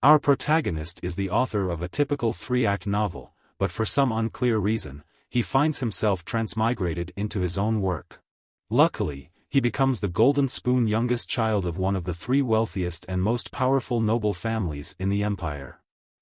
Our protagonist is the author of a typical three-act novel, but for some unclear reason, he finds himself transmigrated into his own work. Luckily, he becomes the golden spoon youngest child of one of the three wealthiest and most powerful noble families in the empire.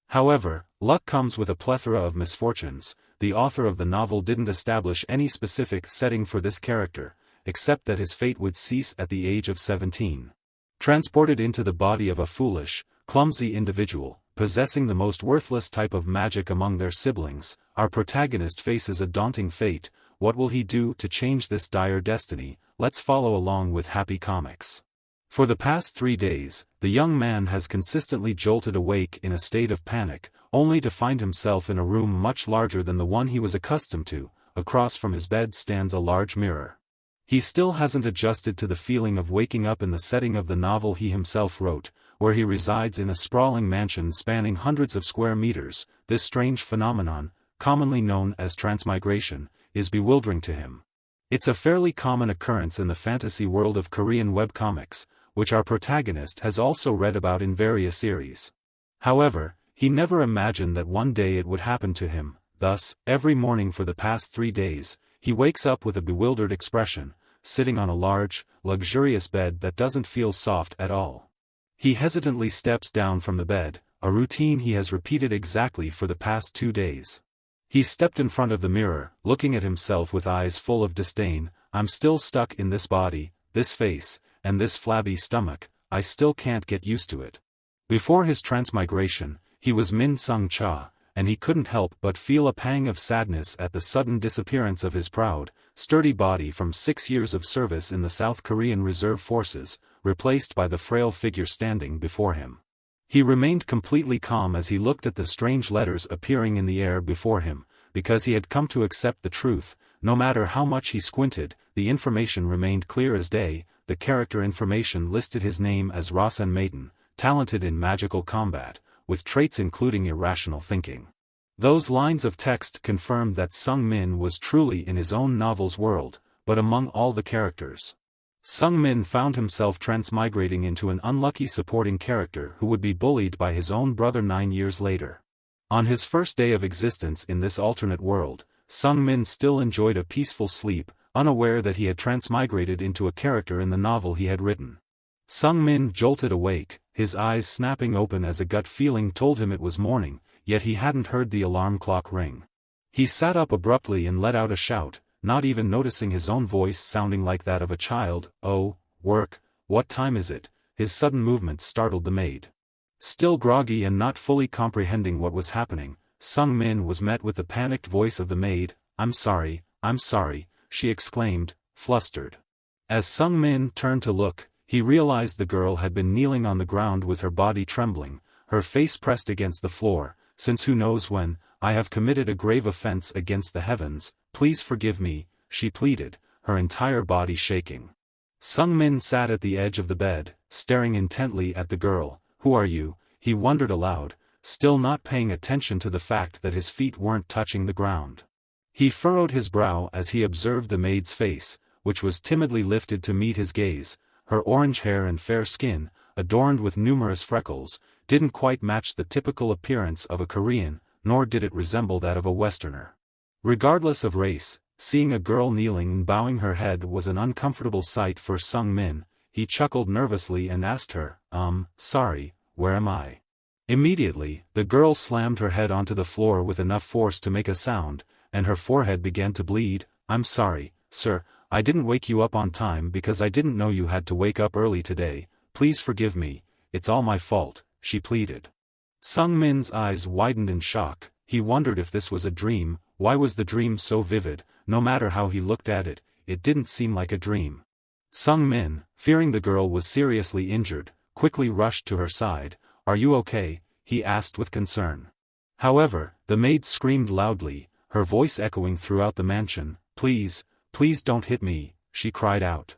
However, luck comes with a plethora of misfortunes. The author of the novel didn't establish any specific setting for this character, except that his fate would cease at the age of 17. Transported into the body of a foolish, clumsy individual, possessing the most worthless type of magic among their siblings, our protagonist faces a daunting fate. What will he do to change this dire destiny? Let's follow along with Happy Comics. For the past 3 days, the young man has consistently jolted awake in a state of panic, only to find himself in a room much larger than the one he was accustomed to. Across from his bed stands a large mirror. He still hasn't adjusted to the feeling of waking up in the setting of the novel he himself wrote, where he resides in a sprawling mansion spanning hundreds of square meters. This strange phenomenon, commonly known as transmigration, is bewildering to him. It's a fairly common occurrence in the fantasy world of Korean webcomics, which our protagonist has also read about in various series. However, he never imagined that one day it would happen to him. Thus, every morning for the past 3 days, he wakes up with a bewildered expression, sitting on a large, luxurious bed that doesn't feel soft at all. He hesitantly steps down from the bed, a routine he has repeated exactly for the past 2 days. He stepped in front of the mirror, looking at himself with eyes full of disdain. I'm still stuck in this body, this face, and this flabby stomach. I still can't get used to it. Before his transmigration, he was Min Sung Cha, and he couldn't help but feel a pang of sadness at the sudden disappearance of his proud, sturdy body from 6 years of service in the South Korean Reserve Forces, replaced by the frail figure standing before him. He remained completely calm as he looked at the strange letters appearing in the air before him, because he had come to accept the truth. No matter how much he squinted, the information remained clear as day. The character information listed his name as Rasen Maiden, talented in magical combat, with traits including irrational thinking. Those lines of text confirmed that Sung Min was truly in his own novel's world, but among all the characters, Sung Min found himself transmigrating into an unlucky supporting character who would be bullied by his own brother 9 years later. On his first day of existence in this alternate world, Sung Min still enjoyed a peaceful sleep, unaware that he had transmigrated into a character in the novel he had written. Sung Min jolted awake, his eyes snapping open as a gut feeling told him it was morning, yet he hadn't heard the alarm clock ring. He sat up abruptly and let out a shout, not even noticing his own voice sounding like that of a child. Oh, work, what time is it? His sudden movement startled the maid. Still groggy and not fully comprehending what was happening, Sung Min was met with the panicked voice of the maid. I'm sorry, she exclaimed, flustered. As Sung Min turned to look, he realized the girl had been kneeling on the ground with her body trembling, her face pressed against the floor. Since who knows when, I have committed a grave offense against the heavens. Please forgive me, she pleaded, her entire body shaking. Sung Min sat at the edge of the bed, staring intently at the girl. Who are you? He wondered aloud, still not paying attention to the fact that his feet weren't touching the ground. He furrowed his brow as he observed the maid's face, which was timidly lifted to meet his gaze. Her orange hair and fair skin, adorned with numerous freckles, didn't quite match the typical appearance of a Korean, nor did it resemble that of a Westerner. Regardless of race, seeing a girl kneeling and bowing her head was an uncomfortable sight for Sung Min. He chuckled nervously and asked her, sorry, where am I? Immediately, the girl slammed her head onto the floor with enough force to make a sound, and her forehead began to bleed. I'm sorry, sir, I didn't wake you up on time because I didn't know you had to wake up early today. Please forgive me, it's all my fault, she pleaded. Sung Min's eyes widened in shock. He wondered if this was a dream. Why was the dream so vivid? No matter how he looked at it, it didn't seem like a dream. Sung Min, fearing the girl was seriously injured, quickly rushed to her side. Are you okay? He asked with concern. However, the maid screamed loudly, her voice echoing throughout the mansion. Please don't hit me, she cried out.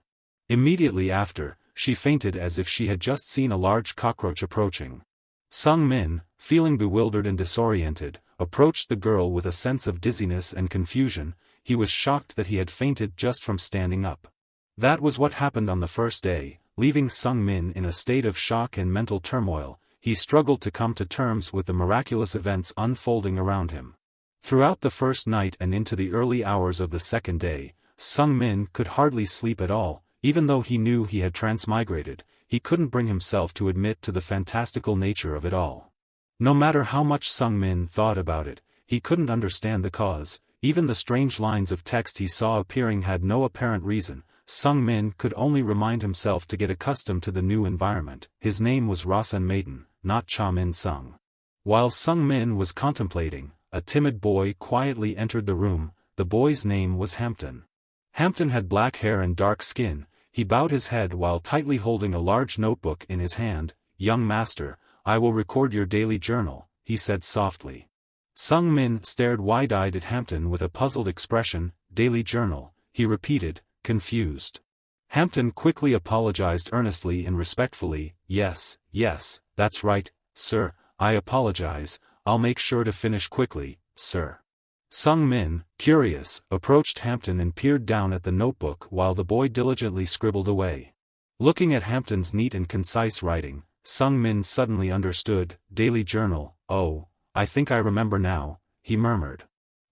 Immediately after, she fainted as if she had just seen a large cockroach approaching. Sung Min, feeling bewildered and disoriented, approached the girl with a sense of dizziness and confusion. He was shocked that he had fainted just from standing up. That was what happened on the first day, leaving Sung Min in a state of shock and mental turmoil. he struggled to come to terms with the miraculous events unfolding around him. Throughout the first night and into the early hours of the second day, Sung Min could hardly sleep at all. Even though he knew he had transmigrated, he couldn't bring himself to admit to the fantastical nature of it all. No matter how much Sung Min thought about it, he couldn't understand the cause. Even the strange lines of text he saw appearing had no apparent reason. Sung Min could only remind himself to get accustomed to the new environment. His name was Rasen Maiden, not Cha Min Sung. While Sung Min was contemplating, a timid boy quietly entered the room. The boy's name was Hampton. Hampton had black hair and dark skin. He bowed his head while tightly holding a large notebook in his hand. "Young master, I will record your daily journal," he said softly. Sung Min stared wide-eyed at Hampton with a puzzled expression. "Daily journal," he repeated, confused. Hampton quickly apologized earnestly and respectfully. Yes, that's right, sir, I apologize, I'll make sure to finish quickly, sir." Sung Min, curious, approached Hampton and peered down at the notebook while the boy diligently scribbled away. Looking at Hampton's neat and concise writing, Sung Min suddenly understood. "Daily journal, oh, I think I remember now," he murmured.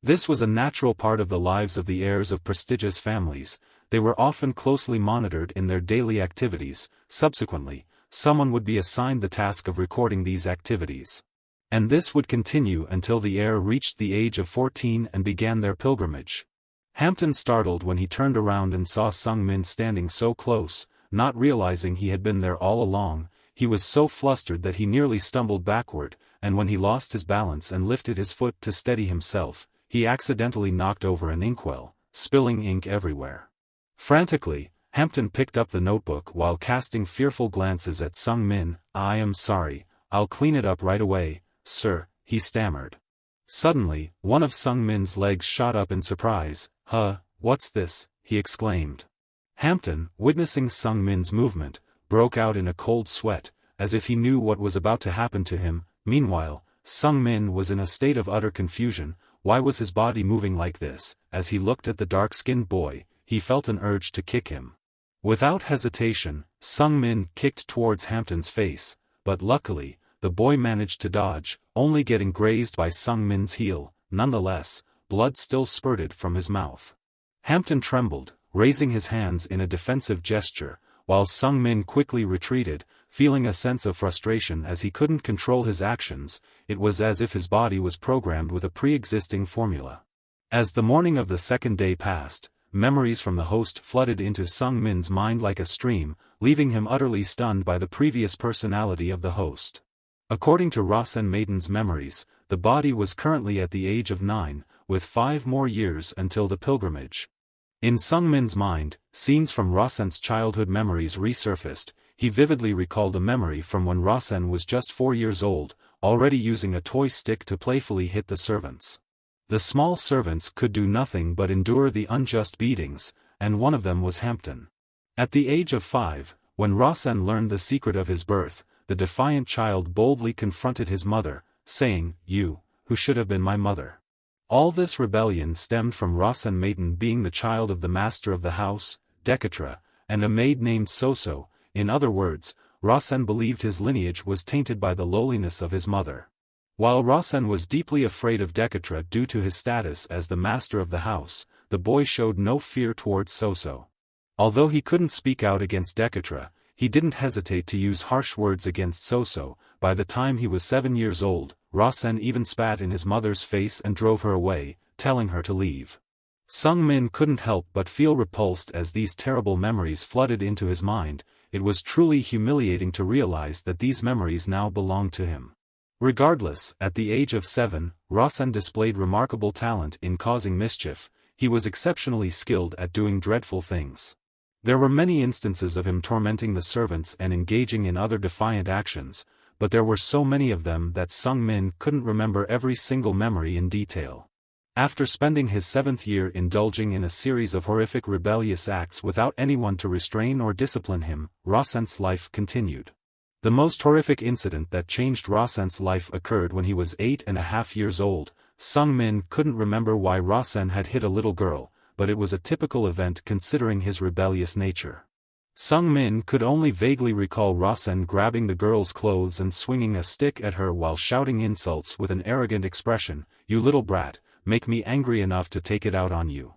This was a natural part of the lives of the heirs of prestigious families. They were often closely monitored in their daily activities. Subsequently, someone would be assigned the task of recording these activities. And this would continue until the heir reached the age of 14 and began their pilgrimage. Hampton startled when he turned around and saw Sung Min standing so close. Not realizing he had been there all along, he was so flustered that he nearly stumbled backward, and when he lost his balance and lifted his foot to steady himself, he accidentally knocked over an inkwell, spilling ink everywhere. Frantically, Hampton picked up the notebook while casting fearful glances at Sung Min. "I am sorry, I'll clean it up right away, sir," he stammered. Suddenly, one of Sung Min's legs shot up in surprise. What's this?" he exclaimed. Hampton, witnessing Sung Min's movement, broke out in a cold sweat, as if he knew what was about to happen to him. Meanwhile, Sung Min was in a state of utter confusion. Why was his body moving like this? As he looked at the dark-skinned boy, he felt an urge to kick him. Without hesitation, Sung Min kicked towards Hampton's face, but luckily, the boy managed to dodge, only getting grazed by Sung Min's heel. Nonetheless, blood still spurted from his mouth. Hampton trembled, raising his hands in a defensive gesture, while Sung Min quickly retreated, feeling a sense of frustration as he couldn't control his actions. It was as if his body was programmed with a pre-existing formula. As the morning of the second day passed, memories from the host flooded into Sung Min's mind like a stream, leaving him utterly stunned by the previous personality of the host. According to Rasen Maiden's memories, the body was currently at the age of 9, with 5 more years until the pilgrimage. In Sung Min's mind, scenes from Rasen's childhood memories resurfaced. He vividly recalled a memory from when Rasen was just 4 years old, already using a toy stick to playfully hit the servants. The small servants could do nothing but endure the unjust beatings, and one of them was Hampton. At the age of 5, when Rasen learned the secret of his birth, the defiant child boldly confronted his mother, saying, "You, who should have been my mother." All this rebellion stemmed from Rasen Maiden being the child of the master of the house, Dekatra, and a maid named Soso. In other words, Rasen believed his lineage was tainted by the lowliness of his mother. While Rasen was deeply afraid of Dekatra due to his status as the master of the house, the boy showed no fear towards Soso. Although he couldn't speak out against Dekatra, he didn't hesitate to use harsh words against Soso. By the time he was 7 years old, Rasen even spat in his mother's face and drove her away, telling her to leave. Sung Min couldn't help but feel repulsed as these terrible memories flooded into his mind. It was truly humiliating to realize that these memories now belonged to him. Regardless, at the age of 7, Rasen displayed remarkable talent in causing mischief. He was exceptionally skilled at doing dreadful things. There were many instances of him tormenting the servants and engaging in other defiant actions, but there were so many of them that Sung Min couldn't remember every single memory in detail. After spending his 7th year indulging in a series of horrific rebellious acts without anyone to restrain or discipline him, Rasen's life continued. The most horrific incident that changed Rasen's life occurred when he was 8.5 years old. Sung Min couldn't remember why Rasen had hit a little girl, but it was a typical event considering his rebellious nature. Sung-min could only vaguely recall Rasen grabbing the girl's clothes and swinging a stick at her while shouting insults with an arrogant expression, "You little brat, make me angry enough to take it out on you."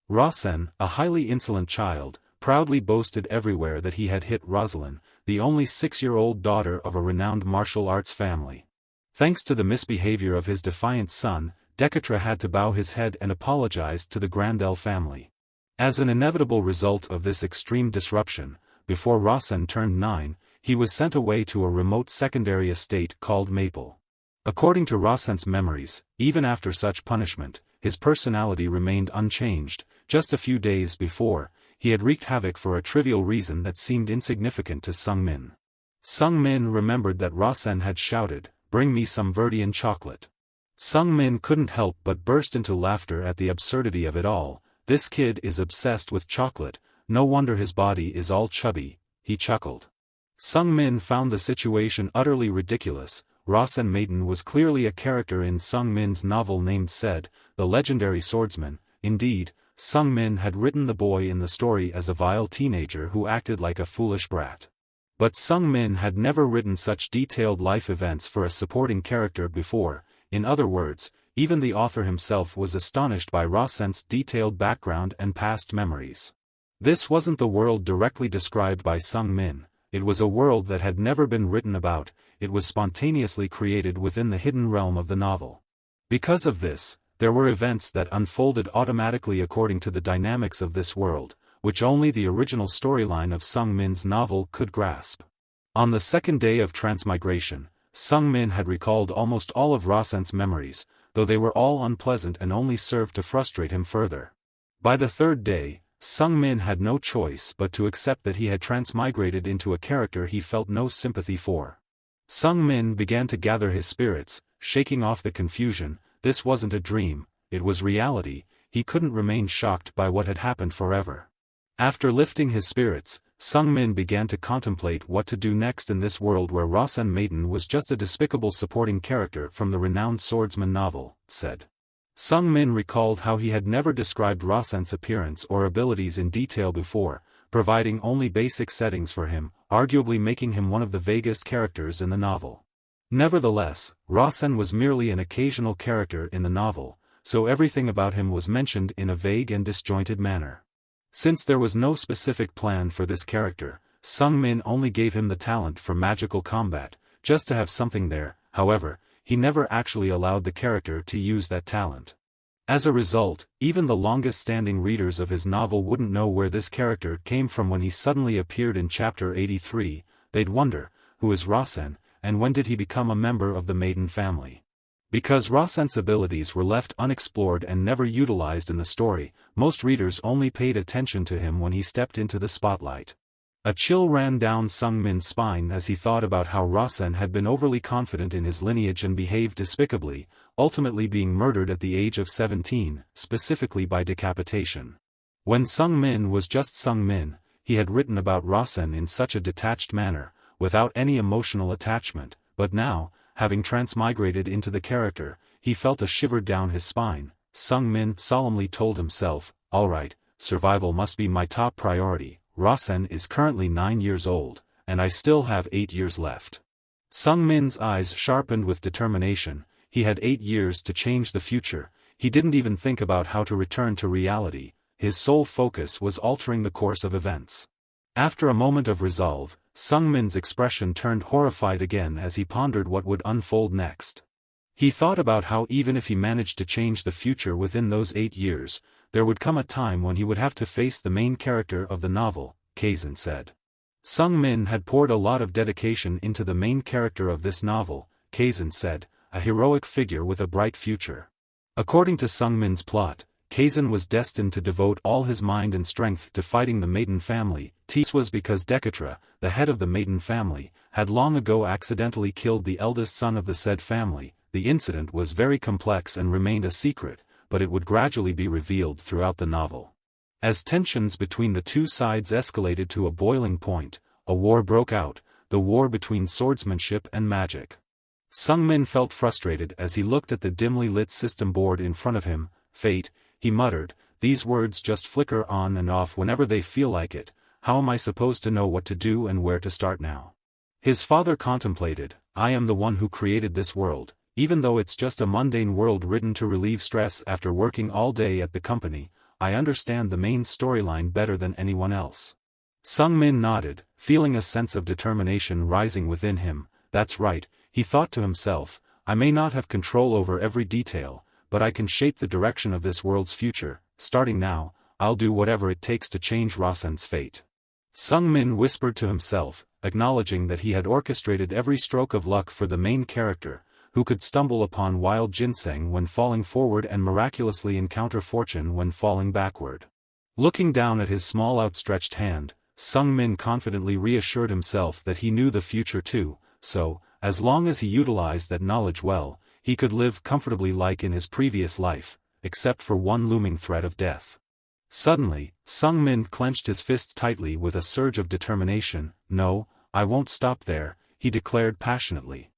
Rasen, a highly insolent child, proudly boasted everywhere that he had hit Rosalind, the only 6-year-old daughter of a renowned martial arts family. Thanks to the misbehavior of his defiant son, Dekatra had to bow his head and apologize to the Grandel family. As an inevitable result of this extreme disruption, before Rasen turned 9, he was sent away to a remote secondary estate called Maple. According to Rasen's memories, even after such punishment, his personality remained unchanged. Just a few days before, he had wreaked havoc for a trivial reason that seemed insignificant to Sung-min. Sung-min remembered that Rasen had shouted, "Bring me some Verdian chocolate." Sung-min couldn't help but burst into laughter at the absurdity of it all. "This kid is obsessed with chocolate, no wonder his body is all chubby," he chuckled. Sung-min found the situation utterly ridiculous. Rasen Maiden was clearly a character in Sung-min's novel named Said, the legendary swordsman. Indeed, Sung-min had written the boy in the story as a vile teenager who acted like a foolish brat. But Sung-min had never written such detailed life events for a supporting character before. In other words, even the author himself was astonished by Rasen's detailed background and past memories. This wasn't the world directly described by Sung-min, it was a world that had never been written about, it was spontaneously created within the hidden realm of the novel. Because of this, there were events that unfolded automatically according to the dynamics of this world, which only the original storyline of Sung-min's novel could grasp. On the second day of transmigration, Sung-min had recalled almost all of Rasen's memories, though they were all unpleasant and only served to frustrate him further. By the third day, Sung-min had no choice but to accept that he had transmigrated into a character he felt no sympathy for. Sung-min began to gather his spirits, shaking off the confusion. This wasn't a dream, it was reality. He couldn't remain shocked by what had happened forever. After lifting his spirits, Sung-min began to contemplate what to do next in this world where Rasen Maiden was just a despicable supporting character from the renowned swordsman novel, Said. Sung-min recalled how he had never described Rasen's appearance or abilities in detail before, providing only basic settings for him, arguably making him one of the vaguest characters in the novel. Nevertheless, Rasen was merely an occasional character in the novel, so everything about him was mentioned in a vague and disjointed manner. Since there was no specific plan for this character, Sung-min only gave him the talent for magical combat, just to have something there. However, he never actually allowed the character to use that talent. As a result, even the longest-standing readers of his novel wouldn't know where this character came from when he suddenly appeared in chapter 83, they'd wonder, who is Rasen, and when did he become a member of the Maiden family? Because Rasen's abilities were left unexplored and never utilized in the story, most readers only paid attention to him when he stepped into the spotlight. A chill ran down Sung-min's spine as he thought about how Rasen had been overly confident in his lineage and behaved despicably, ultimately being murdered at the age of 17, specifically by decapitation. When Sung-min was just Sung-min, he had written about Rasen in such a detached manner, without any emotional attachment, but now, having transmigrated into the character, he felt a shiver down his spine. Sung-min solemnly told himself, "All right, survival must be my top priority. Rasen is currently 9 years old, and I still have 8 years left." Sung-min's eyes sharpened with determination. He had 8 years to change the future. He didn't even think about how to return to reality. His sole focus was altering the course of events. After a moment of resolve, Sung-min's expression turned horrified again as he pondered what would unfold next. He thought about how even if he managed to change the future within those 8 years, there would come a time when he would have to face the main character of the novel, Kazan said. Sung-min had poured a lot of dedication into the main character of this novel, Kazan said, a heroic figure with a bright future. According to Sung-min's plot, Kazan was destined to devote all his mind and strength to fighting the Maiden family. This was because Dekatra, the head of the Maiden family, had long ago accidentally killed the eldest son of the said family. The incident was very complex and remained a secret, but it would gradually be revealed throughout the novel. As tensions between the two sides escalated to a boiling point, a war broke out, the war between swordsmanship and magic. Sung-min felt frustrated as he looked at the dimly lit system board in front of him. "Fate," he muttered, "these words just flicker on and off whenever they feel like it. how am I supposed to know what to do and where to start now? His father contemplated, I am the one who created this world, even though it's just a mundane world written to relieve stress after working all day at the company, I understand the main storyline better than anyone else. Sung-min nodded, feeling a sense of determination rising within him. That's right, he thought to himself, I may not have control over every detail, but I can shape the direction of this world's future. Starting now, I'll do whatever it takes to change Rasen's fate. Sung-min whispered to himself, acknowledging that he had orchestrated every stroke of luck for the main character, who could stumble upon wild ginseng when falling forward and miraculously encounter fortune when falling backward. Looking down at his small outstretched hand, Sung-min confidently reassured himself that he knew the future too, so, as long as he utilized that knowledge well, he could live comfortably like in his previous life, except for one looming threat of death. Suddenly, Sung-min clenched his fist tightly with a surge of determination. No, I won't stop there, he declared passionately.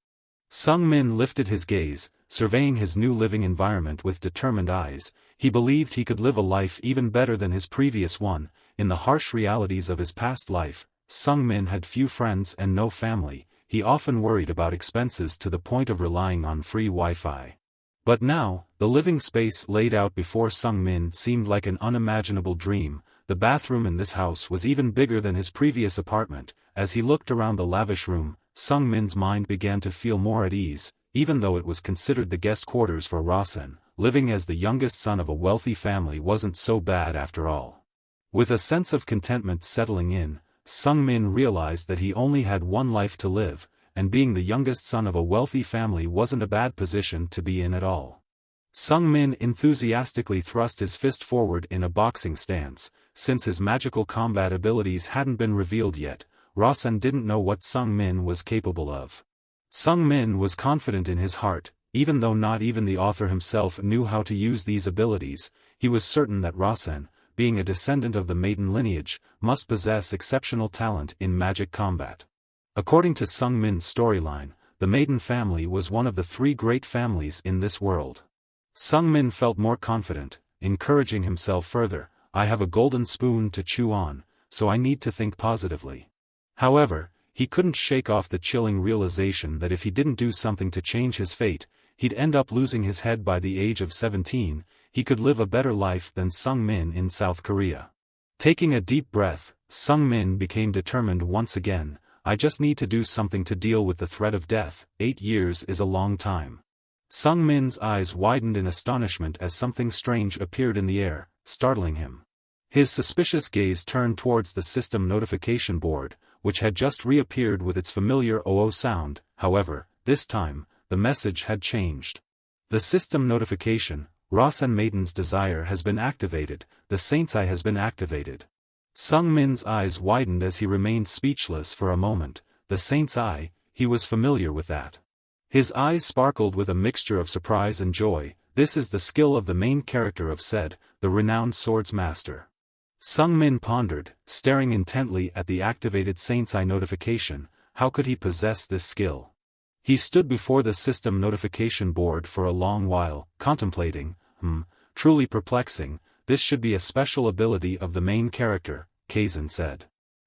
Sung-min lifted his gaze, surveying his new living environment with determined eyes. He believed he could live a life even better than his previous one. In the harsh realities of his past life, Sung-min had few friends and no family. He often worried about expenses to the point of relying on free Wi-Fi. But now, the living space laid out before Sung-min seemed like an unimaginable dream. The bathroom in this house was even bigger than his previous apartment. As he looked around the lavish room, Sung-min's mind began to feel more at ease. Even though it was considered the guest quarters for Rasen, living as the youngest son of a wealthy family wasn't so bad after all. With a sense of contentment settling in, Sung-min realized that he only had one life to live, and being the youngest son of a wealthy family wasn't a bad position to be in at all. Sung-min enthusiastically thrust his fist forward in a boxing stance. Since his magical combat abilities hadn't been revealed yet, Rasen didn't know what Sung-min was capable of. Sung-min was confident in his heart, even though not even the author himself knew how to use these abilities. He was certain that Rasen, being a descendant of the maiden lineage, must possess exceptional talent in magic combat. According to Sung-min's storyline, the maiden family was one of the three great families in this world. Sung-min felt more confident, encouraging himself further. I have a golden spoon to chew on, so I need to think positively. However, he couldn't shake off the chilling realization that if he didn't do something to change his fate, he'd end up losing his head by the age of 17. He could live a better life than Sung-min in South Korea. Taking a deep breath, Sung-min became determined once again. I just need to do something to deal with the threat of death. 8 years is a long time. Sung-min's eyes widened in astonishment as something strange appeared in the air, startling him. His suspicious gaze turned towards the system notification board, which had just reappeared with its familiar "oo" sound. However, this time, the message had changed. The system notification, Rasen Maiden's desire has been activated, the Saint's Eye has been activated. Sung-min's eyes widened as he remained speechless for a moment. The Saint's Eye, he was familiar with that. His eyes sparkled with a mixture of surprise and joy. This is the skill of the main character of Said, the renowned swords master. Sung-min pondered, staring intently at the activated Saint's Eye notification. How could he possess this skill? He stood before the system notification board for a long while, contemplating. Truly perplexing. This should be a special ability of the main character, Kazan said.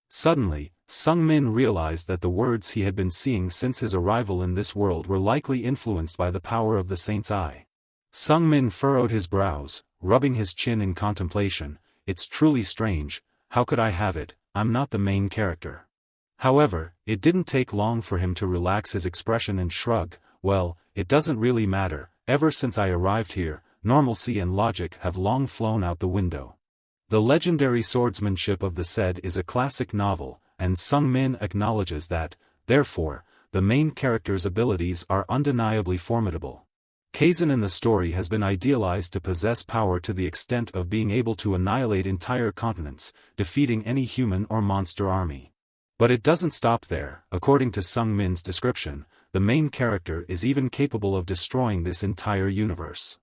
Suddenly, Sung-min realized that the words he had been seeing since his arrival in this world were likely influenced by the power of the Saint's Eye. Sung-min furrowed his brows, rubbing his chin in contemplation. It's truly strange. How could I have it? I'm not the main character. However, it didn't take long for him to relax his expression and shrug. Well, it doesn't really matter. Ever since I arrived here, normalcy and logic have long flown out the window. The legendary swordsmanship of the Said is a classic novel, and Sung-min acknowledges that, therefore, the main character's abilities are undeniably formidable. Kazan in the story has been idealized to possess power to the extent of being able to annihilate entire continents, defeating any human or monster army. But it doesn't stop there. According to Sung-min's description, the main character is even capable of destroying this entire universe.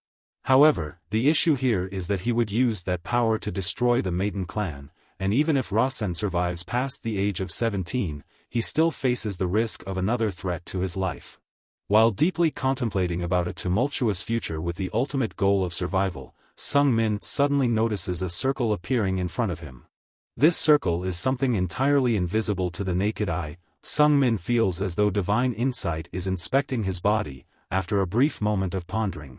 However, the issue here is that he would use that power to destroy the Maiden clan, and even if Rasen survives past the age of 17, he still faces the risk of another threat to his life. While deeply contemplating about a tumultuous future with the ultimate goal of survival, Sung-min suddenly notices a circle appearing in front of him. This circle is something entirely invisible to the naked eye. Sung-min feels as though divine insight is inspecting his body, after a brief moment of pondering.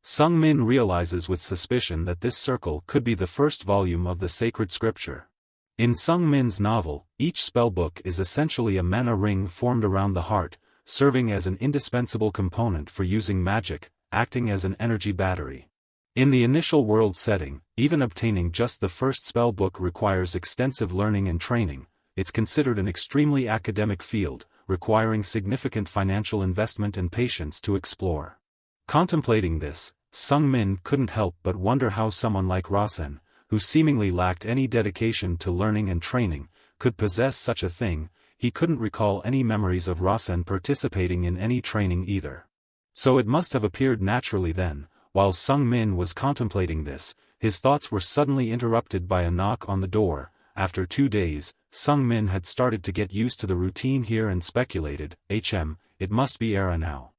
Sung-min realizes with suspicion that this circle could be the first volume of the sacred scripture. In Sung-min's novel, each spellbook is essentially a mana ring formed around the heart, serving as an indispensable component for using magic, acting as an energy battery. In the initial world setting, even obtaining just the first spellbook requires extensive learning and training. It's considered an extremely academic field, requiring significant financial investment and patience to explore. Contemplating this, Sung-min couldn't help but wonder how someone like Rasen, who seemingly lacked any dedication to learning and training, could possess such a thing. He couldn't recall any memories of Rasen participating in any training either. So it must have appeared naturally then. While Sung-min was contemplating this, his thoughts were suddenly interrupted by a knock on the door. After 2 days, Sung-min had started to get used to the routine here and speculated, it must be Era now.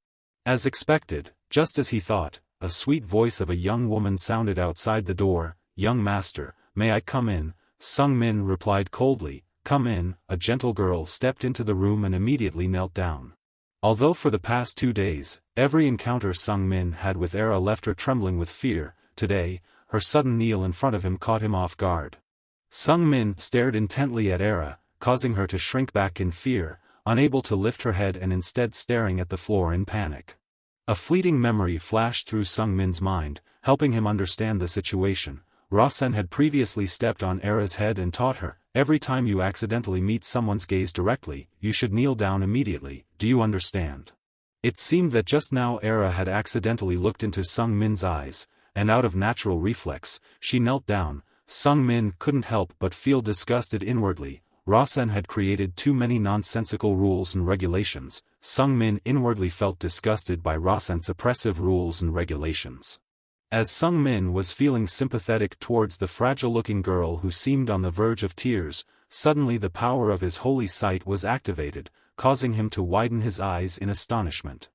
As expected, just as he thought, a sweet voice of a young woman sounded outside the door. "Young master, may I come in?" Sung-min replied coldly, "Come in." A gentle girl stepped into the room and immediately knelt down. Although for the past 2 days, every encounter Sung-min had with Era left her trembling with fear, today, her sudden kneel in front of him caught him off guard. Sung-min stared intently at Era, causing her to shrink back in fear, unable to lift her head and instead staring at the floor in panic. A fleeting memory flashed through Sung-min's mind, helping him understand the situation. Rasen had previously stepped on Era's head and taught her, every time you accidentally meet someone's gaze directly, you should kneel down immediately. Do you understand? It seemed that just now Era had accidentally looked into Sung-min's eyes, and out of natural reflex, she knelt down. Sung-min couldn't help but feel disgusted inwardly. Rasen had created too many nonsensical rules and regulations. Sung-min inwardly felt disgusted by Rasen's oppressive rules and regulations. As Sung-min was feeling sympathetic towards the fragile-looking girl who seemed on the verge of tears, suddenly the power of his holy sight was activated, causing him to widen his eyes in astonishment.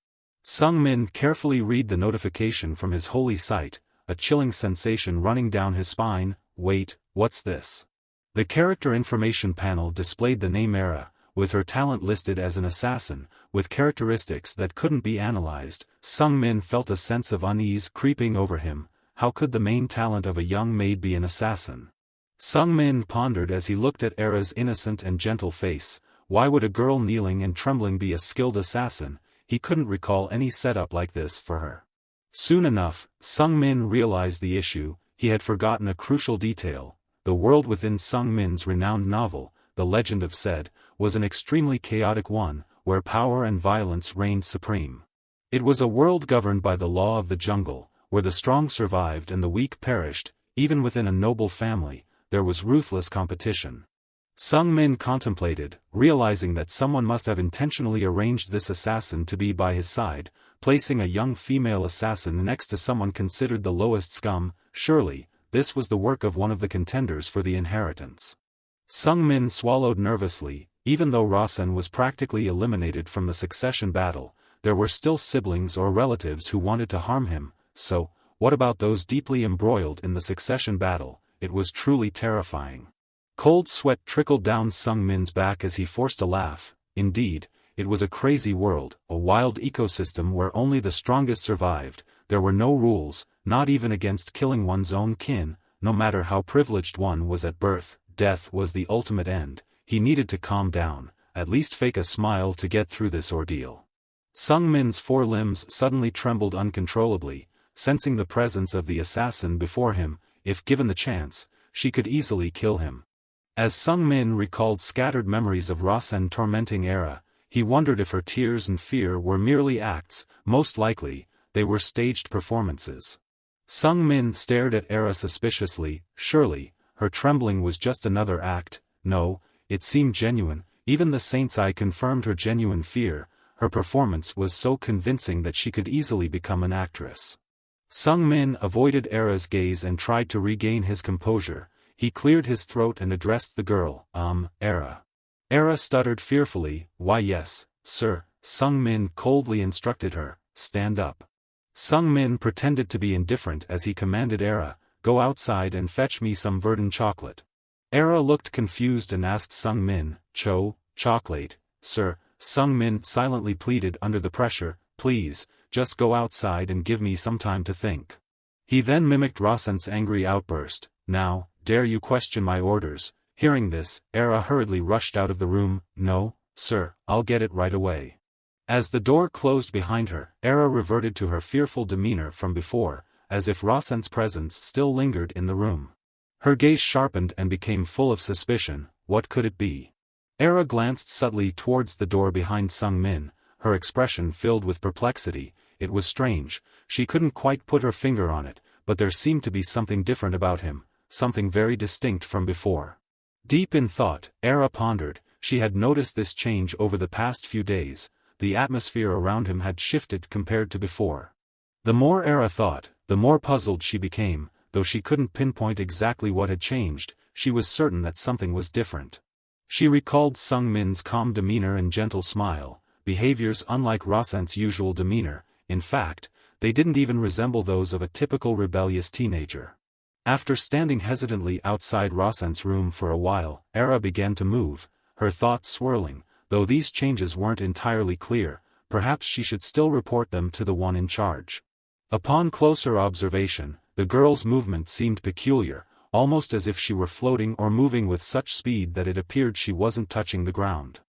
Sung-min carefully read the notification from his holy sight, a chilling sensation running down his spine. Wait, what's this? The character information panel displayed the name Era, with her talent listed as an assassin, with characteristics that couldn't be analyzed. Sung-min felt a sense of unease creeping over him. How could the main talent of a young maid be an assassin? Sung-min pondered as he looked at Era's innocent and gentle face. Why would a girl kneeling and trembling be a skilled assassin? He couldn't recall any setup like this for her. Soon enough, Sung-min realized the issue. He had forgotten a crucial detail. The world within Sung-min's renowned novel, The Legend of Sed, was an extremely chaotic one, where power and violence reigned supreme. It was a world governed by the law of the jungle, where the strong survived and the weak perished. Even within a noble family, there was ruthless competition. Sung-min contemplated, realizing that someone must have intentionally arranged this assassin to be by his side, placing a young female assassin next to someone considered the lowest scum. Surely, this was the work of one of the contenders for the inheritance. Sung-min swallowed nervously. Even though Rasen was practically eliminated from the succession battle, there were still siblings or relatives who wanted to harm him. So, what about those deeply embroiled in the succession battle? It was truly terrifying. Cold sweat trickled down Sung-min's back as he forced a laugh. Indeed, it was a crazy world, a wild ecosystem where only the strongest survived. There were no rules, not even against killing one's own kin. No matter how privileged one was at birth, death was the ultimate end. He needed to calm down, at least fake a smile to get through this ordeal. Sung-min's 4 limbs suddenly trembled uncontrollably, sensing the presence of the assassin before him. If given the chance, she could easily kill him. As Sung-min recalled scattered memories of Rasen tormenting Era, he wondered if her tears and fear were merely acts. Most likely, they were staged performances. Sung-min stared at Era suspiciously. Surely, her trembling was just another act. No, it seemed genuine. Even the saint's eye confirmed her genuine fear. Her performance was so convincing that she could easily become an actress. Sung-min avoided Era's gaze and tried to regain his composure. He cleared his throat and addressed the girl. Era. Era stuttered fearfully. Why yes, sir. Sung-min coldly instructed her. Stand up. Sung-min pretended to be indifferent as he commanded Era, go outside and fetch me some verdant chocolate. Era looked confused and asked Sung Min, chocolate, sir. Sung Min silently pleaded under the pressure, please, just go outside and give me some time to think. He then mimicked Rasen's angry outburst, now, dare you question my orders? Hearing this, Era hurriedly rushed out of the room, no, sir, I'll get it right away. As the door closed behind her, Era reverted to her fearful demeanor from before, as if Rasen's presence still lingered in the room. Her gaze sharpened and became full of suspicion. What could it be? Era glanced subtly towards the door behind Sung Min, her expression filled with perplexity. It was strange, she couldn't quite put her finger on it, but there seemed to be something different about him, something very distinct from before. Deep in thought, Era pondered. She had noticed this change over the past few days. The atmosphere around him had shifted compared to before. The more Era thought, the more puzzled she became. Though she couldn't pinpoint exactly what had changed, she was certain that something was different. She recalled Sung Min's calm demeanor and gentle smile, behaviors unlike Rasen's usual demeanor. In fact, they didn't even resemble those of a typical rebellious teenager. After standing hesitantly outside Rasen's room for a while, Era began to move, her thoughts swirling. Though these changes weren't entirely clear, perhaps she should still report them to the one in charge. Upon closer observation, the girl's movement seemed peculiar, almost as if she were floating or moving with such speed that it appeared she wasn't touching the ground.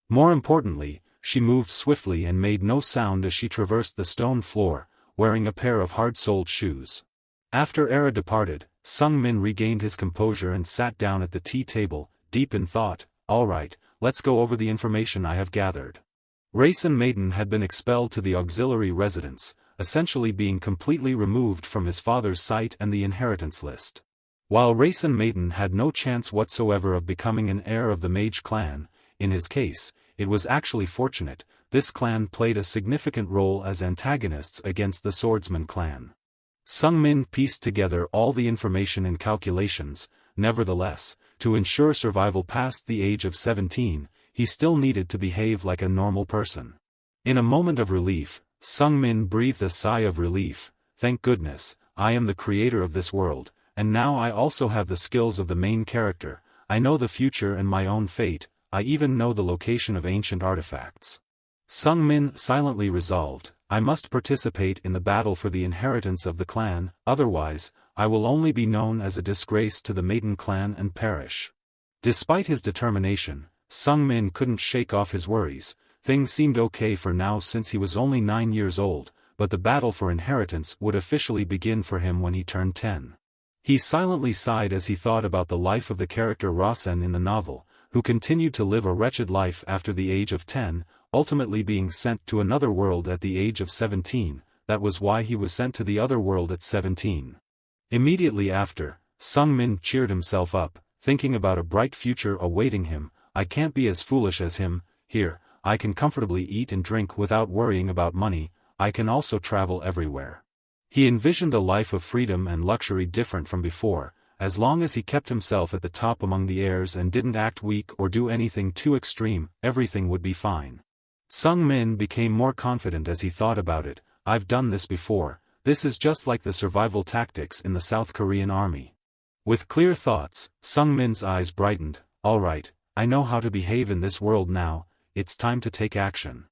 More importantly, she moved swiftly and made no sound as she traversed the stone floor, wearing a pair of hard-soled shoes. After Era departed, Sung Min regained his composure and sat down at the tea table, deep in thought. All right, let's go over the information I have gathered. Rasen Maiden had been expelled to the auxiliary residence, essentially being completely removed from his father's sight and the inheritance list. While Rasen Maiden had no chance whatsoever of becoming an heir of the Mage clan, in his case, it was actually fortunate. This clan played a significant role as antagonists against the Swordsman clan. Sung Min pieced together all the information and calculations. Nevertheless, to ensure survival past the age of 17, he still needed to behave like a normal person. In a moment of relief, Sung Min breathed a sigh of relief. Thank goodness, I am the creator of this world, and now I also have the skills of the main character. I know the future and my own fate. I even know the location of ancient artifacts. Sung Min silently resolved, I must participate in the battle for the inheritance of the clan, otherwise, I will only be known as a disgrace to the Maiden clan and perish. Despite his determination, Sung Min couldn't shake off his worries. Things seemed okay for now since he was only 9 years old, but the battle for inheritance would officially begin for him when he turned 10. He silently sighed as he thought about the life of the character Rasen in the novel, who continued to live a wretched life after the age of 10, ultimately being sent to another world at the age of 17. That was why he was sent to the other world at 17. Immediately after, Sung Min cheered himself up, thinking about a bright future awaiting him. I can't be as foolish as him. Here, I can comfortably eat and drink without worrying about money. I can also travel everywhere. He envisioned a life of freedom and luxury different from before. As long as he kept himself at the top among the heirs and didn't act weak or do anything too extreme, everything would be fine. Sung Min became more confident as he thought about it. I've done this before. This is just like the survival tactics in the South Korean army. With clear thoughts, Sung Min's eyes brightened. All right, I know how to behave in this world now. It's time to take action.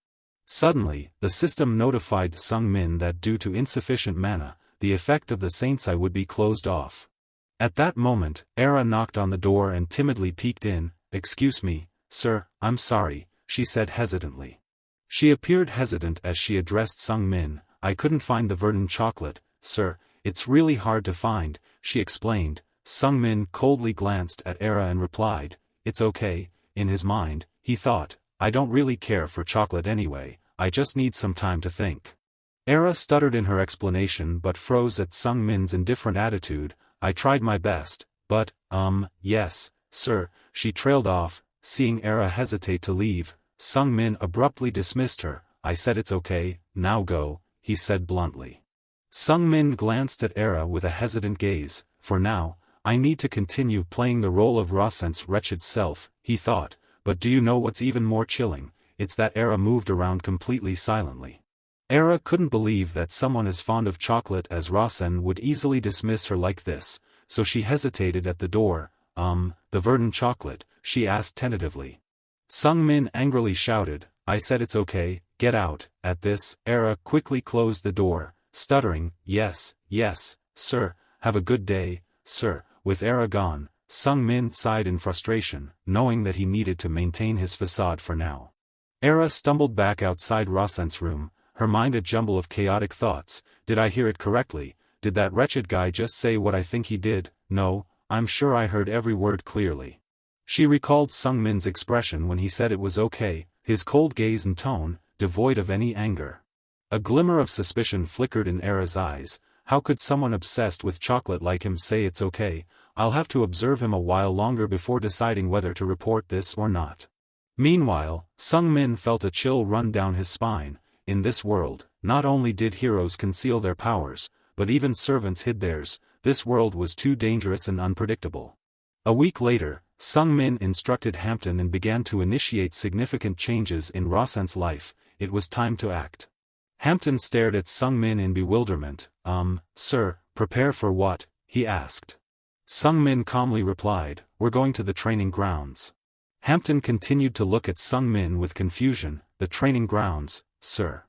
Suddenly, the system notified Sung Min that due to insufficient mana, the effect of the Saint's Eye would be closed off. At that moment, Era knocked on the door and timidly peeked in. Excuse me, sir, I'm sorry, she said hesitantly. She appeared hesitant as she addressed Sung Min. I couldn't find the verdant chocolate, sir, it's really hard to find, she explained. Sung Min coldly glanced at Era and replied, it's okay. In his mind, he thought, I don't really care for chocolate anyway, I just need some time to think. Era stuttered in her explanation but froze at Sung Min's indifferent attitude. I tried my best, but, yes, sir, she trailed off. Seeing Era hesitate to leave, Sung Min abruptly dismissed her. I said it's okay, now go, he said bluntly. Sung Min glanced at Era with a hesitant gaze. For now, I need to continue playing the role of Rasen's wretched self, he thought, but do you know what's even more chilling? It's that Era moved around completely silently. Era couldn't believe that someone as fond of chocolate as Rasen would easily dismiss her like this, so she hesitated at the door. The the verdant chocolate?" she asked tentatively. Sung Min angrily shouted, "I said it's okay, get out." At this, Era quickly closed the door, stuttering, "Yes, yes, sir, have a good day, sir." With Era gone, Sung Min sighed in frustration, knowing that he needed to maintain his facade for now. Era stumbled back outside Rasen's room, her mind a jumble of chaotic thoughts. Did I hear it correctly? Did that wretched guy just say what I think he did? No, I'm sure I heard every word clearly. She recalled Sung Min's expression when he said it was okay, his cold gaze and tone, devoid of any anger. A glimmer of suspicion flickered in Era's eyes. How could someone obsessed with chocolate like him say it's okay? I'll have to observe him a while longer before deciding whether to report this or not. Meanwhile, Sung Min felt a chill run down his spine. In this world, not only did heroes conceal their powers, but even servants hid theirs. This world was too dangerous and unpredictable. A week later, Sung Min instructed Hampton and began to initiate significant changes in Rasen's life. It was time to act. Hampton stared at Sung Min in bewilderment. Sir, prepare for what?" he asked. Sung Min calmly replied, "We're going to the training grounds." Hampton continued to look at Sung Min with confusion. "The training grounds, sir?"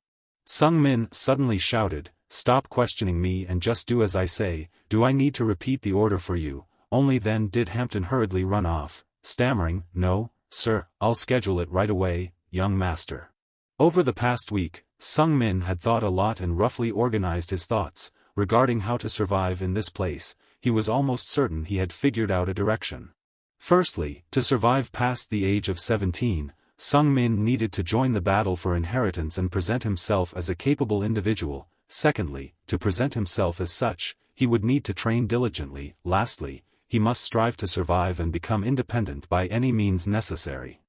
Sung Min suddenly shouted, "Stop questioning me and just do as I say. Do I need to repeat the order for you?" Only then did Hampton hurriedly run off, stammering, "No, sir, I'll schedule it right away, young master." Over the past week, Sung Min had thought a lot and roughly organized his thoughts. Regarding how to survive in this place, he was almost certain he had figured out a direction. Firstly, to survive past the age of 17, Sung Min needed to join the battle for inheritance and present himself as a capable individual. Secondly, to present himself as such, he would need to train diligently. Lastly, he must strive to survive and become independent by any means necessary.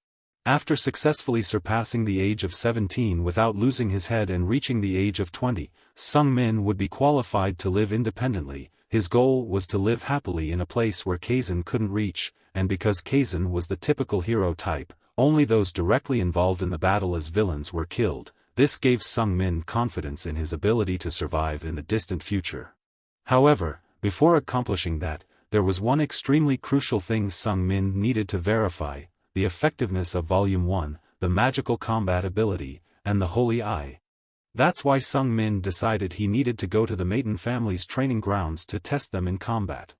After successfully surpassing the age of 17 without losing his head and reaching the age of 20, Sung Min would be qualified to live independently. His goal was to live happily in a place where Kazan couldn't reach, and because Kazan was the typical hero type, only those directly involved in the battle as villains were killed. This gave Sung Min confidence in his ability to survive in the distant future. However, before accomplishing that, there was one extremely crucial thing Sung Min needed to verify: the effectiveness of Volume 1, the magical combat ability, and the Holy Eye. That's why Sung Min decided he needed to go to the Maiden family's training grounds to test them in combat.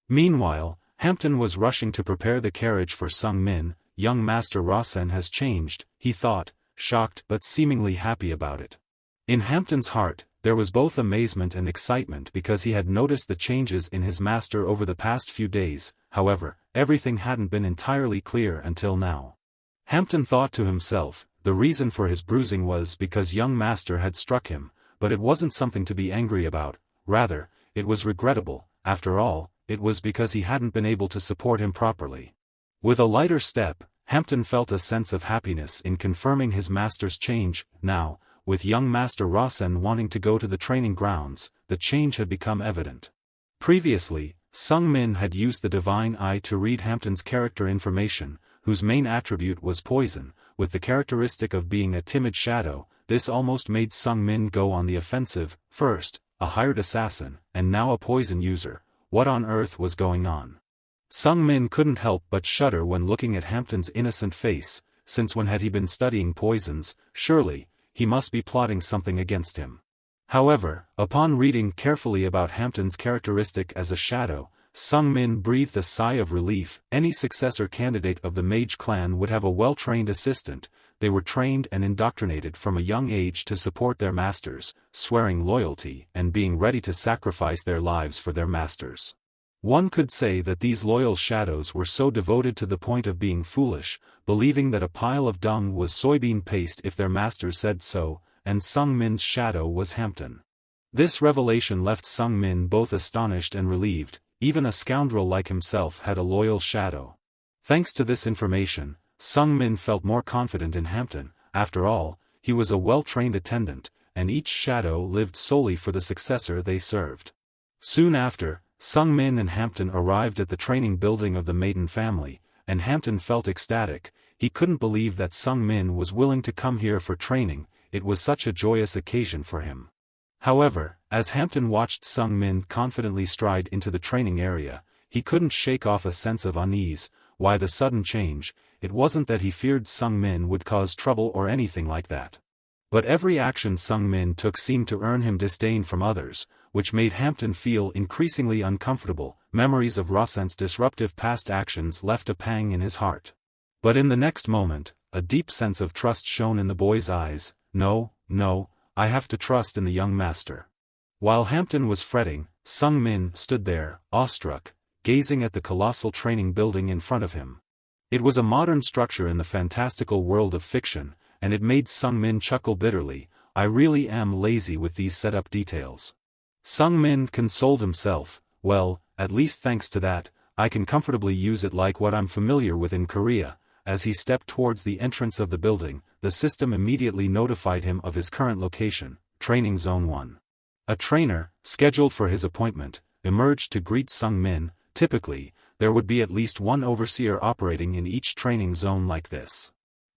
Meanwhile, Hampton was rushing to prepare the carriage for Sung Min. Young Master Rasen has changed, he thought, shocked but seemingly happy about it. In Hampton's heart, there was both amazement and excitement because he had noticed the changes in his master over the past few days. However, everything hadn't been entirely clear until now. Hampton thought to himself, the reason for his bruising was because young master had struck him, but it wasn't something to be angry about. Rather, it was regrettable. After all, it was because he hadn't been able to support him properly. With a lighter step, Hampton felt a sense of happiness in confirming his master's change. Now, with young Master Rasen wanting to go to the training grounds, the change had become evident. Previously, Sung Min had used the Divine Eye to read Hampton's character information, whose main attribute was poison, with the characteristic of being a timid shadow. This almost made Sung Min go on the offensive. First, a hired assassin, and now a poison user. What on earth was going on? Sung Min couldn't help but shudder when looking at Hampton's innocent face. Since when had he been studying poisons? Surely, he must be plotting something against him. However, upon reading carefully about Hampton's characteristic as a shadow, Sung Min breathed a sigh of relief. Any successor candidate of the mage clan would have a well-trained assistant. They were trained and indoctrinated from a young age to support their masters, swearing loyalty and being ready to sacrifice their lives for their masters. One could say that these loyal shadows were so devoted to the point of being foolish, believing that a pile of dung was soybean paste if their masters said so, and Sung Min's shadow was Hampton. This revelation left Sung Min both astonished and relieved. Even a scoundrel like himself had a loyal shadow. Thanks to this information, Sung Min felt more confident in Hampton. After all, he was a well-trained attendant, and each shadow lived solely for the successor they served. Soon after, Sung Min and Hampton arrived at the training building of the Maiden family, and Hampton felt ecstatic. He couldn't believe that Sung Min was willing to come here for training. It was such a joyous occasion for him. However, as Hampton watched Sung Min confidently stride into the training area, he couldn't shake off a sense of unease. why the sudden change? It wasn't that he feared Sung Min would cause trouble or anything like that. But every action Sung Min took seemed to earn him disdain from others, which made Hampton feel increasingly uncomfortable. Memories of Rosen's disruptive past actions left a pang in his heart. But in the next moment, a deep sense of trust shone in the boy's eyes. No, I have to trust in the young master. While Hampton was fretting, Sung Min stood there, awestruck, gazing at the colossal training building in front of him. It was a modern structure in the fantastical world of fiction, and it made Sung Min chuckle bitterly. I really am lazy with these setup details. Sung Min consoled himself, well, at least thanks to that, I can comfortably use it like what I'm familiar with in Korea. As he stepped towards the entrance of the building, the system immediately notified him of his current location, Training Zone 1. A trainer, scheduled for his appointment, emerged to greet Sung Min. Typically, there would be at least one overseer operating in each training zone like this.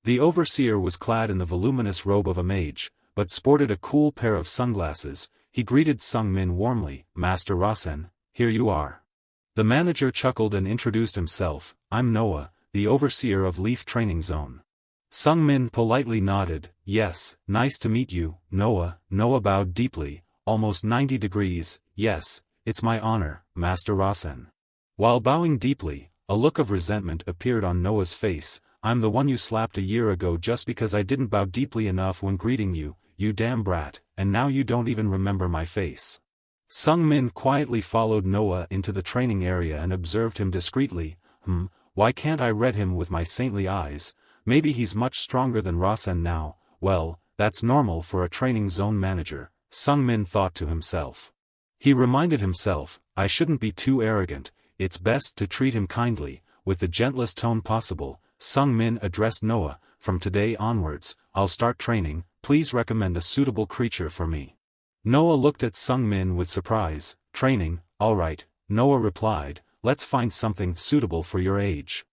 The overseer was clad in the voluminous robe of a mage, but sported a cool pair of sunglasses. He greeted Sung Min warmly. Master Rosen, here you are. The manager chuckled and introduced himself. I'm Noah, the overseer of Leaf Training Zone. Sung Min politely nodded. Yes, nice to meet you, Noah. Noah bowed deeply, almost 90 degrees. Yes, it's my honor, Master Rosen. While bowing deeply, a look of resentment appeared on Noah's face. I'm the one you slapped a year ago just because I didn't bow deeply enough when greeting you, you damn brat, and now you don't even remember my face. Sung Min quietly followed Noah into the training area and observed him discreetly. Why can't I read him with my saintly eyes? Maybe he's much stronger than Rosen now. Well, that's normal for a training zone manager, Sung Min thought to himself. He reminded himself, I shouldn't be too arrogant, it's best to treat him kindly. With the gentlest tone possible, Sung Min addressed Noah. From today onwards, I'll start training, please recommend a suitable creature for me. Noah looked at Sung Min with surprise. Training, alright, Noah replied, let's find something suitable for your age.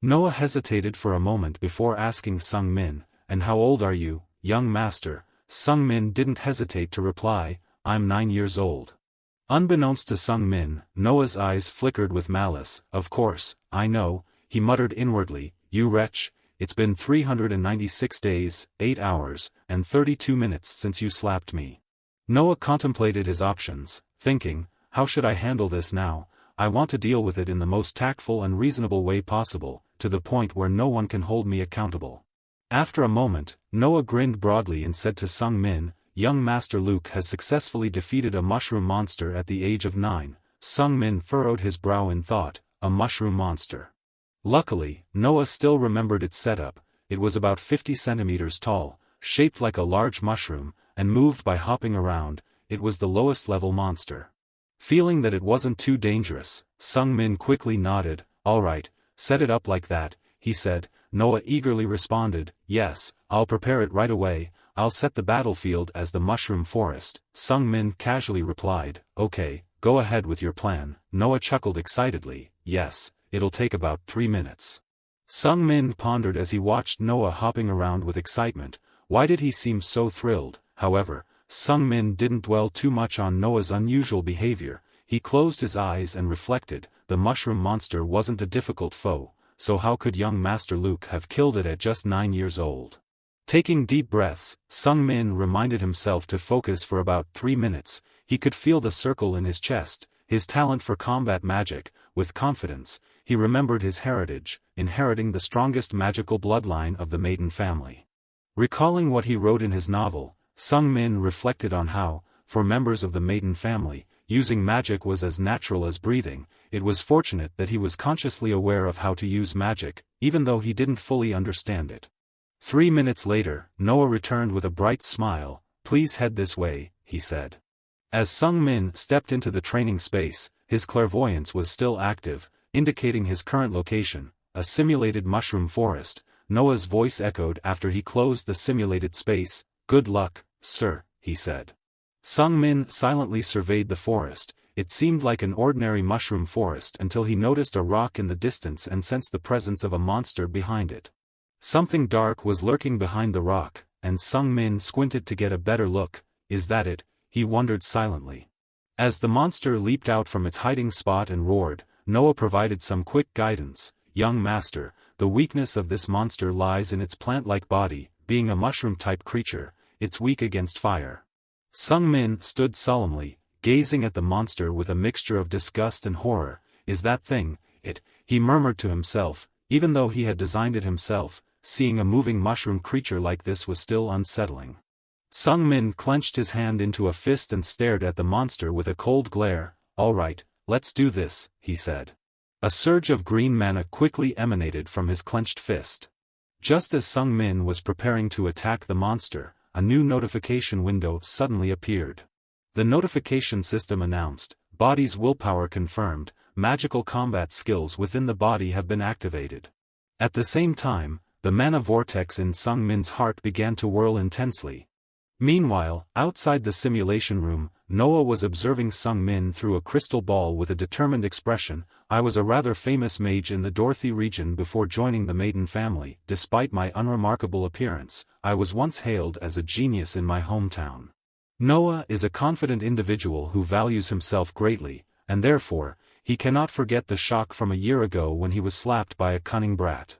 Noah hesitated for a moment before asking Sung Min, and how old are you, young master? Sung Min didn't hesitate to reply, I'm 9 years old. Unbeknownst to Sung Min, Noah's eyes flickered with malice. Of course, I know, he muttered inwardly, you wretch, it's been 396 days, 8 hours, and 32 minutes since you slapped me. Noah contemplated his options, thinking, how should I handle this now? I want to deal with it in the most tactful and reasonable way possible, to the point where no one can hold me accountable. After a moment, Noah grinned broadly and said to Sung Min, young Master Luke has successfully defeated a mushroom monster at the age of 9. Sung Min furrowed his brow in thought, a mushroom monster. Luckily, Noah still remembered its setup. It was about 50 centimeters tall, shaped like a large mushroom, and moved by hopping around. It was the lowest level monster. Feeling that it wasn't too dangerous, Sung Min quickly nodded. Alright, set it up like that, he said. Noah eagerly responded, yes, I'll prepare it right away. I'll set the battlefield as the mushroom forest. Sung Min casually replied, okay, go ahead with your plan. Noah chuckled excitedly, yes, it'll take about 3 minutes. Sung Min pondered as he watched Noah hopping around with excitement. Why did he seem so thrilled? However, Sung Min didn't dwell too much on Noah's unusual behavior. He closed his eyes and reflected, the mushroom monster wasn't a difficult foe, so how could young Master Luke have killed it at just 9 years old? Taking deep breaths, Sung Min reminded himself to focus for about 3 minutes. He could feel the circle in his chest, his talent for combat magic. With confidence, he remembered his heritage, inheriting the strongest magical bloodline of the Maiden family. Recalling what he wrote in his novel, Sung Min reflected on how, for members of the Maiden family, using magic was as natural as breathing. It was fortunate that he was consciously aware of how to use magic, even though he didn't fully understand it. 3 minutes later, Noah returned with a bright smile. Please head this way, he said. As Sung Min stepped into the training space, his clairvoyance was still active, indicating his current location, a simulated mushroom forest. Noah's voice echoed after he closed the simulated space. Good luck, sir, he said. Sung Min silently surveyed the forest. It seemed like an ordinary mushroom forest until he noticed a rock in the distance and sensed the presence of a monster behind it. Something dark was lurking behind the rock, and Sung Min squinted to get a better look. Is that it? He wondered silently. As the monster leaped out from its hiding spot and roared, Noah provided some quick guidance. young master, the weakness of this monster lies in its plant-like body, being a mushroom-type creature, it's weak against fire. Sung Min stood solemnly, gazing at the monster with a mixture of disgust and horror. Is that thing, it? He murmured to himself, even though he had designed it himself, seeing a moving mushroom creature like this was still unsettling. Sung Min clenched his hand into a fist and stared at the monster with a cold glare. All right, let's do this, he said. A surge of green mana quickly emanated from his clenched fist. Just as Sung Min was preparing to attack the monster, a new notification window suddenly appeared. The notification system announced, body's willpower confirmed, magical combat skills within the body have been activated. At the same time, the mana vortex in Sung Min's heart began to whirl intensely. Meanwhile, outside the simulation room, Noah was observing Sung Min through a crystal ball with a determined expression. I was a rather famous mage in the Dorothy region before joining the Maiden family. Despite my unremarkable appearance, I was once hailed as a genius in my hometown. Noah is a confident individual who values himself greatly, and therefore, he cannot forget the shock from a year ago when he was slapped by a cunning brat.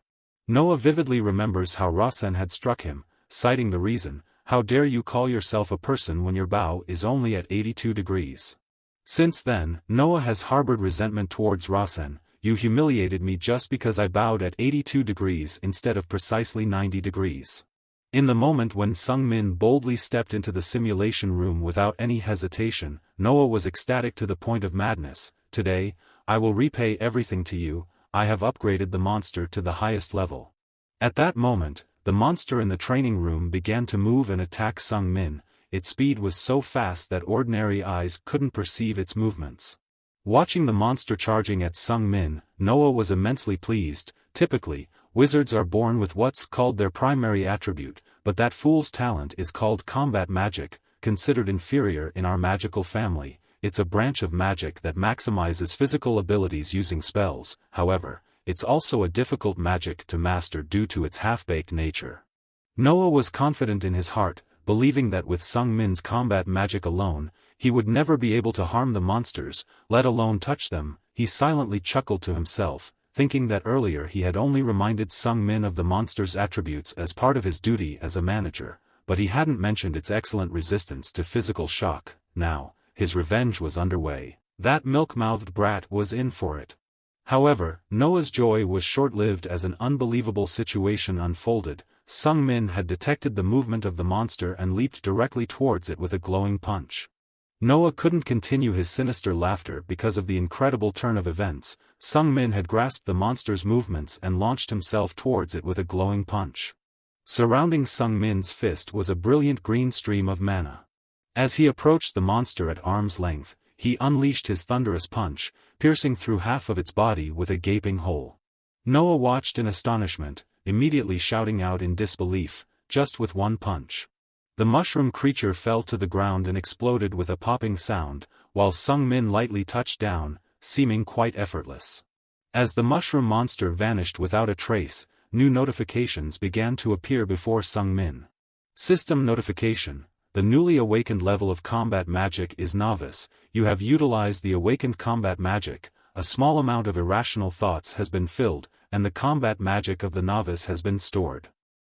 Noah vividly remembers how Rasen had struck him, citing the reason, how dare you call yourself a person when your bow is only at 82 degrees. Since then, Noah has harbored resentment towards Rasen. You humiliated me just because I bowed at 82 degrees instead of precisely 90 degrees. In the moment when Sung Min boldly stepped into the simulation room without any hesitation, Noah was ecstatic to the point of madness. Today, I will repay everything to you. I have upgraded the monster to the highest level. At that moment, the monster in the training room began to move and attack Sung Min. Its speed was so fast that ordinary eyes couldn't perceive its movements. Watching the monster charging at Sung Min, Noah was immensely pleased. Typically, wizards are born with what's called their primary attribute, but that fool's talent is called combat magic, considered inferior in our magical family. It's a branch of magic that maximizes physical abilities using spells. However, it's also a difficult magic to master due to its half-baked nature. Noah was confident in his heart, believing that with Sung Min's combat magic alone, he would never be able to harm the monsters, let alone touch them. He silently chuckled to himself, thinking that earlier he had only reminded Sung Min of the monster's attributes as part of his duty as a manager, but he hadn't mentioned its excellent resistance to physical shock. Now, his revenge was underway. That milk-mouthed brat was in for it. However, Noah's joy was short-lived as an unbelievable situation unfolded. Sung Min had detected the movement of the monster and leaped directly towards it with a glowing punch. Noah couldn't continue his sinister laughter because of the incredible turn of events. Sung Min had grasped the monster's movements and launched himself towards it with a glowing punch. Surrounding Sung Min's fist was a brilliant green stream of mana. As he approached the monster at arm's length, he unleashed his thunderous punch, piercing through half of its body with a gaping hole. Noah watched in astonishment, immediately shouting out in disbelief, just with one punch. The mushroom creature fell to the ground and exploded with a popping sound, while Sung Min lightly touched down, seeming quite effortless. As the mushroom monster vanished without a trace, new notifications began to appear before Sung Min. System notification. The newly awakened level of combat magic is novice. You have utilized the awakened combat magic. A small amount of irrational thoughts has been filled, and the combat magic of the novice has been stored.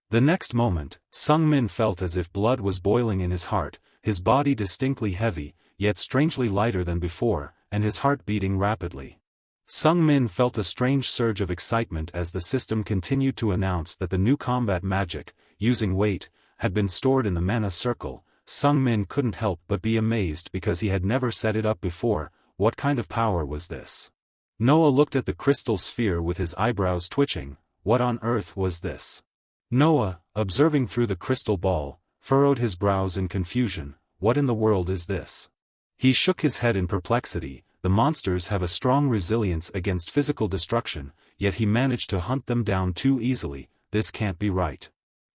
The next moment, Sung Min felt as if blood was boiling in his heart, his body distinctly heavy, yet strangely lighter than before, and his heart beating rapidly. Sung Min felt a strange surge of excitement as the system continued to announce that the new combat magic, using weight, had been stored in the mana circle. Sung Min couldn't help but be amazed because he had never set it up before. What kind of power was this? Noah looked at the crystal sphere with his eyebrows twitching. What on earth was this? Noah, observing through the crystal ball, furrowed his brows in confusion. What in the world is this? He shook his head in perplexity. The monsters have a strong resilience against physical destruction, yet he managed to hunt them down too easily. This can't be right.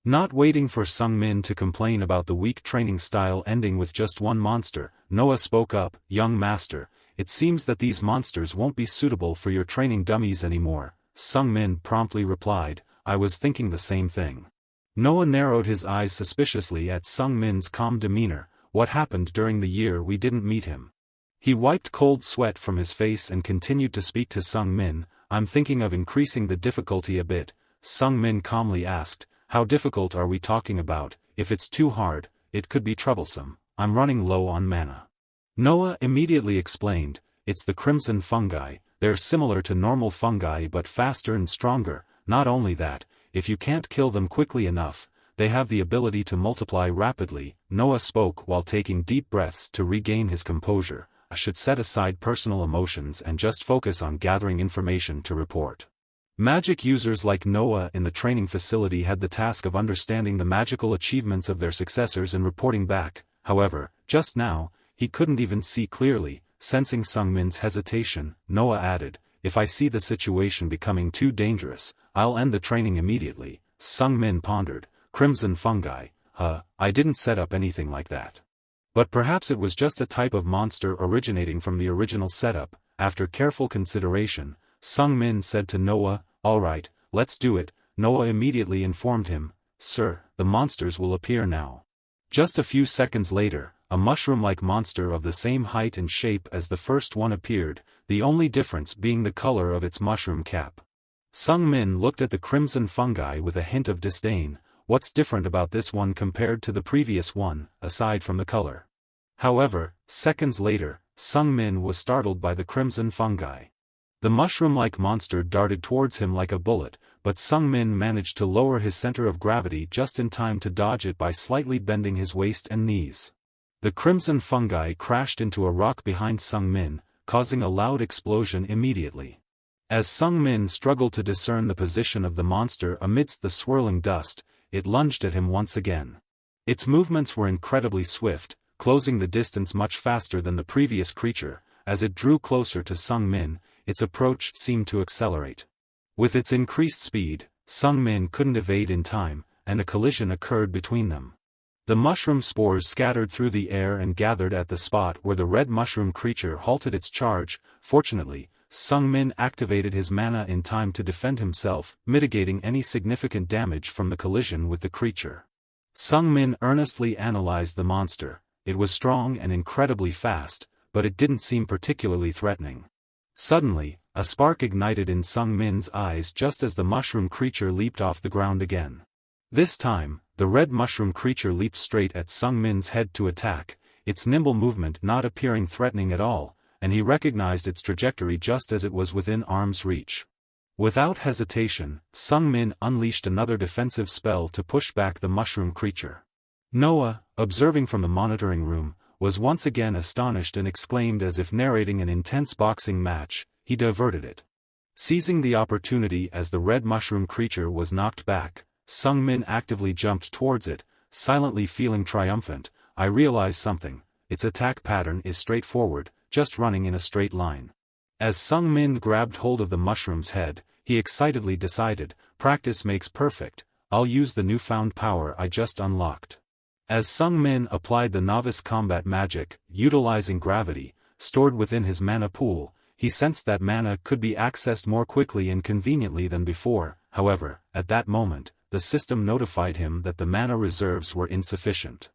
Not waiting for Sung Min to complain about the weak training style ending with just one monster, Noah spoke up. Young master, it seems that these monsters won't be suitable for your training dummies anymore. Sung Min promptly replied, I was thinking the same thing. Noah narrowed his eyes suspiciously at Sung Min's calm demeanor. What happened during the year we didn't meet him? He wiped cold sweat from his face and continued to speak to Sung Min. I'm thinking of increasing the difficulty a bit, Sung Min calmly asked. How difficult are we talking about? If it's too hard, it could be troublesome. I'm running low on mana. Noah immediately explained, it's the crimson fungi, they're similar to normal fungi but faster and stronger. Not only that, if you can't kill them quickly enough, they have the ability to multiply rapidly. Noah spoke while taking deep breaths to regain his composure. I should set aside personal emotions and just focus on gathering information to report. Magic users like Noah in the training facility had the task of understanding the magical achievements of their successors and reporting back. However, just now, he couldn't even see clearly. Sensing Sung Min's hesitation, Noah added, if I see the situation becoming too dangerous, I'll end the training immediately. Sung Min pondered, crimson fungi, I didn't set up anything like that. But perhaps it was just a type of monster originating from the original setup. After careful consideration, Sung Min said to Noah, alright, let's do it. Noah immediately informed him, sir, the monsters will appear now. Just a few seconds later, a mushroom-like monster of the same height and shape as the first one appeared, the only difference being the color of its mushroom cap. Sung Min looked at the crimson fungi with a hint of disdain. What's different about this one compared to the previous one, aside from the color? However, seconds later, Sung Min was startled by the crimson fungi. The mushroom-like monster darted towards him like a bullet, but Sung Min managed to lower his center of gravity just in time to dodge it by slightly bending his waist and knees. The crimson fungi crashed into a rock behind Sung Min, causing a loud explosion immediately. As Sung Min struggled to discern the position of the monster amidst the swirling dust, it lunged at him once again. Its movements were incredibly swift, closing the distance much faster than the previous creature. As it drew closer to Sung Min, its approach seemed to accelerate. With its increased speed, Sung Min couldn't evade in time, and a collision occurred between them. The mushroom spores scattered through the air and gathered at the spot where the red mushroom creature halted its charge. Fortunately, Sung Min activated his mana in time to defend himself, mitigating any significant damage from the collision with the creature. Sung Min earnestly analyzed the monster. It was strong and incredibly fast, but it didn't seem particularly threatening. Suddenly, a spark ignited in Sung Min's eyes just as the mushroom creature leaped off the ground again. This time, the red mushroom creature leaped straight at Sung Min's head to attack, its nimble movement not appearing threatening at all, and he recognized its trajectory just as it was within arm's reach. Without hesitation, Sung Min unleashed another defensive spell to push back the mushroom creature. Noah, observing from the monitoring room, was once again astonished and exclaimed as if narrating an intense boxing match. He diverted it. Seizing the opportunity as the red mushroom creature was knocked back, Sung Min actively jumped towards it, silently feeling triumphant. I realize something, its attack pattern is straightforward, just running in a straight line. As Sung Min grabbed hold of the mushroom's head, he excitedly decided, practice makes perfect, I'll use the newfound power I just unlocked. As Sung Min applied the novice combat magic, utilizing gravity, stored within his mana pool, he sensed that mana could be accessed more quickly and conveniently than before. However, at that moment, the system notified him that the mana reserves were insufficient.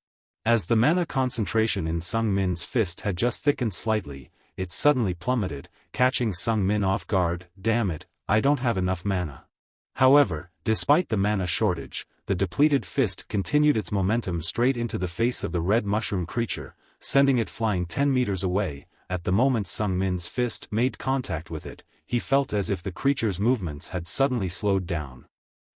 As the mana concentration in Sung Min's fist had just thickened slightly, it suddenly plummeted, catching Sung Min off guard. Damn it, I don't have enough mana. However, despite the mana shortage, the depleted fist continued its momentum straight into the face of the red mushroom creature, sending it flying 10 meters away. At the moment Sung Min's fist made contact with it, he felt as if the creature's movements had suddenly slowed down.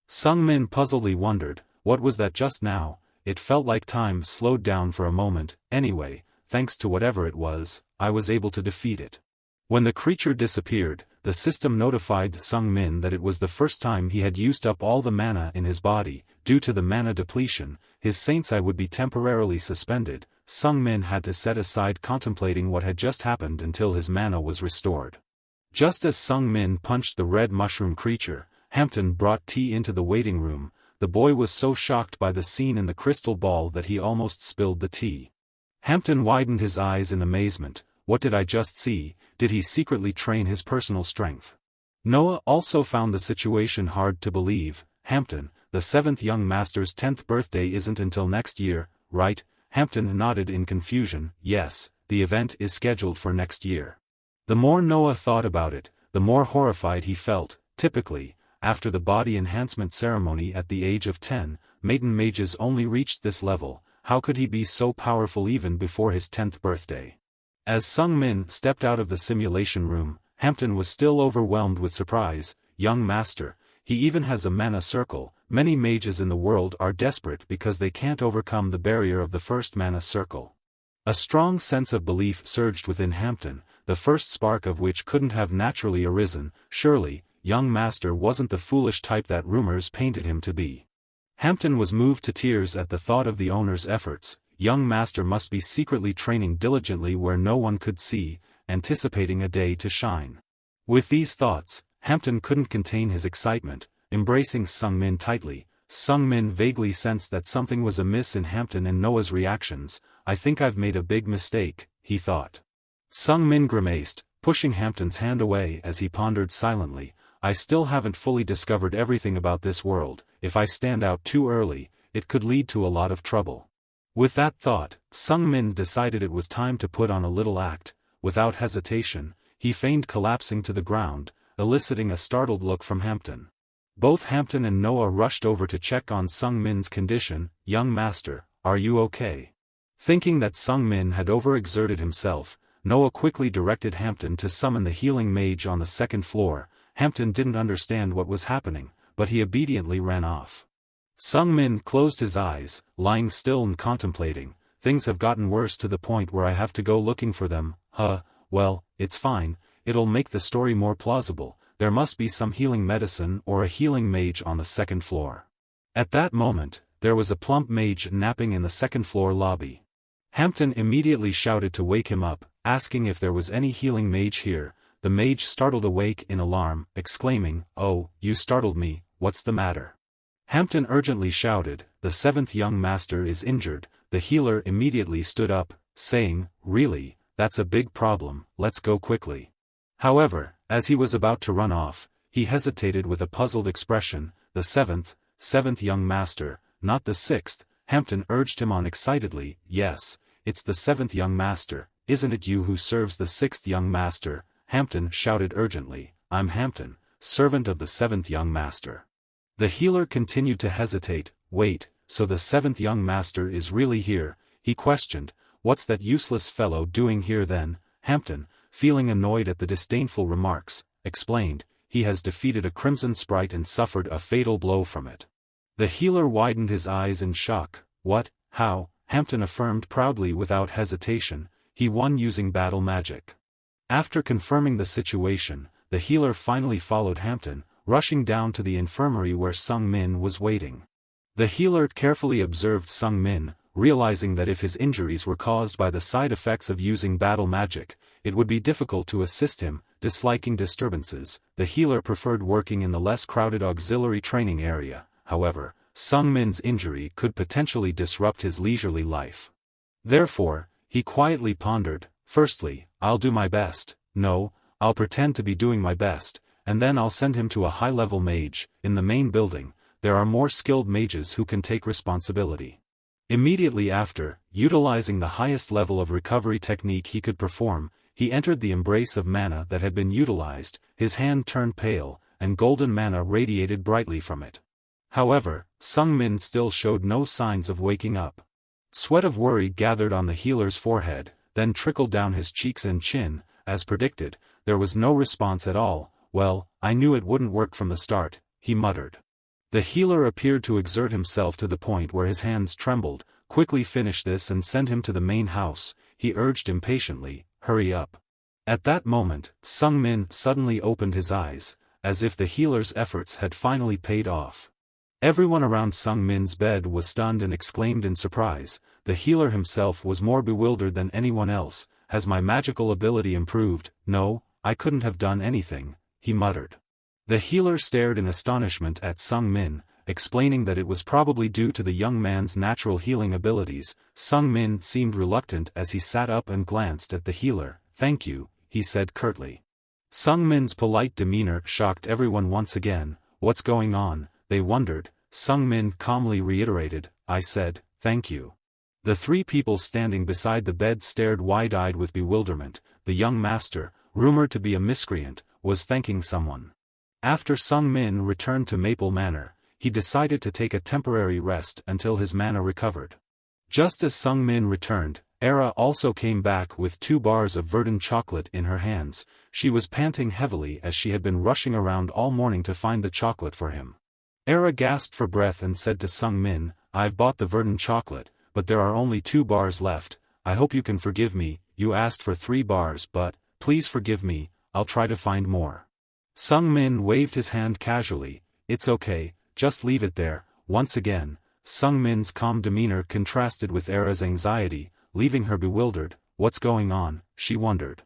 Sung Min puzzledly wondered, what was that just now? It felt like time slowed down for a moment. Anyway, thanks to whatever it was, I was able to defeat it. When the creature disappeared, the system notified Sung Min that it was the first time he had used up all the mana in his body. Due to the mana depletion, his saint's eye would be temporarily suspended. Sung Min had to set aside contemplating what had just happened until his mana was restored. Just as Sung Min punched the red mushroom creature, Hampton brought tea into the waiting room. The boy was so shocked by the scene in the crystal ball that he almost spilled the tea. Hampton widened his eyes in amazement. What did I just see? Did he secretly train his personal strength? Noah also found the situation hard to believe. Hampton, the 7th young master's 10th birthday isn't until next year, right? Hampton nodded in confusion. Yes, the event is scheduled for next year. The more Noah thought about it, the the more horrified he felt. Typically, after the body enhancement ceremony at the age of 10, maiden mages only reached this level. How could he be so powerful even before his 10th birthday? As Sung Min stepped out of the simulation room, Hampton was still overwhelmed with surprise. Young master, he even has a mana circle. Many mages in the world are desperate because they can't overcome the barrier of the first mana circle. A strong sense of belief surged within Hampton, the first spark of which couldn't have naturally arisen. Surely, young master wasn't the foolish type that rumors painted him to be. Hampton was moved to tears at the thought of the owner's efforts. Young master must be secretly training diligently where no one could see, anticipating a day to shine. With these thoughts, Hampton couldn't contain his excitement. Embracing Sung Min tightly, Sung Min vaguely sensed that something was amiss in Hampton and Noah's reactions. I think I've made a big mistake, he thought. Sung Min grimaced, pushing Hampton's hand away as he pondered silently. I still haven't fully discovered everything about this world. If I stand out too early, it could lead to a lot of trouble. With that thought, Sung Min decided it was time to put on a little act. Without hesitation, he feigned collapsing to the ground, eliciting a startled look from Hampton. Both Hampton and Noah rushed over to check on Sung Min's condition. Young master, are you okay? Thinking that Sung Min had overexerted himself, Noah quickly directed Hampton to summon the healing mage on the second floor. Hampton didn't understand what was happening, but he obediently ran off. Sung Min closed his eyes, lying still and contemplating. Things have gotten worse to the point where I have to go looking for them. Well, it's fine, it'll make the story more plausible. There must be some healing medicine or a healing mage on the second floor. At that moment, there was a plump mage napping in the second-floor lobby. Hampton immediately shouted to wake him up, asking if there was any healing mage here. The mage startled awake in alarm, exclaiming, "Oh, you startled me, what's the matter?" Hampton urgently shouted, "The seventh young master is injured." The healer immediately stood up, saying, "Really, that's a big problem, let's go quickly." However, as he was about to run off, he hesitated with a puzzled expression. "The seventh young master, not the sixth," Hampton urged him on excitedly. "Yes, it's the seventh young master, isn't it you who serves the sixth young master?" Hampton shouted urgently, "I'm Hampton, servant of the seventh young master." The healer continued to hesitate. "Wait, so the seventh young master is really here?" he questioned. "What's that useless fellow doing here then?" Hampton, feeling annoyed at the disdainful remarks, explained, "He has defeated a crimson sprite and suffered a fatal blow from it." The healer widened his eyes in shock. "What? How?" Hampton affirmed proudly without hesitation, "He won using battle magic." After confirming the situation, the healer finally followed Hampton, rushing down to the infirmary where Sung Min was waiting. The healer carefully observed Sung Min, realizing that if his injuries were caused by the side effects of using battle magic, it would be difficult to assist him. Disliking disturbances, the healer preferred working in the less crowded auxiliary training area. However, Sung Min's injury could potentially disrupt his leisurely life. Therefore, he quietly pondered, "Firstly, I'll do my best. No, I'll pretend to be doing my best, and then I'll send him to a high-level mage. In the main building, there are more skilled mages who can take responsibility." Immediately after, utilizing the highest level of recovery technique he could perform, he entered the embrace of mana that had been utilized. His hand turned pale, and golden mana radiated brightly from it. However, Sung Min still showed no signs of waking up. Sweat of worry gathered on the healer's forehead, then trickled down his cheeks and chin. As predicted, there was no response at all. "Well, I knew it wouldn't work from the start," he muttered. The healer appeared to exert himself to the point where his hands trembled. "Quickly finish this and send him to the main house," he urged impatiently. "Hurry up." At that moment, Sung Min suddenly opened his eyes, as if the healer's efforts had finally paid off. Everyone around Sung Min's bed was stunned and exclaimed in surprise. The healer himself was more bewildered than anyone else. "Has my magical ability improved?" "No, I couldn't have done anything," he muttered. The healer stared in astonishment at Sung Min, explaining that it was probably due to the young man's natural healing abilities. Sung Min seemed reluctant as he sat up and glanced at the healer. "Thank you," he said curtly. Sung Min's polite demeanor shocked everyone once again. "What's going on?" they wondered. Sung Min calmly reiterated, "I said, thank you." The three people standing beside the bed stared wide-eyed with bewilderment. The young master, rumored to be a miscreant, was thanking someone. After Sung Min returned to Maple Manor, he decided to take a temporary rest until his mana recovered. Just as Sung Min returned, Era also came back with 2 bars of verdant chocolate in her hands. She was panting heavily as she had been rushing around all morning to find the chocolate for him. Era gasped for breath and said to Sung Min, "I've bought the verdant chocolate, but there are only 2 bars left. I hope you can forgive me. You asked for 3 bars, but, please forgive me, I'll try to find more." Sung Min waved his hand casually. "It's okay, just leave it there." Once again, Sung Min's calm demeanor contrasted with Era's anxiety, leaving her bewildered. "What's going on?" she wondered.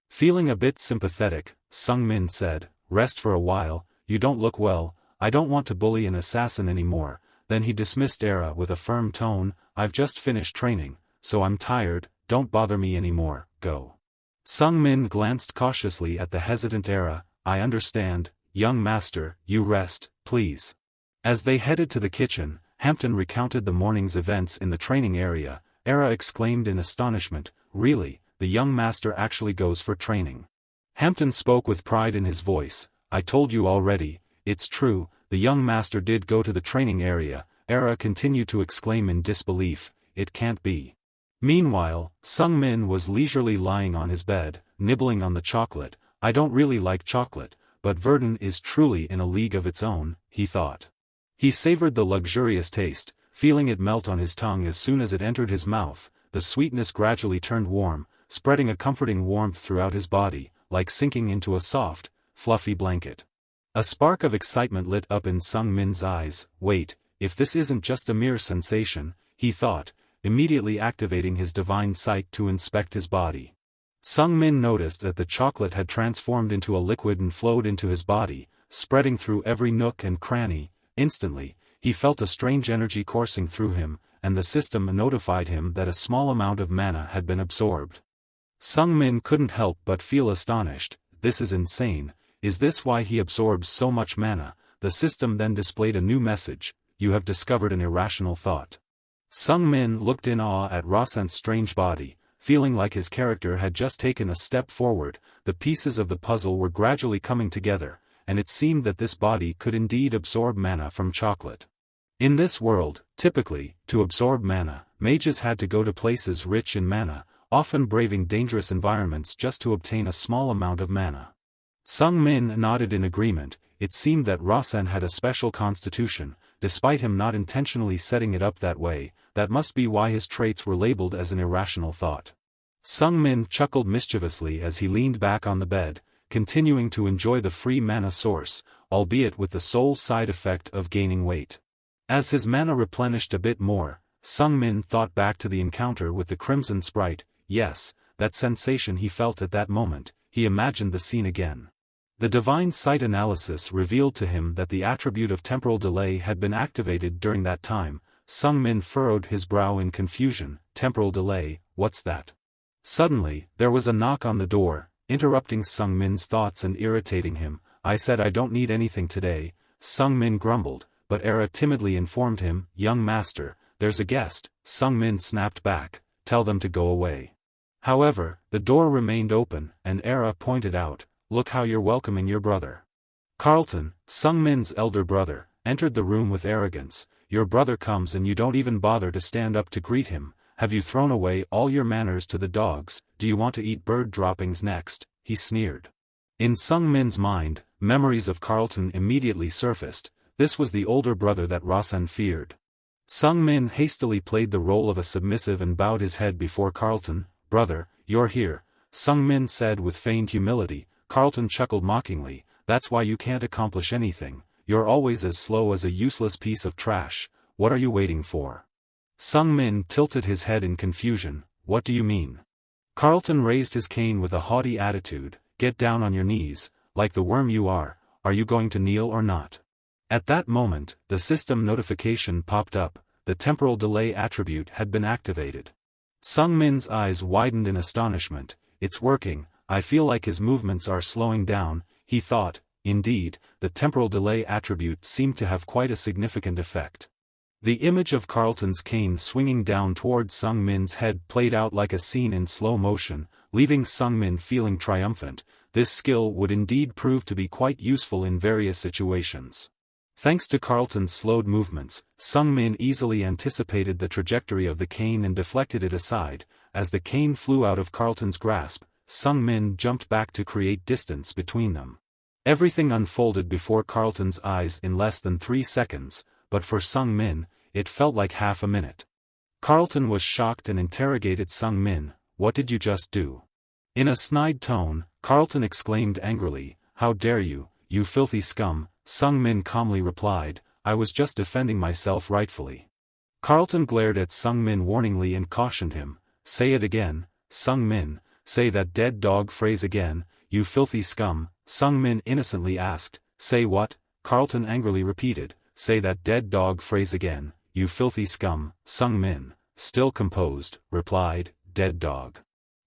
Feeling a bit sympathetic, Sung Min said, "Rest for a while, you don't look well, I don't want to bully an assassin anymore." Then he dismissed Era with a firm tone, "I've just finished training, so I'm tired, don't bother me anymore, go." Sung Min glanced cautiously at the hesitant Era. "I understand, young master, you rest, please." As they headed to the kitchen, Hampton recounted the morning's events in the training area. Era exclaimed in astonishment, "Really, the young master actually goes for training?" Hampton spoke with pride in his voice, "I told you already, it's true, the young master did go to the training area." Era continued to exclaim in disbelief, "It can't be." Meanwhile, Sung Min was leisurely lying on his bed, nibbling on the chocolate. "I don't really like chocolate, but verdant is truly in a league of its own," he thought. He savored the luxurious taste, feeling it melt on his tongue as soon as it entered his mouth. The sweetness gradually turned warm, spreading a comforting warmth throughout his body, like sinking into a soft, fluffy blanket. A spark of excitement lit up in Sung Min's eyes. "Wait, if this isn't just a mere sensation," he thought, immediately activating his divine sight to inspect his body. Sung Min noticed that the chocolate had transformed into a liquid and flowed into his body, spreading through every nook and cranny. Instantly, he felt a strange energy coursing through him, and the system notified him that a small amount of mana had been absorbed. Sung Min couldn't help but feel astonished. "This is insane, is this why he absorbs so much mana?" The system then displayed a new message, "You have discovered an irrational thought." Sung Min looked in awe at Rasen's strange body, feeling like his character had just taken a step forward. The pieces of the puzzle were gradually coming together, and it seemed that this body could indeed absorb mana from chocolate. In this world, typically, to absorb mana, mages had to go to places rich in mana, often braving dangerous environments just to obtain a small amount of mana. Sung Min nodded in agreement. It seemed that Rasen had a special constitution, despite him not intentionally setting it up that way. That must be why his traits were labeled as an irrational thought. Sung Min chuckled mischievously as he leaned back on the bed, continuing to enjoy the free mana source, albeit with the sole side effect of gaining weight. As his mana replenished a bit more, Sung Min thought back to the encounter with the Crimson Sprite. Yes, that sensation he felt at that moment. He imagined the scene again. The divine sight analysis revealed to him that the attribute of temporal delay had been activated during that time. Sung Min furrowed his brow in confusion. Temporal delay, what's that? Suddenly, there was a knock on the door, interrupting Sung Min's thoughts and irritating him. "I said I don't need anything today," Sung Min grumbled, but Era timidly informed him, "Young master, there's a guest." Sung Min snapped back, "Tell them to go away." However, the door remained open, and Era pointed out, "Look how you're welcoming your brother." Carlton, Sung Min's elder brother, entered the room with arrogance. "Your brother comes and you don't even bother to stand up to greet him. Have you thrown away all your manners to the dogs? Do you want to eat bird droppings next?" he sneered. In Sung Min's mind, memories of Carlton immediately surfaced. This was the older brother that Rasen feared. Sung Min hastily played the role of a submissive and bowed his head before Carlton. "Brother, you're here," Sung Min said with feigned humility. Carlton chuckled mockingly. "That's why you can't accomplish anything. You're always as slow as a useless piece of trash. What are you waiting for?" Sung Min tilted his head in confusion. "What do you mean?" Carlton raised his cane with a haughty attitude. "Get down on your knees, like the worm you are. Are you going to kneel or not?" At that moment, the system notification popped up. The temporal delay attribute had been activated. Sung Min's eyes widened in astonishment. "It's working, I feel like his movements are slowing down," he thought. Indeed, the temporal delay attribute seemed to have quite a significant effect. The image of Carlton's cane swinging down toward Sung Min's head played out like a scene in slow motion, leaving Sung Min feeling triumphant. this skill would indeed prove to be quite useful in various situations. Thanks to Carlton's slowed movements, Sung-min easily anticipated the trajectory of the cane and deflected it aside. As the cane flew out of Carlton's grasp, Sung-min jumped back to create distance between them. Everything unfolded before Carlton's eyes in less than 3 seconds, but for Sung-min, it felt like half a minute. Carlton was shocked and interrogated Sung-min, "What did you just do?" In a snide tone, Carlton exclaimed angrily, "How dare you, you filthy scum?" Sung-min calmly replied, "I was just defending myself rightfully." Carlton glared at Sung-min warningly and cautioned him, "Say it again, Sung-min, say that dead dog phrase again, you filthy scum." Sung-min innocently asked, "Say what?" Carlton angrily repeated, "Say that dead dog phrase again, you filthy scum." Sung-min, still composed, replied, "Dead dog."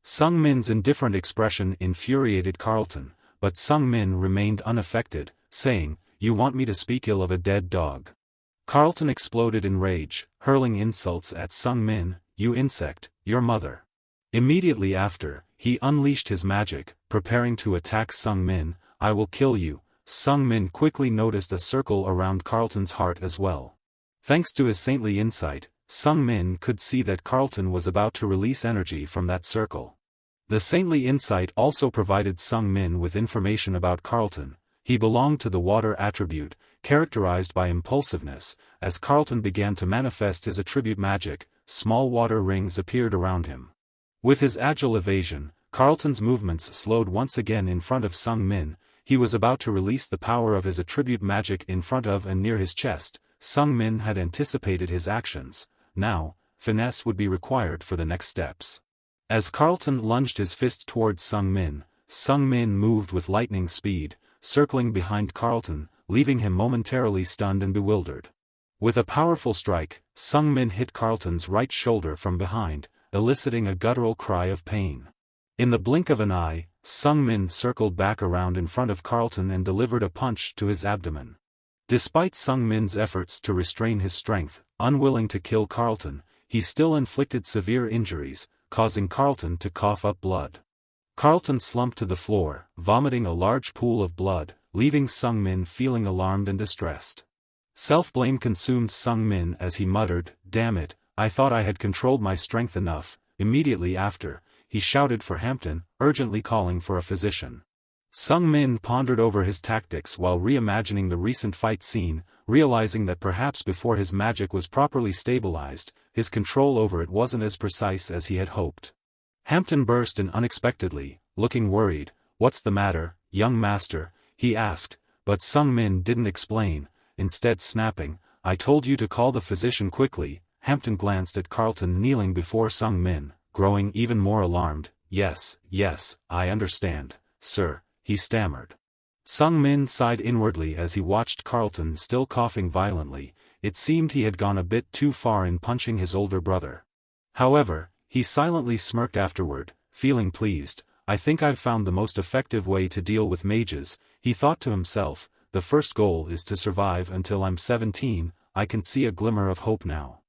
Sung-min's indifferent expression infuriated Carlton, but Sung-min remained unaffected, saying, "You want me to speak ill of a dead dog?" Carlton exploded in rage, hurling insults at Sung-min, "You insect, your mother." Immediately after, he unleashed his magic, preparing to attack Sung-min. "I will kill you." Sung-min quickly noticed a circle around Carlton's heart as well. Thanks to his saintly insight, Sung-min could see that Carlton was about to release energy from that circle. The saintly insight also provided Sung-min with information about Carlton. He belonged to the water attribute, characterized by impulsiveness. As Carlton began to manifest his attribute magic, small water rings appeared around him. With his agile evasion, Carlton's movements slowed once again in front of Sung-min. He was about to release the power of his attribute magic in front of and near his chest. Sung-min had anticipated his actions. Now, finesse would be required for the next steps. As Carlton lunged his fist towards Sung-min, Sung-min moved with lightning speed, circling behind Carlton, leaving him momentarily stunned and bewildered. With a powerful strike, Sung-min hit Carlton's right shoulder from behind, eliciting a guttural cry of pain. In the blink of an eye, Sung-min circled back around in front of Carlton and delivered a punch to his abdomen. Despite Sung-min's efforts to restrain his strength, unwilling to kill Carlton, he still inflicted severe injuries, causing Carlton to cough up blood. Carlton slumped to the floor, vomiting a large pool of blood, leaving Sung-min feeling alarmed and distressed. Self-blame consumed Sung-min as he muttered, "Damn it, I thought I had controlled my strength enough." Immediately after, he shouted for Hampton, urgently calling for a physician. Sung-min pondered over his tactics while reimagining the recent fight scene, realizing that perhaps before his magic was properly stabilized, his control over it wasn't as precise as he had hoped. Hampton burst in unexpectedly, looking worried. "What's the matter, young master?" he asked, but Sung-min didn't explain, instead snapping, "I told you to call the physician quickly." Hampton glanced at Carlton kneeling before Sung-min, growing even more alarmed. Yes, I understand, sir," he stammered. Sung-min sighed inwardly as he watched Carlton still coughing violently. It seemed he had gone a bit too far in punching his older brother. However, he silently smirked afterward, feeling pleased. "I think I've found the most effective way to deal with mages," he thought to himself. "The first goal is to survive until I'm 17, I can see a glimmer of hope now."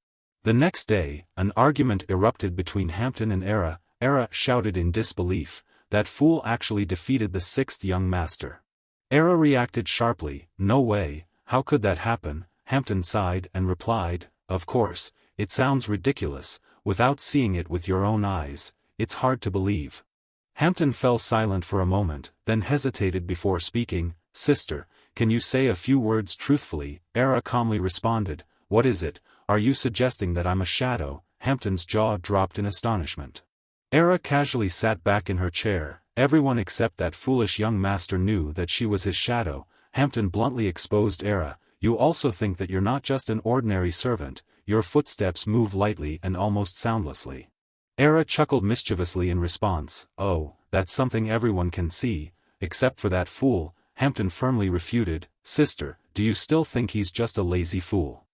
The next day, an argument erupted between Hampton and Era. Era shouted in disbelief, "That fool actually defeated the 6th young master." Era reacted sharply, "No way, how could that happen?" Hampton sighed and replied, "Of course, it sounds ridiculous, without seeing it with your own eyes, it's hard to believe." Hampton fell silent for a moment, then hesitated before speaking. "Sister, can you say a few words truthfully?" Era calmly responded, "What is it? Are you suggesting that I'm a shadow?" Hampton's jaw dropped in astonishment. Era casually sat back in her chair. Everyone except that foolish young master knew that she was his shadow. Hampton bluntly exposed Era. "You also think that you're not just an ordinary servant, your footsteps move lightly and almost soundlessly." Era chuckled mischievously in response. "Oh, that's something everyone can see, except for that fool," Hampton firmly refuted. "Sister, do you still think he's just a lazy fool?"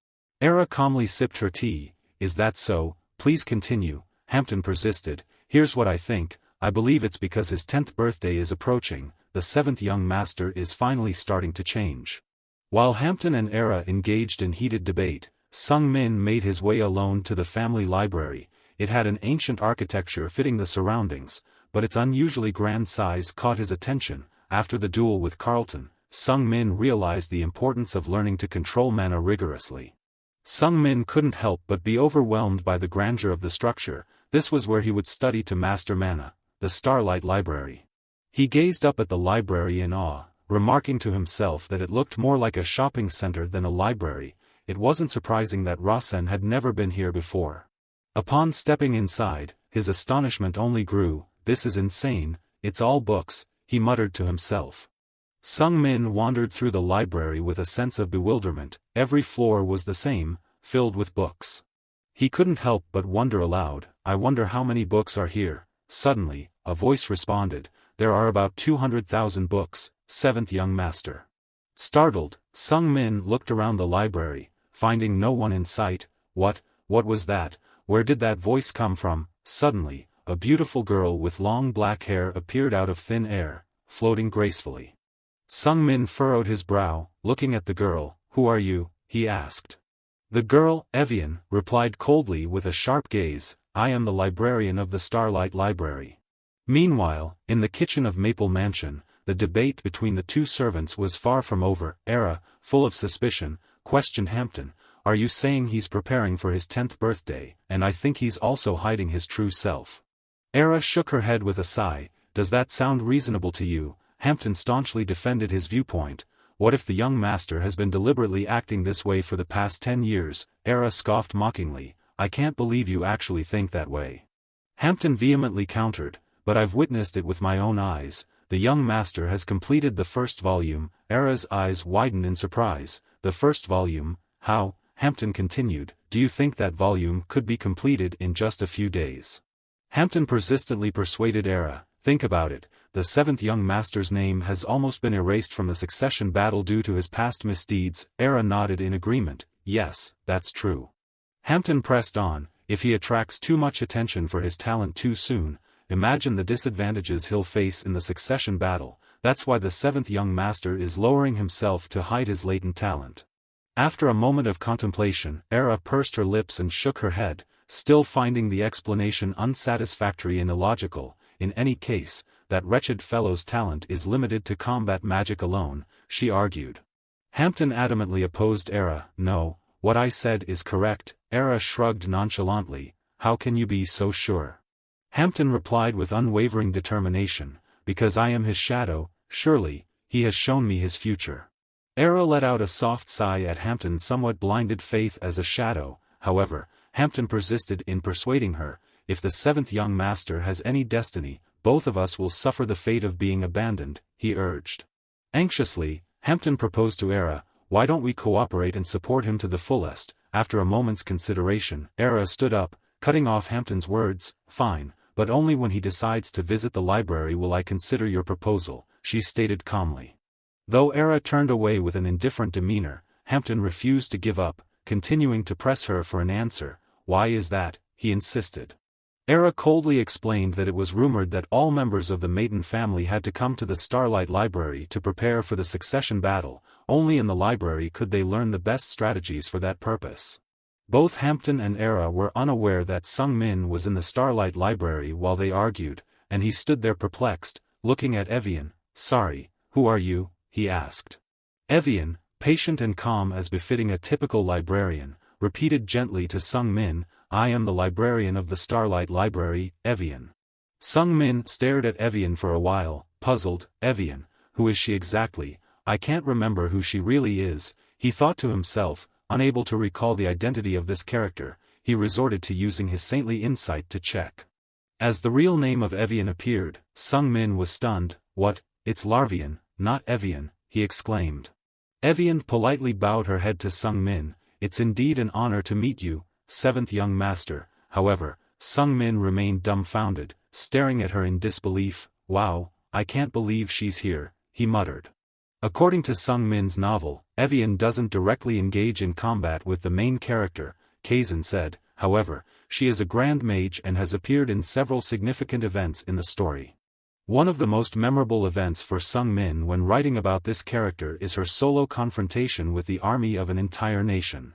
Era calmly sipped her tea. "Is that so? Please continue," Hampton persisted. "Here's what I think. I believe it's because his 10th birthday is approaching, the 7th young master is finally starting to change." While Hampton and Era engaged in heated debate, Sung-min made his way alone to the family library. It had an ancient architecture fitting the surroundings, but its unusually grand size caught his attention. After the duel with Carlton, Sung Min realized the importance of learning to control mana rigorously. Sung Min couldn't help but be overwhelmed by the grandeur of the structure. This was where he would study to master mana, the Starlight Library. He gazed up at the library in awe, remarking to himself that it looked more like a shopping center than a library. It wasn't surprising that Rasen had never been here before. Upon stepping inside, his astonishment only grew. "This is insane, it's all books," he muttered to himself. Sung Min wandered through the library with a sense of bewilderment. Every floor was the same, filled with books. He couldn't help but wonder aloud, "I wonder how many books are here." Suddenly, a voice responded, "There are about 200,000 books, seventh young master." Startled, Sung Min looked around the library, finding no one in sight. What was that? Where did that voice come from? Suddenly, a beautiful girl with long black hair appeared out of thin air, floating gracefully. Sung Min furrowed his brow, looking at the girl. "Who are you?" he asked. The girl, Evian, replied coldly with a sharp gaze, "I am the librarian of the Starlight Library." Meanwhile, in the kitchen of Maple Mansion, the debate between the two servants was far from over. Era, full of suspicion, questioned Hampton, "Are you saying he's preparing for his 10th birthday, and I think he's also hiding his true self?" Era shook her head with a sigh. "Does that sound reasonable to you?" Hampton staunchly defended his viewpoint. "What if the young master has been deliberately acting this way for the past 10 years? Era scoffed mockingly, "I can't believe you actually think that way." Hampton vehemently countered, "But I've witnessed it with my own eyes. The young master has completed the first volume." Era's eyes widened in surprise. "The first volume? How?" Hampton continued, "Do you think that volume could be completed in just a few days?" Hampton persistently persuaded Era, "Think about it. The seventh young master's name has almost been erased from the succession battle due to his past misdeeds." Era nodded in agreement. "Yes, that's true." Hampton pressed on, "If he attracts too much attention for his talent too soon, imagine the disadvantages he'll face in the succession battle. That's why the seventh young master is lowering himself to hide his latent talent." After a moment of contemplation, Era pursed her lips and shook her head, still finding the explanation unsatisfactory and illogical. "In any case, that wretched fellow's talent is limited to combat magic alone," she argued. Hampton adamantly opposed Era. "No, what I said is correct." Era shrugged nonchalantly. "How can you be so sure?" Hampton replied with unwavering determination, "Because I am his shadow. Surely, he has shown me his future." Era let out a soft sigh at Hampton's somewhat blinded faith as a shadow. However, Hampton persisted in persuading her, "If the seventh young master has any destiny, both of us will suffer the fate of being abandoned," he urged. Anxiously, Hampton proposed to Era, "Why don't we cooperate and support him to the fullest?" After a moment's consideration, Era stood up, cutting off Hampton's words. "Fine, but only when he decides to visit the library will I consider your proposal," she stated calmly. Though Era turned away with an indifferent demeanor, Hampton refused to give up, continuing to press her for an answer. "Why is that?" he insisted. Era coldly explained that it was rumored that all members of the Maiden family had to come to the Starlight Library to prepare for the succession battle. Only in the library could they learn the best strategies for that purpose. Both Hampton and Era were unaware that Sung Min was in the Starlight Library while they argued, and he stood there perplexed, looking at Evian. "Sorry, who are you?" he asked. Evian, patient and calm as befitting a typical librarian, repeated gently to Sung Min, "I am the librarian of the Starlight Library, Evian." Sung Min stared at Evian for a while, puzzled. "Evian, who is she exactly? I can't remember who she really is," he thought to himself. Unable to recall the identity of this character, he resorted to using his saintly insight to check. As the real name of Evian appeared, Sung Min was stunned. "What? It's Larvian, not Evian," he exclaimed. Evian politely bowed her head to Sung Min. "It's indeed an honor to meet you, seventh young master." However, Sung Min remained dumbfounded, staring at her in disbelief. "Wow, I can't believe she's here," he muttered. According to Sung Min's novel, Evian doesn't directly engage in combat with the main character, Kazan said. However, she is a grand mage and has appeared in several significant events in the story. One of the most memorable events for Sung Min when writing about this character is her solo confrontation with the army of an entire nation.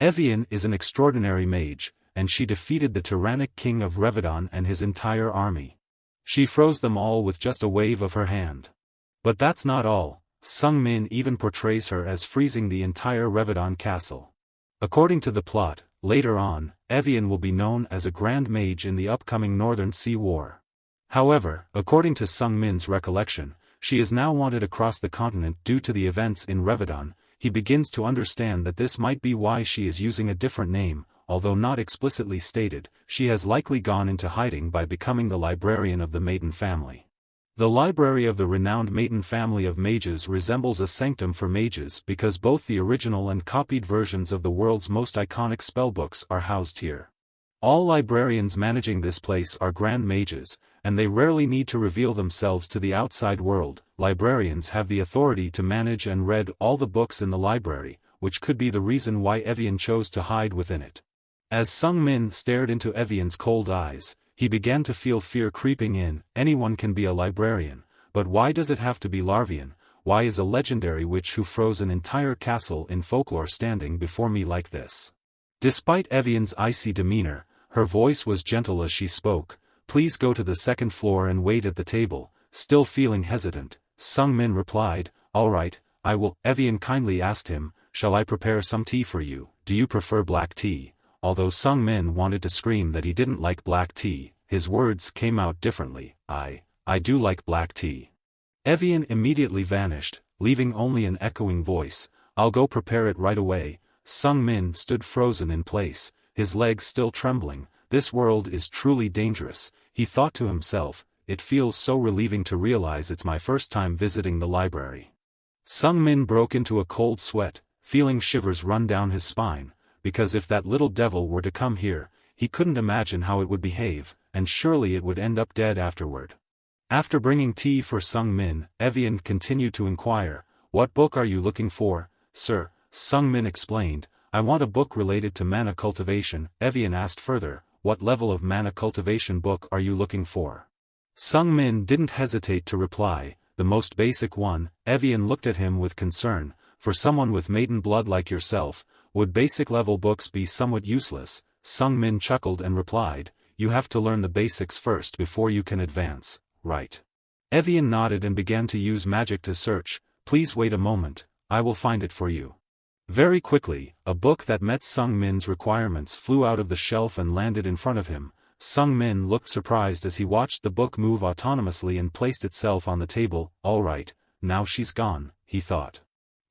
Evian is an extraordinary mage, and she defeated the tyrannic king of Revedon and his entire army. She froze them all with just a wave of her hand. But that's not all. Sung Min even portrays her as freezing the entire Revedon castle. According to the plot, later on, Evian will be known as a Grand Mage in the upcoming Northern Sea War. However, according to Sung Min's recollection, she is now wanted across the continent due to the events in Revedon. He begins to understand that this might be why she is using a different name, although not explicitly stated. She has likely gone into hiding by becoming the librarian of the Maiden family. The library of the renowned Maiden family of mages resembles a sanctum for mages because both the original and copied versions of the world's most iconic spellbooks are housed here. All librarians managing this place are grand mages, and they rarely need to reveal themselves to the outside world. Librarians have the authority to manage and read all the books in the library, which could be the reason why Evian chose to hide within it. As Sung Min stared into Evian's cold eyes, he began to feel fear creeping in. Anyone can be a librarian, but why does it have to be Larvian? Why is a legendary witch who froze an entire castle in folklore standing before me like this? Despite Evian's icy demeanor, her voice was gentle as she spoke. Please go to the second floor and wait at the table. Still feeling hesitant, Sung Min replied, all right, I will. Evian kindly asked him, shall I prepare some tea for you? Do you prefer black tea? Although Sung Min wanted to scream that he didn't like black tea, his words came out differently. I do like black tea. Evian immediately vanished, leaving only an echoing voice. I'll go prepare it right away. Sung Min stood frozen in place, his legs still trembling. This world is truly dangerous, he thought to himself. It feels so relieving to realize it's my first time visiting the library. Sung Min broke into a cold sweat, feeling shivers run down his spine. Because if that little devil were to come here, he couldn't imagine how it would behave, and surely it would end up dead afterward. After bringing tea for Sung Min, Evian continued to inquire, what book are you looking for, sir? Sung Min explained, I want a book related to mana cultivation. Evian asked further, what level of mana cultivation book are you looking for? Sung Min didn't hesitate to reply, the most basic one. Evian looked at him with concern, for someone with maiden blood like yourself, would basic level books be somewhat useless? Sung Min chuckled and replied, you have to learn the basics first before you can advance, right? Evian nodded and began to use magic to search. Please wait a moment, I will find it for you. Very quickly, a book that met Sung Min's requirements flew out of the shelf and landed in front of him. Sung Min looked surprised as he watched the book move autonomously and placed itself on the table. All right, now she's gone, he thought.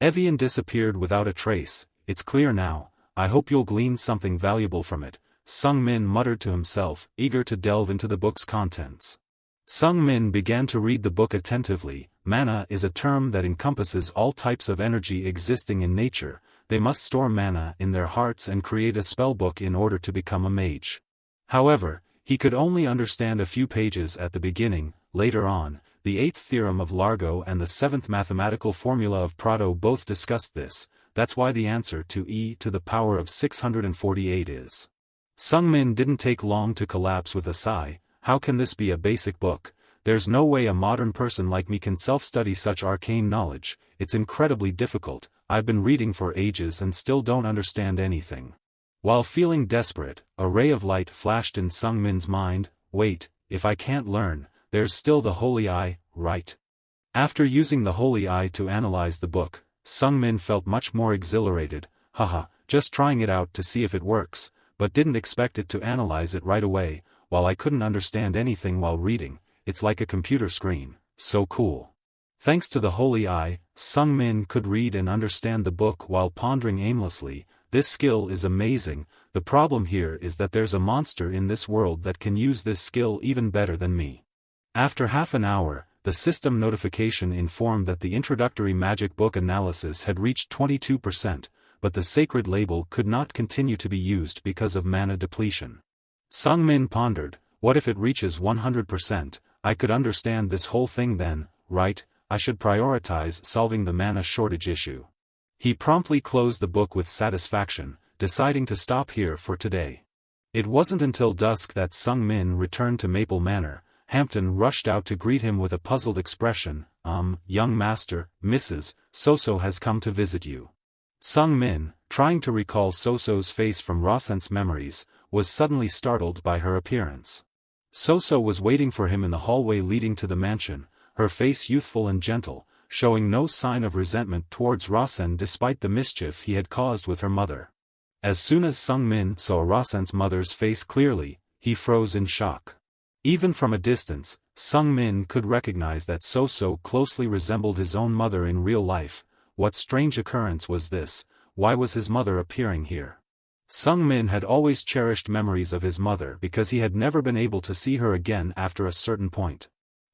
Evian disappeared without a trace. It's clear now, I hope you'll glean something valuable from it, Sung Min muttered to himself, eager to delve into the book's contents. Sung Min began to read the book attentively. Mana is a term that encompasses all types of energy existing in nature. They must store mana in their hearts and create a spellbook in order to become a mage. However, he could only understand a few pages at the beginning. Later on, the 8th theorem of Largo and the 7th mathematical formula of Proto both discussed this. That's why the answer to e to the power of 648 is. Sung Min didn't take long to collapse with a sigh. How can this be a basic book? There's no way a modern person like me can self-study such arcane knowledge. It's incredibly difficult. I've been reading for ages and still don't understand anything. While feeling desperate, a ray of light flashed in Sung Min's mind. Wait, if I can't learn, there's still the Holy Eye, right? After using the Holy Eye to analyze the book, Sung Min felt much more exhilarated. Haha, just trying it out to see if it works, but didn't expect it to analyze it right away. While I couldn't understand anything while reading, it's like a computer screen. So cool. Thanks to the Holy Eye, Sung Min could read and understand the book while pondering aimlessly. This skill is amazing. The problem here is that there's a monster in this world that can use this skill even better than me. After half an hour, the system notification informed that the introductory magic book analysis had reached 22%, but the sacred label could not continue to be used because of mana depletion. Sung Min pondered, what if it reaches 100%? I could understand this whole thing then, right? I should prioritize solving the mana shortage issue. He promptly closed the book with satisfaction, deciding to stop here for today. It wasn't until dusk that Sung Min returned to Maple Manor. Hampton rushed out to greet him with a puzzled expression. Young master, Mrs. Soso has come to visit you. Sung Min, trying to recall Soso's face from Rossent's memories, was suddenly startled by her appearance. Soso was waiting for him in the hallway leading to the mansion, her face youthful and gentle, showing no sign of resentment towards Rasen despite the mischief he had caused with her mother. As soon as Sung-min saw Rasen's mother's face clearly, he froze in shock. Even from a distance, Sung-min could recognize that Soso closely resembled his own mother in real life. What strange occurrence was this? Why was his mother appearing here? Sung-min had always cherished memories of his mother because he had never been able to see her again after a certain point.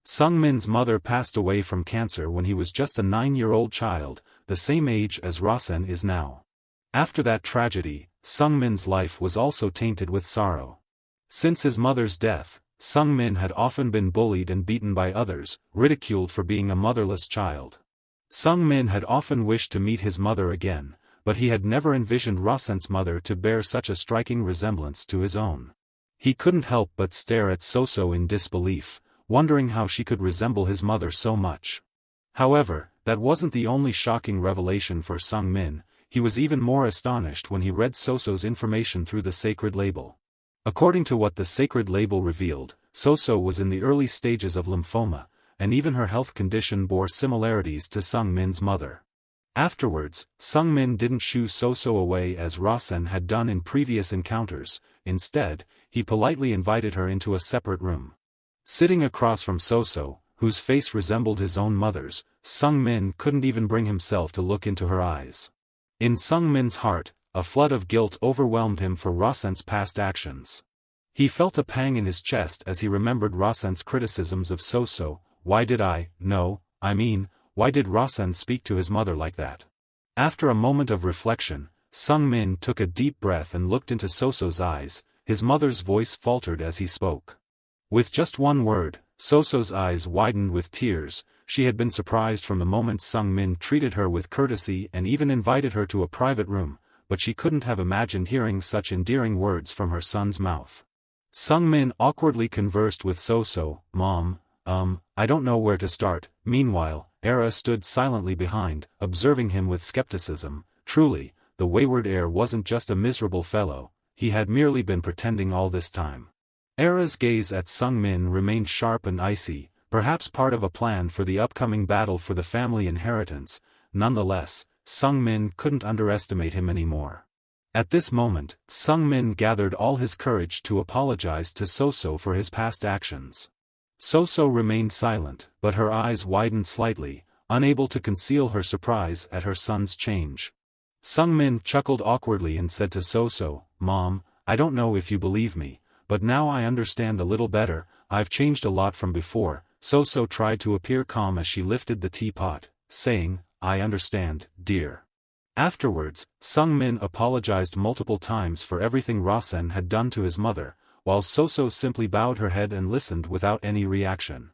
Sung-min's mother passed away from cancer when he was just a 9-year-old child, the same age as Rasen is now. After that tragedy, Sung-min's life was also tainted with sorrow. Since his mother's death, Sung-min had often been bullied and beaten by others, ridiculed for being a motherless child. Sung-min had often wished to meet his mother again, but he had never envisioned Rasen's mother to bear such a striking resemblance to his own. He couldn't help but stare at Soso in disbelief, wondering how she could resemble his mother so much. However, that wasn't the only shocking revelation for Sung-min. He was even more astonished when he read Soso's information through the sacred label. According to what the sacred label revealed, Soso was in the early stages of lymphoma, and even her health condition bore similarities to Sung-min's mother. Afterwards, Sung-min didn't shoo Soso away as Rasen had done in previous encounters. Instead, he politely invited her into a separate room. Sitting across from Soso, whose face resembled his own mother's, Sung-min couldn't even bring himself to look into her eyes. In Sung-min's heart, a flood of guilt overwhelmed him for Rasen's past actions. He felt a pang in his chest as he remembered Rasen's criticisms of Soso. Why did why did Rasen speak to his mother like that? After a moment of reflection, Sung-min took a deep breath and looked into Soso's eyes. His mother's voice faltered as he spoke. With just one word, Soso's eyes widened with tears. She had been surprised from the moment Sung-min treated her with courtesy and even invited her to a private room, but she couldn't have imagined hearing such endearing words from her son's mouth. Sung-min awkwardly conversed with Soso. Mom, I don't know where to start. Meanwhile, Era stood silently behind, observing him with skepticism. Truly, the wayward heir wasn't just a miserable fellow, he had merely been pretending all this time. Era's gaze at Sung-min remained sharp and icy, perhaps part of a plan for the upcoming battle for the family inheritance. Nonetheless, Sung-min couldn't underestimate him anymore. At this moment, Sung-min gathered all his courage to apologize to Soso for his past actions. Soso remained silent, but her eyes widened slightly, unable to conceal her surprise at her son's change. Sung-min chuckled awkwardly and said to Soso, Mom, I don't know if you believe me, but now I understand a little better. I've changed a lot from before. Soso tried to appear calm as she lifted the teapot, saying, I understand, dear. Afterwards, Sung-min apologized multiple times for everything Rasen had done to his mother, while Soso simply bowed her head and listened without any reaction.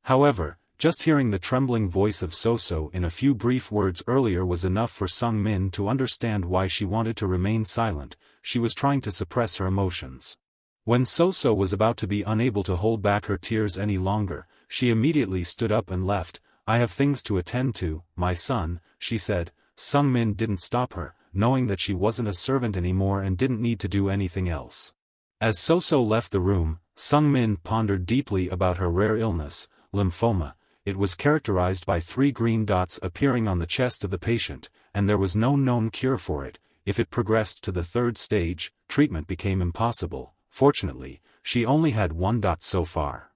However, just hearing the trembling voice of Soso in a few brief words earlier was enough for Sung-min to understand why she wanted to remain silent. She was trying to suppress her emotions. When Soso was about to be unable to hold back her tears any longer, she immediately stood up and left. I have things to attend to, my son, she said. Sung-min didn't stop her, knowing that she wasn't a servant anymore and didn't need to do anything else. As Soso left the room, Sung-min pondered deeply about her rare illness, lymphoma. It was characterized by 3 green dots appearing on the chest of the patient, and there was no known cure for it. If it progressed to the 3rd stage, treatment became impossible. Fortunately, she only had 1 dot so far.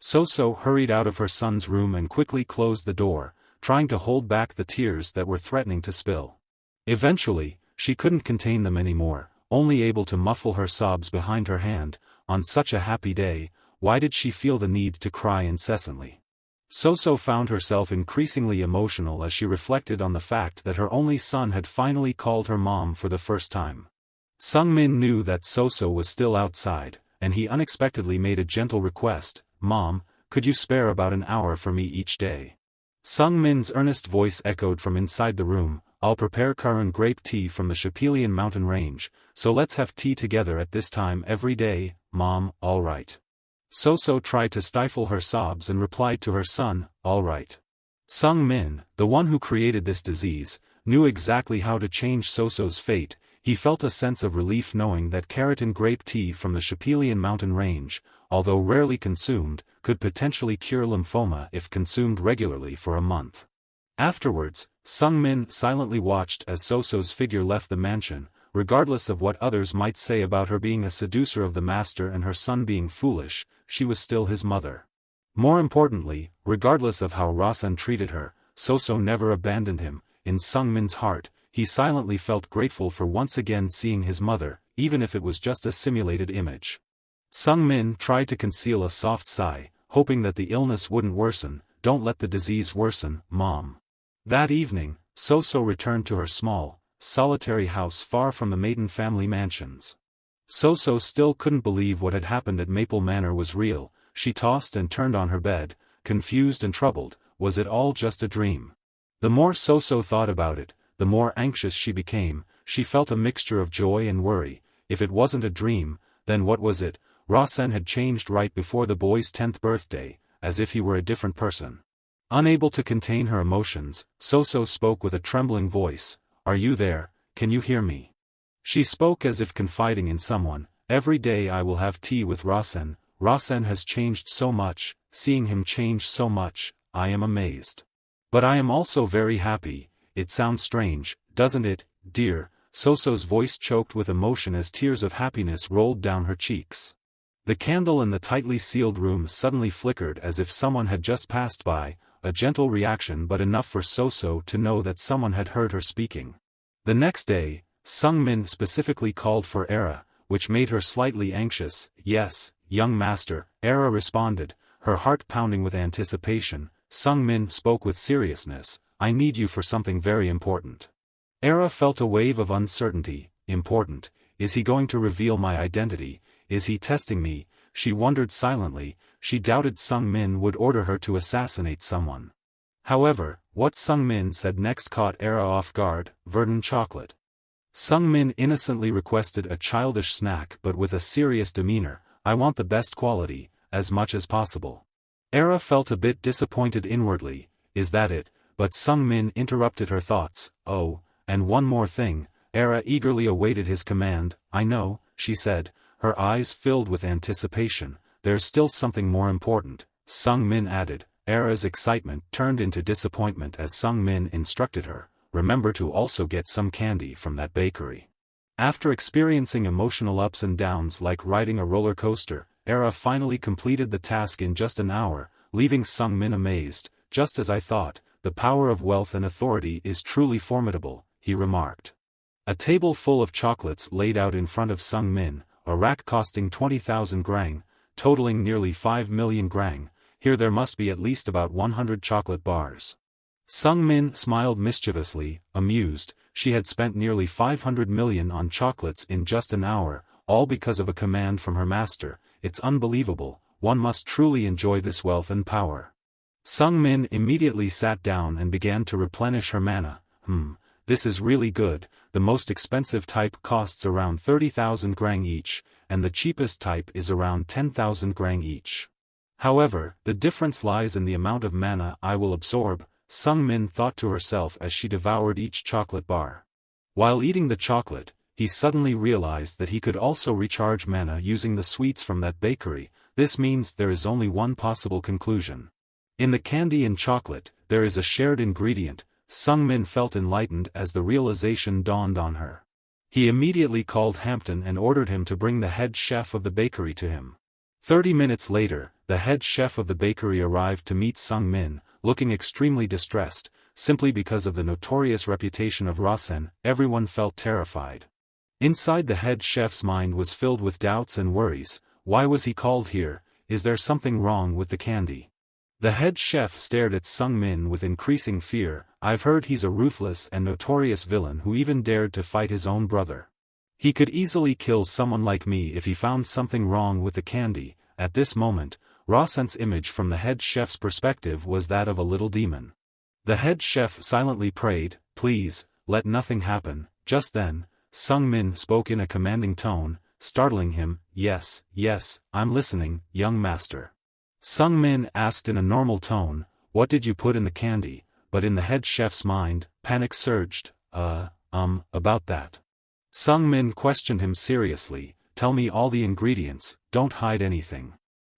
Soso hurried out of her son's room and quickly closed the door, trying to hold back the tears that were threatening to spill. Eventually, she couldn't contain them anymore, only able to muffle her sobs behind her hand. On such a happy day, why did she feel the need to cry incessantly? Soso found herself increasingly emotional as she reflected on the fact that her only son had finally called her mom for the first time. Sung-min knew that Soso was still outside, and he unexpectedly made a gentle request. Mom, could you spare about an hour for me each day? Sung-min's earnest voice echoed from inside the room. I'll prepare currant grape tea from the Shapilian mountain range, so let's have tea together at this time every day. Mom, all right. Soso tried to stifle her sobs and replied to her son, all right. Sung-min, the one who created this disease, knew exactly how to change Soso's fate. He felt a sense of relief knowing that carrot and grape tea from the Shapilian mountain range, although rarely consumed, could potentially cure lymphoma if consumed regularly for a month. Afterwards, Sung-min silently watched as Soso's figure left the mansion, regardless of what others might say about her being a seducer of the master and her son being foolish, she was still his mother. More importantly, regardless of how Rasen treated her, Soso never abandoned him. In Sung-min's heart, he silently felt grateful for once again seeing his mother, even if it was just a simulated image. Sung-min tried to conceal a soft sigh, hoping that the illness wouldn't worsen. Don't let the disease worsen, Mom. That evening, Soso returned to her small, solitary house far from the Maiden family mansions. Soso still couldn't believe what had happened at Maple Manor was real. She tossed and turned on her bed, confused and troubled. Was it all just a dream? The more Soso thought about it, the more anxious she became. She felt a mixture of joy and worry. If it wasn't a dream, then what was it? Rasen had changed right before the boy's 10th birthday, as if he were a different person. Unable to contain her emotions, Soso spoke with a trembling voice. Are you there? Can you hear me? She spoke as if confiding in someone. Every day I will have tea with Rasen. Rasen has changed so much. Seeing him change so much, I am amazed. But I am also very happy. It sounds strange, doesn't it, dear? Soso's voice choked with emotion as tears of happiness rolled down her cheeks. The candle in the tightly sealed room suddenly flickered as if someone had just passed by, a gentle reaction but enough for Soso to know that someone had heard her speaking. The next day, Sung-min specifically called for Era, which made her slightly anxious. Yes, young master, Era responded, her heart pounding with anticipation. Sung-min spoke with seriousness. I need you for something very important. Era felt a wave of uncertainty. Important? Is he going to reveal my identity? Is he testing me? She wondered silently. She doubted Sung-min would order her to assassinate someone. However, what Sung-min said next caught Era off guard. Verdant chocolate. Sung-min innocently requested a childish snack but with a serious demeanor. I want the best quality, as much as possible. Era felt a bit disappointed inwardly. Is that it? But Sung-min interrupted her thoughts. Oh, and one more thing. Era eagerly awaited his command. I know, she said, her eyes filled with anticipation. There's still something more important, Sung-min added. Era's excitement turned into disappointment as Sung-min instructed her. Remember to also get some candy from that bakery. After experiencing emotional ups and downs like riding a roller coaster, Era finally completed the task in just an hour, leaving Sung-min amazed. Just as I thought, the power of wealth and authority is truly formidable, he remarked. A table full of chocolates laid out in front of Sung-min, a rack costing 20,000 grang, totaling nearly 5 million grang. Here there must be at least about 100 chocolate bars. Sung-min smiled mischievously, amused. She had spent nearly 500 million on chocolates in just an hour, all because of a command from her master. It's unbelievable. One must truly enjoy this wealth and power. Sung-min immediately sat down and began to replenish her mana. This is really good. The most expensive type costs around 30,000 grang each, and the cheapest type is around 10,000 grang each. However, the difference lies in the amount of mana I will absorb, Sung-min thought to herself as she devoured each chocolate bar. While eating the chocolate, he suddenly realized that he could also recharge mana using the sweets from that bakery. This means there is only one possible conclusion. In the candy and chocolate, there is a shared ingredient. Sung-min felt enlightened as the realization dawned on her. He immediately called Hampton and ordered him to bring the head chef of the bakery to him. 30 minutes later, the head chef of the bakery arrived to meet Sung-min, looking extremely distressed. Simply because of the notorious reputation of Rasen, everyone felt terrified. Inside the head chef's mind was filled with doubts and worries. Why was he called here? Is there something wrong with the candy? The head chef stared at Sung-min with increasing fear. I've heard he's a ruthless and notorious villain who even dared to fight his own brother. He could easily kill someone like me if he found something wrong with the candy. At this moment, Rasen's image from the head chef's perspective was that of a little demon. The head chef silently prayed, please, let nothing happen. Just then, Sung-min spoke in a commanding tone, startling him. Yes, I'm listening, young master. Sung-min asked in a normal tone, what did you put in the candy? But in the head chef's mind, panic surged. About that. Sung-min questioned him seriously, tell me all the ingredients, don't hide anything.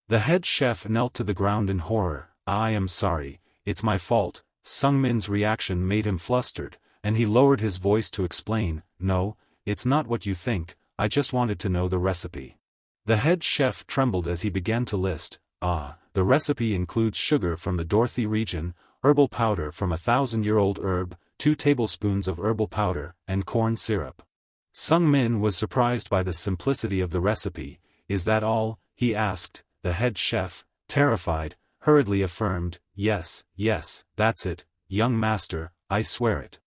The head chef knelt to the ground in horror. I am sorry, it's my fault. Sung Min's reaction made him flustered, and he lowered his voice to explain, no, it's not what you think, I just wanted to know the recipe. The head chef trembled as he began to list. The recipe includes sugar from the Dorothy region, herbal powder from a 1,000-year-old herb, 2 tablespoons of herbal powder, and corn syrup. Sung Min was surprised by the simplicity of the recipe. Is that all? He asked. The head chef, terrified, hurriedly affirmed, yes, that's it, young master, I swear it.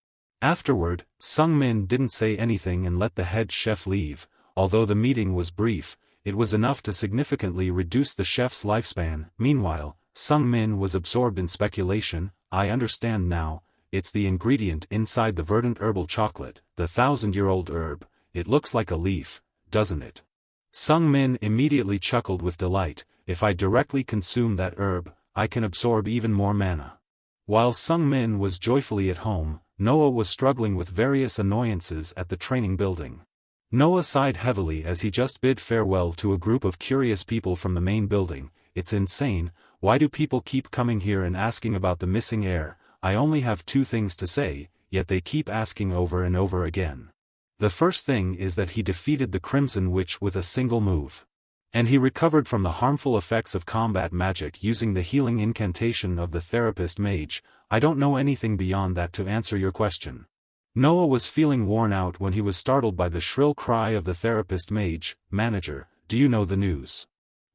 Afterward, Sung Min didn't say anything and let the head chef leave. Although the meeting was brief, it was enough to significantly reduce the chef's lifespan. Meanwhile, Sung Min was absorbed in speculation. I understand now, it's the ingredient inside the verdant herbal chocolate, the 1,000-year-old herb. It looks like a leaf, doesn't it? Sung Min immediately chuckled with delight. If I directly consume that herb, I can absorb even more mana. While Sung Min was joyfully at home, Noah was struggling with various annoyances at the training building. Noah sighed heavily as he just bid farewell to a group of curious people from the main building. It's insane, why do people keep coming here and asking about the missing heir? I only have 2 things to say, yet they keep asking over and over again. The first thing is that he defeated the Crimson Witch with a single move. And he recovered from the harmful effects of combat magic using the healing incantation of the therapist mage. I don't know anything beyond that to answer your question. Noah was feeling worn out when he was startled by the shrill cry of the therapist mage. Manager, do you know the news?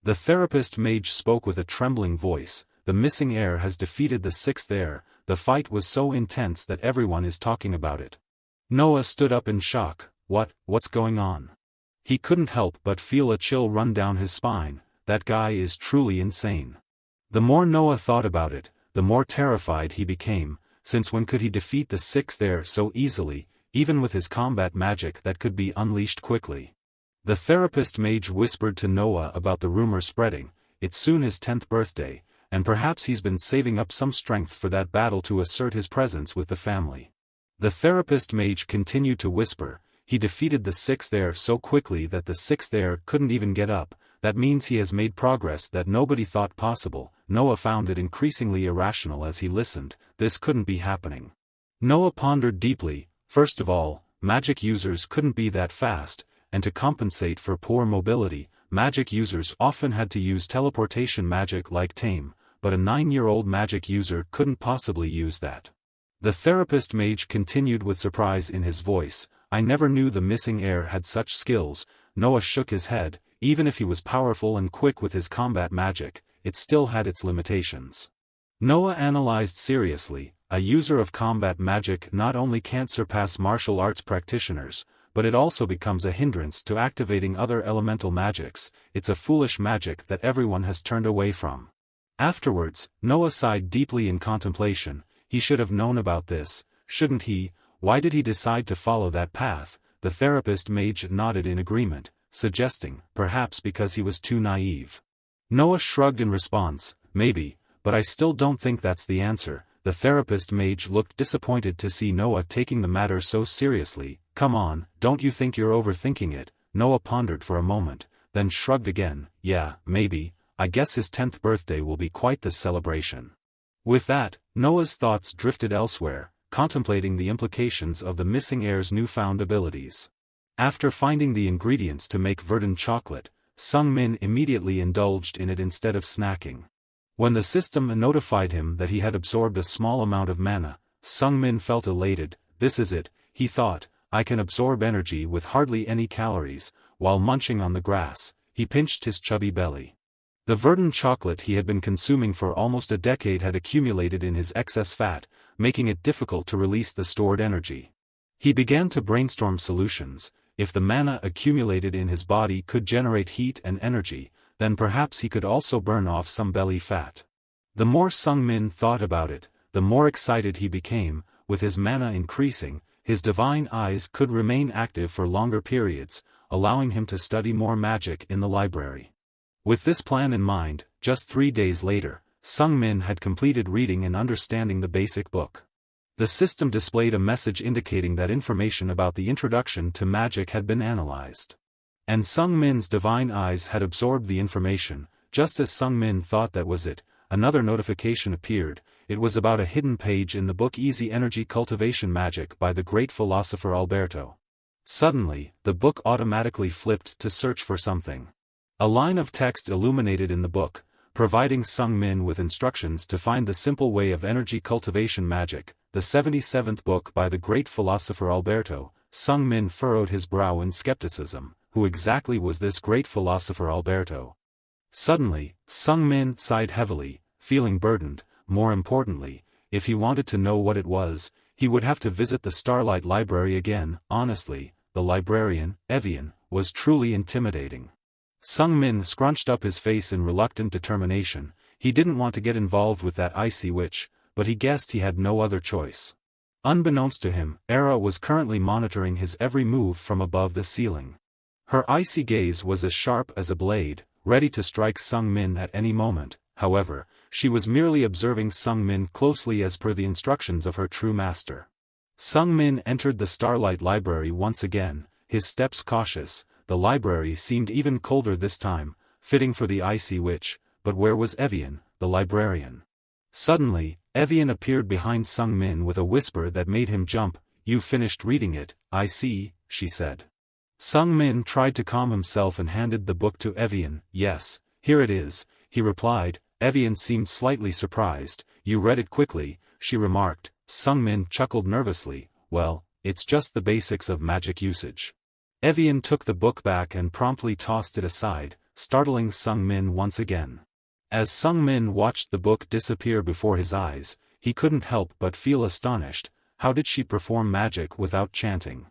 The therapist mage spoke with a trembling voice. The missing heir has defeated the 6th heir. The fight was so intense that everyone is talking about it. Noah stood up in shock. What's going on? He couldn't help but feel a chill run down his spine. That guy is truly insane. The more Noah thought about it, the more terrified he became, since when could he defeat the 6th heir so easily, even with his combat magic that could be unleashed quickly? The therapist mage whispered to Noah about the rumor spreading. It's soon his 10th birthday, and perhaps he's been saving up some strength for that battle to assert his presence with the family. The therapist mage continued to whisper. He defeated the 6th heir so quickly that the 6th heir couldn't even get up. That means he has made progress that nobody thought possible. Noah found it increasingly irrational as he listened. This couldn't be happening. Noah pondered deeply. First of all, magic users couldn't be that fast, and to compensate for poor mobility, magic users often had to use teleportation magic like Tame, but a 9-year-old magic user couldn't possibly use that. The therapist mage continued with surprise in his voice. I never knew the missing heir had such skills. Noah shook his head. Even if he was powerful and quick with his combat magic, it still had its limitations. Noah analyzed seriously. A user of combat magic not only can't surpass martial arts practitioners, but it also becomes a hindrance to activating other elemental magics. It's a foolish magic that everyone has turned away from. Afterwards, Noah sighed deeply in contemplation. He should have known about this, shouldn't he? Why did he decide to follow that path? The therapist mage nodded in agreement, suggesting, perhaps because he was too naive. Noah shrugged in response, maybe, but I still don't think that's the answer. The therapist mage looked disappointed to see Noah taking the matter so seriously. Come on, don't you think you're overthinking it? Noah pondered for a moment, then shrugged again. Yeah, maybe, I guess his 10th birthday will be quite the celebration. With that, Noah's thoughts drifted elsewhere, contemplating the implications of the missing heir's newfound abilities. After finding the ingredients to make verdant chocolate, Sung Min immediately indulged in it instead of snacking. When the system notified him that he had absorbed a small amount of mana, Sung Min felt elated. This is it, he thought, I can absorb energy with hardly any calories. While munching on the grass, he pinched his chubby belly. The verdant chocolate he had been consuming for almost a decade had accumulated in his excess fat, making it difficult to release the stored energy. He began to brainstorm solutions. If the mana accumulated in his body could generate heat and energy, then perhaps he could also burn off some belly fat. The more Sung Min thought about it, the more excited he became. With his mana increasing, his divine eyes could remain active for longer periods, allowing him to study more magic in the library. With this plan in mind, just 3 days later, Sung Min had completed reading and understanding the basic book. The system displayed a message indicating that information about the introduction to magic had been analyzed. And Sung Min's divine eyes had absorbed the information. Just as Sung Min thought that was it, another notification appeared. It was about a hidden page in the book Easy Energy Cultivation Magic by the great philosopher Alberto. Suddenly, the book automatically flipped to search for something. A line of text illuminated in the book, providing Sung Min with instructions to find the simple way of energy cultivation magic, the 77th book by the great philosopher Alberto. Sung Min furrowed his brow in skepticism. Who exactly was this great philosopher Alberto? Suddenly, Sung Min sighed heavily, feeling burdened. More importantly, if he wanted to know what it was, he would have to visit the Starlight Library again. Honestly, the librarian, Evian, was truly intimidating. Sung Min scrunched up his face in reluctant determination. He didn't want to get involved with that icy witch, but he guessed he had no other choice. Unbeknownst to him, Era was currently monitoring his every move from above the ceiling. Her icy gaze was as sharp as a blade, ready to strike Sung Min at any moment. However, she was merely observing Sung Min closely as per the instructions of her true master. Sung Min entered the Starlight Library once again, his steps cautious. The library seemed even colder this time, fitting for the icy witch, but where was Evian, the librarian? Suddenly, Evian appeared behind Sung Min with a whisper that made him jump. "You finished reading it, I see," she said. Sung Min tried to calm himself and handed the book to Evian. "Yes, here it is," he replied. Evian seemed slightly surprised. "You read it quickly," she remarked. Sung Min chuckled nervously. "Well, it's just the basics of magic usage." Evian took the book back and promptly tossed it aside, startling Sung Min once again. As Sung Min watched the book disappear before his eyes, he couldn't help but feel astonished. How did she perform magic without chanting?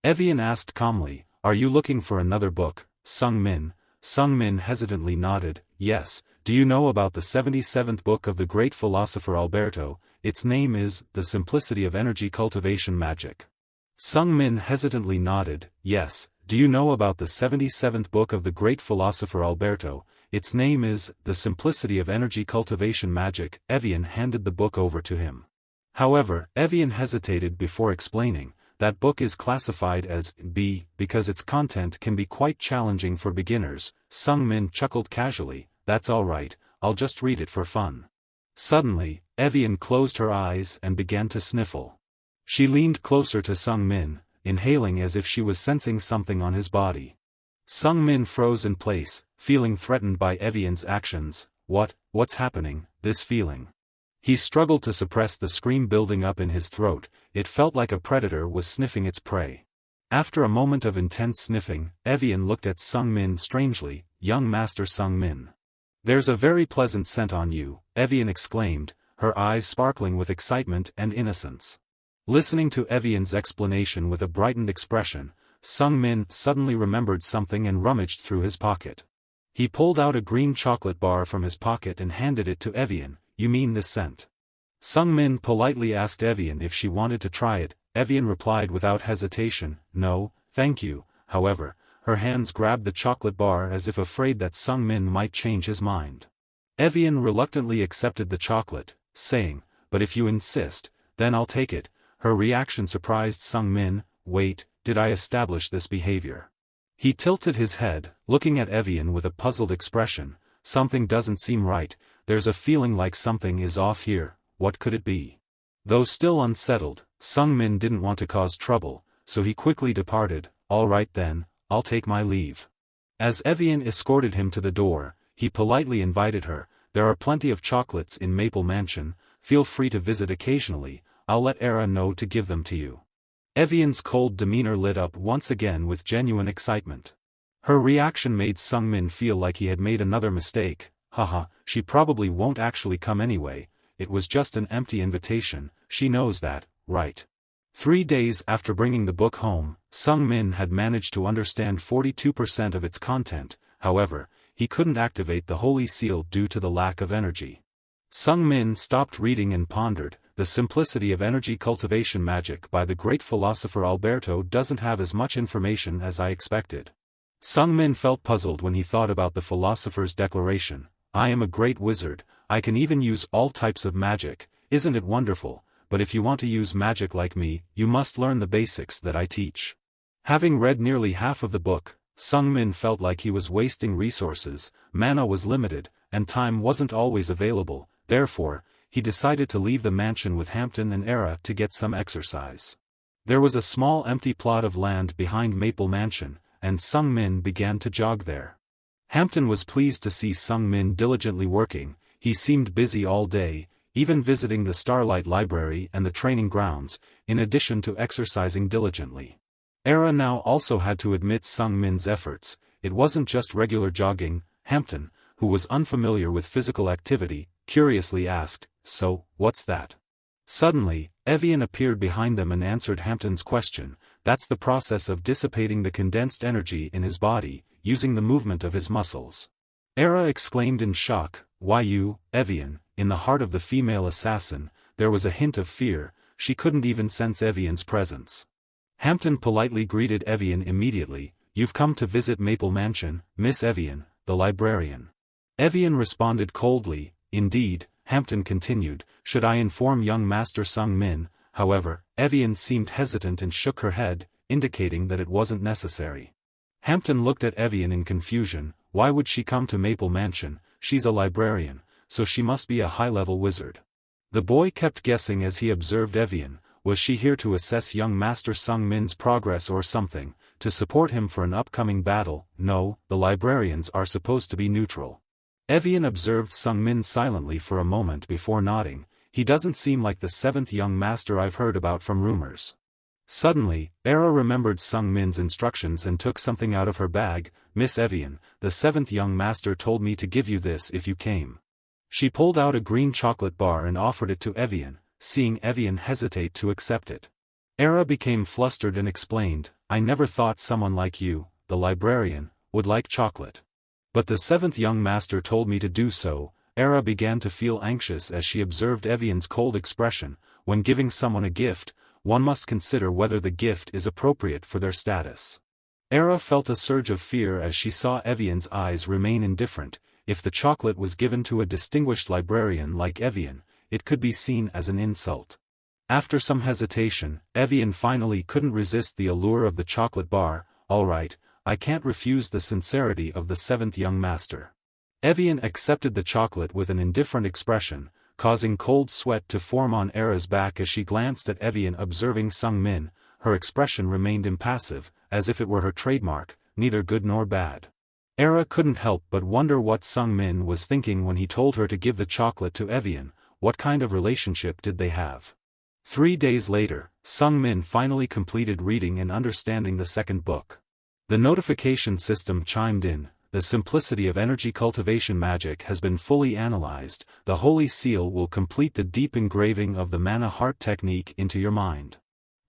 Evian asked calmly, "Are you looking for another book, Sung Min?" Sung Min hesitantly nodded. "Yes, do you know about the 77th book of the great philosopher Alberto? Its name is The Simplicity of Energy Cultivation Magic." Sung Min hesitantly nodded. "Yes, do you know about the 77th book of the great philosopher Alberto? Its name is The Simplicity of Energy Cultivation Magic." Evian handed the book over to him. However, Evian hesitated before explaining. "That book is classified as B because its content can be quite challenging for beginners." Sung Min chuckled casually. "That's all right, I'll just read it for fun." Suddenly, Evian closed her eyes and began to sniffle. She leaned closer to Sung Min, inhaling as if she was sensing something on his body. Sung Min froze in place, feeling threatened by Evian's actions. What's happening, this feeling? He struggled to suppress the scream building up in his throat. It felt like a predator was sniffing its prey. After a moment of intense sniffing, Evian looked at Sung Min strangely. "Young Master Sung Min. There's a very pleasant scent on you," Evian exclaimed, her eyes sparkling with excitement and innocence. Listening to Evian's explanation with a brightened expression, Sung Min suddenly remembered something and rummaged through his pocket. He pulled out a green chocolate bar from his pocket and handed it to Evian. "You mean this scent?" Sung Min politely asked Evian if she wanted to try it. Evian replied without hesitation, "No, thank you." However, her hands grabbed the chocolate bar as if afraid that Sung Min might change his mind. Evian reluctantly accepted the chocolate, saying, "But if you insist, then I'll take it." Her reaction surprised Sung Min. "Wait, did I establish this behavior?" He tilted his head, looking at Evian with a puzzled expression. "Something doesn't seem right, there's a feeling like something is off here. What could it be?" Though still unsettled, Sung Min didn't want to cause trouble, so he quickly departed. "All right then, I'll take my leave." As Evian escorted him to the door, he politely invited her. "There are plenty of chocolates in Maple Mansion, feel free to visit occasionally. I'll let Era know to give them to you." Evian's cold demeanor lit up once again with genuine excitement. Her reaction made Sung Min feel like he had made another mistake. Haha, she probably won't actually come anyway, it was just an empty invitation, she knows that, right? 3 days after bringing the book home, Sung Min had managed to understand 42% of its content. However, he couldn't activate the holy seal due to the lack of energy. Sung Min stopped reading and pondered. The Simplicity of Energy Cultivation Magic by the great philosopher Alberto doesn't have as much information as I expected. Sung Min felt puzzled when he thought about the philosopher's declaration. "I am a great wizard, I can even use all types of magic, isn't it wonderful? But if you want to use magic like me, you must learn the basics that I teach." Having read nearly half of the book, Sung-min felt like he was wasting resources, mana was limited, and time wasn't always available. Therefore, he decided to leave the mansion with Hampton and Era to get some exercise. There was a small empty plot of land behind Maple Mansion, and Sung-min began to jog there. Hampton was pleased to see Sung-min diligently working. He seemed busy all day, even visiting the Starlight Library and the training grounds, in addition to exercising diligently. Era now also had to admit Sung-min's efforts. It wasn't just regular jogging. Hampton, who was unfamiliar with physical activity, curiously asked, "So, what's that?" Suddenly, Evian appeared behind them and answered Hampton's question. "That's the process of dissipating the condensed energy in his body, using the movement of his muscles." Era exclaimed in shock, "Why you, Evian?" In the heart of the female assassin, there was a hint of fear. She couldn't even sense Evian's presence. Hampton politely greeted Evian immediately. "You've come to visit Maple Mansion, Miss Evian, the librarian." Evian responded coldly. "Indeed," Hampton continued, "should I inform young Master Sung-min?" However, Evian seemed hesitant and shook her head, indicating that it wasn't necessary. Hampton looked at Evian in confusion. Why would she come to Maple Mansion? She's a librarian, so she must be a high-level wizard. The boy kept guessing as he observed Evian. Was she here to assess young Master Sung-min's progress or something, to support him for an upcoming battle? No, the librarians are supposed to be neutral. Evian observed Sung-min silently for a moment before nodding. He doesn't seem like the seventh young master I've heard about from rumors. Suddenly, Era remembered Sung-min's instructions and took something out of her bag. "Miss Evian, the seventh young master told me to give you this if you came." She pulled out a green chocolate bar and offered it to Evian, seeing Evian hesitate to accept it. Era became flustered and explained, "I never thought someone like you, the librarian, would like chocolate. But the seventh young master told me to do so." Era began to feel anxious as she observed Evian's cold expression. When giving someone a gift, one must consider whether the gift is appropriate for their status. Era felt a surge of fear as she saw Evian's eyes remain indifferent. If the chocolate was given to a distinguished librarian like Evian, it could be seen as an insult. After some hesitation, Evian finally couldn't resist the allure of the chocolate bar. "All right, I can't refuse the sincerity of the seventh young master." Evian accepted the chocolate with an indifferent expression, causing cold sweat to form on Era's back as she glanced at Evian observing Sung-min. Her expression remained impassive, as if it were her trademark, neither good nor bad. Era couldn't help but wonder what Sung-min was thinking when he told her to give the chocolate to Evian. What kind of relationship did they have? 3 days later, Sung-min finally completed reading and understanding the second book. The notification system chimed in. "The simplicity of energy cultivation magic has been fully analyzed. The Holy Seal will complete the deep engraving of the mana heart technique into your mind."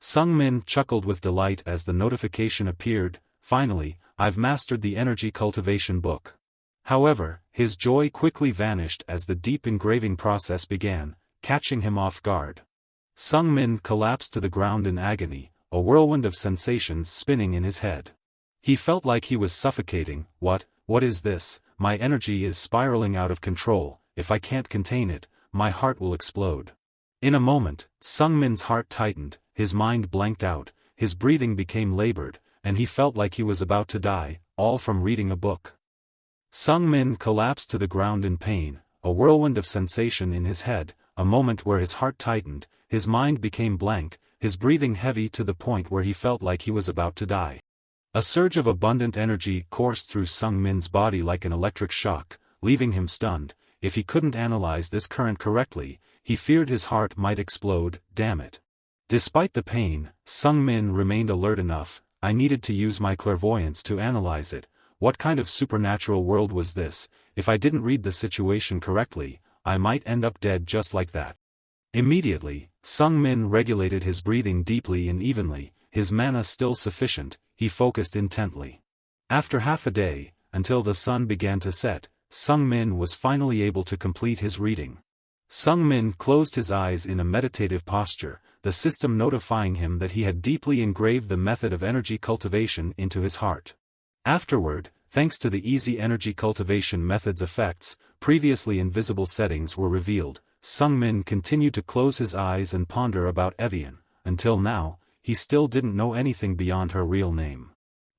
Sung-min chuckled with delight as the notification appeared. "Finally, I've mastered the energy cultivation book." However, his joy quickly vanished as the deep engraving process began, catching him off guard. Sung-min collapsed to the ground in agony, a whirlwind of sensations spinning in his head. He felt like he was suffocating. What is this? My energy is spiraling out of control. If I can't contain it, my heart will explode. In a moment, Sung-min's heart tightened, his mind blanked out, his breathing became labored, and he felt like he was about to die, all from reading a book. Sung-min collapsed to the ground in pain, a whirlwind of sensation in his head, a moment where his heart tightened, his mind became blank, his breathing heavy to the point where he felt like he was about to die. A surge of abundant energy coursed through Sung-min's body like an electric shock, leaving him stunned. If he couldn't analyze this current correctly, he feared his heart might explode. Damn it. Despite the pain, Sung-min remained alert enough. "I needed to use my clairvoyance to analyze it. What kind of supernatural world was this? If I didn't read the situation correctly, I might end up dead just like that." Immediately, Sung-min regulated his breathing deeply and evenly, his mana still sufficient, he focused intently. After half a day, until the sun began to set, Sung-min was finally able to complete his reading. Sung-min closed his eyes in a meditative posture, the system notifying him that he had deeply engraved the method of energy cultivation into his heart. Afterward, thanks to the easy energy cultivation method's effects, previously invisible settings were revealed. Sung-min continued to close his eyes and ponder about Evian. Until now, he still didn't know anything beyond her real name.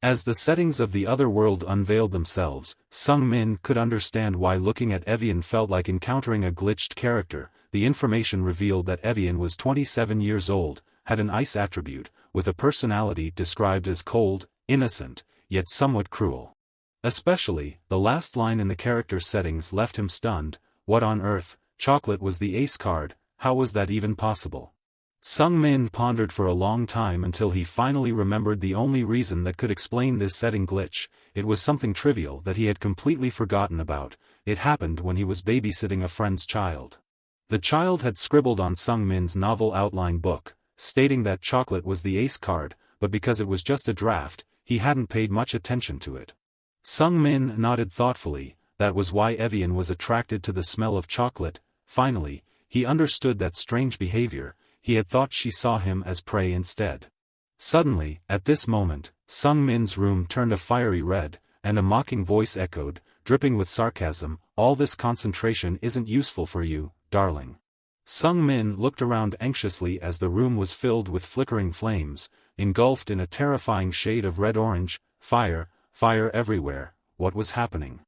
As the settings of the other world unveiled themselves, Sung Min could understand why looking at Evian felt like encountering a glitched character. The information revealed that Evian was 27 years old, had an ice attribute, with a personality described as cold, innocent, yet somewhat cruel. Especially, the last line in the character settings left him stunned. What on earth? Chocolate was the ace card, how was that even possible? Sung Min pondered for a long time until he finally remembered the only reason that could explain this setting glitch. It was something trivial that he had completely forgotten about. It happened when he was babysitting a friend's child. The child had scribbled on Sung Min's novel outline book, stating that chocolate was the ace card, but because it was just a draft, he hadn't paid much attention to it. Sung Min nodded thoughtfully. That was why Evian was attracted to the smell of chocolate. Finally, he understood that strange behavior. He had thought she saw him as prey instead. Suddenly, at this moment, Sung Min's room turned a fiery red, and a mocking voice echoed, dripping with sarcasm, "All this concentration isn't useful for you, darling." Sung Min looked around anxiously as the room was filled with flickering flames, engulfed in a terrifying shade of red-orange. Fire everywhere. What was happening?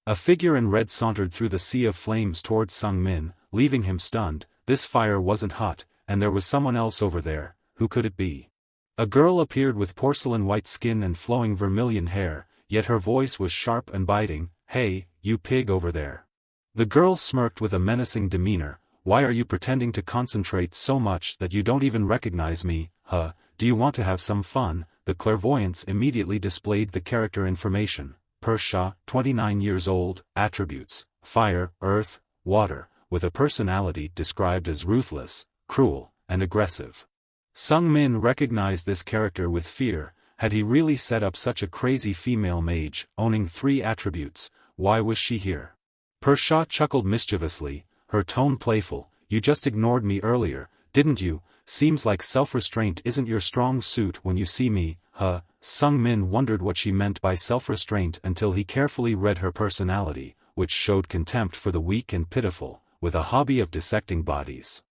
A figure in red sauntered through the sea of flames towards Sung Min, leaving him stunned. This fire wasn't hot, and there was someone else over there. Who could it be? A girl appeared with porcelain-white skin and flowing vermilion hair, yet her voice was sharp and biting. "Hey, you pig over there." The girl smirked with a menacing demeanor. "Why are you pretending to concentrate so much that you don't even recognize me, huh? Do you want to have some fun?" The clairvoyance immediately displayed the character information. Persha, 29 years old, attributes, fire, earth, water, with a personality described as ruthless, cruel, and aggressive. Sung Min recognized this character with fear. Had he really set up such a crazy female mage, owning 3 attributes? Why was she here? Persha chuckled mischievously, her tone playful. "You just ignored me earlier, didn't you? Seems like self-restraint isn't your strong suit when you see me, huh?" Sung Min wondered what she meant by self-restraint until he carefully read her personality, which showed contempt for the weak and pitiful, with a hobby of dissecting bodies.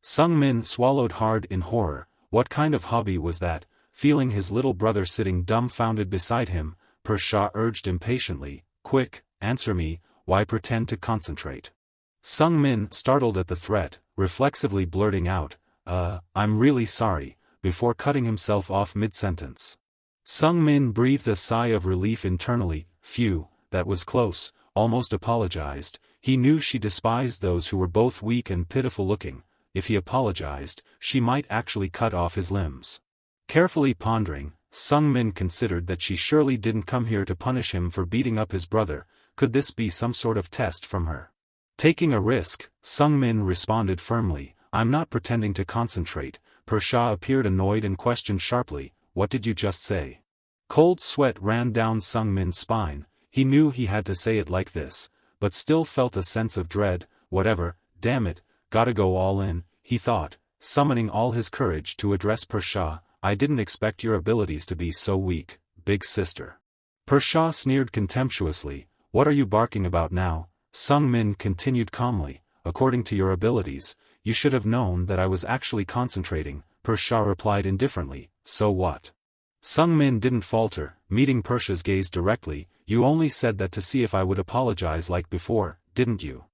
Sung Min swallowed hard in horror. What kind of hobby was that? Feeling his little brother sitting dumbfounded beside him, Persha urged impatiently, "Quick, answer me, why pretend to concentrate?" Sung Min startled at the threat, reflexively blurting out, I'm really sorry," before cutting himself off mid-sentence. Sung Min breathed a sigh of relief internally. Phew, that was close, almost apologized. He knew she despised those who were both weak and pitiful looking. If he apologized, she might actually cut off his limbs. Carefully pondering, Sung Min considered that she surely didn't come here to punish him for beating up his brother. Could this be some sort of test from her? Taking a risk, Sung Min responded firmly, "I'm not pretending to concentrate." Persha appeared annoyed and questioned sharply, "What did you just say?" Cold sweat ran down Sung Min's spine. He knew he had to say it like this, but still felt a sense of dread. Whatever, damn it, gotta go all in, he thought, summoning all his courage to address Persha. "I didn't expect your abilities to be so weak, big sister." Persha sneered contemptuously, "What are you barking about now?" Sung Min continued calmly, "According to your abilities, you should have known that I was actually concentrating." Persha replied indifferently, "So what?" Sung Min didn't falter, meeting Persha's gaze directly. "You only said that to see if I would apologize like before, didn't you?"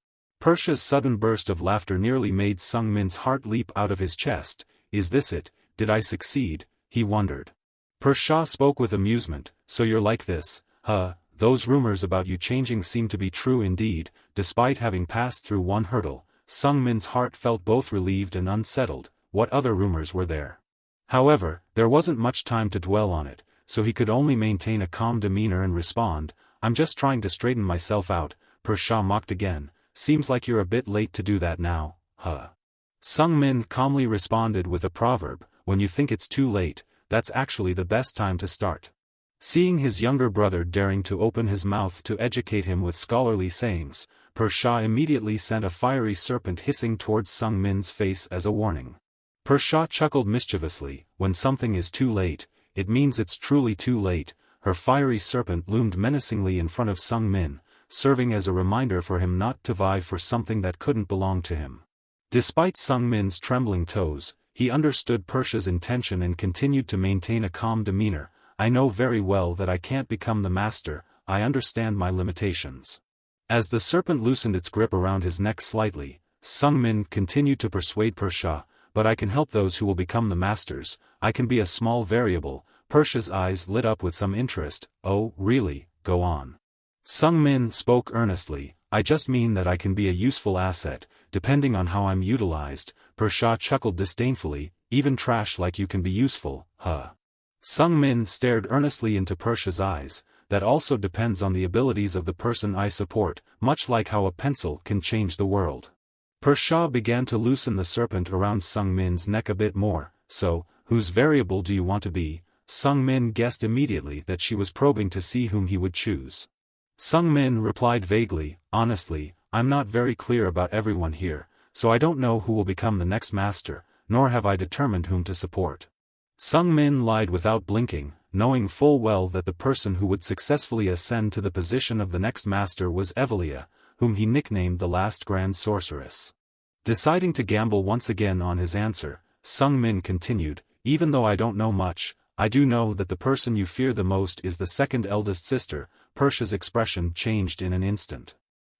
Persha's sudden burst of laughter nearly made Sung Min's heart leap out of his chest. "Is this it? Did I succeed?" he wondered. Persha spoke with amusement, "So you're like this, huh? Those rumors about you changing seem to be true indeed." Despite having passed through one hurdle, Sung Min's heart felt both relieved and unsettled. What other rumors were there? However, there wasn't much time to dwell on it, so he could only maintain a calm demeanor and respond, "I'm just trying to straighten myself out." Persha mocked again, "Seems like you're a bit late to do that now, huh?" Sung Min calmly responded with a proverb, "When you think it's too late, that's actually the best time to start." Seeing his younger brother daring to open his mouth to educate him with scholarly sayings, Persha immediately sent a fiery serpent hissing towards Sung Min's face as a warning. Persha chuckled mischievously, "When something is too late, it means it's truly too late." Her fiery serpent loomed menacingly in front of Sung Min, serving as a reminder for him not to vie for something that couldn't belong to him. Despite Sung Min's trembling toes, he understood Persha's intention and continued to maintain a calm demeanor. I know very well that I can't become the master, I understand my limitations. As the serpent loosened its grip around his neck slightly, Sung Min continued to persuade Persha, but I can help those who will become the masters, I can be a small variable. Persha's eyes lit up with some interest. Oh, really, go on. Sung Min spoke earnestly, I just mean that I can be a useful asset, depending on how I'm utilized. Persha chuckled disdainfully, even trash like you can be useful, huh? Sung Min stared earnestly into Persha's eyes. That also depends on the abilities of the person I support, much like how a pencil can change the world. Persha began to loosen the serpent around Sung Min's neck a bit more. So, whose variable do you want to be? Sung Min guessed immediately that she was probing to see whom he would choose. Sung Min replied vaguely, honestly, I'm not very clear about everyone here, so I don't know who will become the next master, nor have I determined whom to support. Sung Min lied without blinking, knowing full well that the person who would successfully ascend to the position of the next master was Evelia, whom he nicknamed the last grand sorceress. Deciding to gamble once again on his answer, Sung Min continued, even though I don't know much, I do know that the person you fear the most is the second eldest sister. Persha's expression changed in an instant.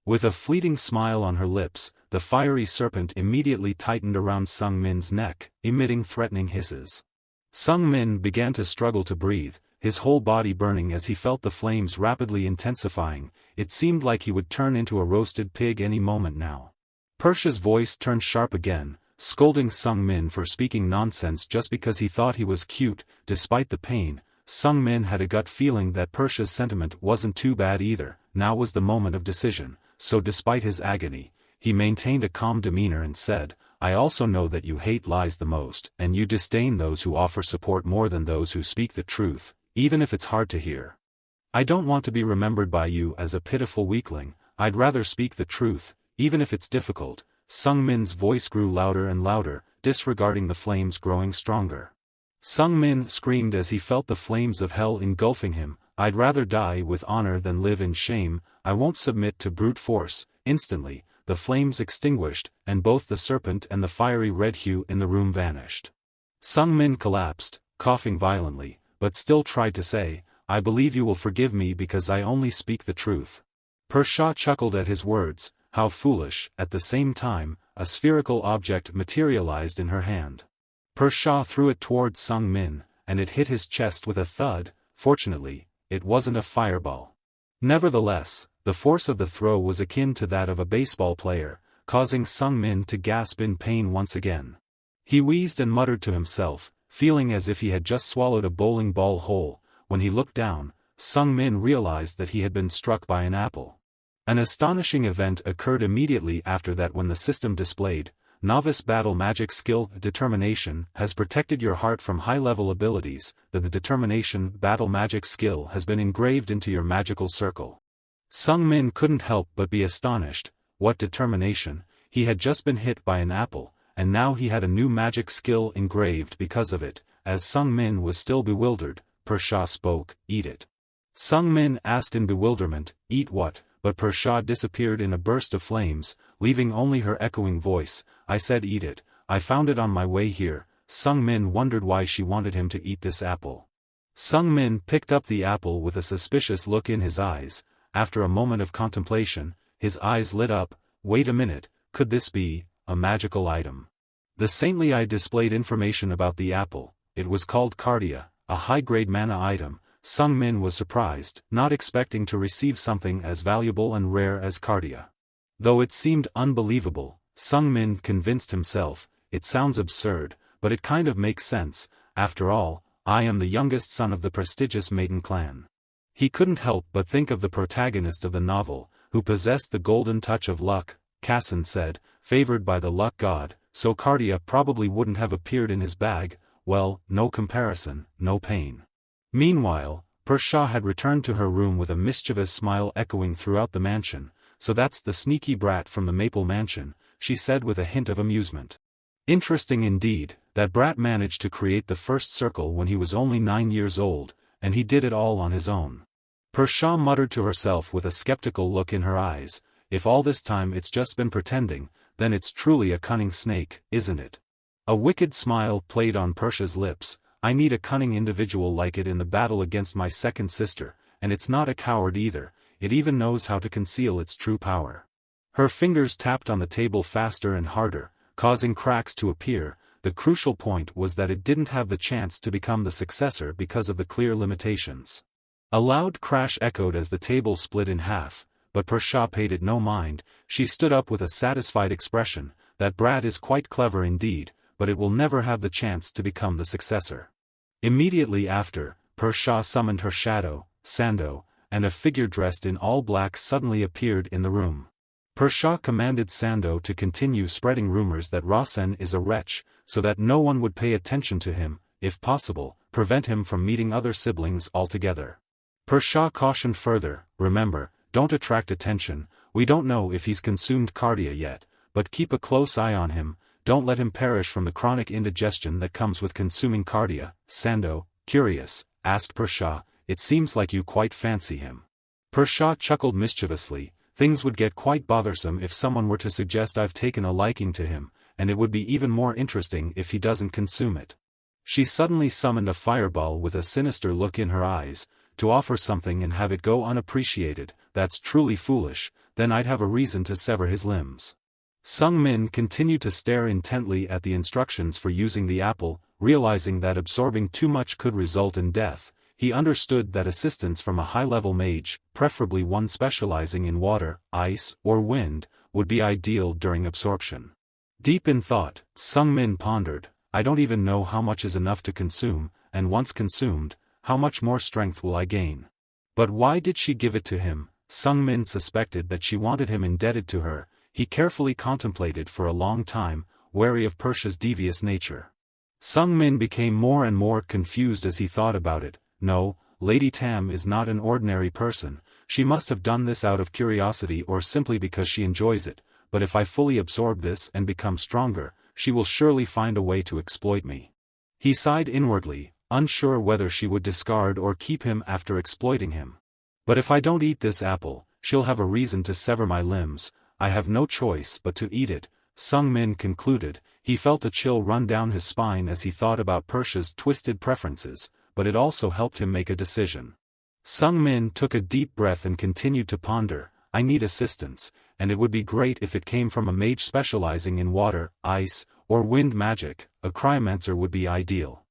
With a fleeting smile on her lips, the fiery serpent immediately tightened around Sung Min's neck, emitting threatening hisses. Sung Min began to struggle to breathe, his whole body burning as he felt the flames rapidly intensifying. It seemed like he would turn into a roasted pig any moment now. Persha's voice turned sharp again, scolding Sung Min for speaking nonsense just because he thought he was cute. Despite the pain, Sung Min had a gut feeling that Persha's sentiment wasn't too bad either. Now was the moment of decision, so despite his agony, he maintained a calm demeanor and said, I also know that you hate lies the most, and you disdain those who offer support more than those who speak the truth, even if it's hard to hear. I don't want to be remembered by you as a pitiful weakling, I'd rather speak the truth, even if it's difficult. Sung Min's voice grew louder and louder, disregarding the flames growing stronger. Sung Min screamed as he felt the flames of hell engulfing him, I'd rather die with honor than live in shame, I won't submit to brute force. Instantly, the flames extinguished, and both the serpent and the fiery red hue in the room vanished. Sung Min collapsed, coughing violently, but still tried to say, I believe you will forgive me because I only speak the truth. Persha chuckled at his words, how foolish. At the same time, a spherical object materialized in her hand. Persha threw it towards Sung Min, and it hit his chest with a thud. Fortunately, it wasn't a fireball. Nevertheless, the force of the throw was akin to that of a baseball player, causing Sung Min to gasp in pain once again. He wheezed and muttered to himself, feeling as if he had just swallowed a bowling ball whole. When he looked down, Sung Min realized that he had been struck by an apple. An astonishing event occurred immediately after that when the system displayed, Novice Battle Magic Skill Determination has protected your heart from high-level abilities. The Determination Battle Magic Skill has been engraved into your magical circle. Sung Min couldn't help but be astonished. What determination? He had just been hit by an apple, and now he had a new magic skill engraved because of it. As Sung Min was still bewildered, Persha spoke, eat it. Sung Min asked in bewilderment, eat what? But Persha disappeared in a burst of flames, leaving only her echoing voice, I said eat it, I found it on my way here. Sung Min wondered why she wanted him to eat this apple. Sung Min picked up the apple with a suspicious look in his eyes. After a moment of contemplation, his eyes lit up. Wait a minute, could this be a magical item? The saintly eye displayed information about the apple. It was called Cardia, a high-grade mana item. Sung Min was surprised, not expecting to receive something as valuable and rare as Cardia. Though it seemed unbelievable, Sung Min convinced himself, it sounds absurd, but it kind of makes sense. After all, I am the youngest son of the prestigious Maiden clan. He couldn't help but think of the protagonist of the novel, who possessed the golden touch of luck. Casson said, favored by the luck god, so Cardia probably wouldn't have appeared in his bag. Well, no comparison, no pain. Meanwhile, Persha had returned to her room with a mischievous smile echoing throughout the mansion. So that's the sneaky brat from the Maple Mansion, she said with a hint of amusement. Interesting indeed, that brat managed to create the first circle when he was only 9 years old, and he did it all on his own. Persha muttered to herself with a skeptical look in her eyes, if all this time it's just been pretending, then it's truly a cunning snake, isn't it? A wicked smile played on Persha's lips, I need a cunning individual like it in the battle against my second sister, and it's not a coward either, it even knows how to conceal its true power. Her fingers tapped on the table faster and harder, causing cracks to appear. The crucial point was that it didn't have the chance to become the successor because of the clear limitations. A loud crash echoed as the table split in half, but Persha paid it no mind. She stood up with a satisfied expression. That brat is quite clever indeed, but it will never have the chance to become the successor. Immediately after, Persha summoned her shadow, Sando, and a figure dressed in all black suddenly appeared in the room. Persha commanded Sando to continue spreading rumors that Rasen is a wretch, so that no one would pay attention to him, if possible, prevent him from meeting other siblings altogether. Persha cautioned further, remember, don't attract attention, we don't know if he's consumed cardia yet, but keep a close eye on him, don't let him perish from the chronic indigestion that comes with consuming cardia. Sando, curious, asked Persha, it seems like you quite fancy him. Persha chuckled mischievously, things would get quite bothersome if someone were to suggest I've taken a liking to him, and it would be even more interesting if he doesn't consume it. She suddenly summoned a fireball with a sinister look in her eyes, to offer something and have it go unappreciated. That's truly foolish, then I'd have a reason to sever his limbs. Sung Min continued to stare intently at the instructions for using the apple, realizing that absorbing too much could result in death. He understood that assistance from a high-level mage, preferably one specializing in water, ice, or wind, would be ideal during absorption. Deep in thought, Sung Min pondered, I don't even know how much is enough to consume, and once consumed, how much more strength will I gain? But why did she give it to him? Sung Min suspected that she wanted him indebted to her. He carefully contemplated for a long time, wary of Persha's devious nature. Sung Min became more and more confused as he thought about it. No, Lady Tam is not an ordinary person, she must have done this out of curiosity or simply because she enjoys it, but if I fully absorb this and become stronger, she will surely find a way to exploit me. He sighed inwardly, unsure whether she would discard or keep him after exploiting him. But if I don't eat this apple, she'll have a reason to sever my limbs, I have no choice but to eat it, Sung Min concluded. He felt a chill run down his spine as he thought about Persha's twisted preferences, but it also helped him make a decision. Sung Min took a deep breath and continued to ponder, I need assistance, and it would be great if it came from a mage specializing in water, ice, or wind magic. A cryomancer would be ideal.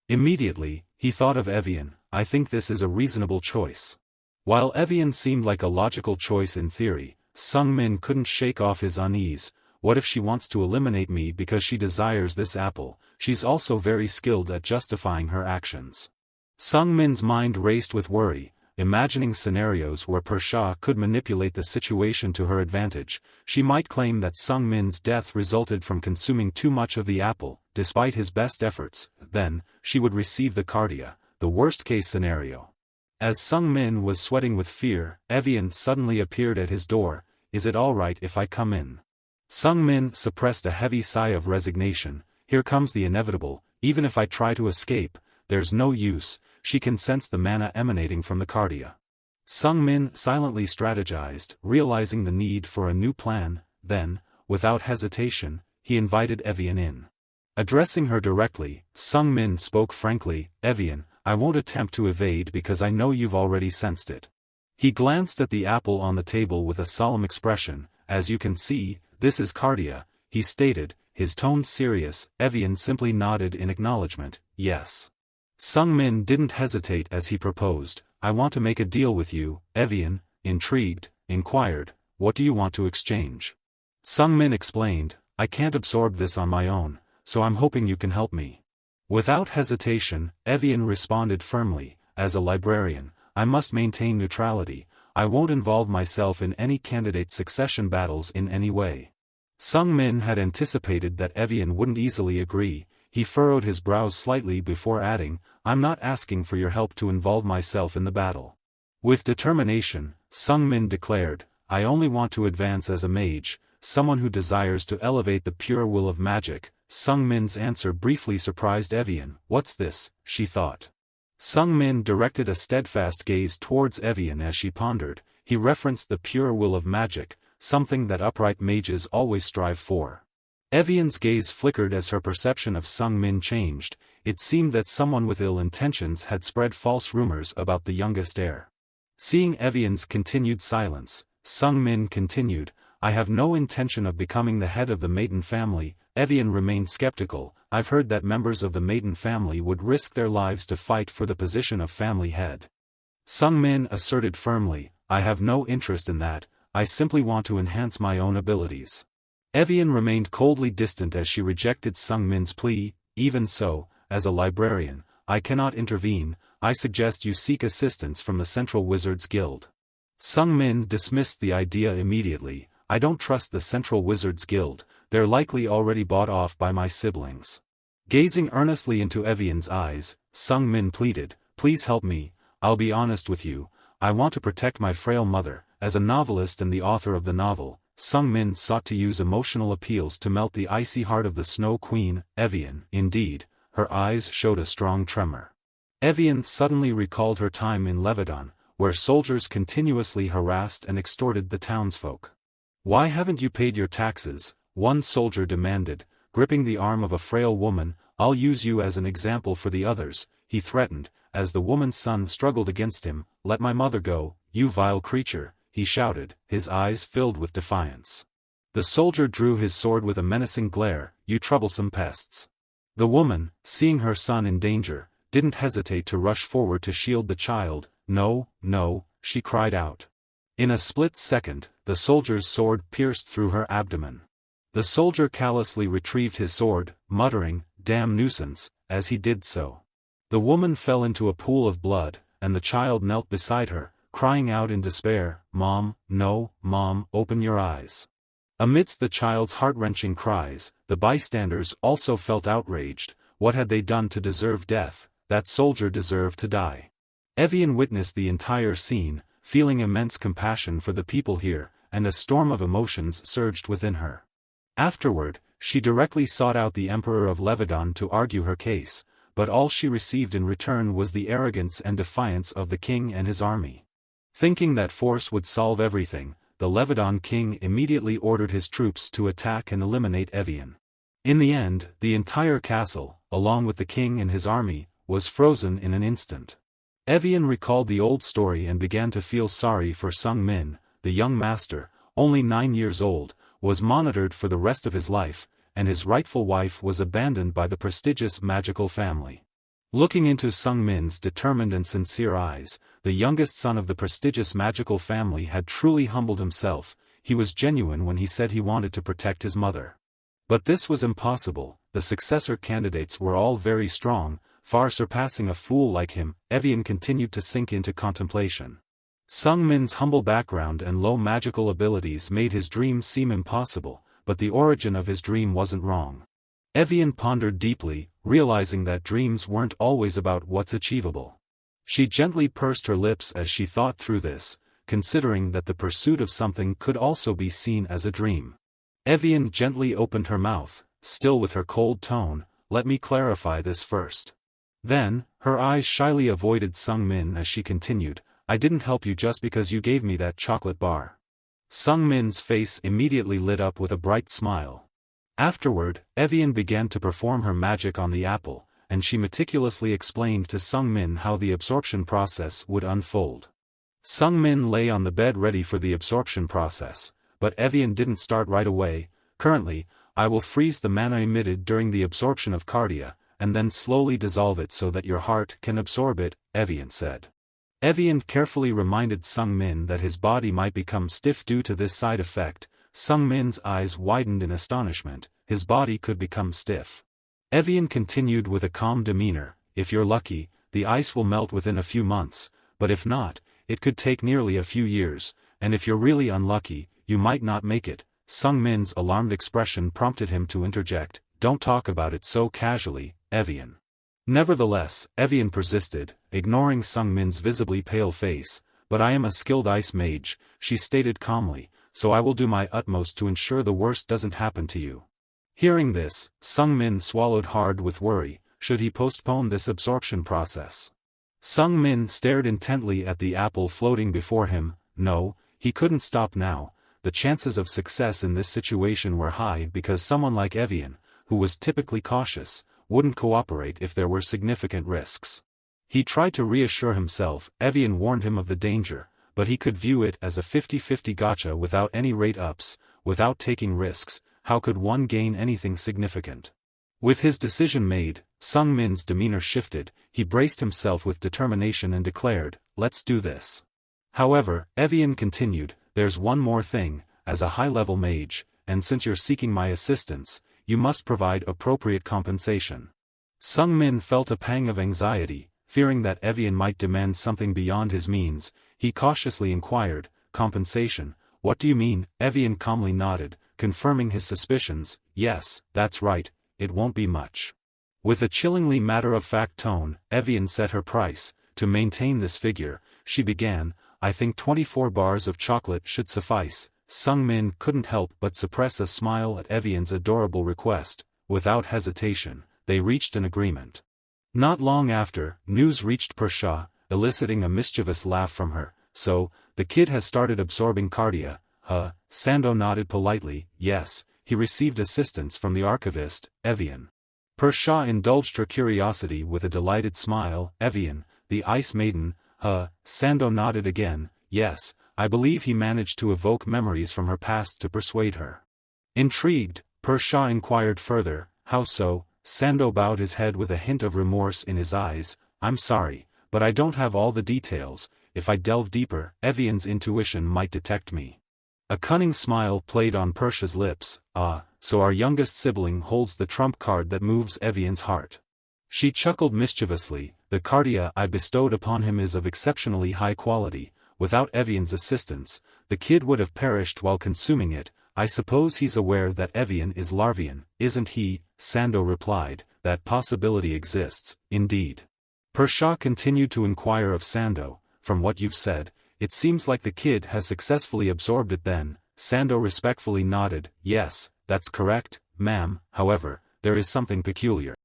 Immediately, he thought of Evian. I think this is a reasonable choice. While Evian seemed like a logical choice in theory, Sung Min couldn't shake off his unease. What if she wants to eliminate me because she desires this apple? She's also very skilled at justifying her actions. Sung Min's mind raced with worry, imagining scenarios where Persha could manipulate the situation to her advantage. She might claim that Sung Min's death resulted from consuming too much of the apple, despite his best efforts. Then, she would receive the cardia, the worst-case scenario. As Sung Min was sweating with fear, Evian suddenly appeared at his door. Is it all right if I come in? Sung Min suppressed a heavy sigh of resignation. Here comes the inevitable, even if I try to escape, there's no use, she can sense the mana emanating from the cardia. Sung Min silently strategized, realizing the need for a new plan. Then, without hesitation, he invited Evian in. Addressing her directly, Sung Min spoke frankly, Evian, I won't attempt to evade because I know you've already sensed it. He glanced at the apple on the table with a solemn expression. As you can see, this is cardia, he stated, his tone serious. Evian simply nodded in acknowledgement, yes. Sung Min didn't hesitate as he proposed, I want to make a deal with you. Evian, intrigued, inquired, what do you want to exchange? Sung Min explained, I can't absorb this on my own, so I'm hoping you can help me. Without hesitation, Evian responded firmly, as a librarian, I must maintain neutrality, I won't involve myself in any candidate's succession battles in any way. Sung Min had anticipated that Evian wouldn't easily agree. He furrowed his brows slightly before adding, I'm not asking for your help to involve myself in the battle. With determination, Sung Min declared, I only want to advance as a mage, someone who desires to elevate the pure will of magic. Sung Min's answer briefly surprised Evian. What's this? She thought. Sung Min directed a steadfast gaze towards Evian as she pondered. He referenced the pure will of magic, something that upright mages always strive for. Evian's gaze flickered as her perception of Sung Min changed. It seemed that someone with ill intentions had spread false rumors about the youngest heir. Seeing Evian's continued silence, Sung Min continued, I have no intention of becoming the head of the Maiden family. Evian remained skeptical. I've heard that members of the Maiden family would risk their lives to fight for the position of family head. Sung Min asserted firmly, I have no interest in that, I simply want to enhance my own abilities. Evian remained coldly distant as she rejected Sung Min's plea. Even so, as a librarian, I cannot intervene. I suggest you seek assistance from the Central Wizards Guild. Sung Min dismissed the idea immediately. I don't trust the Central Wizards Guild, they're likely already bought off by my siblings. Gazing earnestly into Evian's eyes, Sung Min pleaded, please help me. I'll be honest with you, I want to protect my frail mother. As a novelist and the author of the novel, Sung Min sought to use emotional appeals to melt the icy heart of the Snow Queen. Evian, indeed, her eyes showed a strong tremor. Evian suddenly recalled her time in Levedon, where soldiers continuously harassed and extorted the townsfolk. Why haven't you paid your taxes? One soldier demanded, gripping the arm of a frail woman. I'll use you as an example for the others, he threatened, as the woman's son struggled against him. Let my mother go, you vile creature, he shouted, his eyes filled with defiance. The soldier drew his sword with a menacing glare, you troublesome pests. The woman, seeing her son in danger, didn't hesitate to rush forward to shield the child. No, no, she cried out. In a split second, the soldier's sword pierced through her abdomen. The soldier callously retrieved his sword, muttering, damn nuisance, as he did so. The woman fell into a pool of blood, and the child knelt beside her, crying out in despair, Mom, no, Mom, open your eyes. Amidst the child's heart-wrenching cries, the bystanders also felt outraged. What had they done to deserve death? That soldier deserved to die. Evian witnessed the entire scene, feeling immense compassion for the people here, and a storm of emotions surged within her. Afterward, she directly sought out the Emperor of Levedon to argue her case, but all she received in return was the arrogance and defiance of the king and his army. Thinking that force would solve everything, the Levedon king immediately ordered his troops to attack and eliminate Evian. In the end, the entire castle, along with the king and his army, was frozen in an instant. Evian recalled the old story and began to feel sorry for Sung Min. The young master, only 9 years old, was monitored for the rest of his life, and his rightful wife was abandoned by the prestigious magical family. Looking into Sung Min's determined and sincere eyes, the youngest son of the prestigious magical family had truly humbled himself. He was genuine when he said he wanted to protect his mother. But this was impossible. The successor candidates were all very strong, far surpassing a fool like him. Evian continued to sink into contemplation. Sung Min's humble background and low magical abilities made his dream seem impossible, but the origin of his dream wasn't wrong. Evian pondered deeply, realizing that dreams weren't always about what's achievable. She gently pursed her lips as she thought through this, considering that the pursuit of something could also be seen as a dream. Evian gently opened her mouth, still with her cold tone, let me clarify this first. Then, her eyes shyly avoided Sung Min as she continued, I didn't help you just because you gave me that chocolate bar. Sung Min's face immediately lit up with a bright smile. Afterward, Evian began to perform her magic on the apple, and she meticulously explained to Sung Min how the absorption process would unfold. Sung Min lay on the bed ready for the absorption process, but Evian didn't start right away. Currently, I will freeze the mana emitted during the absorption of cardia, and then slowly dissolve it so that your heart can absorb it, Evian said. Evian carefully reminded Sung Min that his body might become stiff due to this side effect. Sung Min's eyes widened in astonishment, his body could become stiff. Evian continued with a calm demeanor, if you're lucky, the ice will melt within a few months, but if not, it could take nearly a few years, and if you're really unlucky, you might not make it. Sung Min's alarmed expression prompted him to interject, don't talk about it so casually, Evian. Nevertheless, Evian persisted, ignoring Sung Min's visibly pale face, but I am a skilled ice mage, she stated calmly, so I will do my utmost to ensure the worst doesn't happen to you. Hearing this, Sung Min swallowed hard with worry. Should he postpone this absorption process? Sung Min stared intently at the apple floating before him. No, he couldn't stop now. the chances of success in this situation were high because someone like Evian, who was typically cautious, wouldn't cooperate if there were significant risks. He tried to reassure himself. Evian warned him of the danger, but he could view it as a 50-50 gotcha without any rate ups. Without taking risks, how could one gain anything significant? With his decision made, Sung Min's demeanor shifted. He braced himself with determination and declared, "Let's do this." However, Evian continued, "There's one more thing. As a high-level mage, and since you're seeking my assistance, you must provide appropriate compensation." Sung Min felt a pang of anxiety, fearing that Evian might demand something beyond his means. He cautiously inquired, "Compensation? What do you mean?" Evian calmly nodded, confirming his suspicions. "Yes, that's right, it won't be much." With a chillingly matter-of-fact tone, Evian set her price. To maintain this figure, she began, "I think 24 bars of chocolate should suffice." Sung Min couldn't help but suppress a smile at Evian's adorable request. Without hesitation, they reached an agreement. Not long after, news reached Persha, eliciting a mischievous laugh from her. "So, the kid has started absorbing cardia, huh?" Sando nodded politely. "Yes, he received assistance from the archivist, Evian." Persha indulged her curiosity with a delighted smile. "Evian, the Ice Maiden, huh?" Sando nodded again. "Yes, I believe he managed to evoke memories from her past to persuade her." Intrigued, Persha inquired further, "How so?" Sando bowed his head with a hint of remorse in his eyes. "I'm sorry, but I don't have all the details. If I delve deeper, Evian's intuition might detect me." A cunning smile played on Persha's lips. "Ah, so our youngest sibling holds the trump card that moves Evian's heart." She chuckled mischievously. "The cardia I bestowed upon him is of exceptionally high quality. Without Evian's assistance, the kid would have perished while consuming it. I suppose he's aware that Evian is Larvian, isn't he?" Sando replied, "That possibility exists, indeed." Persha continued to inquire of Sando, "From what you've said, it seems like the kid has successfully absorbed it then." Sando respectfully nodded. "Yes, that's correct, ma'am. However, there is something peculiar."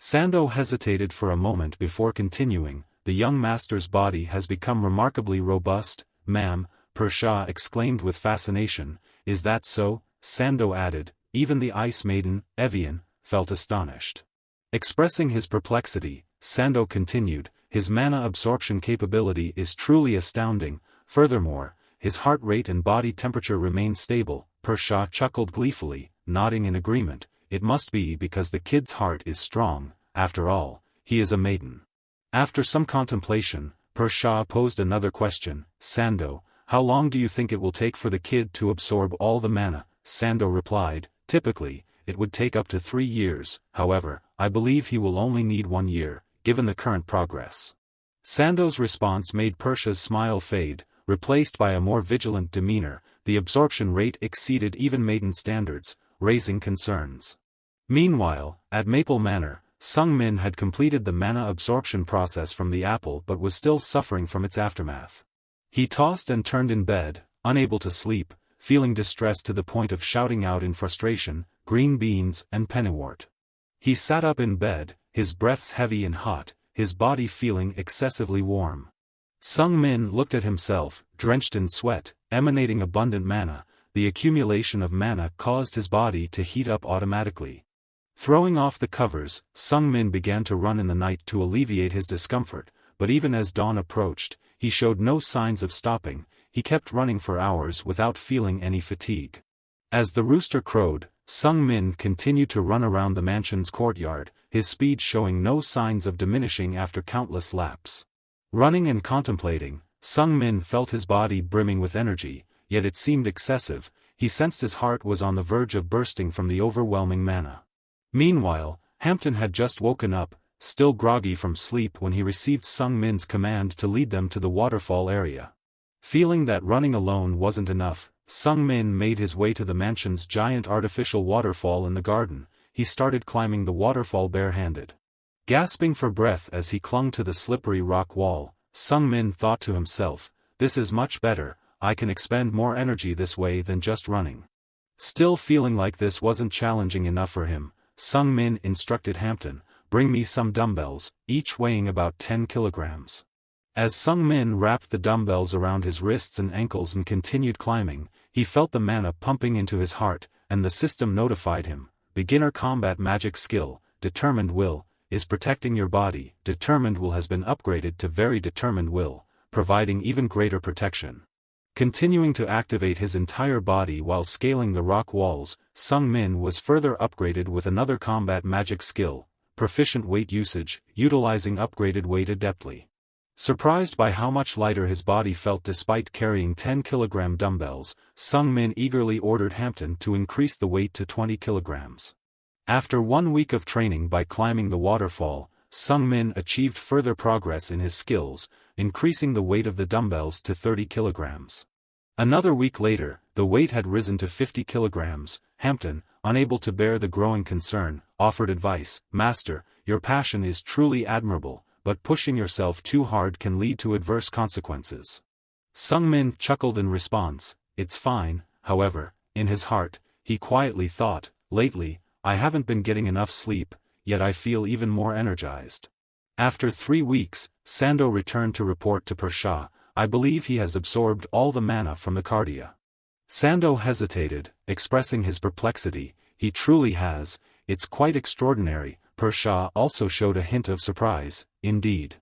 Sando hesitated for a moment before continuing. "The young master's body has become remarkably robust, ma'am," Persha exclaimed with fascination. "Is that so?" Sando added. Even the Ice Maiden, Evian, felt astonished. Expressing his perplexity, Sando continued, "His mana absorption capability is truly astounding. Furthermore, his heart rate and body temperature remain stable." Persha chuckled gleefully, nodding in agreement. "It must be because the kid's heart is strong. After all, he is a maiden." After some contemplation, Persha posed another question. "Sando, how long do you think it will take for the kid to absorb all the mana?" Sando replied, "Typically, it would take up to 3 years. However, I believe he will only need 1 year, given the current progress." Sando's response made Persha's smile fade, replaced by a more vigilant demeanor. The absorption rate exceeded even maiden standards, raising concerns. Meanwhile, at Maple Manor, Sung Min had completed the mana absorption process from the apple but was still suffering from its aftermath. He tossed and turned in bed, unable to sleep, feeling distressed to the point of shouting out in frustration, "Green beans and pennywort." He sat up in bed, his breaths heavy and hot, his body feeling excessively warm. Sung Min looked at himself, drenched in sweat, emanating abundant mana. The accumulation of mana caused his body to heat up automatically. Throwing off the covers, Sung Min began to run in the night to alleviate his discomfort, but even as dawn approached, he showed no signs of stopping. He kept running for hours without feeling any fatigue. As the rooster crowed, Sung Min continued to run around the mansion's courtyard, his speed showing no signs of diminishing after countless laps. Running and contemplating, Sung Min felt his body brimming with energy, yet it seemed excessive. He sensed his heart was on the verge of bursting from the overwhelming mana. Meanwhile, Hampton had just woken up, still groggy from sleep when he received Sung Min's command to lead them to the waterfall area. Feeling that running alone wasn't enough, Sung Min made his way to the mansion's giant artificial waterfall in the garden. He started climbing the waterfall barehanded. Gasping for breath as he clung to the slippery rock wall, Sung Min thought to himself, "This is much better, I can expend more energy this way than just running." Still feeling like this wasn't challenging enough for him, Sung Min instructed Hampton, "Bring me some dumbbells, each weighing about 10 kilograms." As Sung Min wrapped the dumbbells around his wrists and ankles and continued climbing, He felt the mana pumping into his heart, and the system notified him. Beginner combat magic skill, determined will, is protecting your body. Determined will has been upgraded to very determined will, providing even greater protection. Continuing to activate his entire body while scaling the rock walls, Sung Min was further upgraded with another combat magic skill, proficient weight usage, utilizing upgraded weight adeptly. Surprised by how much lighter his body felt despite carrying 10-kilogram dumbbells, Sung Min eagerly ordered Hampton to increase the weight to 20 kilograms. After 1 week of training by climbing the waterfall, Sung Min achieved further progress in his skills, increasing the weight of the dumbbells to 30 kilograms. Another week later, the weight had risen to 50 kilograms. Hampton, unable to bear the growing concern, offered advice. "Master, your passion is truly admirable, but pushing yourself too hard can lead to adverse consequences." Sung Min chuckled in response. "It's fine." However, in his heart, he quietly thought, "Lately, I haven't been getting enough sleep, yet I feel even more energized." After 3 weeks, Sando returned to report to Persha. "I believe he has absorbed all the mana from the Cardia." Sando hesitated, expressing his perplexity. "He truly has, it's quite extraordinary." Persha also showed a hint of surprise. "Indeed."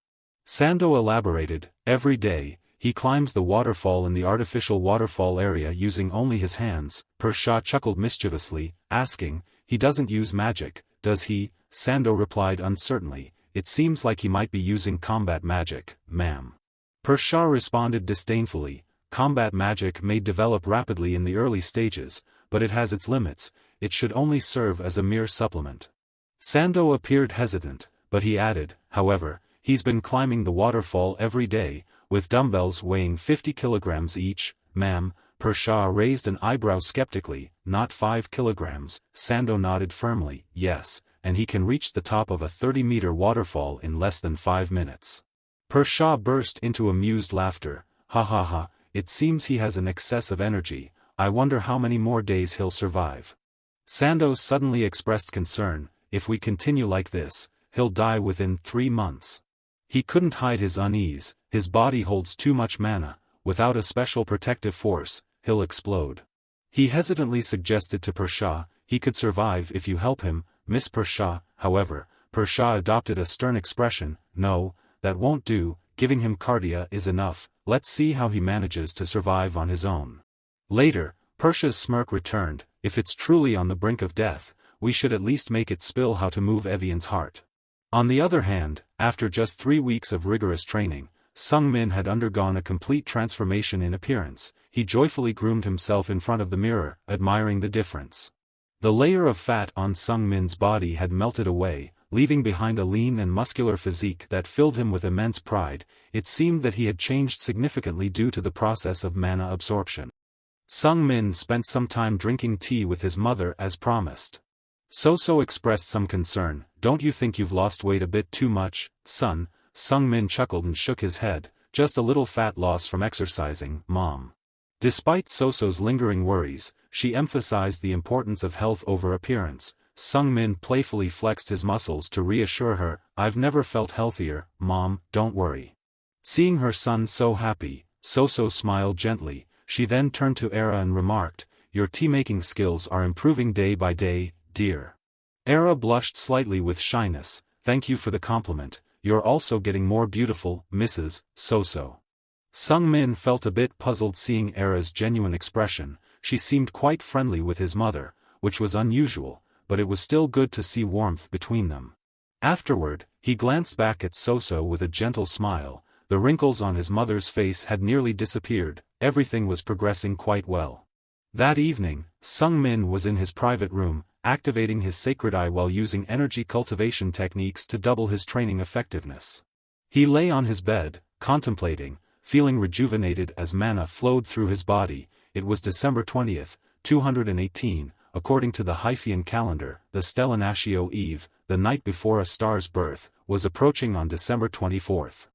Sando elaborated, "Every day, he climbs the waterfall in the artificial waterfall area using only his hands." Persha chuckled mischievously, asking, "He doesn't use magic, does he?" Sando replied uncertainly, "It seems like he might be using combat magic, ma'am." Persha responded disdainfully, "Combat magic may develop rapidly in the early stages, but it has its limits. It should only serve as a mere supplement." Sando appeared hesitant, but he added, "However, he's been climbing the waterfall every day, with dumbbells weighing 50 kilograms each." "Ma'am," Persha raised an eyebrow skeptically, "Not 5 kilograms." Sando nodded firmly, "Yes, and he can reach the top of a 30-meter waterfall in less than 5 minutes. Persha burst into amused laughter. "Ha ha ha, it seems he has an excess of energy. I wonder how many more days he'll survive." Sando suddenly expressed concern, "If we continue like this, he'll die within 3 months. He couldn't hide his unease, his body holds too much mana, without a special protective force, he'll explode." He hesitantly suggested to Persha, "He could survive if you help him, Miss Persha." However, Persha adopted a stern expression, "No, that won't do, giving him cardia is enough, let's see how he manages to survive on his own." Later, Persha's smirk returned, "If it's truly on the brink of death, we should at least make it spill how to move Evian's heart." On the other hand, after just 3 weeks of rigorous training, Sung Min had undergone a complete transformation in appearance. He joyfully groomed himself in front of the mirror, admiring the difference. The layer of fat on Sung Min's body had melted away, leaving behind a lean and muscular physique that filled him with immense pride. It seemed that he had changed significantly due to the process of mana absorption. Sung Min spent some time drinking tea with his mother as promised. Soso expressed some concern, "Don't you think you've lost weight a bit too much, son?" Sung Min chuckled and shook his head, "Just a little fat loss from exercising, Mom." Despite Soso's lingering worries, she emphasized the importance of health over appearance. Sung Min playfully flexed his muscles to reassure her, "I've never felt healthier, Mom, don't worry." Seeing her son so happy, Soso smiled gently. She then turned to Era and remarked, "Your tea-making skills are improving day by day, dear." Era blushed slightly with shyness. "Thank you for the compliment. You're also getting more beautiful, Mrs. Soso." Sung Min felt a bit puzzled seeing Era's genuine expression. She seemed quite friendly with his mother, which was unusual, but it was still good to see warmth between them. Afterward, he glanced back at Soso with a gentle smile. The wrinkles on his mother's face had nearly disappeared. Everything was progressing quite well. That evening, Sung Min was in his private room, activating his sacred eye while using energy cultivation techniques to double his training effectiveness. He lay on his bed, contemplating, feeling rejuvenated as mana flowed through his body. It was December 20th, 218, according to the Hyphaean calendar. The Stellanatio Eve, the night before a star's birth, was approaching on December 24th.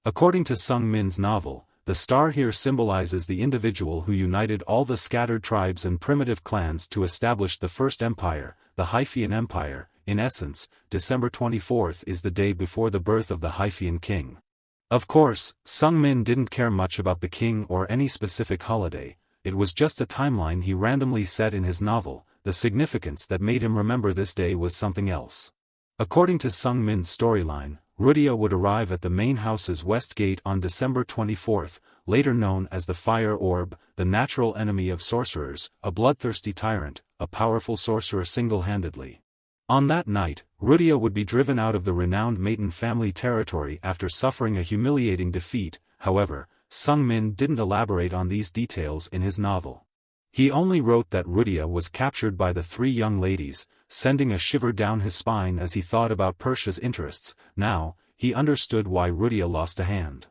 According to Sung Min's novel, the star here symbolizes the individual who united all the scattered tribes and primitive clans to establish the first empire, the Hyphaean Empire. In essence, December 24th is the day before the birth of the Hyphaean king. Of course, Sung Min didn't care much about the king or any specific holiday. it was just a timeline he randomly set in his novel. The significance that made him remember this day was something else. According to Sung Min's storyline, Rudia would arrive at the main house's west gate on December 24th, later known as the Fire Orb, the natural enemy of sorcerers, a bloodthirsty tyrant, a powerful sorcerer single-handedly. On that night, Rudia would be driven out of the renowned Maiden family territory after suffering a humiliating defeat. However, Sung Min didn't elaborate on these details in his novel. He only wrote that Rudia was captured by the three young ladies, sending a shiver down his spine as he thought about Persia's interests. Now, he understood why Rudia lost a hand.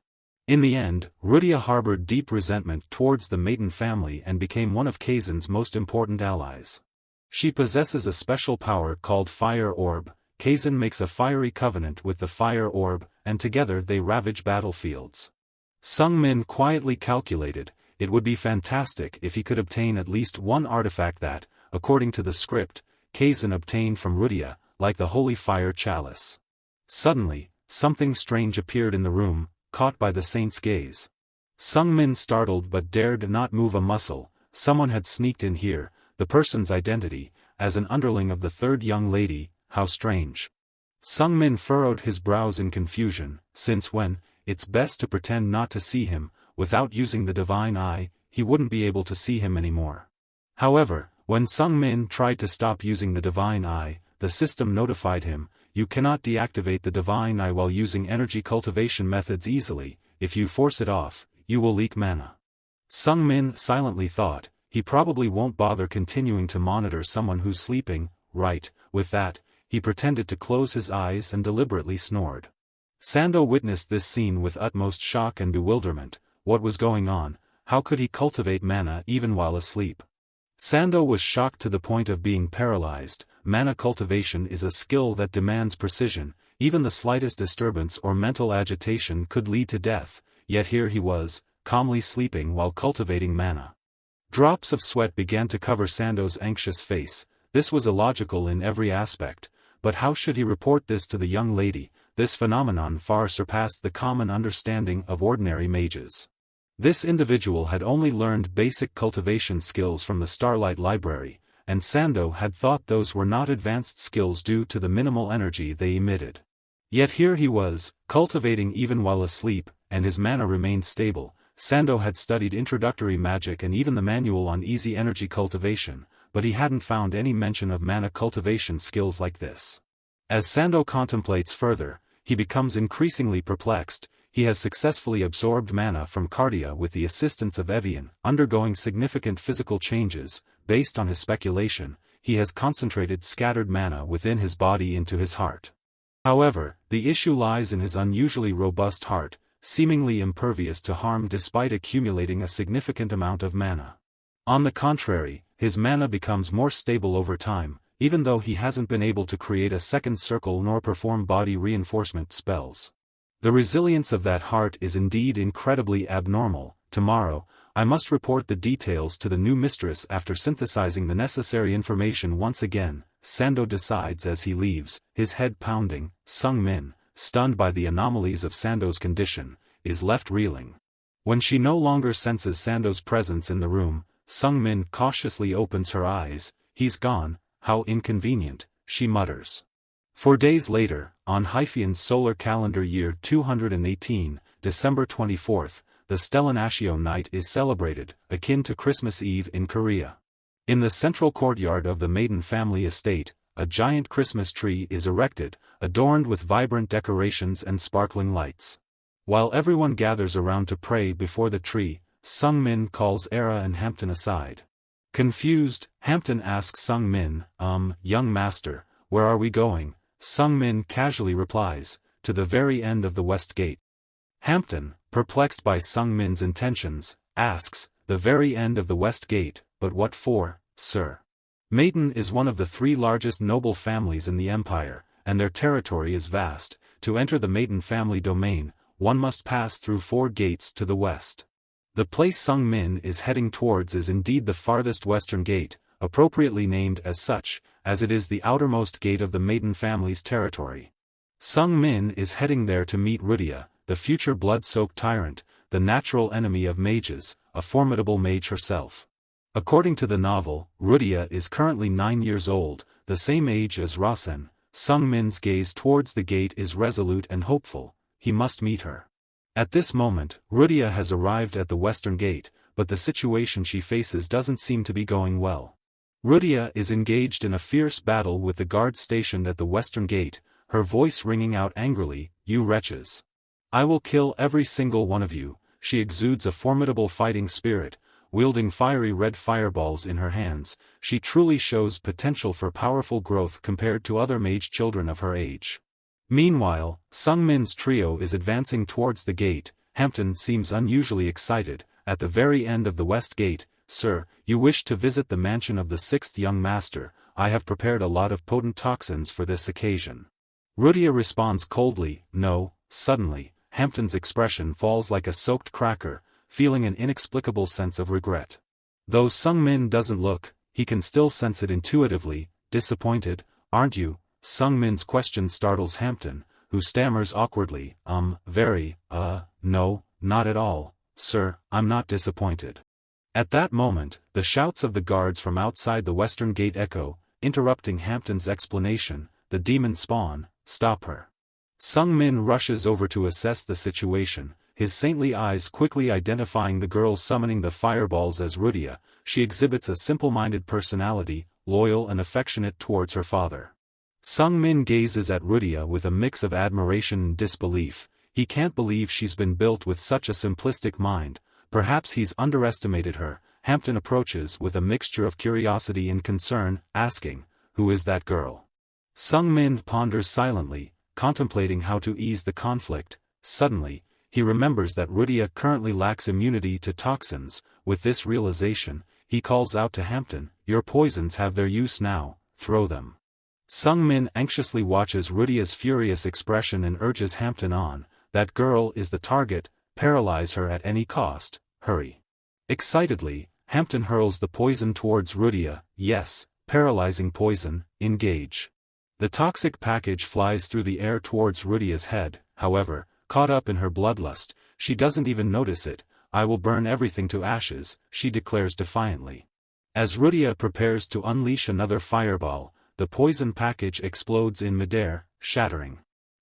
In the end, Rudia harbored deep resentment towards the Maiden family and became one of Kaizen's most important allies. She possesses a special power called Fire Orb. Kaizen makes a fiery covenant with the Fire Orb, and together they ravage battlefields. Sung Min quietly calculated, it would be fantastic if he could obtain at least one artifact that, according to the script, Kaizen obtained from Rudia, like the holy fire chalice. Suddenly, something strange appeared in the room, caught by the saint's gaze. Sung Min startled but dared not move a muscle. Someone had sneaked in here, the person's identity, as an underling of the third young lady. How strange. Sung Min furrowed his brows in confusion. Since when? It's best to pretend not to see him. Without using the divine eye, he wouldn't be able to see him anymore. However, when Sung Min tried to stop using the divine eye, the system notified him, you cannot deactivate the divine eye while using energy cultivation methods easily. If you force it off, you will leak mana. Sung Min silently thought, he probably won't bother continuing to monitor someone who's sleeping, right? With that, he pretended to close his eyes and deliberately snored. Sando witnessed this scene with utmost shock and bewilderment. What was going on? How could he cultivate mana even while asleep? Sando was shocked to the point of being paralyzed. Mana cultivation is a skill that demands precision. Even the slightest disturbance or mental agitation could lead to death, yet here he was, calmly sleeping while cultivating mana. Drops of sweat began to cover Sando's anxious face. This was illogical in every aspect, but how should he report this to the young lady? This phenomenon far surpassed the common understanding of ordinary mages. This individual had only learned basic cultivation skills from the Starlight Library, and Sando had thought those were not advanced skills due to the minimal energy they emitted. Yet here he was, cultivating even while asleep, and his mana remained stable. Sando had studied introductory magic and even the manual on easy energy cultivation, but he hadn't found any mention of mana cultivation skills like this. As Sando contemplates further, he becomes increasingly perplexed. He has successfully absorbed mana from Cardia with the assistance of Evian, undergoing significant physical changes. Based on his speculation, he has concentrated scattered mana within his body into his heart. However, the issue lies in his unusually robust heart, seemingly impervious to harm despite accumulating a significant amount of mana. On the contrary, his mana becomes more stable over time, even though he hasn't been able to create a second circle nor perform body reinforcement spells. The resilience of that heart is indeed incredibly abnormal. Tomorrow, I must report the details to the new mistress after synthesizing the necessary information once again, Sando decides as he leaves, his head pounding. Sung Min, stunned by the anomalies of Sando's condition, is left reeling. When she no longer senses Sando's presence in the room, Sung Min cautiously opens her eyes. He's gone, how inconvenient, she mutters. 4 days later, on Hyphaean's solar calendar year 218, December 24th, the Stellanatio night is celebrated, akin to Christmas Eve in Korea. In the central courtyard of the Maiden family estate, a giant Christmas tree is erected, adorned with vibrant decorations and sparkling lights. While everyone gathers around to pray before the tree, Sung Min calls Era and Hampton aside. Confused, Hampton asks Sung Min, young master, where are we going? Sung Min casually replies, to the very end of the west gate. Hampton, perplexed by Sung Min's intentions, asks, the very end of the west gate, but what for, sir? Maiden is one of the 3 largest noble families in the empire, and their territory is vast. To enter the Maiden family domain, one must pass through 4 gates to the west. The place Sung Min is heading towards is indeed the farthest western gate, appropriately named as such, as it is the outermost gate of the Maiden family's territory. Sung Min is heading there to meet Rudia, the future blood-soaked tyrant. the natural enemy of mages, a formidable mage herself. According to the novel, Rudia is currently 9 years old, the same age as Rasen. Sung Min's gaze towards the gate is resolute and hopeful. He must meet her. At this moment, Rudia has arrived at the western gate, but the situation she faces doesn't seem to be going well. Rudia is engaged in a fierce battle with the guards stationed at the western gate, her voice ringing out angrily, "You wretches! I will kill every single one of you." She exudes a formidable fighting spirit, wielding fiery red fireballs in her hands. She truly shows potential for powerful growth compared to other mage children of her age. Meanwhile, Sung Min's trio is advancing towards the gate. Hampton seems unusually excited. At the very end of the west gate, "Sir, you wish to visit the mansion of the 6th young master. I have prepared a lot of potent toxins for this occasion." Rudia responds coldly, "No." Suddenly, Hampton's expression falls like a soaked cracker, feeling an inexplicable sense of regret. Though Sung Min doesn't look, he can still sense it intuitively. "Disappointed, aren't you?" Sung Min's question startles Hampton, who stammers awkwardly, no, not at all, sir, I'm not disappointed." At that moment, the shouts of the guards from outside the western gate echo, interrupting Hampton's explanation. "The demon spawn, stop her." Sung Min rushes over to assess the situation, his saintly eyes quickly identifying the girl summoning the fireballs as Rudia. She exhibits a simple-minded personality, loyal and affectionate towards her father. Sung Min gazes at Rudia with a mix of admiration and disbelief. He can't believe she's been built with such a simplistic mind. Perhaps he's underestimated her. Hampton approaches with a mixture of curiosity and concern, asking, "Who is that girl?" Sung Min ponders silently, contemplating how to ease the conflict. Suddenly, he remembers that Rudia currently lacks immunity to toxins. With this realization, he calls out to Hampton, "Your poisons have their use now, throw them." Sung Min anxiously watches Rudia's furious expression and urges Hampton on. "That girl is the target, paralyze her at any cost, hurry." Excitedly, Hampton hurls the poison towards Rudia. Yes, paralyzing poison, engage. The toxic package flies through the air towards Rudia's head. However, caught up in her bloodlust, she doesn't even notice it. "I will burn everything to ashes," she declares defiantly. As Rudia prepares to unleash another fireball, the poison package explodes in midair, shattering.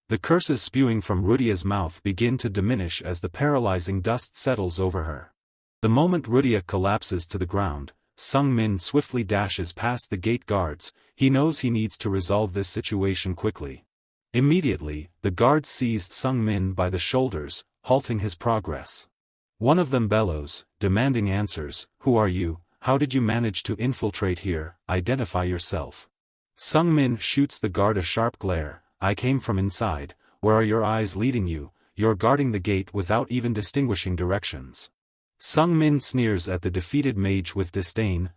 The curses spewing from Rudia's mouth begin to diminish as the paralyzing dust settles over her. The moment Rudia collapses to the ground, Sung Min swiftly dashes past the gate guards. He knows he needs to resolve this situation quickly. Immediately, the guards seized Sung Min by the shoulders, halting his progress. One of them bellows, demanding answers. "Who are you? How did you manage to infiltrate here? Identify yourself." Sung Min shoots the guard a sharp glare. "I came from inside. Where are your eyes leading you? You're guarding the gate without even distinguishing directions." Sung Min sneers at the defeated mage with disdain.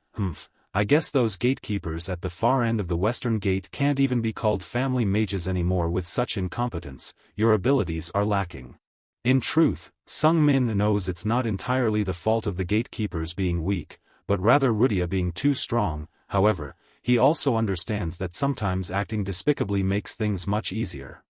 I guess those gatekeepers at the far end of the western gate can't even be called family mages anymore with such incompetence. Your abilities are lacking." In truth, Sung Min knows it's not entirely the fault of the gatekeepers being weak, but rather Rudia being too strong. However, he also understands that sometimes acting despicably makes things much easier.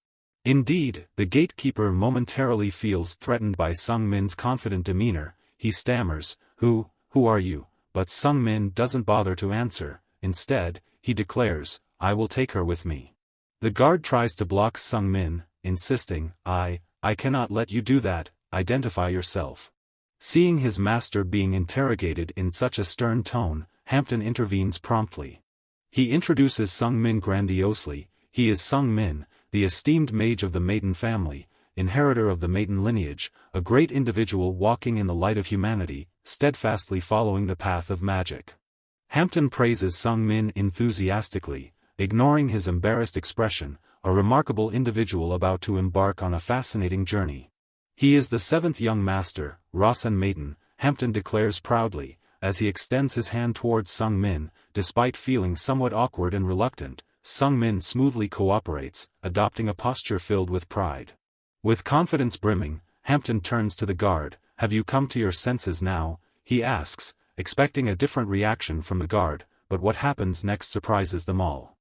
Indeed, the gatekeeper momentarily feels threatened by Sung Min's confident demeanor. He stammers, Who are you?" But Sung Min doesn't bother to answer. Instead, he declares, "I will take her with me." The guard tries to block Sung Min, insisting, I cannot let you do that, identify yourself." Seeing his master being interrogated in such a stern tone, Hampton intervenes promptly. He introduces Sung Min grandiosely. He is Sung Min, the esteemed mage of the Maiden family, inheritor of the Maiden lineage, a great individual walking in the light of humanity, steadfastly following the path of magic. Hampton praises Sung Min enthusiastically, ignoring his embarrassed expression, a remarkable individual about to embark on a fascinating journey. "He is the 7th young master, Rasen Maiden," Hampton declares proudly, as he extends his hand towards Sung Min. Despite feeling somewhat awkward and reluctant, Sung Min smoothly cooperates, adopting a posture filled with pride. With confidence brimming, Hampton turns to the guard. "Have you come to your senses now?" he asks, expecting a different reaction from the guard, but what happens next surprises them all.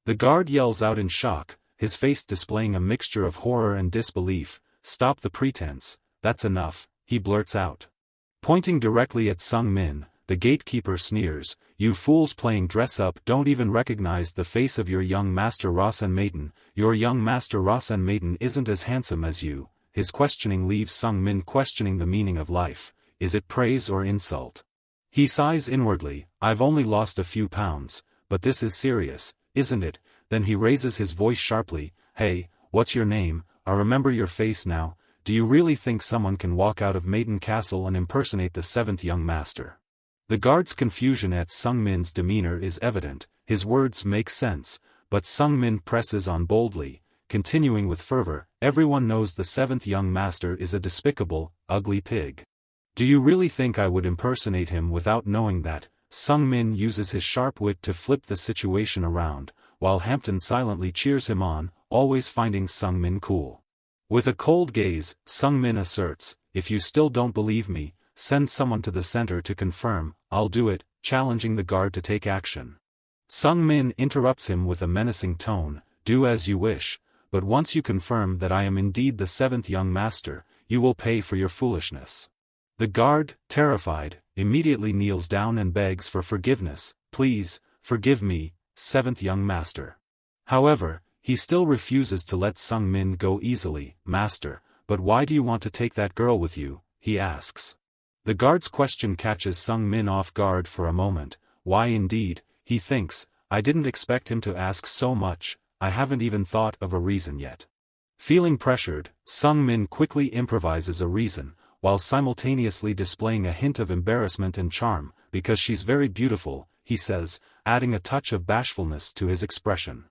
The guard yells out in shock, his face displaying a mixture of horror and disbelief, "Stop the pretense, that's enough, he blurts out. Pointing directly at Sung Min, the gatekeeper sneers, "You fools playing dress-up don't even recognize the face of your young master Rasen Maiden. Your young master Rasen Maiden isn't as handsome as you." His questioning leaves Sung Min questioning the meaning of life. Is it praise or insult? He sighs inwardly, "I've only lost a few pounds, but this is serious, isn't it?" Then he raises his voice sharply, "Hey, what's your name? I remember your face now. Do you really think someone can walk out of Maiden Castle and impersonate the seventh young master?" The guard's confusion at Sung Min's demeanor is evident, his words make sense, but Sung Min presses on boldly, continuing with fervor, "Everyone knows the seventh young master is a despicable, ugly pig. Do you really think I would impersonate him without knowing that?" Sung Min uses his sharp wit to flip the situation around, while Hampton silently cheers him on, always finding Sung Min cool. With a cold gaze, Sung Min asserts, "If you still don't believe me, send someone to the center to confirm, I'll do it," challenging the guard to take action. Sung Min interrupts him with a menacing tone, "Do as you wish, but once you confirm that I am indeed the seventh young master, you will pay for your foolishness." The guard, terrified, immediately kneels down and begs for forgiveness, "Please, forgive me, seventh young master." However, he still refuses to let Sung Min go easily. "Master, but why do you want to take that girl with you?" he asks. The guard's question catches Sung Min off guard for a moment. Why indeed, he thinks, I didn't expect him to ask so much, I haven't even thought of a reason yet. Feeling pressured, Sung Min quickly improvises a reason, while simultaneously displaying a hint of embarrassment and charm, "Because she's very beautiful," he says, adding a touch of bashfulness to his expression.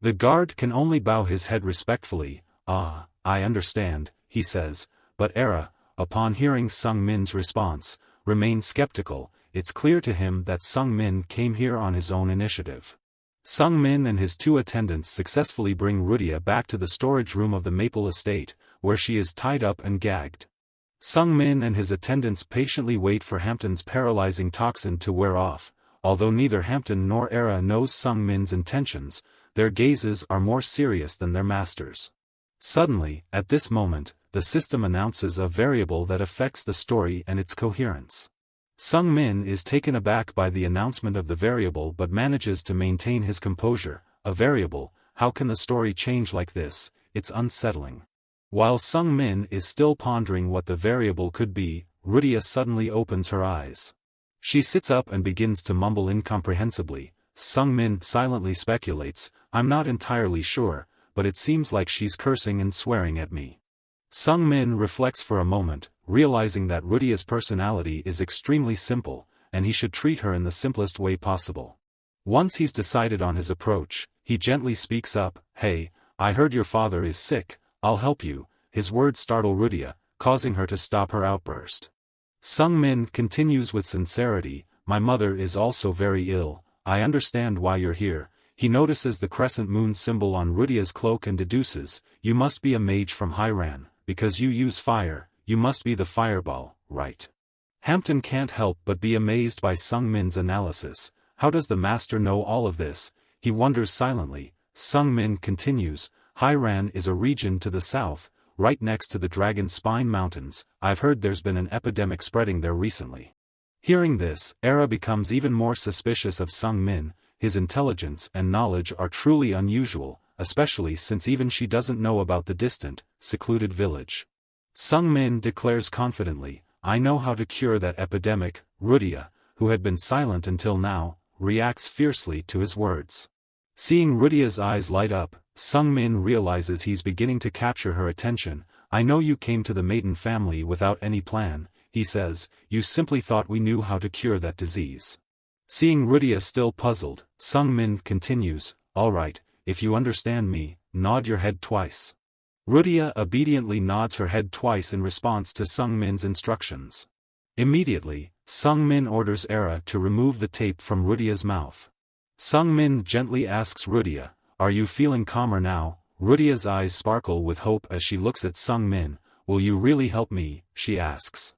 The guard can only bow his head respectfully. "Ah, I understand," he says, but Era, upon hearing Sung Min's response, remains skeptical. It's clear to him that Sung Min came here on his own initiative. Sung Min and his two attendants successfully bring Rudia back to the storage room of the Maple Estate, where she is tied up and gagged. Sung Min and his attendants patiently wait for Hampton's paralyzing toxin to wear off. Although neither Hampton nor Era knows Sung Min's intentions, their gazes are more serious than their master's. Suddenly, at this moment, the system announces a variable that affects the story and its coherence. Sung Min is taken aback by the announcement of the variable but manages to maintain his composure. A variable, how can the story change like this? It's unsettling. While Sung Min is still pondering what the variable could be, Rudia suddenly opens her eyes. She sits up and begins to mumble incomprehensibly. Sung Min silently speculates, "I'm not entirely sure, but it seems like she's cursing and swearing at me." Sung Min reflects for a moment, realizing that Rudia's personality is extremely simple, and he should treat her in the simplest way possible. Once he's decided on his approach, he gently speaks up, "Hey, I heard your father is sick, I'll help you." His words startle Rudia, causing her to stop her outburst. Sung Min continues with sincerity, "My mother is also very ill, I understand why you're here." He notices the crescent moon symbol on Rudia's cloak and deduces, "You must be a mage from Hyran, because you use fire, you must be the fireball, right?" Hampton can't help but be amazed by Sung Min's analysis. How does the master know all of this? He wonders silently. Sung Min continues, "Hyran is a region to the south, right next to the Dragon Spine Mountains. I've heard there's been an epidemic spreading there recently." Hearing this, Era becomes even more suspicious of Sung Min. His intelligence and knowledge are truly unusual, especially since even she doesn't know about the distant, secluded village. Sung Min declares confidently, "I know how to cure that epidemic." Rudia, who had been silent until now, reacts fiercely to his words. Seeing Rudia's eyes light up, Sung Min realizes he's beginning to capture her attention. "I know you came to the Maiden family without any plan," he says, "you simply thought we knew how to cure that disease." Seeing Rudia still puzzled, Sung Min continues, "All right, if you understand me, nod your head twice." Rudia obediently nods her head twice in response to Sung Min's instructions. Immediately, Sung Min orders Era to remove the tape from Rudia's mouth. Sung Min gently asks Rudia, "Are you feeling calmer now?" Rudia's eyes sparkle with hope as she looks at Sung Min. "Will you really help me?" she asks.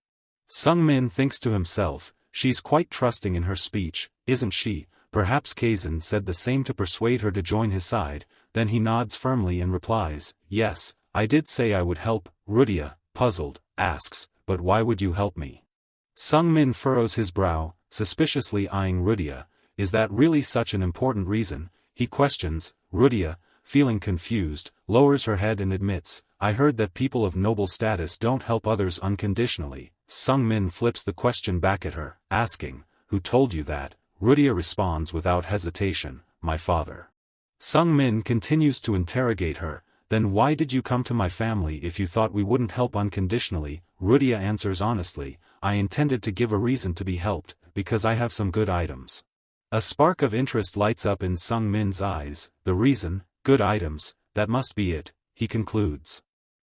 Sung Min thinks to himself, she's quite trusting in her speech, isn't she? Perhaps Kazan said the same to persuade her to join his side. Then he nods firmly and replies, "Yes, I did say I would help." Rudia, puzzled, asks, but why would you help me? Sung Min furrows his brow, suspiciously eyeing Rudia. Is that really such an important reason? He questions. Rudia, feeling confused, lowers her head and admits, I heard that people of noble status don't help others unconditionally. Sung Min flips the question back at her, asking, who told you that? Rudia responds without hesitation, my father. Sung Min continues to interrogate her, then why did you come to my family if you thought we wouldn't help unconditionally? Rudia answers honestly, I intended to give a reason to be helped, because I have some good items. A spark of interest lights up in Sung Min's eyes. The reason, good items, that must be it, he concludes.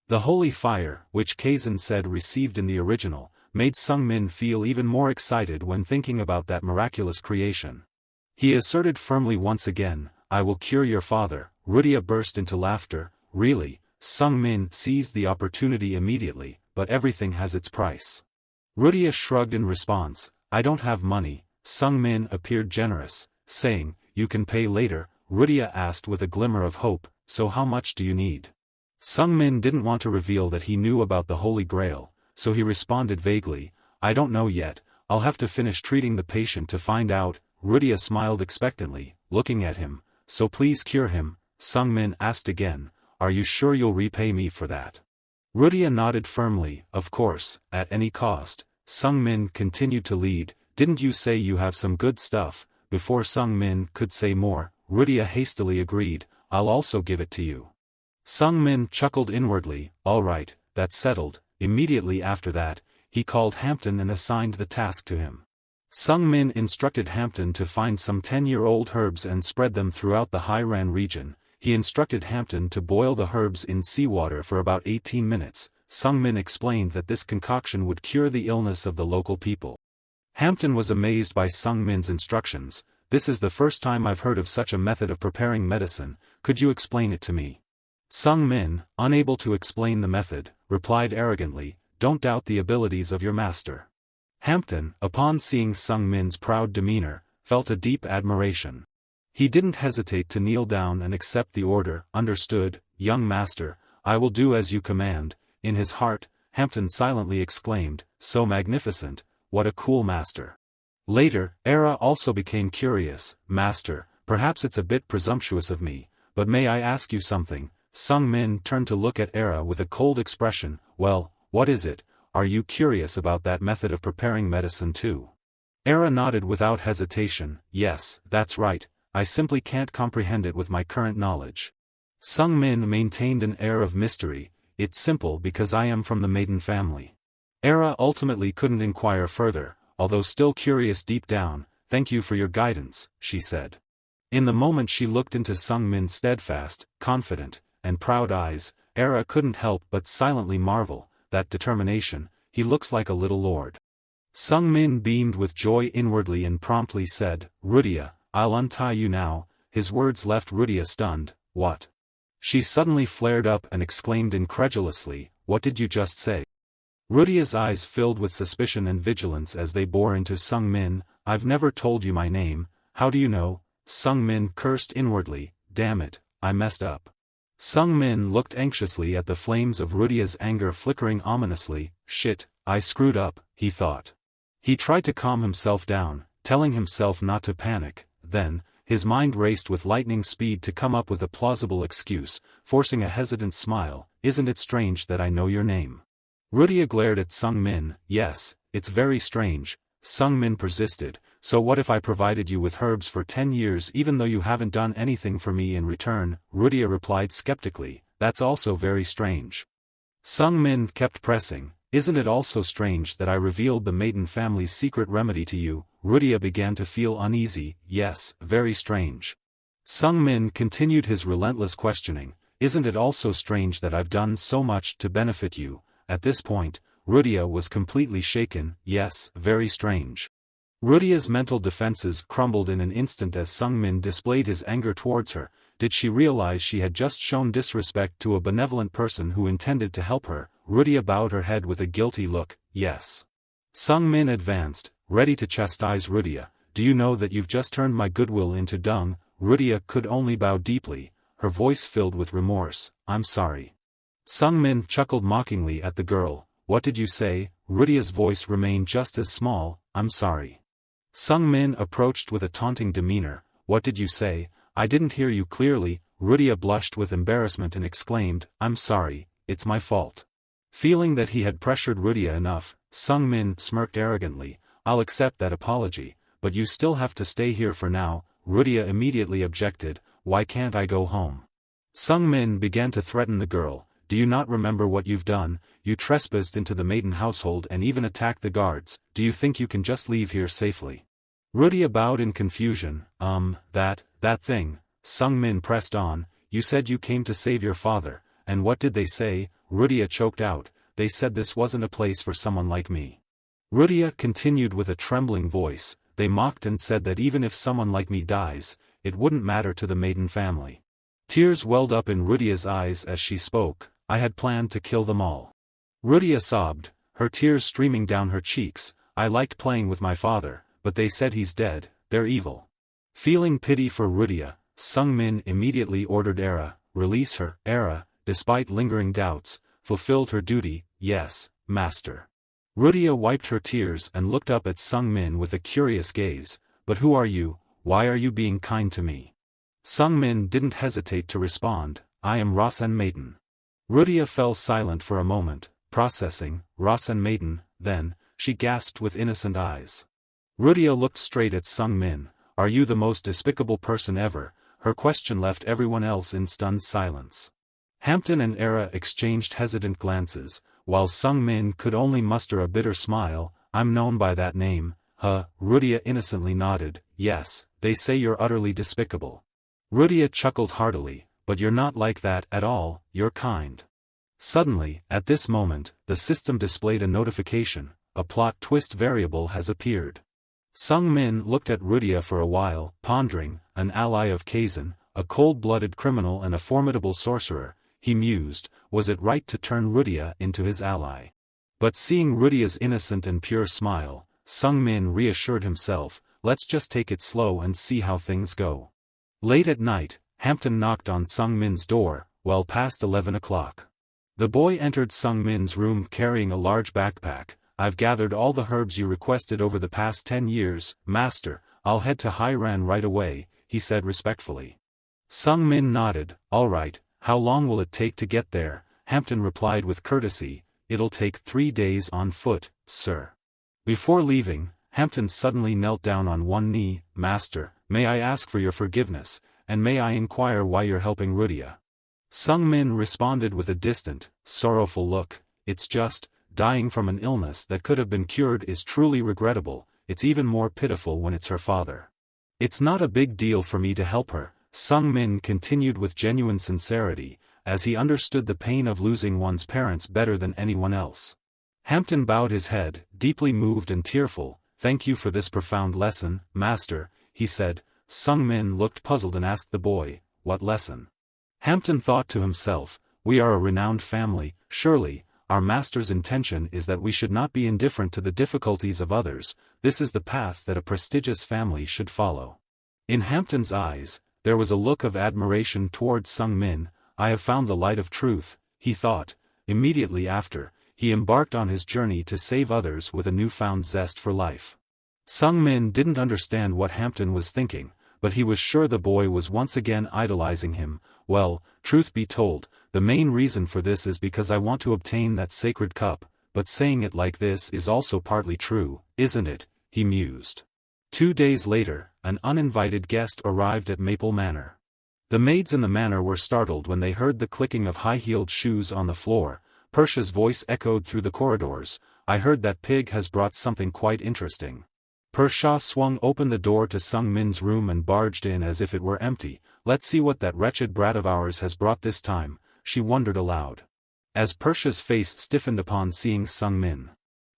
The holy fire, which Kazan said received in the original, made Sung Min feel even more excited when thinking about that miraculous creation. He asserted firmly once again, I will cure your father. Rudia burst into laughter. Really? Sung Min seized the opportunity immediately, but everything has its price. Rudia shrugged in response, I don't have money. Sung Min appeared generous, saying, you can pay later. Rudia asked with a glimmer of hope, so how much do you need? Sung Min didn't want to reveal that he knew about the Holy Grail, so he responded vaguely, I don't know yet, I'll have to finish treating the patient to find out. Rudia smiled expectantly, looking at him, so please cure him. Sung Min asked again, are you sure you'll repay me for that? Rudia nodded firmly, of course, at any cost. Sung Min continued to lead, didn't you say you have some good stuff? Before Sung Min could say more, Rudia hastily agreed, I'll also give it to you. Sung Min chuckled inwardly, all right, that's settled. Immediately after that, he called Hampton and assigned the task to him. Sung Min instructed Hampton to find some 10-year-old herbs and spread them throughout the Hairan region. He instructed Hampton to boil the herbs in seawater for about 18 minutes. Sung Min explained that this concoction would cure the illness of the local people. Hampton was amazed by Sung Min's instructions. This is the first time I've heard of such a method of preparing medicine, could you explain it to me? Sung Min, unable to explain the method, replied arrogantly, don't doubt the abilities of your master. Hampton, upon seeing Sung Min's proud demeanor, felt a deep admiration. He didn't hesitate to kneel down and accept the order. Understood, young master, I will do as you command. In his heart, Hampton silently exclaimed, so magnificent, what a cool master. Later, Era also became curious, master, perhaps it's a bit presumptuous of me, but may I ask you something? Sung Min turned to look at Era with a cold expression, well, what is it? Are you curious about that method of preparing medicine too? Era nodded without hesitation, yes, that's right, I simply can't comprehend it with my current knowledge. Sung Min maintained an air of mystery, it's simple because I am from the maiden family. Era ultimately couldn't inquire further, although still curious deep down, thank you for your guidance, she said. In the moment she looked into Sung Min's steadfast, confident, and proud eyes, Era couldn't help but silently marvel, that determination, he looks like a little lord. Sung Min beamed with joy inwardly and promptly said, Rudia, I'll untie you now. His words left Rudia stunned. What? She suddenly flared up and exclaimed incredulously, what did you just say? Rudia's eyes filled with suspicion and vigilance as they bore into Sung Min, I've never told you my name, how do you know? Sung Min cursed inwardly, damn it, I messed up. Sung Min looked anxiously at the flames of Rudia's anger flickering ominously, shit, I screwed up, he thought. He tried to calm himself down, telling himself not to panic, then, his mind raced with lightning speed to come up with a plausible excuse, forcing a hesitant smile, isn't it strange that I know your name? Rudia glared at Sung Min, yes, it's very strange. Sung Min persisted, so what if I provided you with herbs for 10 years even though you haven't done anything for me in return? Rudia replied skeptically, that's also very strange. Sung Min kept pressing, isn't it also strange that I revealed the maiden family's secret remedy to you? Rudia began to feel uneasy, yes, very strange. Sung Min continued his relentless questioning, isn't it also strange that I've done so much to benefit you? At this point, Rudia was completely shaken, yes, very strange. Rudia's mental defenses crumbled in an instant as Sung Min displayed his anger towards her. Did she realize she had just shown disrespect to a benevolent person who intended to help her? Rudia bowed her head with a guilty look, yes. Sung Min advanced, ready to chastise Rudia, do you know that you've just turned my goodwill into dung? Rudia could only bow deeply, her voice filled with remorse, I'm sorry. Sung Min chuckled mockingly at the girl, what did you say? Rudia's voice remained just as small, I'm sorry. Sung-min approached with a taunting demeanor, what did you say? I didn't hear you clearly. Rudia blushed with embarrassment and exclaimed, I'm sorry, it's my fault. Feeling that he had pressured Rudia enough, Sung-min smirked arrogantly, I'll accept that apology, but you still have to stay here for now. Rudia immediately objected, why can't I go home? Sung-min began to threaten the girl, do you not remember what you've done? You trespassed into the maiden household and even attacked the guards, do you think you can just leave here safely? Rudia bowed in confusion, that thing. Sung-min pressed on, you said you came to save your father, and what did they say? Rudia choked out, they said this wasn't a place for someone like me. Rudia continued with a trembling voice, they mocked and said that even if someone like me dies, it wouldn't matter to the maiden family. Tears welled up in Rudia's eyes as she spoke, I had planned to kill them all. Rudia sobbed, her tears streaming down her cheeks, I liked playing with my father, but they said he's dead, they're evil. Feeling pity for Rudia, Sung-min immediately ordered Era, release her. Era, despite lingering doubts, fulfilled her duty, yes, master. Rudia wiped her tears and looked up at Sung-min with a curious gaze, but who are you, why are you being kind to me? Sung-min didn't hesitate to respond, I am Rasen Maiden. Rudia fell silent for a moment, processing, Rasen Maiden, then, she gasped with innocent eyes. Rudia looked straight at Sung-min, are you the most despicable person ever? Her question left everyone else in stunned silence. Hampton and Era exchanged hesitant glances, while Sung-min could only muster a bitter smile, I'm known by that name, huh? Rudia innocently nodded, yes, they say you're utterly despicable. Rudia chuckled heartily, but you're not like that at all, you're kind. Suddenly, at this moment, the system displayed a notification, a plot twist variable has appeared. Sung-min looked at Rudia for a while, pondering, an ally of Kazan, a cold-blooded criminal and a formidable sorcerer, he mused, was it right to turn Rudia into his ally? But seeing Rudia's innocent and pure smile, Sung-min reassured himself, let's just take it slow and see how things go. Late at night, Hampton knocked on Sung-min's door, well past 11 o'clock. The boy entered Sung-min's room carrying a large backpack, I've gathered all the herbs you requested over the past 10 years, master, I'll head to Hairan right away, he said respectfully. Sung-min nodded, all right, how long will it take to get there? Hampton replied with courtesy, it'll take 3 days on foot, sir. Before leaving, Hampton suddenly knelt down on one knee, master, may I ask for your forgiveness, and may I inquire why you're helping Rudia? Sung-min responded with a distant, sorrowful look, it's just, dying from an illness that could have been cured is truly regrettable, it's even more pitiful when it's her father. It's not a big deal for me to help her, Sung-min continued with genuine sincerity, as he understood the pain of losing one's parents better than anyone else. Hampton bowed his head, deeply moved and tearful, thank you for this profound lesson, master, he said. Sung-min looked puzzled and asked the boy, what lesson? Hampton thought to himself, we are a renowned family, surely, our master's intention is that we should not be indifferent to the difficulties of others, this is the path that a prestigious family should follow. In Hampton's eyes, there was a look of admiration towards Sung-min, I have found the light of truth, he thought. Immediately after, he embarked on his journey to save others with a newfound zest for life. Sung-min didn't understand what Hampton was thinking, but he was sure the boy was once again idolizing him. Well, truth be told, the main reason for this is because I want to obtain that sacred cup, but saying it like this is also partly true, isn't it? He mused. 2 days later, an uninvited guest arrived at Maple Manor. The maids in the manor were startled when they heard the clicking of high-heeled shoes on the floor. Persia's voice echoed through the corridors, I heard that pig has brought something quite interesting. Persha swung open the door to Sung-min's room and barged in as if it were empty. Let's see what that wretched brat of ours has brought this time, she wondered aloud. As Persha's face stiffened upon seeing Sung-min,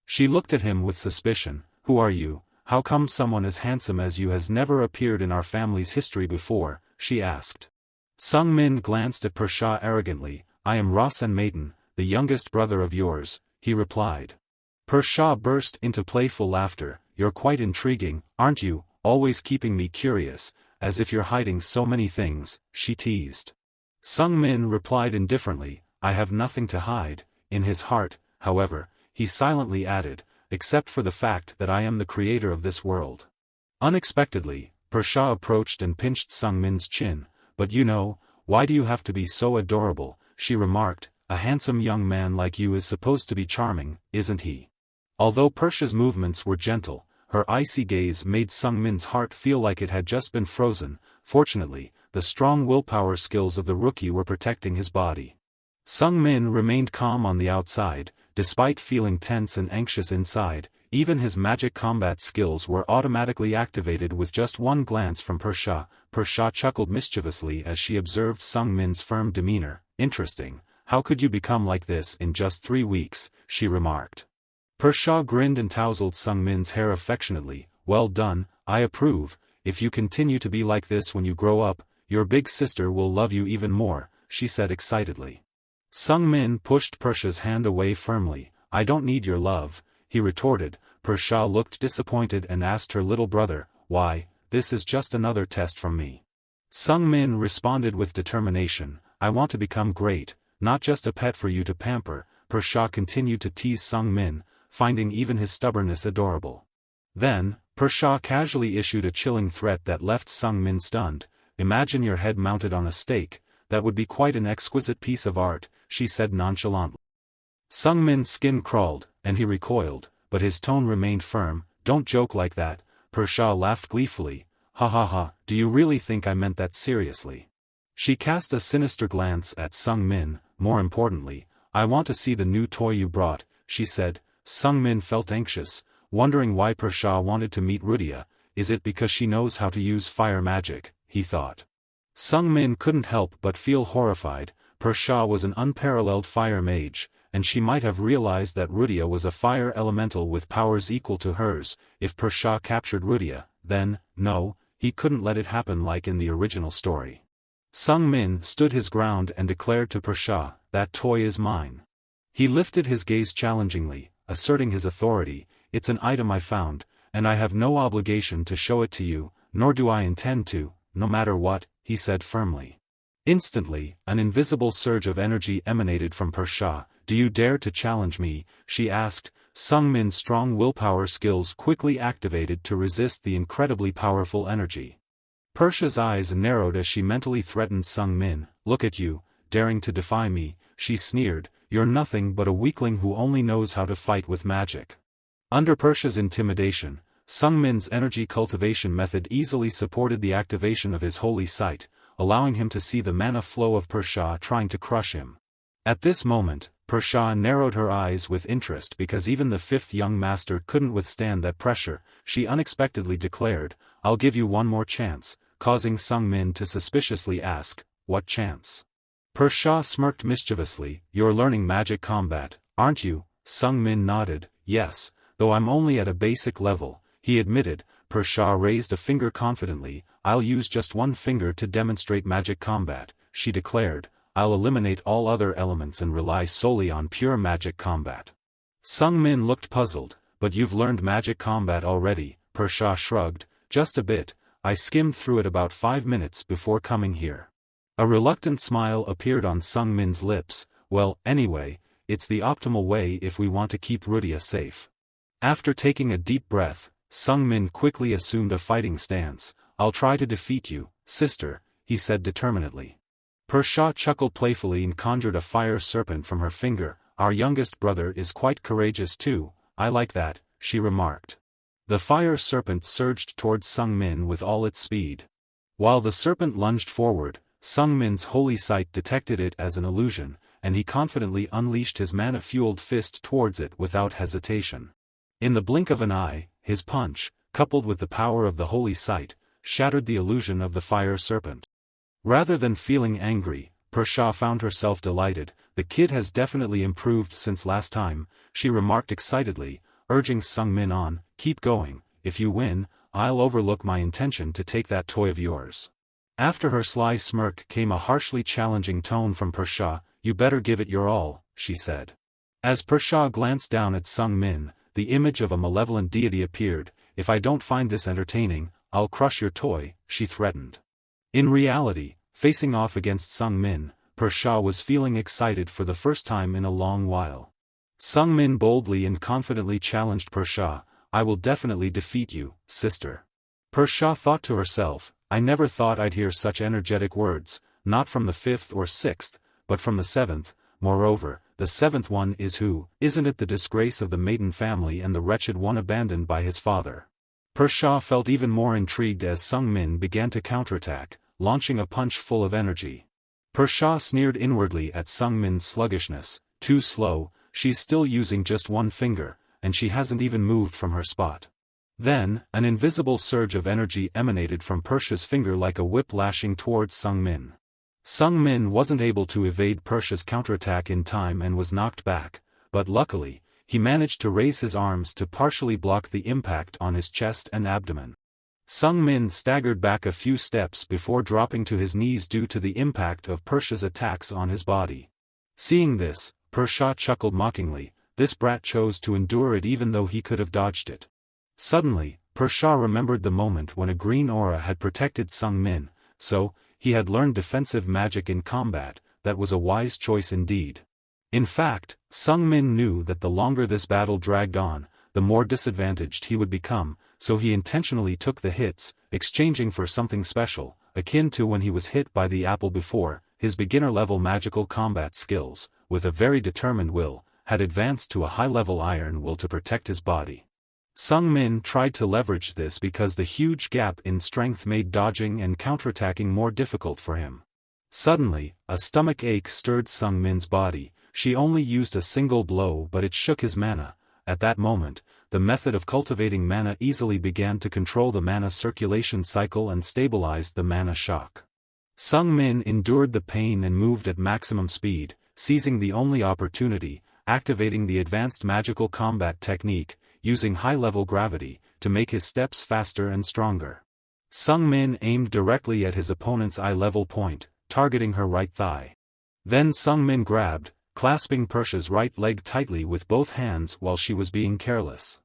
she looked at him with suspicion. Who are you? How come someone as handsome as you has never appeared in our family's history before? She asked. Sung-min glanced at Persha arrogantly. I am Rasen Maiden, the youngest brother of yours, he replied. Persha burst into playful laughter. You're quite intriguing, aren't you, always keeping me curious, as if you're hiding so many things, she teased. Sung-min replied indifferently, I have nothing to hide. In his heart, however, he silently added, except for the fact that I am the creator of this world. Unexpectedly, Persha approached and pinched Sung-min's chin. But you know, why do you have to be so adorable, she remarked, a handsome young man like you is supposed to be charming, isn't he? Although Persha's movements were gentle, her icy gaze made Sung-min's heart feel like it had just been frozen. Fortunately, the strong willpower skills of the rookie were protecting his body. Sung-min remained calm on the outside, despite feeling tense and anxious inside. Even his magic combat skills were automatically activated with just one glance from Persha. Persha chuckled mischievously as she observed Sung-min's firm demeanor. Interesting, how could you become like this in just 3 weeks, she remarked. Persha grinned and tousled Sung-min's hair affectionately. Well done, I approve. If you continue to be like this when you grow up, your big sister will love you even more, she said excitedly. Sung-min pushed Persha's hand away firmly. I don't need your love, he retorted. Persha looked disappointed and asked her little brother, why, this is just another test from me. Sung-min responded with determination, I want to become great, not just a pet for you to pamper. Persha continued to tease Sung-min, finding even his stubbornness adorable. Then, Persha casually issued a chilling threat that left Sung-min stunned. Imagine your head mounted on a stake, that would be quite an exquisite piece of art, she said nonchalantly. Sung-min's skin crawled, and he recoiled, but his tone remained firm. Don't joke like that, Persha laughed gleefully. Ha ha ha, do you really think I meant that seriously? She cast a sinister glance at Sung-min. More importantly, I want to see the new toy you brought, she said. Sung-min felt anxious, wondering why Persha wanted to meet Rudia. Is it because she knows how to use fire magic, he thought. Sung-min couldn't help but feel horrified. Persha was an unparalleled fire mage, and she might have realized that Rudia was a fire elemental with powers equal to hers. If Persha captured Rudia, then, no, he couldn't let it happen like in the original story. Sung-min stood his ground and declared to Persha, that toy is mine. He lifted his gaze challengingly, asserting his authority. It's an item I found, and I have no obligation to show it to you, nor do I intend to, no matter what, he said firmly. Instantly, an invisible surge of energy emanated from Persha. Do you dare to challenge me? She asked. Sung-min's strong willpower skills quickly activated to resist the incredibly powerful energy. Persha's eyes narrowed as she mentally threatened Sung-min. Look at you, daring to defy me, she sneered. You're nothing but a weakling who only knows how to fight with magic. Under Persha's intimidation, Sung-min's energy cultivation method easily supported the activation of his holy sight, allowing him to see the mana flow of Persha trying to crush him. At this moment, Persha narrowed her eyes with interest because even the fifth young master couldn't withstand that pressure. She unexpectedly declared, I'll give you one more chance, causing Sung-min to suspiciously ask, what chance? Persha smirked mischievously. You're learning magic combat, aren't you? Sung-min nodded. Yes, though I'm only at a basic level, he admitted. Persha raised a finger confidently. I'll use just one finger to demonstrate magic combat, she declared. I'll eliminate all other elements and rely solely on pure magic combat. Sung-min looked puzzled. But you've learned magic combat already, Persha shrugged. Just a bit, I skimmed through it about 5 minutes before coming here. A reluctant smile appeared on Sung-min's lips. Well, anyway, it's the optimal way if we want to keep Rudia safe. After taking a deep breath, Sung-min quickly assumed a fighting stance. I'll try to defeat you, sister, he said determinedly. Persha chuckled playfully and conjured a fire serpent from her finger. Our youngest brother is quite courageous too, I like that, she remarked. The fire serpent surged towards Sung-min with all its speed. While the serpent lunged forward, Sung-min's holy sight detected it as an illusion, and he confidently unleashed his mana-fueled fist towards it without hesitation. In the blink of an eye, his punch, coupled with the power of the holy sight, shattered the illusion of the fire serpent. Rather than feeling angry, Persha found herself delighted. The kid has definitely improved since last time, she remarked excitedly, urging Sung-min on. Keep going, if you win, I'll overlook my intention to take that toy of yours. After her sly smirk came a harshly challenging tone from Persha. You better give it your all, she said. As Persha glanced down at Sung-min, the image of a malevolent deity appeared. If I don't find this entertaining, I'll crush your toy, she threatened. In reality, facing off against Sung-min, Persha was feeling excited for the first time in a long while. Sung Min boldly and confidently challenged Persha. I will definitely defeat you, sister. Persha thought to herself, I never thought I'd hear such energetic words, not from the 5th or 6th, but from the 7th, moreover, the 7th one is who, isn't it the disgrace of the maiden family and the wretched one abandoned by his father? Persha felt even more intrigued as Sung Min began to counterattack, launching a punch full of energy. Persha sneered inwardly at Sung Min's sluggishness, too slow, she's still using just one finger, and she hasn't even moved from her spot. Then, an invisible surge of energy emanated from Persha's finger like a whip lashing towards Sung Min. Sung Min wasn't able to evade Persha's counterattack in time and was knocked back, but luckily, he managed to raise his arms to partially block the impact on his chest and abdomen. Sung Min staggered back a few steps before dropping to his knees due to the impact of Persha's attacks on his body. Seeing this, Persha chuckled mockingly, this brat chose to endure it even though he could have dodged it. Suddenly, Persha remembered the moment when a green aura had protected Sung Min, so, he had learned defensive magic in combat. That was a wise choice indeed. In fact, Sung Min knew that the longer this battle dragged on, the more disadvantaged he would become, so he intentionally took the hits, exchanging for something special, akin to when he was hit by the apple before. His beginner-level magical combat skills, with a very determined will, had advanced to a high-level iron will to protect his body. Sung Min tried to leverage this because the huge gap in strength made dodging and counterattacking more difficult for him. Suddenly, a stomach ache stirred Sung Min's body. She only used a single blow but it shook his mana. At that moment, the method of cultivating mana easily began to control the mana circulation cycle and stabilized the mana shock. Sung Min endured the pain and moved at maximum speed, seizing the only opportunity, activating the advanced magical combat technique, using high-level gravity, to make his steps faster and stronger. Sung Min aimed directly at his opponent's eye-level point, targeting her right thigh. Then Sung Min grabbed, clasping Persha's right leg tightly with both hands while she was being careless.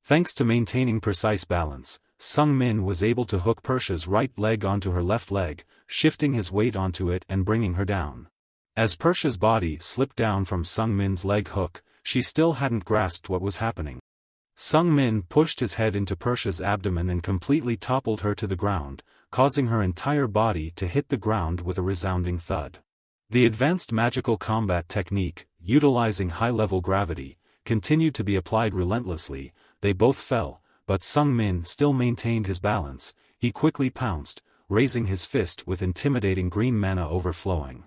Thanks to maintaining precise balance, Sung Min was able to hook Persha's right leg onto her left leg, shifting his weight onto it and bringing her down. As Persha's body slipped down from Sung Min's leg hook, she still hadn't grasped what was happening. Sung Min pushed his head into Persha's abdomen and completely toppled her to the ground, causing her entire body to hit the ground with a resounding thud. The advanced magical combat technique, utilizing high-level gravity, continued to be applied relentlessly. They both fell, but Sung Min still maintained his balance. He quickly pounced, raising his fist with intimidating green mana overflowing.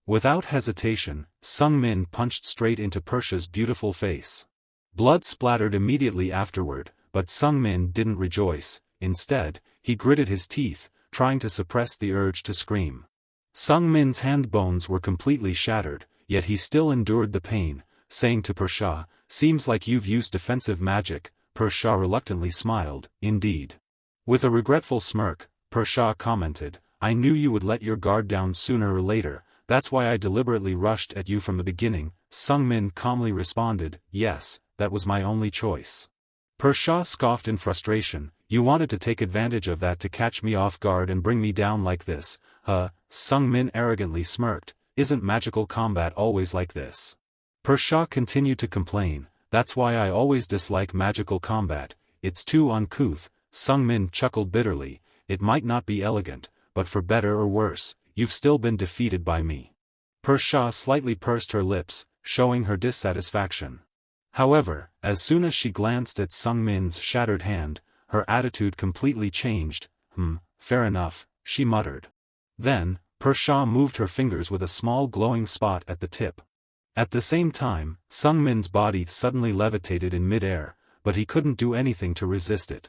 Without hesitation, Sung Min punched straight into Persha's beautiful face. Blood splattered immediately afterward, but Sung Min didn't rejoice. Instead, he gritted his teeth, trying to suppress the urge to scream. Sung Min's hand bones were completely shattered, yet he still endured the pain, saying to Persha, "Seems like you've used defensive magic." Persha reluctantly smiled, "Indeed." With a regretful smirk, Persha commented, "I knew you would let your guard down sooner or later, that's why I deliberately rushed at you from the beginning." Sung Min calmly responded, "Yes, that was my only choice." Persha scoffed in frustration, "You wanted to take advantage of that to catch me off guard and bring me down like this, huh?" Sung Min arrogantly smirked, "Isn't magical combat always like this?" Persha continued to complain, "That's why I always dislike magical combat, it's too uncouth." Sung Min chuckled bitterly, "It might not be elegant, but for better or worse, you've still been defeated by me." Persha slightly pursed her lips, showing her dissatisfaction. However, as soon as she glanced at Sung Min's shattered hand, her attitude completely changed. Fair enough," she muttered. Then, Persha moved her fingers with a small glowing spot at the tip. At the same time, Sung Min's body suddenly levitated in mid-air, but he couldn't do anything to resist it.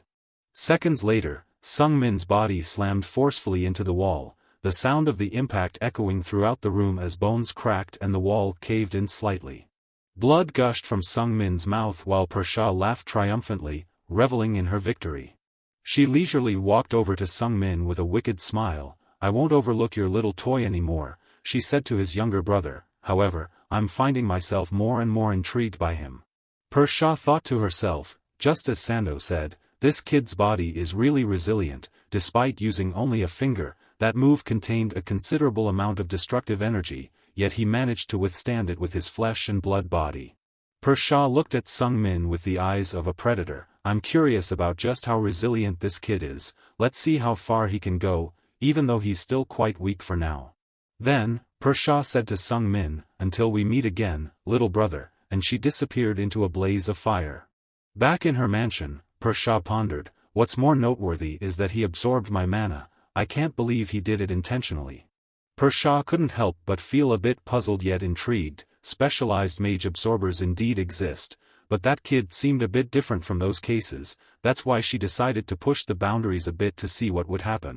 Seconds later, Sung Min's body slammed forcefully into the wall, the sound of the impact echoing throughout the room as bones cracked and the wall caved in slightly. Blood gushed from Sung Min's mouth while Persha laughed triumphantly, reveling in her victory. She leisurely walked over to Sung Min with a wicked smile. "I won't overlook your little toy anymore," she said to his younger brother. "However, I'm finding myself more and more intrigued by him." Persha thought to herself, just as Sando said, "This kid's body is really resilient." Despite using only a finger, that move contained a considerable amount of destructive energy, yet he managed to withstand it with his flesh and blood body. Pershaw looked at Sung Min with the eyes of a predator. I'm curious about just how resilient this kid is, let's see how far he can go, even though he's still quite weak for now. Then, Pershaw said to Sung Min, until we meet again, little brother, and she disappeared into a blaze of fire. Back in her mansion, Pershaw pondered, what's more noteworthy is that he absorbed my mana, I can't believe he did it intentionally. Pershaw couldn't help but feel a bit puzzled yet intrigued. Specialized mage absorbers indeed exist, but that kid seemed a bit different from those cases, that's why she decided to push the boundaries a bit to see what would happen.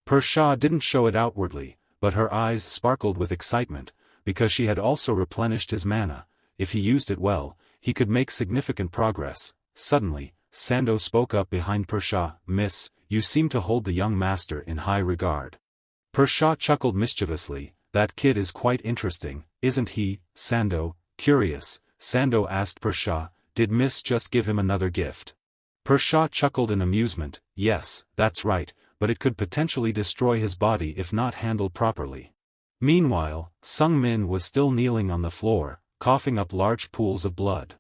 Pershaw didn't show it outwardly, but her eyes sparkled with excitement, because she had also replenished his mana. If he used it well, he could make significant progress. Suddenly, Sando spoke up behind Pershaw, Miss, you seem to hold the young master in high regard. Pershaw chuckled mischievously, that kid is quite interesting, isn't he, Sando? Curious, Sando asked Pershaw, did Miss just give him another gift? Pershaw chuckled in amusement, yes, that's right, but it could potentially destroy his body if not handled properly. Meanwhile, Sung Min was still kneeling on the floor, coughing up large pools of blood.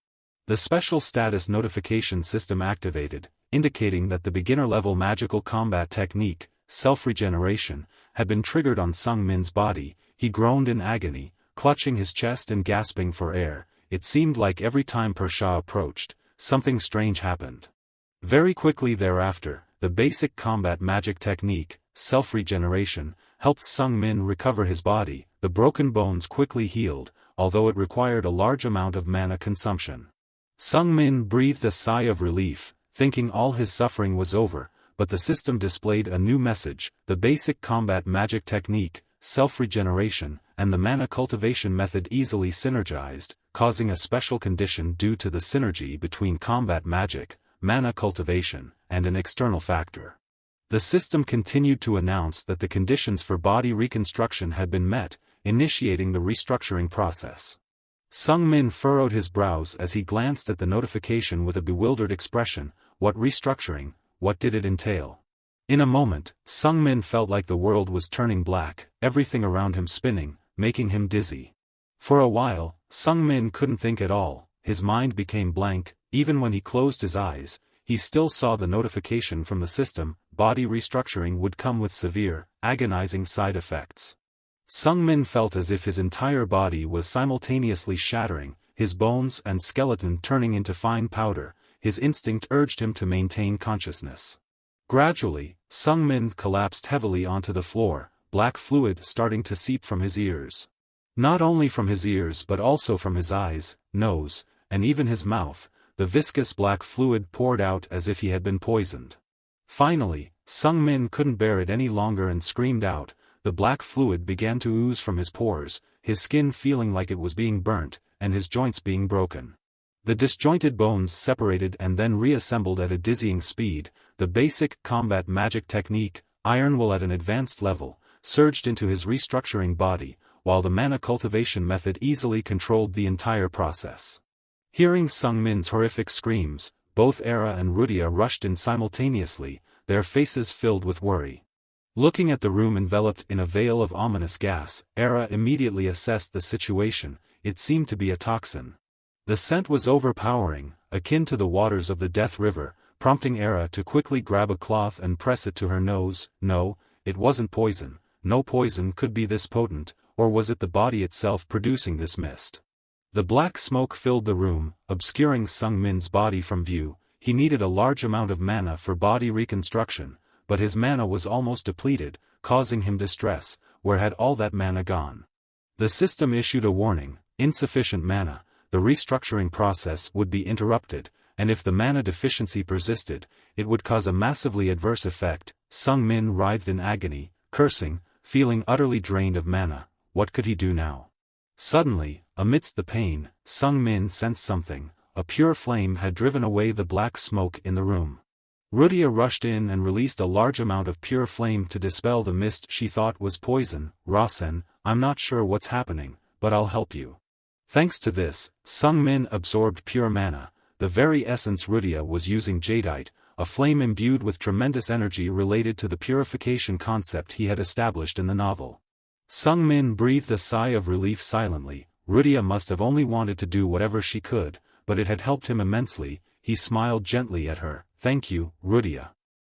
The special status notification system activated, indicating that the beginner-level magical combat technique, self-regeneration, had been triggered on Sung Min's body. He groaned in agony, clutching his chest and gasping for air. It seemed like every time Pershaw approached, something strange happened. Very quickly thereafter, the basic combat magic technique, self-regeneration, helped Sung Min recover his body. The broken bones quickly healed, although it required a large amount of mana consumption. Sung Min breathed a sigh of relief, thinking all his suffering was over, but the system displayed a new message: the basic combat magic technique, self-regeneration, and the mana cultivation method easily synergized, causing a special condition due to the synergy between combat magic, mana cultivation, and an external factor. The system continued to announce that the conditions for body reconstruction had been met, initiating the restructuring process. Sung Min furrowed his brows as he glanced at the notification with a bewildered expression. What restructuring? What did it entail? In a moment, Sung Min felt like the world was turning black, everything around him spinning, making him dizzy. For a while, Sung Min couldn't think at all, his mind became blank. Even when he closed his eyes, he still saw the notification from the system. Body restructuring would come with severe, agonizing side effects. Sung Min felt as if his entire body was simultaneously shattering, his bones and skeleton turning into fine powder. His instinct urged him to maintain consciousness. Gradually, Sung Min collapsed heavily onto the floor, black fluid starting to seep from his ears. Not only from his ears but also from his eyes, nose, and even his mouth, the viscous black fluid poured out as if he had been poisoned. Finally, Sung Min couldn't bear it any longer and screamed out. The black fluid began to ooze from his pores, his skin feeling like it was being burnt, and his joints being broken. The disjointed bones separated and then reassembled at a dizzying speed. The basic combat magic technique, Iron Will at an advanced level, surged into his restructuring body, while the mana cultivation method easily controlled the entire process. Hearing Sung Min's horrific screams, both Era and Rudia rushed in simultaneously, their faces filled with worry. Looking at the room enveloped in a veil of ominous gas, Era immediately assessed the situation. It seemed to be a toxin. The scent was overpowering, akin to the waters of the Death River, prompting Era to quickly grab a cloth and press it to her nose. No, it wasn't poison. No poison could be this potent, or was it the body itself producing this mist? The black smoke filled the room, obscuring Sung Min's body from view. He needed a large amount of mana for body reconstruction, but his mana was almost depleted, causing him distress. Where had all that mana gone? The system issued a warning: insufficient mana. The restructuring process would be interrupted, and if the mana deficiency persisted, it would cause a massively adverse effect. Sung Min writhed in agony, cursing, feeling utterly drained of mana. What could he do now? Suddenly, amidst the pain, Sung Min sensed something. A pure flame had driven away the black smoke in the room. Rudia rushed in and released a large amount of pure flame to dispel the mist she thought was poison. Rasen, I'm not sure what's happening, but I'll help you. Thanks to this, Sung Min absorbed pure mana, the very essence Rudia was using. Jadeite, a flame imbued with tremendous energy related to the purification concept he had established in the novel. Sung Min breathed a sigh of relief silently. Rudia must have only wanted to do whatever she could, but it had helped him immensely. He smiled gently at her. Thank you, Rudia.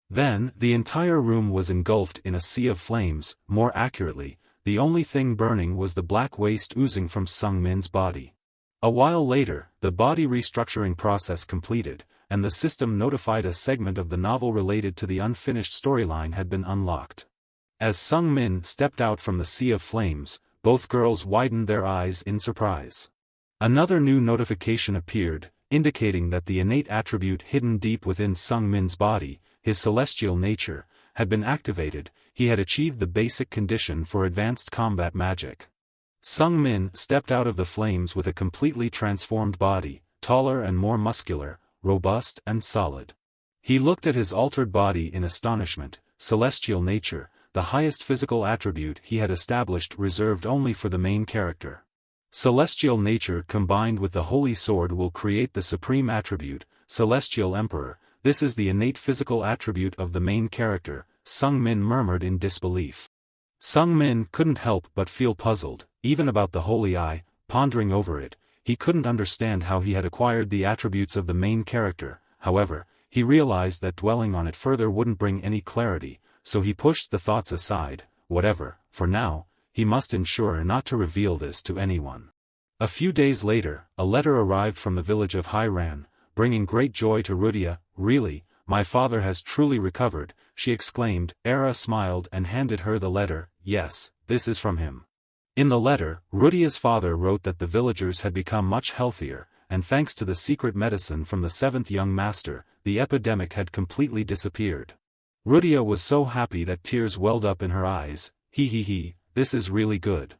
Then, the entire room was engulfed in a sea of flames. More accurately, the only thing burning was the black waste oozing from Sung Min's body. A while later, the body restructuring process completed, and the system notified a segment of the novel related to the unfinished storyline had been unlocked. As Sung Min stepped out from the sea of flames, both girls widened their eyes in surprise. Another new notification appeared, indicating that the innate attribute hidden deep within Sung Min's body, his celestial nature, had been activated. He had achieved the basic condition for advanced combat magic. Sung Min stepped out of the flames with a completely transformed body, taller and more muscular, robust and solid. He looked at his altered body in astonishment. Celestial nature, the highest physical attribute he had established reserved only for the main character. Celestial nature combined with the holy sword will create the supreme attribute, Celestial Emperor. This is the innate physical attribute of the main character, Sung Min murmured in disbelief. Sung Min couldn't help but feel puzzled, even about the holy eye. Pondering over it, he couldn't understand how he had acquired the attributes of the main character. However, he realized that dwelling on it further wouldn't bring any clarity, so he pushed the thoughts aside. Whatever, for now, he must ensure not to reveal this to anyone. A few days later, a letter arrived from the village of Hairan, bringing great joy to Rudia. Really, my father has truly recovered, she exclaimed. Era smiled and handed her the letter. Yes, this is from him. In the letter, Rudia's father wrote that the villagers had become much healthier, and thanks to the secret medicine from the seventh young master, the epidemic had completely disappeared. Rudia was so happy that tears welled up in her eyes. He, this is really good.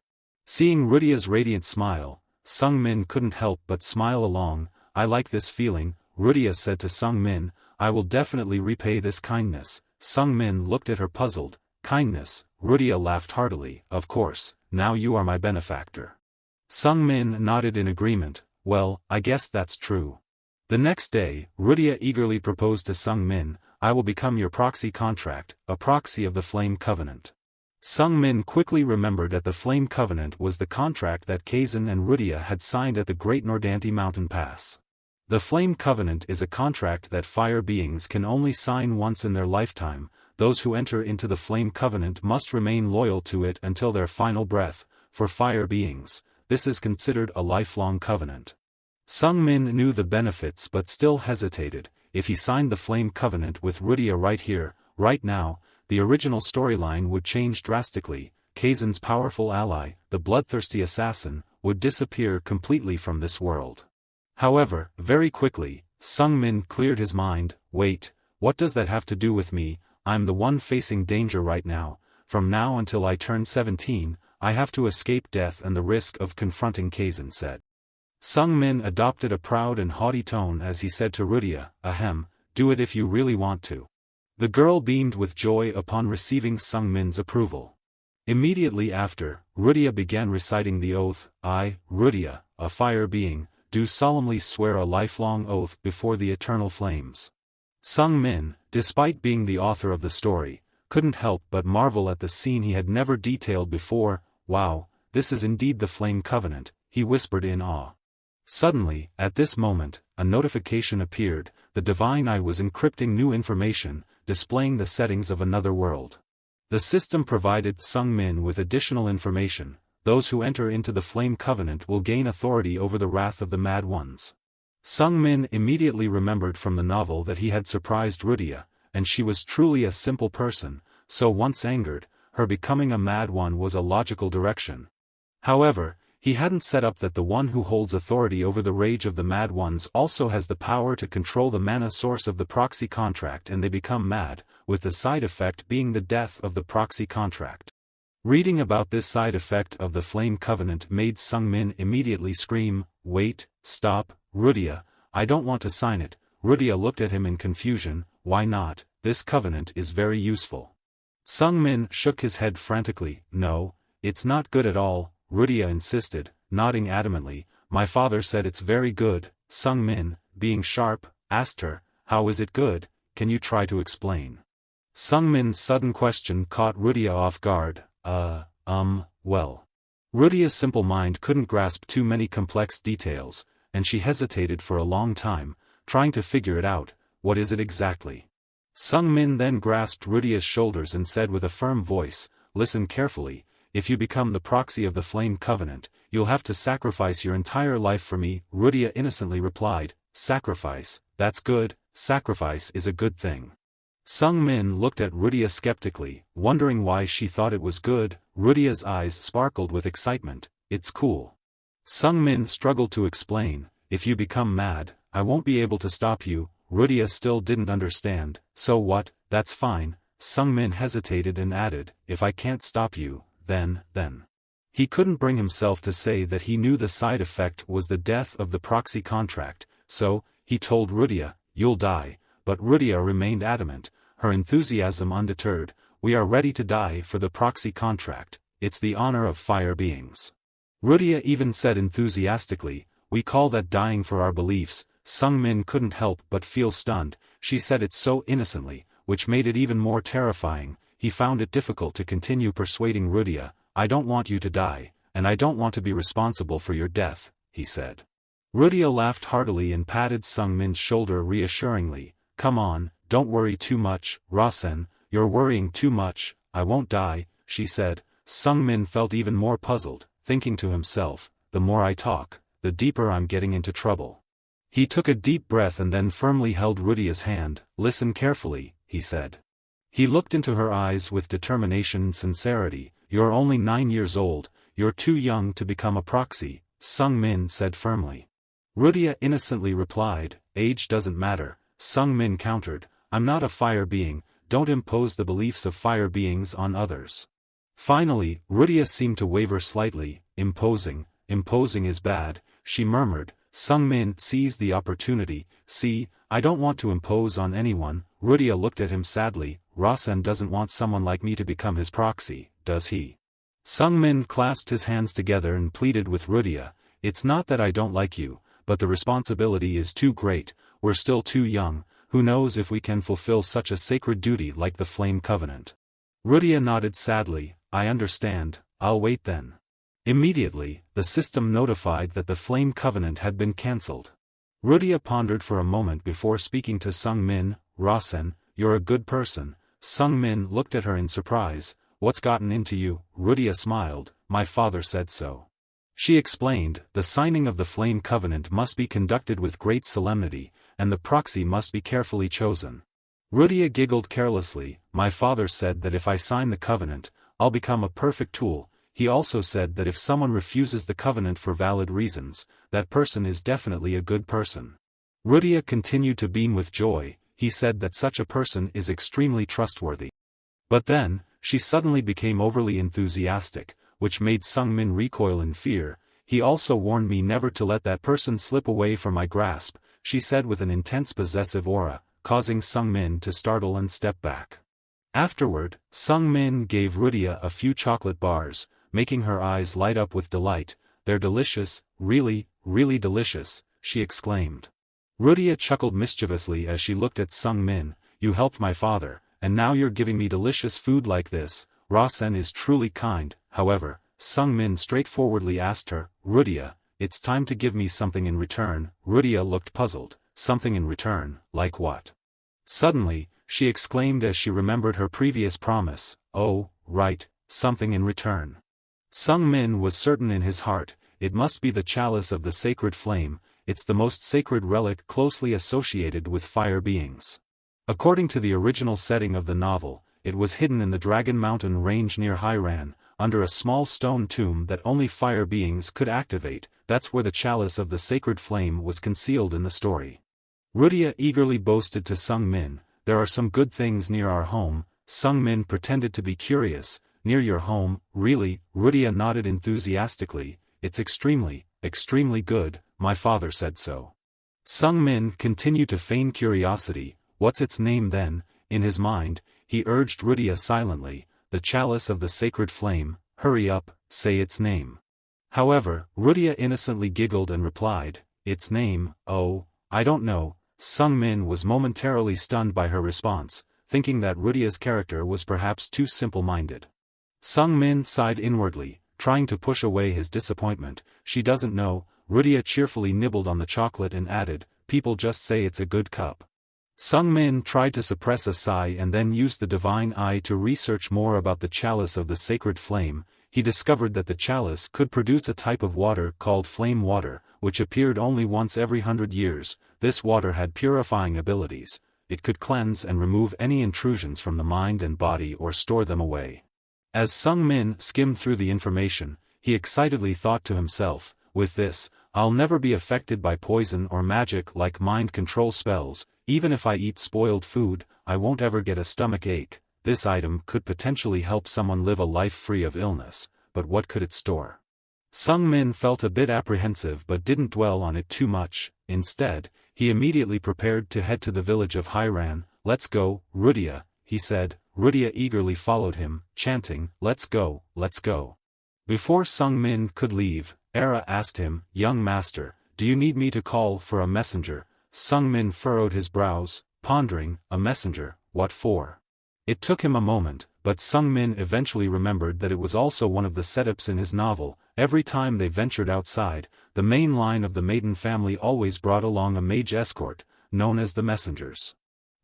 Seeing Rudia's radiant smile, Sung Min couldn't help but smile along. I like this feeling, Rudia said to Sung Min. I will definitely repay this kindness. Sung Min looked at her puzzled. Kindness? Rudia laughed heartily. Of course, now you are my benefactor. Sung Min nodded in agreement. Well, I guess that's true. The next day, Rudia eagerly proposed to Sung Min. I will become your proxy contract, a proxy of the Flame Covenant. Sung Min quickly remembered that the Flame Covenant was the contract that Kazan and Rudia had signed at the Great Nordanti Mountain Pass. The Flame Covenant is a contract that fire beings can only sign once in their lifetime. Those who enter into the Flame Covenant must remain loyal to it until their final breath. For fire beings, this is considered a lifelong covenant. Sung Min knew the benefits but still hesitated. If he signed the Flame Covenant with Rudia right here, right now, the original storyline would change drastically. Kazan's powerful ally, the bloodthirsty assassin, would disappear completely from this world. However, very quickly, Sung Min cleared his mind. Wait, what does that have to do with me? I'm the one facing danger right now. From now until I turn 17, I have to escape death and the risk of confronting Kazan said. Sung Min adopted a proud and haughty tone as he said to Rudia, Ahem, do it if you really want to. The girl beamed with joy upon receiving Sung Min's approval. Immediately after, Rudia began reciting the oath. I, Rudia, a fire being, do solemnly swear a lifelong oath before the eternal flames. Sung Min, despite being the author of the story, couldn't help but marvel at the scene he had never detailed before. Wow, this is indeed the Flame Covenant, he whispered in awe. Suddenly, at this moment, a notification appeared. The Divine Eye was encrypting new information, displaying the settings of another world. The system provided Sung Min with additional information. Those who enter into the Flame Covenant will gain authority over the wrath of the Mad Ones. Sung Min immediately remembered from the novel that he had surprised Rudia, and she was truly a simple person, so once angered, her becoming a Mad One was a logical direction. However, he hadn't set up that the one who holds authority over the rage of the Mad Ones also has the power to control the mana source of the proxy contract and they become mad, with the side effect being the death of the proxy contract. Reading about this side effect of the Flame Covenant made Sung Min immediately scream, Wait, stop, Rudia, I don't want to sign it. Rudia looked at him in confusion. Why not? This covenant is very useful. Sung Min shook his head frantically. No, it's not good at all, Rudia insisted, nodding adamantly. My father said it's very good. Sung Min, being sharp, asked her, how is it good? Can you try to explain? Sung Min's sudden question caught Rudia off guard. Well. Rudia's simple mind couldn't grasp too many complex details, and she hesitated for a long time, trying to figure it out. What is it exactly? Sung Min then grasped Rudia's shoulders and said with a firm voice, "Listen carefully, if you become the proxy of the Flame Covenant, you'll have to sacrifice your entire life for me." Rudia innocently replied, "Sacrifice, that's good, sacrifice is a good thing." Sung Min looked at Rudia skeptically, wondering why she thought it was good. Rudia's eyes sparkled with excitement. "It's cool." Sung Min struggled to explain, "If you become mad, I won't be able to stop you." Rudia still didn't understand. "So what? That's fine." Sung Min hesitated and added, "If I can't stop you, then. He couldn't bring himself to say that he knew the side effect was the death of the proxy contract, so, he told Rudia, "You'll die," but Rudia remained adamant, her enthusiasm undeterred. "We are ready to die for the proxy contract, it's the honor of fire beings." Rudia even said enthusiastically, "We call that dying for our beliefs." Sung Min couldn't help but feel stunned. She said it so innocently, which made it even more terrifying. He found it difficult to continue persuading Rudia. "I don't want you to die, and I don't want to be responsible for your death," he said. Rudia laughed heartily and patted Sung Min's shoulder reassuringly. "Come on, don't worry too much, Rasen, you're worrying too much. I won't die," she said. Sung Min felt even more puzzled, thinking to himself, "The more I talk, the deeper I'm getting into trouble." He took a deep breath and then firmly held Rudia's hand. "Listen carefully," he said. He looked into her eyes with determination and sincerity. "You're only 9 years old, you're too young to become a proxy," Sung Min said firmly. Rudia innocently replied, "Age doesn't matter." Sung Min countered, "I'm not a fire being, don't impose the beliefs of fire beings on others." Finally, Rudia seemed to waver slightly. Imposing is bad," she murmured. Sung Min seized the opportunity. "See, I don't want to impose on anyone." Rudia looked at him sadly. "Rasen doesn't want someone like me to become his proxy, does he?" Sung Min clasped his hands together and pleaded with Rudia, "It's not that I don't like you, but the responsibility is too great, we're still too young, who knows if we can fulfill such a sacred duty like the Flame Covenant." Rudia nodded sadly, "I understand, I'll wait then." Immediately, the system notified that the Flame Covenant had been cancelled. Rudia pondered for a moment before speaking to Sung Min. "Rasen, you're a good person." Sung Min looked at her in surprise. "What's gotten into you?" Rudia smiled, "My father said so." She explained, "The signing of the Flame Covenant must be conducted with great solemnity, and the proxy must be carefully chosen." Rudia giggled carelessly. "My father said that if I sign the covenant, I'll become a perfect tool. He also said that if someone refuses the covenant for valid reasons, that person is definitely a good person." Rudia continued to beam with joy. "He said that such a person is extremely trustworthy." But then, she suddenly became overly enthusiastic, which made Sung Min recoil in fear. "He also warned me never to let that person slip away from my grasp," she said with an intense possessive aura, causing Sung Min to startle and step back. Afterward, Sung Min gave Rudia a few chocolate bars, making her eyes light up with delight. "They're delicious, really, really delicious," she exclaimed. Rudia chuckled mischievously as she looked at Sung Min. "You helped my father, and now you're giving me delicious food like this. Rasen is truly kind." However, Sung Min straightforwardly asked her, "Rudia, it's time to give me something in return." Rudia looked puzzled. "Something in return, like what?" Suddenly, she exclaimed as she remembered her previous promise. "Oh, right, something in return." Sung Min was certain in his heart, it must be the chalice of the sacred flame. It's the most sacred relic closely associated with fire beings. According to the original setting of the novel, it was hidden in the Dragon Mountain range near Hiran, under a small stone tomb that only fire beings could activate. That's where the chalice of the sacred flame was concealed in the story. Rudia eagerly boasted to Sung Min, "There are some good things near our home." Sung Min pretended to be curious. "Near your home, really?" Rudia nodded enthusiastically. "It's extremely good, my father said so." Sung Min continued to feign curiosity. "What's its name then?" In his mind, he urged Rudia silently, "The chalice of the sacred flame, hurry up, say its name." However, Rudia innocently giggled and replied, "Its name, oh, I don't know." Sung Min was momentarily stunned by her response, thinking that Rudia's character was perhaps too simple-minded. Sung Min sighed inwardly, trying to push away his disappointment. She doesn't know. Rudia cheerfully nibbled on the chocolate and added, people just say it's a good cup. Sung-min tried to suppress a sigh and then used the divine eye to research more about the chalice of the sacred flame. He discovered that the chalice could produce a type of water called flame water, which appeared only once every 100 years. This water had purifying abilities. It could cleanse and remove any intrusions from the mind and body or store them away. As Sung-min skimmed through the information, he excitedly thought to himself, with this, I'll never be affected by poison or magic like mind control spells. Even if I eat spoiled food, I won't ever get a stomach ache. This item could potentially help someone live a life free of illness, but what could it store? Sung-min felt a bit apprehensive but didn't dwell on it too much. Instead, he immediately prepared to head to the village of Hyran. Let's go, Rudia, he said. Rudia eagerly followed him, chanting, let's go, let's go. Before Sung-min could leave, Era asked him, young master, do you need me to call for a messenger? Sung-min furrowed his brows, pondering, a messenger, what for? It took him a moment, but Sung-min eventually remembered that it was also one of the setups in his novel. Every time they ventured outside, the main line of the maiden family always brought along a mage escort, known as the messengers.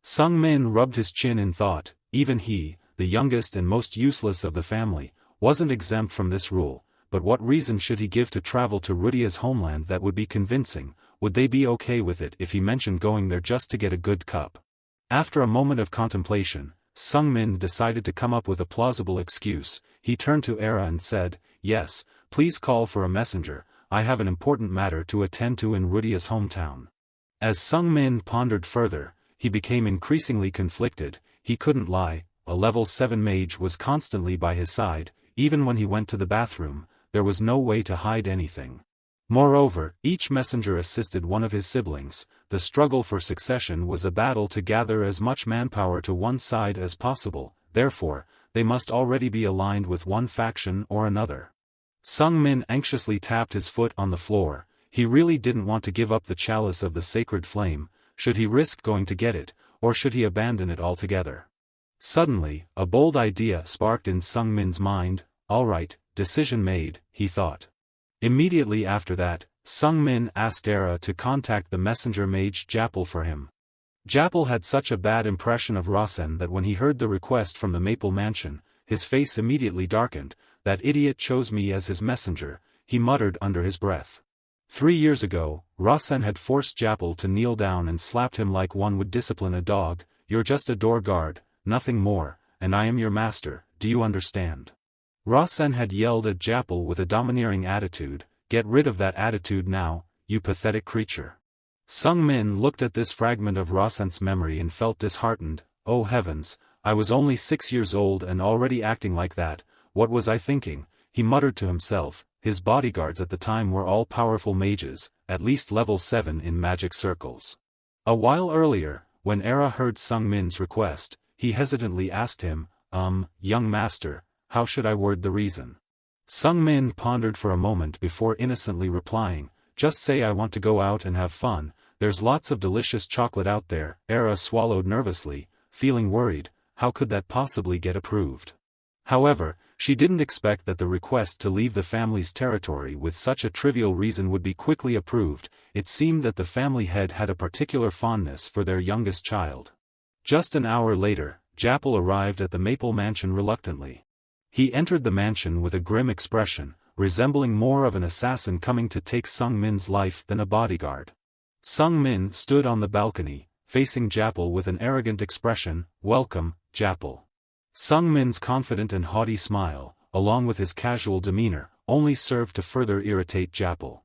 Sung-min rubbed his chin in thought. Even he, the youngest and most useless of the family, wasn't exempt from this rule, but what reason should he give to travel to Rudia's homeland that would be convincing? Would they be okay with it if he mentioned going there just to get a good cup? After a moment of contemplation, Sung-min decided to come up with a plausible excuse. He turned to Era and said, yes, please call for a messenger, I have an important matter to attend to in Rudia's hometown. As Sung-min pondered further, he became increasingly conflicted. He couldn't lie, a level 7 mage was constantly by his side. Even when he went to the bathroom, there was no way to hide anything. Moreover, each messenger assisted one of his siblings. The struggle for succession was a battle to gather as much manpower to one side as possible, therefore, they must already be aligned with one faction or another. Sung-min anxiously tapped his foot on the floor. He really didn't want to give up the chalice of the sacred flame. Should he risk going to get it, or should he abandon it altogether? Suddenly, a bold idea sparked in Sung-min's mind. All right, decision made, he thought. Immediately after that, Sung-min asked Era to contact the messenger mage Japal for him. Japal had such a bad impression of Rasen that when he heard the request from the Maple Mansion, his face immediately darkened. That idiot chose me as his messenger, he muttered under his breath. 3 years ago, Rasen had forced Japal to kneel down and slapped him like one would discipline a dog. You're just a door guard, nothing more, and I am your master, do you understand? Rasen had yelled at Japal with a domineering attitude. Get rid of that attitude now, you pathetic creature. Sung-min looked at this fragment of Rasen's memory and felt disheartened. Oh heavens, I was only 6 years old and already acting like that. What was I thinking? He muttered to himself. His bodyguards at the time were all powerful mages, at least level 7 in magic circles. A while earlier, when Era heard Sung-min's request, he hesitantly asked him, young master, how should I word the reason? Sung-min pondered for a moment before innocently replying, just say I want to go out and have fun, there's lots of delicious chocolate out there. Era swallowed nervously, feeling worried, how could that possibly get approved? However, she didn't expect that the request to leave the family's territory with such a trivial reason would be quickly approved. It seemed that the family head had a particular fondness for their youngest child. Just an hour later, Japal arrived at the Maple Mansion reluctantly. He entered the mansion with a grim expression, resembling more of an assassin coming to take Sung-min's life than a bodyguard. Sung-min stood on the balcony, facing Japal with an arrogant expression. Welcome, Japal. Sung-min's confident and haughty smile, along with his casual demeanor, only served to further irritate Japal.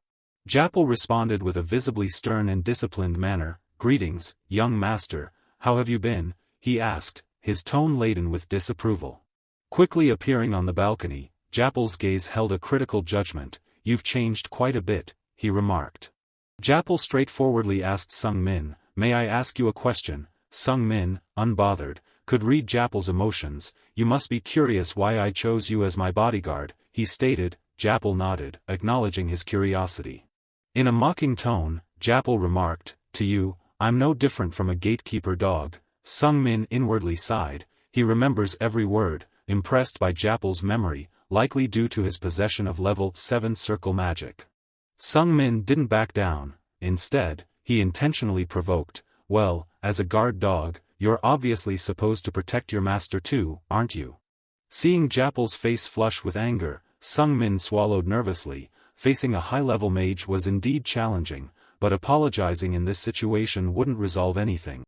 Japal responded with a visibly stern and disciplined manner. Greetings, young master, how have you been? He asked, his tone laden with disapproval. Quickly appearing on the balcony, Japal's gaze held a critical judgment. You've changed quite a bit, he remarked. Japal straightforwardly asked Sung-min, may I ask you a question? Sung-min, unbothered, could read Japal's emotions. You must be curious why I chose you as my bodyguard, he stated. Japal nodded, acknowledging his curiosity. In a mocking tone, Japal remarked, to you, I'm no different from a gatekeeper dog. Sung-min inwardly sighed. He remembers every word. Impressed by Japal's memory, likely due to his possession of level 7 circle magic. Sung Min didn't back down. Instead, he intentionally provoked, "Well, as a guard dog, you're obviously supposed to protect your master too, aren't you?" Seeing Japel's face flush with anger, Sung Min swallowed nervously. Facing a high-level mage was indeed challenging, but apologizing in this situation wouldn't resolve anything.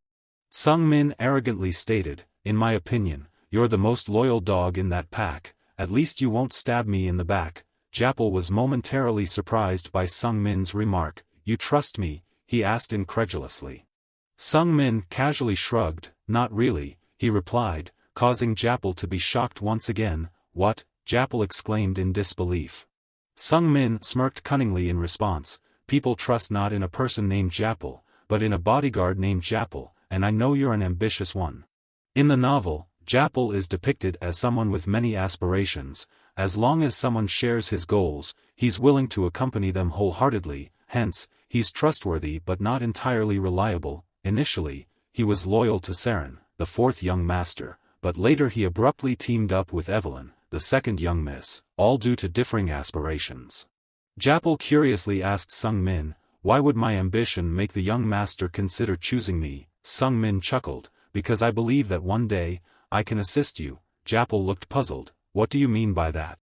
Sung Min arrogantly stated, "In my opinion, you're the most loyal dog in that pack, at least you won't stab me in the back." Japel was momentarily surprised by Sung Min's remark. "You trust me?" he asked incredulously. Sung Min casually shrugged. "Not really," he replied, causing Japel to be shocked once again. "What?" Japel exclaimed in disbelief. Sung Min smirked cunningly in response. "People trust not in a person named Japel, but in a bodyguard named Japel, and I know you're an ambitious one." In the novel, Japel is depicted as someone with many aspirations. As long as someone shares his goals, he's willing to accompany them wholeheartedly, hence, he's trustworthy but not entirely reliable. Initially, he was loyal to Saren, the fourth young master, but later he abruptly teamed up with Evelyn, the second young miss, all due to differing aspirations. Japel curiously asked Sung Min, "Why would my ambition make the young master consider choosing me?" Sung Min chuckled, "Because I believe that one day, I can assist you." Japel looked puzzled. "What do you mean by that?"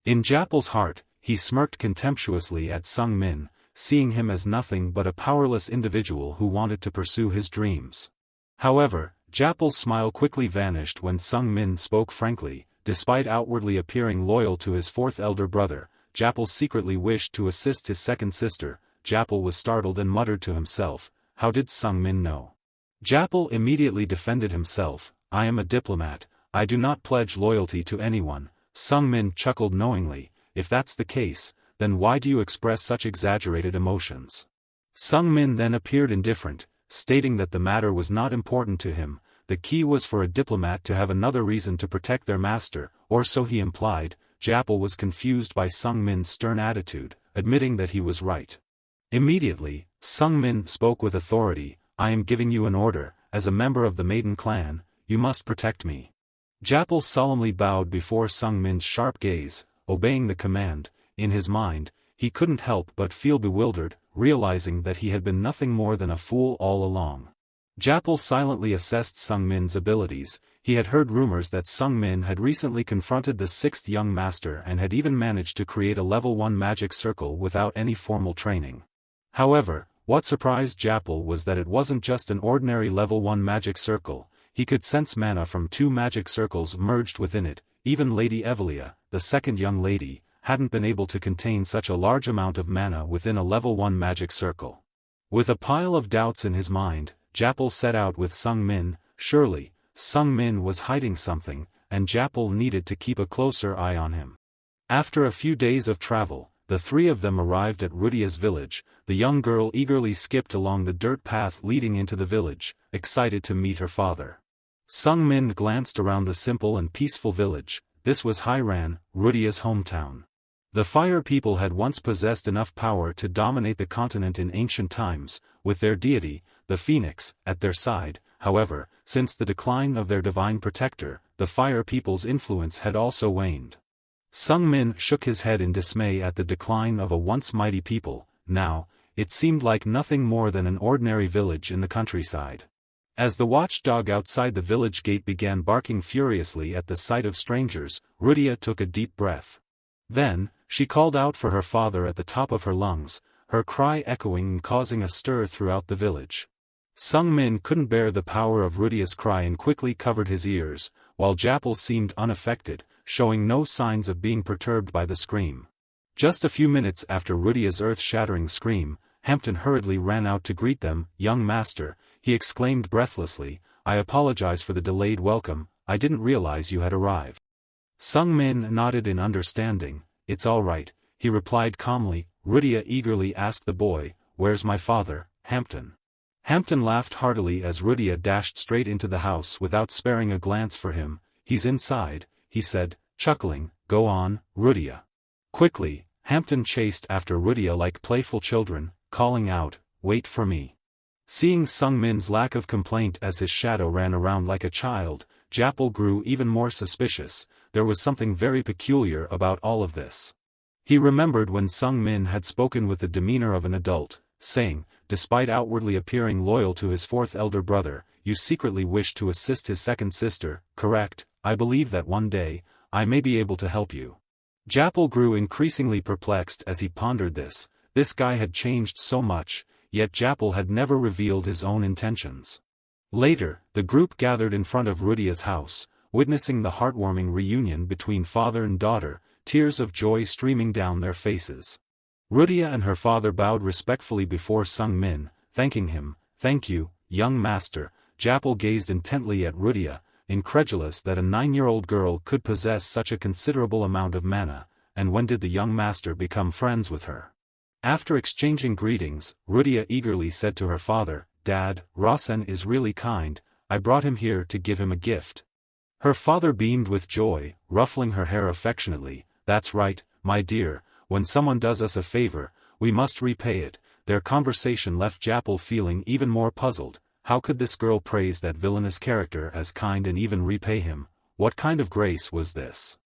In Japel's heart, he smirked contemptuously at Sung Min, seeing him as nothing but a powerless individual who wanted to pursue his dreams. However, Japel's smile quickly vanished when Sung Min spoke frankly. Despite outwardly appearing loyal to his fourth elder brother, Japel secretly wished to assist his second sister. Japel was startled and muttered to himself, "How did Sung Min know?" Japel immediately defended himself, "I am a diplomat, I do not pledge loyalty to anyone." Sung Min chuckled knowingly, "If that's the case, then why do you express such exaggerated emotions?" Sung Min then appeared indifferent, stating that the matter was not important to him. The key was for a diplomat to have another reason to protect their master, or so he implied. Japel was confused by Sung Min's stern attitude, admitting that he was right. Immediately, Sung Min spoke with authority, "I am giving you an order, as a member of the Maiden clan, you must protect me." Japel solemnly bowed before Sung Min's sharp gaze, obeying the command. In his mind, he couldn't help but feel bewildered, realizing that he had been nothing more than a fool all along. Japel silently assessed Sung Min's abilities. He had heard rumors that Sung Min had recently confronted the sixth young master and had even managed to create a level 1 magic circle without any formal training. However, what surprised Japel was that it wasn't just an ordinary level 1 magic circle. He could sense mana from 2 magic circles merged within it. Even Lady Evelia, the second young lady, hadn't been able to contain such a large amount of mana within a level 1 magic circle. With a pile of doubts in his mind, Japel set out with Sung Min. Surely, Sung Min was hiding something, and Japel needed to keep a closer eye on him. After a few days of travel, the three of them arrived at Rudia's village. The young girl eagerly skipped along the dirt path leading into the village, excited to meet her father. Sung Min glanced around the simple and peaceful village. This was Hairan, Rudia's hometown. The Fire People had once possessed enough power to dominate the continent in ancient times, with their deity, the Phoenix, at their side. However, since the decline of their divine protector, the Fire People's influence had also waned. Sung Min shook his head in dismay at the decline of a once mighty people. Now, it seemed like nothing more than an ordinary village in the countryside. As the watchdog outside the village gate began barking furiously at the sight of strangers, Rudia took a deep breath. Then, she called out for her father at the top of her lungs, her cry echoing and causing a stir throughout the village. Sung Min couldn't bear the power of Rudia's cry and quickly covered his ears, while Japel seemed unaffected, showing no signs of being perturbed by the scream. Just a few minutes after Rudia's earth-shattering scream, Hampton hurriedly ran out to greet them. "Young master," he exclaimed breathlessly, "I apologize for the delayed welcome, I didn't realize you had arrived." Sung Min nodded in understanding. "It's all right," he replied calmly. Rudia eagerly asked the boy, "Where's my father, Hampton?" Hampton laughed heartily as Rudia dashed straight into the house without sparing a glance for him. "He's inside," he said, chuckling. "Go on, Rudia." Quickly, Hampton chased after Rudia like playful children, calling out, "Wait for me." Seeing Sung Min's lack of complaint as his shadow ran around like a child, Japal grew even more suspicious. There was something very peculiar about all of this. He remembered when Sung Min had spoken with the demeanor of an adult, saying, despite outwardly appearing loyal to his fourth elder brother, you secretly wish to assist his second sister, correct? I believe that one day, I may be able to help you. Japal grew increasingly perplexed as he pondered this. This guy had changed so much, yet Japal had never revealed his own intentions. Later, the group gathered in front of Rudia's house, witnessing the heartwarming reunion between father and daughter, tears of joy streaming down their faces. Rudia and her father bowed respectfully before Sung Min, thanking him. Thank you, young master. Japal gazed intently at Rudia, incredulous that a 9-year-old girl could possess such a considerable amount of mana, and when did the young master become friends with her? After exchanging greetings, Rudia eagerly said to her father, Dad, Rasen is really kind, I brought him here to give him a gift. Her father beamed with joy, ruffling her hair affectionately. That's right, my dear, when someone does us a favor, we must repay it. Their conversation left Japal feeling even more puzzled. How could this girl praise that villainous character as kind and even repay him? What kind of grace was this?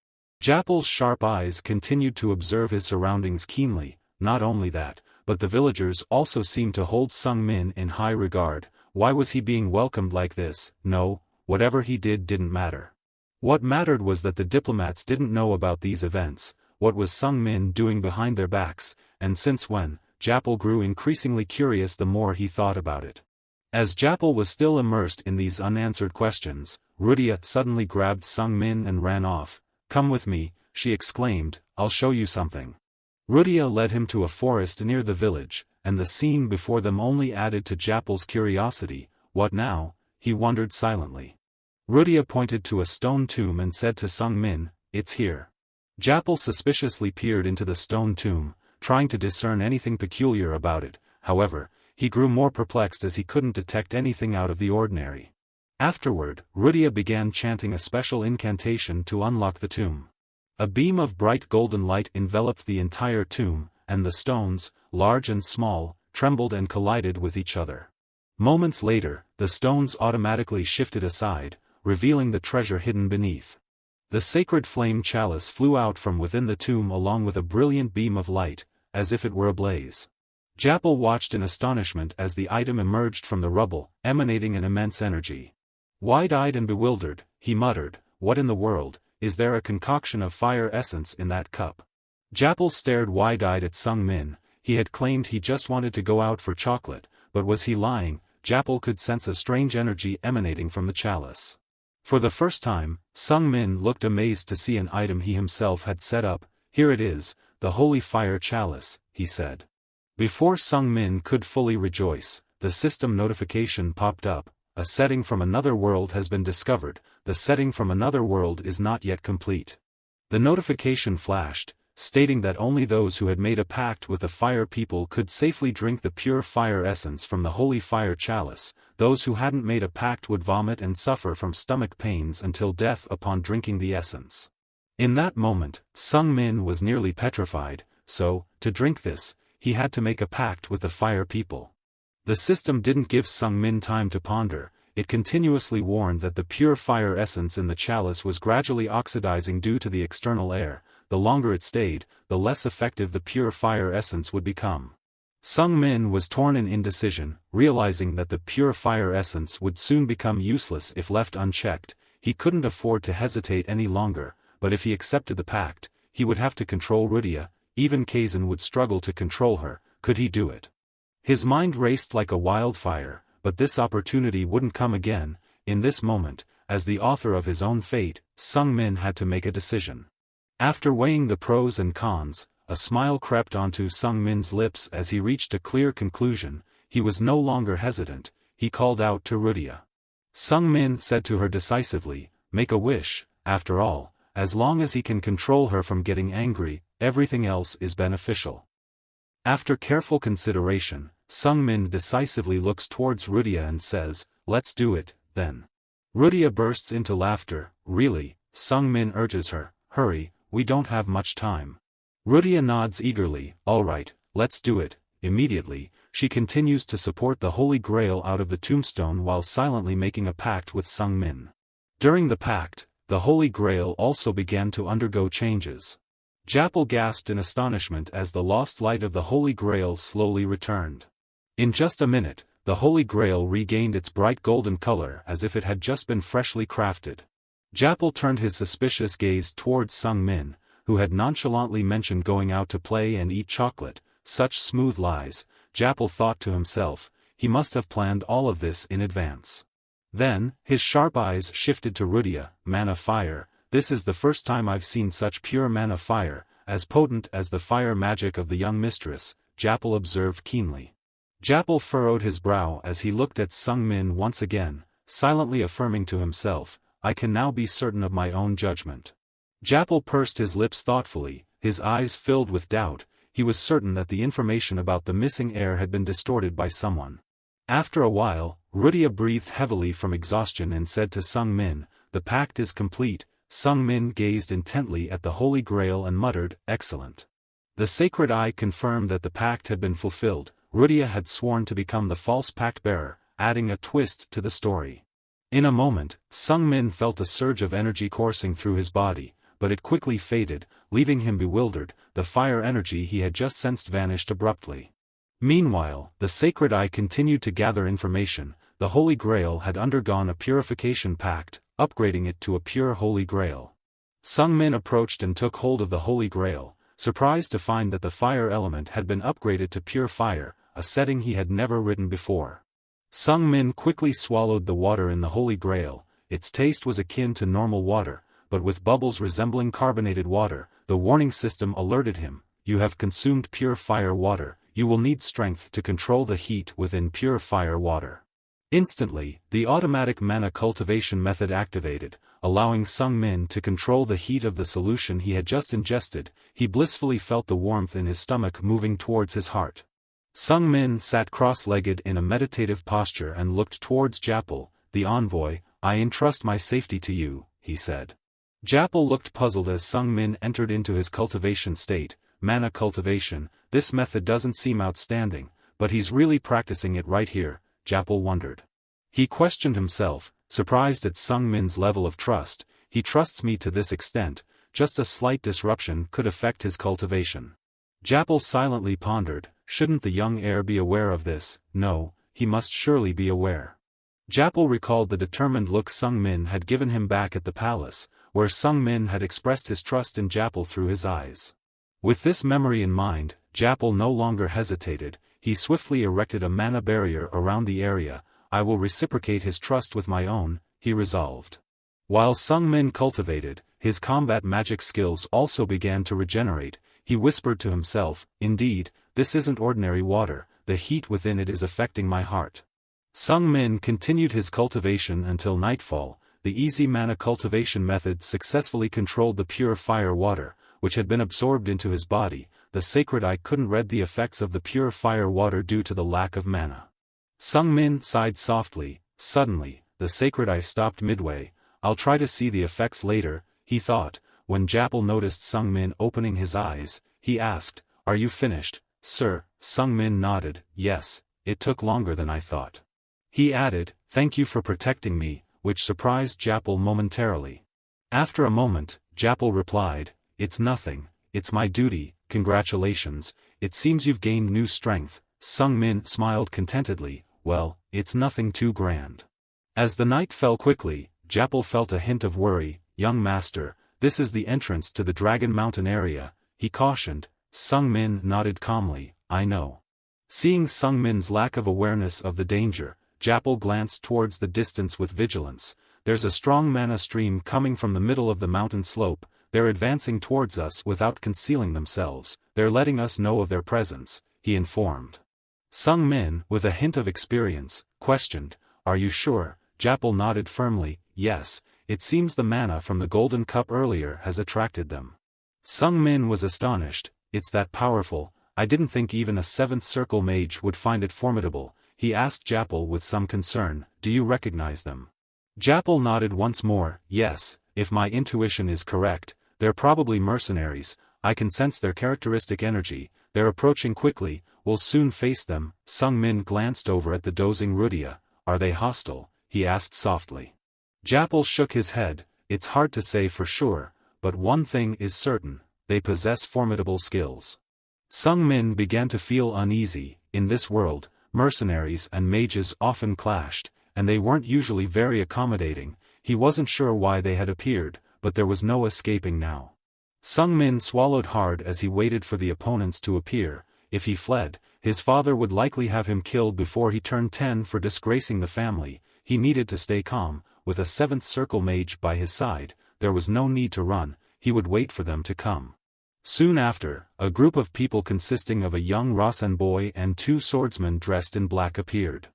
Japal's sharp eyes continued to observe his surroundings keenly. Not only that, but the villagers also seemed to hold Sung Min in high regard. Why was he being welcomed like this? No, whatever he did didn't matter. What mattered was that the diplomats didn't know about these events. What was Sung Min doing behind their backs, and since when? Japal grew increasingly curious the more he thought about it. As Japal was still immersed in these unanswered questions, Rudia suddenly grabbed Sung Min and ran off. Come with me, she exclaimed, I'll show you something. Rudia led him to a forest near the village, and the scene before them only added to Japal's curiosity. What now? He wondered silently. Rudia pointed to a stone tomb and said to Sung Min, It's here. Japal suspiciously peered into the stone tomb, trying to discern anything peculiar about it. However, he grew more perplexed as he couldn't detect anything out of the ordinary. Afterward, Rudia began chanting a special incantation to unlock the tomb. A beam of bright golden light enveloped the entire tomb, and the stones, large and small, trembled and collided with each other. Moments later, the stones automatically shifted aside, revealing the treasure hidden beneath. The sacred flame chalice flew out from within the tomb along with a brilliant beam of light, as if it were ablaze. Japal watched in astonishment as the item emerged from the rubble, emanating an immense energy. Wide-eyed and bewildered, he muttered, What in the world, is there a concoction of fire essence in that cup? Japal stared wide-eyed at Sung Min. He had claimed he just wanted to go out for chocolate, but was he lying? Japal could sense a strange energy emanating from the chalice. For the first time, Sung Min looked amazed to see an item he himself had set up. Here it is, the holy fire chalice, he said. Before Sung Min could fully rejoice, the system notification popped up. A setting from another world has been discovered. The setting from another world is not yet complete. The notification flashed, stating that only those who had made a pact with the fire people could safely drink the pure fire essence from the holy fire chalice. Those who hadn't made a pact would vomit and suffer from stomach pains until death upon drinking the essence. In that moment, Sung Min was nearly petrified. So, to drink this, he had to make a pact with the fire people. The system didn't give Sung Min time to ponder. It continuously warned that the pure fire essence in the chalice was gradually oxidizing due to the external air. The longer it stayed, the less effective the pure fire essence would become. Sung Min was torn in indecision, realizing that the pure fire essence would soon become useless if left unchecked. He couldn't afford to hesitate any longer, but if he accepted the pact, he would have to control Rudia. Even Kazan would struggle to control her. Could he do it? His mind raced like a wildfire, but this opportunity wouldn't come again. In this moment, as the author of his own fate, Sung Min had to make a decision. After weighing the pros and cons, a smile crept onto Sung Min's lips as he reached a clear conclusion. He was no longer hesitant. He called out to Rudia. Sung Min said to her decisively, Make a wish. After all, as long as he can control her from getting angry, everything else is beneficial. After careful consideration, Sung Min decisively looks towards Rudia and says, Let's do it, then. Rudia bursts into laughter. Really? Sung Min urges her, Hurry, we don't have much time. Rudia nods eagerly. All right, let's do it. Immediately, she continues to support the Holy Grail out of the tombstone while silently making a pact with Sung Min. During the pact, the Holy Grail also began to undergo changes. Japal gasped in astonishment as the lost light of the Holy Grail slowly returned. In just a minute, the Holy Grail regained its bright golden color as if it had just been freshly crafted. Japal turned his suspicious gaze towards Sung Min, who had nonchalantly mentioned going out to play and eat chocolate. Such smooth lies, Japal thought to himself, he must have planned all of this in advance. Then, his sharp eyes shifted to Rudia, mana fire. This is the first time I've seen such pure mana fire, as potent as the fire magic of the young mistress, Japal observed keenly. Japal furrowed his brow as he looked at Sung Min once again, silently affirming to himself, I can now be certain of my own judgment. Japal pursed his lips thoughtfully, his eyes filled with doubt. He was certain that the information about the missing heir had been distorted by someone. After a while, Rudia breathed heavily from exhaustion and said to Sung Min, the pact is complete. Sung Min gazed intently at the Holy Grail and muttered, excellent. The sacred eye confirmed that the pact had been fulfilled. Rudia had sworn to become the false pact-bearer, adding a twist to the story. In a moment, Sung Min felt a surge of energy coursing through his body, but it quickly faded, leaving him bewildered. The fire energy he had just sensed vanished abruptly. Meanwhile, the sacred eye continued to gather information. The Holy Grail had undergone a purification pact, upgrading it to a pure Holy Grail. Sung Min approached and took hold of the Holy Grail, surprised to find that the fire element had been upgraded to pure fire, a setting he had never ridden before. Sung Min quickly swallowed the water in the Holy Grail. Its taste was akin to normal water, but with bubbles resembling carbonated water. The warning system alerted him, you have consumed pure fire water, you will need strength to control the heat within pure fire water. Instantly, the automatic mana cultivation method activated, allowing Sung Min to control the heat of the solution he had just ingested. He blissfully felt the warmth in his stomach moving towards his heart. Sung Min sat cross-legged in a meditative posture and looked towards Japal, the envoy. I entrust my safety to you, he said. Japal looked puzzled as Sung Min entered into his cultivation state. Mana cultivation, this method doesn't seem outstanding, but he's really practicing it right here, Japal wondered. He questioned himself, surprised at Sung Min's level of trust. He trusts me to this extent, just a slight disruption could affect his cultivation. Japal silently pondered, shouldn't the young heir be aware of this? No, he must surely be aware. Japal recalled the determined look Sung Min had given him back at the palace, where Sung Min had expressed his trust in Japal through his eyes. With this memory in mind, Japal no longer hesitated. He swiftly erected a mana barrier around the area. I will reciprocate his trust with my own, he resolved. While Sung Min cultivated, his combat magic skills also began to regenerate. He whispered to himself, indeed, this isn't ordinary water, the heat within it is affecting my heart. Sung Min continued his cultivation until nightfall. The easy mana cultivation method successfully controlled the pure fire water, which had been absorbed into his body. The sacred eye couldn't read the effects of the pure fire water due to the lack of mana. Sung Min sighed softly. Suddenly, the sacred eye stopped midway. I'll try to see the effects later, he thought. When Japal noticed Sung Min opening his eyes, he asked, are you finished, sir? Sung Min nodded, yes, it took longer than I thought. He added, thank you for protecting me, which surprised Japal momentarily. After a moment, Japal replied, it's nothing, it's my duty. Congratulations, it seems you've gained new strength. Sung Min smiled contentedly, well, it's nothing too grand. As the night fell quickly, Japal felt a hint of worry. Young master, this is the entrance to the Dragon Mountain area, he cautioned. Sung Min nodded calmly, I know. Seeing Sung Min's lack of awareness of the danger, Japal glanced towards the distance with vigilance. There's a strong mana stream coming from the middle of the mountain slope. They're advancing towards us without concealing themselves. They're letting us know of their presence, he informed. Sung Min, with a hint of experience, questioned, are you sure? Japal nodded firmly, yes, it seems the mana from the golden cup earlier has attracted them. Sung Min was astonished, it's that powerful, I didn't think even a 7th circle mage would find it formidable. He asked Japal with some concern, do you recognize them? Japal nodded once more, yes, if my intuition is correct, they're probably mercenaries. I can sense their characteristic energy. They're approaching quickly, we'll soon face them. Sung Min glanced over at the dozing Rudia. Are they hostile? He asked softly. Japal shook his head. It's hard to say for sure, but one thing is certain, they possess formidable skills. Sung Min began to feel uneasy. In this world, mercenaries and mages often clashed, and they weren't usually very accommodating. He wasn't sure why they had appeared, but there was no escaping now. Sung Min swallowed hard as he waited for the opponents to appear. If he fled, his father would likely have him killed before he turned 10 for disgracing the family. He needed to stay calm. With a 7th circle mage by his side, there was no need to run. He would wait for them to come. Soon after, a group of people consisting of a young Rasen boy and 2 swordsmen dressed in black appeared.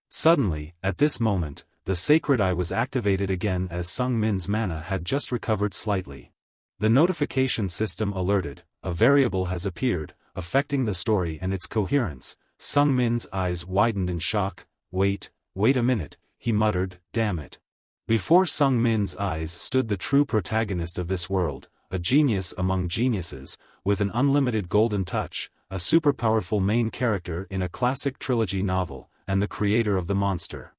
Suddenly, at this moment, the sacred eye was activated again as Sung Min's mana had just recovered slightly. The notification system alerted, a variable has appeared, affecting the story and its coherence. Sung Min's eyes widened in shock. Wait a minute, he muttered, damn it. Before Sung Min's eyes stood the true protagonist of this world, a genius among geniuses, with an unlimited golden touch, a super-powerful main character in a classic trilogy novel, and the creator of the monster.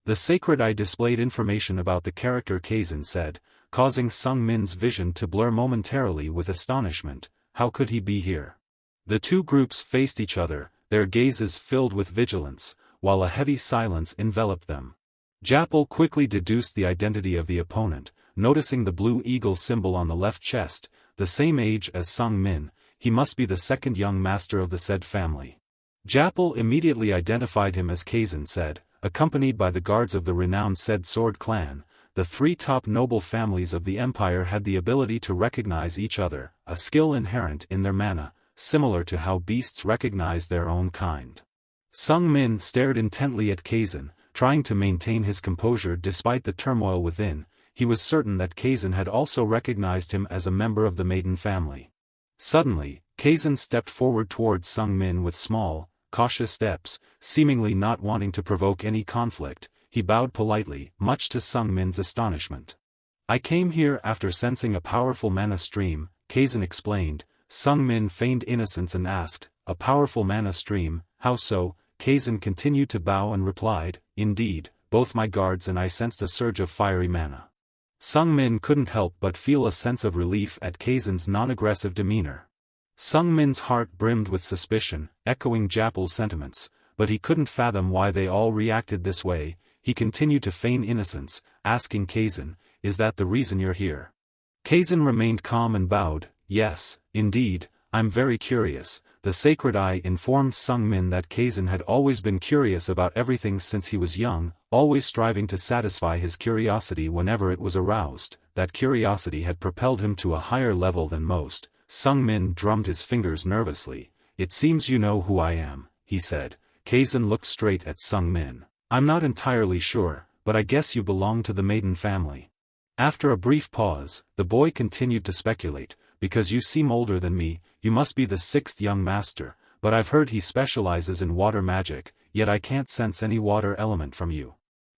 The sacred eye displayed information about the character Kazin said, causing Sung Min's vision to blur momentarily with astonishment. How could he be here? The two groups faced each other, their gazes filled with vigilance, while a heavy silence enveloped them. Japal quickly deduced the identity of the opponent, noticing the blue eagle symbol on the left chest, the same age as Sung Min. He must be the second young master of the said family. Japal immediately identified him as Kazin said, accompanied by the guards of the renowned said sword clan. The 3 top noble families of the empire had the ability to recognize each other, a skill inherent in their mana, similar to how beasts recognize their own kind. Sung Min stared intently at Kazin, trying to maintain his composure despite the turmoil within. He was certain that Kazin had also recognized him as a member of the maiden family. Suddenly, Kazin stepped forward towards Sung Min with small, cautious steps, seemingly not wanting to provoke any conflict. He bowed politely, much to Sung Min's astonishment. I came here after sensing a powerful mana stream, Kazin explained. Sung Min feigned innocence and asked, a powerful mana stream, how so? Kazin continued to bow and replied, indeed, both my guards and I sensed a surge of fiery mana. Sung Min couldn't help but feel a sense of relief at Kazin's non-aggressive demeanor. Sung Min's heart brimmed with suspicion, echoing Japal's sentiments, but he couldn't fathom why they all reacted this way. He continued to feign innocence, asking Kazin, is that the reason you're here? Kazin remained calm and bowed, yes, indeed, I'm very curious. The sacred eye informed Sung Min that Kazin had always been curious about everything since he was young, always striving to satisfy his curiosity whenever it was aroused. That curiosity had propelled him to a higher level than most. Sung Min drummed his fingers nervously. It seems you know who I am, he said. Kazin looked straight at Sung Min. I'm not entirely sure, but I guess you belong to the maiden family. After a brief pause, the boy continued to speculate, because you seem older than me, you must be the 6th young master, but I've heard he specializes in water magic, yet I can't sense any water element from you.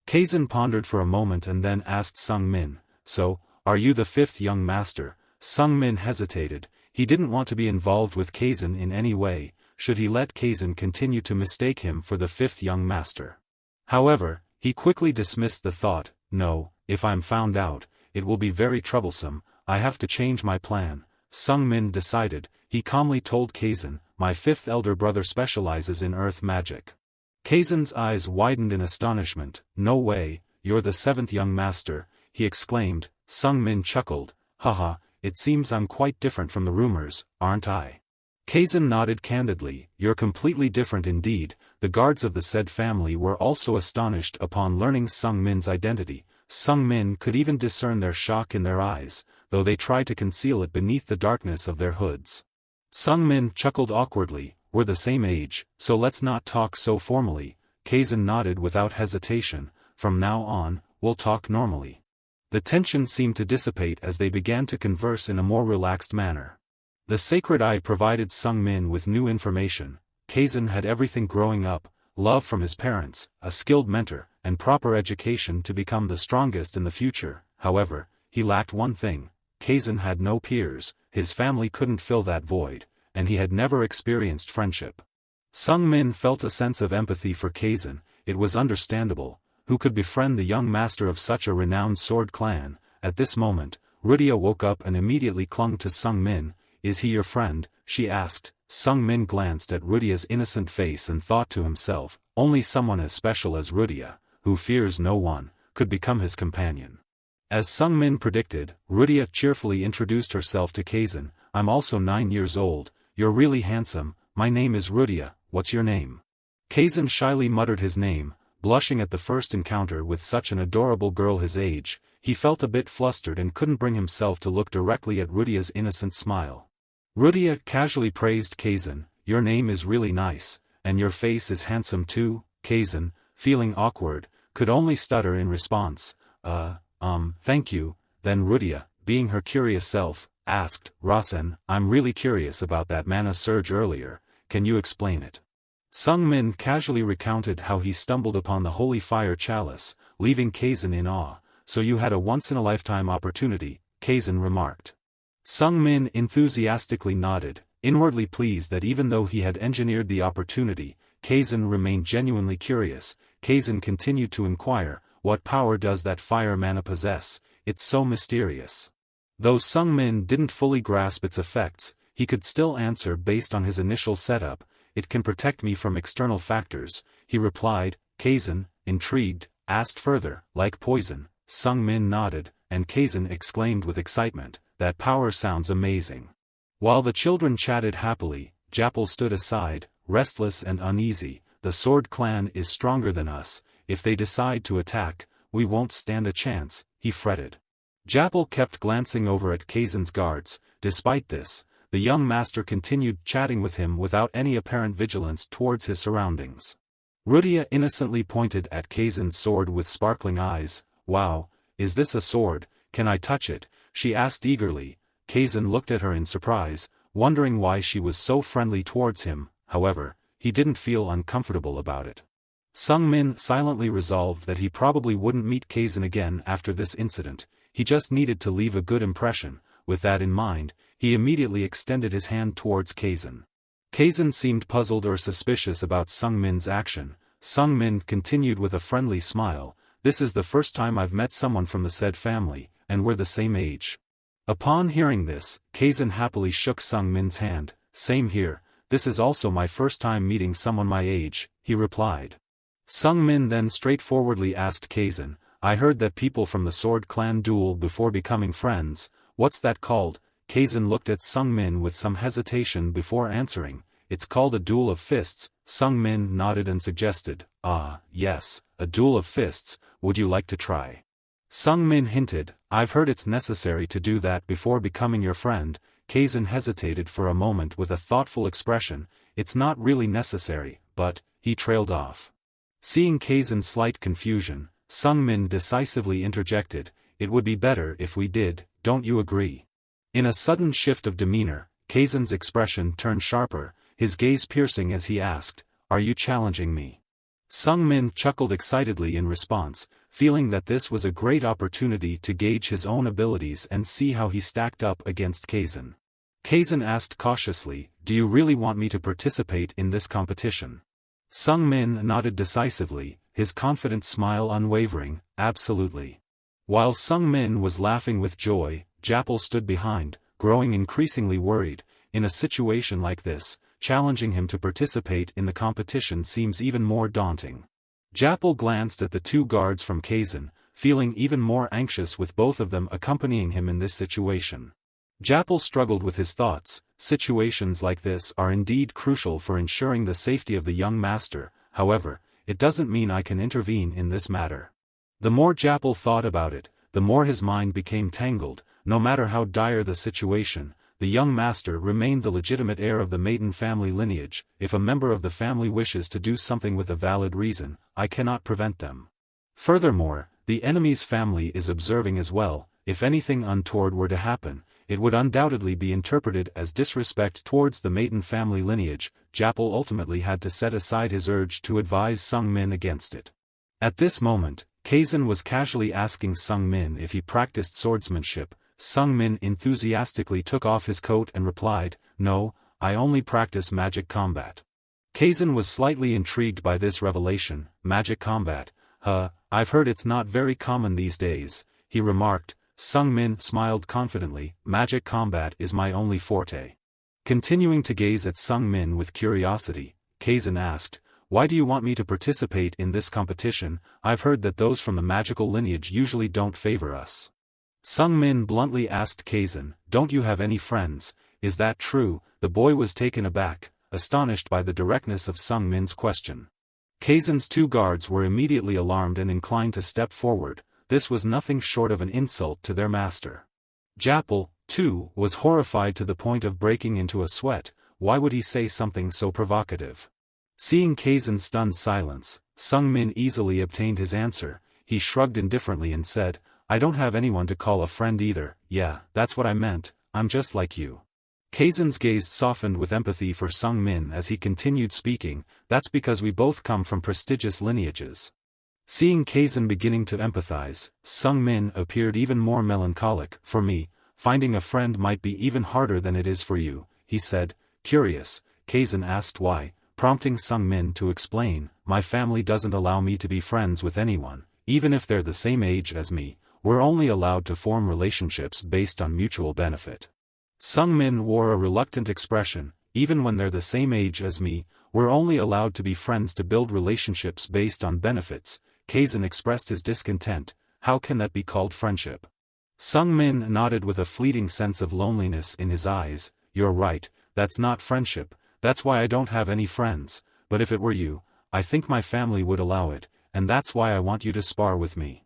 Kazin pondered for a moment and then asked Sung Min, so, are you the 5th young master? Sung Min hesitated. He didn't want to be involved with Kazin in any way. Should he let Kazin continue to mistake him for the 5th young master? However, he quickly dismissed the thought. No, if I'm found out, it will be very troublesome. I have to change my plan. Sung Min decided. He calmly told Kazin, my 5th elder brother specializes in earth magic. Kazin's eyes widened in astonishment. No way, you're the 7th young master, he exclaimed. Sung Min chuckled. Haha, it seems I'm quite different from the rumors, aren't I? Kazin nodded candidly. You're completely different indeed. The guards of the said family were also astonished upon learning Sung Min's identity. Sung Min could even discern their shock in their eyes, though they tried to conceal it beneath the darkness of their hoods. Sung Min chuckled awkwardly. We're the same age, so let's not talk so formally. Kazin nodded without hesitation. From now on, we'll talk normally. The tension seemed to dissipate as they began to converse in a more relaxed manner. The sacred eye provided Sung Min with new information. Kazin had everything growing up, love from his parents, a skilled mentor, and proper education to become the strongest in the future. However, he lacked one thing. Kazin had no peers, his family couldn't fill that void, and he had never experienced friendship. Sung Min felt a sense of empathy for Kazin. It was understandable. who could befriend the young master of such a renowned sword clan? At this moment, Rudia woke up and immediately clung to Sung Min. Is he your friend? She asked. Sung Min glanced at Rudia's innocent face and thought to himself, only someone as special as Rudia, who fears no one, could become his companion. As Sung Min predicted, Rudia cheerfully introduced herself to Kazan. I'm also 9 years old. You're really handsome. My name is Rudia. What's your name? Kazan shyly muttered his name, blushing at the first encounter with such an adorable girl his age. He felt a bit flustered and couldn't bring himself to look directly at Rudia's innocent smile. Rudia casually praised Kazan. Your name is really nice, and your face is handsome too. Kazan, feeling awkward, could only stutter in response. Thank you. Then Rudia, being her curious self, asked, Rasen, I'm really curious about that mana surge earlier, can you explain it? Sung Min casually recounted how he stumbled upon the holy fire chalice, leaving Kazan in awe. So you had a once-in-a-lifetime opportunity, Kazan remarked. Sung Min enthusiastically nodded, inwardly pleased that even though he had engineered the opportunity, Kazan remained genuinely curious. Kazan continued to inquire, what power does that fire mana possess? It's so mysterious. Though Sung Min didn't fully grasp its effects, he could still answer based on his initial setup. It can protect me from external factors, he replied. Kazan, intrigued, asked further, like poison. Sung Min nodded, and Kazan exclaimed with excitement, that power sounds amazing. While the children chatted happily, Japal stood aside, restless and uneasy. The Sword Clan is stronger than us. If they decide to attack, we won't stand a chance, he fretted. Japal kept glancing over at Kazan's guards. Despite this, the young master continued chatting with him without any apparent vigilance towards his surroundings. Rudia innocently pointed at Kazan's sword with sparkling eyes. Wow, is this a sword? Can I touch it? She asked eagerly. Kazan looked at her in surprise, wondering why she was so friendly towards him. However, he didn't feel uncomfortable about it. Sung Min silently resolved that he probably wouldn't meet Kazan again after this incident. He just needed to leave a good impression. With that in mind, he immediately extended his hand towards Kazan. Kazan seemed puzzled or suspicious about Sung Min's action. Sung Min continued with a friendly smile. This is the first time I've met someone from the said family, and we're the same age. Upon hearing this, Kazan happily shook Sung Min's hand. Same here, this is also my first time meeting someone my age, he replied. Sung Min then straightforwardly asked Kazan, I heard that people from the Sword Clan duel before becoming friends. What's that called? Kazan looked at Sung Min with some hesitation before answering. It's called a duel of fists. Sung Min nodded and suggested, yes, a duel of fists, would you like to try? Sung Min hinted, I've heard it's necessary to do that before becoming your friend. Kazan hesitated for a moment with a thoughtful expression. It's not really necessary, but, he trailed off. Seeing Kazan's slight confusion, Sung Min decisively interjected, it would be better if we did, don't you agree? In a sudden shift of demeanor, Kazan's expression turned sharper, his gaze piercing as he asked, are you challenging me? Sung Min chuckled excitedly in response, feeling that this was a great opportunity to gauge his own abilities and see how he stacked up against Kazan. Kazan asked cautiously, do you really want me to participate in this competition? Sung Min nodded decisively, his confident smile unwavering, absolutely. While Sung Min was laughing with joy, Japal stood behind, growing increasingly worried. In a situation like this, challenging him to participate in the competition seems even more daunting. Japal glanced at the two guards from Kazan, feeling even more anxious with both of them accompanying him in this situation. Japal struggled with his thoughts. Situations like this are indeed crucial for ensuring the safety of the young master. However, it doesn't mean I can intervene in this matter. The more Japal thought about it, the more his mind became tangled. No matter how dire the situation, the young master remained the legitimate heir of the Maiden family lineage. If a member of the family wishes to do something with a valid reason, I cannot prevent them. Furthermore, the enemy's family is observing as well. If anything untoward were to happen, it would undoubtedly be interpreted as disrespect towards the Maiden family lineage. Japal ultimately had to set aside his urge to advise Sung Min against it. At this moment, Kazan was casually asking Sung Min if he practiced swordsmanship. Sung Min enthusiastically took off his coat and replied, no, I only practice magic combat. Kazan was slightly intrigued by this revelation. Magic combat? I've heard it's not very common these days, he remarked. Sung Min smiled confidently. Magic combat is my only forte. Continuing to gaze at Sung Min with curiosity, Kazan asked, why do you want me to participate in this competition? I've heard that those from the magical lineage usually don't favor us. Sung Min bluntly asked Kazan, don't you have any friends? Is that true? The boy was taken aback, astonished by the directness of Sung Min's question. Kazan's two guards were immediately alarmed and inclined to step forward. This was nothing short of an insult to their master. Japal, too, was horrified to the point of breaking into a sweat. Why would he say something so provocative? Seeing Kazan's stunned silence, Sung Min easily obtained his answer. He shrugged indifferently and said, I don't have anyone to call a friend either. Yeah, that's what I meant, I'm just like you. Kazan's gaze softened with empathy for Sung Min as he continued speaking, that's because we both come from prestigious lineages. Seeing Kazan beginning to empathize, Sung Min appeared even more melancholic. For me, finding a friend might be even harder than it is for you, he said. Curious, Kazan asked why, prompting Sung Min to explain, my family doesn't allow me to be friends with anyone, even if they're the same age as me, we're only allowed to form relationships based on mutual benefit. Sung Min wore a reluctant expression, even when they're the same age as me, we're only allowed to be friends to build relationships based on benefits. Kazan expressed his discontent, how can that be called friendship? Sung Min nodded with a fleeting sense of loneliness in his eyes, you're right, that's not friendship, that's why I don't have any friends, but if it were you, I think my family would allow it, and that's why I want you to spar with me.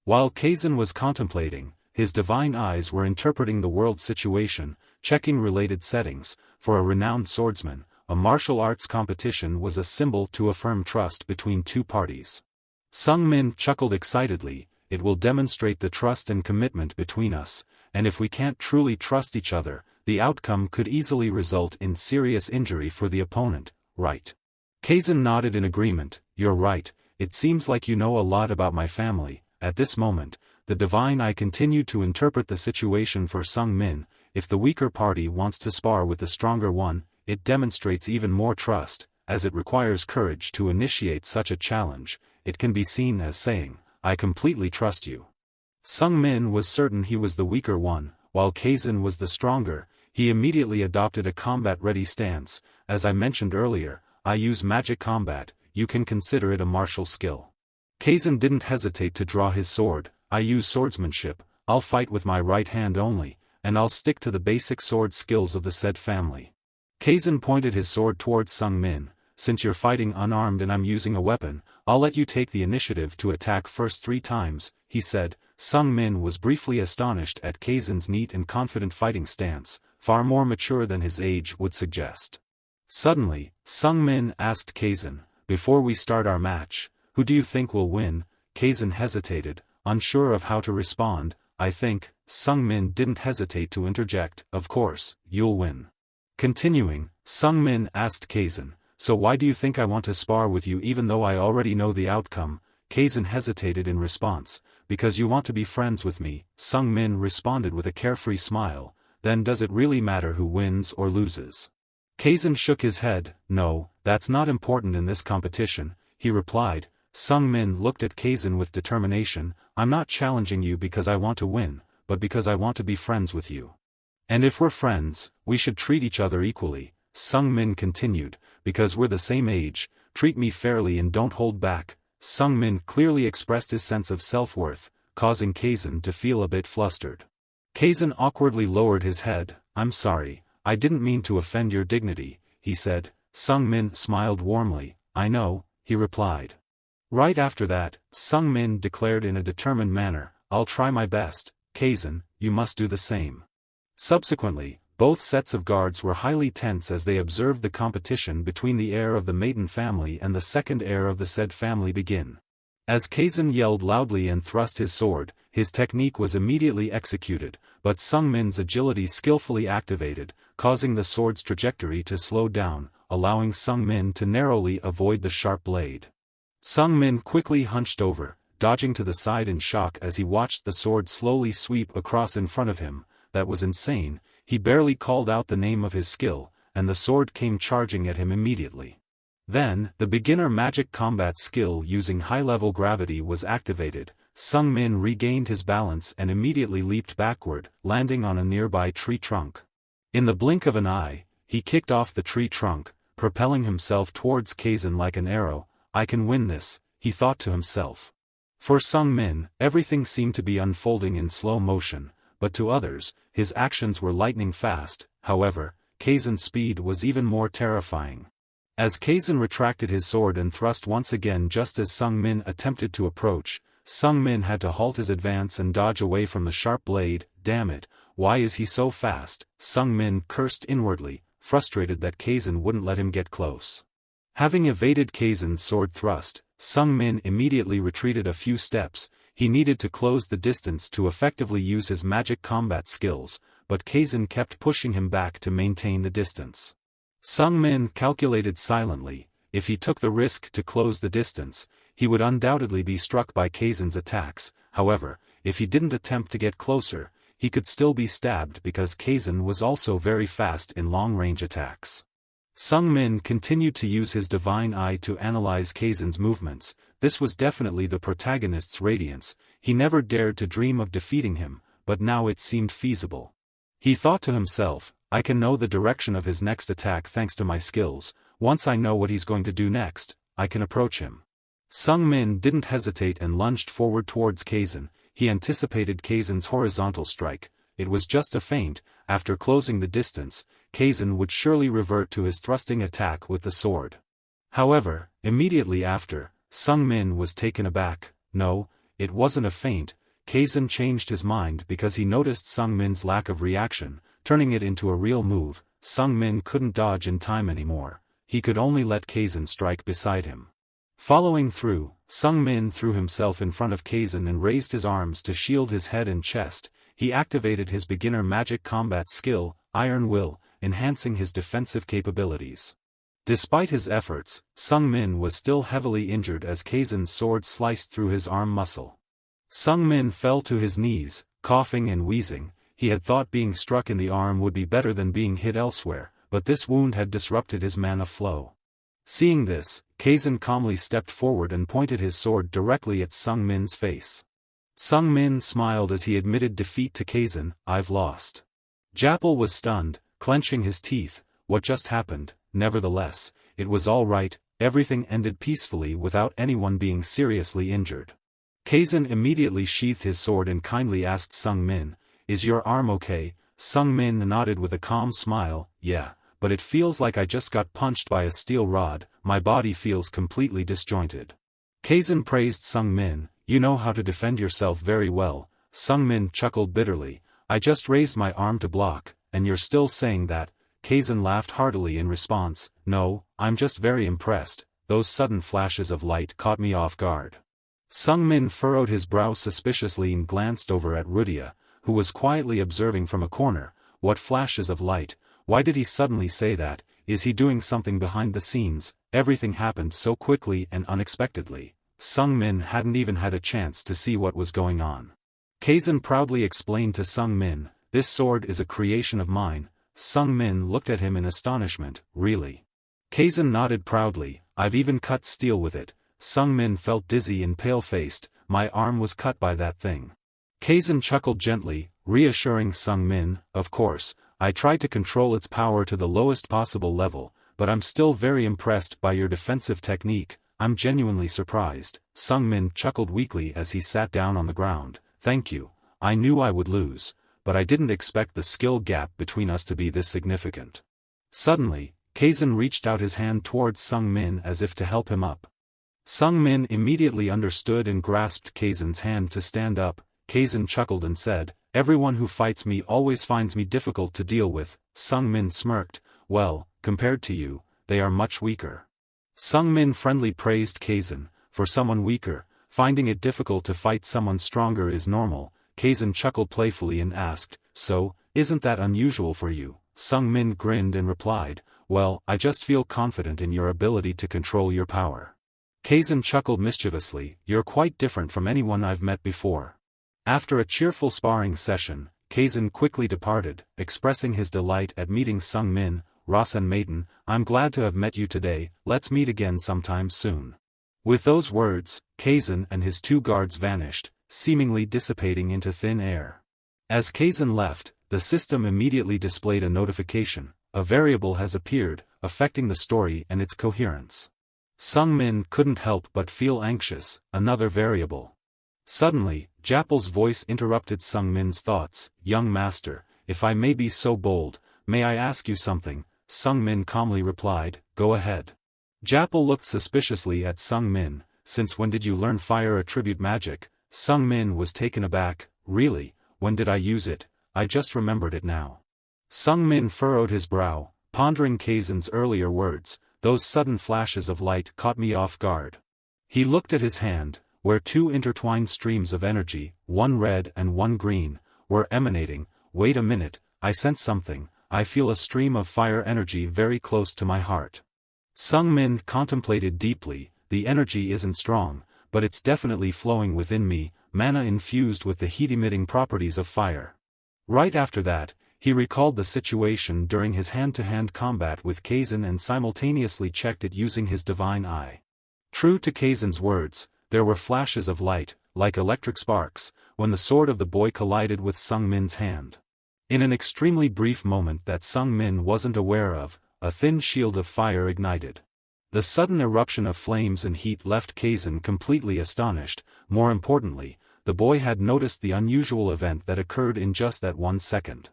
While Kazan was contemplating, his divine eyes were interpreting the world situation, checking related settings. For a renowned swordsman, a martial arts competition was a symbol to affirm trust between two parties. Sung Min chuckled excitedly, it will demonstrate the trust and commitment between us, and if we can't truly trust each other, the outcome could easily result in serious injury for the opponent, right? Kazan nodded in agreement, you're right, it seems like you know a lot about my family. At this moment, the divine eye continued to interpret the situation for Sung Min. If the weaker party wants to spar with the stronger one, it demonstrates even more trust, as it requires courage to initiate such a challenge. It can be seen as saying, I completely trust you. Sung Min was certain he was the weaker one, while Kazan was the stronger. He immediately adopted a combat-ready stance. As I mentioned earlier, I use magic combat, you can consider it a martial skill. Kazan didn't hesitate to draw his sword. I use swordsmanship, I'll fight with my right hand only, and I'll stick to the basic sword skills of the said family. Kazan pointed his sword towards Sung Min. Since you're fighting unarmed and I'm using a weapon, I'll let you take the initiative to attack first 3 times, he said. Sung Min was briefly astonished at Kazan's neat and confident fighting stance, far more mature than his age would suggest. Suddenly, Sung Min asked Kazan, before we start our match, who do you think will win? Kazan hesitated, unsure of how to respond. I think, Sung Min didn't hesitate to interject, of course, you'll win. Continuing, Sung Min asked Kazan, so why do you think I want to spar with you even though I already know the outcome? Kazan hesitated in response, because you want to be friends with me. Sung Min responded with a carefree smile, then does it really matter who wins or loses? Kazan shook his head, no, that's not important in this competition, he replied. Sung Min looked at Kazan with determination, I'm not challenging you because I want to win, but because I want to be friends with you. And if we're friends, we should treat each other equally, Sung Min continued, because we're the same age, treat me fairly and don't hold back. Sung Min clearly expressed his sense of self-worth, causing Kazan to feel a bit flustered. Kazan awkwardly lowered his head, I'm sorry, I didn't mean to offend your dignity, he said. Sung Min smiled warmly, I know, he replied. Right after that, Sung Min declared in a determined manner, I'll try my best. Kazan, you must do the same. Subsequently, both sets of guards were highly tense as they observed the competition between the heir of the maiden family and the second heir of the said family begin. As Kazan yelled loudly and thrust his sword, his technique was immediately executed, but Sung Min's agility skillfully activated, causing the sword's trajectory to slow down, allowing Sung Min to narrowly avoid the sharp blade. Sung Min quickly hunched over, dodging to the side in shock as he watched the sword slowly sweep across in front of him. That was insane. He barely called out the name of his skill, and the sword came charging at him immediately. Then, the beginner magic combat skill using high-level gravity was activated. Sung Min regained his balance and immediately leaped backward, landing on a nearby tree trunk. In the blink of an eye, he kicked off the tree trunk, propelling himself towards Kazan like an arrow. I can win this, he thought to himself. For Sung Min, everything seemed to be unfolding in slow motion, but to others, his actions were lightning fast. However, Kazan's speed was even more terrifying. As Kazan retracted his sword and thrust once again just as Sung Min attempted to approach, Sung Min had to halt his advance and dodge away from the sharp blade. Damn it, why is he so fast? Sung Min cursed inwardly, frustrated that Kazan wouldn't let him get close. Having evaded Kazan's sword thrust, Sung Min immediately retreated a few steps. He needed to close the distance to effectively use his magic combat skills, but Kazan kept pushing him back to maintain the distance. Sung Min calculated silently, if he took the risk to close the distance, he would undoubtedly be struck by Kazan's attacks. However, if he didn't attempt to get closer, he could still be stabbed because Kazan was also very fast in long-range attacks. Sung Min continued to use his divine eye to analyze Kazan's movements. This was definitely the protagonist's radiance. He never dared to dream of defeating him, but now it seemed feasible. He thought to himself, I can know the direction of his next attack thanks to my skills. Once I know what he's going to do next, I can approach him. Sung Min didn't hesitate and lunged forward towards Kazan. He anticipated Kazan's horizontal strike. It was just a feint. After closing the distance, Kazan would surely revert to his thrusting attack with the sword. However, immediately after, Sung Min was taken aback. No, it wasn't a feint. Kazan changed his mind because he noticed Sung Min's lack of reaction, turning it into a real move. Sung Min couldn't dodge in time anymore. He could only let Kazan strike beside him. Following through, Sung Min threw himself in front of Kazan and raised his arms to shield his head and chest. He activated his beginner magic combat skill, Iron Will, enhancing his defensive capabilities. Despite his efforts, Sung Min was still heavily injured as Kazan's sword sliced through his arm muscle. Sung Min fell to his knees, coughing and wheezing. He had thought being struck in the arm would be better than being hit elsewhere, but this wound had disrupted his mana flow. Seeing this, Kazan calmly stepped forward and pointed his sword directly at Sung Min's face. Sung Min smiled as he admitted defeat to Kazan. I've lost. Japal was stunned, clenching his teeth. What just happened? Nevertheless, it was all right. Everything ended peacefully without anyone being seriously injured. Kazan immediately sheathed his sword and kindly asked Sung Min, "Is your arm okay?" Sung Min nodded with a calm smile. "Yeah, but it feels like I just got punched by a steel rod. My body feels completely disjointed." Kazan praised Sung Min. "You know how to defend yourself very well." Sung Min chuckled bitterly. "I just raised my arm to block, and you're still saying that?" Kazan laughed heartily in response. "No, I'm just very impressed. Those sudden flashes of light caught me off guard." Sung Min furrowed his brow suspiciously and glanced over at Rudia, who was quietly observing from a corner. What flashes of light? Why did he suddenly say that? Is he doing something behind the scenes? Everything happened so quickly and unexpectedly. Sung Min hadn't even had a chance to see what was going on. Kazan proudly explained to Sung Min, "This sword is a creation of mine." Sung Min looked at him in astonishment. "Really?" Kazan nodded proudly. "I've even cut steel with it." Sung Min felt dizzy and pale-faced. "My arm was cut by that thing." Kazan chuckled gently, reassuring Sung Min, "Of course, I tried to control its power to the lowest possible level, but I'm still very impressed by your defensive technique. I'm genuinely surprised." Sung Min chuckled weakly as he sat down on the ground. "Thank you. I knew I would lose, but I didn't expect the skill gap between us to be this significant." Suddenly, Kazan reached out his hand towards Sung Min as if to help him up. Sung Min immediately understood and grasped Kazan's hand to stand up. Kazan chuckled and said, "Everyone who fights me always finds me difficult to deal with." Sung Min smirked. "Well, compared to you, they are much weaker." Sung Min friendly praised Kazan. For someone weaker, finding it difficult to fight someone stronger is normal. Kazan chuckled playfully and asked, "So, isn't that unusual for you?" Sung Min grinned and replied, "Well, I just feel confident in your ability to control your power." Kazan chuckled mischievously. "You're quite different from anyone I've met before." After a cheerful sparring session, Kazan quickly departed, expressing his delight at meeting Sung Min. Rasen maiden, I'm glad to have met you today, let's meet again sometime soon. With those words, Kazan and his 2 guards vanished, seemingly dissipating into thin air. As Kazan left, the system immediately displayed a notification: a variable has appeared, affecting the story and its coherence. Sung Min couldn't help but feel anxious. Another variable. Suddenly, Japal's voice interrupted Sung Min's thoughts. Young master, if I may be so bold, may I ask you something? Sung Min calmly replied, go ahead. Japal looked suspiciously at Sung Min. Since when did you learn fire attribute magic? Sung Min was taken aback. Really, when did I use it? I just remembered it now. Sung Min furrowed his brow, pondering Kazan's earlier words. Those sudden flashes of light caught me off guard. He looked at his hand, where 2 intertwined streams of energy, one red and one green, were emanating. Wait a minute, I sense something. I feel a stream of fire energy very close to my heart. Sung Min contemplated deeply. The energy isn't strong, but it's definitely flowing within me, mana infused with the heat-emitting properties of fire. Right after that, he recalled the situation during his hand-to-hand combat with Kazan and simultaneously checked it using his divine eye. True to Kazan's words, there were flashes of light, like electric sparks, when the sword of the boy collided with Sung Min's hand. In an extremely brief moment that Sung Min wasn't aware of, a thin shield of fire ignited. The sudden eruption of flames and heat left Kazan completely astonished. More importantly, the boy had noticed the unusual event that occurred in just that 1 second.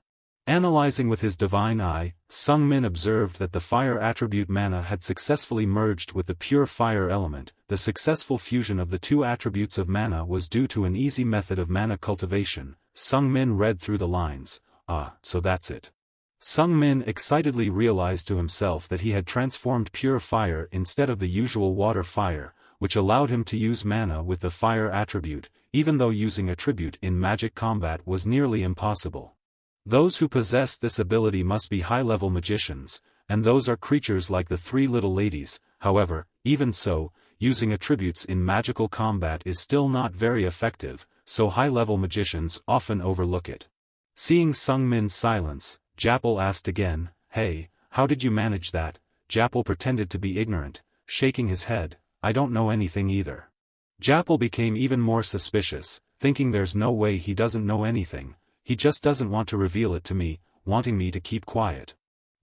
Analyzing with his divine eye, Sung Min observed that the fire attribute mana had successfully merged with the pure fire element. The successful fusion of the 2 attributes of mana was due to an easy method of mana cultivation. Sung Min read through the lines. Ah, so that's it. Sung Min excitedly realized to himself that he had transformed pure fire instead of the usual water fire, which allowed him to use mana with the fire attribute, even though using attribute in magic combat was nearly impossible. Those who possess this ability must be high-level magicians, and those are creatures like the 3 little ladies. However, even so, using attributes in magical combat is still not very effective, so high-level magicians often overlook it. Seeing Sung Min's silence, Japal asked again, hey, how did you manage that? Japal pretended to be ignorant, shaking his head, I don't know anything either. Japal became even more suspicious, thinking there's no way he doesn't know anything. He just doesn't want to reveal it to me, wanting me to keep quiet.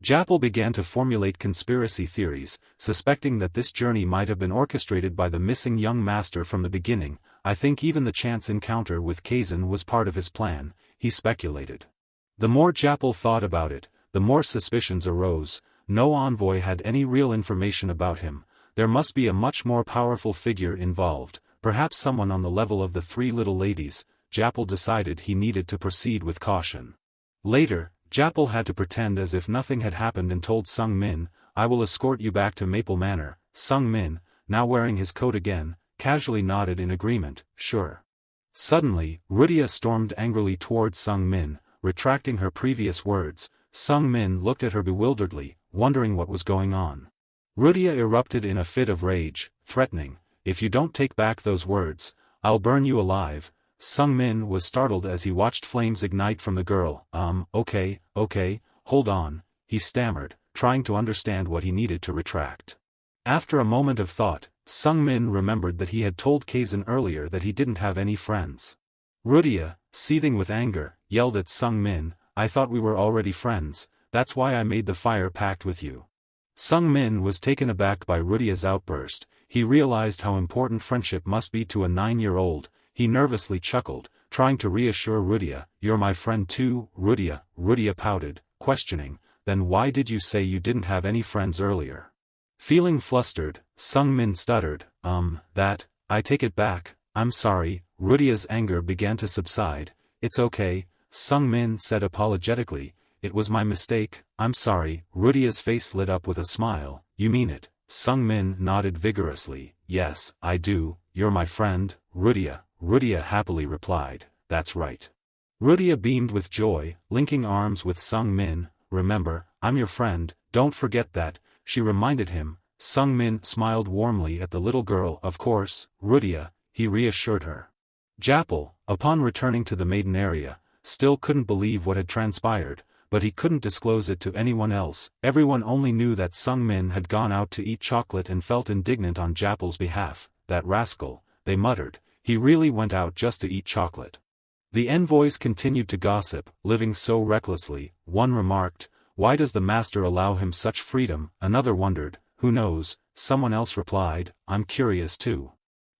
Japal began to formulate conspiracy theories, suspecting that this journey might have been orchestrated by the missing young master from the beginning. I think even the chance encounter with Kazan was part of his plan, he speculated. The more Japal thought about it, the more suspicions arose. No envoy had any real information about him. There must be a much more powerful figure involved, perhaps someone on the level of the 3 little ladies. Japal decided he needed to proceed with caution. Later, Japal had to pretend as if nothing had happened and told Sung Min, I will escort you back to Maple Manor. Sung Min, now wearing his coat again, casually nodded in agreement, sure. Suddenly, Rudia stormed angrily towards Sung Min, retracting her previous words. Sung Min looked at her bewilderedly, wondering what was going on. Rudia erupted in a fit of rage, threatening, if you don't take back those words, I'll burn you alive. Sung Min was startled as he watched flames ignite from the girl. Okay, hold on, he stammered, trying to understand what he needed to retract. After a moment of thought, Sung Min remembered that he had told Kazan earlier that he didn't have any friends. Rudia, seething with anger, yelled at Sung Min, I thought we were already friends, that's why I made the fire pact with you. Sung Min was taken aback by Rudia's outburst. He realized how important friendship must be to a 9-year-old. He nervously chuckled, trying to reassure Rudia, you're my friend too, Rudia. Rudia pouted, questioning, then why did you say you didn't have any friends earlier? Feeling flustered, Sung Min stuttered, I take it back, I'm sorry. Rudia's anger began to subside. It's okay, Sung Min said apologetically, it was my mistake, I'm sorry. Rudia's face lit up with a smile, you mean it? Sung Min nodded vigorously, yes, I do, you're my friend, Rudia. Rudia happily replied, that's right. Rudia beamed with joy, linking arms with Sung Min, remember, I'm your friend, don't forget that, she reminded him. Sung Min smiled warmly at the little girl. Of course, Rudia, he reassured her. Japal, upon returning to the maiden area, still couldn't believe what had transpired, but he couldn't disclose it to anyone else. Everyone only knew that Sung Min had gone out to eat chocolate and felt indignant on Japel's behalf. That rascal, they muttered, he really went out just to eat chocolate. The envoys continued to gossip, living so recklessly. One remarked, "Why does the master allow him such freedom?" Another wondered, "Who knows?" Someone else replied, "I'm curious too."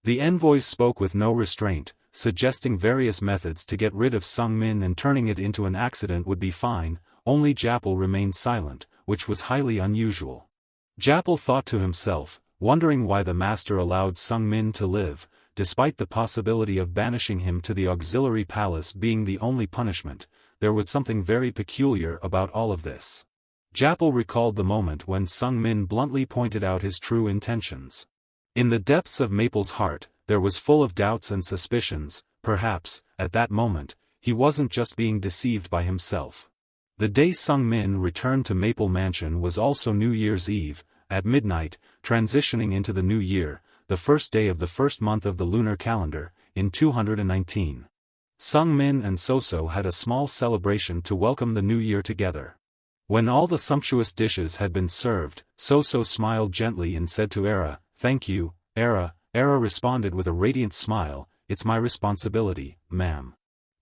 The envoys spoke with no restraint, suggesting various methods to get rid of Sung Min, and turning it into an accident would be fine. Only Japel remained silent, which was highly unusual. Japel thought to himself, wondering why the master allowed Sung Min to live, despite the possibility of banishing him to the auxiliary palace being the only punishment. There was something very peculiar about all of this. Japel recalled the moment when Sung Min bluntly pointed out his true intentions. In the depths of Maple's heart, there was full of doubts and suspicions. Perhaps, at that moment, he wasn't just being deceived by himself. The day Sung Min returned to Maple Mansion was also New Year's Eve, at midnight, transitioning into the new year, the first day of the first month of the lunar calendar, in 219. Sung Min and Soso had a small celebration to welcome the new year together. When all the sumptuous dishes had been served, Soso smiled gently and said to Era, "Thank you, Era." Era responded with a radiant smile, "It's my responsibility, ma'am."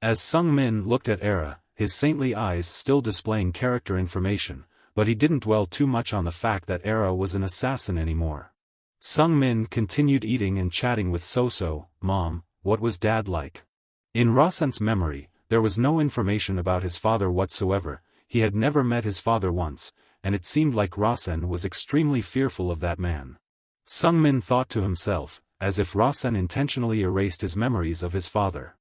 As Sung Min looked at Era, his saintly eyes still displaying character information, but he didn't dwell too much on the fact that Era was an assassin anymore. Sung Min continued eating and chatting with Soso. "Mom, what was Dad like?" In Rasen's memory, there was no information about his father whatsoever. He had never met his father once, and it seemed like Rasen was extremely fearful of that man. Sung Min thought to himself, as if Rasen intentionally erased his memories of his father.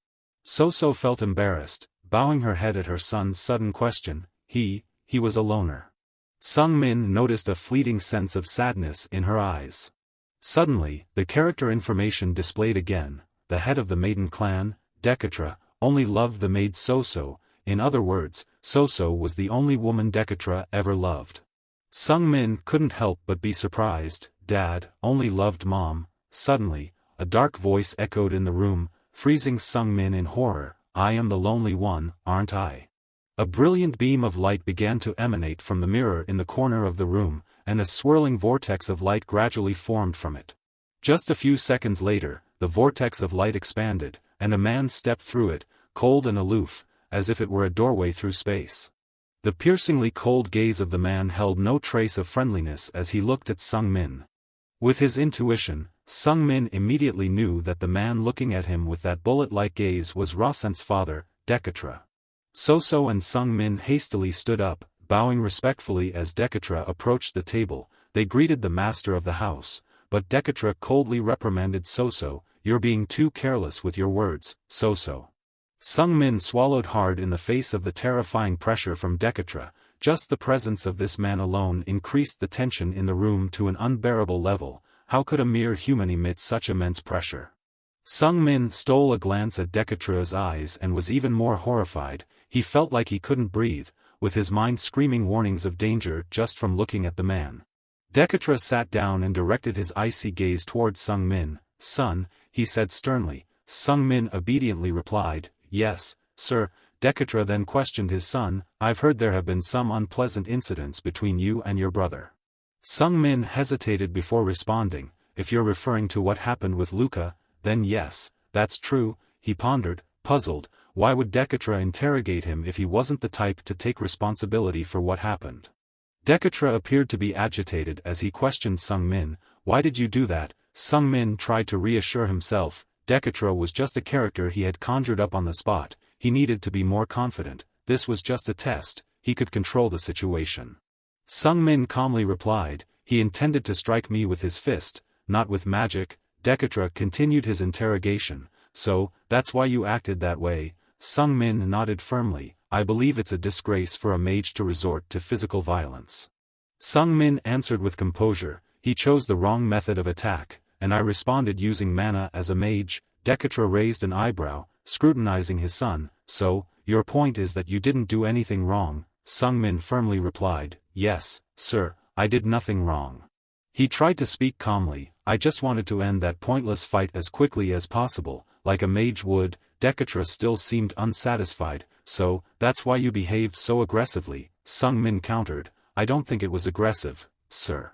Soso felt embarrassed, bowing her head at her son's sudden question. He was a loner. Sung Min noticed a fleeting sense of sadness in her eyes. Suddenly, the character information displayed again. The head of the maiden clan, Dekatra, only loved the maid Soso. In other words, Soso was the only woman Dekatra ever loved. Sung Min couldn't help but be surprised. Dad only loved Mom. Suddenly, a dark voice echoed in the room, freezing Sung Min in horror. "I am the lonely one, aren't I?" A brilliant beam of light began to emanate from the mirror in the corner of the room, and a swirling vortex of light gradually formed from it. Just a few seconds later, the vortex of light expanded, and a man stepped through it, cold and aloof, as if it were a doorway through space. The piercingly cold gaze of the man held no trace of friendliness as he looked at Sung Min. With his intuition, Sung Min immediately knew that the man looking at him with that bullet-like gaze was Rasen's father, Dekatra. Soso and Sung Min hastily stood up, bowing respectfully as Dekatra approached the table. They greeted the master of the house, but Dekatra coldly reprimanded Soso, "You're being too careless with your words, Soso." Sung Min swallowed hard in the face of the terrifying pressure from Dekatra. Just the presence of this man alone increased the tension in the room to an unbearable level. How could a mere human emit such immense pressure? Sung Min stole a glance at Dekatra's eyes and was even more horrified. He felt like he couldn't breathe, with his mind screaming warnings of danger just from looking at the man. Dekatra sat down and directed his icy gaze toward Sung Min. "Son," he said sternly. Sung Min obediently replied, "Yes, sir." Dekatra then questioned his son, "I've heard there have been some unpleasant incidents between you and your brother." Sung Min hesitated before responding. "If you're referring to what happened with Luca, then yes, that's true." He pondered, puzzled. Why would Dekatra interrogate him if he wasn't the type to take responsibility for what happened? Dekatra appeared to be agitated as he questioned Sung Min. "Why did you do that?" Sung Min tried to reassure himself. Dekatra was just a character he had conjured up on the spot. He needed to be more confident. This was just a test. He could control the situation. Sung Min calmly replied, "He intended to strike me with his fist, not with magic." Dekatra continued his interrogation. "So, that's why you acted that way?" Sung Min nodded firmly. "I believe it's a disgrace for a mage to resort to physical violence." Sung Min answered with composure, "He chose the wrong method of attack, and I responded using mana as a mage." Dekatra raised an eyebrow, scrutinizing his son. "So, your point is that you didn't do anything wrong?" Sung Min firmly replied, "Yes, sir, I did nothing wrong." He tried to speak calmly. "I just wanted to end that pointless fight as quickly as possible, like a mage would." Dekatra still seemed unsatisfied. "So, that's why you behaved so aggressively," Sung Min countered. "I don't think it was aggressive, sir."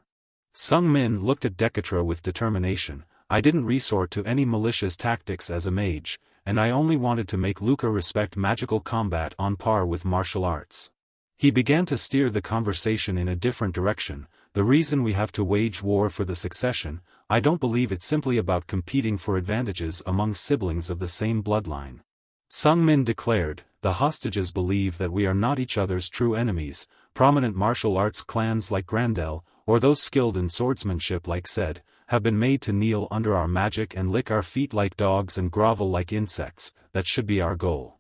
Sung Min looked at Dekatra with determination. "I didn't resort to any malicious tactics as a mage, and I only wanted to make Luca respect magical combat on par with martial arts." He began to steer the conversation in a different direction. "The reason we have to wage war for the succession, I don't believe it's simply about competing for advantages among siblings of the same bloodline." Sung Min declared, "The hostages believe that we are not each other's true enemies. Prominent martial arts clans like Grandel, or those skilled in swordsmanship like Sed, have been made to kneel under our magic and lick our feet like dogs and grovel like insects. That should be our goal."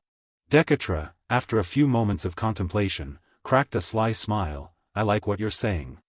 Dekatra, after a few moments of contemplation, cracked a sly smile. "I like what you're saying."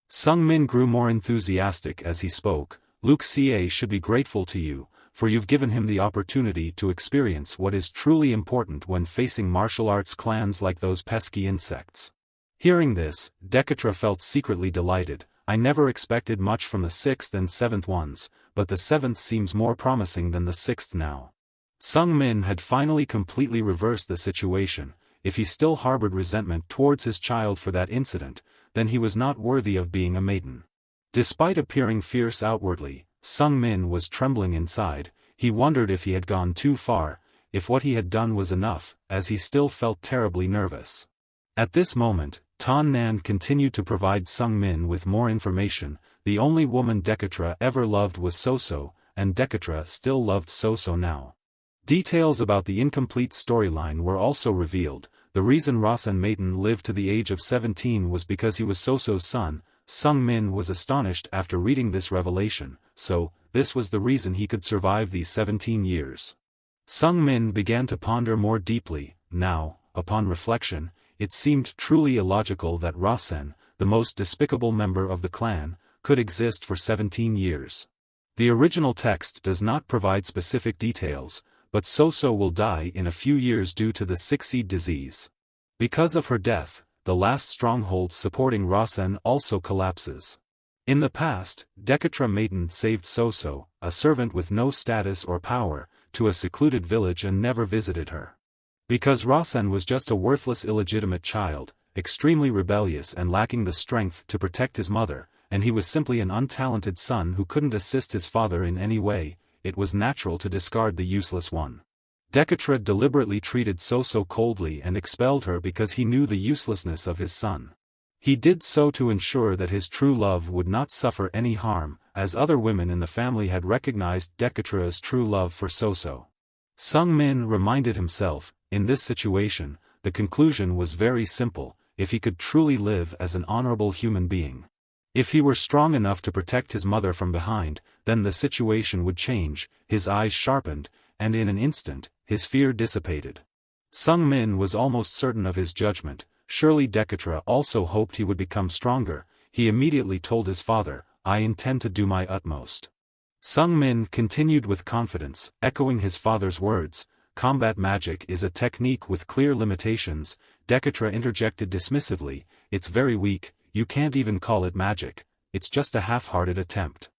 Sung Min grew more enthusiastic as he spoke. "Luke Ca should be grateful to you, for you've given him the opportunity to experience what is truly important when facing martial arts clans like those pesky insects." Hearing this, Dekatra felt secretly delighted. "I never expected much from the 6th and 7th ones, but the 7th seems more promising than the 6th now." Sung Min had finally completely reversed the situation. If he still harbored resentment towards his child for that incident, then he was not worthy of being a maiden. Despite appearing fierce outwardly, Sung Min was trembling inside. He wondered if he had gone too far, if what he had done was enough, as he still felt terribly nervous. At this moment, Tan Nan continued to provide Sung Min with more information. The only woman Dekatra ever loved was Soso, and Dekatra still loved Soso now. Details about the incomplete storyline were also revealed. The reason Rasen Maiden lived to the age of 17 was because he was Soso's son. Sung Min was astonished after reading this revelation. So, this was the reason he could survive these 17 years. Sung Min began to ponder more deeply. Now, upon reflection, it seemed truly illogical that Rasen, the most despicable member of the clan, could exist for 17 years. The original text does not provide specific details, but Soso will die in a few years due to the Six-Seed disease. Because of her death, the last stronghold supporting Rasen also collapses. In the past, Dekatra Maiden saved Soso, a servant with no status or power, to a secluded village and never visited her. Because Rasen was just a worthless illegitimate child, extremely rebellious and lacking the strength to protect his mother, and he was simply an untalented son who couldn't assist his father in any way, it was natural to discard the useless one. Dekatra deliberately treated Soso coldly and expelled her because he knew the uselessness of his son. He did so to ensure that his true love would not suffer any harm, as other women in the family had recognized Dekatra's true love for Soso. Sung Min reminded himself, in this situation, the conclusion was very simple: if he could truly live as an honorable human being. If he were strong enough to protect his mother from behind, then the situation would change. His eyes sharpened, and in an instant, his fear dissipated. Sung Min was almost certain of his judgment. Surely Dekatra also hoped he would become stronger. He immediately told his father, "I intend to do my utmost." Sung Min continued with confidence, echoing his father's words. "Combat magic is a technique with clear limitations." Dekatra interjected dismissively, "It's very weak, you can't even call it magic, it's just a half-hearted attempt."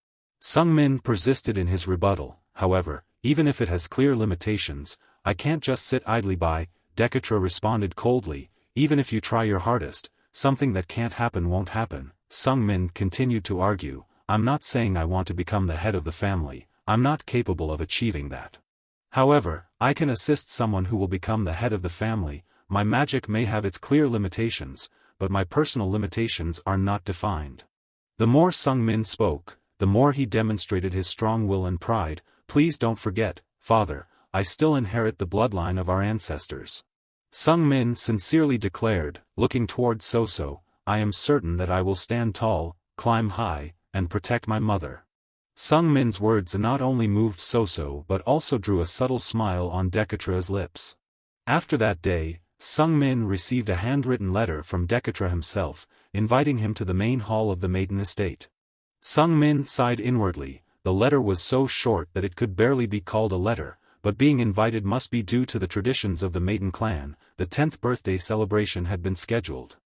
Sung Min persisted in his rebuttal. "However, even if it has clear limitations, I can't just sit idly by." Dekatra responded coldly, "Even if you try your hardest, something that can't happen won't happen." Sung Min continued to argue, "I'm not saying I want to become the head of the family, I'm not capable of achieving that. However, I can assist someone who will become the head of the family. My magic may have its clear limitations, but my personal limitations are not defined." The more Sung Min spoke, the more he demonstrated his strong will and pride. "Please don't forget, father, I still inherit the bloodline of our ancestors." Sung Min sincerely declared, looking toward Soso, "I am certain that I will stand tall, climb high, and protect my mother." Sung Min's words not only moved Soso but also drew a subtle smile on Dekatra's lips. After that day, Sung Min received a handwritten letter from Dekatra himself, inviting him to the main hall of the maiden estate. Sung Min sighed inwardly. The letter was so short that it could barely be called a letter, but being invited must be due to the traditions of the maiden clan. The 10th birthday celebration had been scheduled.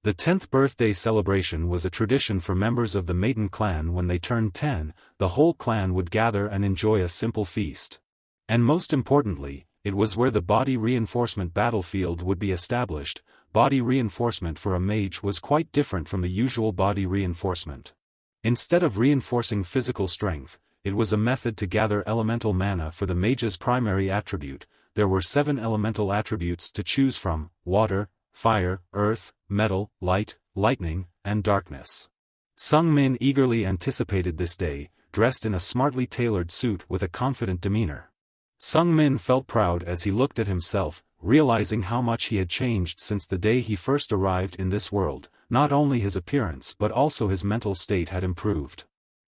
The 10th birthday celebration was a tradition for members of the maiden clan. When they turned 10, the whole clan would gather and enjoy a simple feast. And most importantly, it was where the body reinforcement battlefield would be established. Body reinforcement for a mage was quite different from the usual body reinforcement. Instead of reinforcing physical strength, it was a method to gather elemental mana for the mage's primary attribute. There were 7 elemental attributes to choose from: water, fire, earth, metal, light, lightning, and darkness. Sung Min eagerly anticipated this day, dressed in a smartly tailored suit with a confident demeanor. Sung Min felt proud as he looked at himself, realizing how much he had changed since the day he first arrived in this world. Not only his appearance but also his mental state had improved.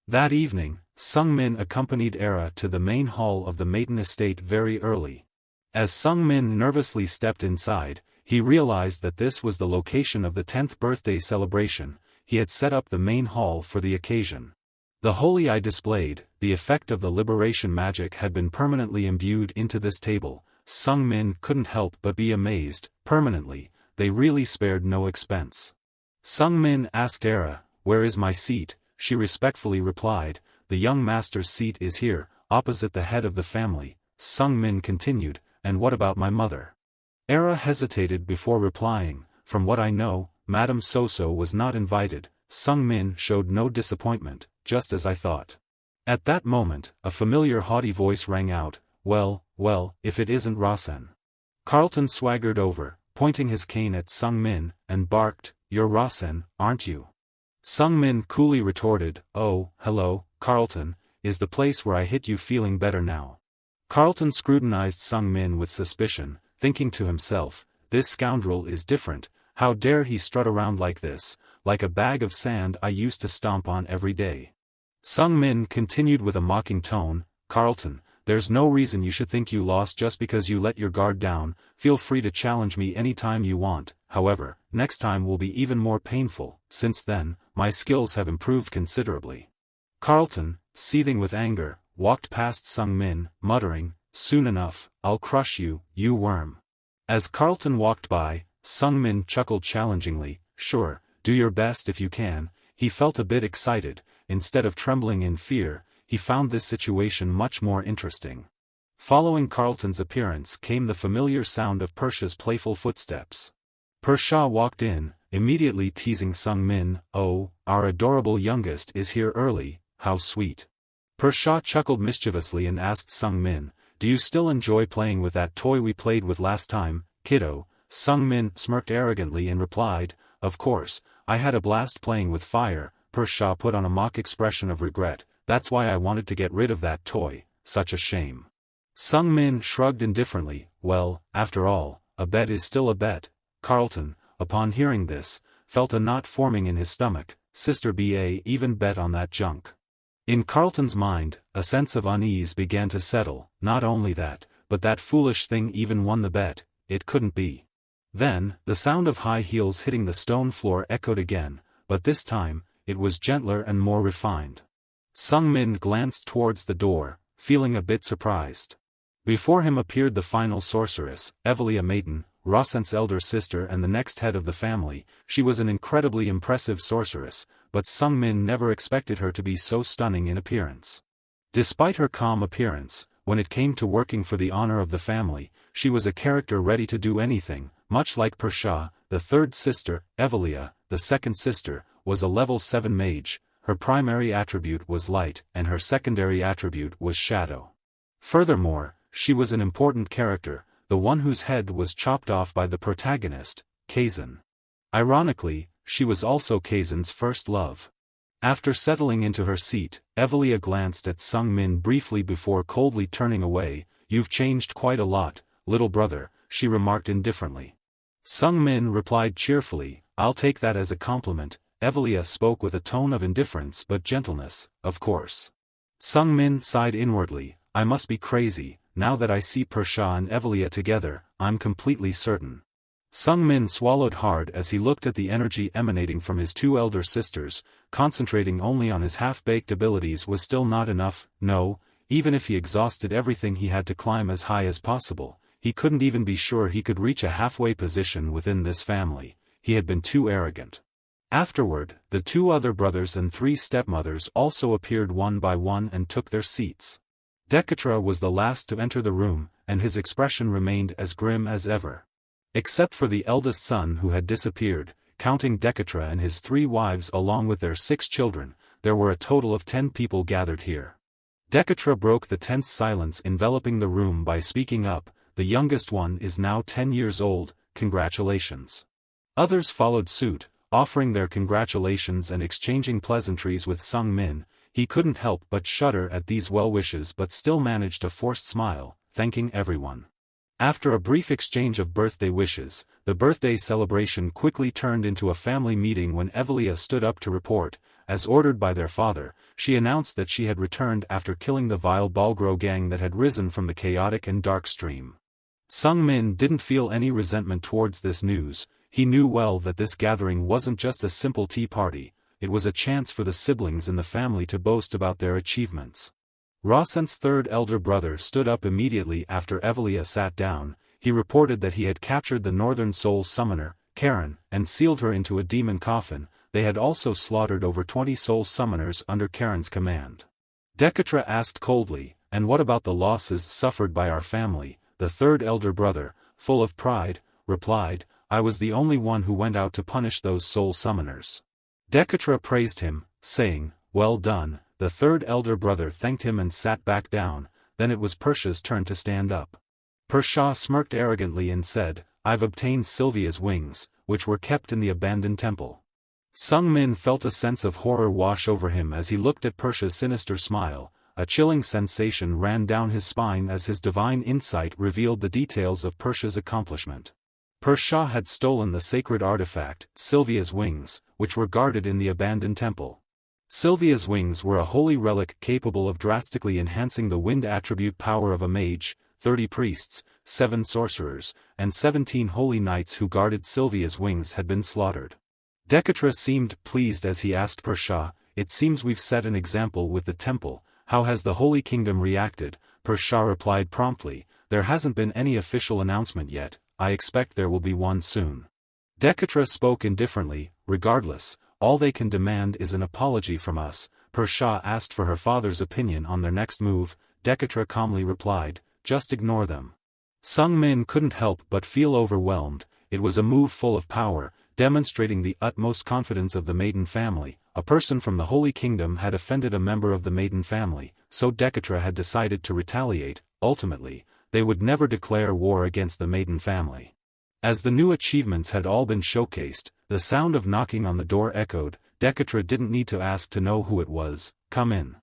That evening, Sung Min accompanied Era to the main hall of the maiden estate very early. As Sung Min nervously stepped inside, he realized that this was the location of the 10th birthday celebration. He had set up the main hall for the occasion. The holy eye displayed, the effect of the liberation magic had been permanently imbued into this table. Sung Min couldn't help but be amazed. Permanently, they really spared no expense. Sung Min asked Era, "Where is my seat?" She respectfully replied, "The young master's seat is here, opposite the head of the family." Sung Min continued, "And what about my mother?" Era hesitated before replying, "From what I know, Madame Soso was not invited." Sung Min showed no disappointment, "Just as I thought." At that moment, a familiar haughty voice rang out, well, if it isn't Rasen." Carlton swaggered over, pointing his cane at Sung Min, and barked, "You're Rasen, aren't you?" Sung Min coolly retorted, "Oh, hello, Carlton, is the place where I hit you feeling better now?" Carlton scrutinized Sung Min with suspicion, thinking to himself, "This scoundrel is different. How dare he strut around like this, like a bag of sand I used to stomp on every day." Sung Min continued with a mocking tone, "Carlton, there's no reason you should think you lost just because you let your guard down. Feel free to challenge me anytime you want. However, next time will be even more painful. Since then, my skills have improved considerably." Carlton, seething with anger, walked past Sung Min, muttering, "Soon enough, I'll crush you, you worm." As Carlton walked by, Sung Min chuckled challengingly, "Sure, do your best if you can." He felt a bit excited. Instead of trembling in fear, he found this situation much more interesting. Following Carlton's appearance came the familiar sound of Persha's playful footsteps. Persha walked in, immediately teasing Sung Min, "Oh, our adorable youngest is here early, how sweet." Persha chuckled mischievously and asked Sung Min, "Do you still enjoy playing with that toy we played with last time, kiddo?" Sung Min smirked arrogantly and replied, "Of course, I had a blast playing with fire." Persha put on a mock expression of regret, "That's why I wanted to get rid of that toy, such a shame." Sung Min shrugged indifferently, "Well, after all, a bet is still a bet." Carlton, upon hearing this, felt a knot forming in his stomach. Sister Ba even bet on that junk. In Carlton's mind, a sense of unease began to settle. Not only that, but that foolish thing even won the bet. It couldn't be. Then, the sound of high heels hitting the stone floor echoed again, but this time, it was gentler and more refined. Sung Min glanced towards the door, feeling a bit surprised. Before him appeared the final sorceress, Evelia Maiden, Rasen's elder sister and the next head of the family. She was an incredibly impressive sorceress, but Sung Min never expected her to be so stunning in appearance. Despite her calm appearance, when it came to working for the honor of the family, she was a character ready to do anything. Much like Persha, the third sister, Evelia, the second sister, was a level 7 mage. Her primary attribute was light, and her secondary attribute was shadow. Furthermore, she was an important character, the one whose head was chopped off by the protagonist, Kazan. Ironically, she was also Kazan's first love. After settling into her seat, Evelia glanced at Sung Min briefly before coldly turning away. "You've changed quite a lot, little brother," she remarked indifferently. Sung Min replied cheerfully, "I'll take that as a compliment." Evelia spoke with a tone of indifference but gentleness, "Of course." Sung Min sighed inwardly, "I must be crazy, now that I see Persha and Evelia together, I'm completely certain." Sung Min swallowed hard as he looked at the energy emanating from his two elder sisters. Concentrating only on his half-baked abilities was still not enough. No, even if he exhausted everything he had to climb as high as possible, he couldn't even be sure he could reach a halfway position within this family. He had been too arrogant. Afterward, the two other brothers and three stepmothers also appeared one by one and took their seats. Dekatra was the last to enter the room, and his expression remained as grim as ever. Except for the eldest son who had disappeared, counting Dekatra and his 3 wives along with their 6 children, there were a total of 10 people gathered here. Dekatra broke the tense silence enveloping the room by speaking up, "The youngest one is now 10 years old, congratulations." Others followed suit, offering their congratulations and exchanging pleasantries with Sung Min. He couldn't help but shudder at these well wishes but still managed a forced smile, thanking everyone. After a brief exchange of birthday wishes, the birthday celebration quickly turned into a family meeting when Evelia stood up to report. As ordered by their father, she announced that she had returned after killing the vile Balgro gang that had risen from the chaotic and dark stream. Sung Min didn't feel any resentment towards this news. He knew well that this gathering wasn't just a simple tea party, it was a chance for the siblings in the family to boast about their achievements. Rasen's 3rd elder brother stood up immediately after Evelia sat down. He reported that he had captured the Northern Soul Summoner, Karen, and sealed her into a demon coffin. They had also slaughtered over 20 soul summoners under Karen's command. Dekatra asked coldly, "And what about the losses suffered by our family?" The 3rd elder brother, full of pride, replied, "I was the only one who went out to punish those soul summoners." Dekatra praised him, saying, "Well done." The 3rd elder brother thanked him and sat back down. Then it was Persha's turn to stand up. Persha smirked arrogantly and said, "I've obtained Sylvia's wings, which were kept in the abandoned temple." Sung Min felt a sense of horror wash over him as he looked at Persha's sinister smile. A chilling sensation ran down his spine as his divine insight revealed the details of Persha's accomplishment. Persha had stolen the sacred artifact, Sylvia's wings, which were guarded in the abandoned temple. Sylvia's wings were a holy relic capable of drastically enhancing the wind attribute power of a mage. 30 priests, 7 sorcerers, and 17 holy knights who guarded Sylvia's wings had been slaughtered. Dekatra seemed pleased as he asked Persha, "It seems we've set an example with the temple. How has the Holy Kingdom reacted?" Persha replied promptly, "There hasn't been any official announcement yet. I expect there will be one soon." Dekatra spoke indifferently, "Regardless, all they can demand is an apology from us." Persha asked for her father's opinion on their next move. Dekatra calmly replied, "Just ignore them." Sung Min couldn't help but feel overwhelmed. It was a move full of power, demonstrating the utmost confidence of the Maiden family. A person from the Holy Kingdom had offended a member of the Maiden family, so Dekatra had decided to retaliate. Ultimately, they would never declare war against the Maiden family. As the new achievements had all been showcased, the sound of knocking on the door echoed. Dekatra didn't need to ask to know who it was. "Come in."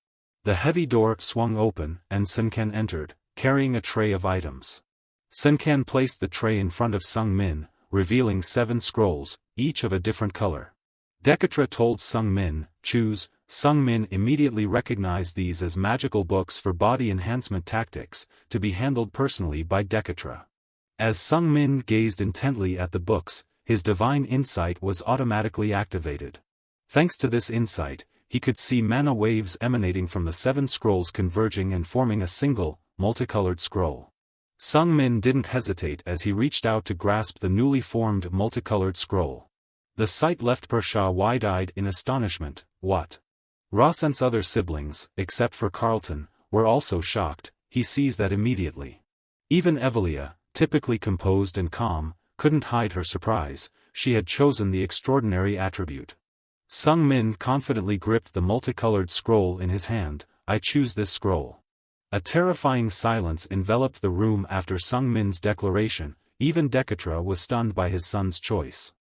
The heavy door swung open, and Sunken entered, carrying a tray of items. Sunken placed the tray in front of Sung Min, revealing 7 scrolls, each of a different color. Dekatra told Sung Min, "Choose." Sung Min immediately recognized these as magical books for body enhancement tactics, to be handled personally by Dekatra. As Sung Min gazed intently at the books, his divine insight was automatically activated. Thanks to this insight, he could see mana waves emanating from the 7 scrolls converging and forming a single, multicolored scroll. Sung Min didn't hesitate as he reached out to grasp the newly formed multicolored scroll. The sight left Persha wide-eyed in astonishment. "What?" Rasen's other siblings, except for Carlton, were also shocked. He sees that immediately. Even Evelia, typically composed and calm, couldn't hide her surprise. She had chosen the extraordinary attribute. Sung Min confidently gripped the multicolored scroll in his hand. "I choose this scroll." A terrifying silence enveloped the room after Sung Min's declaration. Even Dekatra was stunned by his son's choice.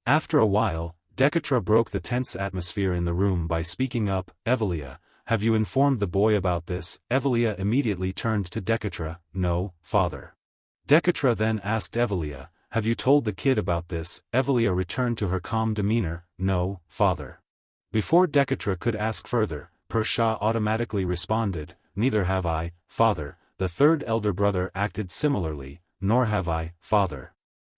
After a while, Dekatra broke the tense atmosphere in the room by speaking up. "Evelia, have you informed the boy about this?" Evelia immediately turned to Dekatra. "No, father." Dekatra then asked Evelia, "Have you told the kid about this?" Evelia returned to her calm demeanor. "No, father." Before Dekatra could ask further, Persha automatically responded, "Neither have I, father." The 3rd elder brother acted similarly. "Nor have I, father."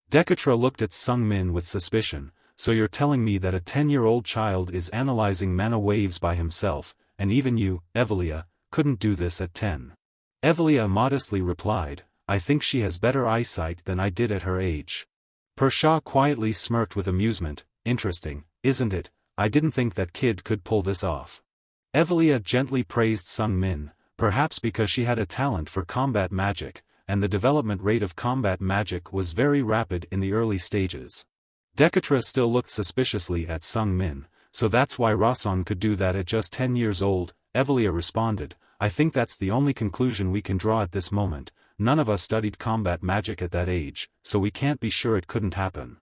Dekatra looked at Sung Min with suspicion. "So you're telling me that a 10-year-old child is analyzing mana waves by himself, and even you, Evelia, couldn't do this at 10. Evelia modestly replied, "I think she has better eyesight than I did at her age." Persha quietly smirked with amusement. "Interesting, isn't it? I didn't think that kid could pull this off." Evelia gently praised Sung Min. perhaps because she had a talent for combat magic, and the development rate of combat magic was very rapid in the early stages. Dekatra still looked suspiciously at Sung Min, so that's why Rason could do that at just 10 years old, Evelia responded. I think that's the only conclusion we can draw at this moment. None of us studied combat magic at that age, so we can't be sure it couldn't happen.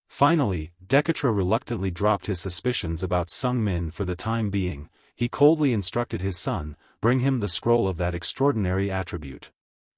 Finally, Dekatra reluctantly dropped his suspicions about Sung Min for the time being. He coldly instructed his son, bring him the scroll of that extraordinary attribute.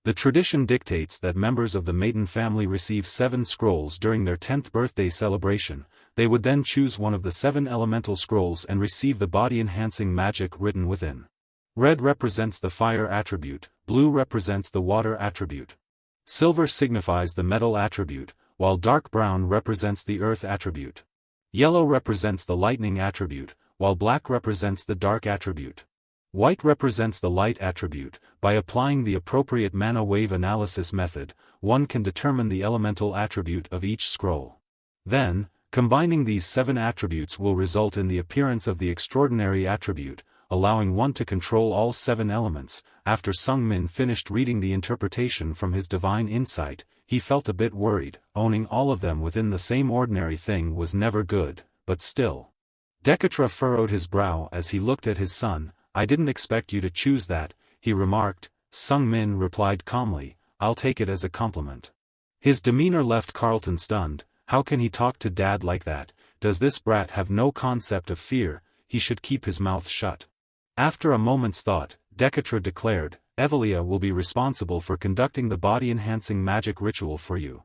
The tradition dictates that members of the maiden family receive 7 scrolls during their 10th birthday celebration. They would then choose one of the 7 elemental scrolls and receive the body-enhancing magic written within. Red represents the fire attribute, blue represents the water attribute. Silver signifies the metal attribute, while dark brown represents the earth attribute. Yellow represents the lightning attribute, while black represents the dark attribute. White represents the light attribute. By applying the appropriate mana wave analysis method, one can determine the elemental attribute of each scroll. Then, combining these 7 attributes will result in the appearance of the extraordinary attribute, allowing one to control all 7 elements. After Sung Min finished reading the interpretation from his divine insight, he felt a bit worried. Owning all of them within the same ordinary thing was never good, but still. Dekatra furrowed his brow as he looked at his son. I didn't expect you to choose that, he remarked. Sung Min replied calmly, I'll take it as a compliment. His demeanor left Carlton stunned. How can he talk to Dad like that? Does this brat have no concept of fear? He should keep his mouth shut. After a moment's thought, Dekatra declared, Evelia will be responsible for conducting the body-enhancing magic ritual for you.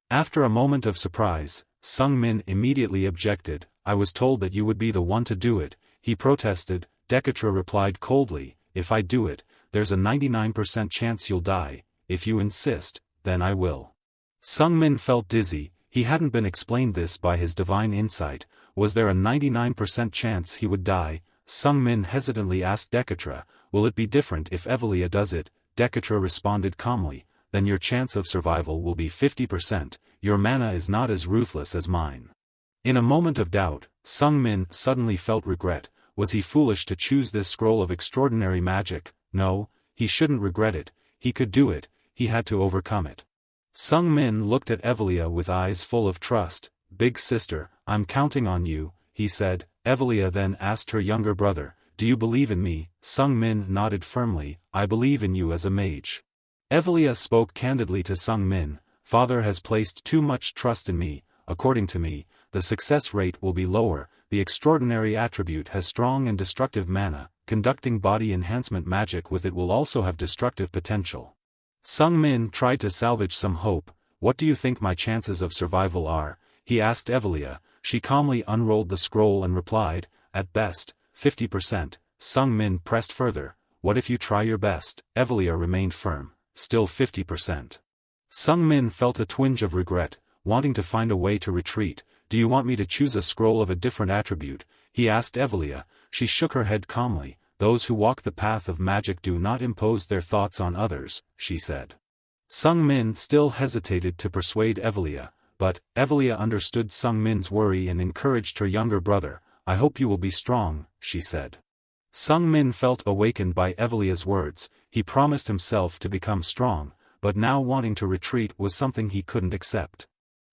After a moment of surprise, Sung Min immediately objected. I was told that you would be the one to do it, he protested. Dekatra replied coldly, if I do it, there's a 99% chance you'll die. If you insist, then I will. Sung Min felt dizzy. He hadn't been explained this by his divine insight. Was there a 99% chance he would die? Sung Min hesitantly asked Dekatra, will it be different if Evelia does it? Dekatra responded calmly, then your chance of survival will be 50%, your mana is not as ruthless as mine. In a moment of doubt, Sung Min suddenly felt regret. Was he foolish to choose this scroll of extraordinary magic? No, he shouldn't regret it. He could do it, he had to overcome it. Sung Min looked at Evelia with eyes full of trust. Big sister, I'm counting on you, he said. Evelia then asked her younger brother, do you believe in me? Sung Min nodded firmly, I believe in you as a mage. Evelia spoke candidly to Sung Min, Father has placed too much trust in me. According to me, the success rate will be lower. The extraordinary attribute has strong and destructive mana. Conducting body enhancement magic with it will also have destructive potential. Sung Min tried to salvage some hope. What do you think my chances of survival are? He asked Evelia. She calmly unrolled the scroll and replied, at best, 50%. Sung Min pressed further. What if you try your best? Evelia remained firm. Still 50%. Sung Min felt a twinge of regret, wanting to find a way to retreat. Do you want me to choose a scroll of a different attribute? He asked Evelia. She shook her head calmly. Those who walk the path of magic do not impose their thoughts on others, she said. Sung Min still hesitated to persuade Evelia, but Evelia understood Sung Min's worry and encouraged her younger brother. I hope you will be strong, she said. Sung Min felt awakened by Evelia's words. He promised himself to become strong, but now wanting to retreat was something he couldn't accept.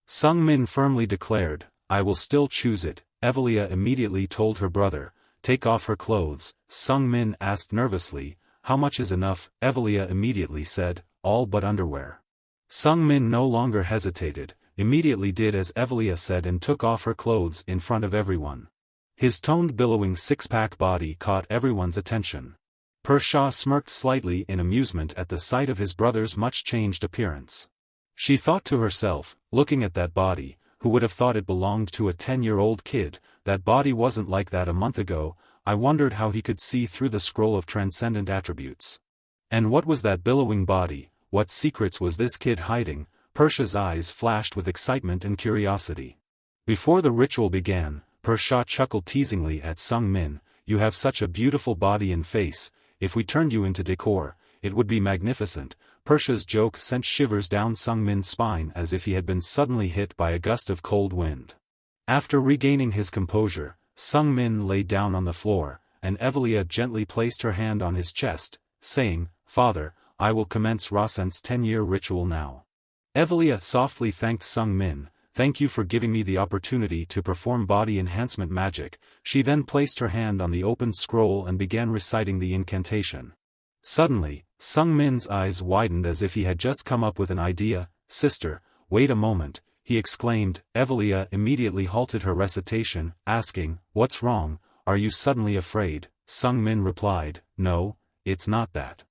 Sung Min firmly declared, I will still choose it. Evelia immediately told her brother, take off her clothes. Sung Min asked nervously, how much is enough? Evelia immediately said, all but underwear. Sung Min no longer hesitated, immediately did as Evelia said and took off her clothes in front of everyone. His toned billowing six-pack body caught everyone's attention. Persha smirked slightly in amusement at the sight of his brother's much-changed appearance. She thought to herself, looking at that body, who would have thought it belonged to a 10-year-old kid? That body wasn't like that a month ago. I wondered how he could see through the scroll of transcendent attributes. And what was that billowing body? What secrets was this kid hiding? Persha's eyes flashed with excitement and curiosity. Before the ritual began, Persha chuckled teasingly at Sung Min, you have such a beautiful body and face. If we turned you into decor, it would be magnificent. Persha's joke sent shivers down Sung Min's spine as if he had been suddenly hit by a gust of cold wind. After regaining his composure, Sung Min lay down on the floor, and Evelia gently placed her hand on his chest. saying, "Father, I will commence Rasen's 10-year ritual now." Evelia softly thanked Sung Min. "Thank you for giving me the opportunity to perform body enhancement magic." She then placed her hand on the open scroll and began reciting the incantation. Suddenly, Sung Min's eyes widened as if he had just come up with an idea. "Sister, wait a moment," he exclaimed. Evelia immediately halted her recitation, asking, "What's wrong? Are you suddenly afraid?" Sung Min replied, "No, it's not that."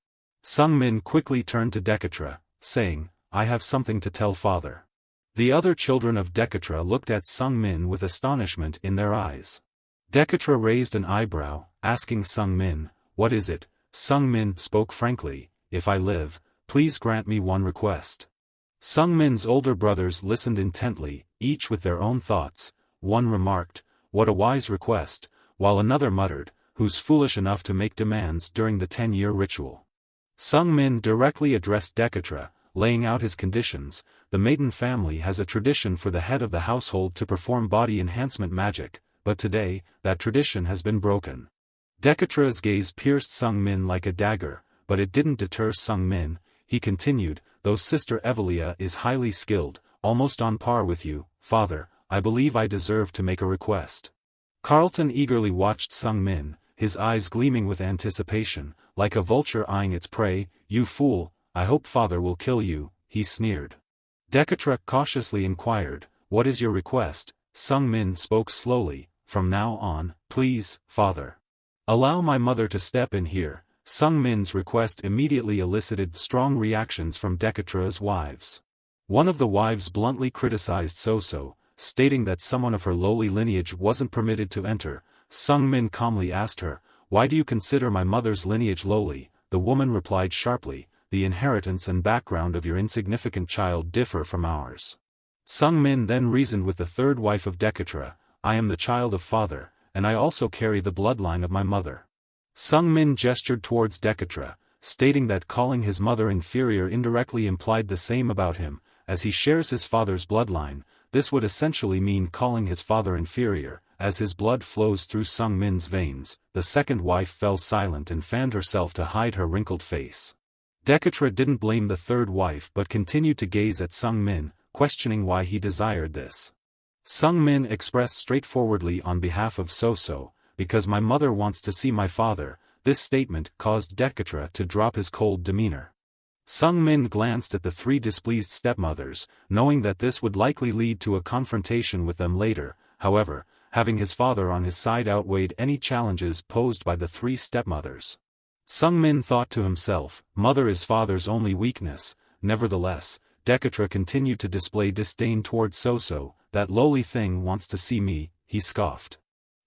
Sung Min quickly turned to Decatra, saying, "I have something to tell father." The other children of Decatra looked at Sung Min with astonishment in their eyes. Decatra raised an eyebrow, asking Sung Min, "What is it?" Sung Min spoke frankly, "If I live, please grant me one request." Sung Min's older brothers listened intently, each with their own thoughts. One remarked, "What a wise request," while another muttered, "Who's foolish enough to make demands during the 10-year ritual?" Sung Min directly addressed Decatra, laying out his conditions. The Maiden family has a tradition for the head of the household to perform body enhancement magic, but today, that tradition has been broken. Decatra's gaze pierced Sung Min like a dagger, but it didn't deter Sung Min. He continued, "Though Sister Evelia is highly skilled, almost on par with you, father, I believe I deserve to make a request." Carlton eagerly watched Sung Min, his eyes gleaming with anticipation, like a vulture eyeing its prey. "You fool, I hope father will kill you," he sneered. Decatra cautiously inquired, "What is your request?" Sung Min spoke slowly, "From now on, please, father. Allow my mother to step in here." Sung Min's request immediately elicited strong reactions from Decatra's wives. One of the wives bluntly criticized So-So, stating that someone of her lowly lineage wasn't permitted to enter. Sung Min calmly asked her, "Why do you consider my mother's lineage lowly?" The woman replied sharply, "The inheritance and background of your insignificant child differ from ours." Sung Min then reasoned with the third wife of Decatra, "I am the child of father, and I also carry the bloodline of my mother." Sung Min gestured towards Decatra, stating that calling his mother inferior indirectly implied the same about him, as he shares his father's bloodline. This would essentially mean calling his father inferior, as his blood flows through Sung Min's veins. The second wife fell silent and fanned herself to hide her wrinkled face. Decatra didn't blame the third wife but continued to gaze at Sung Min, questioning why he desired this. Sung Min expressed straightforwardly on behalf of So-So, "Because my mother wants to see my father." This statement caused Decatra to drop his cold demeanor. Sung Min glanced at the three displeased stepmothers, knowing that this would likely lead to a confrontation with them later. However, having his father on his side outweighed any challenges posed by the three stepmothers. Sung Min thought to himself, "Mother is father's only weakness." Nevertheless, Decatra continued to display disdain towards So-So. "That lowly thing wants to see me," he scoffed.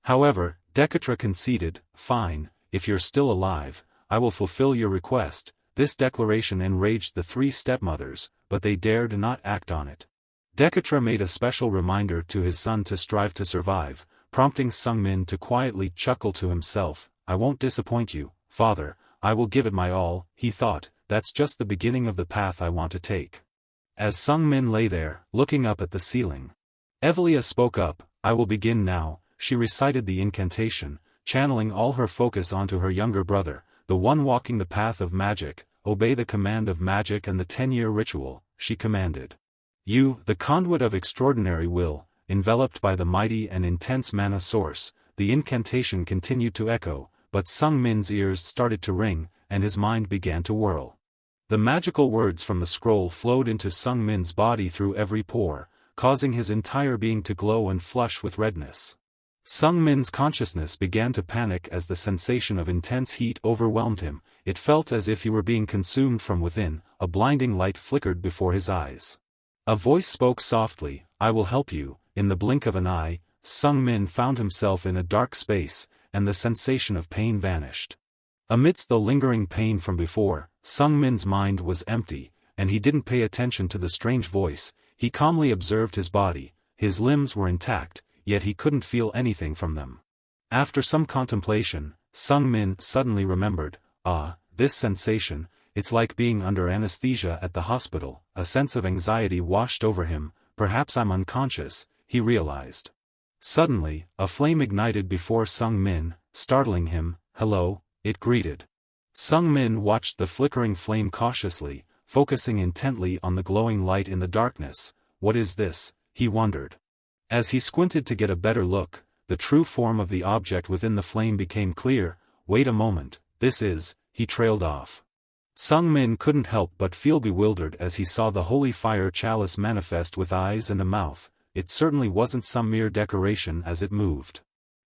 However, Decatra conceded, "Fine, if you're still alive, I will fulfill your request." This declaration enraged the three stepmothers, but they dared not act on it. Decatra made a special reminder to his son to strive to survive, prompting Sung Min to quietly chuckle to himself, "I won't disappoint you, father, I will give it my all." He thought, "That's just the beginning of the path I want to take." As Sung Min lay there, looking up at the ceiling, Evelia spoke up, "I will begin now." She recited the incantation, channeling all her focus onto her younger brother, the one walking the path of magic. "Obey the command of magic and the 10-year ritual," she commanded. "You, the conduit of extraordinary will, enveloped by the mighty and intense mana source." The incantation continued to echo, but Sung Min's ears started to ring, and his mind began to whirl. The magical words from the scroll flowed into Sung Min's body through every pore, causing his entire being to glow and flush with redness. Sung Min's consciousness began to panic as the sensation of intense heat overwhelmed him. It felt as if he were being consumed from within. A blinding light flickered before his eyes. A voice spoke softly, "I will help you." In the blink of an eye, Sung Min found himself in a dark space, and the sensation of pain vanished. Amidst the lingering pain from before, Sung Min's mind was empty, and he didn't pay attention to the strange voice. He calmly observed his body. His limbs were intact, yet he couldn't feel anything from them. After some contemplation, Sung Min suddenly remembered, this sensation, it's like being under anesthesia at the hospital." A sense of anxiety washed over him. "Perhaps I'm unconscious," he realized. Suddenly, a flame ignited before Sung Min, startling him. "Hello," it greeted. Sung Min watched the flickering flame cautiously, focusing intently on the glowing light in the darkness. What is this? He wondered. As he squinted to get a better look, the true form of the object within the flame became clear. Wait a moment, this is, he trailed off. Sung Min couldn't help but feel bewildered as he saw the holy fire chalice manifest with eyes and a mouth. It certainly wasn't some mere decoration as it moved.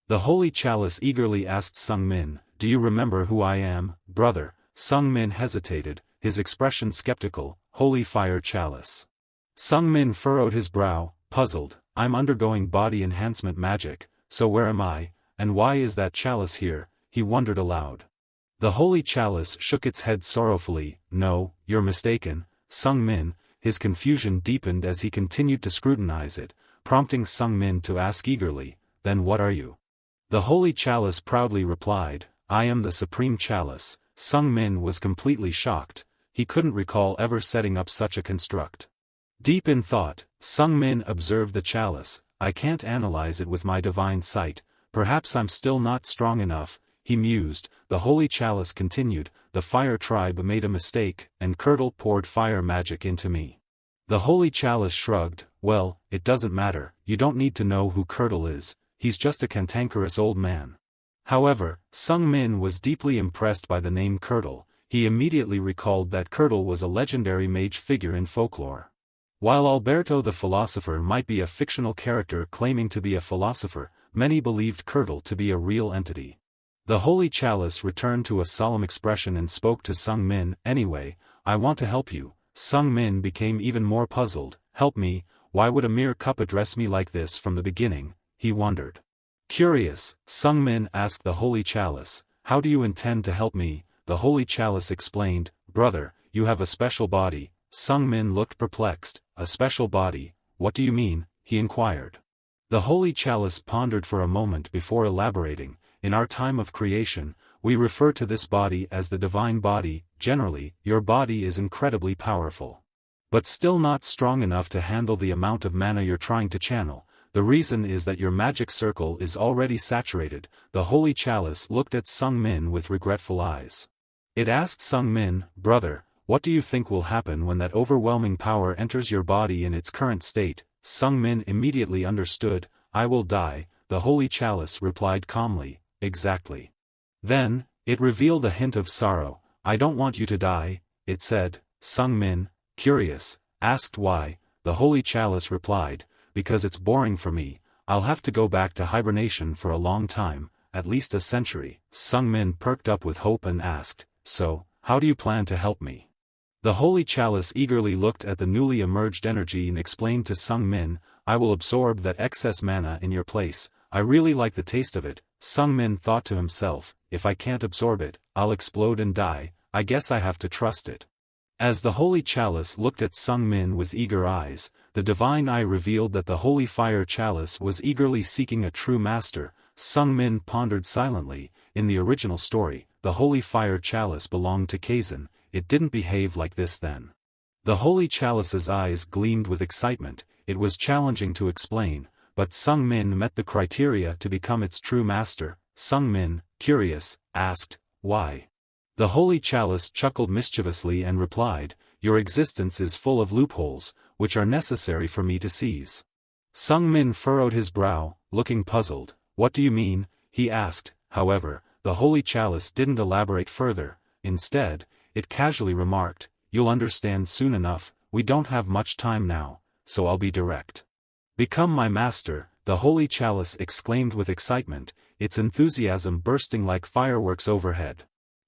The holy chalice eagerly asked Sung Min, "Do you remember who I am, brother?" Sung Min hesitated, his expression skeptical. Holy fire chalice. Sung Min furrowed his brow, puzzled. I'm undergoing body enhancement magic, so where am I, and why is that chalice here? He wondered aloud. The holy chalice shook its head sorrowfully. No, you're mistaken, Sung Min. His confusion deepened as he continued to scrutinize it, prompting Sung Min to ask eagerly, "Then what are you?" The holy chalice proudly replied, "I am the supreme chalice." Sung Min was completely shocked. He couldn't recall ever setting up such a construct. Deep in thought, Sung Min observed the chalice. I can't analyze it with my divine sight, perhaps I'm still not strong enough, he mused. The holy chalice continued, the fire tribe made a mistake, and Curdle poured fire magic into me. The holy chalice shrugged, well, it doesn't matter, you don't need to know who Curdle is, he's just a cantankerous old man. However, Sung Min was deeply impressed by the name Curdle. He immediately recalled that Curdle was a legendary mage figure in folklore. While Alberto the philosopher might be a fictional character claiming to be a philosopher, many believed Curdle to be a real entity. The holy chalice returned to a solemn expression and spoke to Sung Min. Anyway, I want to help you. Sung Min became even more puzzled. Help me? Why would a mere cup address me like this from the beginning? He wondered. Curious, Sung Min asked the holy chalice, how do you intend to help me? The holy chalice explained, brother, you have a special body. Sung Min looked perplexed. A special body? What do you mean? He inquired. The holy chalice pondered for a moment before elaborating. In our time of creation, we refer to this body as the divine body. Generally, your body is incredibly powerful, but still not strong enough to handle the amount of mana you're trying to channel. The reason is that your magic circle is already saturated. The holy chalice looked at Sung Min with regretful eyes. It asked Sung Min, brother, what do you think will happen when that overwhelming power enters your body in its current state? Sung Min immediately understood. I will die, the holy chalice replied calmly. Exactly. Then, it revealed a hint of sorrow. I don't want you to die, it said. Sung Min, curious, asked why. The holy chalice replied, because it's boring for me. I'll have to go back to hibernation for a long time, at least a century. Sung Min perked up with hope and asked, so, how do you plan to help me? The holy chalice eagerly looked at the newly emerged energy and explained to Sung Min, I will absorb that excess mana in your place. I really like the taste of it. Sung Min thought to himself, if I can't absorb it, I'll explode and die. I guess I have to trust it. As the holy chalice looked at Sung Min with eager eyes, the divine eye revealed that the holy fire chalice was eagerly seeking a true master. Sung Min pondered silently. In the original story, the holy fire chalice belonged to Kazan. It didn't behave like this then. The holy chalice's eyes gleamed with excitement. It was challenging to explain, but Sung Min met the criteria to become its true master. Sung Min, curious, asked, why? The holy chalice chuckled mischievously and replied, your existence is full of loopholes, which are necessary for me to seize. Sung Min furrowed his brow, looking puzzled. What do you mean? He asked. However, the holy chalice didn't elaborate further. Instead, it casually remarked, you'll understand soon enough, we don't have much time now, so I'll be direct. Become my master, the holy chalice exclaimed with excitement, its enthusiasm bursting like fireworks overhead.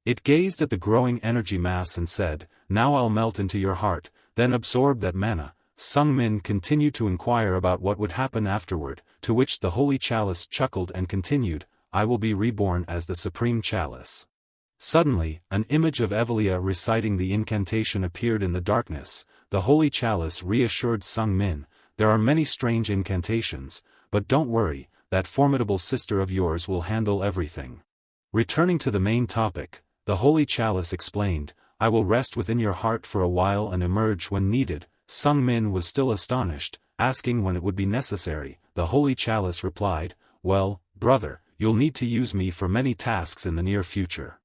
It gazed at the growing energy mass and said, now I'll melt into your heart, then absorb that mana. Sung Min continued to inquire about what would happen afterward, to which the holy chalice chuckled and continued, I will be reborn as the supreme chalice. Suddenly, an image of Evelia reciting the incantation appeared in the darkness. The holy chalice reassured Sung Min, there are many strange incantations, but don't worry, that formidable sister of yours will handle everything. Returning to the main topic, the holy chalice explained, I will rest within your heart for a while and emerge when needed. Sung Min was still astonished, asking when it would be necessary. The holy chalice replied, well, brother, you'll need to use me for many tasks in the near future.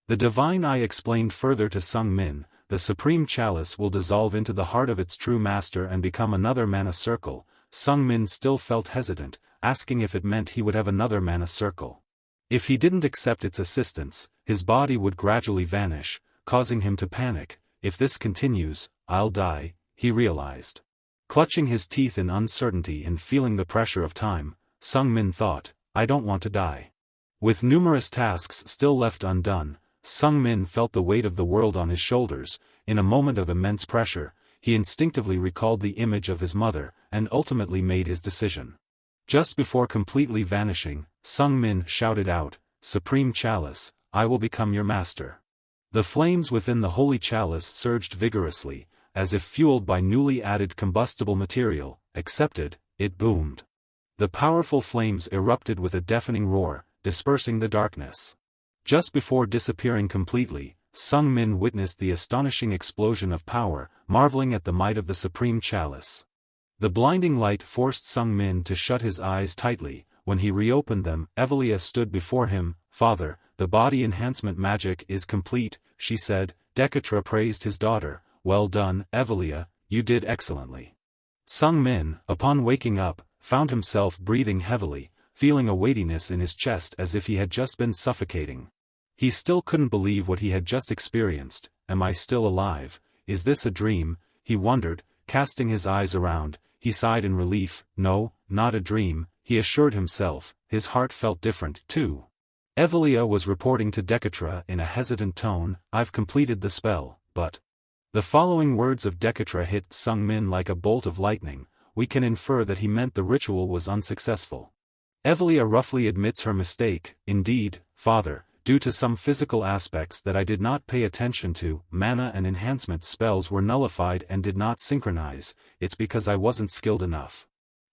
The divine eye explained further to Sung Min, the supreme chalice will dissolve into the heart of its true master and become another mana circle. Sung Min still felt hesitant, asking if it meant he would have another mana circle. If he didn't accept its assistance, his body would gradually vanish, causing him to panic. If this continues, I'll die, he realized. Clutching his teeth in uncertainty and feeling the pressure of time, Sung Min thought, I don't want to die. With numerous tasks still left undone, Sung Min felt the weight of the world on his shoulders. In a moment of immense pressure, he instinctively recalled the image of his mother, and ultimately made his decision. Just before completely vanishing, Sung Min shouted out, Supreme Chalice, I will become your master. The flames within the holy chalice surged vigorously, as if fueled by newly added combustible material. Accepted, it boomed. The powerful flames erupted with a deafening roar, dispersing the darkness. Just before disappearing completely, Sung Min witnessed the astonishing explosion of power, marveling at the might of the supreme chalice. The blinding light forced Sung Min to shut his eyes tightly. When he reopened them, Evelia stood before him. Father, the body enhancement magic is complete, she said. Dekatra praised his daughter. Well done, Evelia, you did excellently. Sung Min, upon waking up, found himself breathing heavily, feeling a weightiness in his chest as if he had just been suffocating. He still couldn't believe what he had just experienced. Am I still alive? Is this a dream? He wondered, casting his eyes around. He sighed in relief. No, not a dream, he assured himself. His heart felt different, too. Evelia was reporting to Dekatra in a hesitant tone, I've completed the spell, but... The following words of Dekatra hit Sung Min like a bolt of lightning. We can infer that he meant the ritual was unsuccessful. Evelia roughly admits her mistake. Indeed, father, due to some physical aspects that I did not pay attention to, mana and enhancement spells were nullified and did not synchronize. It's because I wasn't skilled enough.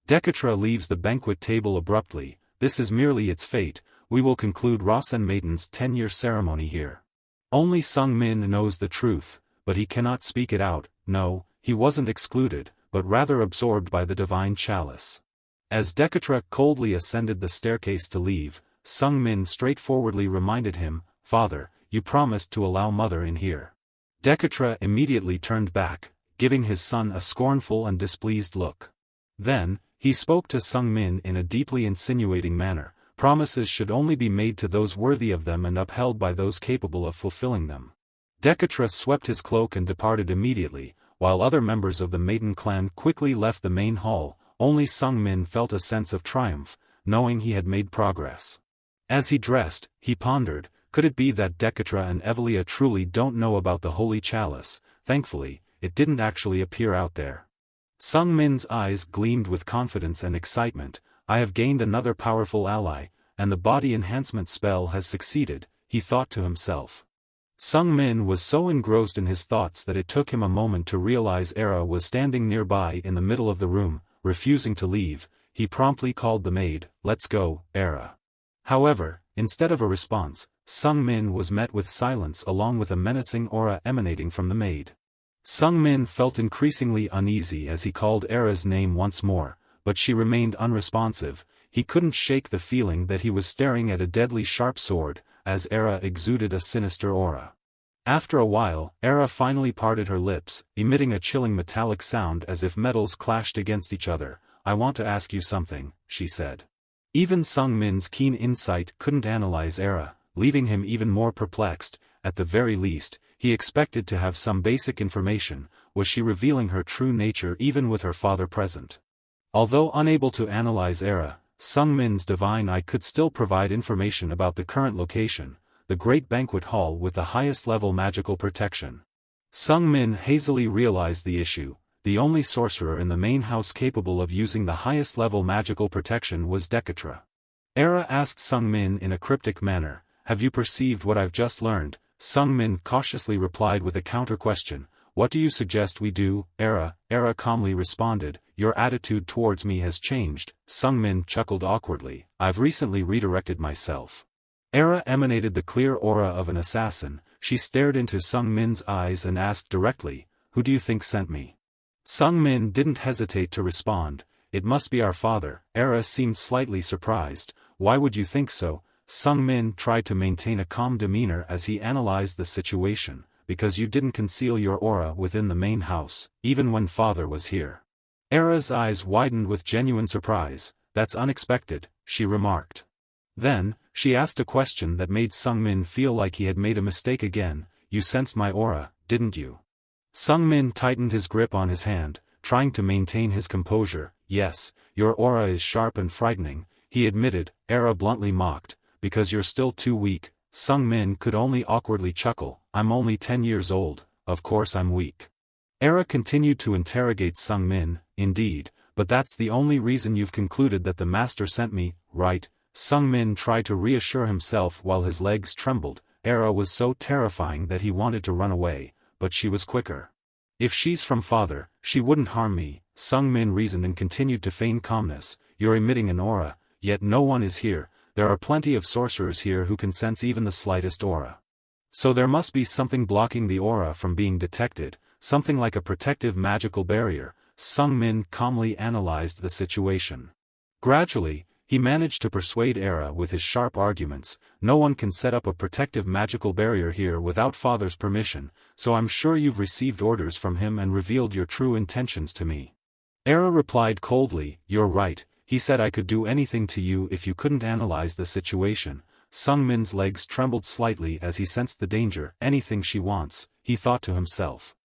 Dekatra leaves the banquet table abruptly. This is merely its fate. We will conclude Rasen Maiden's 10-year ceremony here. Only Sung Min knows the truth, but he cannot speak it out. No, he wasn't excluded, but rather absorbed by the divine chalice. As Dekatra coldly ascended the staircase to leave, Sung Min straightforwardly reminded him, Father, you promised to allow mother in here. Dekatra immediately turned back, giving his son a scornful and displeased look. Then, he spoke to Sung Min in a deeply insinuating manner. Promises should only be made to those worthy of them and upheld by those capable of fulfilling them. Dekatra swept his cloak and departed immediately, while other members of the Maiden clan quickly left the main hall. Only Sung Min felt a sense of triumph, knowing he had made progress. As he dressed, he pondered, could it be that Dekatra and Evelia truly don't know about the holy chalice? Thankfully, it didn't actually appear out there. Sung Min's eyes gleamed with confidence and excitement. I have gained another powerful ally, and the body enhancement spell has succeeded, he thought to himself. Sung Min was so engrossed in his thoughts that it took him a moment to realize Era was standing nearby in the middle of the room, refusing to leave. He promptly called the maid, Let's go, Era. However, instead of a response, Sung Min was met with silence along with a menacing aura emanating from the maid. Sung Min felt increasingly uneasy as he called Era's name once more, but she remained unresponsive. He couldn't shake the feeling that he was staring at a deadly sharp sword, as Era exuded a sinister aura. After a while, Era finally parted her lips, emitting a chilling metallic sound as if metals clashed against each other. I want to ask you something, she said. Even Sung Min's keen insight couldn't analyze Era, leaving him even more perplexed. At the very least, he expected to have some basic information. Was she revealing her true nature even with her father present? Although unable to analyze Era, Sung Min's divine eye could still provide information about the current location, the great banquet hall with the highest level magical protection. Sung Min hazily realized the issue. The only sorcerer in the main house capable of using the highest level magical protection was Dekatra. Era asked Sung Min in a cryptic manner, Have you perceived what I've just learned? Sung Min cautiously replied with a counter-question, What do you suggest we do, Era? Era calmly responded, Your attitude towards me has changed. Sung Min chuckled awkwardly, I've recently redirected myself. Era emanated the clear aura of an assassin. She stared into Sung Min's eyes and asked directly, Who do you think sent me? Sung Min didn't hesitate to respond, It must be our father. Era seemed slightly surprised. Why would you think so? Sung Min tried to maintain a calm demeanor as he analyzed the situation, because you didn't conceal your aura within the main house, even when father was here. Era's eyes widened with genuine surprise. That's unexpected, she remarked. Then, she asked a question that made Sung Min feel like he had made a mistake again. You sensed my aura, didn't you? Sung Min tightened his grip on his hand, trying to maintain his composure. Yes, your aura is sharp and frightening, he admitted. Era bluntly mocked. Because you're still too weak. Sung Min could only awkwardly chuckle. I'm only 10 years old, of course I'm weak. Era continued to interrogate Sung Min. Indeed, but that's the only reason you've concluded that the master sent me, right? Sung Min tried to reassure himself while his legs trembled. Era was so terrifying that he wanted to run away, but she was quicker. If she's from father, she wouldn't harm me, Sung Min reasoned and continued to feign calmness. You're emitting an aura, yet no one is here. There are plenty of sorcerers here who can sense even the slightest aura. So there must be something blocking the aura from being detected, something like a protective magical barrier. Sung Min calmly analyzed the situation. Gradually, he managed to persuade Era with his sharp arguments. No one can set up a protective magical barrier here without father's permission, so I'm sure you've received orders from him and revealed your true intentions to me. Era replied coldly, you're right. He said I could do anything to you if you couldn't analyze the situation. Sung Min's legs trembled slightly as he sensed the danger. Anything she wants, he thought to himself.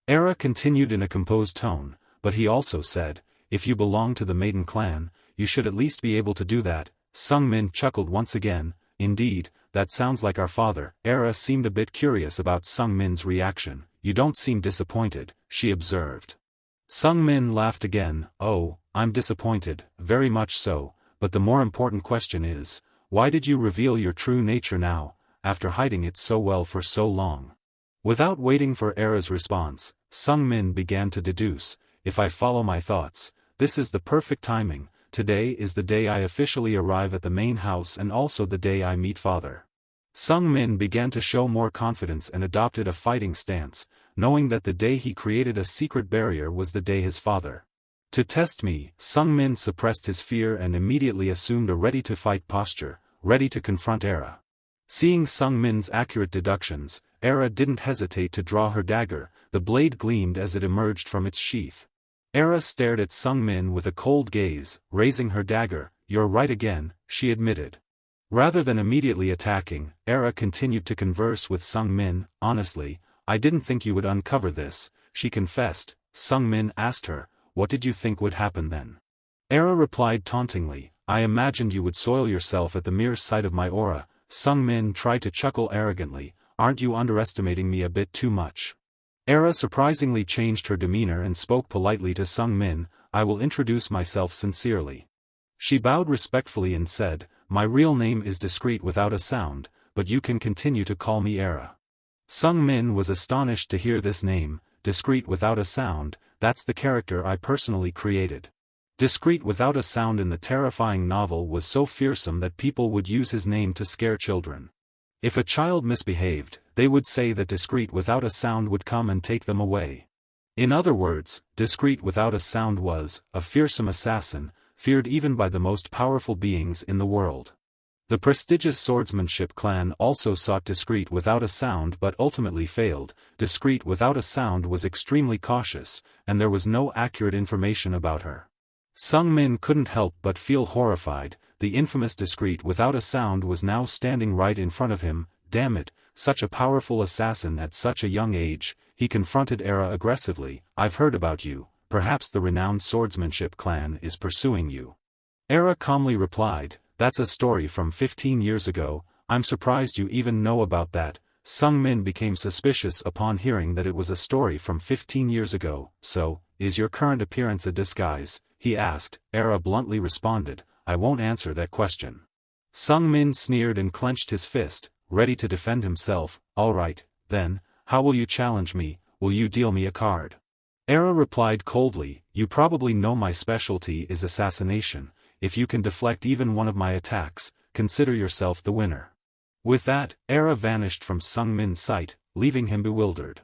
Era continued in a composed tone, but he also said, if you belong to the Maiden clan, you should at least be able to do that. Sung Min chuckled once again. Indeed, that sounds like our father. Era seemed a bit curious about Sung Min's reaction. You don't seem disappointed, she observed. Sung Min laughed again. Oh, I'm disappointed, very much so, but the more important question is, why did you reveal your true nature now, after hiding it so well for so long? Without waiting for Era's response, Sung Min began to deduce, if I follow my thoughts, this is the perfect timing. Today is the day I officially arrive at the main house and also the day I meet father. Sung Min began to show more confidence and adopted a fighting stance, knowing that the day he created a secret barrier was the day his father. To test me, Sung Min suppressed his fear and immediately assumed a ready-to-fight posture, ready to confront Era. Seeing Sung Min's accurate deductions, Era didn't hesitate to draw her dagger. The blade gleamed as it emerged from its sheath. Era stared at Sung Min with a cold gaze, raising her dagger. You're right again, she admitted. Rather than immediately attacking, Era continued to converse with Sung Min. Honestly, I didn't think you would uncover this, she confessed. Sung Min asked her, what did you think would happen then? Era replied tauntingly, I imagined you would soil yourself at the mere sight of my aura. Sung Min tried to chuckle arrogantly, aren't you underestimating me a bit too much? Era surprisingly changed her demeanor and spoke politely to Sung Min, I will introduce myself sincerely. She bowed respectfully and said, my real name is Discreet Without a Sound, but you can continue to call me Era. Sung Min was astonished to hear this name, Discreet Without a Sound. That's the character I personally created. Discreet Without a Sound in the terrifying novel was so fearsome that people would use his name to scare children. If a child misbehaved, they would say that Discreet Without a Sound would come and take them away. In other words, Discreet Without a Sound was a fearsome assassin, feared even by the most powerful beings in the world. The prestigious swordsmanship clan also sought Discreet Without a Sound but ultimately failed. Discreet Without a Sound was extremely cautious, and there was no accurate information about her. Sung Min couldn't help but feel horrified. The infamous Discreet Without a Sound was now standing right in front of him. Damn it, such a powerful assassin at such a young age. He confronted Era aggressively. I've heard about you. Perhaps the renowned swordsmanship clan is pursuing you. Era calmly replied, that's a story from 15 years ago, I'm surprised you even know about that. Sung Min became suspicious upon hearing that it was a story from 15 years ago. So, is your current appearance a disguise? He asked. Era bluntly responded, I won't answer that question. Sung Min sneered and clenched his fist, ready to defend himself. Alright, then, how will you challenge me? Will you deal me a card? Era replied coldly, you probably know my specialty is assassination. If you can deflect even one of my attacks, consider yourself the winner. With that, Era vanished from Sung Min's sight, leaving him bewildered.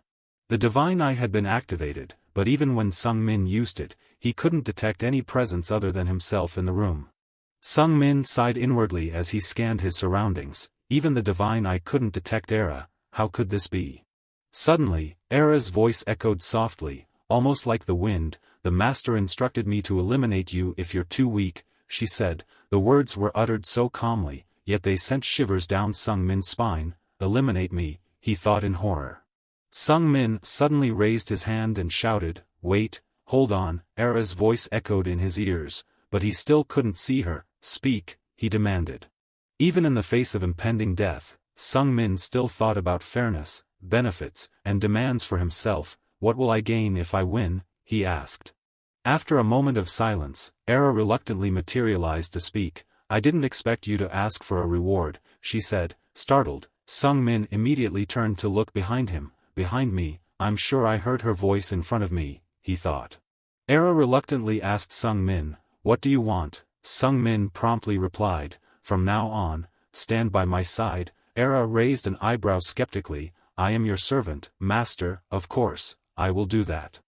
The divine eye had been activated, but even when Sung Min used it, he couldn't detect any presence other than himself in the room. Sung Min sighed inwardly as he scanned his surroundings. Even the divine eye couldn't detect Era. How could this be? Suddenly, Era's voice echoed softly, almost like the wind. The master instructed me to eliminate you if you're too weak, she said. The words were uttered so calmly, yet they sent shivers down Sung Min's spine. Eliminate me, he thought in horror. Sung Min suddenly raised his hand and shouted, wait, hold on. Era's voice echoed in his ears, but he still couldn't see her. Speak, he demanded. Even in the face of impending death, Sung Min still thought about fairness, benefits, and demands for himself. What will I gain if I win? He asked. After a moment of silence, Era reluctantly materialized to speak. I didn't expect you to ask for a reward, she said, startled. Sung Min immediately turned to look behind him. Behind me, I'm sure I heard her voice in front of me, he thought. Era reluctantly asked Sung Min, what do you want? Sung Min promptly replied, from now on, stand by my side. Era raised an eyebrow skeptically. I am your servant, master, of course, I will do that.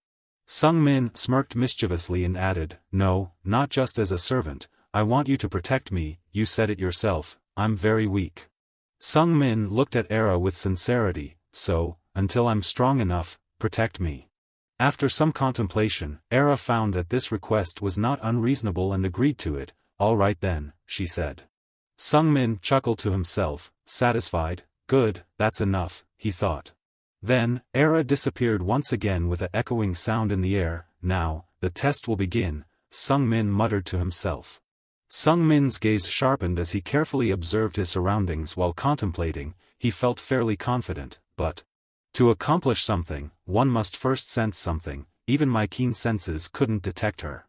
Sung Min smirked mischievously and added, no, not just as a servant, I want you to protect me, you said it yourself, I'm very weak. Sung Min looked at Era with sincerity, so, until I'm strong enough, protect me. After some contemplation, Era found that this request was not unreasonable and agreed to it. All right then, she said. Sung Min chuckled to himself, satisfied. Good, that's enough, he thought. Then, Era disappeared once again with an echoing sound in the air. Now, the test will begin, Sung Min muttered to himself. Sung Min's gaze sharpened as he carefully observed his surroundings while contemplating. He felt fairly confident, but to accomplish something, one must first sense something. Even my keen senses couldn't detect her.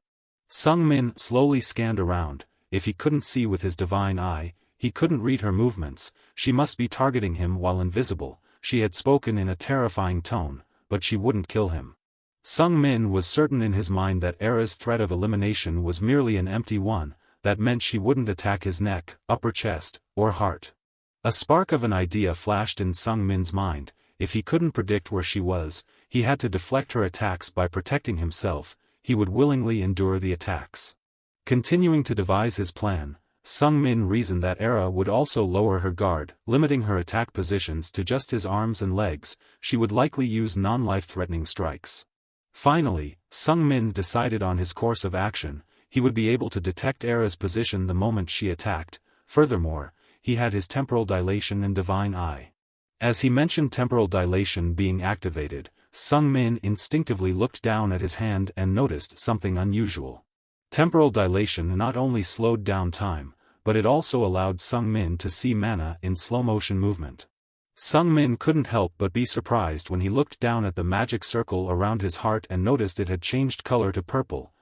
Sung Min slowly scanned around. If he couldn't see with his divine eye, he couldn't read her movements. She must be targeting him while invisible. She had spoken in a terrifying tone, but she wouldn't kill him. Sung Min was certain in his mind that Era's threat of elimination was merely an empty one. That meant she wouldn't attack his neck, upper chest, or heart. A spark of an idea flashed in Sung Min's mind. If he couldn't predict where she was, he had to deflect her attacks by protecting himself. He would willingly endure the attacks. Continuing to devise his plan, Sung Min reasoned that Era would also lower her guard, limiting her attack positions to just his arms and legs. She would likely use non-life-threatening strikes. Finally, Sung Min decided on his course of action. He would be able to detect Era's position the moment she attacked. Furthermore, he had his temporal dilation and divine eye. As he mentioned temporal dilation being activated, Sung Min instinctively looked down at his hand and noticed something unusual. Temporal dilation not only slowed down time, but it also allowed Sung Min to see mana in slow-motion movement. Sung Min couldn't help but be surprised when he looked down at the magic circle around his heart and noticed it had changed color to purple.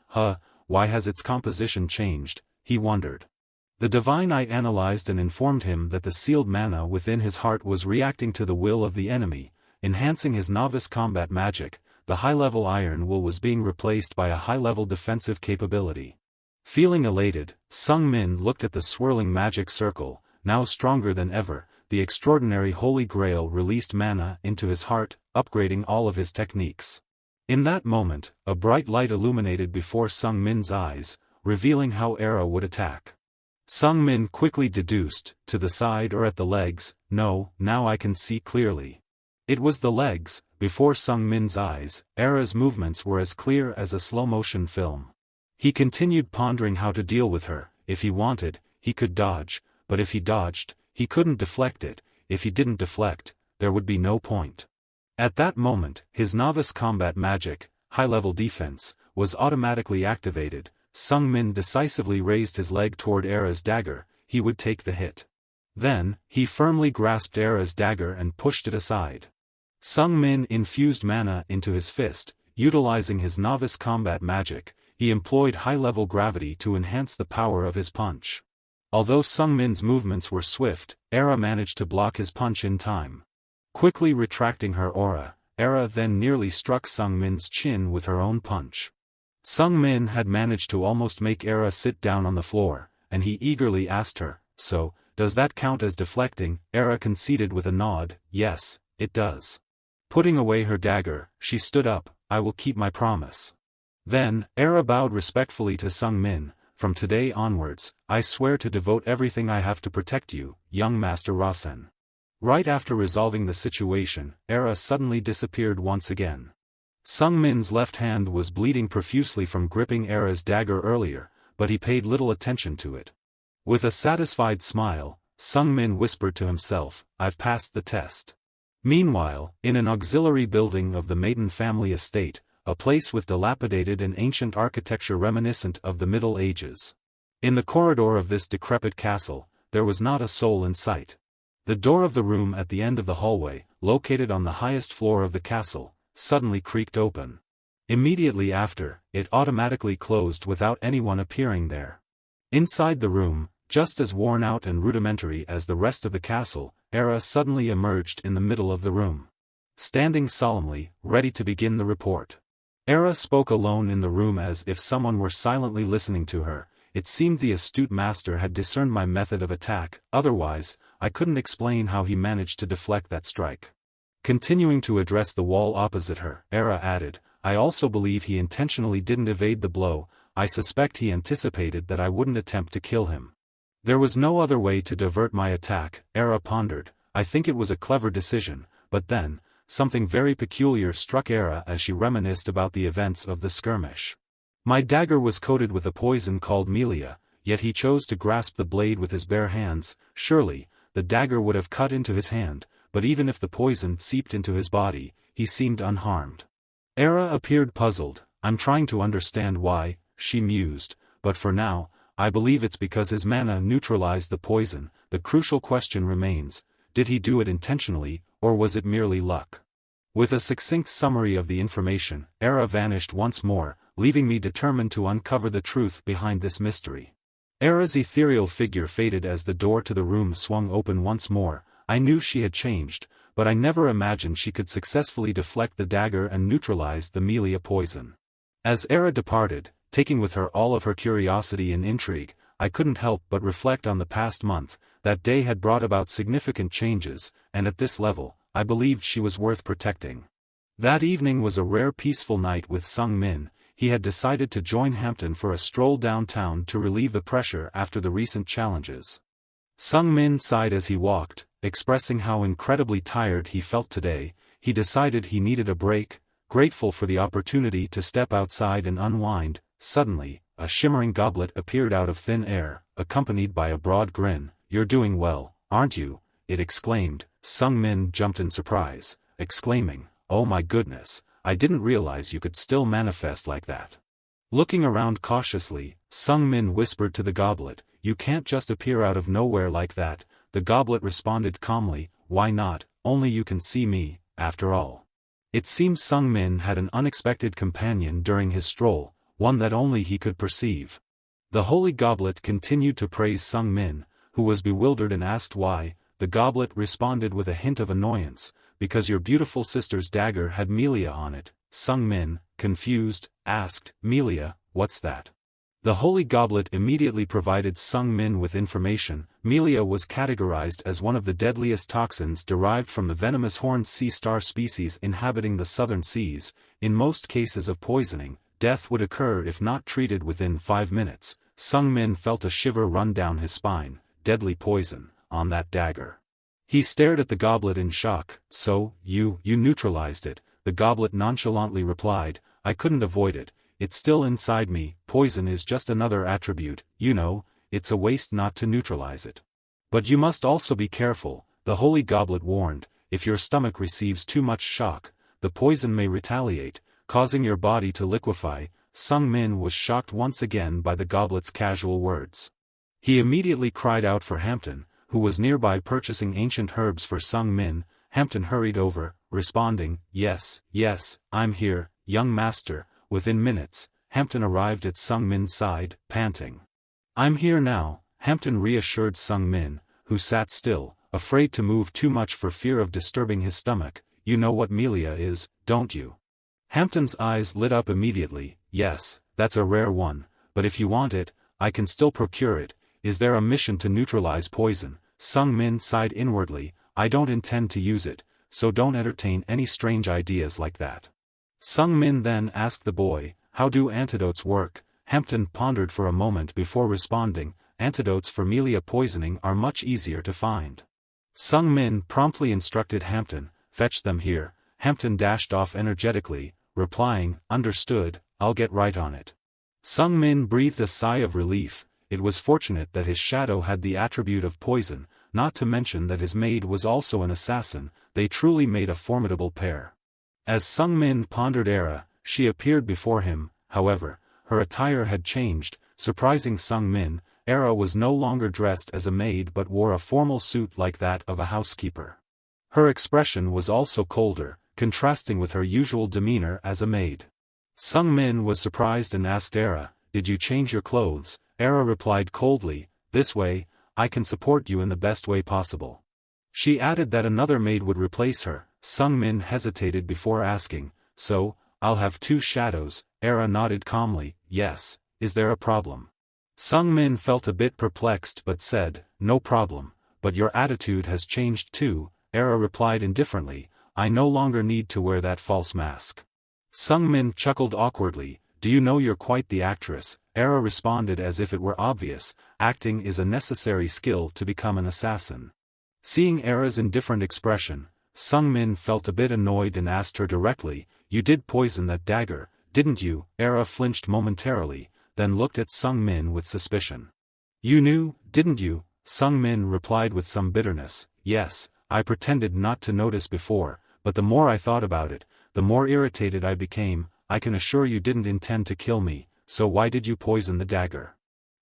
Why has its composition changed? He wondered. The divine eye analyzed and informed him that the sealed mana within his heart was reacting to the will of the enemy, enhancing his novice combat magic. The high-level iron will was being replaced by a high-level defensive capability. Feeling elated, Sung Min looked at the swirling magic circle. Now stronger than ever, the extraordinary Holy Grail released mana into his heart, upgrading all of his techniques. In that moment, a bright light illuminated before Sung Min's eyes, revealing how Era would attack. Sung Min quickly deduced, to the side or at the legs. No, now I can see clearly. It was the legs. Before Sung Min's eyes, Era's movements were as clear as a slow-motion film. He continued pondering how to deal with her. If he wanted, he could dodge, but if he dodged, he couldn't deflect it. If he didn't deflect, there would be no point. At that moment, his novice combat magic, high-level defense, was automatically activated. Sung Min decisively raised his leg toward Era's dagger. He would take the hit. Then, he firmly grasped Era's dagger and pushed it aside. Sung Min infused mana into his fist. Utilizing his novice combat magic, he employed high-level gravity to enhance the power of his punch. Although Sung Min's movements were swift, Era managed to block his punch in time. Quickly retracting her aura, Era then nearly struck Sung Min's chin with her own punch. Sung Min had managed to almost make Era sit down on the floor, and he eagerly asked her, so, does that count as deflecting? Era conceded with a nod. Yes, it does. Putting away her dagger, she stood up. I will keep my promise. Then, Era bowed respectfully to Sung Min. from today onwards, I swear to devote everything I have to protect you, young Master Rasen. Right after resolving the situation, Era suddenly disappeared once again. Sung Min's left hand was bleeding profusely from gripping Era's dagger earlier, but he paid little attention to it. With a satisfied smile, Sung Min whispered to himself, I've passed the test. Meanwhile, in an auxiliary building of the Maiden family estate, a place with dilapidated and ancient architecture reminiscent of the Middle Ages. In the corridor of this decrepit castle, there was not a soul in sight. The door of the room at the end of the hallway, located on the highest floor of the castle, suddenly creaked open. Immediately after, it automatically closed without anyone appearing there. Inside the room, just as worn out and rudimentary as the rest of the castle, Era suddenly emerged in the middle of the room. Standing solemnly, ready to begin the report. Era spoke alone in the room as if someone were silently listening to her. It seemed the astute master had discerned my method of attack, otherwise, I couldn't explain how he managed to deflect that strike. Continuing to address the wall opposite her, Era added, I also believe he intentionally didn't evade the blow. I suspect he anticipated that I wouldn't attempt to kill him. There was no other way to divert my attack, Era pondered. I think it was a clever decision, but then, something very peculiar struck Era as she reminisced about the events of the skirmish. My dagger was coated with a poison called melia, yet he chose to grasp the blade with his bare hands. Surely, the dagger would have cut into his hand, but even if the poison seeped into his body, he seemed unharmed. Era appeared puzzled. I'm trying to understand why, she mused, but for now, I believe it's because his mana neutralized the poison. The crucial question remains, did he do it intentionally, or was it merely luck? With a succinct summary of the information, Era vanished once more, leaving me determined to uncover the truth behind this mystery. Era's ethereal figure faded as the door to the room swung open once more. I knew she had changed, but I never imagined she could successfully deflect the dagger and neutralize the melia poison. As Era departed, taking with her all of her curiosity and intrigue, I couldn't help but reflect on the past month. That day had brought about significant changes, and at this level, I believed she was worth protecting. That evening was a rare peaceful night with Sung Min. He had decided to join Hampton for a stroll downtown to relieve the pressure after the recent challenges. Sung Min sighed as he walked, expressing how incredibly tired he felt today. He decided he needed a break, grateful for the opportunity to step outside and unwind. Suddenly, a shimmering goblet appeared out of thin air, accompanied by a broad grin. You're doing well, aren't you? It exclaimed. Sung Min jumped in surprise, exclaiming, oh my goodness, I didn't realize you could still manifest like that. Looking around cautiously, Sung Min whispered to the goblet, you can't just appear out of nowhere like that. The goblet responded calmly, why not, only you can see me, after all. It seems Sung Min had an unexpected companion during his stroll, one that only he could perceive. The holy goblet continued to praise Sung Min, who was bewildered and asked why. The goblet responded with a hint of annoyance, because your beautiful sister's dagger had melia on it. Sung Min, confused, asked, melia, what's that? The holy goblet immediately provided Sung Min with information. Melia was categorized as one of the deadliest toxins derived from the venomous horned sea star species inhabiting the southern seas. In most cases of poisoning, death would occur if not treated within 5 minutes. Sung Min felt a shiver run down his spine. Deadly poison, on that dagger. He stared at the goblet in shock. So, you neutralized it, the goblet nonchalantly replied. I couldn't avoid it. It's still inside me. Poison is just another attribute, you know, it's a waste not to neutralize it. But you must also be careful, the holy goblet warned. If your stomach receives too much shock, the poison may retaliate, causing your body to liquefy. Sung Min was shocked once again by the goblet's casual words. He immediately cried out for Hampton, who was nearby purchasing ancient herbs for Sung Min. Hampton hurried over, responding, yes, I'm here, young master. Within minutes, Hampton arrived at Sung Min's side, panting. I'm here now, Hampton reassured Sung Min, who sat still, afraid to move too much for fear of disturbing his stomach. You know what melia is, don't you? Hampton's eyes lit up immediately. Yes, that's a rare one, but if you want it, I can still procure it. Is there a mission to neutralize poison? Sung Min sighed inwardly. I don't intend to use it, so don't entertain any strange ideas like that. Sung Min then asked the boy, how do antidotes work? Hampton pondered for a moment before responding, antidotes for Melia poisoning are much easier to find. Sung Min promptly instructed Hampton, fetch them here. Hampton dashed off energetically, replying, understood, I'll get right on it. Sung Min breathed a sigh of relief. It was fortunate that his shadow had the attribute of poison, not to mention that his maid was also an assassin. They truly made a formidable pair. As Sung Min pondered Era, she appeared before him. However, her attire had changed. Surprising Sung Min, Era was no longer dressed as a maid but wore a formal suit like that of a housekeeper. Her expression was also colder, contrasting with her usual demeanor as a maid. Sung Min was surprised and asked Era, did you change your clothes? Era replied coldly, this way, I can support you in the best way possible. She added that another maid would replace her. Sung Min hesitated before asking, so, I'll have two shadows. Era nodded calmly, yes, is there a problem? Sung Min felt a bit perplexed but said, no problem, but your attitude has changed too. Era replied indifferently, I no longer need to wear that false mask. Sung Min chuckled awkwardly, do you know you're quite the actress? Era responded as if it were obvious, acting is a necessary skill to become an assassin. Seeing Era's indifferent expression, Sung Min felt a bit annoyed and asked her directly, you did poison that dagger, didn't you? Era flinched momentarily, then looked at Sung Min with suspicion. You knew, didn't you? Sung Min replied with some bitterness, yes, I pretended not to notice before, but the more I thought about it, the more irritated I became. I can assure you didn't intend to kill me, so why did you poison the dagger?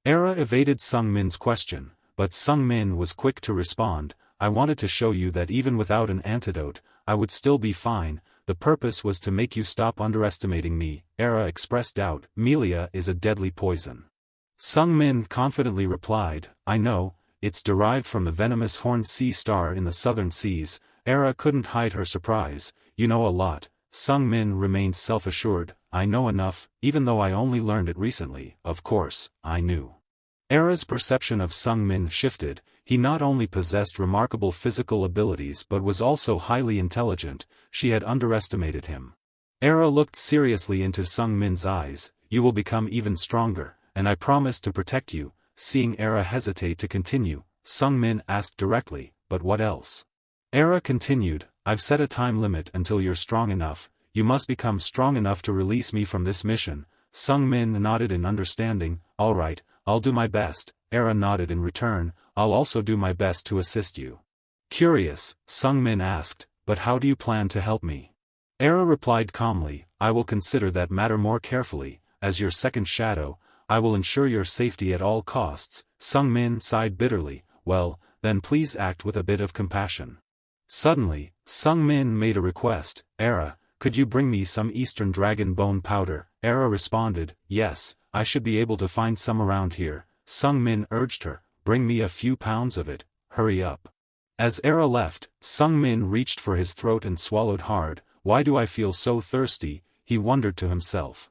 Era evaded Sung Min's question, but Sung Min was quick to respond, I wanted to show you that even without an antidote, I would still be fine. The purpose was to make you stop underestimating me. Era expressed doubt, Melia is a deadly poison. Sung Min confidently replied, I know, it's derived from the venomous horned sea star in the southern seas. Era couldn't hide her surprise, you know a lot. Sung Min remained self-assured, I know enough, even though I only learned it recently. Of course, I knew. Era's perception of Sung Min shifted. He not only possessed remarkable physical abilities but was also highly intelligent. She had underestimated him. Era looked seriously into Sung Min's eyes, you will become even stronger, and I promise to protect you. Seeing Era hesitate to continue, Sung Min asked directly, but what else? Era continued, I've set a time limit until you're strong enough. You must become strong enough to release me from this mission. Sung Min nodded in understanding, all right, I'll do my best. Era nodded in return, I'll also do my best to assist you. Curious, Sung Min asked, but how do you plan to help me? Era replied calmly, I will consider that matter more carefully. As your second shadow, I will ensure your safety at all costs. Sung Min sighed bitterly, well, then please act with a bit of compassion. Suddenly, Sung Min made a request, Era, could you bring me some Eastern Dragon Bone powder? Era responded, yes, I should be able to find some around here. Sung Min urged her, bring me a few pounds of it, hurry up. As Era left, Sung Min reached for his throat and swallowed hard, why do I feel so thirsty? He wondered to himself.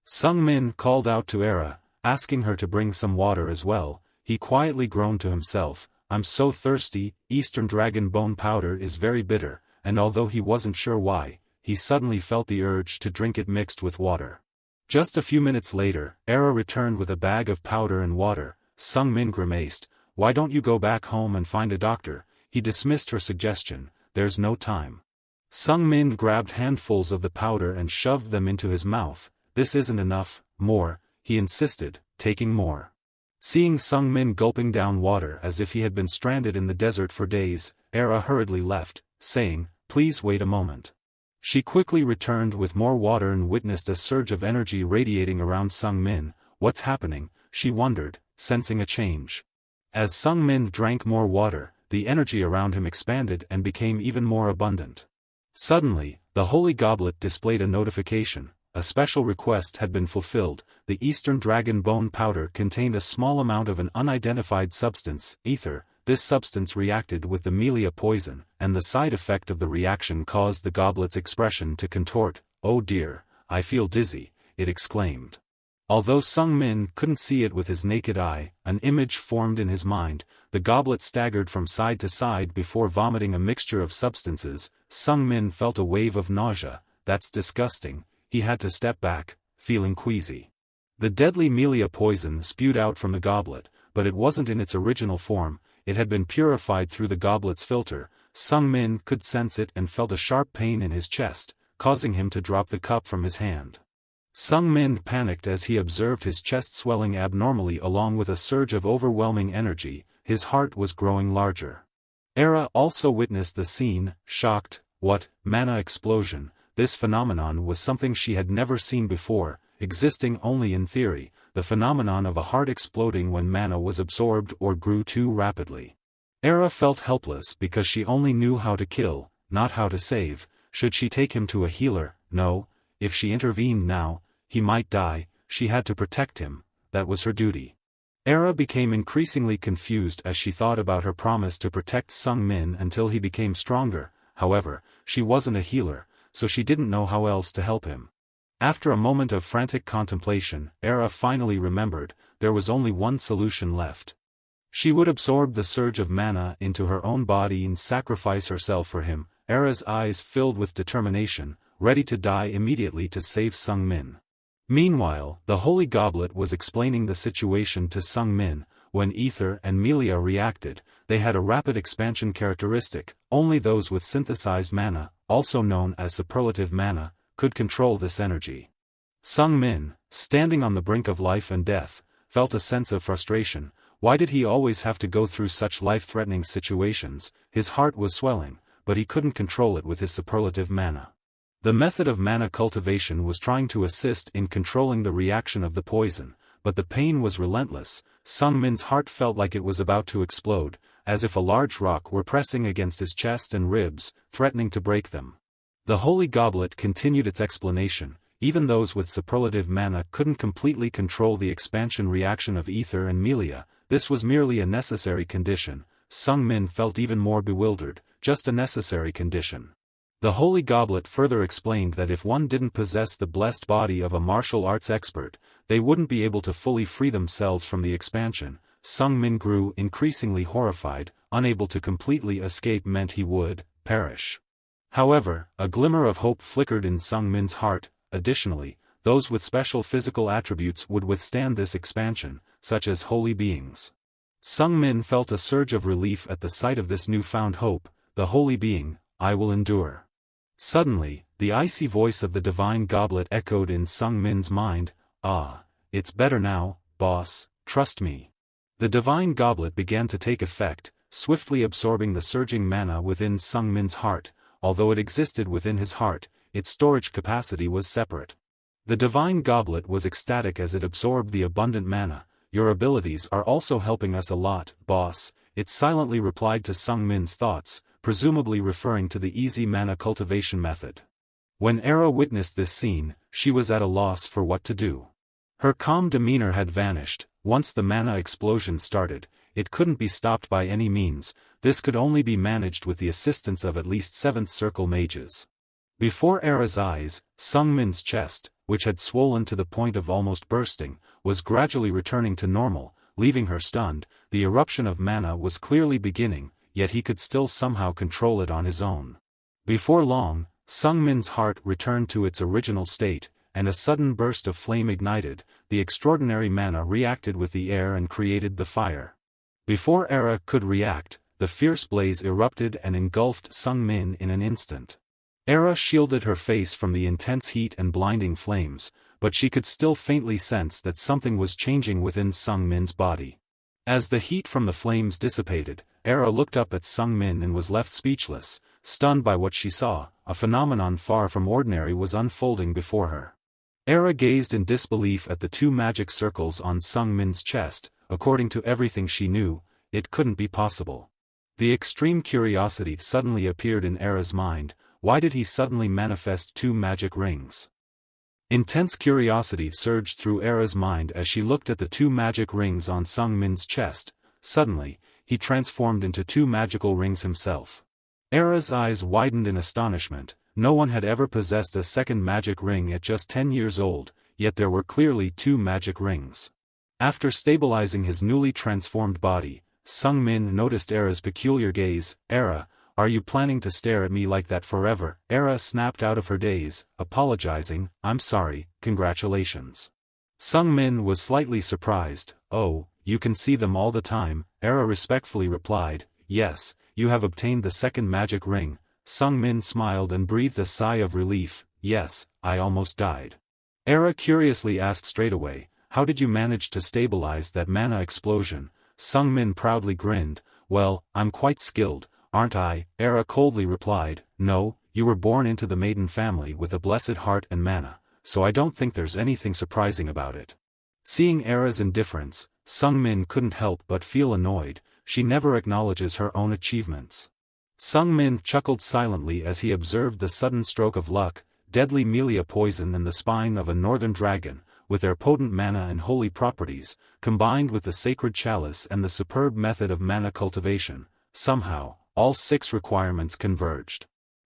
Sung Min called out to Era, asking her to bring some water as well. He quietly groaned to himself, I'm so thirsty. Eastern Dragon Bone powder is very bitter, and although he wasn't sure why, he suddenly felt the urge to drink it mixed with water. Just a few minutes later, Era returned with a bag of powder and water. Sung Min grimaced, why don't you go back home and find a doctor? He dismissed her suggestion, there's no time. Sung Min grabbed handfuls of the powder and shoved them into his mouth. This isn't enough, more, he insisted, taking more. Seeing Sung Min gulping down water as if he had been stranded in the desert for days, Era hurriedly left, saying, please wait a moment. She quickly returned with more water and witnessed a surge of energy radiating around Sung Min. What's happening? She wondered, sensing a change. As Sung Min drank more water, the energy around him expanded and became even more abundant. Suddenly, the holy goblet displayed a notification. A special request had been fulfilled. The Eastern Dragon Bone powder contained a small amount of an unidentified substance, ether. This substance reacted with the Melia poison, and the side effect of the reaction caused the goblet's expression to contort. Oh dear, I feel dizzy, it exclaimed. Although Sung Min couldn't see it with his naked eye, an image formed in his mind. The goblet staggered from side to side before vomiting a mixture of substances. Sung Min felt a wave of nausea. That's disgusting. He had to step back, feeling queasy. The deadly Melia poison spewed out from the goblet, but it wasn't in its original form, it had been purified through the goblet's filter. Sung Min could sense it and felt a sharp pain in his chest, causing him to drop the cup from his hand. Sung Min panicked as he observed his chest swelling abnormally along with a surge of overwhelming energy. His heart was growing larger. Era also witnessed the scene, shocked. What, mana explosion? This phenomenon was something she had never seen before, existing only in theory, the phenomenon of a heart exploding when mana was absorbed or grew too rapidly. Era felt helpless because she only knew how to kill, not how to save. Should she take him to a healer? No, if she intervened now, he might die. She had to protect him, that was her duty. Era became increasingly confused as she thought about her promise to protect Sung Min until he became stronger. However, she wasn't a healer, so she didn't know how else to help him. After a moment of frantic contemplation, Era finally remembered, there was only one solution left. She would absorb the surge of mana into her own body and sacrifice herself for him. Era's eyes filled with determination, ready to die immediately to save Sung Min. Meanwhile, the Holy Goblet was explaining the situation to Sung Min. When Ether and Melia reacted, they had a rapid expansion characteristic. Only those with synthesized mana, also known as superlative mana, could control this energy. Sung Min, standing on the brink of life and death, felt a sense of frustration. Why did he always have to go through such life-threatening situations? His heart was swelling, but he couldn't control it with his superlative mana. The method of mana cultivation was trying to assist in controlling the reaction of the poison, but the pain was relentless. Sung Min's heart felt like it was about to explode, as if a large rock were pressing against his chest and ribs, threatening to break them. The Holy Goblet continued its explanation. Even those with superlative mana couldn't completely control the expansion reaction of Ether and Melia. This was merely a necessary condition. Sung Min felt even more bewildered, just a necessary condition. The Holy Goblet further explained that if one didn't possess the blessed body of a martial arts expert, they wouldn't be able to fully free themselves from the expansion. Sung Min grew increasingly horrified. Unable to completely escape meant he would perish. However, a glimmer of hope flickered in Sung Min's heart. Additionally, those with special physical attributes would withstand this expansion, such as holy beings. Sung Min felt a surge of relief at the sight of this newfound hope. The holy being, I will endure. Suddenly, the icy voice of the divine goblet echoed in Sung Min's mind. Ah, it's better now, boss, trust me. The divine goblet began to take effect, swiftly absorbing the surging mana within Sung Min's heart. Although it existed within his heart, its storage capacity was separate. The divine goblet was ecstatic as it absorbed the abundant mana. Your abilities are also helping us a lot, boss, it silently replied to Sung Min's thoughts, presumably referring to the easy mana cultivation method. When Era witnessed this scene, she was at a loss for what to do. Her calm demeanor had vanished. Once the mana explosion started, it couldn't be stopped by any means. This could only be managed with the assistance of at least 7th circle mages. Before Era's eyes, Sung Min's chest, which had swollen to the point of almost bursting, was gradually returning to normal, leaving her stunned. The eruption of mana was clearly beginning, yet he could still somehow control it on his own. Before long, Sung Min's heart returned to its original state, and a sudden burst of flame ignited. The extraordinary mana reacted with the air and created the fire. Before Era could react, the fierce blaze erupted and engulfed Sung Min in an instant. Era shielded her face from the intense heat and blinding flames, but she could still faintly sense that something was changing within Sung Min's body. As the heat from the flames dissipated, Era looked up at Sung Min and was left speechless, stunned by what she saw. A phenomenon far from ordinary was unfolding before her. Era gazed in disbelief at the 2 magic circles on Sung Min's chest. According to everything she knew, it couldn't be possible. The extreme curiosity suddenly appeared in Era's mind. Why did he suddenly manifest 2 magic rings? Intense curiosity surged through Era's mind as she looked at the 2 magic rings on Sung Min's chest. Suddenly, he transformed into 2 magical rings himself. Era's eyes widened in astonishment. No one had ever possessed a second magic ring at just 10 years old, yet there were clearly 2 magic rings. After stabilizing his newly transformed body, Sung Min noticed Era's peculiar gaze. Era, are you planning to stare at me like that forever? Era snapped out of her daze, apologizing. I'm sorry, congratulations. Sung Min was slightly surprised. Oh, you can see them all the time, Era respectfully replied. Yes, you have obtained the second magic ring. Sung Min smiled and breathed a sigh of relief. Yes, I almost died. Era curiously asked straightaway, how did you manage to stabilize that mana explosion? Sung Min proudly grinned. Well, I'm quite skilled, aren't I? Era coldly replied. No, you were born into the maiden family with a blessed heart and mana, so I don't think there's anything surprising about it. Seeing Era's indifference, Sung Min couldn't help but feel annoyed. She never acknowledges her own achievements. Sung Min chuckled silently as he observed the sudden stroke of luck, deadly Melia poison in the spine of a northern dragon, with their potent mana and holy properties, combined with the sacred chalice and the superb method of mana cultivation. Somehow, all 6 requirements converged.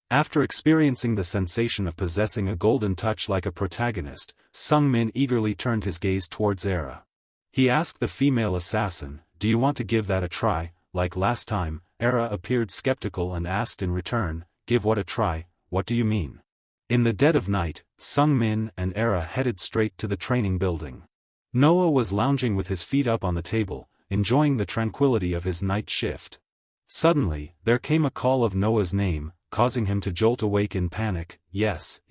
After experiencing the sensation of possessing a golden touch like a protagonist, Sung Min eagerly turned his gaze towards Era. He asked the female assassin, do you want to give that a try? Like last time, Era appeared skeptical and asked in return, give what a try? What do you mean? In the dead of night, Sung Min and Era headed straight to the training building. Noah was lounging with his feet up on the table, enjoying the tranquility of his night shift. Suddenly, there came a call of Noah's name, causing him to jolt awake in panic. Yes,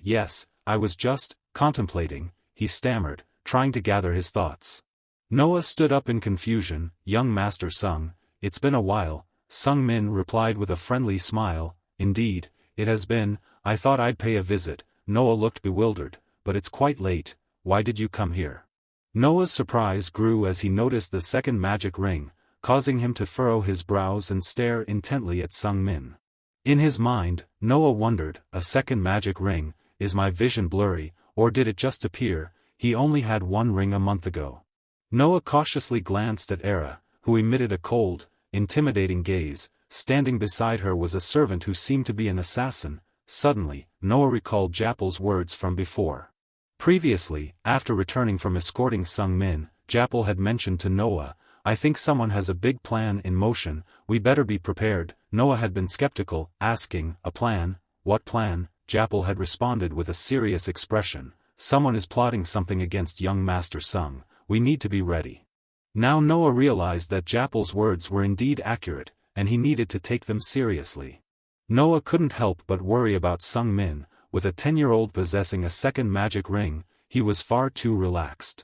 I was just contemplating, he stammered, trying to gather his thoughts. Noah stood up in confusion. Young Master Sung, it's been a while, Sung Min replied with a friendly smile. Indeed, it has been. I thought I'd pay a visit. Noah looked bewildered. But it's quite late, why did you come here? Noah's surprise grew as he noticed the second magic ring, causing him to furrow his brows and stare intently at Sung Min. In his mind, Noah wondered, a second magic ring, is my vision blurry, or did it just appear? He only had 1 ring a month ago. Noah cautiously glanced at Era, who emitted a cold, intimidating gaze. Standing beside her was a servant who seemed to be an assassin. Suddenly, Noah recalled Japal's words from before. Previously, after returning from escorting Sung Min, Japal had mentioned to Noah, I think someone has a big plan in motion, we better be prepared. Noah had been skeptical, asking, a plan? What plan? Japal had responded with a serious expression, someone is plotting something against young Master Sung, we need to be ready. Now Noah realized that Japal's words were indeed accurate, and he needed to take them seriously. Noah couldn't help but worry about Sung Min. With a 10-year-old possessing a second magic ring, he was far too relaxed.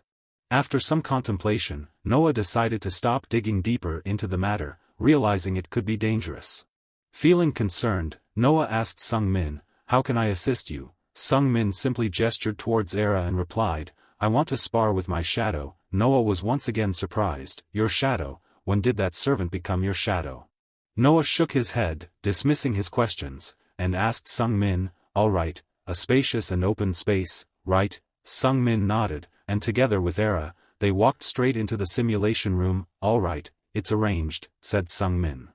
After some contemplation, Noah decided to stop digging deeper into the matter, realizing it could be dangerous. Feeling concerned, Noah asked Sung Min, how can I assist you? Sung Min simply gestured towards Era and replied, I want to spar with my shadow. Noah was once again surprised. Your shadow? When did that servant become your shadow? Noah shook his head, dismissing his questions, and asked Sung Min, all right, a spacious and open space, right? Sung Min nodded, and together with Era, they walked straight into the simulation room. All right, it's arranged, said Sung Min.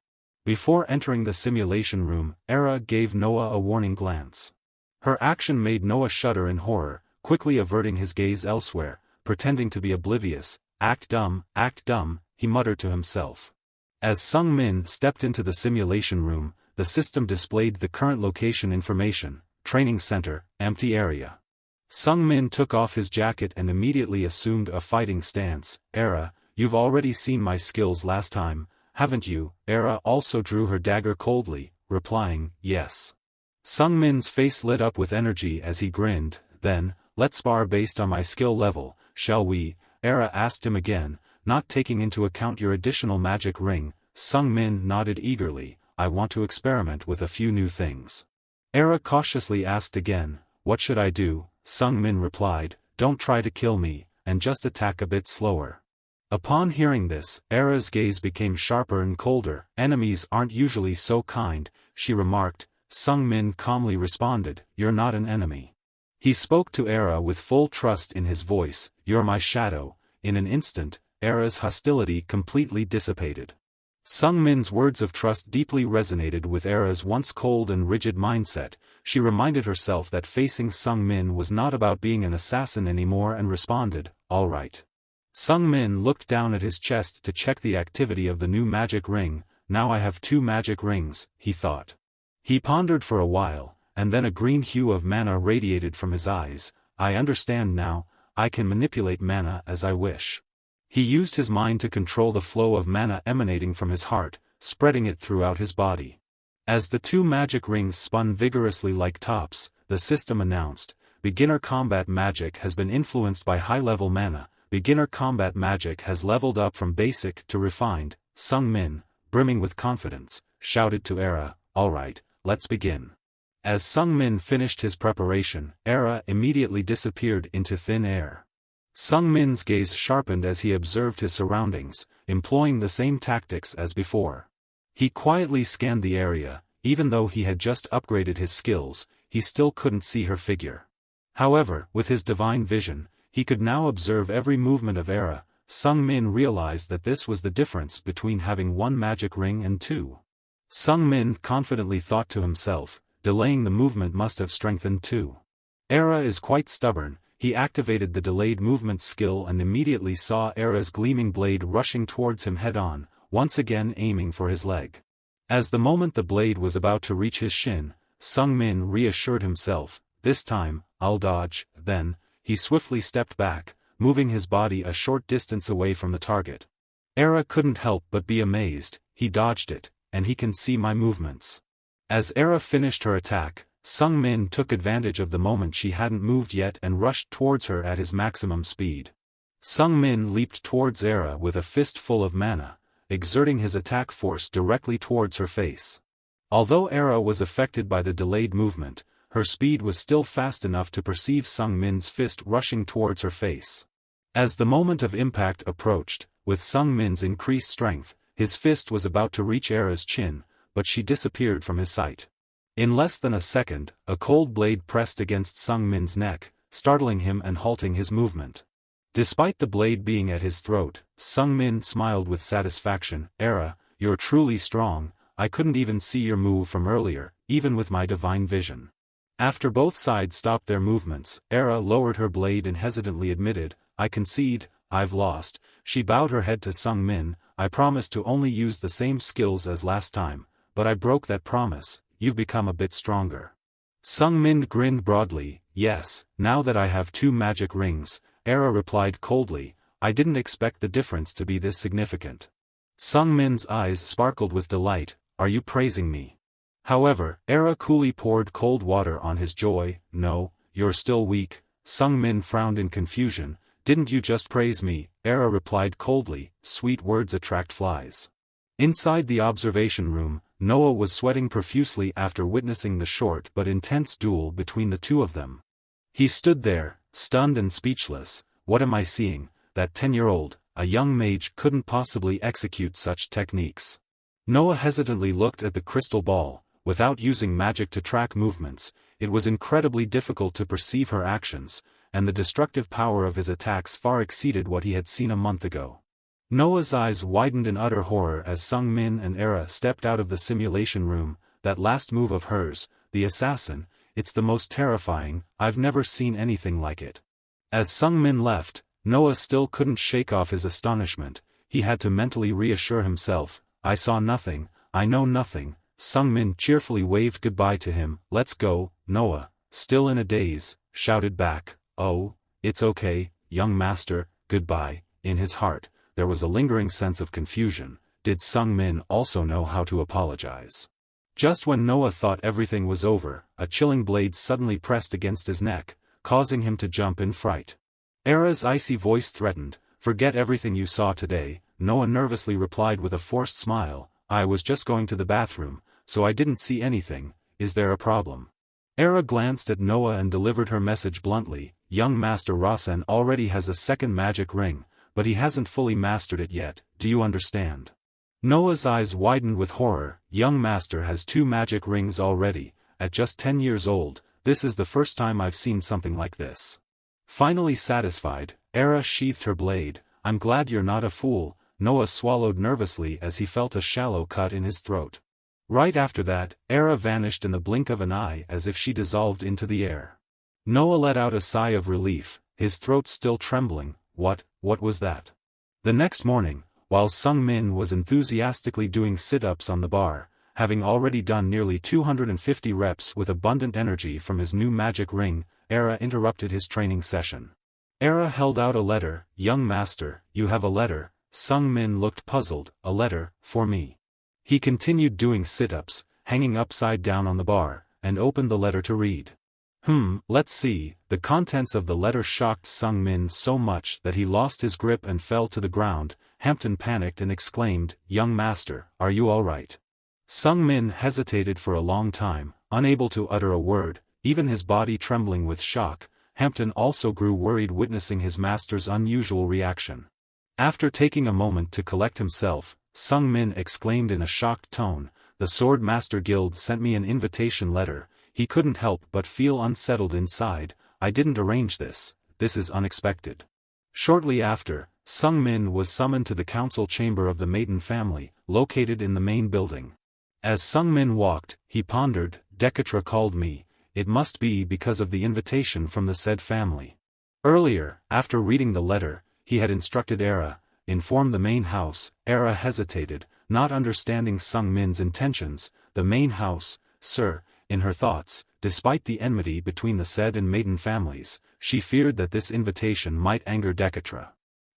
Before entering the simulation room, Era gave Noah a warning glance. Her action made Noah shudder in horror, quickly averting his gaze elsewhere, pretending to be oblivious. Act dumb, he muttered to himself. As Sung Min stepped into the simulation room, the system displayed the current location information, training center, empty area. Sung Min took off his jacket and immediately assumed a fighting stance. Era, you've already seen my skills last time, haven't you? Era also drew her dagger coldly, replying, yes. Sung Min's face lit up with energy as he grinned. Then, let's spar based on my skill level, shall we? Era asked him again, not taking into account your additional magic ring. Sung Min nodded eagerly, I want to experiment with a few new things. Era cautiously asked again, what should I do? Sung Min replied, don't try to kill me, and just attack a bit slower. Upon hearing this, Era's gaze became sharper and colder. Enemies aren't usually so kind, she remarked. Sung Min calmly responded, you're not an enemy. He spoke to Era with full trust in his voice, you're my shadow. In an instant, Era's hostility completely dissipated. Sung Min's words of trust deeply resonated with Era's once cold and rigid mindset. She reminded herself that facing Sung Min was not about being an assassin anymore and responded, all right. Sung Min looked down at his chest to check the activity of the new magic ring. Now I have 2 magic rings, he thought. He pondered for a while, and then a green hue of mana radiated from his eyes. I understand now, I can manipulate mana as I wish. He used his mind to control the flow of mana emanating from his heart, spreading it throughout his body. As the two magic rings spun vigorously like tops, the system announced, beginner combat magic has been influenced by high-level mana. Beginner combat magic has leveled up from basic to refined. Sung Min, brimming with confidence, shouted to Era, "Alright, let's begin." As Sung Min finished his preparation, Era immediately disappeared into thin air. Sung Min's gaze sharpened as he observed his surroundings, employing the same tactics as before. He quietly scanned the area. Even though he had just upgraded his skills, he still couldn't see her figure. However, with his divine vision, he could now observe every movement of Era. Sung Min realized that this was the difference between having one magic ring and two. Sung Min confidently thought to himself, delaying the movement must have strengthened too. Era is quite stubborn. He activated the delayed movement skill and immediately saw Era's gleaming blade rushing towards him head-on, once again aiming for his leg. As the moment the blade was about to reach his shin, Sung Min reassured himself, "This time, I'll dodge." Then, he swiftly stepped back, moving his body a short distance away from the target. Era couldn't help but be amazed. He dodged it, and he can see my movements. As Era finished her attack, Sung Min took advantage of the moment she hadn't moved yet and rushed towards her at his maximum speed. Sung Min leaped towards Era with a fist full of mana, exerting his attack force directly towards her face. Although Era was affected by the delayed movement, her speed was still fast enough to perceive Sung Min's fist rushing towards her face. As the moment of impact approached, with Sung Min's increased strength, his fist was about to reach Era's chin, but she disappeared from his sight. In less than a second, a cold blade pressed against Sung Min's neck, startling him and halting his movement. Despite the blade being at his throat, Sung Min smiled with satisfaction. "Era, you're truly strong. I couldn't even see your move from earlier, even with my divine vision." After both sides stopped their movements, Era lowered her blade and hesitantly admitted, "I concede, I've lost." She bowed her head to Sung Min. "I promised to only use the same skills as last time, but I broke that promise. You've become a bit stronger." Sung Min grinned broadly. "Yes, now that I have two magic rings," Era replied coldly. "I didn't expect the difference to be this significant." Sung Min's eyes sparkled with delight. "Are you praising me?" However, Era coolly poured cold water on his joy. "No, you're still weak." Sung Min frowned in confusion. "Didn't you just praise me?" Era replied coldly. "Sweet words attract flies." Inside the observation room, Noah was sweating profusely after witnessing the short but intense duel between the two of them. He stood there, stunned and speechless. "What am I seeing? That 10-year-old, a young mage couldn't possibly execute such techniques." Noah hesitantly looked at the crystal ball. Without using magic to track movements, it was incredibly difficult to perceive her actions, and the destructive power of his attacks far exceeded what he had seen a month ago. Noah's eyes widened in utter horror as Sung Min and Era stepped out of the simulation room. "That last move of hers, the assassin, it's the most terrifying. I've never seen anything like it." As Sung Min left, Noah still couldn't shake off his astonishment. He had to mentally reassure himself, "I saw nothing, I know nothing." Sung Min cheerfully waved goodbye to him. "Let's go." Noah, still in a daze, shouted back, "Oh, it's okay, young master, goodbye." In his heart, there was a lingering sense of confusion. Did Sung Min also know how to apologize? Just when Noah thought everything was over, a chilling blade suddenly pressed against his neck, causing him to jump in fright. Era's icy voice threatened, "Forget everything you saw today." Noah nervously replied with a forced smile, "I was just going to the bathroom, so I didn't see anything. Is there a problem?" Era glanced at Noah and delivered her message bluntly. "Young Master Rasen already has a second magic ring, but he hasn't fully mastered it yet. Do you understand?" Noah's eyes widened with horror. "Young Master has two magic rings already, at just 10 years old. This is the first time I've seen something like this." Finally satisfied, Era sheathed her blade. "I'm glad you're not a fool." Noah swallowed nervously as he felt a shallow cut in his throat. Right after that, Era vanished in the blink of an eye as if she dissolved into the air. Noah let out a sigh of relief, his throat still trembling. What was that? The next morning, while Sung Min was enthusiastically doing sit-ups on the bar, having already done nearly 250 reps with abundant energy from his new magic ring, Era interrupted his training session. Era held out a letter. Young master, you have a letter. Sung Min looked puzzled. A letter, for me. He continued doing sit-ups, hanging upside down on the bar, and opened the letter to read. Let's see. The contents of the letter shocked Sung Min so much that he lost his grip and fell to the ground. Hampton panicked and exclaimed, young master, are you all right? Sung Min hesitated for a long time, unable to utter a word, even his body trembling with shock. Hampton also grew worried witnessing his master's unusual reaction. After taking a moment to collect himself, Sung Min exclaimed in a shocked tone, the Sword Master Guild sent me an invitation letter. He couldn't help but feel unsettled inside. I didn't arrange this. This is unexpected. Shortly after, Sung Min was summoned to the council chamber of the Maiden family, located in the main building. As Sung Min walked, he pondered, Dekatra called me. It must be because of the invitation from the said family. Earlier, after reading the letter, he had instructed Era, inform the main house. Era hesitated, not understanding Sung Min's intentions. The main house, sir. In her thoughts, despite the enmity between the said and Maiden families, she feared that this invitation might anger Dekatra.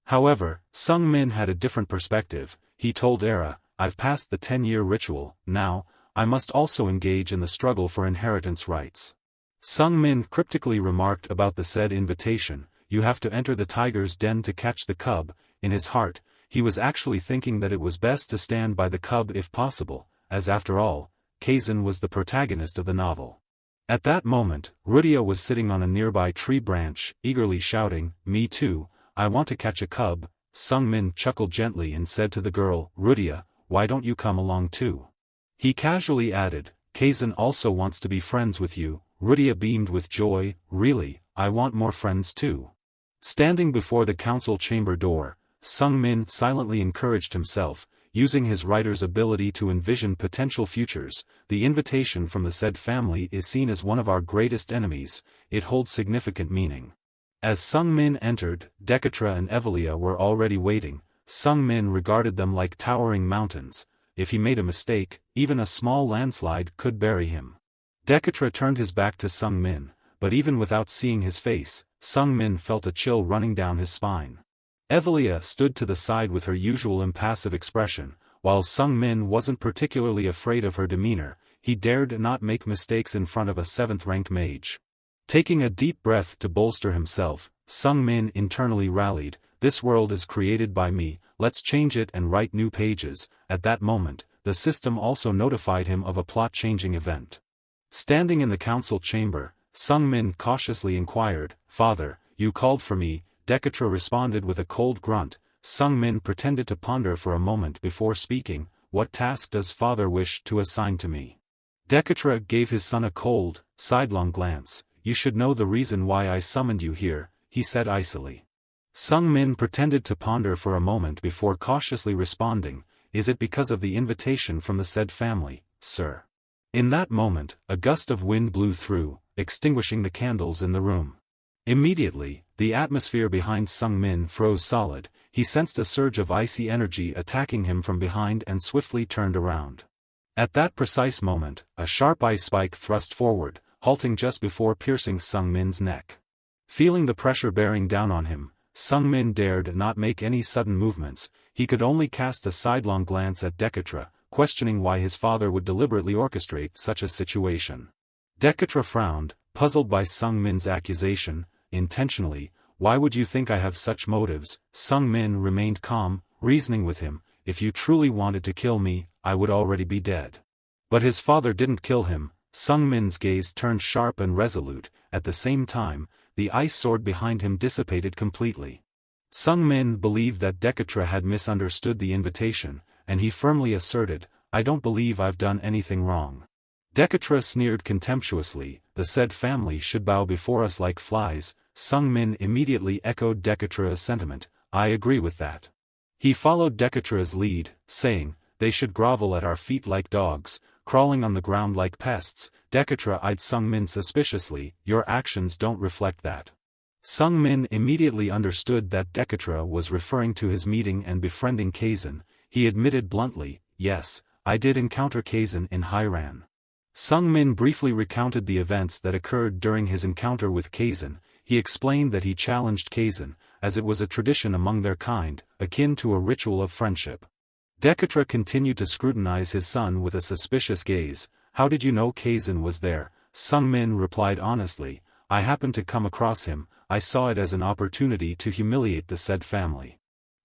However, Sung Min had a different perspective. He told Era, I've passed the 10-year ritual, now, I must also engage in the struggle for inheritance rights. Sung Min cryptically remarked about the said invitation, you have to enter the tiger's den to catch the cub. In his heart, he was actually thinking that it was best to stand by the cub if possible, as after all, Kazan was the protagonist of the novel. At that moment, Rudia was sitting on a nearby tree branch, eagerly shouting, me too, I want to catch a cub. Sung Min chuckled gently and said to the girl, Rudia, why don't you come along too? He casually added, Kazan also wants to be friends with you. Rudia beamed with joy, really, I want more friends too. Standing before the council chamber door, Sung Min silently encouraged himself, using his writer's ability to envision potential futures. The invitation from the said family is seen as one of our greatest enemies. It holds significant meaning. As Sung Min entered, Dekatra and Evelia were already waiting. Sung Min regarded them like towering mountains. If he made a mistake, even a small landslide could bury him. Dekatra turned his back to Sung Min, but even without seeing his face, Sung Min felt a chill running down his spine. Evelia stood to the side with her usual impassive expression. While Sung Min wasn't particularly afraid of her demeanor, he dared not make mistakes in front of a 7th-rank mage. Taking a deep breath to bolster himself, Sung Min internally rallied, this world is created by me, let's change it and write new pages. At that moment, the system also notified him of a plot-changing event. Standing in the council chamber, Sung Min cautiously inquired, Father, you called for me. Dekatra responded with a cold grunt. Sung Min pretended to ponder for a moment before speaking, what task does father wish to assign to me? Dekatra gave his son a cold, sidelong glance. You should know the reason why I summoned you here, he said icily. Sung Min pretended to ponder for a moment before cautiously responding, is it because of the invitation from the said family, sir? In that moment, a gust of wind blew through, extinguishing the candles in the room. Immediately, the atmosphere behind Sung Min froze solid. He sensed a surge of icy energy attacking him from behind and swiftly turned around. At that precise moment, a sharp ice spike thrust forward, halting just before piercing Sung Min's neck. Feeling the pressure bearing down on him, Sung Min dared not make any sudden movements. He could only cast a sidelong glance at Dekatra, questioning why his father would deliberately orchestrate such a situation. Dekatra frowned, puzzled by Sung Min's accusation. Intentionally, why would you think I have such motives? Sung Min remained calm, reasoning with him, if you truly wanted to kill me, I would already be dead. But his father didn't kill him. Sung Min's gaze turned sharp and resolute. At the same time, the ice sword behind him dissipated completely. Sung Min believed that Dekatra had misunderstood the invitation, and he firmly asserted, I don't believe I've done anything wrong. Dekatra sneered contemptuously, the said family should bow before us like flies. Sung Min immediately echoed Dekatra's sentiment, I agree with that. He followed Dekatra's lead, saying, they should grovel at our feet like dogs, crawling on the ground like pests. Dekatra eyed Sung Min suspiciously, your actions don't reflect that. Sung Min immediately understood that Dekatra was referring to his meeting and befriending Kazan. He admitted bluntly, yes, I did encounter Kazan in Hiran. Sung Min briefly recounted the events that occurred during his encounter with Kazan. he explained that he challenged Kazan, as it was a tradition among their kind, akin to a ritual of friendship. Dekatra continued to scrutinize his son with a suspicious gaze. How did you know Kazan was there? Sung-min replied honestly, I happened to come across him, I saw it as an opportunity to humiliate the said family.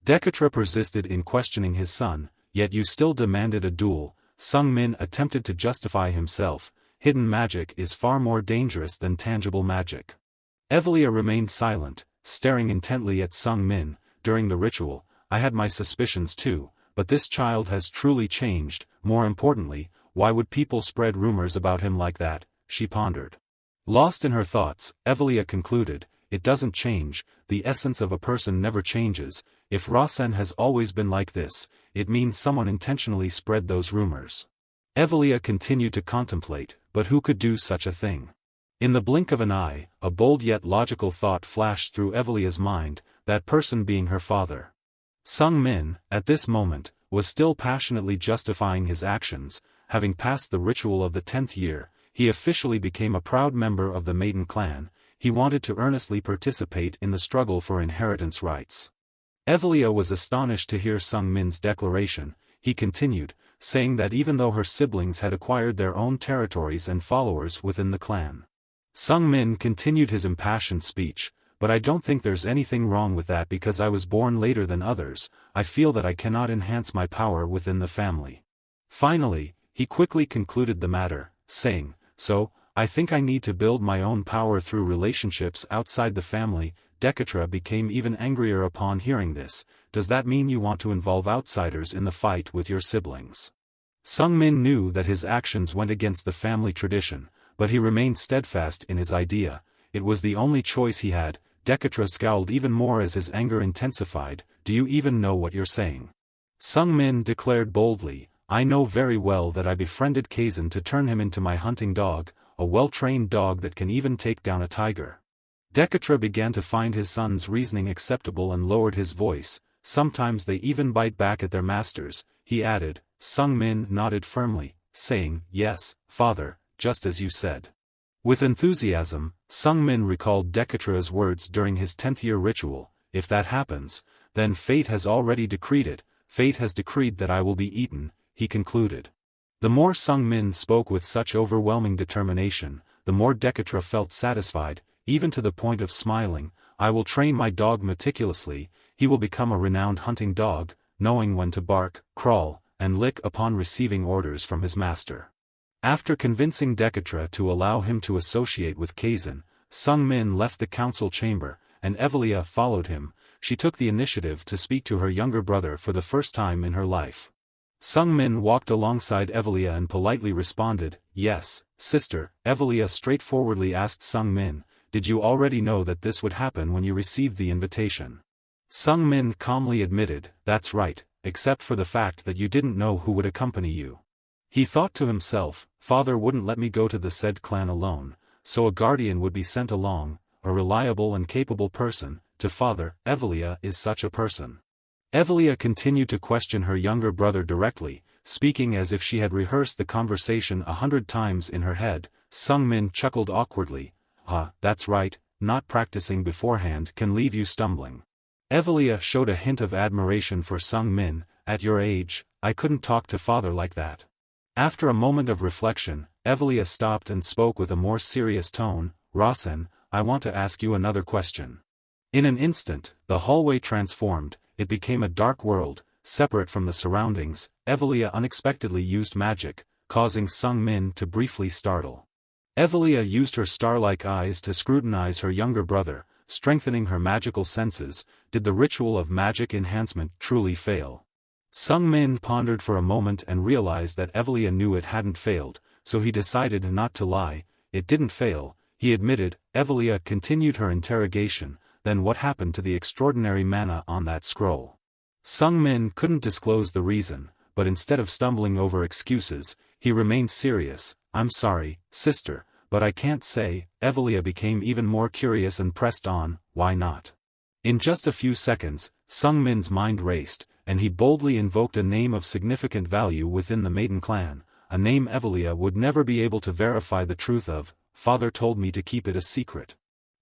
Dekatra persisted in questioning his son, yet you still demanded a duel. Sung-min attempted to justify himself, hidden magic is far more dangerous than tangible magic. Evelia remained silent, staring intently at Sung-min. During the ritual, I had my suspicions too, but this child has truly changed. More importantly, why would people spread rumors about him like that? She pondered. Lost in her thoughts, Evelia concluded, it doesn't change, the essence of a person never changes. If Rasen has always been like this, it means someone intentionally spread those rumors. Evelia continued to contemplate, but who could do such a thing? In the blink of an eye, a bold yet logical thought flashed through Evelia's mind, that person being her father. Sung-min, at this moment, was still passionately justifying his actions. Having passed the ritual of the 10th year, he officially became a proud member of the Maiden clan. He wanted to earnestly participate in the struggle for inheritance rights. Evelia was astonished to hear Sung-min's declaration. He continued, saying that even though her siblings had acquired their own territories and followers within the clan. Sung-min continued his impassioned speech, but I don't think there's anything wrong with that because I was born later than others. I feel that I cannot enhance my power within the family. Finally, he quickly concluded the matter, saying, so, I think I need to build my own power through relationships outside the family. Dekatra became even angrier upon hearing this. Does that mean you want to involve outsiders in the fight with your siblings? Sung-min knew that his actions went against the family tradition, but he remained steadfast in his idea. It was the only choice he had. Dekatra scowled even more as his anger intensified. Do you even know what you're saying? Sung-min declared boldly, I know very well that I befriended Kazan to turn him into my hunting dog, a well-trained dog that can even take down a tiger. Dekatra began to find his son's reasoning acceptable and lowered his voice. Sometimes they even bite back at their masters, he added. Sung-min nodded firmly, saying, yes, father, just as you said. With enthusiasm, Sung-min recalled Dekatra's words during his 10th year ritual. If that happens, then fate has already decreed it. Fate has decreed that I will be eaten, he concluded. The more Sung-min spoke with such overwhelming determination, the more Dekatra felt satisfied, even to the point of smiling. I will train my dog meticulously, he will become a renowned hunting dog, knowing when to bark, crawl, and lick upon receiving orders from his master. After convincing Dekatra to allow him to associate with Kazan, Sung-min left the council chamber, and Evelia followed him. She took the initiative to speak to her younger brother for the first time in her life. Sung-min walked alongside Evelia and politely responded, yes, sister. Evelia straightforwardly asked Sung-min, did you already know that this would happen when you received the invitation? Sung-min calmly admitted, that's right, except for the fact that you didn't know who would accompany you. He thought to himself, father wouldn't let me go to the said clan alone, so a guardian would be sent along, a reliable and capable person. To father, Evelia is such a person. Evelia continued to question her younger brother directly, speaking as if she had rehearsed the conversation 100 times in her head. Sung-min chuckled awkwardly, that's right, not practicing beforehand can leave you stumbling. Evelia showed a hint of admiration for Sung-min. At your age, I couldn't talk to father like that. After a moment of reflection, Evelia stopped and spoke with a more serious tone, Rasen, I want to ask you another question. In an instant, the hallway transformed. It became a dark world, separate from the surroundings. Evelia unexpectedly used magic, causing Sung-min to briefly startle. Evelia used her star-like eyes to scrutinize her younger brother, strengthening her magical senses. Did the ritual of magic enhancement truly fail? Sung-min pondered for a moment and realized that Evelia knew it hadn't failed, so he decided not to lie. It didn't fail, he admitted. Evelia continued her interrogation. Then what happened to the extraordinary mana on that scroll? Sung-min couldn't disclose the reason, but instead of stumbling over excuses, he remained serious. I'm sorry, sister, but I can't say. Evelia became even more curious and pressed on, why not? In just a few seconds, Sung-min's mind raced, and he boldly invoked a name of significant value within the Maiden clan, a name Evelia would never be able to verify the truth of. Father told me to keep it a secret.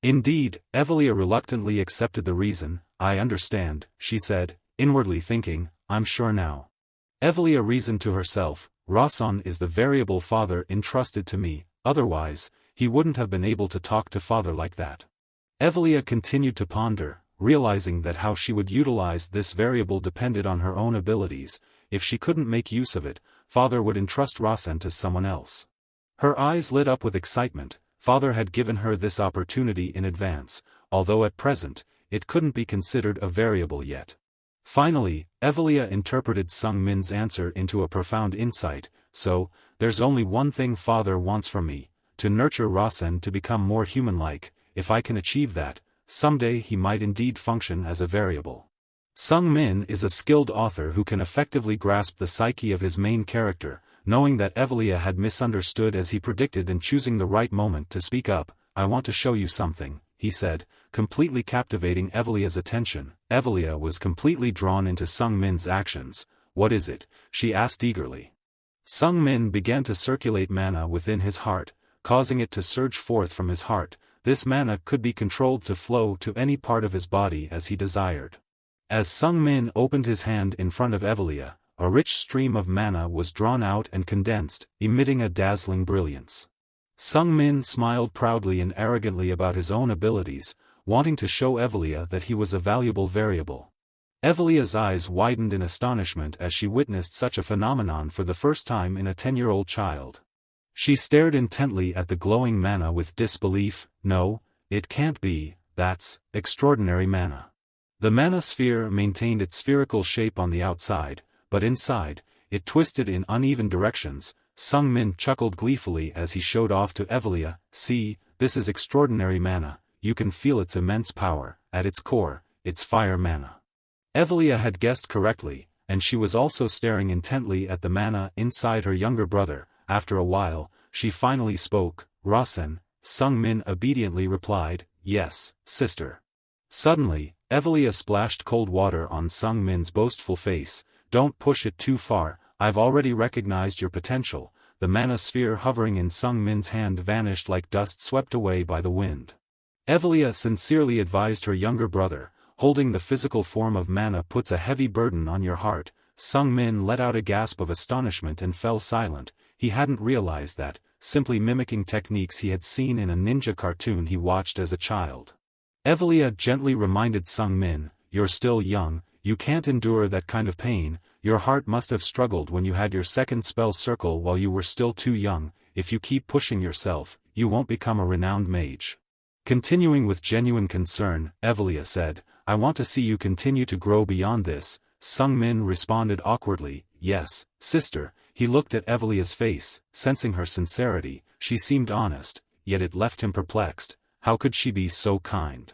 Indeed, Evelia reluctantly accepted the reason. I understand, she said, inwardly thinking, I'm sure now. Evelia reasoned to herself, Rasen is the variable father entrusted to me, otherwise, he wouldn't have been able to talk to father like that. Evelia continued to ponder, realizing that how she would utilize this variable depended on her own abilities. If she couldn't make use of it, father would entrust Rasen to someone else. Her eyes lit up with excitement. Father had given her this opportunity in advance, although at present, it couldn't be considered a variable yet. Finally, Evelia interpreted Sung Min's answer into a profound insight. So, there's only one thing father wants from me, to nurture Rasen to become more human-like. If I can achieve that, someday he might indeed function as a variable. Sung Min is a skilled author who can effectively grasp the psyche of his main character, knowing that Evelia had misunderstood as he predicted and choosing the right moment to speak up. I want to show you something, he said, completely captivating Evelia's attention. Evelia was completely drawn into Sung Min's actions. What is it? She asked eagerly. Sung Min began to circulate mana within his heart, causing it to surge forth from his heart. This mana could be controlled to flow to any part of his body as he desired. As Sung Min opened his hand in front of Evelia, a rich stream of mana was drawn out and condensed, emitting a dazzling brilliance. Sung Min smiled proudly and arrogantly about his own abilities, wanting to show Evelia that he was a valuable variable. Evelia's eyes widened in astonishment as she witnessed such a phenomenon for the first time in a 10-year-old child. She stared intently at the glowing mana with disbelief. No, it can't be, that's extraordinary mana. The mana sphere maintained its spherical shape on the outside, but inside, it twisted in uneven directions. Sung Min chuckled gleefully as he showed off to Evelia. See, this is extraordinary mana, you can feel its immense power. At its core, it's fire mana. Evelia had guessed correctly, and she was also staring intently at the mana inside her younger brother. After a while, she finally spoke. Rasen. Sung Min obediently replied, yes, sister. Suddenly, Evelia splashed cold water on Sung Min's boastful face. Don't push it too far, I've already recognized your potential. The mana sphere hovering in Sung Min's hand vanished like dust swept away by the wind. Evelia sincerely advised her younger brother, holding the physical form of mana puts a heavy burden on your heart. Sung Min let out a gasp of astonishment and fell silent. He hadn't realized that, simply mimicking techniques he had seen in a ninja cartoon he watched as a child. Evelia gently reminded Sung Min, you're still young, you can't endure that kind of pain. Your heart must have struggled when you had your second spell circle while you were still too young. If you keep pushing yourself, you won't become a renowned mage. Continuing with genuine concern, Evelia said, I want to see you continue to grow beyond this. Sung Min responded awkwardly, yes, sister. He looked at Evelia's face, sensing her sincerity. She seemed honest, yet it left him perplexed. How could she be so kind?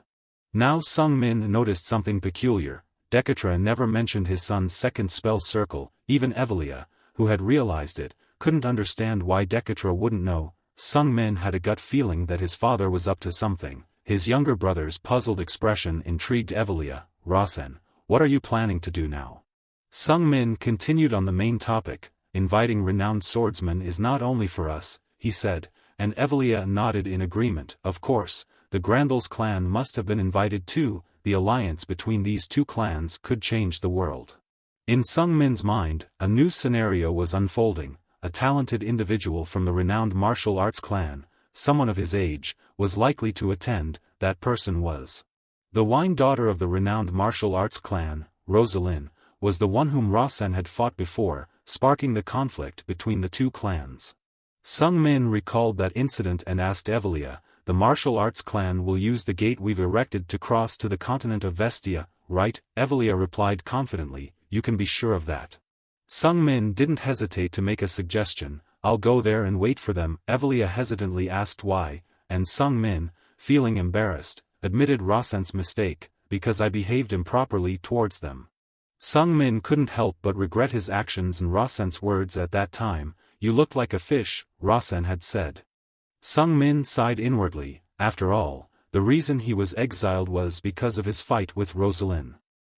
Now Sung Min noticed something peculiar. Dekatra never mentioned his son's second spell circle. Even Evelia, who had realized it, couldn't understand why Dekatra wouldn't know. Sung Min had a gut feeling that his father was up to something. His younger brother's puzzled expression intrigued Evelia. Rasen, what are you planning to do now? Sung Min continued on the main topic. Inviting renowned swordsmen is not only for us, he said, and Evelia nodded in agreement. Of course, the Grandals clan must have been invited too. The alliance between these two clans could change the world. In Sung Min's mind, a new scenario was unfolding. A talented individual from the renowned martial arts clan, someone of his age, was likely to attend. That person was the wine daughter of the renowned martial arts clan. Rosalind was the one whom Rasen had fought before, sparking the conflict between the two clans. Sung Min recalled that incident and asked Evelia, the martial arts clan will use the gate we've erected to cross to the continent of Vestia, right? Evelia replied confidently, you can be sure of that. Sung Min didn't hesitate to make a suggestion, I'll go there and wait for them. Evelia hesitantly asked why, and Sung Min, feeling embarrassed, admitted Rasen's mistake, because I behaved improperly towards them. Sung Min couldn't help but regret his actions and Rasen's words at that time. You looked like a fish, Rasen had said. Sung Min sighed inwardly. After all, the reason he was exiled was because of his fight with Rosalind.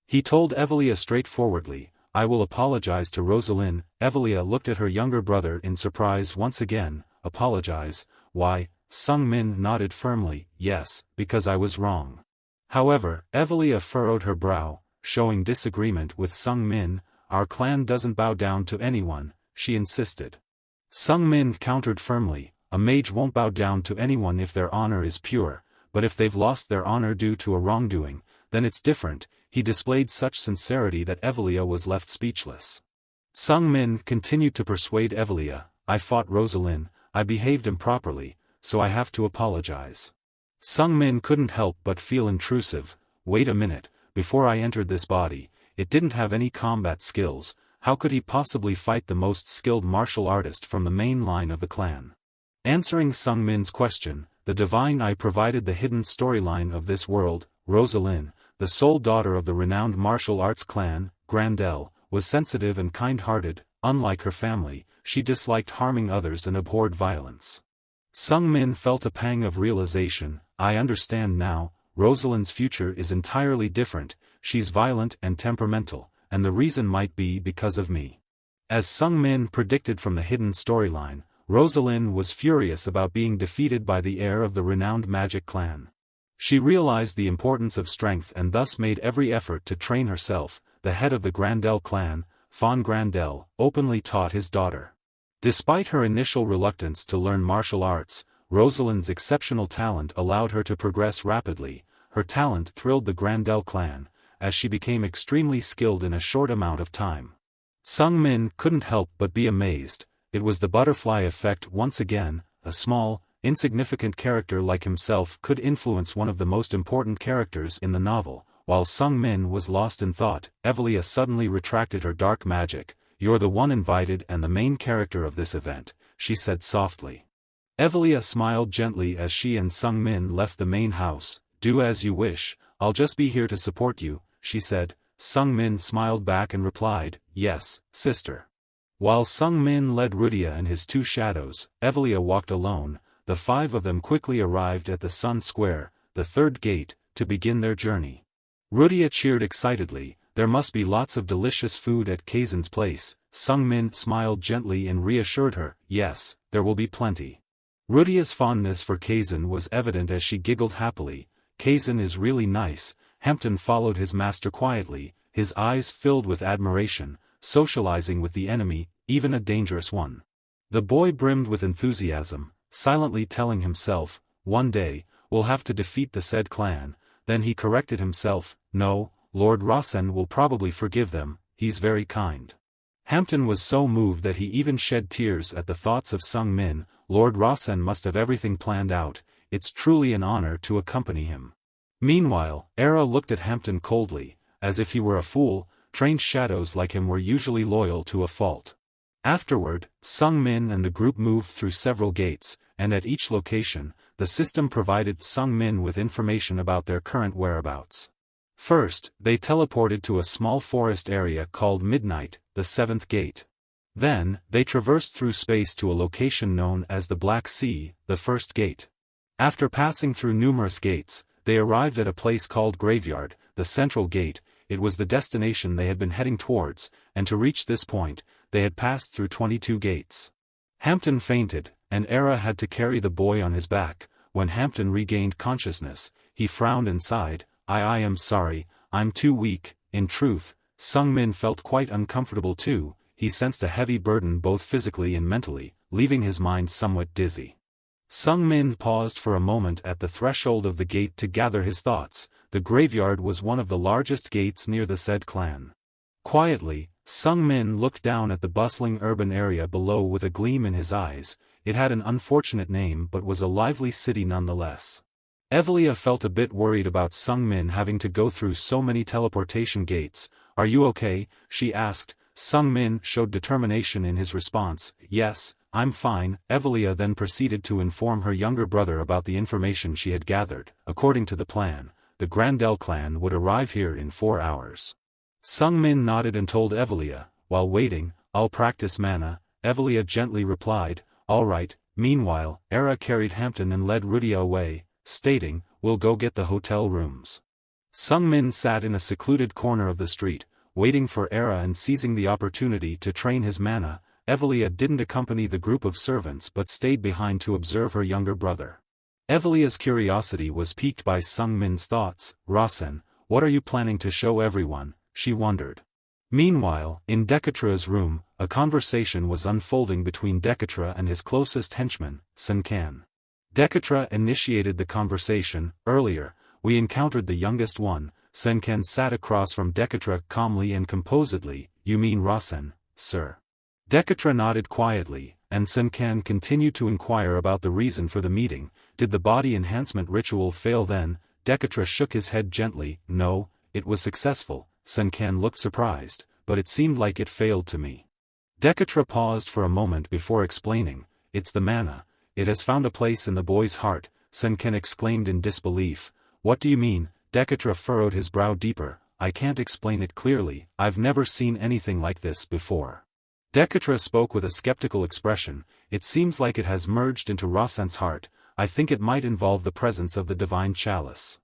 He told Evelia straightforwardly, I will apologize to Rosalind. Evelia looked at her younger brother in surprise once again. Apologize? Why? Sung Min nodded firmly, yes, because I was wrong. However, Evelia furrowed her brow, showing disagreement with Sung Min. Our clan doesn't bow down to anyone, she insisted. Sung Min countered firmly, a mage won't bow down to anyone if their honor is pure, but if they've lost their honor due to a wrongdoing, then it's different. He displayed such sincerity that Evelia was left speechless. Sung Min continued to persuade Evelia, I fought Rosalind, I behaved improperly, so I have to apologize. Sung Min couldn't help but feel intrusive. Wait a minute, before I entered this body, it didn't have any combat skills. How could he possibly fight the most skilled martial artist from the main line of the clan? Answering Sung Min's question, the divine eye provided the hidden storyline of this world. Rosalind, the sole daughter of the renowned martial arts clan, Grandel, was sensitive and kind-hearted. Unlike her family, she disliked harming others and abhorred violence. Sung Min felt a pang of realization. I understand now, Rosalind's future is entirely different. She's violent and temperamental, and the reason might be because of me. As Sung Min predicted from the hidden storyline, Rosalind was furious about being defeated by the heir of the renowned magic clan. She realized the importance of strength and thus made every effort to train herself. The head of the Grandel clan, Fawn Grandel, openly taught his daughter. Despite her initial reluctance to learn martial arts, Rosalind's exceptional talent allowed her to progress rapidly. Her talent thrilled the Grandel clan, as she became extremely skilled in a short amount of time. Sung Min couldn't help but be amazed. It was the butterfly effect once again. A small, insignificant character like himself could influence one of the most important characters in the novel. While Sung Min was lost in thought, Evelia suddenly retracted her dark magic. You're the one invited and the main character of this event, she said softly. Evelia smiled gently as she and Sung Min left the main house. Do as you wish, I'll just be here to support you, she said. Sung Min smiled back and replied, yes, sister. While Sung Min led Rudia and his two shadows, Evelia walked alone. The five of them quickly arrived at the Sun Square, the third gate, to begin their journey. Rudia cheered excitedly. There must be lots of delicious food at Kaizen's place. Sung Min smiled gently and reassured her, yes, there will be plenty. Rudia's fondness for Kaizen was evident as she giggled happily. Kaizen is really nice. Hampton followed his master quietly, his eyes filled with admiration, socializing with the enemy, even a dangerous one. The boy brimmed with enthusiasm, silently telling himself, one day, we'll have to defeat the said clan. Then he corrected himself, no, Lord Rasen will probably forgive them, he's very kind. Hampton was so moved that he even shed tears at the thoughts of Sung Min. Lord Rasen must have everything planned out. It's truly an honor to accompany him. Meanwhile, Era looked at Hampton coldly, as if he were a fool. Trained shadows like him were usually loyal to a fault. Afterward, Sung Min and the group moved through several gates, and at each location, the system provided Sung Min with information about their current whereabouts. First, they teleported to a small forest area called Midnight, the seventh gate. Then, they traversed through space to a location known as the Black Sea, the first gate. After passing through numerous gates, they arrived at a place called Graveyard, the central gate. It was the destination they had been heading towards, and to reach this point, they had passed through 22 gates. Hampton fainted, and Era had to carry the boy on his back. When Hampton regained consciousness, he frowned and sighed, I am sorry, I'm too weak. In truth, Sung Min felt quite uncomfortable too. He sensed a heavy burden both physically and mentally, leaving his mind somewhat dizzy. Sung Min paused for a moment at the threshold of the gate to gather his thoughts. The graveyard was one of the largest gates near the said clan. Quietly, Sung Min looked down at the bustling urban area below with a gleam in his eyes. It had an unfortunate name but was a lively city nonetheless. Evelia felt a bit worried about Sung Min having to go through so many teleportation gates. Are you okay? She asked. Sung Min showed determination in his response. Yes, I'm fine. Evelia then proceeded to inform her younger brother about the information she had gathered. According to the plan, the Grandel clan would arrive here in 4 hours. Sung Min nodded and told Evelia, while waiting, I'll practice mana. Evelia gently replied, all right. Meanwhile, Era carried Hampton and led Rudia away, stating, we'll go get the hotel rooms. Sung Min sat in a secluded corner of the street, waiting for Era and seizing the opportunity to train his mana. Evelia didn't accompany the group of servants but stayed behind to observe her younger brother. Evelia's curiosity was piqued by Sung Min's thoughts. "Rasen, what are you planning to show everyone?" she wondered. Meanwhile, in Decatra's room, a conversation was unfolding between Decatra and his closest henchman, Senkan. Decatra initiated the conversation. "Earlier, we encountered the youngest one." Senkan sat across from Decatra calmly and composedly. "You mean Rasen, sir?" Decatra nodded quietly, and Senkan continued to inquire about the reason for the meeting. "Did the body enhancement ritual fail then?" Decatra shook his head gently. "No, it was successful." Senkan looked surprised, "but it seemed like it failed to me." Decatra paused for a moment before explaining. "It's the mana. It has found a place in the boy's heart." Senkan exclaimed in disbelief. "What do you mean?" Decatra furrowed his brow deeper. "I can't explain it clearly. I've never seen anything like this before." Decatra spoke with a skeptical expression. "It seems like it has merged into Rasen's heart. I think it might involve the presence of the divine chalice."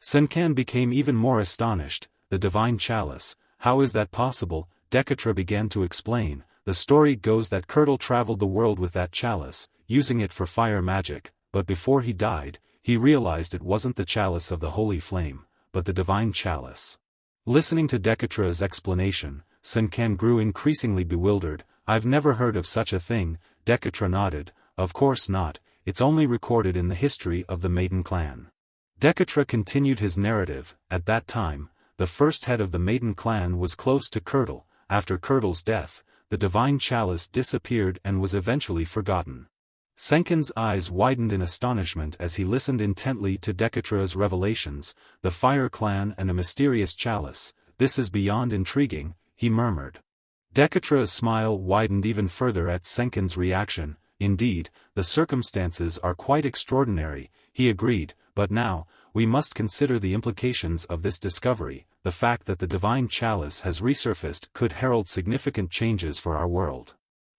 Senkan became even more astonished. "The divine chalice? How is that possible?" Decatra began to explain. "The story goes that Curdle traveled the world with that chalice, using it for fire magic, but before he died, he realized it wasn't the chalice of the holy flame, but the divine chalice." Listening to Decatra's explanation, Senkan grew increasingly bewildered. "I've never heard of such a thing." Decatra nodded. "Of course not, it's only recorded in the history of the Maiden clan." Decatra continued his narrative. "At that time, the first head of the Maiden clan was close to Curdle. After Curdle's death, the divine chalice disappeared and was eventually forgotten." Senkan's eyes widened in astonishment as he listened intently to Decatra's revelations. "The Fire Clan and a mysterious chalice. This is beyond intriguing," he murmured. Decatra's smile widened even further at Senkan's reaction. "Indeed, the circumstances are quite extraordinary," he agreed, "but now, we must consider the implications of this discovery. The fact that the divine chalice has resurfaced could herald significant changes for our world."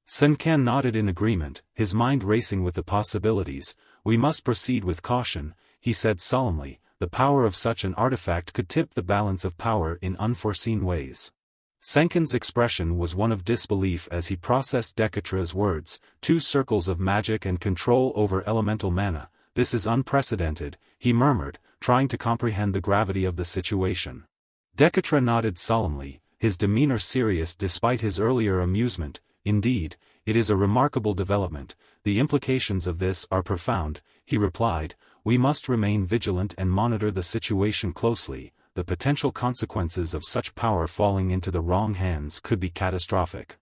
Senkan nodded in agreement, his mind racing with the possibilities. "We must proceed with caution," he said solemnly. "The power of such an artifact could tip the balance of power in unforeseen ways." Senkan's expression was one of disbelief as he processed Decatra's words. "2 circles of magic and control over elemental mana. This is unprecedented," he murmured, trying to comprehend the gravity of the situation. Decatra nodded solemnly, his demeanor serious despite his earlier amusement. "Indeed, it is a remarkable development. The implications of this are profound," he replied. "We must remain vigilant and monitor the situation closely. The potential consequences of such power falling into the wrong hands could be catastrophic."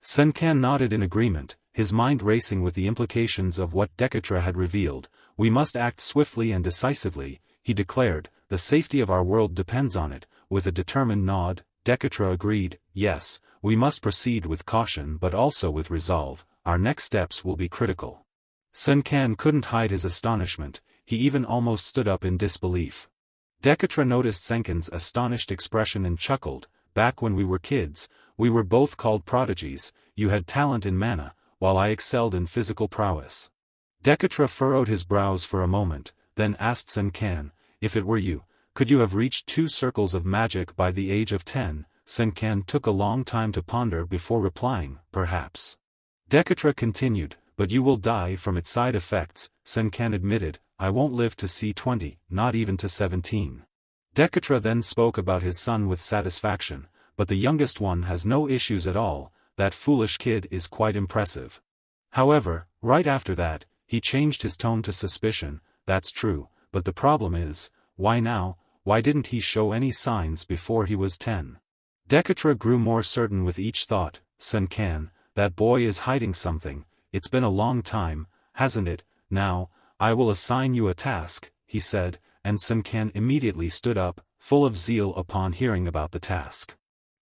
Senkan nodded in agreement, his mind racing with the implications of what Decatra had revealed. "We must act swiftly and decisively," he declared. "The safety of our world depends on it." With a determined nod, Decatra agreed. "Yes, we must proceed with caution but also with resolve. Our next steps will be critical." Senkan couldn't hide his astonishment, he even almost stood up in disbelief. Decatra noticed Senkan's astonished expression and chuckled. "Back when we were kids, we were both called prodigies. You had talent in mana, while I excelled in physical prowess." Decatra furrowed his brows for a moment, then asked Senkan, "If it were you, could you have reached 2 circles of magic by the age of 10? Senkan took a long time to ponder before replying. "Perhaps." Decatra continued, "But you will die from its side effects." Senkan admitted, "I won't live to see 20, not even to 17. Decatra then spoke about his son with satisfaction. "But the youngest one has no issues at all. That foolish kid is quite impressive." However, right after that, he changed his tone to suspicion. "That's true, but the problem is, why now? Why didn't he show any signs before he was 10? Decatra grew more certain with each thought. "Senkan, that boy is hiding something. It's been a long time, hasn't it? Now, I will assign you a task," he said, and Senkan immediately stood up, full of zeal upon hearing about the task.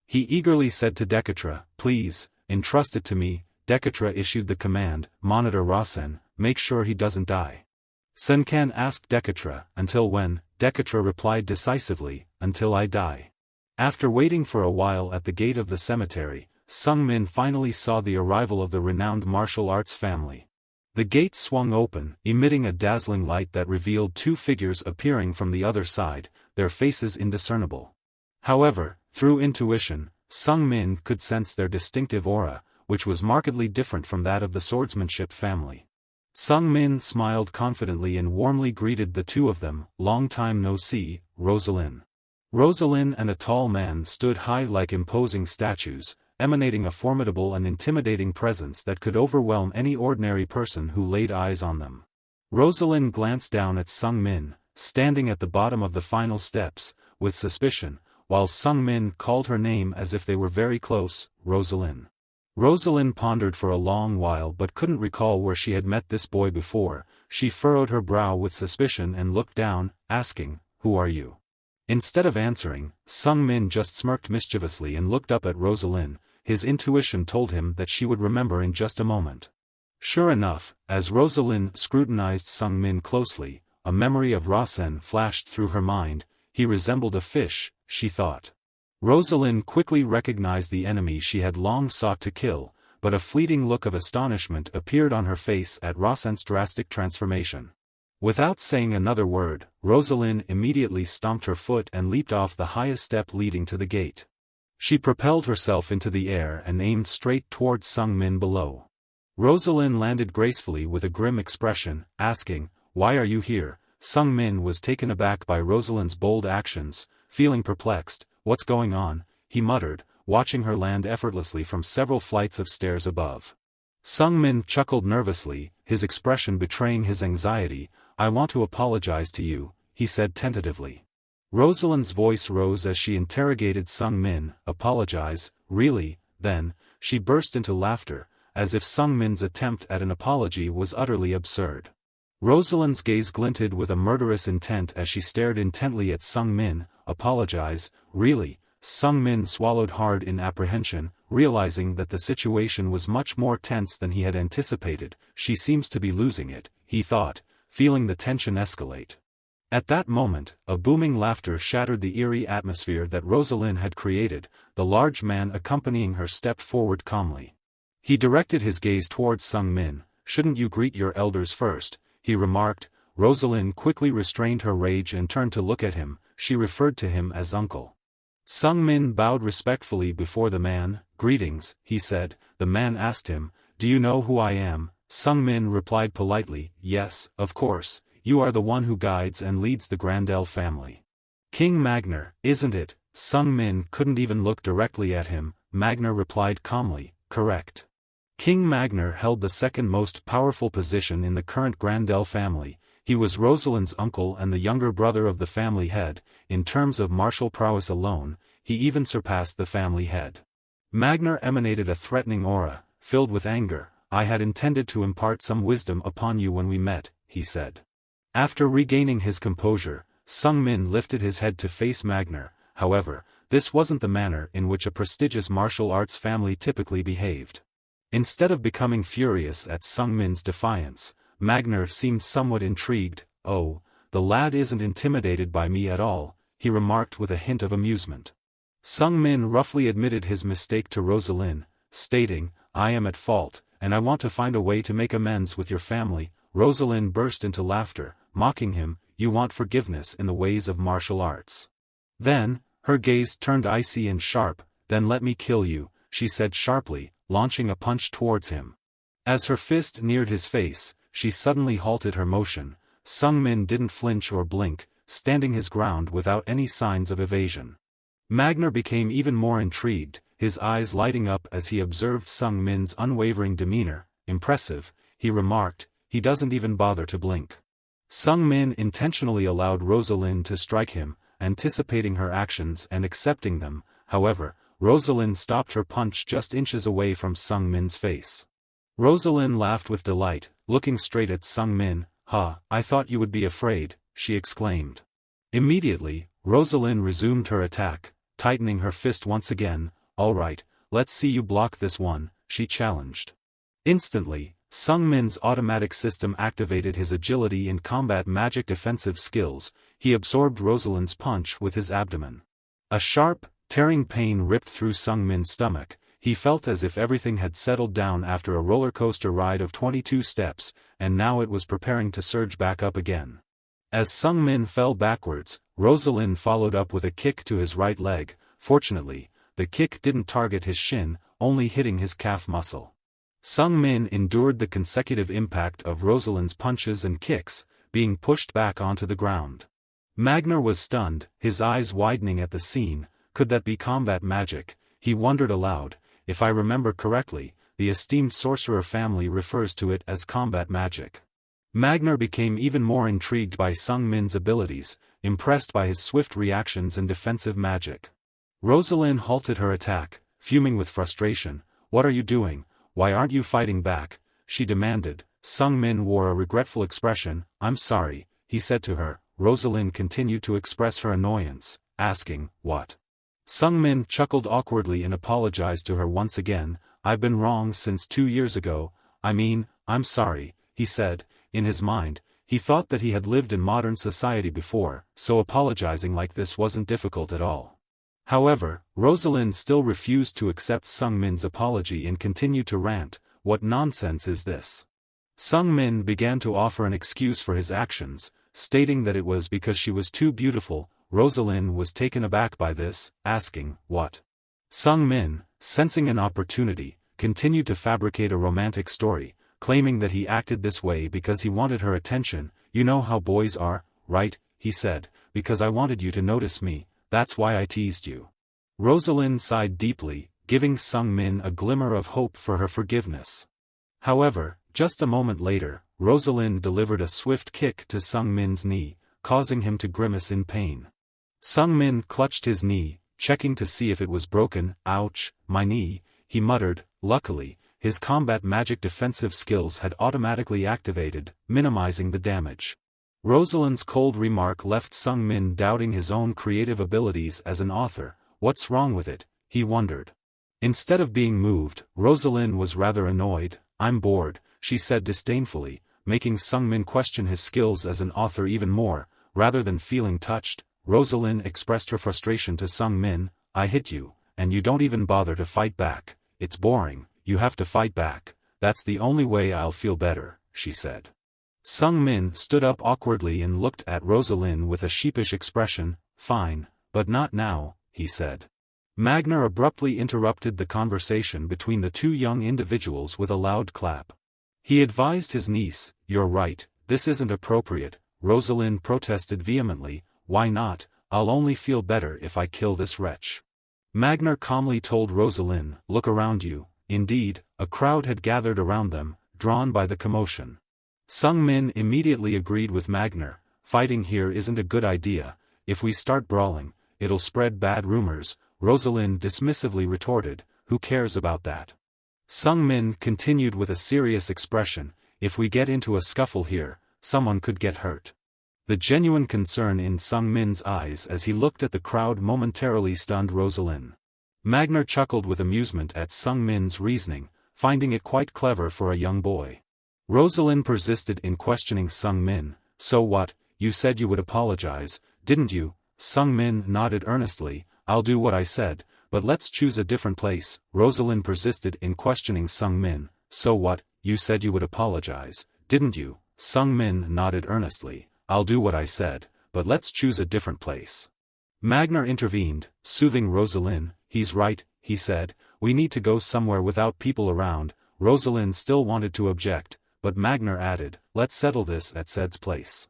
He eagerly said to Decatra, "Please, entrust it to me." Decatra issued the command, "Monitor Rasen, make sure he doesn't die." Senkan asked Decatra, "Until when?" Decatra replied decisively, "Until I die." After waiting for a while at the gate of the cemetery, Sung Min finally saw the arrival of the renowned martial arts family. The gate swung open, emitting a dazzling light that revealed 2 figures appearing from the other side, their faces indiscernible. However, through intuition, Sung Min could sense their distinctive aura, which was markedly different from that of the swordsmanship family. Sung Min smiled confidently and warmly greeted the two of them. Long time no see, Rosalind. Rosalind and a tall man stood high like imposing statues, emanating a formidable and intimidating presence that could overwhelm any ordinary person who laid eyes on them. Rosalind glanced down at Sung Min, standing at the bottom of the final steps, with suspicion, while Sung Min called her name as if they were very close, Rosalind. Rosalind pondered for a long while but couldn't recall where she had met this boy before. She furrowed her brow with suspicion and looked down, asking, "Who are you?" Instead of answering, Sung Min just smirked mischievously and looked up at Rosalind. His intuition told him that she would remember in just a moment. Sure enough, as Rosalind scrutinized Sung Min closely, a memory of Rasen flashed through her mind. He resembled a fish, she thought. Rosalind quickly recognized the enemy she had long sought to kill, but a fleeting look of astonishment appeared on her face at Rasen's drastic transformation. Without saying another word, Rosalind immediately stomped her foot and leaped off the highest step leading to the gate. She propelled herself into the air and aimed straight towards Sung Min below. Rosalind landed gracefully with a grim expression, asking, "Why are you here?" Sung Min was taken aback by Rosalind's bold actions. Feeling perplexed, "What's going on?" he muttered, watching her land effortlessly from several flights of stairs above. Sung Min chuckled nervously, his expression betraying his anxiety. "I want to apologize to you," he said tentatively. Rosalind's voice rose as she interrogated Sung Min. "Apologize, really?" Then, she burst into laughter, as if Sung Min's attempt at an apology was utterly absurd. Rosalind's gaze glinted with a murderous intent as she stared intently at Sung Min. "Apologize, really?" Sung Min swallowed hard in apprehension, realizing that the situation was much more tense than he had anticipated. "She seems to be losing it," he thought, feeling the tension escalate. At that moment, a booming laughter shattered the eerie atmosphere that Rosalind had created. The large man accompanying her stepped forward calmly. He directed his gaze towards Sung Min. "Shouldn't you greet your elders first?" he remarked. Rosalind quickly restrained her rage and turned to look at him. She referred to him as uncle. Sung Min bowed respectfully before the man. "Greetings," he said. The man asked him, "Do you know who I am?" Sung Min replied politely, "Yes, of course, you are the one who guides and leads the Grandel family." "King Magner, isn't it?" Sung Min couldn't even look directly at him. Magner replied calmly, "Correct." King Magner held the second most powerful position in the current Grandel family. He was Rosalind's uncle and the younger brother of the family head. In terms of martial prowess alone, he even surpassed the family head. Magner emanated a threatening aura, filled with anger. "I had intended to impart some wisdom upon you when we met," he said. After regaining his composure, Sung Min lifted his head to face Magner. However, this wasn't the manner in which a prestigious martial arts family typically behaved. Instead of becoming furious at Sung Min's defiance, Magner seemed somewhat intrigued. "Oh, the lad isn't intimidated by me at all," he remarked with a hint of amusement. Sung Min roughly admitted his mistake to Rosalind, stating, "I am at fault, and I want to find a way to make amends with your family." Rosalind burst into laughter, mocking him. "You want forgiveness in the ways of martial arts." Then, her gaze turned icy and sharp. "Then let me kill you," she said sharply, launching a punch towards him. As her fist neared his face, she suddenly halted her motion. Sung Min didn't flinch or blink, standing his ground without any signs of evasion. Magner became even more intrigued, his eyes lighting up as he observed Sung Min's unwavering demeanor. "Impressive," he remarked, "he doesn't even bother to blink." Sung Min intentionally allowed Rosalind to strike him, anticipating her actions and accepting them. However, Rosalind stopped her punch just inches away from Sung Min's face. Rosalind laughed with delight, looking straight at Sung Min. "Ha, I thought you would be afraid," she exclaimed. Immediately, Rosalind resumed her attack, tightening her fist once again. "All right, let's see you block this one," she challenged. Instantly, Sung Min's automatic system activated his agility in combat magic defensive skills. He absorbed Rosalind's punch with his abdomen. A sharp, tearing pain ripped through Sung Min's stomach. He felt as if everything had settled down after a roller coaster ride of 22 steps, and now it was preparing to surge back up again. As Sung Min fell backwards, Rosalind followed up with a kick to his right leg. Fortunately, the kick didn't target his shin, only hitting his calf muscle. Sung Min endured the consecutive impact of Rosalind's punches and kicks, being pushed back onto the ground. Magner was stunned, his eyes widening at the scene. Could that be combat magic? He wondered aloud. If I remember correctly, the esteemed sorcerer family refers to it as combat magic. Magner became even more intrigued by Sung Min's abilities, impressed by his swift reactions and defensive magic. Rosalind halted her attack, fuming with frustration. What are you doing? Why aren't you fighting back? She demanded. Sung Min wore a regretful expression. I'm sorry, he said to her. Rosalind continued to express her annoyance, asking, what? Sung Min chuckled awkwardly and apologized to her once again. I've been wrong since 2 years ago. I'm sorry, he said. In his mind, he thought that he had lived in modern society before, so apologizing like this wasn't difficult at all. However, Rosalind still refused to accept Sung Min's apology and continued to rant. What nonsense is this? Sung Min began to offer an excuse for his actions, stating that it was because she was too beautiful. Rosalind was taken aback by this, asking, what? Sung Min, sensing an opportunity, continued to fabricate a romantic story, claiming that he acted this way because he wanted her attention. You know how boys are, right? He said, because I wanted you to notice me, that's why I teased you. Rosalind sighed deeply, giving Sung Min a glimmer of hope for her forgiveness. However, just a moment later, Rosalind delivered a swift kick to Sung Min's knee, causing him to grimace in pain. Sung Min clutched his knee, checking to see if it was broken. Ouch, my knee, he muttered. Luckily, his combat magic defensive skills had automatically activated, minimizing the damage. Rosalind's cold remark left Sung Min doubting his own creative abilities as an author. What's wrong with it? He wondered. Instead of being moved, Rosalind was rather annoyed. I'm bored, she said disdainfully, making Sung Min question his skills as an author even more. Rather than feeling touched, Rosalind expressed her frustration to Sung Min. I hit you, and you don't even bother to fight back. It's boring, you have to fight back. That's the only way I'll feel better, she said. Sung Min stood up awkwardly and looked at Rosalind with a sheepish expression. Fine, but not now, he said. Magner abruptly interrupted the conversation between the two young individuals with a loud clap. He advised his niece, you're right, this isn't appropriate. Rosalind protested vehemently. Why not? I'll only feel better if I kill this wretch. Magner calmly told Rosalind, look around you. Indeed, a crowd had gathered around them, drawn by the commotion. Sung Min immediately agreed with Magner. Fighting here isn't a good idea. If we start brawling, it'll spread bad rumors. Rosalind dismissively retorted, who cares about that? Sung Min continued with a serious expression, if we get into a scuffle here, someone could get hurt. The genuine concern in Sung Min's eyes as he looked at the crowd momentarily stunned Rosalind. Magner chuckled with amusement at Sung Min's reasoning, finding it quite clever for a young boy. Rosalind persisted in questioning Sung Min. So what, you said you would apologize, didn't you? Sung Min nodded earnestly. I'll do what I said, but let's choose a different place. Rosalind persisted in questioning Sung Min. So what, you said you would apologize, didn't you? Sung Min nodded earnestly. I'll do what I said, but let's choose a different place. Magner intervened, soothing Rosalind. He's right, he said, we need to go somewhere without people around. Rosalind still wanted to object, but Magner added, let's settle this at Sed's place.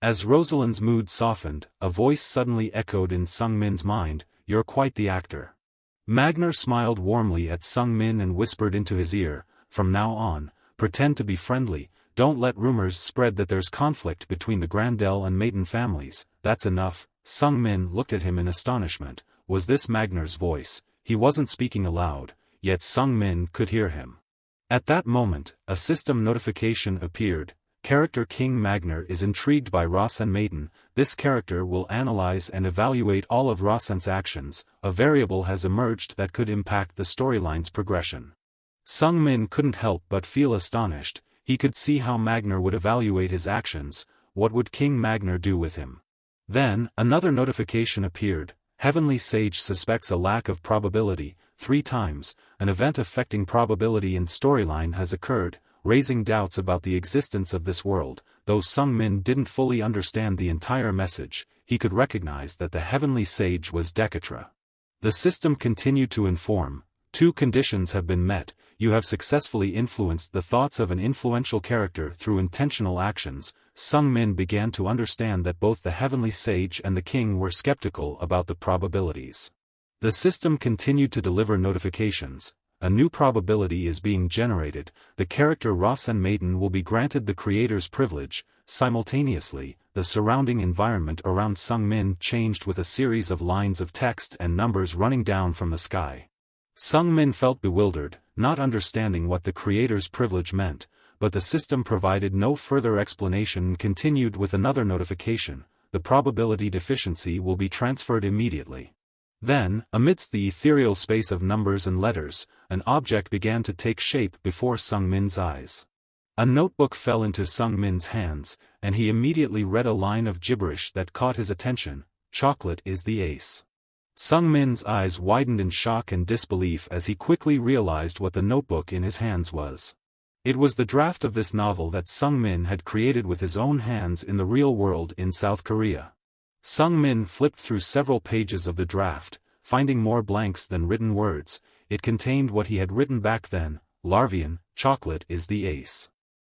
As Rosalind's mood softened, a voice suddenly echoed in Sung Min's mind, you're quite the actor. Magner smiled warmly at Sung Min and whispered into his ear, from now on, pretend to be friendly. Don't let rumors spread that there's conflict between the Grandel and Maiden families. That's enough. Sung Min looked at him in astonishment. Was this Magner's voice? He wasn't speaking aloud, yet Sung Min could hear him. At that moment, a system notification appeared. Character King Magner is intrigued by Rosan Maiden. This character will analyze and evaluate all of Rosan's actions. A variable has emerged that could impact the storyline's progression. Sung Min couldn't help but feel astonished. He could see how Magner would evaluate his actions. What would King Magner do with him? Then, another notification appeared. Heavenly Sage suspects a lack of probability. 3 times, an event affecting probability in storyline has occurred, raising doubts about the existence of this world. Though Sung Min didn't fully understand the entire message, he could recognize that the Heavenly Sage was Decatra. The system continued to inform, Two conditions have been met: you have successfully influenced the thoughts of an influential character through intentional actions. Sung Min began to understand that both the heavenly sage and the king were skeptical about the probabilities. The system continued to deliver notifications. A new probability is being generated. The character Rasen Maiden will be granted the creator's privilege. Simultaneously, the surrounding environment around Sung Min changed with a series of lines of text and numbers running down from the sky. Sung Min felt bewildered, not understanding what the creator's privilege meant, but the system provided no further explanation and continued with another notification: the probability deficiency will be transferred immediately. Then, amidst the ethereal space of numbers and letters, an object began to take shape before Sung Min's eyes. A notebook fell into Sung Min's hands, and he immediately read a line of gibberish that caught his attention: "Chocolate is the ace." Sung Min's eyes widened in shock and disbelief as he quickly realized what the notebook in his hands was. It was the draft of this novel that Sung Min had created with his own hands in the real world in South Korea. Sung Min flipped through several pages of the draft, finding more blanks than written words. It contained what he had written back then: Larvian, chocolate is the ace.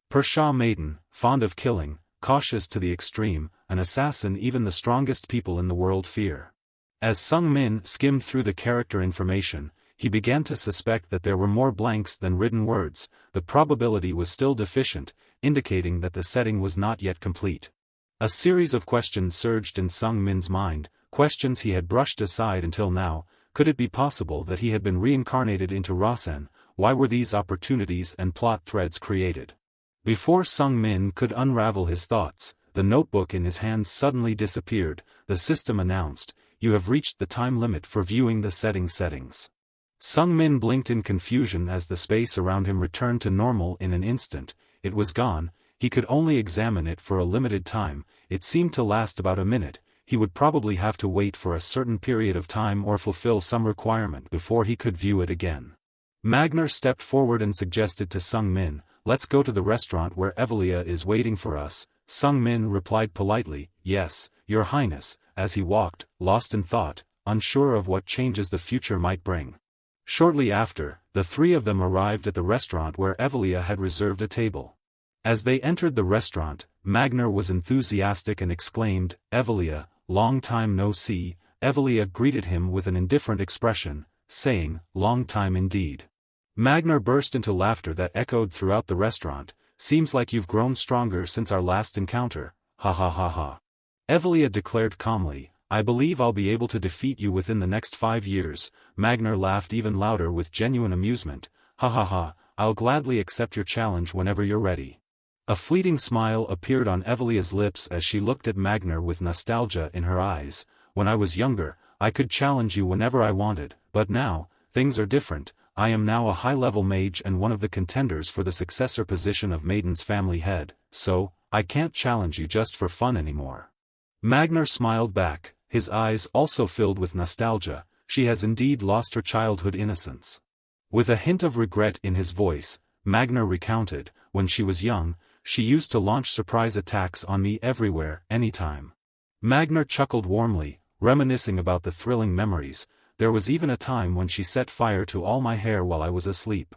Persha maiden, fond of killing, cautious to the extreme, an assassin even the strongest people in the world fear. As Sung Min skimmed through the character information, he began to suspect that there were more blanks than written words. The probability was still deficient, indicating that the setting was not yet complete. A series of questions surged in Sung Min's mind, questions he had brushed aside until now. Could it be possible that he had been reincarnated into Rasen? Why were these opportunities and plot threads created? Before Sung Min could unravel his thoughts, the notebook in his hands suddenly disappeared. The system announced, "You have reached the time limit for viewing the settings." Sung Min blinked in confusion as the space around him returned to normal in an instant. It was gone. He could only examine it for a limited time. It seemed to last about a minute. He would probably have to wait for a certain period of time or fulfill some requirement before he could view it again. Magner stepped forward and suggested to Sung Min, "Let's go to the restaurant where Evelia is waiting for us." Sung Min replied politely, "Yes, Your Highness," as he walked, lost in thought, unsure of what changes the future might bring. Shortly after, the three of them arrived at the restaurant where Evelia had reserved a table. As they entered the restaurant, Magner was enthusiastic and exclaimed, "Evelia, long time no see." Evelia greeted him with an indifferent expression, saying, "Long time indeed." Magner burst into laughter that echoed throughout the restaurant. "Seems like you've grown stronger since our last encounter. Ha ha ha ha." Evelia declared calmly, "I believe I'll be able to defeat you within the next 5 years. Magner laughed even louder with genuine amusement. "Ha ha ha, I'll gladly accept your challenge whenever you're ready." A fleeting smile appeared on Evelia's lips as she looked at Magner with nostalgia in her eyes. "When I was younger, I could challenge you whenever I wanted, but now, things are different. I am now a high-level mage and one of the contenders for the successor position of Maiden's family head, so, I can't challenge you just for fun anymore." Magner smiled back, his eyes also filled with nostalgia. She has indeed lost her childhood innocence. With a hint of regret in his voice, Magner recounted, "When she was young, she used to launch surprise attacks on me everywhere, anytime." Magner chuckled warmly, reminiscing about the thrilling memories. "There was even a time when she set fire to all my hair while I was asleep."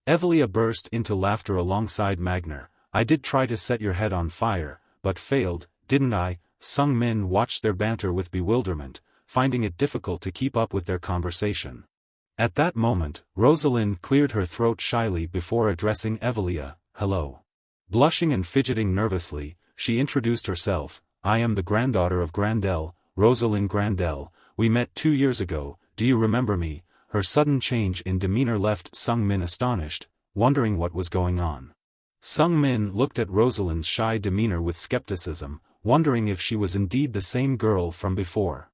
Evelia burst into laughter alongside Magner. "I did try to set your head on fire, but failed, didn't I?" Sung Min watched their banter with bewilderment, finding it difficult to keep up with their conversation. At that moment, Rosalind cleared her throat shyly before addressing Evelia, "Hello." Blushing and fidgeting nervously, she introduced herself, "I am the granddaughter of Grandel, Rosalind Grandel. We met 2 years ago, do you remember me?" Her sudden change in demeanor left Sung Min astonished, wondering what was going on. Sung Min looked at Rosalind's shy demeanor with skepticism, wondering if she was indeed the same girl from before.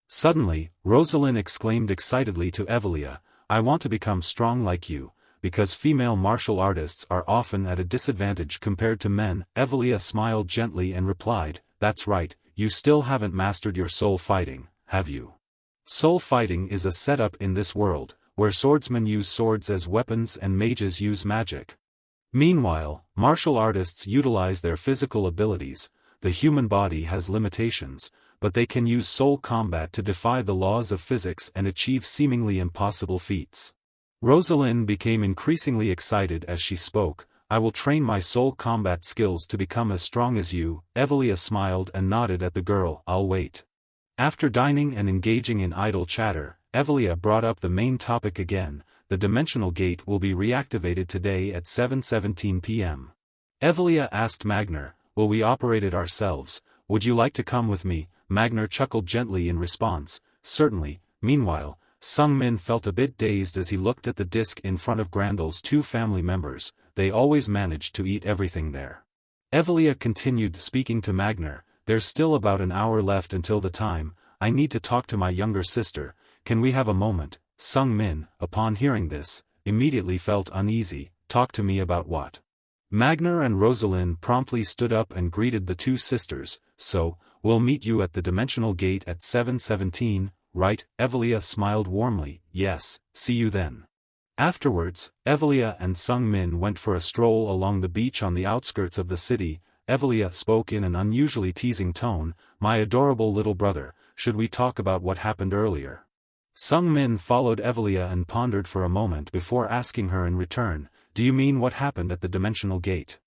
Suddenly, Rosalind exclaimed excitedly to Evelia, "I want to become strong like you, because female martial artists are often at a disadvantage compared to men." Evelia smiled gently and replied, "That's right, you still haven't mastered your soul fighting, have you?" Soul fighting is a setup in this world, where swordsmen use swords as weapons and mages use magic. Meanwhile, martial artists utilize their physical abilities. The human body has limitations, but they can use soul combat to defy the laws of physics and achieve seemingly impossible feats. Rosalind became increasingly excited as she spoke. I will train my soul combat skills to become as strong as you. Evelia smiled and nodded at the girl. I'll wait. After dining and engaging in idle chatter, Evelia brought up the main topic again. The dimensional gate will be reactivated today at 7:17 p.m. Evelia asked Magner, will we operate it ourselves? Would you like to come with me? Magner chuckled gently in response, certainly. Meanwhile, Sung Min felt a bit dazed as he looked at the disc in front of Grandel's two family members. They always managed to eat everything there. Evelia continued speaking to Magner, there's still about an hour left until the time. I need to talk to my younger sister. Can we have a moment? Sung Min, upon hearing this, immediately felt uneasy. Talk to me about what? Magner and Rosalind promptly stood up and greeted the two sisters. So, we'll meet you at the dimensional gate at 7:17, right? Evelia smiled warmly. Yes, see you then. Afterwards, Evelia and Sung Min went for a stroll along the beach on the outskirts of the city. Evelia spoke in an unusually teasing tone, my adorable little brother, should we talk about what happened earlier? Sung Min followed Evelia and pondered for a moment before asking her in return, do you mean what happened at the dimensional gate?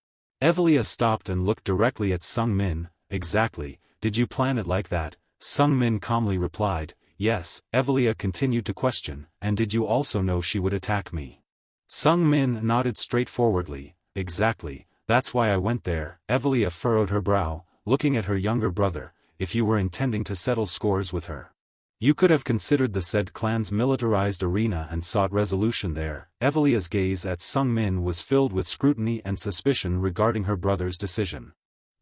Evelia stopped and looked directly at Sung Min. Exactly, did you plan it like that? Sung Min calmly replied, yes. Evelia continued to question, and did you also know she would attack me? Sung Min nodded straightforwardly, exactly, that's why I went there. Evelia furrowed her brow, looking at her younger brother, if you were intending to settle scores with her. You could have considered the said clan's militarized arena and sought resolution there. Evelia's gaze at Sung Min was filled with scrutiny and suspicion regarding her brother's decision.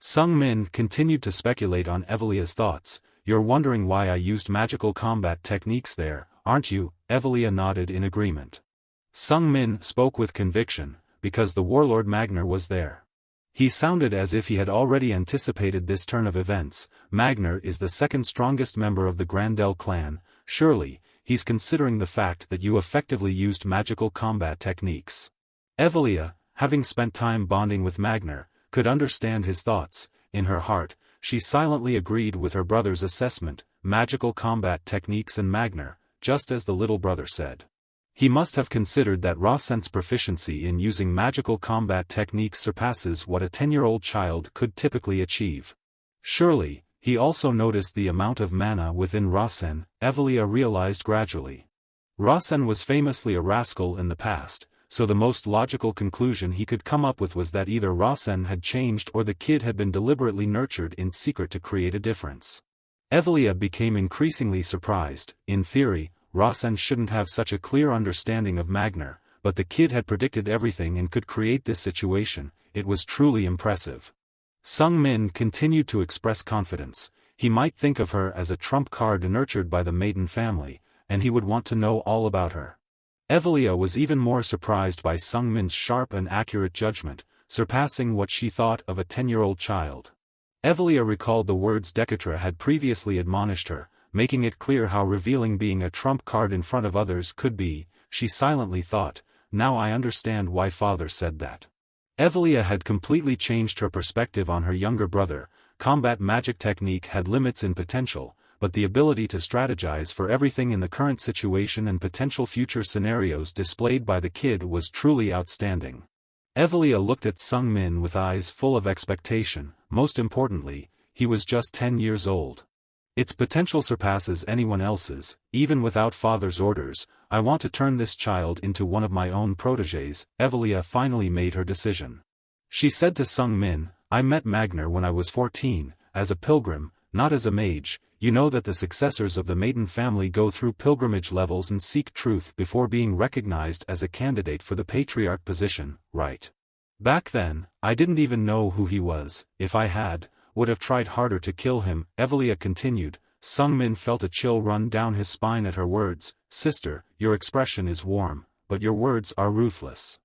Sung Min continued to speculate on Evelia's thoughts. You're wondering why I used magical combat techniques there, aren't you? Evelia nodded in agreement. Sung Min spoke with conviction, because the warlord Magner was there. He sounded as if he had already anticipated this turn of events. Magner is the second strongest member of the Grandel clan. Surely, he's considering the fact that you effectively used magical combat techniques. Evelia, having spent time bonding with Magner, could understand his thoughts. In her heart, she silently agreed with her brother's assessment, magical combat techniques and Magner, just as the little brother said. He must have considered that Rasen's proficiency in using magical combat techniques surpasses what a 10-year-old child could typically achieve. Surely, he also noticed the amount of mana within Rasen, Evelia realized gradually. Rasen was famously a rascal in the past, so the most logical conclusion he could come up with was that either Rasen had changed or the kid had been deliberately nurtured in secret to create a difference. Evelia became increasingly surprised. In theory, Rasen shouldn't have such a clear understanding of Magner, but the kid had predicted everything and could create this situation. It was truly impressive. Sung Min continued to express confidence. He might think of her as a trump card nurtured by the maiden family, and he would want to know all about her. Evelia was even more surprised by Sung Min's sharp and accurate judgment, surpassing what she thought of a 10-year-old child. Evelia recalled the words Decatra had previously admonished her, making it clear how revealing being a trump card in front of others could be. She silently thought, now I understand why father said that. Evelia had completely changed her perspective on her younger brother. Combat magic technique had limits in potential, but the ability to strategize for everything in the current situation and potential future scenarios displayed by the kid was truly outstanding. Evelia looked at Sung Min with eyes full of expectation. Most importantly, he was just 10 years old. Its potential surpasses anyone else's, even without father's orders. I want to turn this child into one of my own protégés. Evelia finally made her decision. She said to Sung Min, I met Magner when I was 14, as a pilgrim, not as a mage. You know that the successors of the maiden family go through pilgrimage levels and seek truth before being recognized as a candidate for the patriarch position, right? Back then, I didn't even know who he was. If I had, would have tried harder to kill him. Evelia continued. Sung Min felt a chill run down his spine at her words. Sister, your expression is warm, but your words are ruthless.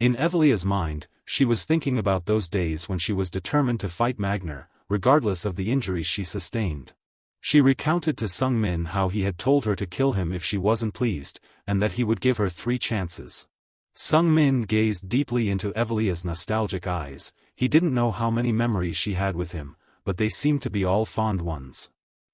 In Evelia's mind, she was thinking about those days when she was determined to fight Magner, regardless of the injuries she sustained. She recounted to Sung Min how he had told her to kill him if she wasn't pleased, and that he would give her 3 chances. Sung Min gazed deeply into Evelia's nostalgic eyes. He didn't know how many memories she had with him, but they seemed to be all fond ones.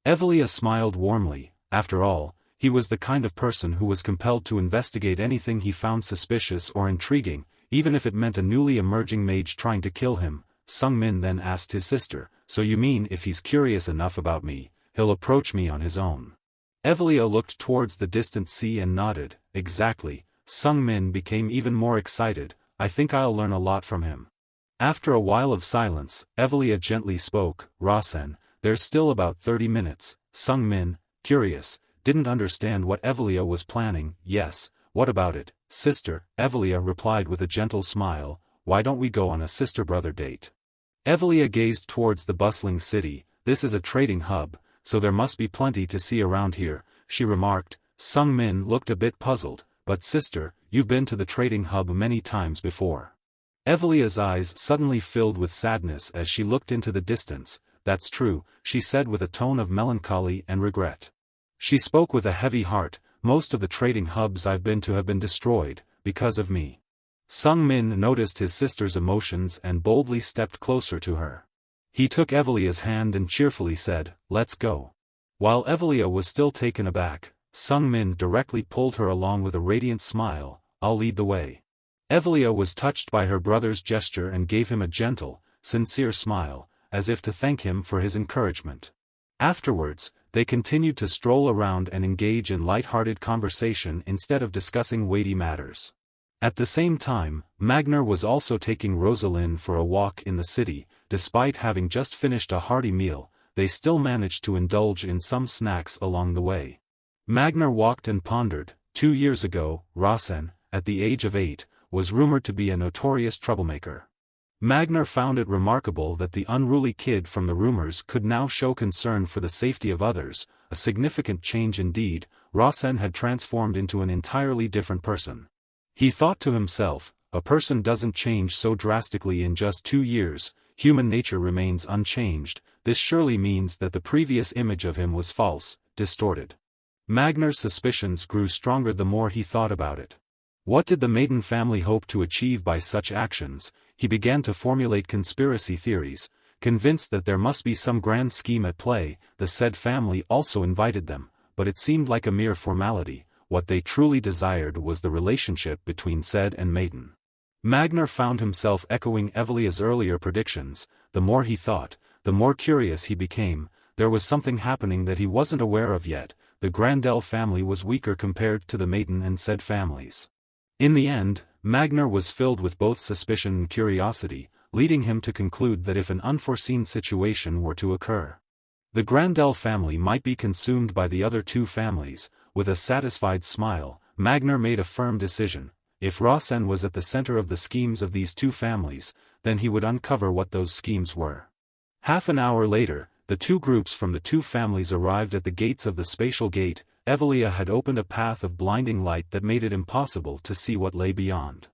Evelia smiled warmly. After all, he was the kind of person who was compelled to investigate anything he found suspicious or intriguing, even if it meant a newly emerging mage trying to kill him. Sung Min then asked his sister, "So you mean if he's curious enough about me, he'll approach me on his own?" Evelia looked towards the distant sea and nodded. "Exactly." Sung Min became even more excited. "I think I'll learn a lot from him." After a while of silence, Evelia gently spoke, "Rasen, there's still about 30 minutes. Sung Min, curious, didn't understand what Evelia was planning. "Yes, what about it, sister?" Evelia replied with a gentle smile. "Why don't we go on a sister-brother date?" Evelia gazed towards the bustling city. "This is a trading hub, so there must be plenty to see around here," she remarked. Sung Min looked a bit puzzled. "But sister, you've been to the trading hub many times before." Evelia's eyes suddenly filled with sadness as she looked into the distance. "That's true," she said with a tone of melancholy and regret. She spoke with a heavy heart. "Most of the trading hubs I've been to have been destroyed, because of me." Sung Min noticed his sister's emotions and boldly stepped closer to her. He took Evelia's hand and cheerfully said, "Let's go." While Evelia was still taken aback, Sung Min directly pulled her along with a radiant smile. "I'll lead the way." Evelia was touched by her brother's gesture and gave him a gentle, sincere smile, as if to thank him for his encouragement. Afterwards, they continued to stroll around and engage in light-hearted conversation instead of discussing weighty matters. At the same time, Magner was also taking Rosalind for a walk in the city. Despite having just finished a hearty meal, they still managed to indulge in some snacks along the way. Magner walked and pondered. 2 years ago, Rasen, at the age of 8, was rumored to be a notorious troublemaker. Magner found it remarkable that the unruly kid from the rumors could now show concern for the safety of others, a significant change indeed. Rasen had transformed into an entirely different person. He thought to himself, a person doesn't change so drastically in just 2 years, human nature remains unchanged. This surely means that the previous image of him was false, distorted. Magner's suspicions grew stronger the more he thought about it. What did the Maiden family hope to achieve by such actions? He began to formulate conspiracy theories, convinced that there must be some grand scheme at play. The said family also invited them, but it seemed like a mere formality. What they truly desired was the relationship between said and Maiden. Magner found himself echoing Evelia's earlier predictions. The more he thought, the more curious he became. There was something happening that he wasn't aware of yet. The Grandel family was weaker compared to the Maiden and said families. In the end, Magner was filled with both suspicion and curiosity, leading him to conclude that if an unforeseen situation were to occur, the Grandel family might be consumed by the other two families. With a satisfied smile, Magner made a firm decision. If Rasen was at the center of the schemes of these two families, then he would uncover what those schemes were. Half an hour later, the two groups from the two families arrived at the gates of the spatial gate. Evelia had opened a path of blinding light that made it impossible to see what lay beyond.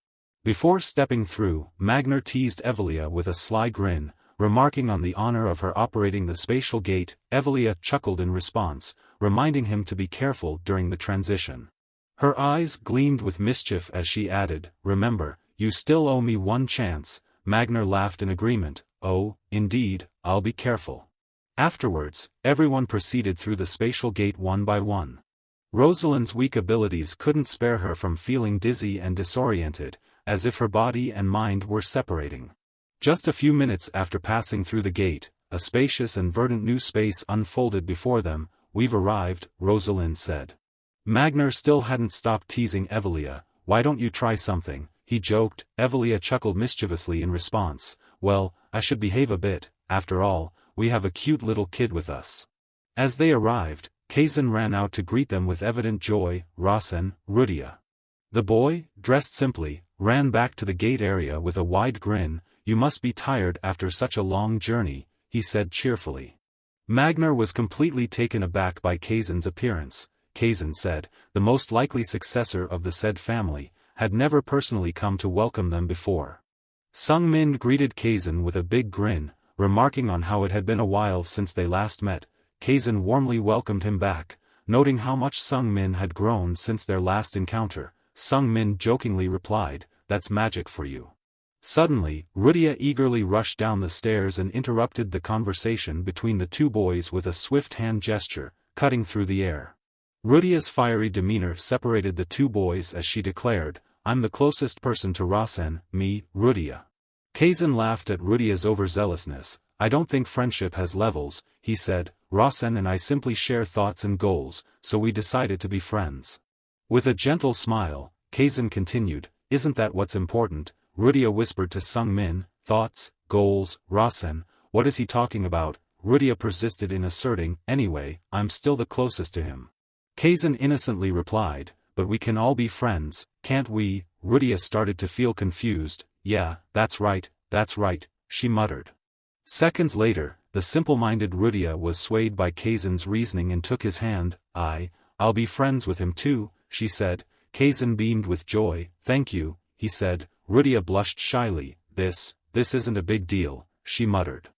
Before stepping through, Magner teased Evelia with a sly grin, remarking on the honor of her operating the spatial gate. Evelia chuckled in response, reminding him to be careful during the transition. Her eyes gleamed with mischief as she added, "Remember, you still owe me one chance." Magner laughed in agreement. "Oh, indeed, I'll be careful." Afterwards, everyone proceeded through the spatial gate one by one. Rosalind's weak abilities couldn't spare her from feeling dizzy and disoriented, as if her body and mind were separating. Just a few minutes after passing through the gate, a spacious and verdant new space unfolded before them. "We've arrived," Rosalind said. Magner still hadn't stopped teasing Evelia. "Why don't you try something?" he joked. Evelia chuckled mischievously in response. "Well, I should behave a bit. After all, we have a cute little kid with us." As they arrived, Kazan ran out to greet them with evident joy. "Rasen, Rudia." The boy, dressed simply, ran back to the gate area with a wide grin. "You must be tired after such a long journey," he said cheerfully. Magner was completely taken aback by Kazan's appearance. Kazan said, the most likely successor of the said family, had never personally come to welcome them before. Sung Min greeted Kazan with a big grin, remarking on how it had been a while since they last met. Kazan warmly welcomed him back, noting how much Sung Min had grown since their last encounter. Sung Min jokingly replied, "That's magic for you." Suddenly, Rudia eagerly rushed down the stairs and interrupted the conversation between the two boys with a swift hand gesture, cutting through the air. Rudia's fiery demeanor separated the two boys as she declared, I'm the closest person to Rasen, me, Rudia. Kazan laughed at Rudia's overzealousness. I don't think friendship has levels, he said, Rasen and I simply share thoughts and goals, so we decided to be friends. With a gentle smile, Kazan continued, isn't that what's important? Rudia whispered to Sung Min, thoughts, goals, Rasen, what is he talking about? Rudia persisted in asserting, anyway, I'm still the closest to him. Kazan innocently replied, but we can all be friends, can't we? Rudia started to feel confused, yeah, that's right, she muttered. Seconds later, the simple-minded Rudia was swayed by Kazan's reasoning and took his hand. I'll be friends with him too, she said. Kazan beamed with joy. Thank you, he said. Rudia blushed shyly. This isn't a big deal, she muttered.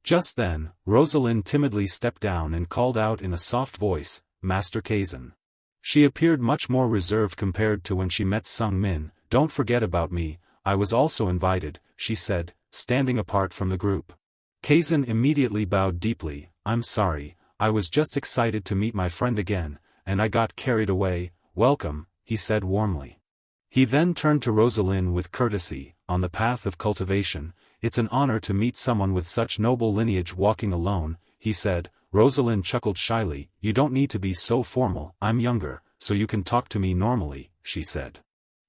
Just then, Rosalind timidly stepped down and called out in a soft voice, Master Kazan. She appeared much more reserved compared to when she met Sung Min. Don't forget about me, I was also invited, she said, standing apart from the group. Kazan immediately bowed deeply. I'm sorry, I was just excited to meet my friend again, and I got carried away. Welcome, he said warmly. He then turned to Rosalind with courtesy. On the path of cultivation, it's an honor to meet someone with such noble lineage walking alone, he said. Rosalind chuckled shyly. You don't need to be so formal, I'm younger, so you can talk to me normally, she said.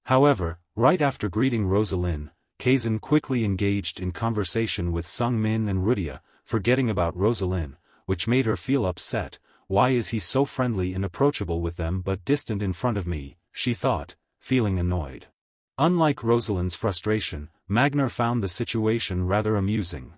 However, right after greeting Rosalind, Kazan quickly engaged in conversation with Sung Min and Rudia, forgetting about Rosalind, which made her feel upset. Why is he so friendly and approachable with them but distant in front of me, she thought, feeling annoyed. Unlike Rosalind's frustration, Magnar found the situation rather amusing.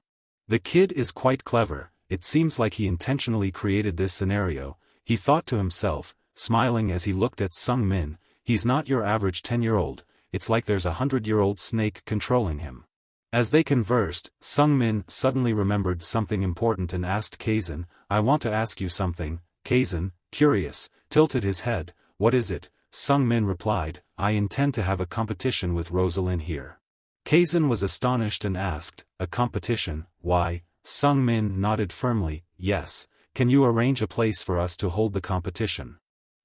The kid is quite clever, it seems like he intentionally created this scenario, he thought to himself, smiling as he looked at Sung Min. He's not your average 10-year-old, it's like there's a 100-year-old snake controlling him. As they conversed, Sung Min suddenly remembered something important and asked Kazan, I want to ask you something. Kazan, curious, tilted his head. What is it? Sung Min replied, I intend to have a competition with Rosalind here. Kazan was astonished and asked, a competition, why? Sung Min nodded firmly, yes, can you arrange a place for us to hold the competition?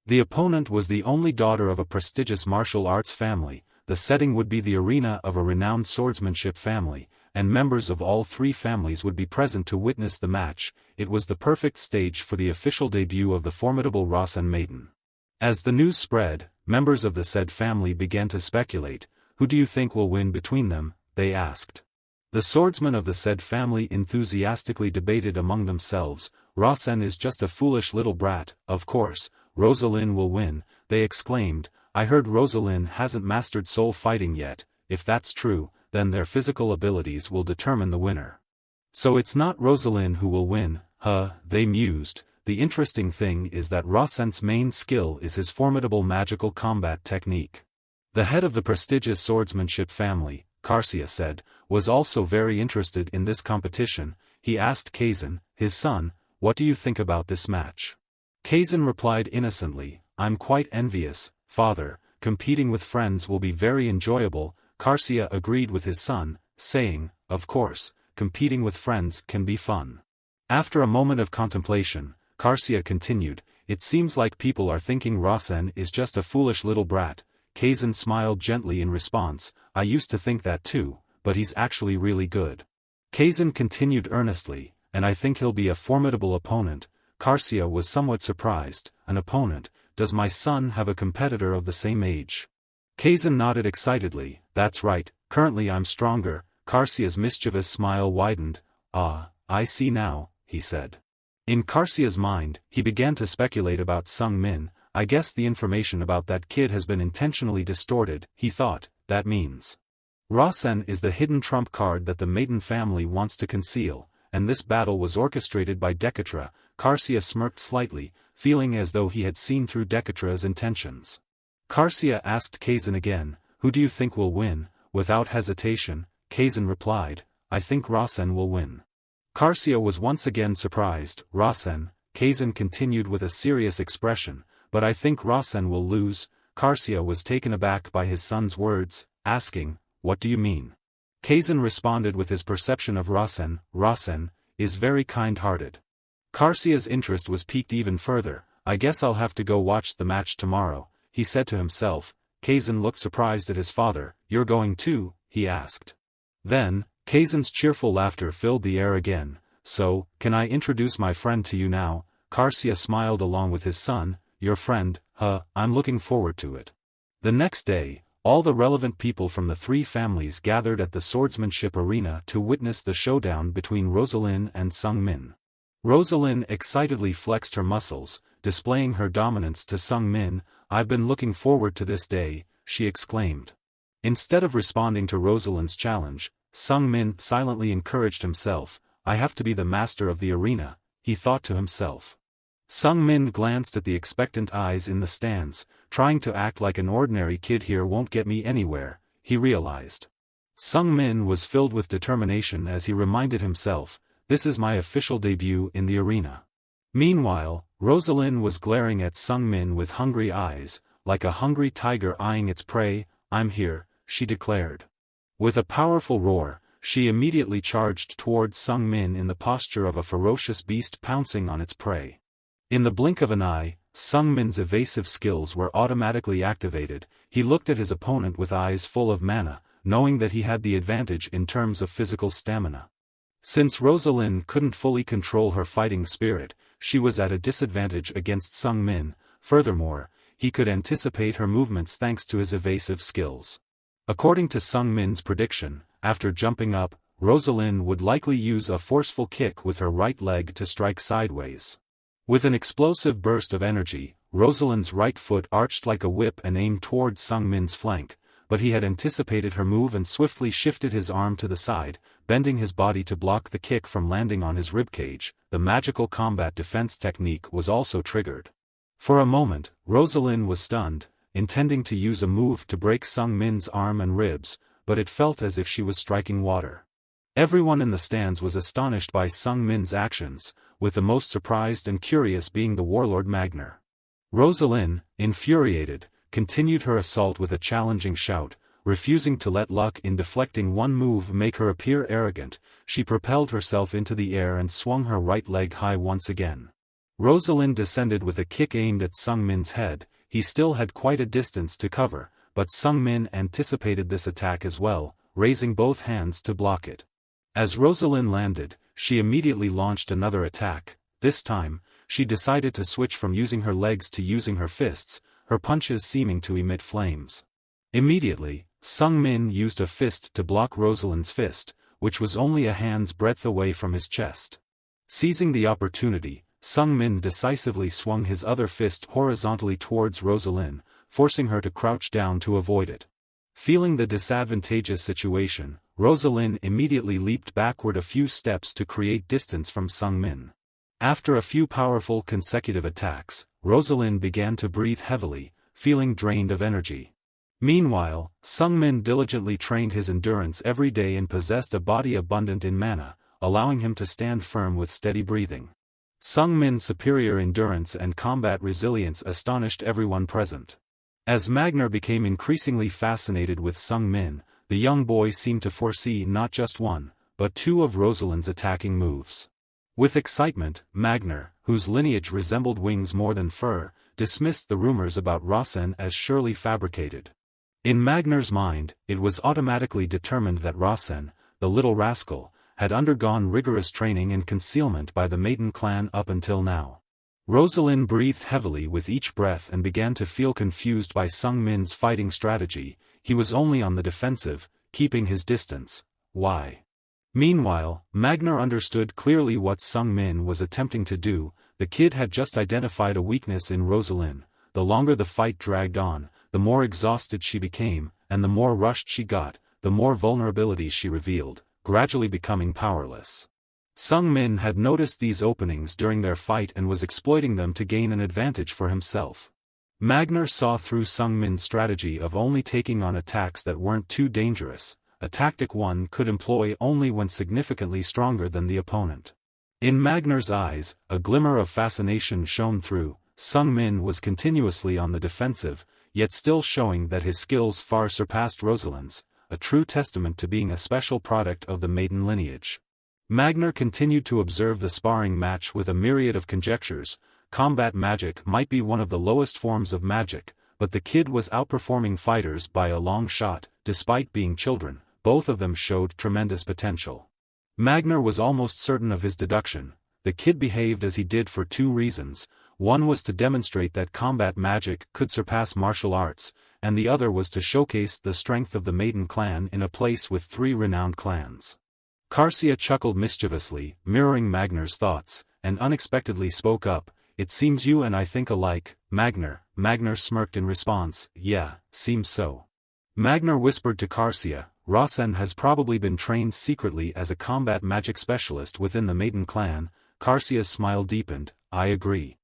The opponent was the only daughter of a prestigious martial arts family. The setting would be the arena of a renowned swordsmanship family, and members of all three families would be present to witness the match. It was the perfect stage for the official debut of the formidable Rasen maiden. As the news spread, members of the said family began to speculate, who do you think will win between them, they asked. The swordsmen of the said family enthusiastically debated among themselves, Rasen is just a foolish little brat, of course, Rosalind will win, they exclaimed. I heard Rosalind hasn't mastered soul fighting yet. If that's true, then their physical abilities will determine the winner. So it's not Rosalind who will win, they mused. The interesting thing is that Rasen's main skill is his formidable magical combat technique. The head of the prestigious swordsmanship family, Karsia said, was also very interested in this competition. He asked Kazan, his son, what do you think about this match? Kazan replied innocently, I'm quite envious, father, competing with friends will be very enjoyable. Karsia agreed with his son, saying, of course, competing with friends can be fun. After a moment of contemplation, Karsia continued, it seems like people are thinking Rasen is just a foolish little brat. Kazan smiled gently in response, I used to think that too, but he's actually really good. Kazan continued earnestly, and I think he'll be a formidable opponent. Karsia was somewhat surprised, an opponent, does my son have a competitor of the same age? Kazan nodded excitedly, that's right, currently I'm stronger. Karsia's mischievous smile widened, I see now, he said. In Karsia's mind, he began to speculate about Sung Min. I guess the information about that kid has been intentionally distorted, he thought. That means Rasen is the hidden trump card that the maiden family wants to conceal, and this battle was orchestrated by Dekatra. Karsia smirked slightly, feeling as though he had seen through Dekatra's intentions. Karsia asked Kazan again, who do you think will win? Without hesitation, Kazan replied, I think Rasen will win. Karsia was once again surprised. Rasen, Kazan continued with a serious expression, but I think Rasen will lose. Karsia was taken aback by his son's words, asking, what do you mean? Kazan responded with his perception of Rasen is very kind-hearted. Karsia's interest was piqued even further, I guess I'll have to go watch the match tomorrow, he said to himself. Kazan looked surprised at his father. You're going too? He asked. Then, Kazan's cheerful laughter filled the air again. So, can I introduce my friend to you now? Karsia smiled along with his son. Your friend, I'm looking forward to it. The next day, all the relevant people from the three families gathered at the swordsmanship arena to witness the showdown between Rosalind and Sung Min. Rosalind excitedly flexed her muscles, displaying her dominance to Sung Min. I've been looking forward to this day, she exclaimed. Instead of responding to Rosalind's challenge, Sung Min silently encouraged himself. I have to be the master of the arena, he thought to himself. Sung Min glanced at the expectant eyes in the stands. Trying to act like an ordinary kid here won't get me anywhere, he realized. Sung Min was filled with determination as he reminded himself, this is my official debut in the arena. Meanwhile, Rosalind was glaring at Sung Min with hungry eyes, like a hungry tiger eyeing its prey. I'm here, she declared. With a powerful roar, she immediately charged towards Sung Min in the posture of a ferocious beast pouncing on its prey. In the blink of an eye, Sung Min's evasive skills were automatically activated. He looked at his opponent with eyes full of mana, knowing that he had the advantage in terms of physical stamina. Since Rosalind couldn't fully control her fighting spirit, she was at a disadvantage against Sung Min. Furthermore, he could anticipate her movements thanks to his evasive skills. According to Sung Min's prediction, after jumping up, Rosalind would likely use a forceful kick with her right leg to strike sideways. With an explosive burst of energy, Rosalind's right foot arched like a whip and aimed towards Sung Min's flank, but he had anticipated her move and swiftly shifted his arm to the side, bending his body to block the kick from landing on his ribcage. The magical combat defense technique was also triggered. For a moment, Rosalind was stunned, intending to use a move to break Sung Min's arm and ribs, but it felt as if she was striking water. Everyone in the stands was astonished by Sung Min's actions, with the most surprised and curious being the warlord Magner. Rosalind, infuriated, continued her assault with a challenging shout, refusing to let luck in deflecting one move make her appear arrogant. She propelled herself into the air and swung her right leg high once again. Rosalind descended with a kick aimed at Sung Min's head. He still had quite a distance to cover, but Sung Min anticipated this attack as well, raising both hands to block it. As Rosalind landed, she immediately launched another attack. This time, she decided to switch from using her legs to using her fists, her punches seeming to emit flames. Immediately, Sung Min used a fist to block Rosalind's fist, which was only a hand's breadth away from his chest. Seizing the opportunity, Sung Min decisively swung his other fist horizontally towards Rosalind, forcing her to crouch down to avoid it. Feeling the disadvantageous situation, Rosalind immediately leaped backward a few steps to create distance from Sung Min. After a few powerful consecutive attacks, Rosalind began to breathe heavily, feeling drained of energy. Meanwhile, Sung Min diligently trained his endurance every day and possessed a body abundant in mana, allowing him to stand firm with steady breathing. Sung Min's superior endurance and combat resilience astonished everyone present. As Magner became increasingly fascinated with Sung Min, the young boy seemed to foresee not just one, but two of Rosalind's attacking moves. With excitement, Magner, whose lineage resembled wings more than fur, dismissed the rumors about Rasen as surely fabricated. In Magner's mind, it was automatically determined that Rasen, the little rascal, had undergone rigorous training and concealment by the Maiden clan up until now. Rosalind breathed heavily with each breath and began to feel confused by Sung Min's fighting strategy. He was only on the defensive, keeping his distance. Why? Meanwhile, Magner understood clearly what Sung Min was attempting to do. The kid had just identified a weakness in Rosalind. The longer the fight dragged on, the more exhausted she became, and the more rushed she got, the more vulnerabilities she revealed, gradually becoming powerless. Sung Min had noticed these openings during their fight and was exploiting them to gain an advantage for himself. Magner saw through Sung Min's strategy of only taking on attacks that weren't too dangerous, a tactic one could employ only when significantly stronger than the opponent. In Magner's eyes, a glimmer of fascination shone through. Sung Min was continuously on the defensive, yet still showing that his skills far surpassed Rosalind's, a true testament to being a special product of the Maiden lineage. Magner continued to observe the sparring match with a myriad of conjectures. combat magic might be one of the lowest forms of magic, but the kid was outperforming fighters by a long shot. Despite being children, both of them showed tremendous potential. Magner was almost certain of his deduction. The kid behaved as he did for two reasons. One was to demonstrate that combat magic could surpass martial arts, and the other was to showcase the strength of the Maiden clan in a place with 3 renowned clans. Karsia chuckled mischievously, mirroring Magner's thoughts, and unexpectedly spoke up, "It seems you and I think alike, Magner." Magner smirked in response, "Yeah, seems so." Magner whispered to Karsia, "Rasen has probably been trained secretly as a combat magic specialist within the Maiden clan." Karsia's smile deepened, "I agree."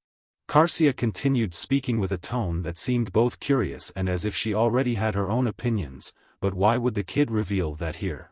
Karsia continued speaking with a tone that seemed both curious and as if she already had her own opinions, but why would the kid reveal that here?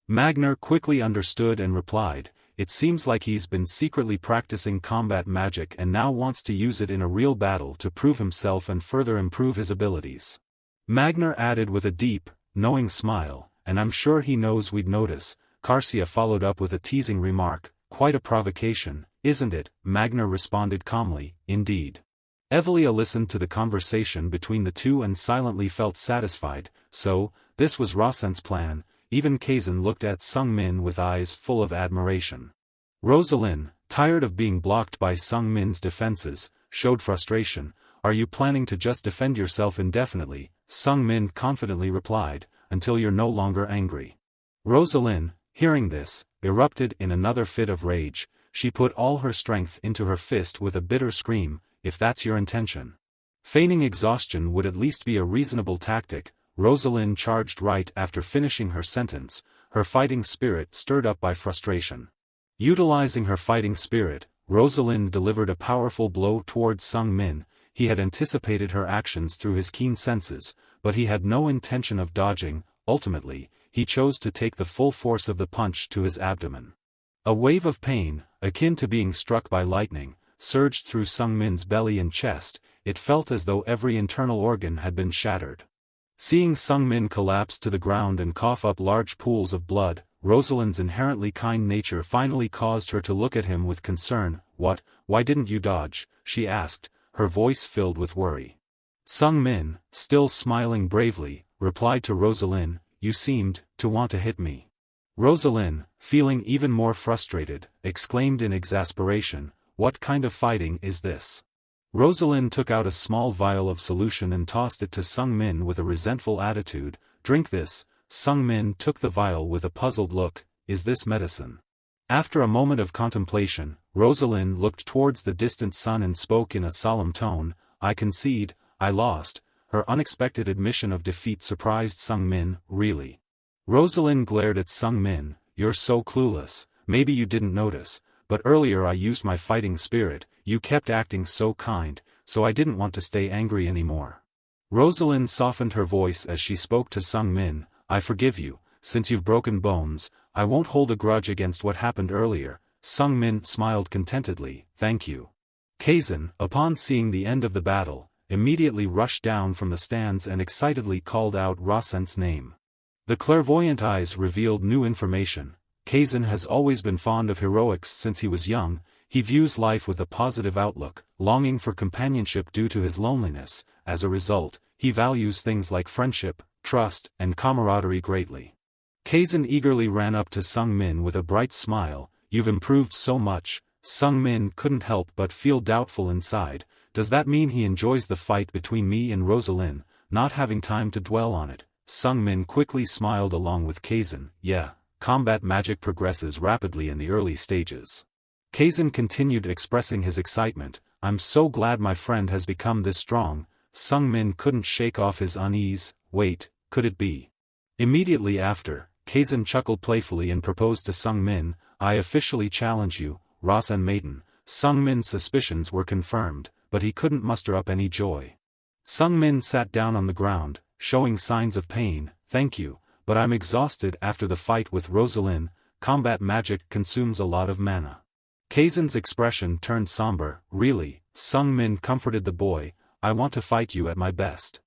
Magner quickly understood and replied, "It seems like he's been secretly practicing combat magic and now wants to use it in a real battle to prove himself and further improve his abilities." Magner added with a deep, knowing smile, "And I'm sure he knows we'd notice." Karsia followed up with a teasing remark, "Quite a provocation, isn't it?" Magner responded calmly, "Indeed." Evelia listened to the conversation between the two and silently felt satisfied. So, this was Rasen's plan. Even Kazan looked at Sung Min with eyes full of admiration. Rosalind, tired of being blocked by Sung Min's defenses, showed frustration. "Are you planning to just defend yourself indefinitely?" Sung Min confidently replied, "Until you're no longer angry." Rosalind, hearing this, erupted in another fit of rage. She put all her strength into her fist with a bitter scream, "If that's your intention." Feigning exhaustion would at least be a reasonable tactic. Rosalind charged right after finishing her sentence, her fighting spirit stirred up by frustration. Utilizing her fighting spirit, Rosalind delivered a powerful blow towards Sung Min. He had anticipated her actions through his keen senses, but he had no intention of dodging. Ultimately, he chose to take the full force of the punch to his abdomen. A wave of pain, akin to being struck by lightning, surged through Sung Min's belly and chest. It felt as though every internal organ had been shattered. Seeing Sung Min collapse to the ground and cough up large pools of blood, Rosalind's inherently kind nature finally caused her to look at him with concern. Why didn't you dodge?" she asked, her voice filled with worry. Sung Min, still smiling bravely, replied to Rosalind, "You seemed to want to hit me." Rosalind, feeling even more frustrated, exclaimed in exasperation, "What kind of fighting is this?" Rosalind took out a small vial of solution and tossed it to Sung Min with a resentful attitude. "Drink this." Sung Min took the vial with a puzzled look. "Is this medicine?" After a moment of contemplation, Rosalind looked towards the distant sun and spoke in a solemn tone, "I concede, I lost." Her unexpected admission of defeat surprised Sung Min. "Really?" Rosalind glared at Sung Min, "You're so clueless. Maybe you didn't notice, but earlier I used my fighting spirit. You kept acting so kind, so I didn't want to stay angry anymore." Rosalind softened her voice as she spoke to Sung Min, "I forgive you. Since you've broken bones, I won't hold a grudge against what happened earlier." Sung Min smiled contentedly, "Thank you." Kazan, upon seeing the end of the battle, immediately rushed down from the stands and excitedly called out Rasen's name. The clairvoyant eyes revealed new information. Kazan has always been fond of heroics since he was young. He views life with a positive outlook, longing for companionship due to his loneliness. As a result, he values things like friendship, trust, and camaraderie greatly. Kazan eagerly ran up to Sung Min with a bright smile. "You've improved so much." Sung Min couldn't help but feel doubtful inside. Does that mean he enjoys the fight between me and Rosalind? Not having time to dwell on it, Sung Min quickly smiled along with Kazan. "Yeah, combat magic progresses rapidly in the early stages." Kazan continued expressing his excitement. "I'm so glad my friend has become this strong." Sung Min couldn't shake off his unease. "Wait, could it be?" Immediately after, Kazan chuckled playfully and proposed to Sung Min, "I officially challenge you, Rasen Maiden." Sung Min's suspicions were confirmed, but he couldn't muster up any joy. Sung Min sat down on the ground, showing signs of pain. "Thank you, but I'm exhausted after the fight with Rosalind. Combat magic consumes a lot of mana." Kazan's expression turned somber. "Really?" Sung Min comforted the boy, "I want to fight you at my best."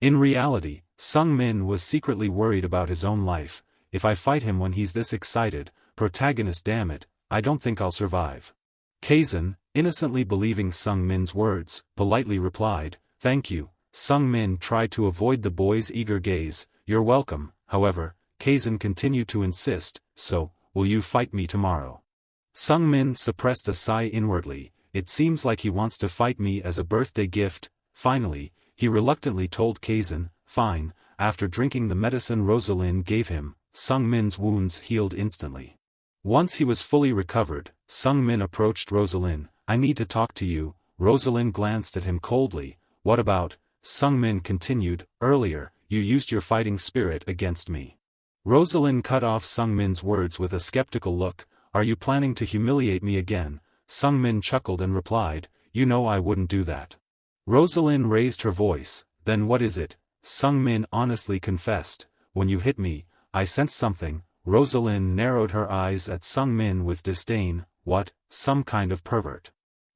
In reality, Sung Min was secretly worried about his own life. "If I fight him when he's this excited, protagonist, damn it, I don't think I'll survive." Kazan, innocently believing Sung Min's words, politely replied, "Thank you." Sung Min tried to avoid the boy's eager gaze. "You're welcome." However, Kazan continued to insist, "So, will you fight me tomorrow?" Sung Min suppressed a sigh inwardly. "It seems like he wants to fight me as a birthday gift." Finally, he reluctantly told Kazan, "Fine." After drinking the medicine Rosalind gave him, Sung Min's wounds healed instantly. Once he was fully recovered, Sung Min approached Rosalind. "I need to talk to you." Rosalind glanced at him coldly. "What about?" Sung Min continued, "Earlier, you used your fighting spirit against me." Rosalind cut off Sung Min's words with a skeptical look. "Are you planning to humiliate me again?" Sung Min chuckled and replied, "You know I wouldn't do that." Rosalind raised her voice. "Then what is it?" Sung Min honestly confessed, "When you hit me, I sensed something." Rosalind narrowed her eyes at Sung Min with disdain. "What, some kind of pervert?"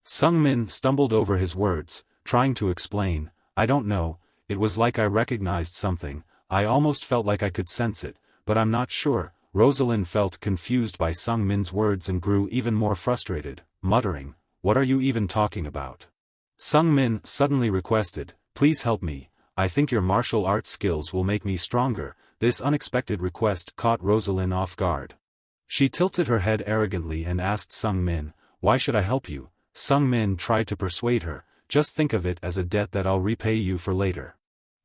Sung Min stumbled over his words, trying to explain. "I don't know, it was like I recognized something. I almost felt like I could sense it, but I'm not sure." Rosalind felt confused by Sung Min's words and grew even more frustrated, muttering, "What are you even talking about?" Sung Min suddenly requested, "Please help me. I think your martial arts skills will make me stronger." This unexpected request caught Rosalind off guard. She tilted her head arrogantly and asked Sung Min, "Why should I help you?" Sung Min tried to persuade her, "Just think of it as a debt that I'll repay you for later."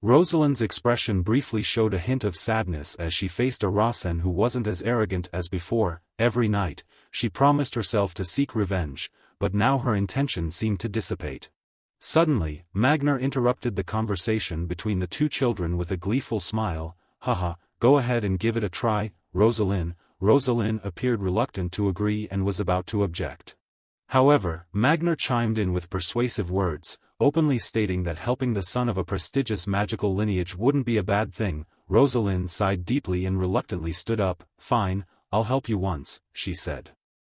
Rosalind's expression briefly showed a hint of sadness as she faced a Rasen who wasn't as arrogant as before. Every night, she promised herself to seek revenge, but now her intention seemed to dissipate. Suddenly, Magner interrupted the conversation between the two children with a gleeful smile. "Haha, go ahead and give it a try, Rosalind." Rosalind appeared reluctant to agree and was about to object. However, Magner chimed in with persuasive words, openly stating that helping the son of a prestigious magical lineage wouldn't be a bad thing. Rosalind sighed deeply and reluctantly stood up. "Fine, I'll help you once," she said.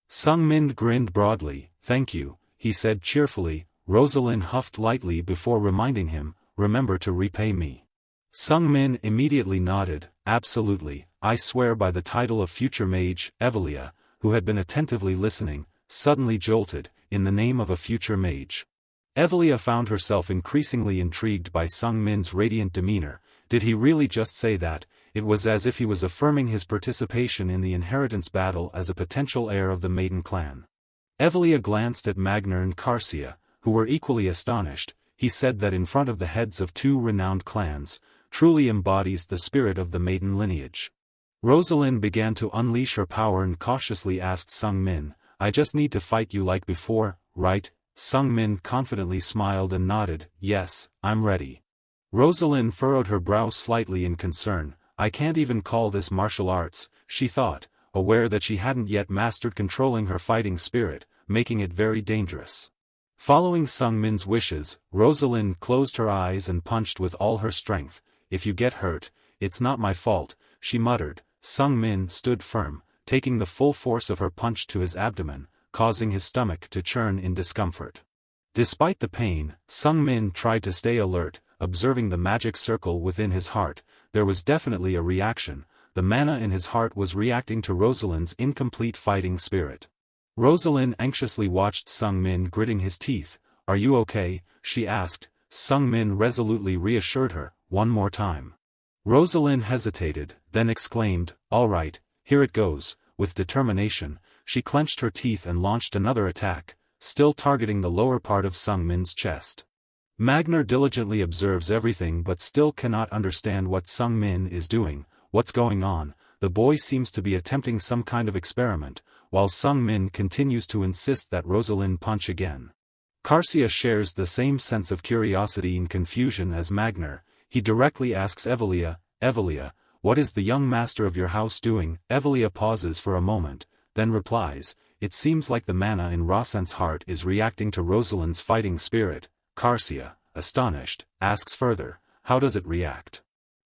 Sung Min grinned broadly. "Thank you," he said cheerfully. Rosalind huffed lightly before reminding him, "Remember to repay me." Sung Min immediately nodded. "Absolutely, I swear." By the title of future mage. Evelia, who had been attentively listening, suddenly jolted, "In the name of a future mage." Evelia found herself increasingly intrigued by Sung Min's radiant demeanor. Did he really just say that? It was as if he was affirming his participation in the inheritance battle as a potential heir of the Maiden clan. Evelia glanced at Magner and Carcia, who were equally astonished. He said that in front of the heads of two renowned clans, truly embodies the spirit of the Maiden lineage. Rosalind began to unleash her power and cautiously asked Sung Min, "I just need to fight you like before, right?" Sung Min confidently smiled and nodded, "Yes, I'm ready." Rosalind furrowed her brow slightly in concern. "I can't even call this martial arts," she thought, aware that she hadn't yet mastered controlling her fighting spirit, making it very dangerous. Following Sung Min's wishes, Rosalind closed her eyes and punched with all her strength. "If you get hurt, it's not my fault," she muttered. Sung Min stood firm, taking the full force of her punch to his abdomen, causing his stomach to churn in discomfort. Despite the pain, Sung Min tried to stay alert, observing the magic circle within his heart. There was definitely a reaction. The mana in his heart was reacting to Rosalind's incomplete fighting spirit. Rosalind anxiously watched Sung Min gritting his teeth. "Are you okay?" she asked. Sung Min resolutely reassured her, "One more time." Rosalind hesitated, then exclaimed, "All right, here it goes." With determination, she clenched her teeth and launched another attack, still targeting the lower part of Sung Min's chest. Magner diligently observes everything but still cannot understand what Sung Min is doing. What's going on? The boy seems to be attempting some kind of experiment, while Sung Min continues to insist that Rosalind punch again. Carcia shares the same sense of curiosity and confusion as Magner. He directly asks Evelia, "Evelia, what is the young master of your house doing?" Evelia pauses for a moment, then replies, "It seems like the mana in Rasen's heart is reacting to Rosalind's fighting spirit." Carcia, astonished, asks further, "How does it react?"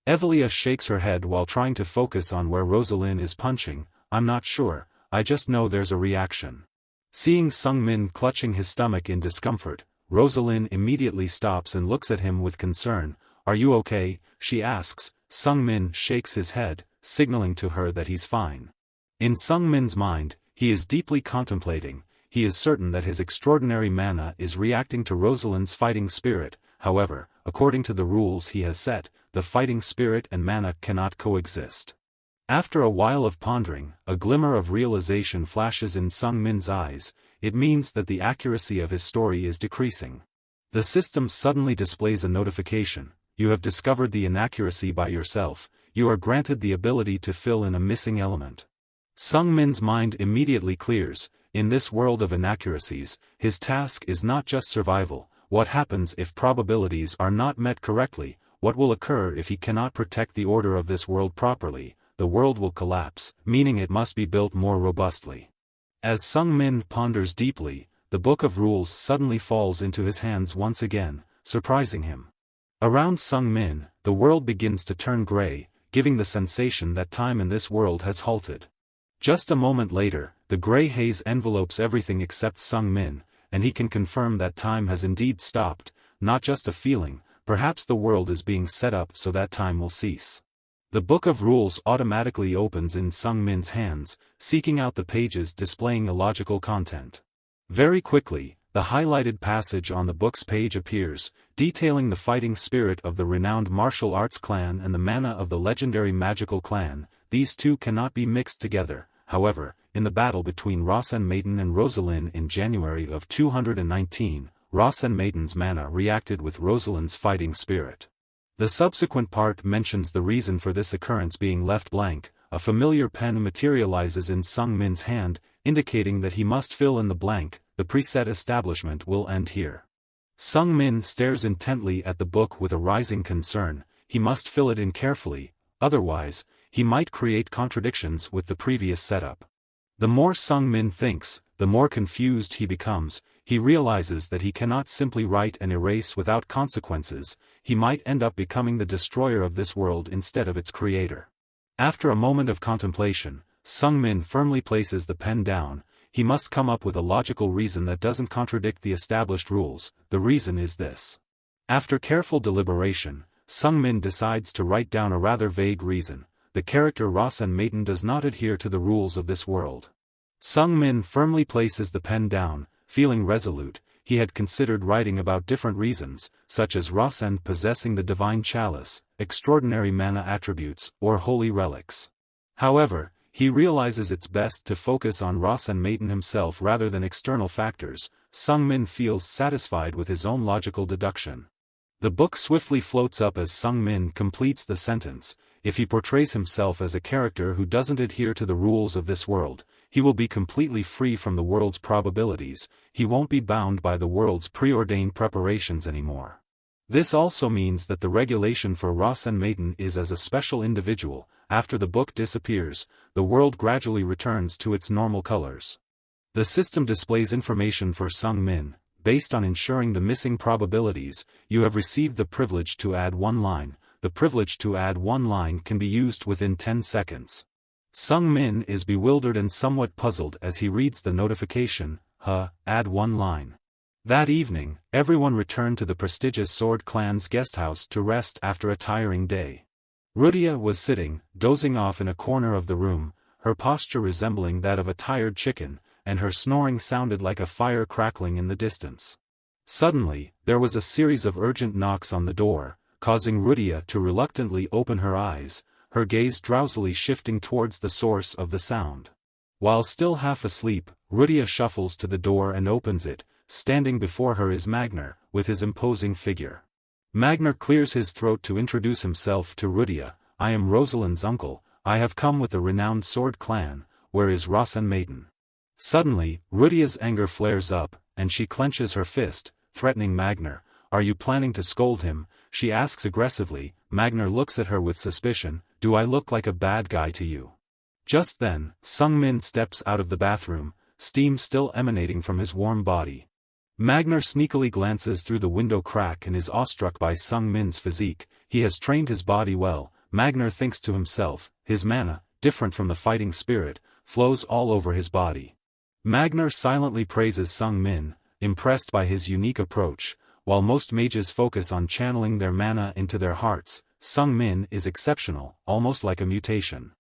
Evelia shakes her head while trying to focus on where Rosalind is punching. "I'm not sure, I just know there's a reaction." Seeing Sung Min clutching his stomach in discomfort, Rosalind immediately stops and looks at him with concern. "Are you okay?" she asks. Sung Min shakes his head, signaling to her that he's fine. In Sung Min's mind, he is deeply contemplating. he is certain that his extraordinary mana is reacting to Rosalind's fighting spirit. However, according to the rules he has set, the fighting spirit and mana cannot coexist. After a while of pondering, a glimmer of realization flashes in Sung Min's eyes. It means that the accuracy of his story is decreasing. The system suddenly displays a notification: you have discovered the inaccuracy by yourself, you are granted the ability to fill in a missing element. Sung Min's mind immediately clears. In this world of inaccuracies, his task is not just survival. What happens if probabilities are not met correctly? What will occur if he cannot protect the order of this world properly? The world will collapse, meaning it must be built more robustly. As Sung Min ponders deeply, the Book of Rules suddenly falls into his hands once again, surprising him. Around Sung Min, the world begins to turn gray, giving the sensation that time in this world has halted. Just a moment later, the gray haze envelopes everything except Sung Min, and he can confirm that time has indeed stopped, not just a feeling. Perhaps the world is being set up so that time will cease. The Book of Rules automatically opens in Sung Min's hands, seeking out the pages displaying illogical content. Very quickly, the highlighted passage on the book's page appears, detailing the fighting spirit of the renowned martial arts clan and the mana of the legendary magical clan. These two cannot be mixed together. However, in the battle between Rasen Maiden and Rosalind in January of 219, Rasen Maiden's mana reacted with Rosalind's fighting spirit. The subsequent part mentions the reason for this occurrence being left blank. A familiar pen materializes in Sung Min's hand, indicating that he must fill in the blank. The preset establishment will end here. Sung Min stares intently at the book with a rising concern. He must fill it in carefully, otherwise, he might create contradictions with the previous setup. The more Sung Min thinks, the more confused he becomes. He realizes that he cannot simply write and erase without consequences. He might end up becoming the destroyer of this world instead of its creator. After a moment of contemplation, Sung Min firmly places the pen down. He must come up with a logical reason that doesn't contradict the established rules. The reason is this. After careful deliberation, Sung Min decides to write down a rather vague reason. The character Rasen Maiden does not adhere to the rules of this world. Sung Min firmly places the pen down, feeling resolute. He had considered writing about different reasons, such as Rasen possessing the divine chalice, extraordinary mana attributes, or holy relics. However, he realizes it's best to focus on Rasen Maiden himself rather than external factors. Sung Min feels satisfied with his own logical deduction. The book swiftly floats up as Sung Min completes the sentence. If he portrays himself as a character who doesn't adhere to the rules of this world, he will be completely free from the world's probabilities. He won't be bound by the world's preordained preparations anymore. This also means that the regulation for Rasen Maiden is as a special individual. After the book disappears, the world gradually returns to its normal colors. The system displays information for Sung Min. Based on ensuring the missing probabilities, you have received the privilege to add one line. The privilege to add one line can be used within 10 seconds. Sung Min is bewildered and somewhat puzzled as he reads the notification. Add one line. That evening, everyone returned to the prestigious Sword Clan's guesthouse to rest after a tiring day. Rudia was sitting, dozing off in a corner of the room, her posture resembling that of a tired chicken, and her snoring sounded like a fire crackling in the distance. Suddenly, there was a series of urgent knocks on the door, causing Rudia to reluctantly open her eyes, her gaze drowsily shifting towards the source of the sound. While still half asleep, Rudia shuffles to the door and opens it. Standing before her is Magner, with his imposing figure. Magner clears his throat to introduce himself to Rudia. I am Rosalind's uncle. I have come with the renowned Sword Clan. Where is Rasen Maiden? Suddenly, Rudia's anger flares up, and she clenches her fist, threatening Magner. Are you planning to scold him? She asks aggressively. Magner looks at her with suspicion. Do I look like a bad guy to you? Just then, Sung Min steps out of the bathroom, steam still emanating from his warm body. Magner sneakily glances through the window crack and is awestruck by Sung Min's physique. He has trained his body well. Magner thinks to himself, his mana, different from the fighting spirit, flows all over his body. Magner silently praises Sung Min, impressed by his unique approach. While most mages focus on channeling their mana into their hearts, Sung Min is exceptional, almost like a mutation.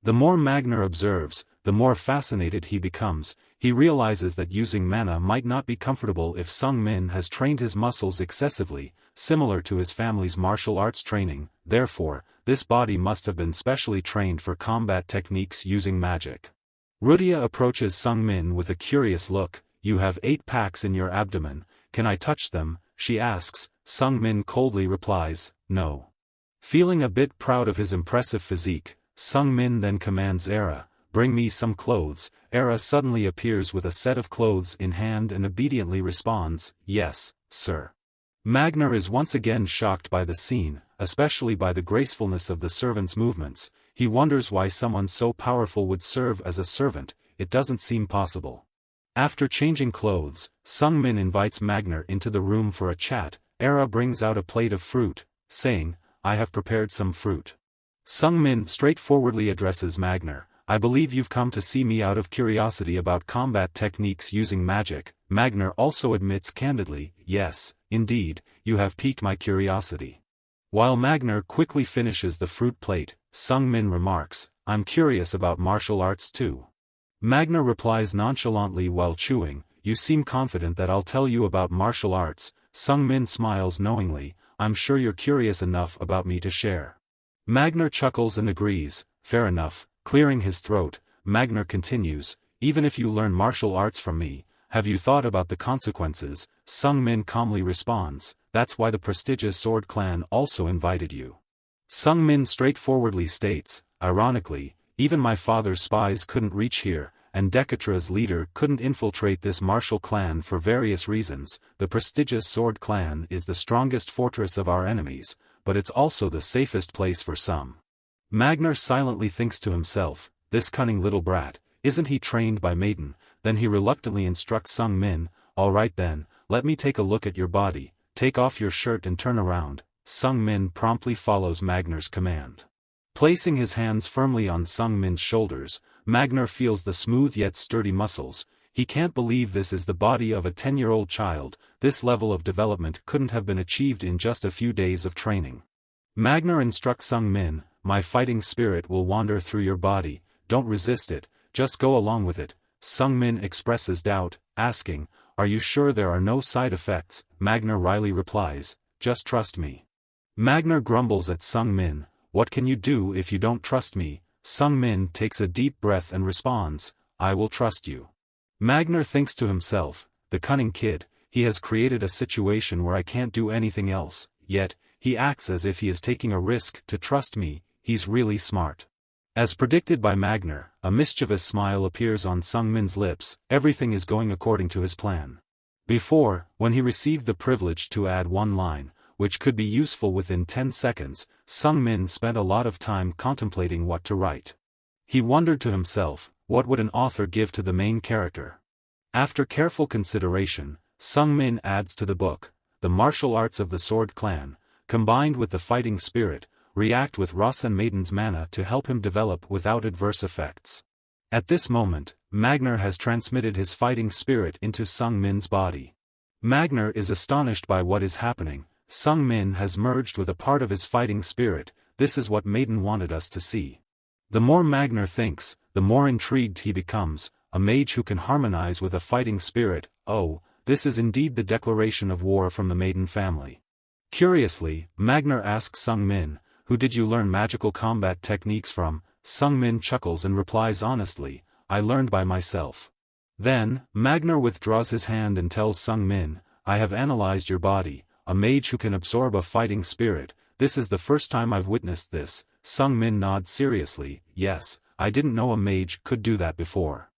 The more Magner observes, the more fascinated he becomes. He realizes that using mana might not be comfortable if Sung Min has trained his muscles excessively, similar to his family's martial arts training. Therefore, this body must have been specially trained for combat techniques using magic. Rudia approaches Sung Min with a curious look. "You have 8 packs in your abdomen, can I touch them?" she asks. Sung Min coldly replies, "No." Feeling a bit proud of his impressive physique, Sung Min then commands Era, "Bring me some clothes." Era suddenly appears with a set of clothes in hand and obediently responds, "Yes, sir." Magner is once again shocked by the scene, especially by the gracefulness of the servant's movements. He wonders why someone so powerful would serve as a servant. It doesn't seem possible. After changing clothes, Sung Min invites Magner into the room for a chat. Era brings out a plate of fruit, saying, "I have prepared some fruit." Sung Min straightforwardly addresses Magner, "I believe you've come to see me out of curiosity about combat techniques using magic." Magner also admits candidly, "Yes, indeed, you have piqued my curiosity." While Magner quickly finishes the fruit plate, Sung Min remarks, "I'm curious about martial arts too." Magner replies nonchalantly while chewing, "You seem confident that I'll tell you about martial arts." Sung Min smiles knowingly, "I'm sure you're curious enough about me to share." Magner chuckles and agrees, "Fair enough." Clearing his throat, Magner continues, "Even if you learn martial arts from me, have you thought about the consequences?" Sung Min calmly responds, "That's why the prestigious Sword Clan also invited you." Sung Min straightforwardly states, "Ironically, even my father's spies couldn't reach here, and Decatra's leader couldn't infiltrate this martial clan for various reasons. The prestigious Sword Clan is the strongest fortress of our enemies, but it's also the safest place for some." Magner silently thinks to himself, "This cunning little brat, isn't he trained by Maiden?" Then he reluctantly instructs Sung Min, "All right then, let me take a look at your body, take off your shirt and turn around." Sung Min promptly follows Magner's command. Placing his hands firmly on Sung Min's shoulders, Magner feels the smooth yet sturdy muscles. He can't believe this is the body of a 10-year-old child. This level of development couldn't have been achieved in just a few days of training. Magner instructs Sung Min, "My fighting spirit will wander through your body, don't resist it, just go along with it." Sung Min expresses doubt, asking, "Are you sure there are no side effects?" Magner wryly replies, "Just trust me." Magner grumbles at Sung Min, "What can you do if you don't trust me?" Sung Min takes a deep breath and responds, "I will trust you." Magner thinks to himself, "The cunning kid, he has created a situation where I can't do anything else, yet, he acts as if he is taking a risk to trust me. He's really smart." As predicted by Magner, a mischievous smile appears on Sung Min's lips. Everything is going according to his plan. Before, when he received the privilege to add one line, which could be useful within 10 seconds, Sung Min spent a lot of time contemplating what to write. He wondered to himself, what would an author give to the main character? After careful consideration, Sung Min adds to the book, "The martial arts of the Sword Clan, combined with the fighting spirit, react with Rasen Maiden's mana to help him develop without adverse effects." At this moment, Magner has transmitted his fighting spirit into Sung Min's body. Magner is astonished by what is happening. Sung Min has merged with a part of his fighting spirit. This is what Maiden wanted us to see. The more Magner thinks, the more intrigued he becomes. A mage who can harmonize with a fighting spirit. Oh, this is indeed the declaration of war from the Maiden family. Curiously, Magner asks Sung Min, "Who did you learn magical combat techniques from?" Sung Min chuckles and replies honestly, "I learned by myself." Then, Magner withdraws his hand and tells Sung Min, "I have analyzed your body. A mage who can absorb a fighting spirit, this is the first time I've witnessed this." Sung Min nods seriously, "Yes, I didn't know a mage could do that before."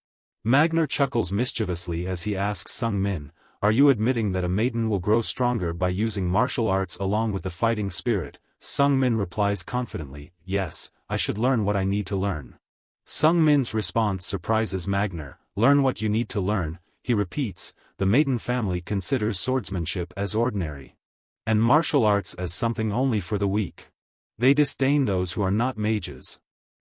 Magner chuckles mischievously as he asks Sung Min, "Are you admitting that a maiden will grow stronger by using martial arts along with the fighting spirit?" Sung Min replies confidently, "Yes, I should learn what I need to learn." Sung Min's response surprises Magner, "Learn what you need to learn," he repeats. The Maiden family considers swordsmanship as ordinary, and martial arts as something only for the weak. They disdain those who are not mages.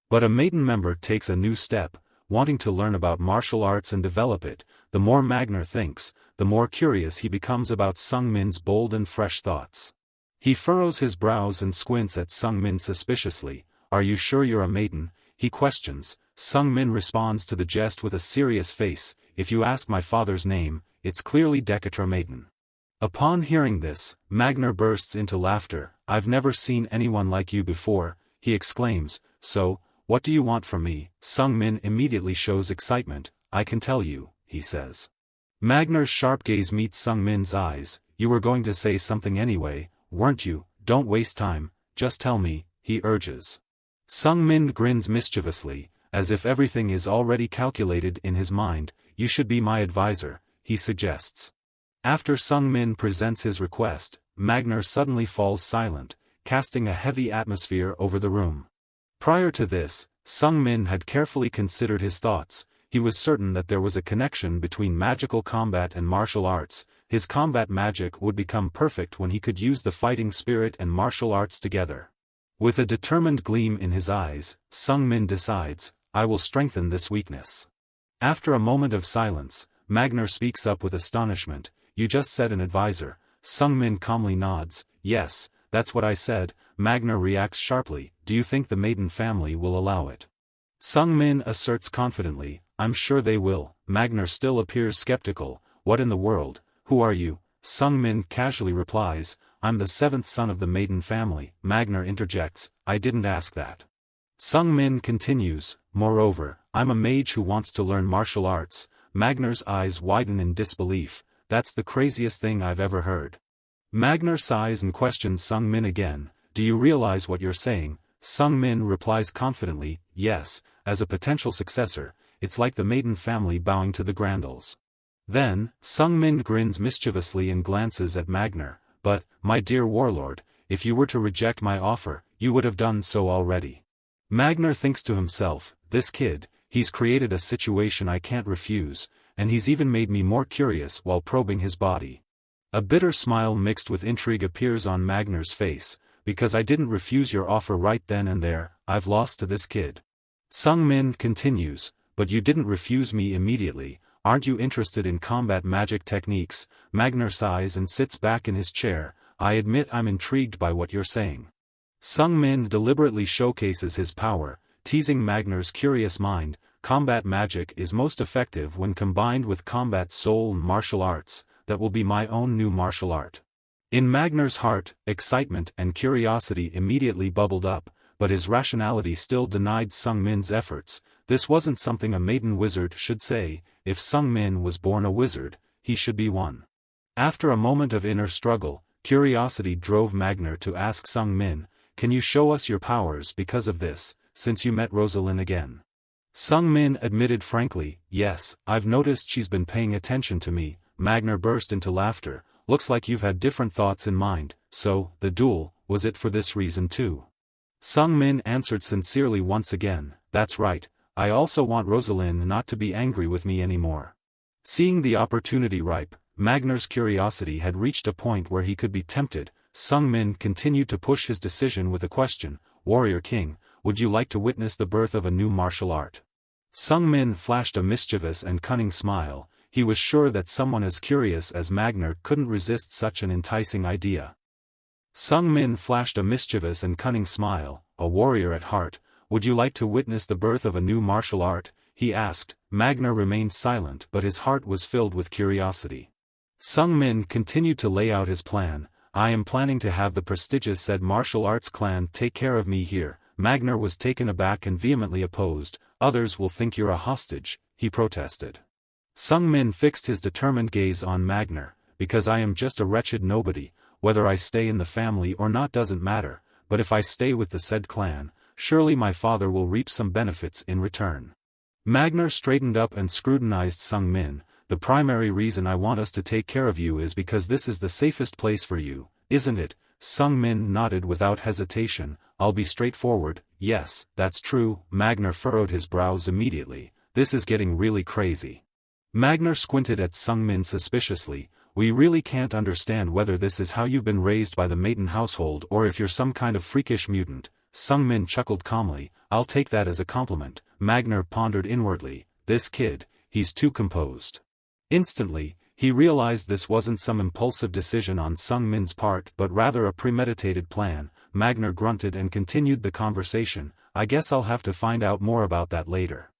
But a Maiden member takes a new step, wanting to learn about martial arts and develop it. The more Magner thinks, the more curious he becomes about Sung Min's bold and fresh thoughts. He furrows his brows and squints at Sung Min suspiciously. "Are you sure you're a maiden?" he questions. Sung Min responds to the jest with a serious face, if you ask my father's name, it's clearly Decatra Maiden. Upon hearing this, Magner bursts into laughter. I've never seen anyone like you before, he exclaims. So, what do you want from me? Sung Min immediately shows excitement. I can tell you, he says. Magner's sharp gaze meets Sung Min's eyes. You were going to say something anyway, weren't you? Don't waste time, just tell me, he urges. Sung Min grins mischievously, as if everything is already calculated in his mind. You should be my advisor, he suggests. After Sung Min presents his request, Magner suddenly falls silent, casting a heavy atmosphere over the room. Prior to this, Sung Min had carefully considered his thoughts. He was certain that there was a connection between magical combat and martial arts. His combat magic would become perfect when he could use the fighting spirit and martial arts together. With a determined gleam in his eyes, Sung Min decides, I will strengthen this weakness. After a moment of silence, Magner speaks up with astonishment. You just said an advisor. Sung Min calmly nods. Yes, that's what I said. Magner reacts sharply. Do you think the Maiden family will allow it? Sung Min asserts confidently. I'm sure they will. Magner still appears skeptical. What in the world? Who are you? Sung Min casually replies. I'm the seventh son of the Maiden family. Magner interjects. I didn't ask that. Sung Min continues. Moreover, I'm a mage who wants to learn martial arts. Magner's eyes widen in disbelief. That's the craziest thing I've ever heard. Magner sighs and questions Sung Min again. Do you realize what you're saying? Sung Min replies confidently, yes, as a potential successor, it's like the Maiden family bowing to the Grandals. Then, Sung Min grins mischievously and glances at Magner. But, my dear warlord, if you were to reject my offer, you would have done so already. Magner thinks to himself, this kid, he's created a situation I can't refuse, and he's even made me more curious while probing his body. A bitter smile mixed with intrigue appears on Magner's face. Because I didn't refuse your offer right then and there, I've lost to this kid. Sung Min continues, but you didn't refuse me immediately. Aren't you interested in combat magic techniques? Magner sighs and sits back in his chair. I admit I'm intrigued by what you're saying. Sung Min deliberately showcases his power, teasing Magner's curious mind. Combat magic is most effective when combined with combat soul and martial arts. That will be my own new martial art. In Magner's heart, excitement and curiosity immediately bubbled up, but his rationality still denied Sung Min's efforts. This wasn't something a maiden wizard should say. If Sung Min was born a wizard, he should be one. After a moment of inner struggle, curiosity drove Magner to ask Sung Min, can you show us your powers because of this, since you met Rosalind again? Sung Min admitted frankly, yes, I've noticed she's been paying attention to me. Magner burst into laughter. Looks like you've had different thoughts in mind, so, the duel, was it for this reason too? Sung Min answered sincerely once again, that's right, I also want Rosalind not to be angry with me anymore. Seeing the opportunity ripe, Magner's curiosity had reached a point where he could be tempted. Sung Min continued to push his decision with a question, Warrior King, would you like to witness the birth of a new martial art? Sung Min flashed a mischievous and cunning smile. He was sure that someone as curious as Magner couldn't resist such an enticing idea. Sung Min flashed a mischievous and cunning smile. A warrior at heart, would you like to witness the birth of a new martial art? He asked. Magner remained silent but his heart was filled with curiosity. Sung Min continued to lay out his plan. I am planning to have the prestigious said martial arts clan take care of me here. Magner was taken aback and vehemently opposed. Others will think you're a hostage, he protested. Sung Min fixed his determined gaze on Magner. Because I am just a wretched nobody, whether I stay in the family or not doesn't matter, but if I stay with the said clan, surely my father will reap some benefits in return. Magner straightened up and scrutinized Sung Min. The primary reason I want us to take care of you is because this is the safest place for you, isn't it? Sung Min nodded without hesitation. I'll be straightforward. Yes, that's true. Magner furrowed his brows immediately. This is getting really crazy. Magner squinted at Sung Min suspiciously. We really can't understand whether this is how you've been raised by the Maiden household or if you're some kind of freakish mutant. Sung Min chuckled calmly. I'll take that as a compliment. Magner pondered inwardly. This kid, he's too composed. Instantly, he realized this wasn't some impulsive decision on Sung Min's part but rather a premeditated plan. Magner grunted and continued the conversation. I guess I'll have to find out more about that later.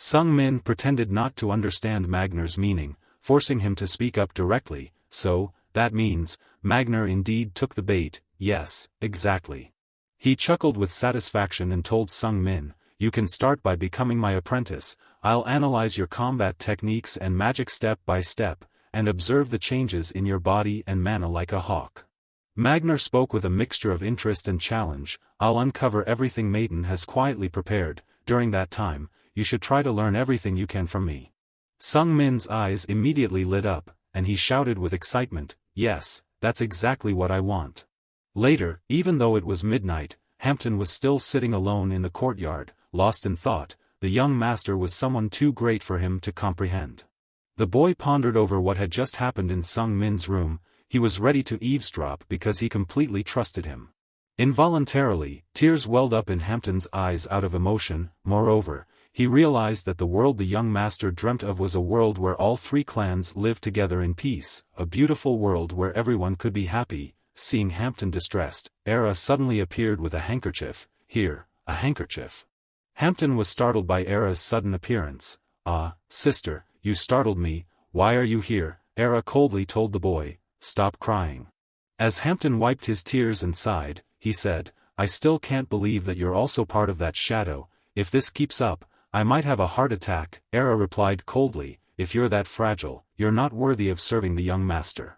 Sung Min pretended not to understand Magner's meaning, forcing him to speak up directly. So, that means, Magner indeed took the bait. Yes, exactly. He chuckled with satisfaction and told Sung Min, you can start by becoming my apprentice. I'll analyze your combat techniques and magic step by step, and observe the changes in your body and mana like a hawk. Magner spoke with a mixture of interest and challenge. I'll uncover everything Maiden has quietly prepared. During that time, you should try to learn everything you can from me. Sung Min's eyes immediately lit up, and he shouted with excitement, yes, that's exactly what I want. Later, even though it was midnight, Hampton was still sitting alone in the courtyard, lost in thought. The young master was someone too great for him to comprehend. The boy pondered over what had just happened in Sung Min's room. He was ready to eavesdrop because he completely trusted him. Involuntarily, tears welled up in Hampton's eyes out of emotion. Moreover, he realized that the world the young master dreamt of was a world where all three clans lived together in peace, a beautiful world where everyone could be happy. Seeing Hampton distressed, Era suddenly appeared with a handkerchief. Here, a handkerchief. Hampton was startled by Era's sudden appearance. Ah, sister, you startled me. Why are you here? Era coldly told the boy, stop crying. As Hampton wiped his tears and sighed, he said, I still can't believe that you're also part of that shadow. If this keeps up, I might have a heart attack. Era replied coldly, if you're that fragile, you're not worthy of serving the young master.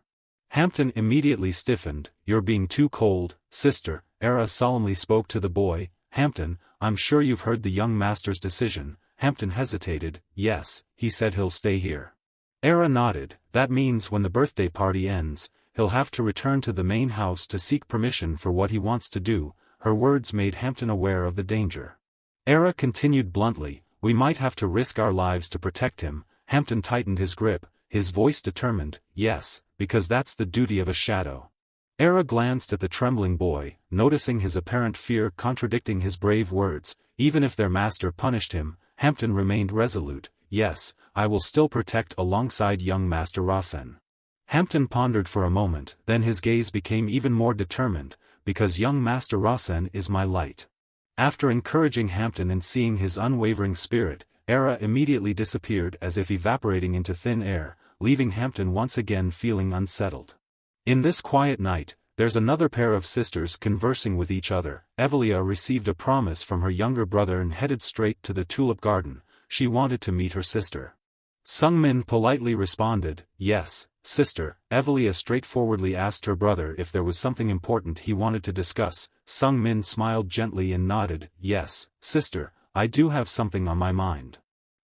Hampton immediately stiffened. You're being too cold, sister. Era solemnly spoke to the boy. Hampton, I'm sure you've heard the young master's decision. Hampton hesitated. Yes, he said he'll stay here. Era nodded. That means when the birthday party ends, he'll have to return to the main house to seek permission for what he wants to do. Her words made Hampton aware of the danger. Era continued bluntly, we might have to risk our lives to protect him. Hampton tightened his grip, his voice determined. Yes, because that's the duty of a shadow. Era glanced at the trembling boy, noticing his apparent fear contradicting his brave words. Even if their master punished him, Hampton remained resolute. Yes, I will still protect alongside young Master Rasen. Hampton pondered for a moment, then his gaze became even more determined, because young Master Rasen is my light. After encouraging Hampton and seeing his unwavering spirit, Era immediately disappeared as if evaporating into thin air, leaving Hampton once again feeling unsettled. In this quiet night, there's another pair of sisters conversing with each other. Evelia received a promise from her younger brother and headed straight to the tulip garden. She wanted to meet her sister. Sung Min politely responded, yes, sister. Evelia straightforwardly asked her brother if there was something important he wanted to discuss. Sung Min smiled gently and nodded, yes, sister, I do have something on my mind.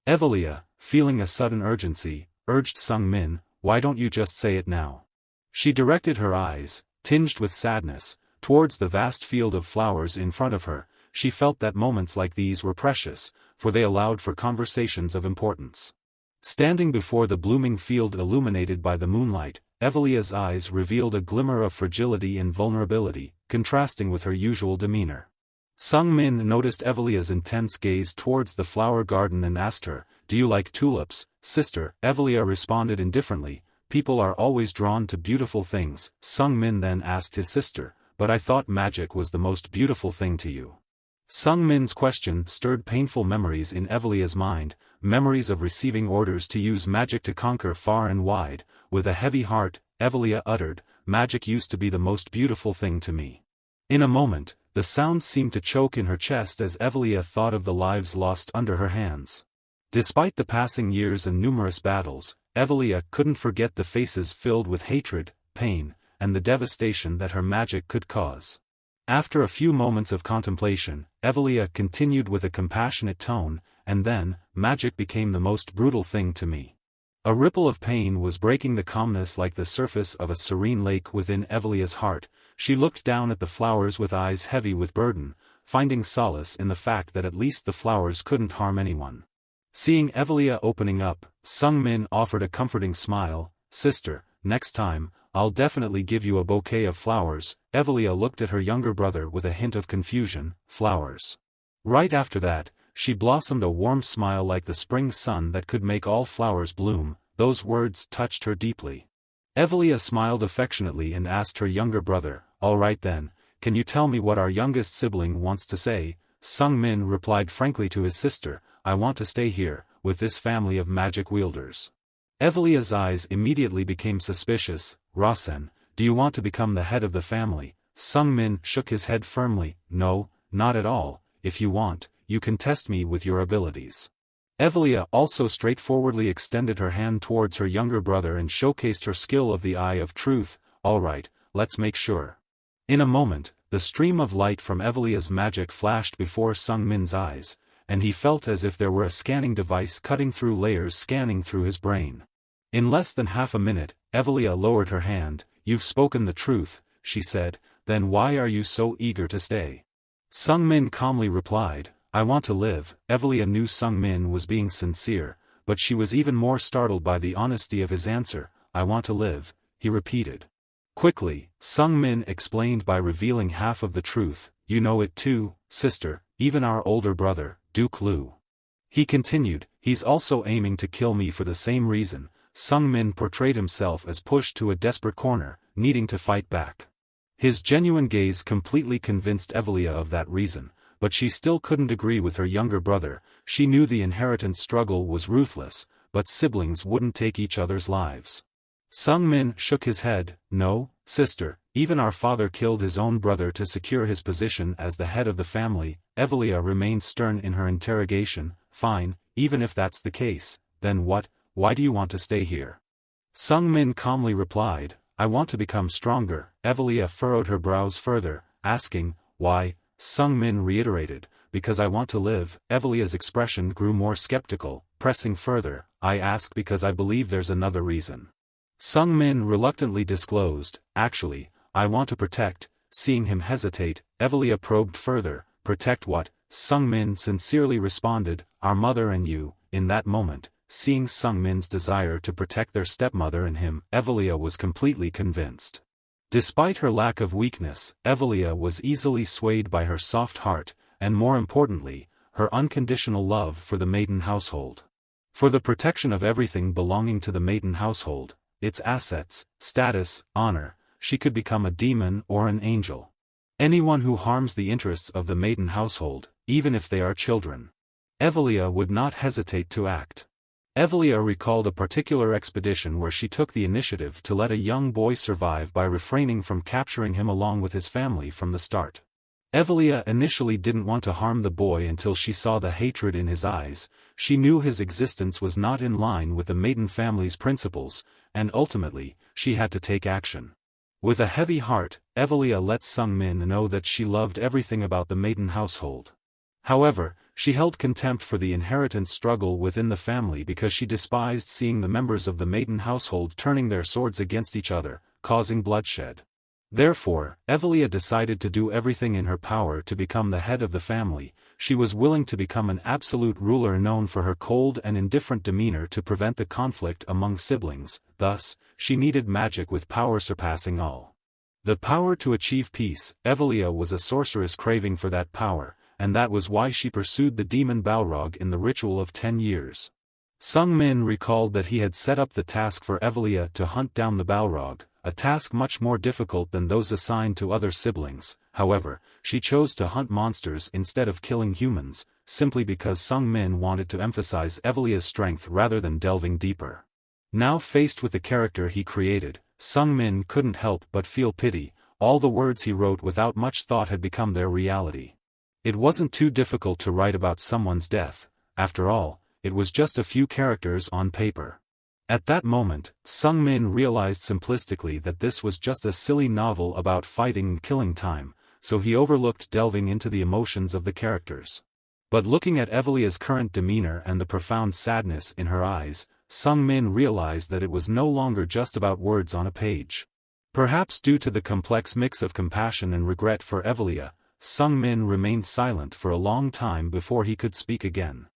Evelia, feeling a sudden urgency, urged Sung Min, why don't you just say it now? She directed her eyes, tinged with sadness, towards the vast field of flowers in front of her. She felt that moments like these were precious, for they allowed for conversations of importance. Standing before the blooming field illuminated by the moonlight, Evelia's eyes revealed a glimmer of fragility and vulnerability, contrasting with her usual demeanor. Sung Min noticed Evelia's intense gaze towards the flower garden and asked her, do you like tulips, sister? Evelia responded indifferently, people are always drawn to beautiful things. Sung Min then asked his sister, but I thought magic was the most beautiful thing to you. Sung Min's question stirred painful memories in Evelia's mind, memories of receiving orders to use magic to conquer far and wide. With a heavy heart, Evelia uttered, magic used to be the most beautiful thing to me. In a moment, the sound seemed to choke in her chest as Evelia thought of the lives lost under her hands. Despite the passing years and numerous battles, Evelia couldn't forget the faces filled with hatred, pain, and the devastation that her magic could cause. After a few moments of contemplation, Evelia continued with a compassionate tone, and then, magic became the most brutal thing to me. A ripple of pain was breaking the calmness like the surface of a serene lake within Evelia's heart. She looked down at the flowers with eyes heavy with burden, finding solace in the fact that at least the flowers couldn't harm anyone. Seeing Evelia opening up, Sung Min offered a comforting smile, sister, next time, I'll definitely give you a bouquet of flowers. Evelia looked at her younger brother with a hint of confusion, flowers. Right after that, she blossomed a warm smile like the spring sun that could make all flowers bloom. Those words touched her deeply. Evelia smiled affectionately and asked her younger brother, all right then, can you tell me what our youngest sibling wants to say? Sung Min replied frankly to his sister, I want to stay here, with this family of magic wielders. Evelia's eyes immediately became suspicious. Rasen, do you want to become the head of the family? Sung-min shook his head firmly. No, not at all. If you want, you can test me with your abilities. Evelia also straightforwardly extended her hand towards her younger brother and showcased her skill of the Eye of Truth. Alright, let's make sure. In a moment, the stream of light from Evelia's magic flashed before Sung-min's eyes, and he felt as if there were a scanning device cutting through layers scanning through his brain. In less than half a minute, Evelia lowered her hand. You've spoken the truth, she said, then why are you so eager to stay? Sung-min calmly replied, I want to live. Evelia knew Sung-min was being sincere, but she was even more startled by the honesty of his answer. I want to live, he repeated. Quickly, Sung-min explained by revealing half of the truth. You know it too, sister, even our older brother, Duke Lu. He continued, he's also aiming to kill me for the same reason. Sung-min portrayed himself as pushed to a desperate corner, needing to fight back. His genuine gaze completely convinced Evelia of that reason, but she still couldn't agree with her younger brother. She knew the inheritance struggle was ruthless, but siblings wouldn't take each other's lives. Sung-min shook his head. No, sister, even our father killed his own brother to secure his position as the head of the family. Evelia remained stern in her interrogation. Fine, even if that's the case, then what? Why do you want to stay here? Sung-min calmly replied, I want to become stronger. Evelia furrowed her brows further, asking, why? Sung-min reiterated, because I want to live. Evelia's expression grew more skeptical, pressing further, I ask because I believe there's another reason. Sung-min reluctantly disclosed, actually, I want to protect. Seeing him hesitate, Evelia probed further, protect what? Sung-min sincerely responded, our mother and you. In that moment, seeing Sung-min's desire to protect their stepmother and him, Evelia was completely convinced. Despite her lack of weakness, Evelia was easily swayed by her soft heart, and more importantly, her unconditional love for the maiden household. For the protection of everything belonging to the maiden household, its assets, status, honor, she could become a demon or an angel. Anyone who harms the interests of the maiden household, even if they are children, Evelia would not hesitate to act. Evelia recalled a particular expedition where she took the initiative to let a young boy survive by refraining from capturing him along with his family from the start. Evelia initially didn't want to harm the boy until she saw the hatred in his eyes. She knew his existence was not in line with the maiden family's principles, and ultimately, she had to take action. With a heavy heart, Evelia let Sung-min know that she loved everything about the maiden household. However, she held contempt for the inheritance struggle within the family because she despised seeing the members of the maiden household turning their swords against each other, causing bloodshed. Therefore, Evelia decided to do everything in her power to become the head of the family. She was willing to become an absolute ruler known for her cold and indifferent demeanor to prevent the conflict among siblings. Thus, she needed magic with power surpassing all. The power to achieve peace. Evelia was a sorceress craving for that power, and that was why she pursued the demon Balrog in the ritual of 10 years. Sung-min recalled that he had set up the task for Evelia to hunt down the Balrog, a task much more difficult than those assigned to other siblings. However, she chose to hunt monsters instead of killing humans, simply because Sung-min wanted to emphasize Evelia's strength rather than delving deeper. Now faced with the character he created, Sung-min couldn't help but feel pity. All the words he wrote without much thought had become their reality. It wasn't too difficult to write about someone's death. After all, it was just a few characters on paper. At that moment, Sung-min realized simplistically that this was just a silly novel about fighting and killing time, so he overlooked delving into the emotions of the characters. But looking at Evelia's current demeanor and the profound sadness in her eyes, Sung-min realized that it was no longer just about words on a page. Perhaps due to the complex mix of compassion and regret for Evelia, Sung-min remained silent for a long time before he could speak again.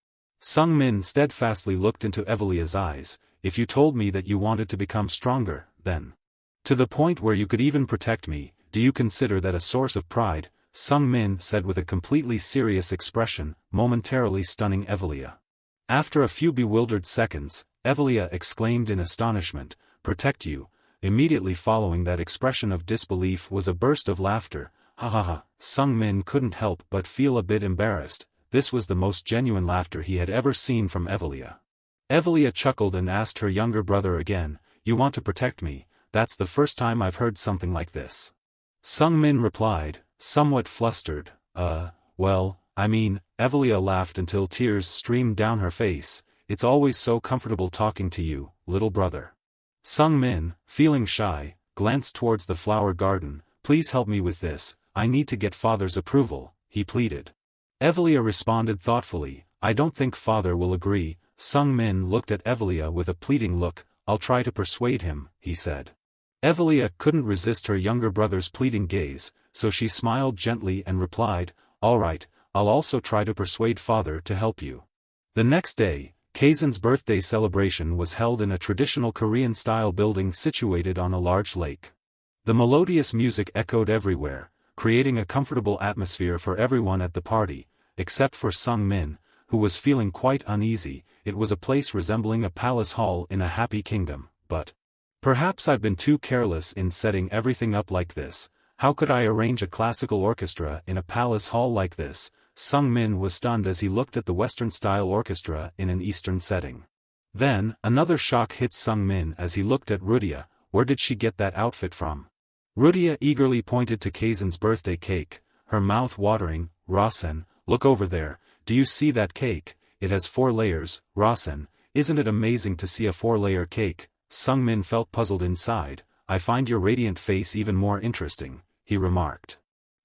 Sung-min steadfastly looked into Evelia's eyes. If you told me that you wanted to become stronger, then, to the point where you could even protect me, do you consider that a source of pride? Sung-min said with a completely serious expression, momentarily stunning Evelia. After a few bewildered seconds, Evelia exclaimed in astonishment, protect you. Immediately following that expression of disbelief was a burst of laughter. Ha ha ha. Sung-min couldn't help but feel a bit embarrassed. this was the most genuine laughter he had ever seen from Evelia. Evelia chuckled and asked her younger brother again, "You want to protect me? That's the first time I've heard something like this." Sung-min replied, somewhat flustered, well, I mean," Evelia laughed until tears streamed down her face, "it's always so comfortable talking to you, little brother." Sung-min, feeling shy, glanced towards the flower garden. "Please help me with this, I need to get father's approval," he pleaded. Evelia responded thoughtfully, "I don't think father will agree." Sung-min looked at Evelia with a pleading look. "I'll try to persuade him," he said. Evelia couldn't resist her younger brother's pleading gaze, so she smiled gently and replied, "All right, I'll also try to persuade father to help you." The next day, Kaizen's birthday celebration was held in a traditional Korean-style building situated on a large lake. The melodious music echoed everywhere, creating a comfortable atmosphere for everyone at the party, except for Sung-min, who was feeling quite uneasy. It was a place resembling a palace hall in a happy kingdom, but perhaps I've been too careless in setting everything up like this. How could I arrange a classical orchestra in a palace hall like this? Sung-min was stunned as he looked at the Western-style orchestra in an Eastern setting. Then, another shock hit Sung-min as he looked at Rudia. Where did she get that outfit from? Rudia eagerly pointed to Kaizen's birthday cake, her mouth watering. "Rasen, look over there, do you see that cake? It has 4 layers, Rasen, isn't it amazing to see a 4-layer cake?" Sung-min felt puzzled inside. "I find your radiant face even more interesting," he remarked.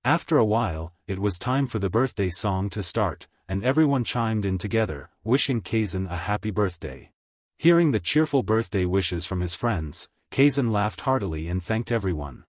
After a while, it was time for the birthday song to start, and everyone chimed in together, wishing Kaizen a happy birthday. Hearing the cheerful birthday wishes from his friends, Kaizen laughed heartily and thanked everyone.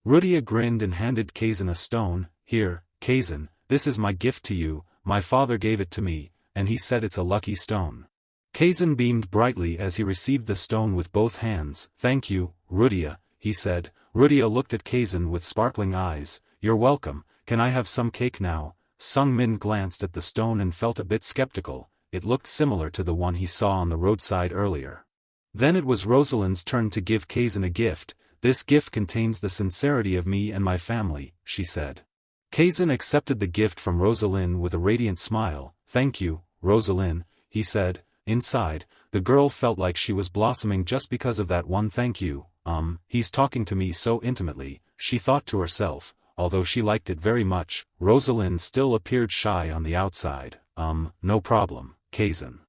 Rudia grinned and handed Kaizen a stone. "Here, Kaizen, this is my gift to you, my father gave it to me, and he said it's a lucky stone." Kaizen beamed brightly as he received the stone with both hands. "Thank you, Rudia," he said. Rudia looked at Kaizen with sparkling eyes. "You're welcome, can I have some cake now?" Sung-min glanced at the stone and felt a bit skeptical. It looked similar to the one he saw on the roadside earlier. Then it was Rosalind's turn to give Kaizen a gift. "This gift contains the sincerity of me and my family," she said. Kaizen accepted the gift from Rosalind with a radiant smile. "Thank you, Rosalind," he said. Inside, the girl felt like she was blossoming just because of that one thank you. He's talking to me so intimately," she thought to herself. Although she liked it very much, Rosalind still appeared shy on the outside. No problem, Kaizen."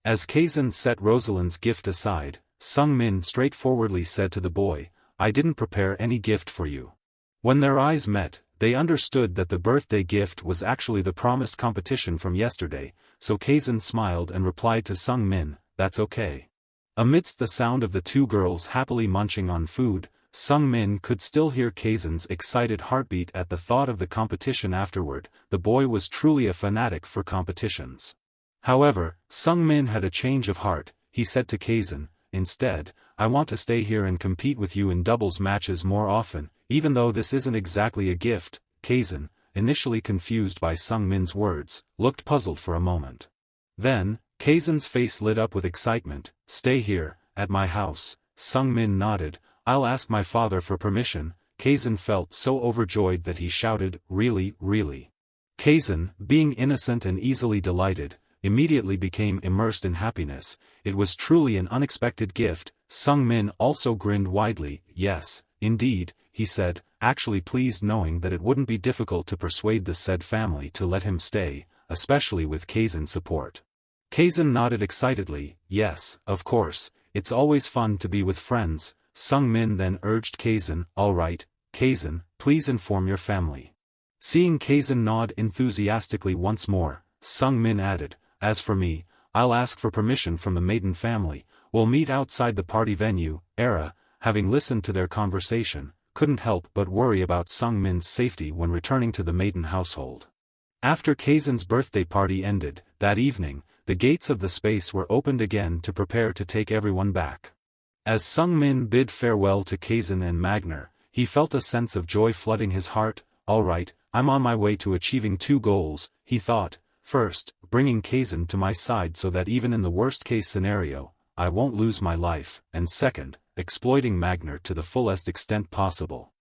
As Kaizen set Rosalind's gift aside, Sung-min straightforwardly said to the boy, "I didn't prepare any gift for you." When their eyes met, they understood that the birthday gift was actually the promised competition from yesterday, so Kaizen smiled and replied to Sung-min, "That's okay." Amidst the sound of the two girls happily munching on food, Sung-min could still hear Kaizen's excited heartbeat at the thought of the competition afterward. The boy was truly a fanatic for competitions. However, Sung-min had a change of heart. He said to Kaizen, "Instead, I want to stay here and compete with you in doubles matches more often, even though this isn't exactly a gift." Kaizen, initially confused by Sung-min's words, looked puzzled for a moment. Then, Kaizen's face lit up with excitement. "Stay here, at my house." Sung-min nodded. "I'll ask my father for permission." Kaizen felt so overjoyed that he shouted, "Really, really." Kaizen, being innocent and easily delighted, immediately became immersed in happiness. It was truly an unexpected gift. Sung-min also grinned widely. "Yes, indeed," he said, actually pleased knowing that it wouldn't be difficult to persuade the said family to let him stay, especially with Kaizen's support. Kaizen nodded excitedly. "Yes, of course, it's always fun to be with friends." Sung-min then urged Kaizen, "All right, Kaizen, please inform your family." Seeing Kaizen nod enthusiastically once more, Sung-min added, "As for me, I'll ask for permission from the maiden family. We'll meet outside the party venue." Era, having listened to their conversation, couldn't help but worry about Sung-min's safety when returning to the maiden household. After Kaizen's birthday party ended, that evening, the gates of the space were opened again to prepare to take everyone back. As Sung-min bid farewell to Kaizen and Magner, he felt a sense of joy flooding his heart. "All right, I'm on my way to achieving 2 goals, he thought. "First, bringing Kaizen to my side so that even in the worst-case scenario, I won't lose my life, and second, exploiting Magner to the fullest extent possible."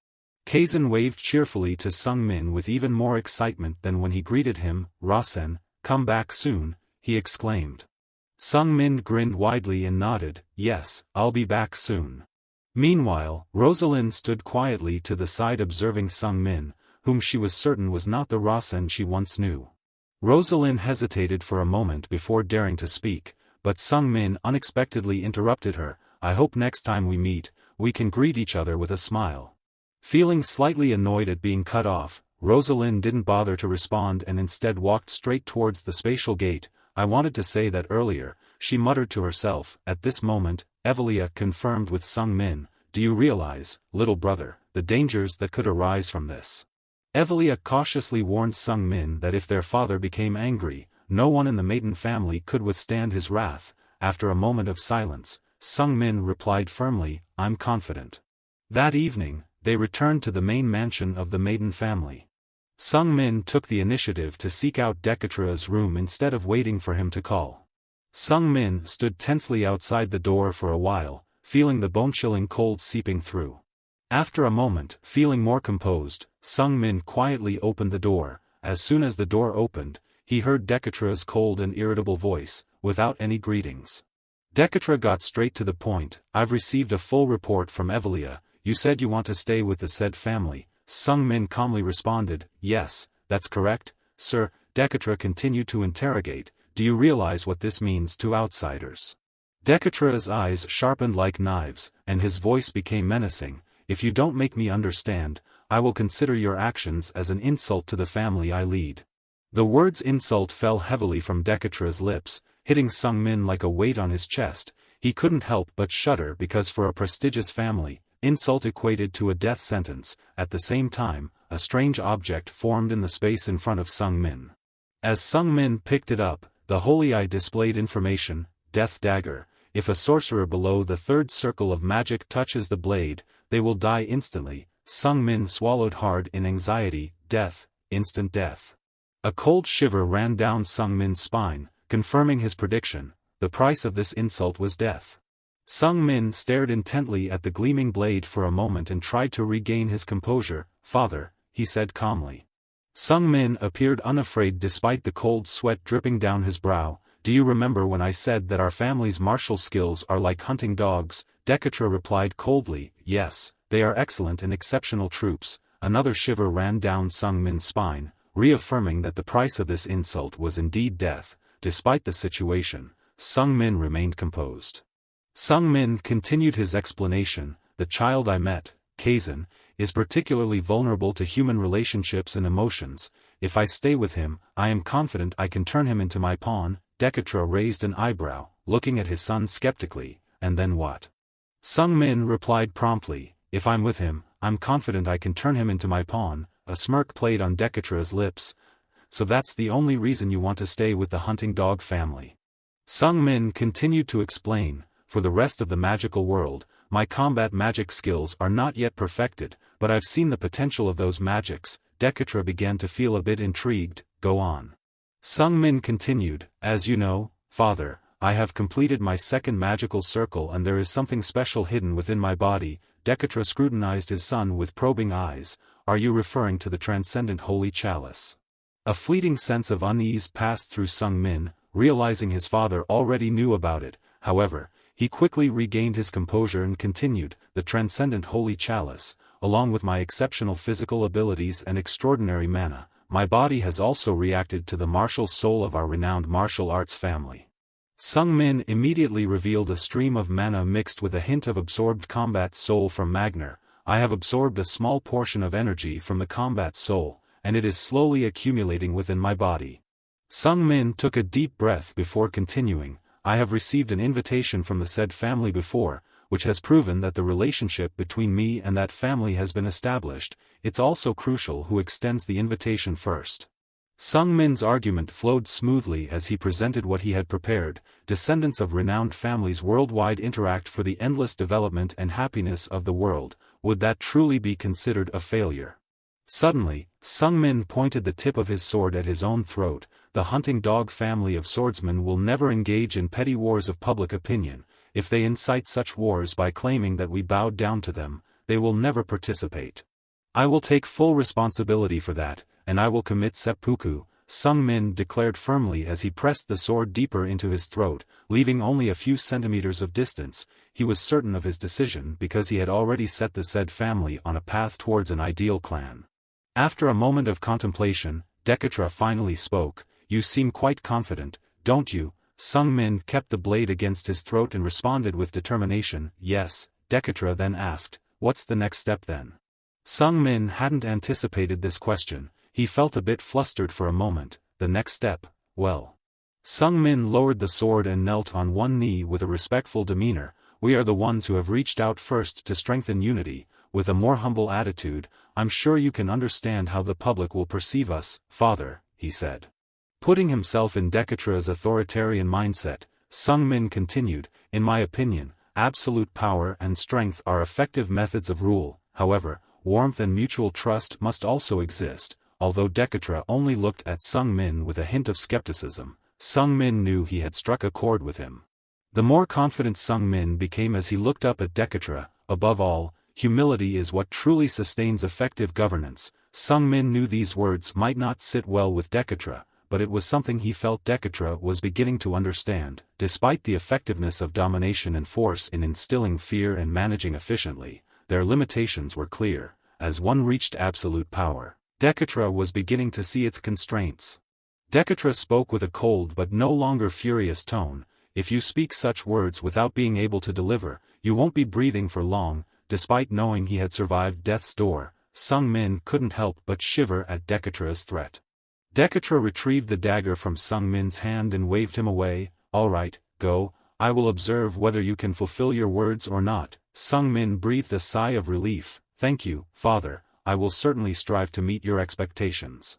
Kaizen waved cheerfully to Sung-min with even more excitement than when he greeted him. "Rasen, come back soon," he exclaimed. Sung Min grinned widely and nodded, "Yes, I'll be back soon." Meanwhile, Rosalind stood quietly to the side observing Sung Min, whom she was certain was not the Rasen she once knew. Rosalind hesitated for a moment before daring to speak, but Sung Min unexpectedly interrupted her, "I hope next time we meet, we can greet each other with a smile." Feeling slightly annoyed at being cut off, Rosalind didn't bother to respond and instead walked straight towards the spatial gate. "I wanted to say that earlier," she muttered to herself. At this moment, Evelia confirmed with Sung Min, "Do you realize, little brother, the dangers that could arise from this?" Evelia cautiously warned Sung Min that if their father became angry, no one in the maiden family could withstand his wrath. After a moment of silence, Sung Min replied firmly, "I'm confident." That evening, they returned to the main mansion of the maiden family. Sung Min took the initiative to seek out Decatra's room instead of waiting for him to call. Sung Min stood tensely outside the door for a while, feeling the bone-chilling cold seeping through. After a moment, feeling more composed, Sung Min quietly opened the door. As soon as the door opened, he heard Decatra's cold and irritable voice, without any greetings. Decatra got straight to the point, "I've received a full report from Evelia. You said you want to stay with the said family." Sung Min calmly responded, "Yes, that's correct, sir." Decatra continued to interrogate, "Do you realize what this means to outsiders?" Decatra's eyes sharpened like knives, and his voice became menacing. "If you don't make me understand, I will consider your actions as an insult to the family I lead." The words insult fell heavily from Decatra's lips, hitting Sung Min like a weight on his chest. He couldn't help but shudder because for a prestigious family, insult equated to a death sentence. At the same time, a strange object formed in the space in front of Sung Min. As Sung Min picked it up, the holy eye displayed information, "Death Dagger. If a sorcerer below the third circle of magic touches the blade, they will die instantly." Sung Min swallowed hard in anxiety. "Death, instant death." A cold shiver ran down Sung Min's spine, confirming his prediction. The price of this insult was death. Sung Min stared intently at the gleaming blade for a moment and tried to regain his composure. "Father," he said calmly. Sung Min appeared unafraid despite the cold sweat dripping down his brow. "Do you remember when I said that our family's martial skills are like hunting dogs?" Decatra replied coldly, "Yes, they are excellent and exceptional troops." Another shiver ran down Sung Min's spine, reaffirming that the price of this insult was indeed death. Despite the situation, Sung Min remained composed. Sung Min continued his explanation, "The child I met, Kazan, is particularly vulnerable to human relationships and emotions. If I stay with him, I am confident I can turn him into my pawn." Decatra raised an eyebrow, looking at his son skeptically. "And then what?" Sung Min replied promptly, "If I'm with him, I'm confident I can turn him into my pawn." A smirk played on Decatra's lips. "So that's the only reason you want to stay with the hunting dog family?" Sung Min continued to explain, "For the rest of the magical world, my combat magic skills are not yet perfected, but I've seen the potential of those magics." Decatra began to feel a bit intrigued. "Go on." Sung Min continued, "As you know, father, I have completed my second magical circle and there is something special hidden within my body." Decatra scrutinized his son with probing eyes. "Are you referring to the transcendent holy chalice?" A fleeting sense of unease passed through Sung Min, realizing his father already knew about it. However, he quickly regained his composure and continued, "The transcendent holy chalice, along with my exceptional physical abilities and extraordinary mana, my body has also reacted to the martial soul of our renowned martial arts family." Sung Min immediately revealed a stream of mana mixed with a hint of absorbed combat soul from Magner. "I have absorbed a small portion of energy from the combat soul, and it is slowly accumulating within my body." Sung Min took a deep breath before continuing, "I have received an invitation from the said family before, which has proven that the relationship between me and that family has been established. It's also crucial who extends the invitation first." Sung Min's argument flowed smoothly as he presented what he had prepared. Descendants of renowned families worldwide interact for the endless development and happiness of the world. Would that truly be considered a failure? Suddenly, Sung Min pointed the tip of his sword at his own throat. "The hunting dog family of swordsmen will never engage in petty wars of public opinion. If they incite such wars by claiming that we bowed down to them, they will never participate. I will take full responsibility for that, and I will commit seppuku." Sung Min declared firmly as he pressed the sword deeper into his throat, leaving only a few centimeters of distance. He was certain of his decision because he had already set the said family on a path towards an ideal clan. After a moment of contemplation, Dekatra finally spoke. "You seem quite confident, don't you?" Sung Min kept the blade against his throat and responded with determination. "Yes." Dekatra then asked, "What's the next step then?" Sung Min hadn't anticipated this question. He felt a bit flustered for a moment. The next step, well. Sung Min lowered the sword and knelt on one knee with a respectful demeanor. "We are the ones who have reached out first to strengthen unity." With a more humble attitude, "I'm sure you can understand how the public will perceive us, father," he said. Putting himself in Dekatra's authoritarian mindset, Sung Min continued, "In my opinion, absolute power and strength are effective methods of rule. However, warmth and mutual trust must also exist." Although Dekatra only looked at Sung Min with a hint of skepticism, Sung Min knew he had struck a chord with him. The more confident Sung Min became as he looked up at Dekatra. Above all, humility is what truly sustains effective governance. Sung Min knew these words might not sit well with Dekatra, but it was something he felt Dekatra was beginning to understand. Despite the effectiveness of domination and force in instilling fear and managing efficiently, their limitations were clear. As one reached absolute power, Dekatra was beginning to see its constraints. Dekatra spoke with a cold but no longer furious tone. "If you speak such words without being able to deliver, you won't be breathing for long." Despite knowing he had survived death's door, Sung Min couldn't help but shiver at Dekatra's threat. Dekatra retrieved the dagger from Sung Min's hand and waved him away. "All right, go. I will observe whether you can fulfill your words or not." Sung Min breathed a sigh of relief. "Thank you, father. I will certainly strive to meet your expectations."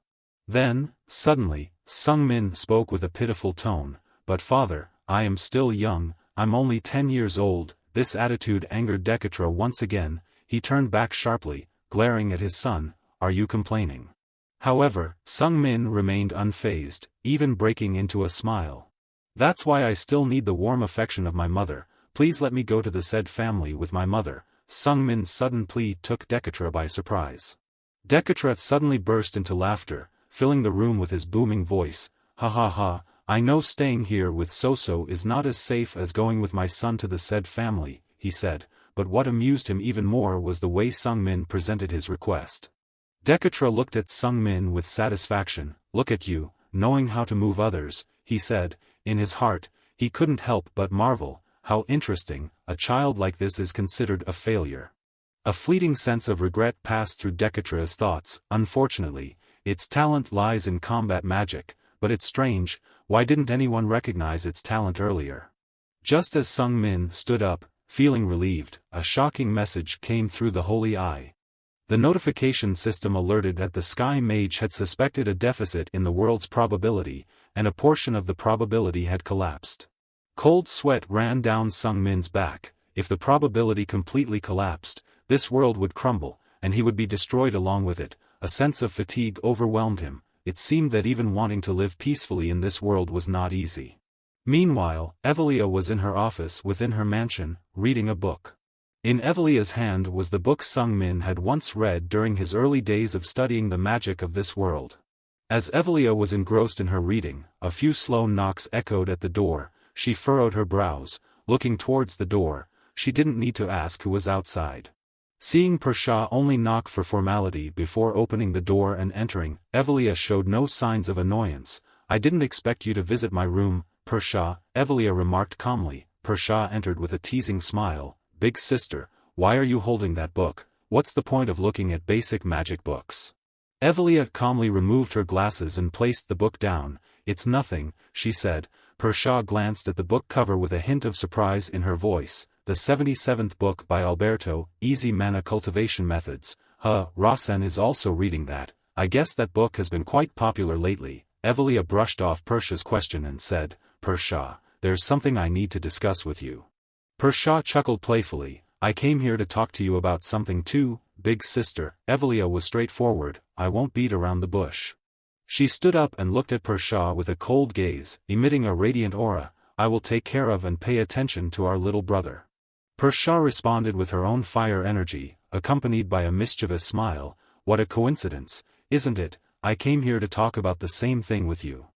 Then, suddenly, Sung Min spoke with a pitiful tone. "But father, I am still young, I'm only 10 years old." This attitude angered Dekatra once again. He turned back sharply, glaring at his son. "Are you complaining?" However, Sung Min remained unfazed, even breaking into a smile. "That's why I still need the warm affection of my mother. Please let me go to the said family with my mother." Sung Min's sudden plea took Dekatra by surprise. Dekatra suddenly burst into laughter, filling the room with his booming voice. "Ha ha ha, I know staying here with Soso is not as safe as going with my son to the said family," he said, but what amused him even more was the way Sung Min presented his request. Dekatra looked at Sung Min with satisfaction. "Look at you, knowing how to move others," he said. In his heart, he couldn't help but marvel. How interesting, a child like this is considered a failure. A fleeting sense of regret passed through Dekatra's thoughts. Unfortunately, its talent lies in combat magic, but it's strange, why didn't anyone recognize its talent earlier? Just as Sung Min stood up, feeling relieved, a shocking message came through the holy eye. The notification system alerted that the Sky Mage had suspected a deficit in the world's probability, and a portion of the probability had collapsed. Cold sweat ran down Sung Min's back. If the probability completely collapsed, this world would crumble, and he would be destroyed along with it. A sense of fatigue overwhelmed him. It seemed that even wanting to live peacefully in this world was not easy. Meanwhile, Evelia was in her office within her mansion, reading a book. In Evelia's hand was the book Sung Min had once read during his early days of studying the magic of this world. As Evelia was engrossed in her reading, a few slow knocks echoed at the door. She furrowed her brows, looking towards the door. She didn't need to ask who was outside. Seeing Persha only knock for formality before opening the door and entering, Evelia showed no signs of annoyance. "I didn't expect you to visit my room, Persha," Evelia remarked calmly. Persha entered with a teasing smile. "Big sister, why are you holding that book? What's the point of looking at basic magic books?" Evelia calmly removed her glasses and placed the book down. "It's nothing," she said. Persha glanced at the book cover with a hint of surprise in her voice. "The 77th book by Alberto, Easy Mana Cultivation Methods. Rasen is also reading that. I guess that book has been quite popular lately." Evelia brushed off Persha's question and said, "Persha, there's something I need to discuss with you." Persha chuckled playfully. "I came here to talk to you about something too, big sister." Evelia was straightforward. "I won't beat around the bush." She stood up and looked at Persha with a cold gaze, emitting a radiant aura. "I will take care of and pay attention to our little brother." Persha responded with her own fire energy, accompanied by a mischievous smile. "What a coincidence, isn't it? I came here to talk about the same thing with you.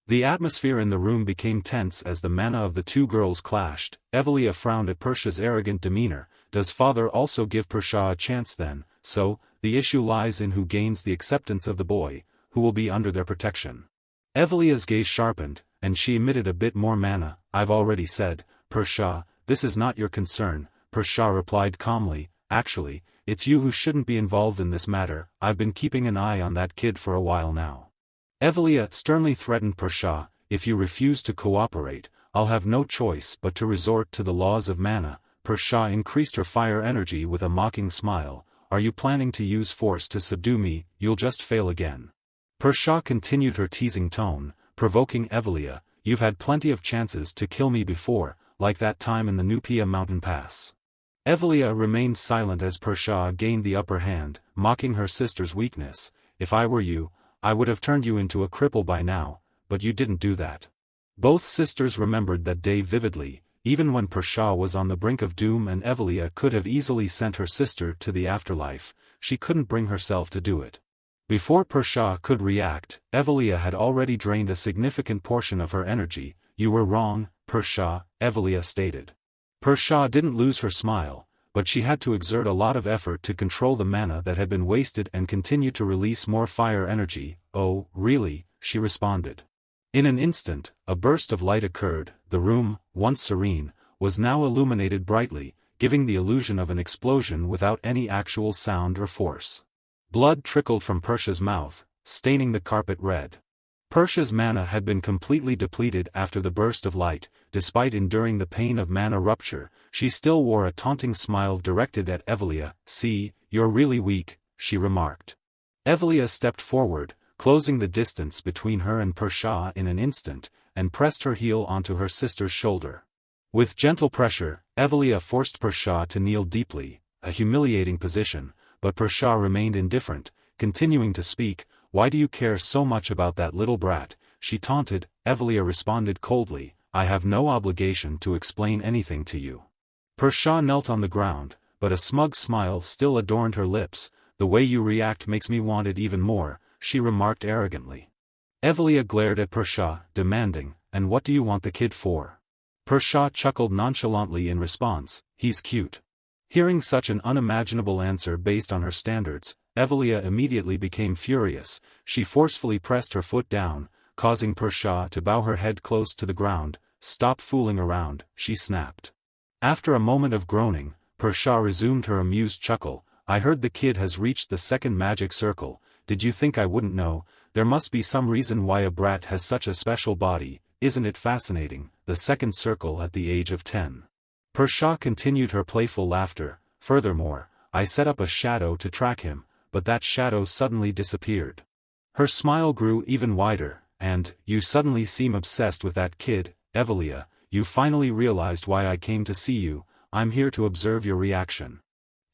The atmosphere in the room became tense as the mana of the two girls clashed. Evelia frowned at Persia's arrogant demeanor. Does father also give Persia a chance then? So, the issue lies in who gains the acceptance of the boy, who will be under their protection. Evelia's gaze sharpened, and she emitted a bit more mana. I've already said, Persia, this is not your concern. Persia replied calmly, actually, it's you who shouldn't be involved in this matter. I've been keeping an eye on that kid for a while now. Evelia sternly threatened Persia, if you refuse to cooperate, I'll have no choice but to resort to the laws of mana. Persia increased her fire energy with a mocking smile. Are you planning to use force to subdue me? You'll just fail again. Persia continued her teasing tone, provoking Evelia. You've had plenty of chances to kill me before, like that time in the Nupia mountain pass. Evelia remained silent as Persia gained the upper hand, mocking her sister's weakness. If I were you, I would have turned you into a cripple by now, but you didn't do that. Both sisters remembered that day vividly, even when Persia was on the brink of doom and Evelia could have easily sent her sister to the afterlife, she couldn't bring herself to do it. Before Persia could react, Evelia had already drained a significant portion of her energy. You were wrong, Persia, Evelia stated. Persia didn't lose her smile, but she had to exert a lot of effort to control the mana that had been wasted and continue to release more fire energy. Oh, really? She responded. In an instant, a burst of light occurred. The room, once serene, was now illuminated brightly, giving the illusion of an explosion without any actual sound or force. Blood trickled from Persia's mouth, staining the carpet red. Persia's mana had been completely depleted after the burst of light. Despite enduring the pain of mana rupture, she still wore a taunting smile directed at Evelia. See, you're really weak, she remarked. Evelia stepped forward, closing the distance between her and Persia in an instant, and pressed her heel onto her sister's shoulder. With gentle pressure, Evelia forced Persia to kneel deeply, a humiliating position, but Persia remained indifferent, continuing to speak. Why do you care so much about that little brat? She taunted. Evelia responded coldly, I have no obligation to explain anything to you. Persia knelt on the ground, but a smug smile still adorned her lips. The way you react makes me want it even more, she remarked arrogantly. Evelia glared at Persia, demanding, and what do you want the kid for? Persia chuckled nonchalantly in response, he's cute. Hearing such an unimaginable answer based on her standards, Evelia immediately became furious. She forcefully pressed her foot down, causing Persia to bow her head close to the ground. Stop fooling around, she snapped. After a moment of groaning, Persia resumed her amused chuckle. I heard the kid has reached the second magic circle. Did you think I wouldn't know? There must be some reason why a brat has such a special body. Isn't it fascinating? The second circle at the age of 10. Persia continued her playful laughter. Furthermore, I set up a shadow to track him, but that shadow suddenly disappeared. Her smile grew even wider. And, you suddenly seem obsessed with that kid, Evelia. You finally realized why I came to see you. I'm here to observe your reaction.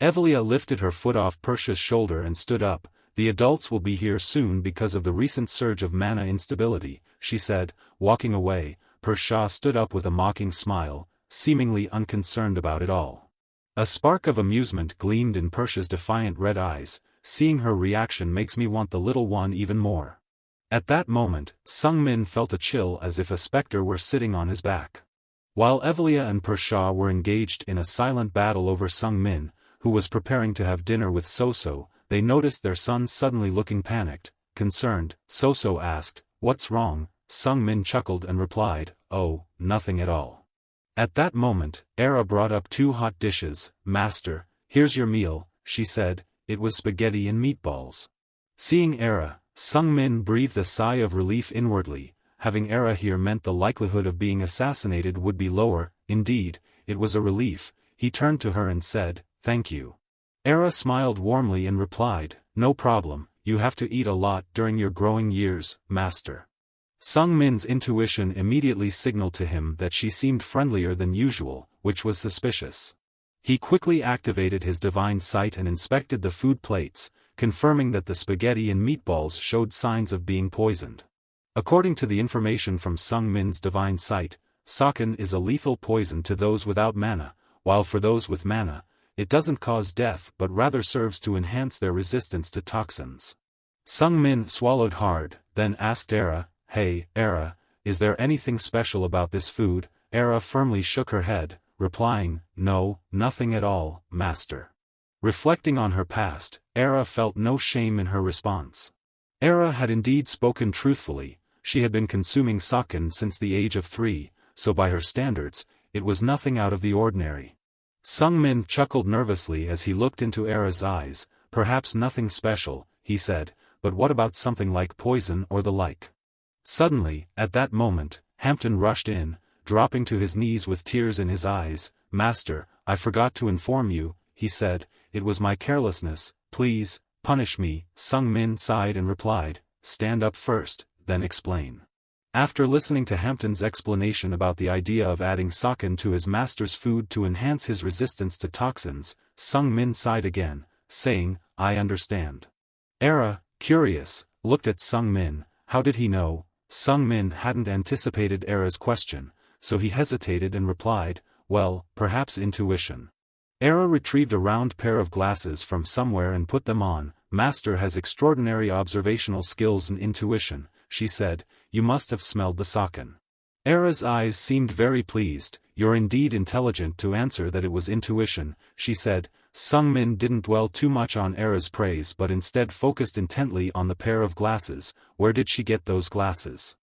Evelia lifted her foot off Persia's shoulder and stood up. The adults will be here soon because of the recent surge of mana instability, she said, walking away. Persia stood up with a mocking smile, seemingly unconcerned about it all. A spark of amusement gleamed in Persia's defiant red eyes. Seeing her reaction makes me want the little one even more. At that moment, Sung Min felt a chill as if a specter were sitting on his back. While Evelia and Persia were engaged in a silent battle over Sung Min, who was preparing to have dinner with Soso, they noticed their son suddenly looking panicked, concerned. Soso asked, "What's wrong?" Sung Min chuckled and replied, "Oh, nothing at all." At that moment, Era brought up 2 hot dishes. "Master, here's your meal," she said. It was spaghetti and meatballs. Seeing Era, Sung Min breathed a sigh of relief inwardly. Having Era here meant the likelihood of being assassinated would be lower. Indeed, it was a relief. He turned to her and said, "Thank you." Era smiled warmly and replied, "No problem, you have to eat a lot during your growing years, master." Sung Min's intuition immediately signaled to him that she seemed friendlier than usual, which was suspicious. He quickly activated his divine sight and inspected the food plates, confirming that the spaghetti and meatballs showed signs of being poisoned. According to the information from Sung Min's divine sight, Saken is a lethal poison to those without mana, while for those with mana, it doesn't cause death but rather serves to enhance their resistance to toxins. Sung Min swallowed hard, then asked Era, "Hey, Era, is there anything special about this food?" Era firmly shook her head, replying, "No, nothing at all, master." Reflecting on her past, Era felt no shame in her response. Era had indeed spoken truthfully. She had been consuming saken since the age of 3, so by her standards, it was nothing out of the ordinary. Sung Min chuckled nervously as he looked into Era's eyes. "Perhaps nothing special," he said, "but what about something like poison or the like?" Suddenly, at that moment, Hampton rushed in, dropping to his knees with tears in his eyes. "Master, I forgot to inform you," he said, "it was my carelessness, please, punish me." Sung Min sighed and replied, "Stand up first, then explain." After listening to Hampton's explanation about the idea of adding saken to his master's food to enhance his resistance to toxins, Sung Min sighed again, saying, "I understand." Era, curious, looked at Sung Min. How did he know? Sung Min hadn't anticipated Era's question, so he hesitated and replied, "Well, perhaps intuition." Era retrieved a round pair of glasses from somewhere and put them on. "Master has extraordinary observational skills and intuition," she said. "You must have smelled the saken." Era's eyes seemed very pleased. "You're indeed intelligent to answer that it was intuition," she said. Sung Min didn't dwell too much on Era's praise but instead focused intently on the pair of glasses. Where did she get those glasses?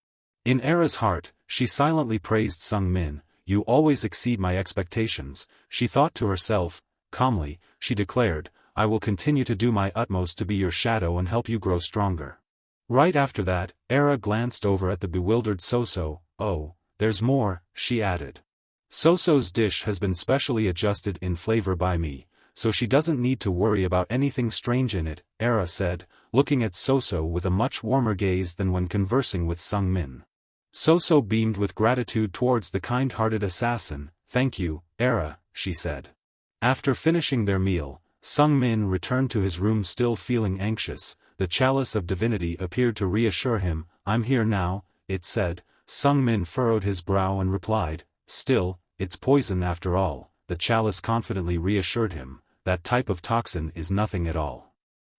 In Era's heart, she silently praised Sung Min. "You always exceed my expectations," she thought to herself. Calmly, she declared, "I will continue to do my utmost to be your shadow and help you grow stronger." Right after that, Era glanced over at the bewildered Soso. "Oh, there's more," she added. "Soso's dish has been specially adjusted in flavor by me, so she doesn't need to worry about anything strange in it," Era said, looking at Soso with a much warmer gaze than when conversing with Sung Min. Soso beamed with gratitude towards the kind-hearted assassin. "Thank you, Era," she said. After finishing their meal, Sung Min returned to his room still feeling anxious. The chalice of divinity appeared to reassure him. "I'm here now," it said. Sung Min furrowed his brow and replied, "Still, it's poison after all." The chalice confidently reassured him. "That type of toxin is nothing at all."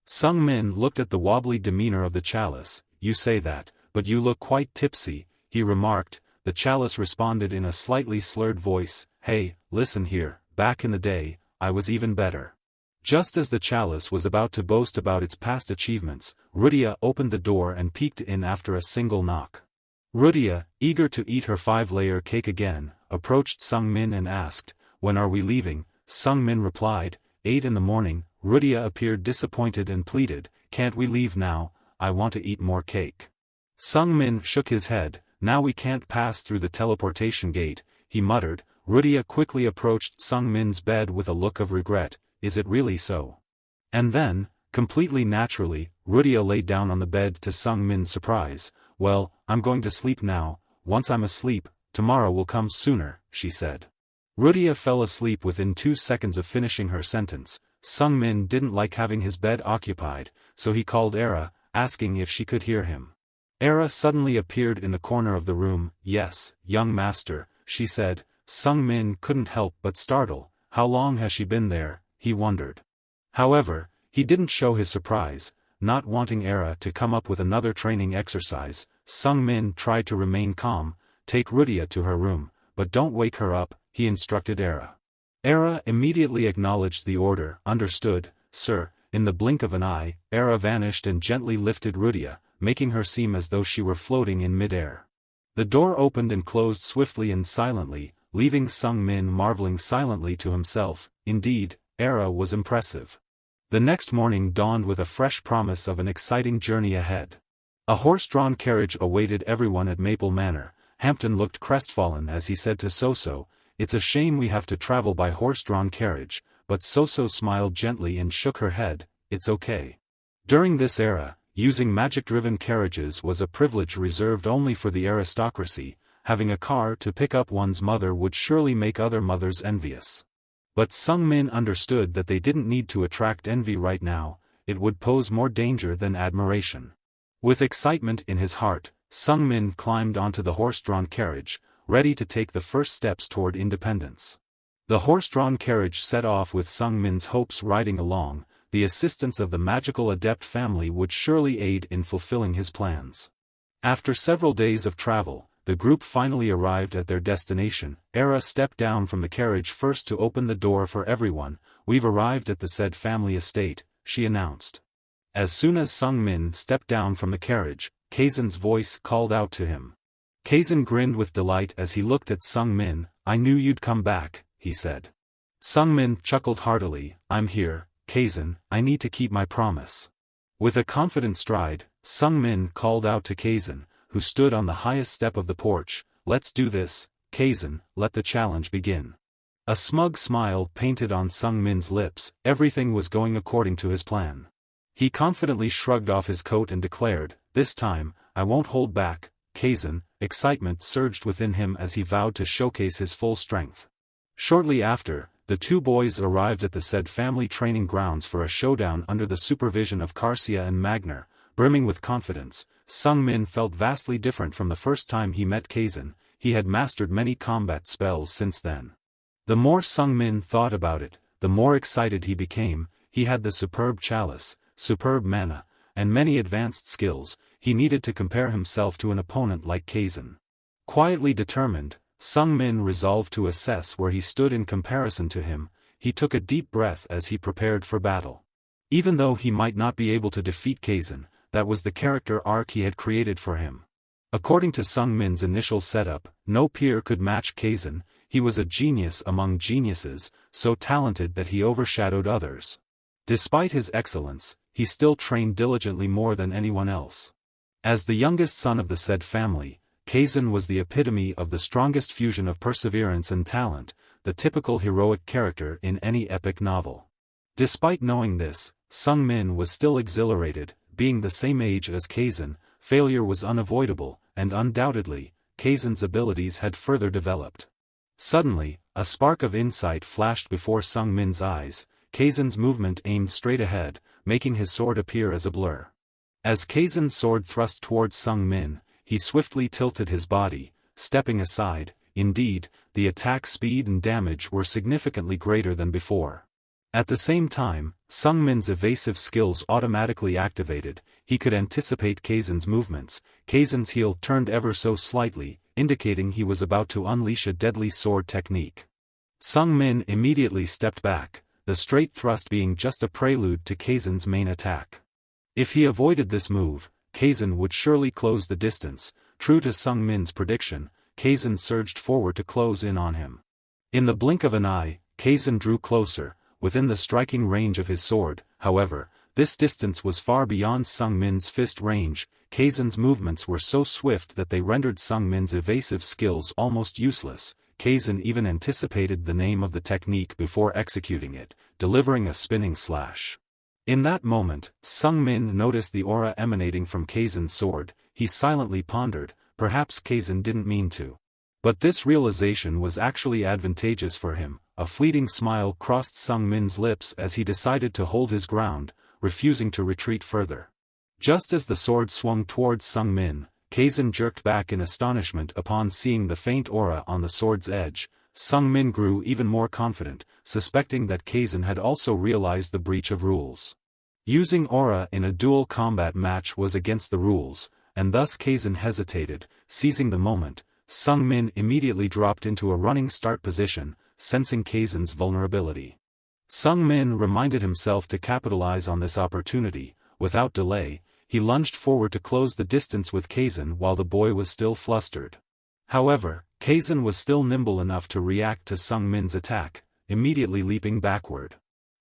Sung Min looked at the wobbly demeanor of the chalice. "You say that, but you look quite tipsy," he remarked. The chalice responded in a slightly slurred voice, "Hey, listen here, back in the day, I was even better." Just as the chalice was about to boast about its past achievements, Rudia opened the door and peeked in after a single knock. Rudia, eager to eat her 5-layer cake again, approached Sung Min and asked, "When are we leaving?" Sung Min replied, 8 in the morning. Rudia appeared disappointed and pleaded, "Can't we leave now? I want to eat more cake." Sung Min shook his head. "Now we can't pass through the teleportation gate," he muttered. Rudia quickly approached Sung Min's bed with a look of regret. "Is it really so?" And then, completely naturally, Rudia lay down on the bed to Sung Min's surprise. "Well, I'm going to sleep now. Once I'm asleep, tomorrow will come sooner," she said. Rudia fell asleep within 2 seconds of finishing her sentence. Sung Min didn't like having his bed occupied, so he called Era, asking if she could hear him. Era suddenly appeared in the corner of the room. "Yes, young master," she said. Sung Min couldn't help but startle. How long has she been there, he wondered. However, he didn't show his surprise. Not wanting Era to come up with another training exercise, Sung Min tried to remain calm. "Take Rudia to her room, but don't wake her up," he instructed Era. Era immediately acknowledged the order. "Understood, sir." In the blink of an eye, Era vanished and gently lifted Rudia, making her seem as though she were floating in mid-air. The door opened and closed swiftly and silently, leaving Sung Min marveling silently to himself. Indeed, Era was impressive. The next morning dawned with a fresh promise of an exciting journey ahead. A horse-drawn carriage awaited everyone at Maple Manor. Hampton looked crestfallen as he said to Soso, "It's a shame we have to travel by horse-drawn carriage," but Soso smiled gently and shook her head. "It's okay." During this era, using magic-driven carriages was a privilege reserved only for the aristocracy. Having a car to pick up one's mother would surely make other mothers envious. But Sung Min understood that they didn't need to attract envy right now. It would pose more danger than admiration. With excitement in his heart, Sung Min climbed onto the horse-drawn carriage, ready to take the first steps toward independence. The horse-drawn carriage set off with Sung Min's hopes riding along. the assistance of the magical adept family would surely aid in fulfilling his plans. After several days of travel, the group finally arrived at their destination. Era stepped down from the carriage first to open the door for everyone. "We've arrived at the said family estate," she announced. As soon as Sung Min stepped down from the carriage, Kaizen's voice called out to him. Kaizen grinned with delight as he looked at Sung Min. "I knew you'd come back," he said. Sung Min chuckled heartily. "I'm here, Kaizen, I need to keep my promise." With a confident stride, Sung Min called out to Kaizen, who stood on the highest step of the porch. "Let's do this, Kaizen, let the challenge begin." A smug smile painted on Sung Min's lips. Everything was going according to his plan. He confidently shrugged off his coat and declared, "This time, I won't hold back, Kaizen." Excitement surged within him as he vowed to showcase his full strength. Shortly after, the two boys arrived at the said family training grounds for a showdown under the supervision of Karsia and Magner. Brimming with confidence, Sung Min felt vastly different from the first time he met Kaizen. He had mastered many combat spells since then. The more Sung Min thought about it, the more excited he became. He had the superb chalice, superb mana, and many advanced skills. He needed to compare himself to an opponent like Kaizen. Quietly determined, Sung Min resolved to assess where he stood in comparison to him. He took a deep breath as he prepared for battle. Even though he might not be able to defeat Kaizen, that was the character arc he had created for him. According to Sung Min's initial setup, no peer could match Kaizen. He was a genius among geniuses, so talented that he overshadowed others. Despite his excellence, he still trained diligently more than anyone else. As the youngest son of the said family, Kaizen was the epitome of the strongest fusion of perseverance and talent, the typical heroic character in any epic novel. Despite knowing this, Sung Min was still exhilarated. Being the same age as Kaizen, failure was unavoidable, and undoubtedly, Kaizen's abilities had further developed. Suddenly, a spark of insight flashed before Sung Min's eyes. Kaizen's movement aimed straight ahead, making his sword appear as a blur. As Kaizen's sword thrust towards Sung Min, he swiftly tilted his body, stepping aside. Indeed, the attack speed and damage were significantly greater than before. At the same time, Sung Min's evasive skills automatically activated. He could anticipate Kaizen's movements. Kaizen's heel turned ever so slightly, indicating he was about to unleash a deadly sword technique. Sung Min immediately stepped back, the straight thrust being just a prelude to Kaizen's main attack. If he avoided this move, Kaizen would surely close the distance. True to Sung Min's prediction, Kaizen surged forward to close in on him. In the blink of an eye, Kaizen drew closer, within the striking range of his sword. However, this distance was far beyond Sung Min's fist range. Kaizen's movements were so swift that they rendered Sung Min's evasive skills almost useless. Kaizen even anticipated the name of the technique before executing it, delivering a spinning slash. In that moment, Sung Min noticed the aura emanating from Kaizen's sword. He silently pondered, perhaps Kaizen didn't mean to. But this realization was actually advantageous for him. A fleeting smile crossed Sung Min's lips as he decided to hold his ground, refusing to retreat further. Just as the sword swung towards Sung Min, Kaizen jerked back in astonishment upon seeing the faint aura on the sword's edge. Sung Min grew even more confident, suspecting that Kaizen had also realized the breach of rules. Using aura in a dual combat match was against the rules, and thus Kaizen hesitated. Seizing the moment, Sung Min immediately dropped into a running start position, sensing Kaizen's vulnerability. Sung Min reminded himself to capitalize on this opportunity. Without delay, he lunged forward to close the distance with Kaizen while the boy was still flustered. However, Kaizen was still nimble enough to react to Sung Min's attack, immediately leaping backward.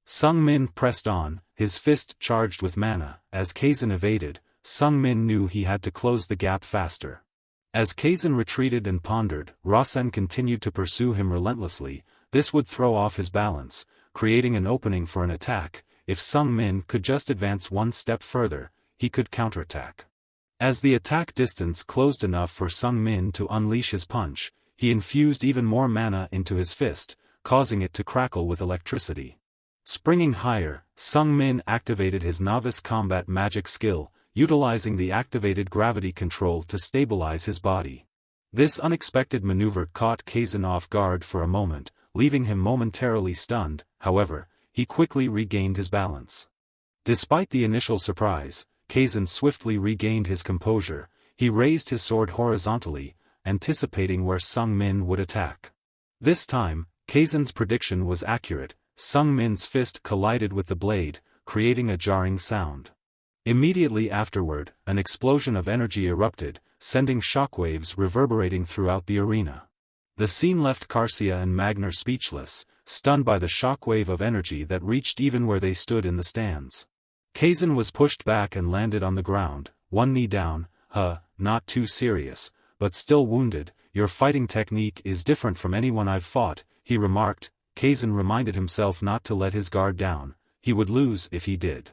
Sung Min pressed on, his fist charged with mana. As Kaizen evaded, Sung Min knew he had to close the gap faster. As Kaizen retreated and pondered, Rasen continued to pursue him relentlessly. This would throw off his balance, creating an opening for an attack. If Sung Min could just advance one step further, he could counterattack. As the attack distance closed enough for Sung Min to unleash his punch, he infused even more mana into his fist, causing it to crackle with electricity. Springing higher, Sung Min activated his novice combat magic skill, utilizing the activated gravity control to stabilize his body. This unexpected maneuver caught Kaizen off guard for a moment, leaving him momentarily stunned. However, he quickly regained his balance. Despite the initial surprise, Kazan swiftly regained his composure. He raised his sword horizontally, anticipating where Sung Min would attack. This time, Kazan's prediction was accurate. Sung Min's fist collided with the blade, creating a jarring sound. Immediately afterward, an explosion of energy erupted, sending shockwaves reverberating throughout the arena. The scene left Karsia and Magner speechless, stunned by the shockwave of energy that reached even where they stood in the stands. Kazan was pushed back and landed on the ground, one knee down. Not too serious, but still wounded. Your fighting technique is different from anyone I've fought, he remarked. Kazan reminded himself not to let his guard down. He would lose if he did.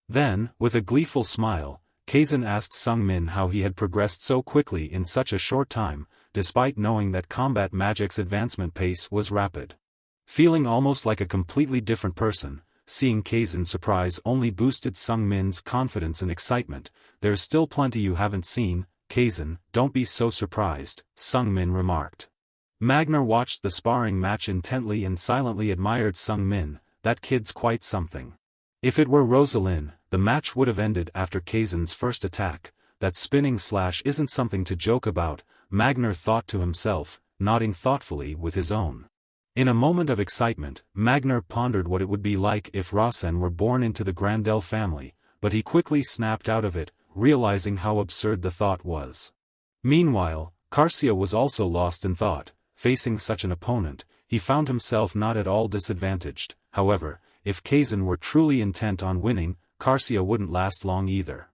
Then, with a gleeful smile, Kazan asked Sung Min how he had progressed so quickly in such a short time, despite knowing that combat magic's advancement pace was rapid. Feeling almost like a completely different person, seeing Kazan's surprise only boosted Sung Min's confidence and excitement. There's still plenty you haven't seen, Kazan, don't be so surprised, Sung Min remarked. Magner watched the sparring match intently and silently admired Sung Min. That kid's quite something. If it were Rosalind, the match would have ended after Kazan's first attack. That spinning slash isn't something to joke about, Magner thought to himself, nodding thoughtfully with his own. In a moment of excitement, Magner pondered what it would be like if Rasen were born into the Grandel family, but he quickly snapped out of it, realizing how absurd the thought was. Meanwhile, Karsia was also lost in thought. Facing such an opponent, he found himself not at all disadvantaged. However, if Kazan were truly intent on winning, Karsia wouldn't last long either.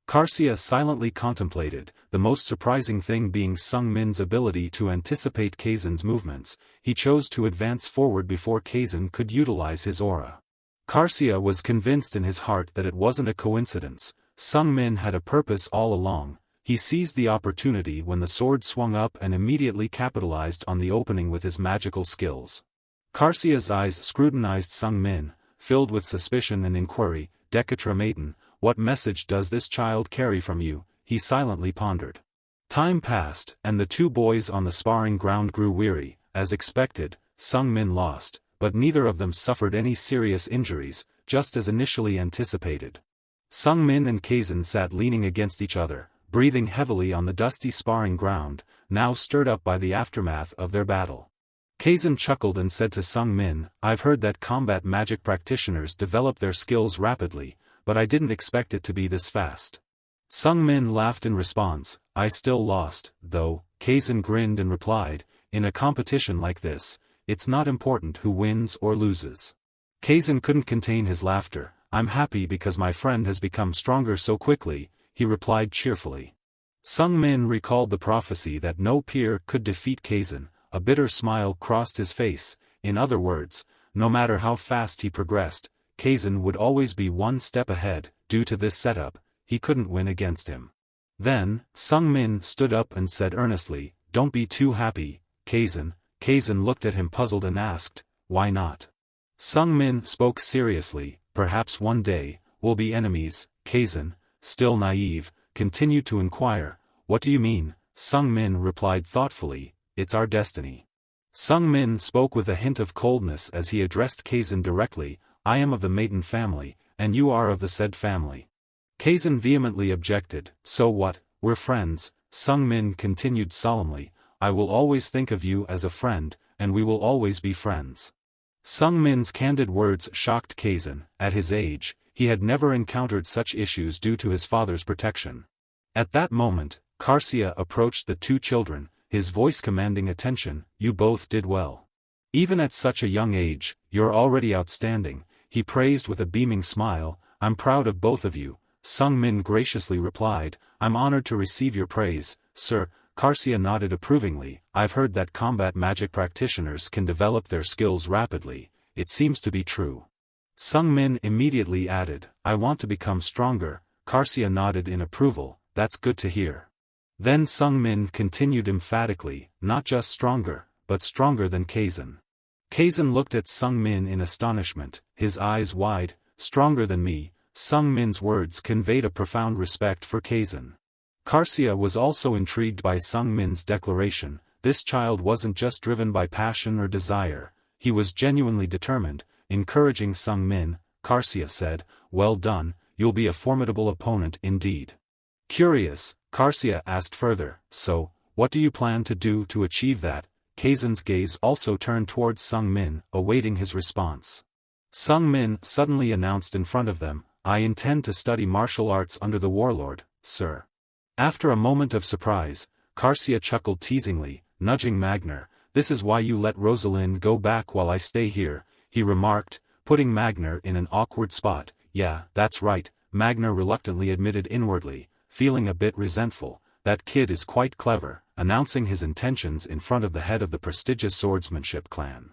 Karsia silently contemplated, the most surprising thing being Sung Min's ability to anticipate Kazan's movements. He chose to advance forward before Kazan could utilize his aura. Karsia was convinced in his heart that it wasn't a coincidence. Sung Min had a purpose all along. He seized the opportunity when the sword swung up and immediately capitalized on the opening with his magical skills. Karsia's eyes scrutinized Sung Min, filled with suspicion and inquiry. Dekatra maiden, what message does this child carry from you? He silently pondered. Time passed, and the two boys on the sparring ground grew weary. As expected, Sung Min lost, but neither of them suffered any serious injuries, just as initially anticipated. Sung Min and Kazan sat leaning against each other, breathing heavily on the dusty sparring ground, now stirred up by the aftermath of their battle. Kazan chuckled and said to Sung Min, I've heard that combat magic practitioners develop their skills rapidly, but I didn't expect it to be this fast. Sung Min laughed in response. I still lost, though. Kazan grinned and replied, in a competition like this, it's not important who wins or loses. Kazan couldn't contain his laughter. I'm happy because my friend has become stronger so quickly, he replied cheerfully. Sung Min recalled the prophecy that no peer could defeat Kazan. A bitter smile crossed his face. In other words, no matter how fast he progressed, Kazan would always be one step ahead. Due to this setup, he couldn't win against him. Then, Sung Min stood up and said earnestly, don't be too happy, Kazan. Kazan looked at him puzzled and asked, why not? Sung Min spoke seriously, perhaps one day, we'll be enemies. Kazan, still naive, continued to inquire, what do you mean? Sung Min replied thoughtfully, it's our destiny. Sung Min spoke with a hint of coldness as he addressed Kazan directly, I am of the maiden family, and you are of the said family. Kazan vehemently objected, so what, we're friends. Sung Min continued solemnly, I will always think of you as a friend, and we will always be friends. Sung Min's candid words shocked Kazan. At his age, he had never encountered such issues due to his father's protection. At that moment, Karsia approached the two children, his voice commanding attention, you both did well. Even at such a young age, you're already outstanding, he praised with a beaming smile, I'm proud of both of you. Sung Min graciously replied, I'm honored to receive your praise, sir. Karsia nodded approvingly, I've heard that combat magic practitioners can develop their skills rapidly, it seems to be true. Sung Min immediately added, I want to become stronger. Karsia nodded in approval, that's good to hear. Then Sung Min continued emphatically, not just stronger, but stronger than Kazan. Kazan looked at Sung Min in astonishment, his eyes wide, stronger than me. Sung Min's words conveyed a profound respect for Kazan. Karsia was also intrigued by Sung Min's declaration. This child wasn't just driven by passion or desire, he was genuinely determined. Encouraging Sung Min, Karsia said, well done, you'll be a formidable opponent indeed. Curious, Karsia asked further, so, what do you plan to do to achieve that? Kaizen's gaze also turned towards Sung Min, awaiting his response. Sung Min suddenly announced in front of them, I intend to study martial arts under the warlord, sir. After a moment of surprise, Karsia chuckled teasingly, nudging Magner, this is why you let Rosalind go back while I stay here, he remarked, putting Magner in an awkward spot. Yeah, that's right, Magner reluctantly admitted inwardly, feeling a bit resentful. That kid is quite clever, announcing his intentions in front of the head of the prestigious swordsmanship clan.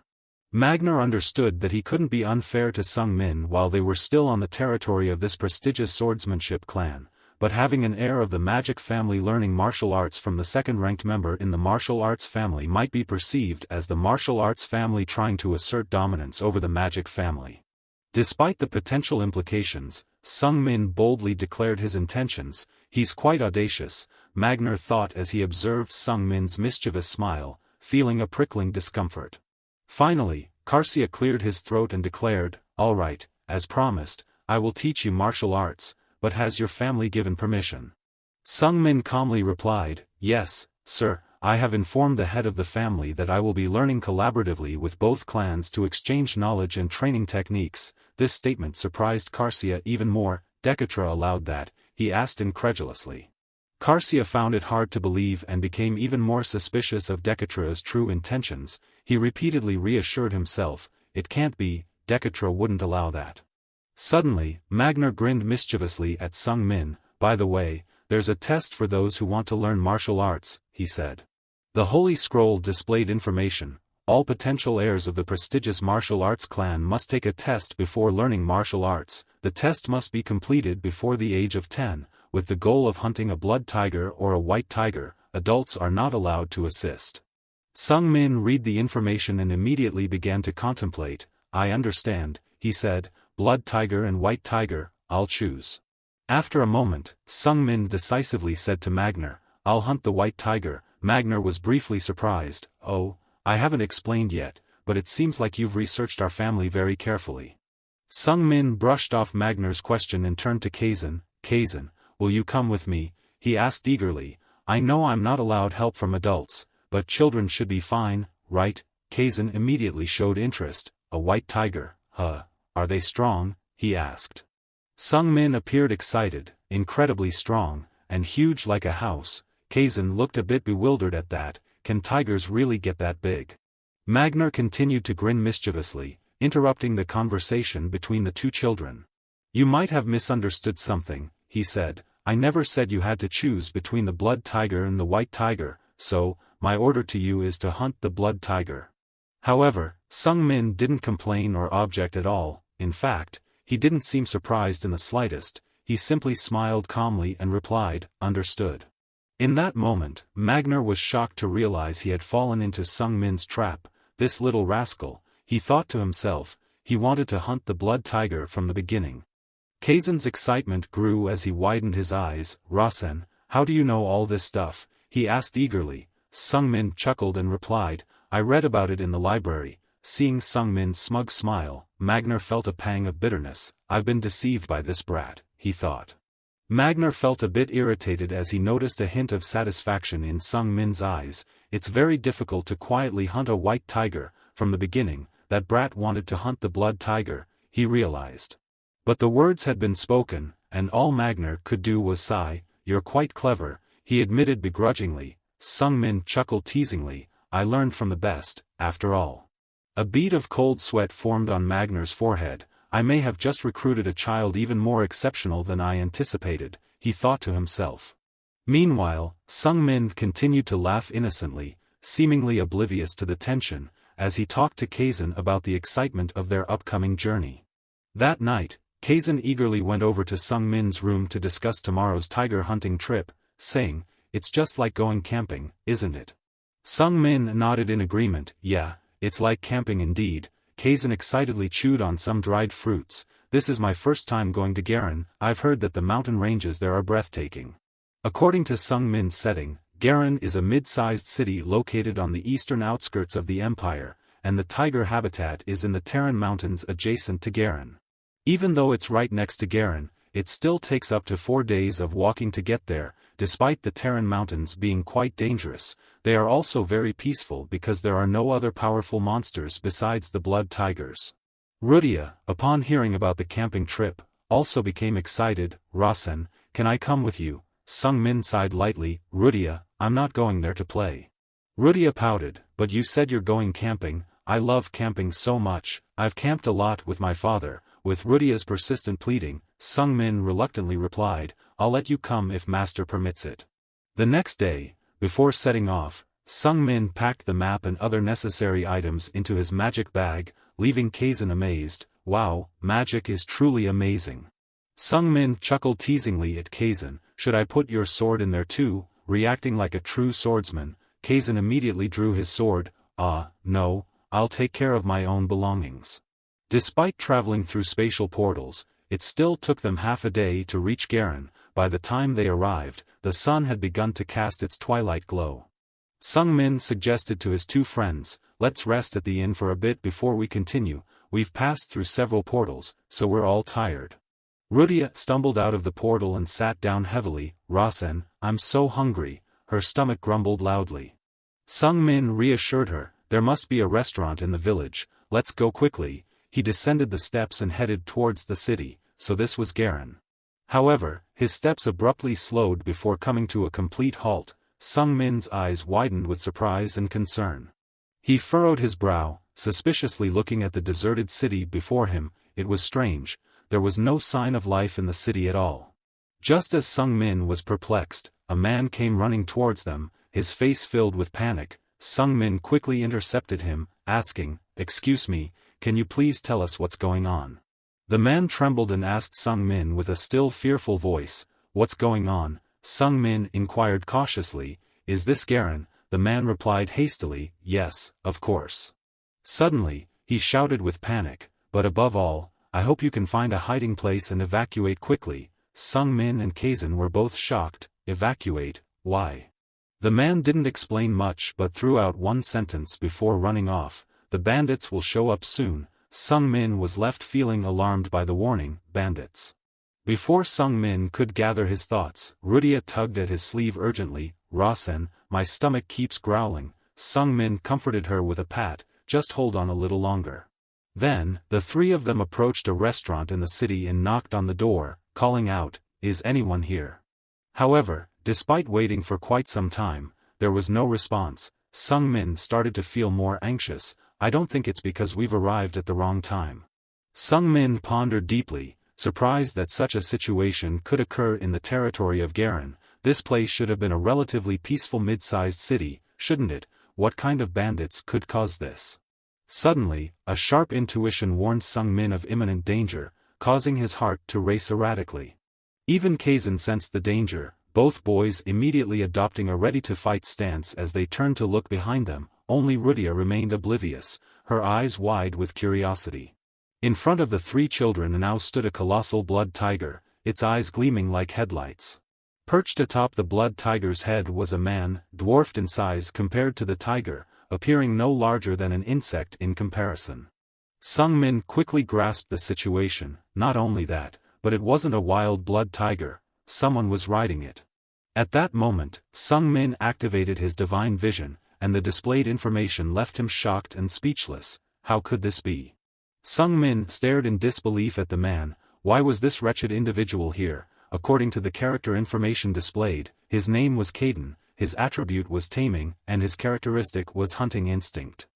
Magner understood that he couldn't be unfair to Sung Min while they were still on the territory of this prestigious swordsmanship clan, but having an heir of the magic family learning martial arts from the second-ranked member in the martial arts family might be perceived as the martial arts family trying to assert dominance over the magic family. Despite the potential implications, Sung Min boldly declared his intentions. He's quite audacious, Magner thought as he observed Sung Min's mischievous smile, feeling a prickling discomfort. Finally, Karsia cleared his throat and declared, all right, as promised, I will teach you martial arts, but has your family given permission? Sung Min calmly replied, yes, sir, I have informed the head of the family that I will be learning collaboratively with both clans to exchange knowledge and training techniques. This statement surprised Karsia even more. Dekatra allowed that, he asked incredulously. Karsia found it hard to believe and became even more suspicious of Dekatra's true intentions. He repeatedly reassured himself, it can't be, Dekatra wouldn't allow that. Suddenly, Magner grinned mischievously at Sung Min. By the way, there's a test for those who want to learn martial arts, he said. The Holy Scroll displayed information. All potential heirs of the prestigious martial arts clan must take a test before learning martial arts. The test must be completed before the age of 10, with the goal of hunting a blood tiger or a white tiger. Adults are not allowed to assist. Sung Min read the information and immediately began to contemplate. I understand, he said, blood tiger and white tiger, I'll choose. After a moment, Sung Min decisively said to Magner, I'll hunt the white tiger. Magner was briefly surprised. Oh, I haven't explained yet, but it seems like you've researched our family very carefully. Sung Min brushed off Magner's question and turned to Kaizen. Kaizen, will you come with me? He asked eagerly. I know I'm not allowed help from adults, but children should be fine, right? Kaizen immediately showed interest. A white tiger, huh? Are they strong? He asked. Sung Min appeared excited, incredibly strong, and huge like a house. Kaizen looked a bit bewildered at that. Can tigers really get that big? Magner continued to grin mischievously, interrupting the conversation between the two children. You might have misunderstood something, he said. I never said you had to choose between the blood tiger and the white tiger, so, my order to you is to hunt the blood tiger. However, Sung Min didn't complain or object at all. In fact, he didn't seem surprised in the slightest. He simply smiled calmly and replied, understood. In that moment, Magner was shocked to realize he had fallen into Sung Min's trap. This little rascal, he thought to himself, he wanted to hunt the blood tiger from the beginning. Kaizen's excitement grew as he widened his eyes. Rasen, how do you know all this stuff? He asked eagerly. Sung Min chuckled and replied, I read about it in the library. Seeing Sung Min's smug smile, Magner felt a pang of bitterness. I've been deceived by this brat, he thought. Magner felt a bit irritated as he noticed a hint of satisfaction in Sung Min's eyes. It's very difficult to quietly hunt a white tiger. From the beginning, that brat wanted to hunt the blood tiger, he realized. But the words had been spoken, and all Magner could do was sigh. You're quite clever, he admitted begrudgingly. Sung Min chuckled teasingly. I learned from the best, after all. A bead of cold sweat formed on Magner's forehead. I may have just recruited a child even more exceptional than I anticipated, he thought to himself. Meanwhile, Sung Min continued to laugh innocently, seemingly oblivious to the tension, as he talked to Kaizen about the excitement of their upcoming journey. That night, Kaizen eagerly went over to Sung Min's room to discuss tomorrow's tiger hunting trip, saying, it's just like going camping, isn't it? Sung Min nodded in agreement. Yeah, it's like camping indeed. Kaizen excitedly chewed on some dried fruits. This is my first time going to Garen. I've heard that the mountain ranges there are breathtaking. According to Sung Min's setting, Garen is a mid-sized city located on the eastern outskirts of the empire, and the tiger habitat is in the Terran Mountains adjacent to Garen. Even though it's right next to Garen, it still takes up to 4 days of walking to get there. Despite the Terran mountains being quite dangerous, they are also very peaceful because there are no other powerful monsters besides the blood tigers. Rudia, upon hearing about the camping trip, also became excited. Rasen, can I come with you? Sung Min sighed lightly. Rudia, I'm not going there to play. Rudia pouted, but you said you're going camping. I love camping so much. I've camped a lot with my father. With Rudia's persistent pleading, Sung Min reluctantly replied, I'll let you come if master permits it. The next day, before setting off, Sung Min packed the map and other necessary items into his magic bag, leaving Kazan amazed. Wow, magic is truly amazing. Sung Min chuckled teasingly at Kazan. Should I put your sword in there too? Reacting like a true swordsman, Kazan immediately drew his sword. No, I'll take care of my own belongings. Despite traveling through spatial portals, it still took them half a day to reach Garen. By the time they arrived, the sun had begun to cast its twilight glow. Sung Min suggested to his two friends, let's rest at the inn for a bit before we continue. We've passed through several portals, so we're all tired. Rudia stumbled out of the portal and sat down heavily. Rasen, I'm so hungry. Her stomach grumbled loudly. Sung Min reassured her, there must be a restaurant in the village, let's go quickly. He descended the steps and headed towards the city, so this was Garen. However, his steps abruptly slowed before coming to a complete halt. Sung Min's eyes widened with surprise and concern. He furrowed his brow, suspiciously looking at the deserted city before him. It was strange, there was no sign of life in the city at all. Just as Sung Min was perplexed, a man came running towards them, his face filled with panic. Sung Min quickly intercepted him, asking, Excuse me, can you please tell us what's going on? The man trembled and asked Sung Min with a still fearful voice, What's going on? Sung Min inquired cautiously, Is this Garen? The man replied hastily, Yes, of course. Suddenly, he shouted with panic, But above all, I hope you can find a hiding place and evacuate quickly. Sung Min and Kazan were both shocked. Evacuate, why? The man didn't explain much but threw out one sentence before running off, The bandits will show up soon. Sung Min was left feeling alarmed by the warning, bandits. Before Sung Min could gather his thoughts, Rudia tugged at his sleeve urgently. Rasen, my stomach keeps growling. Sung Min comforted her with a pat, just hold on a little longer. Then, the three of them approached a restaurant in the city and knocked on the door, calling out, Is anyone here? However, despite waiting for quite some time, there was no response. Sung Min started to feel more anxious. I don't think it's because we've arrived at the wrong time. Sung Min pondered deeply, surprised that such a situation could occur in the territory of Garen. This place should have been a relatively peaceful mid-sized city, shouldn't it? What kind of bandits could cause this? Suddenly, a sharp intuition warned Sung Min of imminent danger, causing his heart to race erratically. Even Kazan sensed the danger, both boys immediately adopting a ready-to-fight stance as they turned to look behind them. Only Rudia remained oblivious, her eyes wide with curiosity. In front of the three children now stood a colossal blood tiger, its eyes gleaming like headlights. Perched atop the blood tiger's head was a man, dwarfed in size compared to the tiger, appearing no larger than an insect in comparison. Sung Min quickly grasped the situation. Not only that, but it wasn't a wild blood tiger, someone was riding it. At that moment, Sung Min activated his divine vision, and the displayed information left him shocked and speechless. How could this be? Sung Min stared in disbelief at the man. Why was this wretched individual here? According to the character information displayed, his name was Kaden, his attribute was taming, and his characteristic was hunting instinct.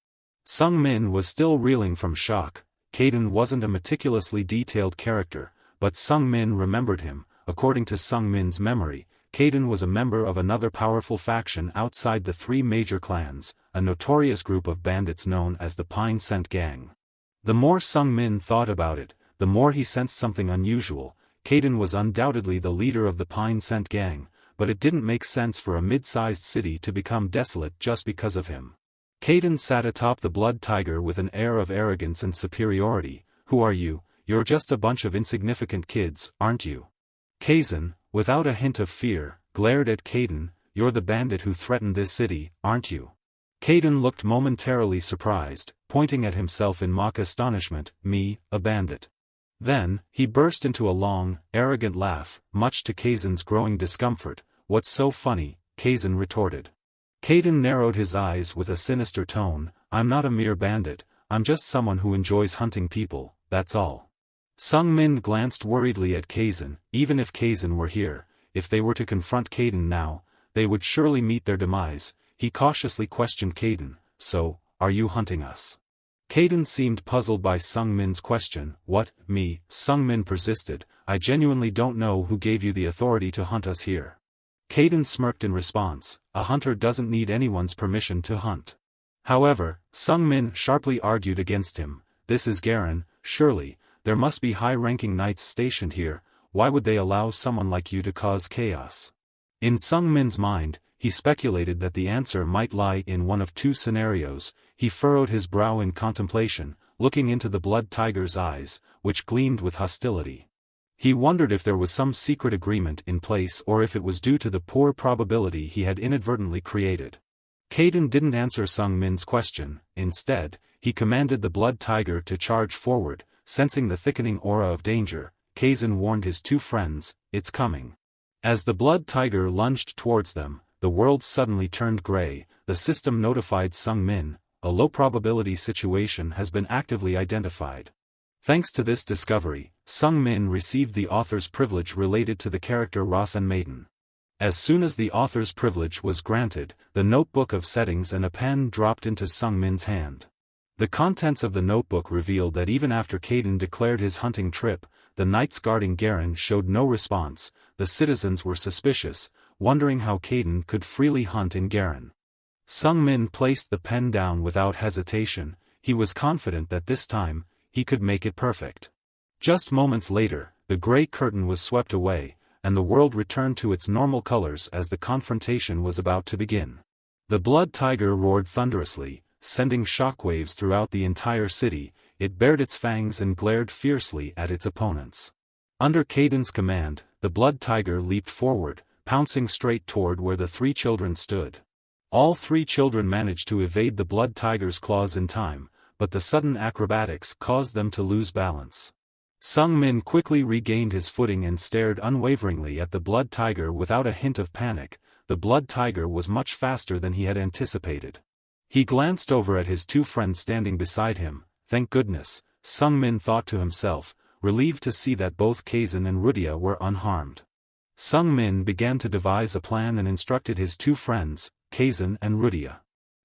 Sung Min was still reeling from shock. Kaden wasn't a meticulously detailed character, but Sung Min remembered him. According to Sung Min's memory, Kaden was a member of another powerful faction outside the three major clans, a notorious group of bandits known as the Pine Scent Gang. The more Sung Min thought about it, the more he sensed something unusual. Kaden was undoubtedly the leader of the Pine Scent Gang, but it didn't make sense for a mid-sized city to become desolate just because of him. Kaden sat atop the blood tiger with an air of arrogance and superiority. Who are you? You're just a bunch of insignificant kids, aren't you? Kazan, without a hint of fear, glared at Kaden. You're the bandit who threatened this city, aren't you? Kaden looked momentarily surprised, pointing at himself in mock astonishment. Me, a bandit? Then, he burst into a long, arrogant laugh, much to Kaizen's growing discomfort. "What's so funny?" Kaizen retorted. Kaiden narrowed his eyes with a sinister tone. "I'm not a mere bandit, I'm just someone who enjoys hunting people, that's all." Sung Min glanced worriedly at Kaizen. Even if Kaizen were here, if they were to confront Kaiden now, they would surely meet their demise. He cautiously questioned Kaiden, "So, are you hunting us?" Kaiden seemed puzzled by Sung Min's question. "What, me?" Sung Min persisted. "I genuinely don't know who gave you the authority to hunt us here." Kaiden smirked in response. "A hunter doesn't need anyone's permission to hunt." However, Sung Min sharply argued against him. "This is Garen, surely, there must be high-ranking knights stationed here, why would they allow someone like you to cause chaos?" In Sung Min's mind, he speculated that the answer might lie in one of two scenarios. He furrowed his brow in contemplation, looking into the blood tiger's eyes, which gleamed with hostility. He wondered if there was some secret agreement in place or if it was due to the poor probability he had inadvertently created. Kaiden didn't answer Sung Min's question. Instead, he commanded the blood tiger to charge forward. Sensing the thickening aura of danger, Kaizen warned his two friends, "It's coming." As the blood tiger lunged towards them, the world suddenly turned gray. The system notified Sung Min, "A low-probability situation has been actively identified." Thanks to this discovery, Sung Min received the author's privilege related to the character Rasen Maiden. As soon as the author's privilege was granted, the notebook of settings and a pen dropped into Sung Min's hand. The contents of the notebook revealed that even after Kaiden declared his hunting trip, the knights guarding Garen showed no response. The citizens were suspicious, wondering how Kaiden could freely hunt in Garen. Sung Min placed the pen down without hesitation. He was confident that this time, he could make it perfect. Just moments later, the gray curtain was swept away, and the world returned to its normal colors as the confrontation was about to begin. The blood tiger roared thunderously, sending shockwaves throughout the entire city. It bared its fangs and glared fiercely at its opponents. Under Kaiden's command, the blood tiger leaped forward, pouncing straight toward where the three children stood. All three children managed to evade the blood tiger's claws in time, but the sudden acrobatics caused them to lose balance. Sung Min quickly regained his footing and stared unwaveringly at the blood tiger without a hint of panic. The blood tiger was much faster than he had anticipated. He glanced over at his two friends standing beside him. Thank goodness, Sung Min thought to himself, relieved to see that both Kaizen and Rudia were unharmed. Sung Min began to devise a plan and instructed his two friends, Kaizen and Rudia.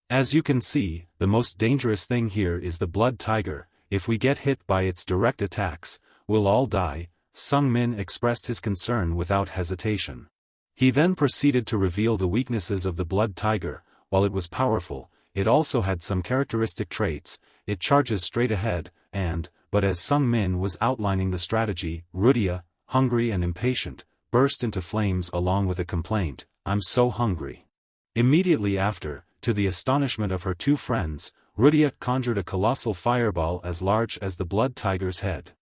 "As you can see, the most dangerous thing here is the blood tiger. If we get hit by its direct attacks, we'll all die." Sung Min expressed his concern without hesitation. He then proceeded to reveal the weaknesses of the blood tiger. While it was powerful, it also had some characteristic traits. It charges straight ahead, but as Sung Min was outlining the strategy, Rudia, hungry and impatient, burst into flames along with a complaint, "I'm so hungry." Immediately after, to the astonishment of her two friends, Rudia conjured a colossal fireball as large as the blood tiger's head.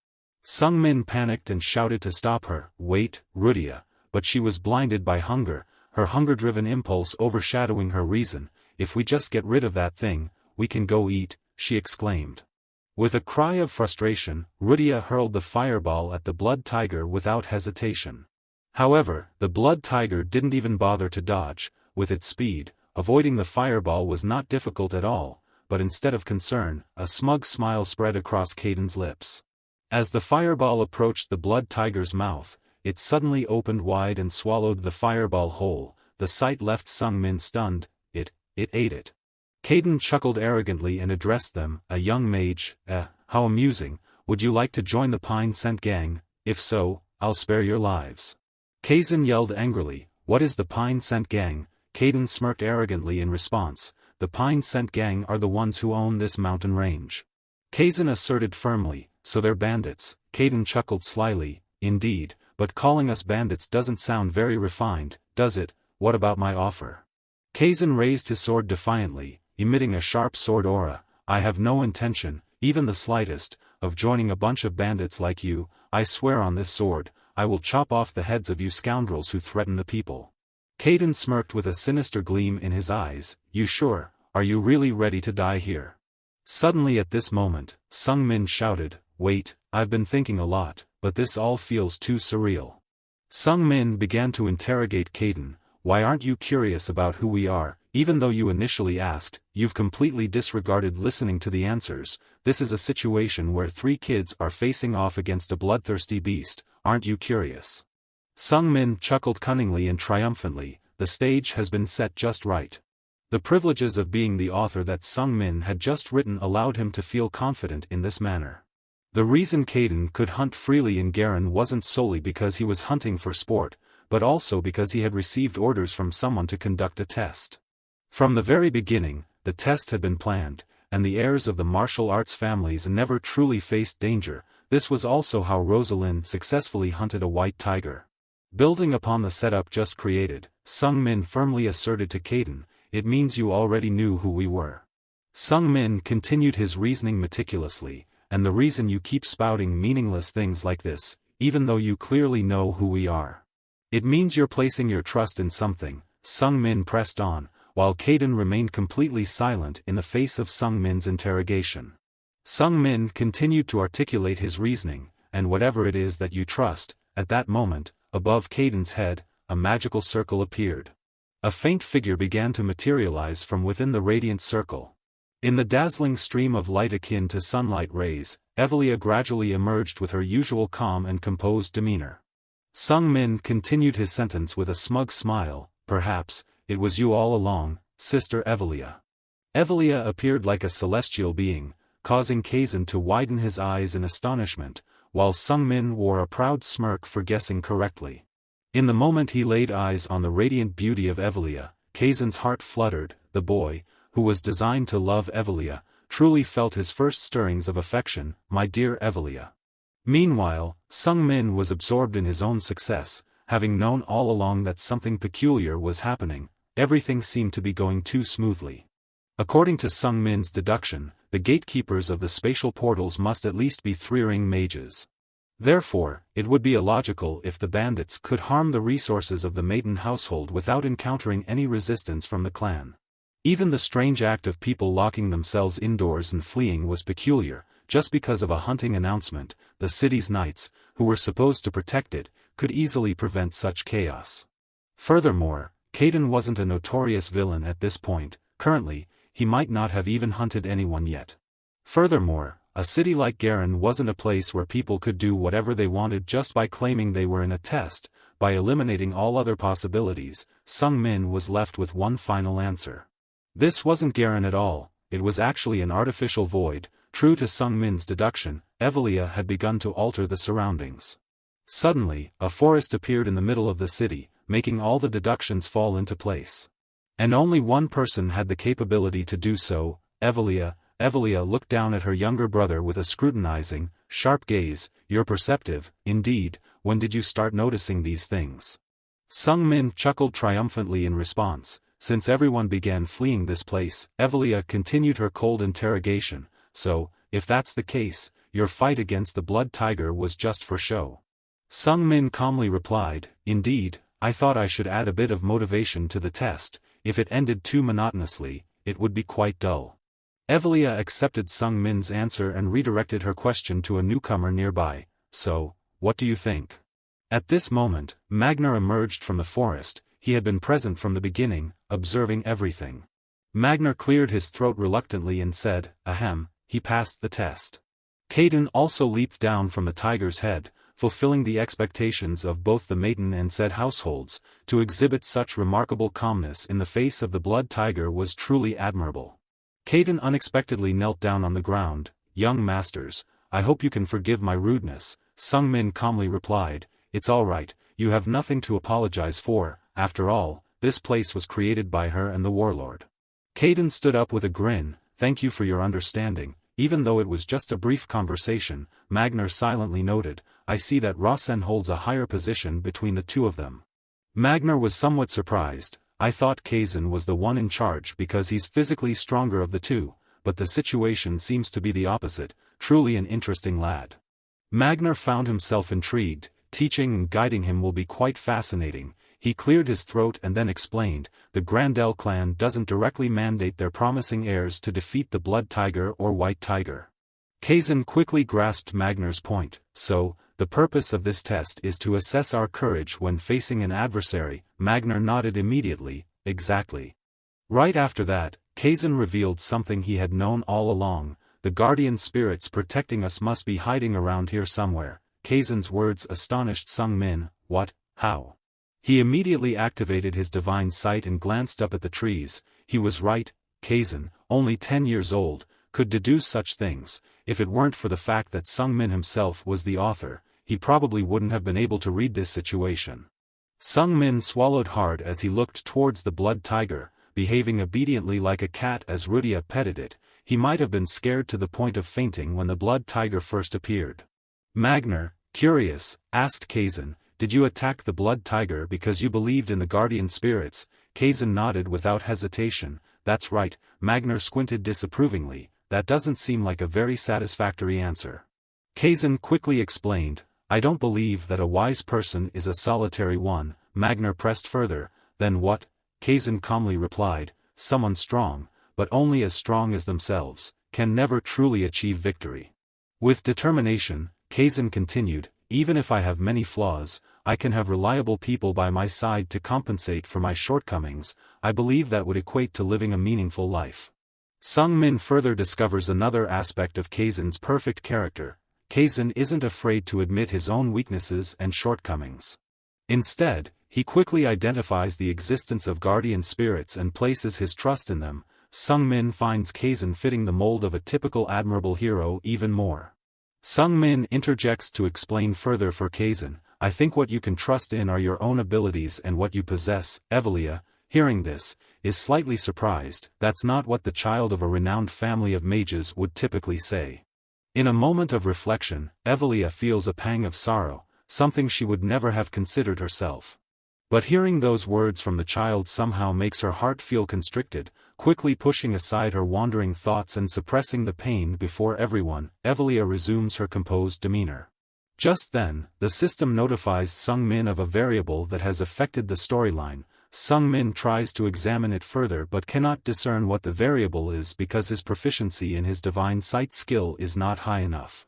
Sung Min panicked and shouted to stop her. "Wait, Rudia," but she was blinded by hunger, her hunger-driven impulse overshadowing her reason. "If we just get rid of that thing, we can go eat," she exclaimed. With a cry of frustration, Rudia hurled the fireball at the blood tiger without hesitation. However, the blood tiger didn't even bother to dodge. With its speed, avoiding the fireball was not difficult at all, but instead of concern, a smug smile spread across Kaiden's lips. As the fireball approached the blood tiger's mouth, it suddenly opened wide and swallowed the fireball whole. The sight left Sung Min stunned. It ate it. Kaiden chuckled arrogantly and addressed them, "A young mage, how amusing. Would you like to join the Pine Scent Gang? If so, I'll spare your lives." Kaizen yelled angrily, "What is the Pine Scent Gang?" Kaiden smirked arrogantly in response, "The Pine Scent Gang are the ones who own this mountain range." Kaizen asserted firmly, "So they're bandits." Kaiden chuckled slyly, "Indeed, but calling us bandits doesn't sound very refined, does it? What about my offer?" Kaizen raised his sword defiantly, emitting a sharp sword aura. "I have no intention, even the slightest, of joining a bunch of bandits like you. I swear on this sword, I will chop off the heads of you scoundrels who threaten the people." Kaiden smirked with a sinister gleam in his eyes. "You sure? Are you really ready to die here?" Suddenly at this moment, Sung Min shouted, wait, I've been thinking a lot, but this all feels too surreal. Sung Min began to interrogate Kaden. Why aren't you curious about who we are? Even though you initially asked, you've completely disregarded listening to the answers. This is a situation where 3 kids are facing off against a bloodthirsty beast. Aren't you curious? Sung Min chuckled cunningly and triumphantly. The stage has been set just right. The privileges of being the author that Sung Min had just written allowed him to feel confident in this manner. The reason Kaden could hunt freely in Garen wasn't solely because he was hunting for sport, but also because he had received orders from someone to conduct a test. From the very beginning, the test had been planned, and the heirs of the martial arts families never truly faced danger. This was also how Rosalind successfully hunted a white tiger. Building upon the setup just created, Sung Min firmly asserted to Kaden, "It means you already knew who we were." Sung Min continued his reasoning meticulously, "And the reason you keep spouting meaningless things like this, even though you clearly know who we are. It means you're placing your trust in something." Sung Min pressed on, while Kaden remained completely silent in the face of Sung Min's interrogation. Sung Min continued to articulate his reasoning, "And whatever it is that you trust." At that moment, above Kaden's head, a magical circle appeared. A faint figure began to materialize from within the radiant circle. In the dazzling stream of light akin to sunlight rays, Evelia gradually emerged with her usual calm and composed demeanor. Sung Min continued his sentence with a smug smile, "Perhaps, it was you all along, Sister Evelia." Evelia appeared like a celestial being, causing Kaden to widen his eyes in astonishment, while Sung Min wore a proud smirk for guessing correctly. In the moment he laid eyes on the radiant beauty of Evelia, Kaden's heart fluttered. The boy, who was designed to love Evelia, truly felt his first stirrings of affection. "My dear Evelia." Meanwhile, Sung Min was absorbed in his own success, having known all along that something peculiar was happening. Everything seemed to be going too smoothly. According to Sung Min's deduction, the gatekeepers of the spatial portals must at least be 3-ring mages. Therefore, it would be illogical if the bandits could harm the resources of the maiden household without encountering any resistance from the clan. Even the strange act of people locking themselves indoors and fleeing was peculiar. Just because of a hunting announcement, the city's knights, who were supposed to protect it, could easily prevent such chaos. Furthermore, Kaden wasn't a notorious villain at this point. Currently, he might not have even hunted anyone yet. Furthermore, a city like Garen wasn't a place where people could do whatever they wanted just by claiming they were in a test. By eliminating all other possibilities, Sung Min was left with one final answer. This wasn't Garen at all, it was actually an artificial void. True to Sung Min's deduction, Evelia had begun to alter the surroundings. Suddenly, a forest appeared in the middle of the city, making all the deductions fall into place. And only one person had the capability to do so, Evelia. Evelia looked down at her younger brother with a scrutinizing, sharp gaze. "You're perceptive, indeed. When did you start noticing these things?" Sung Min chuckled triumphantly in response. "Since everyone began fleeing this place." Evelia continued her cold interrogation. "So, if that's the case, your fight against the blood tiger was just for show?" Sung Min calmly replied, "Indeed, I thought I should add a bit of motivation to the test. If it ended too monotonously, it would be quite dull." Evelia accepted Sung Min's answer and redirected her question to a newcomer nearby. "So, what do you think?" At this moment, Magnar emerged from the forest. He had been present from the beginning, observing everything. Magnar cleared his throat reluctantly and said, "Ahem, he passed the test." Kaden also leaped down from the tiger's head, fulfilling the expectations of both the maiden and said households. To exhibit such remarkable calmness in the face of the blood tiger was truly admirable. Kaden unexpectedly knelt down on the ground. "Young masters, I hope you can forgive my rudeness." Sung Min calmly replied, "It's all right, you have nothing to apologize for. After all, this place was created by her and the warlord." Kaden stood up with a grin. "Thank you for your understanding." Even though it was just a brief conversation, Magnar silently noted, "I see that Rasen holds a higher position between the two of them." Magnar was somewhat surprised. "I thought Kazen was the one in charge because he's physically stronger of the two, but the situation seems to be the opposite. Truly an interesting lad." Magnar found himself intrigued. Teaching and guiding him will be quite fascinating. He cleared his throat and then explained, "The Grandel clan doesn't directly mandate their promising heirs to defeat the blood tiger or white tiger. Kazan quickly grasped Magner's point. So, the purpose of this test is to assess our courage when facing an adversary. Magner nodded immediately. Exactly. Right after that, Kazan revealed something he had known all along. The guardian spirits protecting us must be hiding around here somewhere. Kazan's words astonished Sung Min. What? How? He immediately activated his divine sight and glanced up at the trees. He was right. Kazan, only 10 years old, could deduce such things. If it weren't for the fact that Sung Min himself was the author, he probably wouldn't have been able to read this situation. Sung Min swallowed hard as he looked towards the blood tiger, behaving obediently like a cat as Rudia petted it. He might have been scared to the point of fainting when the blood tiger first appeared. Magner, curious, asked Kazan, "Did you attack the blood tiger because you believed in the guardian spirits?" Kazan nodded without hesitation. "That's right." Magner squinted disapprovingly. "That doesn't seem like a very satisfactory answer." Kazan quickly explained, "I don't believe that a wise person is a solitary one." Magner pressed further. "Then what?" Kazan calmly replied, "Someone strong, but only as strong as themselves, can never truly achieve victory." With determination, Kazan continued, "Even if I have many flaws, I can have reliable people by my side to compensate for my shortcomings. I believe that would equate to living a meaningful life." Sung Min further discovers another aspect of Kazan's perfect character. Kazan isn't afraid to admit his own weaknesses and shortcomings. Instead, he quickly identifies the existence of guardian spirits and places his trust in them. Sung Min finds Kazan fitting the mold of a typical admirable hero even more. Sung Min interjects to explain further for Kazan, "I think what you can trust in are your own abilities and what you possess." Evelia, hearing this, is slightly surprised. That's not what the child of a renowned family of mages would typically say. In a moment of reflection, Evelia feels a pang of sorrow, something she would never have considered herself. But hearing those words from the child somehow makes her heart feel constricted. Quickly pushing aside her wandering thoughts and suppressing the pain before everyone, Evelia resumes her composed demeanor. Just then, the system notifies Sung Min of a variable that has affected the storyline. Sung Min tries to examine it further but cannot discern what the variable is because his proficiency in his divine sight skill is not high enough.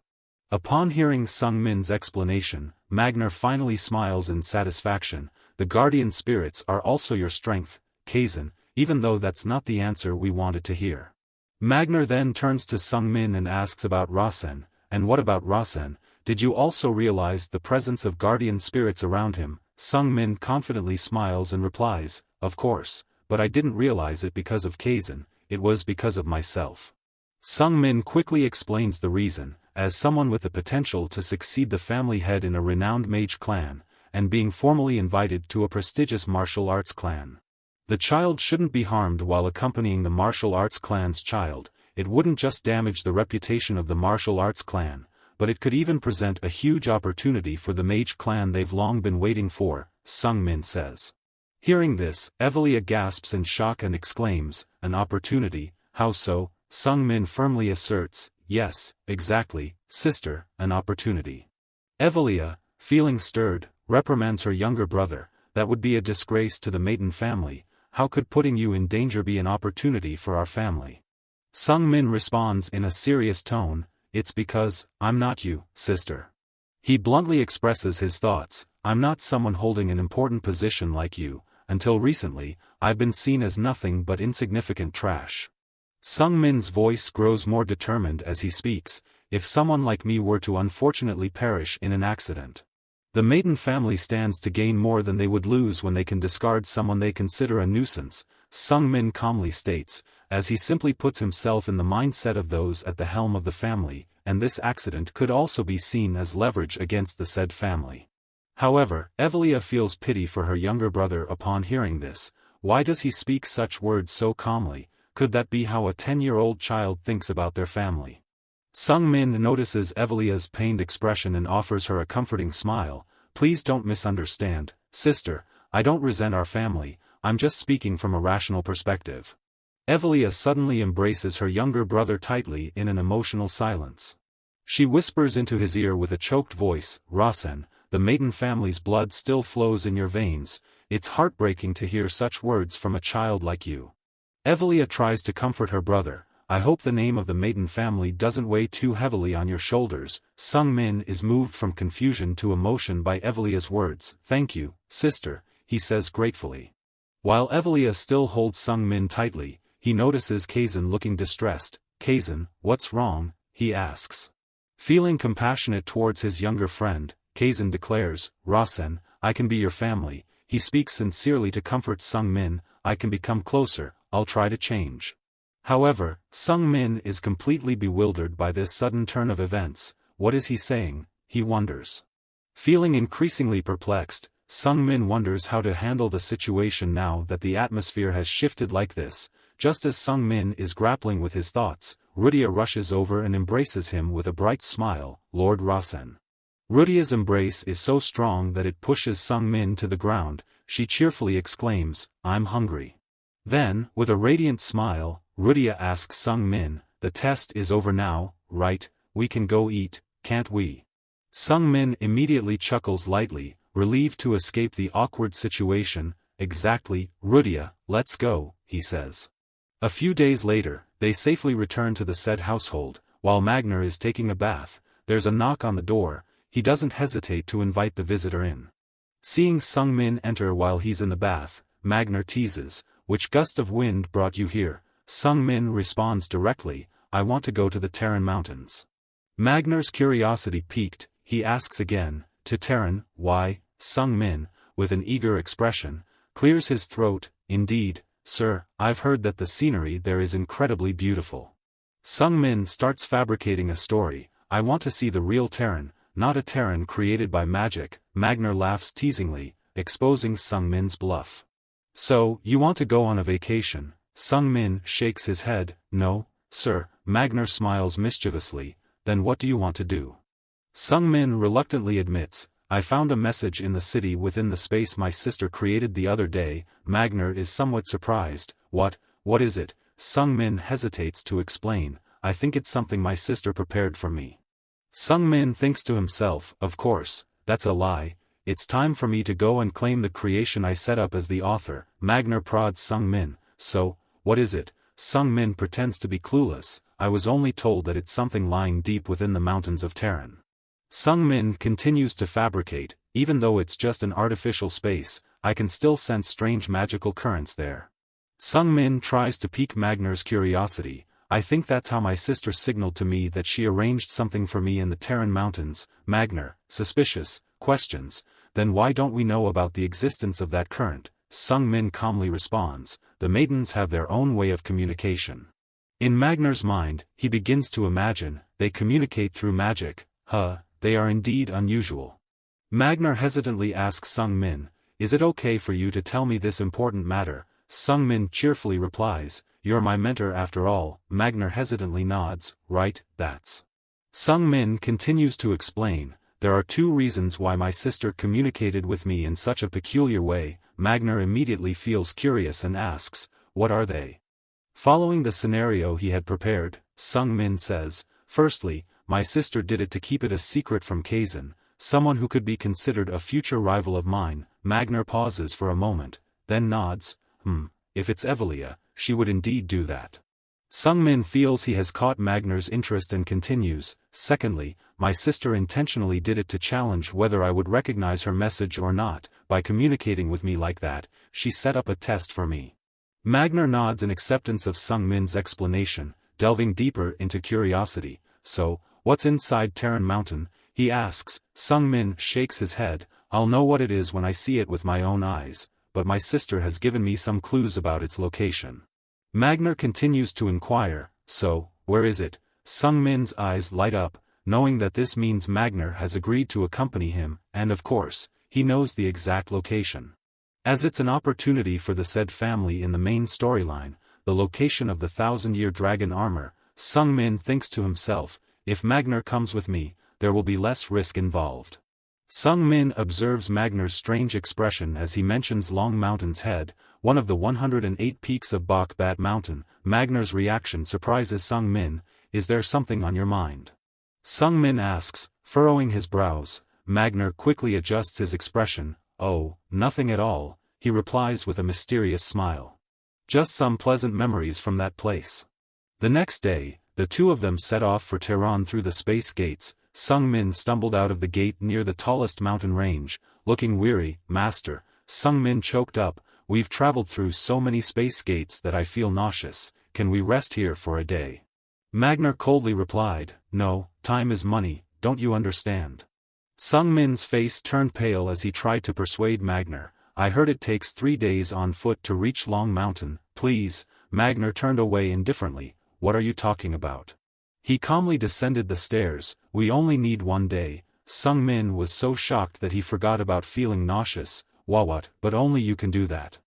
Upon hearing Sung Min's explanation, Magner finally smiles in satisfaction. "The guardian spirits are also your strength, Kazan, even though that's not the answer we wanted to hear." Magner then turns to Sung Min and asks about Rasen. "And what about Rasen? Did you also realize the presence of guardian spirits around him?" Sung Min confidently smiles and replies, "Of course, but I didn't realize it because of Kazan, it was because of myself." Sung Min quickly explains the reason. As someone with the potential to succeed the family head in a renowned mage clan, and being formally invited to a prestigious martial arts clan. The child shouldn't be harmed while accompanying the martial arts clan's child. It wouldn't just damage the reputation of the martial arts clan, but it could even present a huge opportunity for the mage clan they've long been waiting for, Sung Min says. Hearing this, Evelia gasps in shock and exclaims, "An opportunity? How so?" Sung Min firmly asserts, "Yes, exactly, sister, an opportunity." Evelia, feeling stirred, reprimands her younger brother. "That would be a disgrace to the maiden family. How could putting you in danger be an opportunity for our family?" Sung Min responds in a serious tone, "It's because, I'm not you, sister." He bluntly expresses his thoughts. "I'm not someone holding an important position like you. Until recently, I've been seen as nothing but insignificant trash." Sung Min's voice grows more determined as he speaks. "If someone like me were to unfortunately perish in an accident, the maiden family stands to gain more than they would lose when they can discard someone they consider a nuisance," Sung Min calmly states, as he simply puts himself in the mindset of those at the helm of the family, and this accident could also be seen as leverage against the said family. However, Evelia feels pity for her younger brother upon hearing this. Why does he speak such words so calmly? Could that be how a 10-year-old child thinks about their family? Sung Min notices Evelia's pained expression and offers her a comforting smile. "Please don't misunderstand, sister, I don't resent our family, I'm just speaking from a rational perspective." Evelia suddenly embraces her younger brother tightly in an emotional silence. She whispers into his ear with a choked voice, "Rasen, the maiden family's blood still flows in your veins. It's heartbreaking to hear such words from a child like you." Evelia tries to comfort her brother. I hope the name of the maiden family doesn't weigh too heavily on your shoulders. Sung Min is moved from confusion to emotion by Evelia's words. Thank you, sister, he says gratefully. While Evelia still holds Sung Min tightly, he notices Kazan looking distressed. Kazan, what's wrong? He asks. Feeling compassionate towards his younger friend, Kazan declares, Rasen, I can be your family. He speaks sincerely to comfort Sung Min. I can become closer, I'll try to change. However, Sung Min is completely bewildered by this sudden turn of events. What is he saying? He wonders. Feeling increasingly perplexed, Sung Min wonders how to handle the situation now that the atmosphere has shifted like this. Just as Sung Min is grappling with his thoughts, Rudia rushes over and embraces him with a bright smile. Lord Rasen. Rudia's embrace is so strong that it pushes Sung Min to the ground. She cheerfully exclaims, I'm hungry. Then, with a radiant smile, Rudia asks Sung Min, the test is over now, right? We can go eat, can't we? Sung Min immediately chuckles lightly, relieved to escape the awkward situation. Exactly, Rudia, let's go, he says. A few days later, they safely return to the said household. While Magner is taking a bath, there's a knock on the door. He doesn't hesitate to invite the visitor in. Seeing Sung Min enter while he's in the bath, Magner teases, which gust of wind brought you here? Sung Min responds directly, I want to go to the Terran Mountains. Magner's curiosity piqued, he asks again, to Terran, why? Sung Min, with an eager expression, clears his throat, indeed, sir, I've heard that the scenery there is incredibly beautiful. Sung Min starts fabricating a story, I want to see the real Terran, not a Terran created by magic. Magner laughs teasingly, exposing Sung Min's bluff. So, you want to go on a vacation? Sung Min shakes his head, no, sir. Magner smiles mischievously, then what do you want to do? Sung Min reluctantly admits, I found a message in the city within the space my sister created the other day. Magner is somewhat surprised, what is it? Sung Min hesitates to explain, I think it's something my sister prepared for me. Sung Min thinks to himself, of course, that's a lie, it's time for me to go and claim the creation I set up as the author. Magner prods Sung Min, so, what is it? Sung Min pretends to be clueless, I was only told that it's something lying deep within the mountains of Terran. Sung Min continues to fabricate, even though it's just an artificial space, I can still sense strange magical currents there. Sung Min tries to pique Magner's curiosity, I think that's how my sister signaled to me that she arranged something for me in the Terran Mountains. Magner, suspicious, questions, then why don't we know about the existence of that current? Sung Min calmly responds, the maidens have their own way of communication. In Magner's mind, he begins to imagine, they communicate through magic, they are indeed unusual. Magner hesitantly asks Sung Min, is it okay for you to tell me this important matter? Sung Min cheerfully replies, you're my mentor after all. Magner hesitantly nods, right, that's. Sung Min continues to explain, there are two reasons why my sister communicated with me in such a peculiar way. Magner immediately feels curious and asks, what are they? Following the scenario he had prepared, Sung Min says, firstly, my sister did it to keep it a secret from Kazan, someone who could be considered a future rival of mine. Magner pauses for a moment, then nods, if it's Evelia, she would indeed do that. Sung Min feels he has caught Magner's interest and continues, secondly, my sister intentionally did it to challenge whether I would recognize her message or not. By communicating with me like that, she set up a test for me. Magner nods in acceptance of Sung Min's explanation, delving deeper into curiosity. So, what's inside Terran Mountain? He asks. Sung Min shakes his head, I'll know what it is when I see it with my own eyes, but my sister has given me some clues about its location. Magner continues to inquire, so, where is it? Sung Min's eyes light up, knowing that this means Magner has agreed to accompany him, and of course, he knows the exact location. As it's an opportunity for the said family in the main storyline, the location of the 1,000-year dragon armor, Sung Min thinks to himself, if Magner comes with me, there will be less risk involved. Sung Min observes Magner's strange expression as he mentions Long Mountain's head, one of the 108 peaks of Bok Bat Mountain. Magner's reaction surprises Sung Min, is there something on your mind? Sung Min asks, furrowing his brows. Magner quickly adjusts his expression, oh, nothing at all, he replies with a mysterious smile. Just some pleasant memories from that place. The next day, the two of them set off for Tehran through the space gates. Sung Min stumbled out of the gate near the tallest mountain range, looking weary. Master, Sung Min choked up, we've traveled through so many space gates that I feel nauseous, can we rest here for a day? Magner coldly replied, no, time is money, don't you understand? Sung Min's face turned pale as he tried to persuade Magner, I heard it takes 3 days on foot to reach Long Mountain, please. Magner turned away indifferently, what are you talking about? He calmly descended the stairs, we only need 1 day. Sung Min was so shocked that he forgot about feeling nauseous. What, but only you can do that.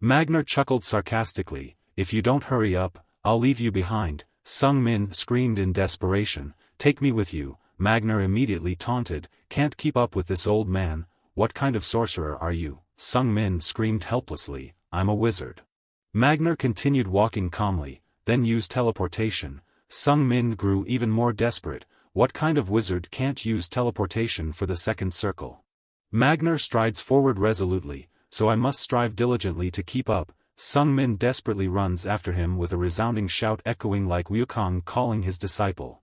Magner chuckled sarcastically, if you don't hurry up, I'll leave you behind. Sung Min screamed in desperation, take me with you. Magner immediately taunted, can't keep up with this old man, what kind of sorcerer are you? Sung Min screamed helplessly, I'm a wizard. Magner continued walking calmly, then used teleportation. Sung Min grew even more desperate, what kind of wizard can't use teleportation for the second circle? Magner strides forward resolutely, so I must strive diligently to keep up. Sung Min desperately runs after him with a resounding shout echoing like Wukong calling his disciple.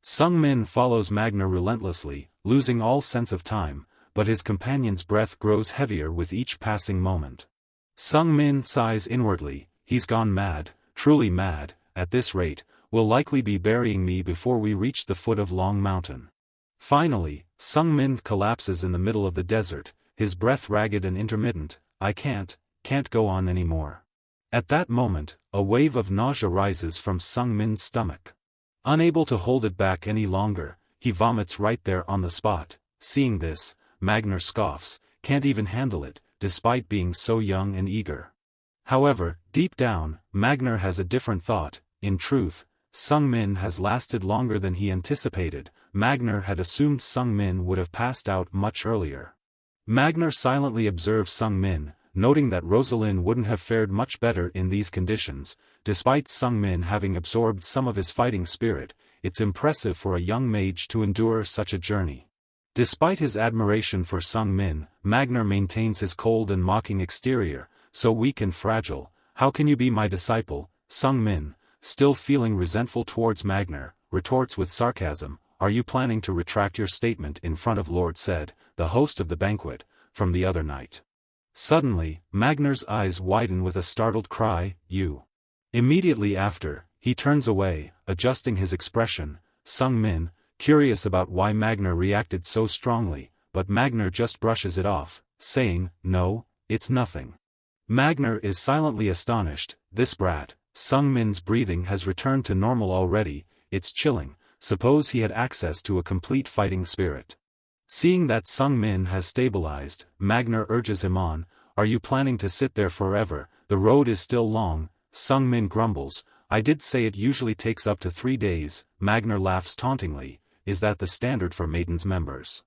Sung Min follows Magner relentlessly, losing all sense of time, but his companion's breath grows heavier with each passing moment. Sung Min sighs inwardly, he's gone mad, truly mad, at this rate, will likely be burying me before we reach the foot of Long Mountain. Finally, Sung Min collapses in the middle of the desert, his breath ragged and intermittent, I can't go on anymore. At that moment, a wave of nausea rises from Sung Min's stomach. Unable to hold it back any longer, he vomits right there on the spot. Seeing this, Magner scoffs, can't even handle it, despite being so young and eager. However, deep down, Magner has a different thought. In truth, Sung Min has lasted longer than he anticipated. Magner had assumed Sung Min would have passed out much earlier. Magner silently observes Sung Min, noting that Rosalind wouldn't have fared much better in these conditions. Despite Sung Min having absorbed some of his fighting spirit, it's impressive for a young mage to endure such a journey. Despite his admiration for Sung Min, Magner maintains his cold and mocking exterior, so weak and fragile, how can you be my disciple? Sung Min, still feeling resentful towards Magner, retorts with sarcasm, are you planning to retract your statement in front of Lord Said, the host of the banquet, from the other night? Suddenly, Magner's eyes widen with a startled cry, you. Immediately after, he turns away, adjusting his expression. Sung Min, curious about why Magner reacted so strongly, but Magner just brushes it off, saying, no, it's nothing. Magner is silently astonished, this brat. Sung Min's breathing has returned to normal already, it's chilling, suppose he had access to a complete fighting spirit. Seeing that Sung Min has stabilized, Magner urges him on, are you planning to sit there forever, the road is still long. Sung Min grumbles, I did say it usually takes up to 3 days, Magner laughs tauntingly, is that the standard for Maiden's members?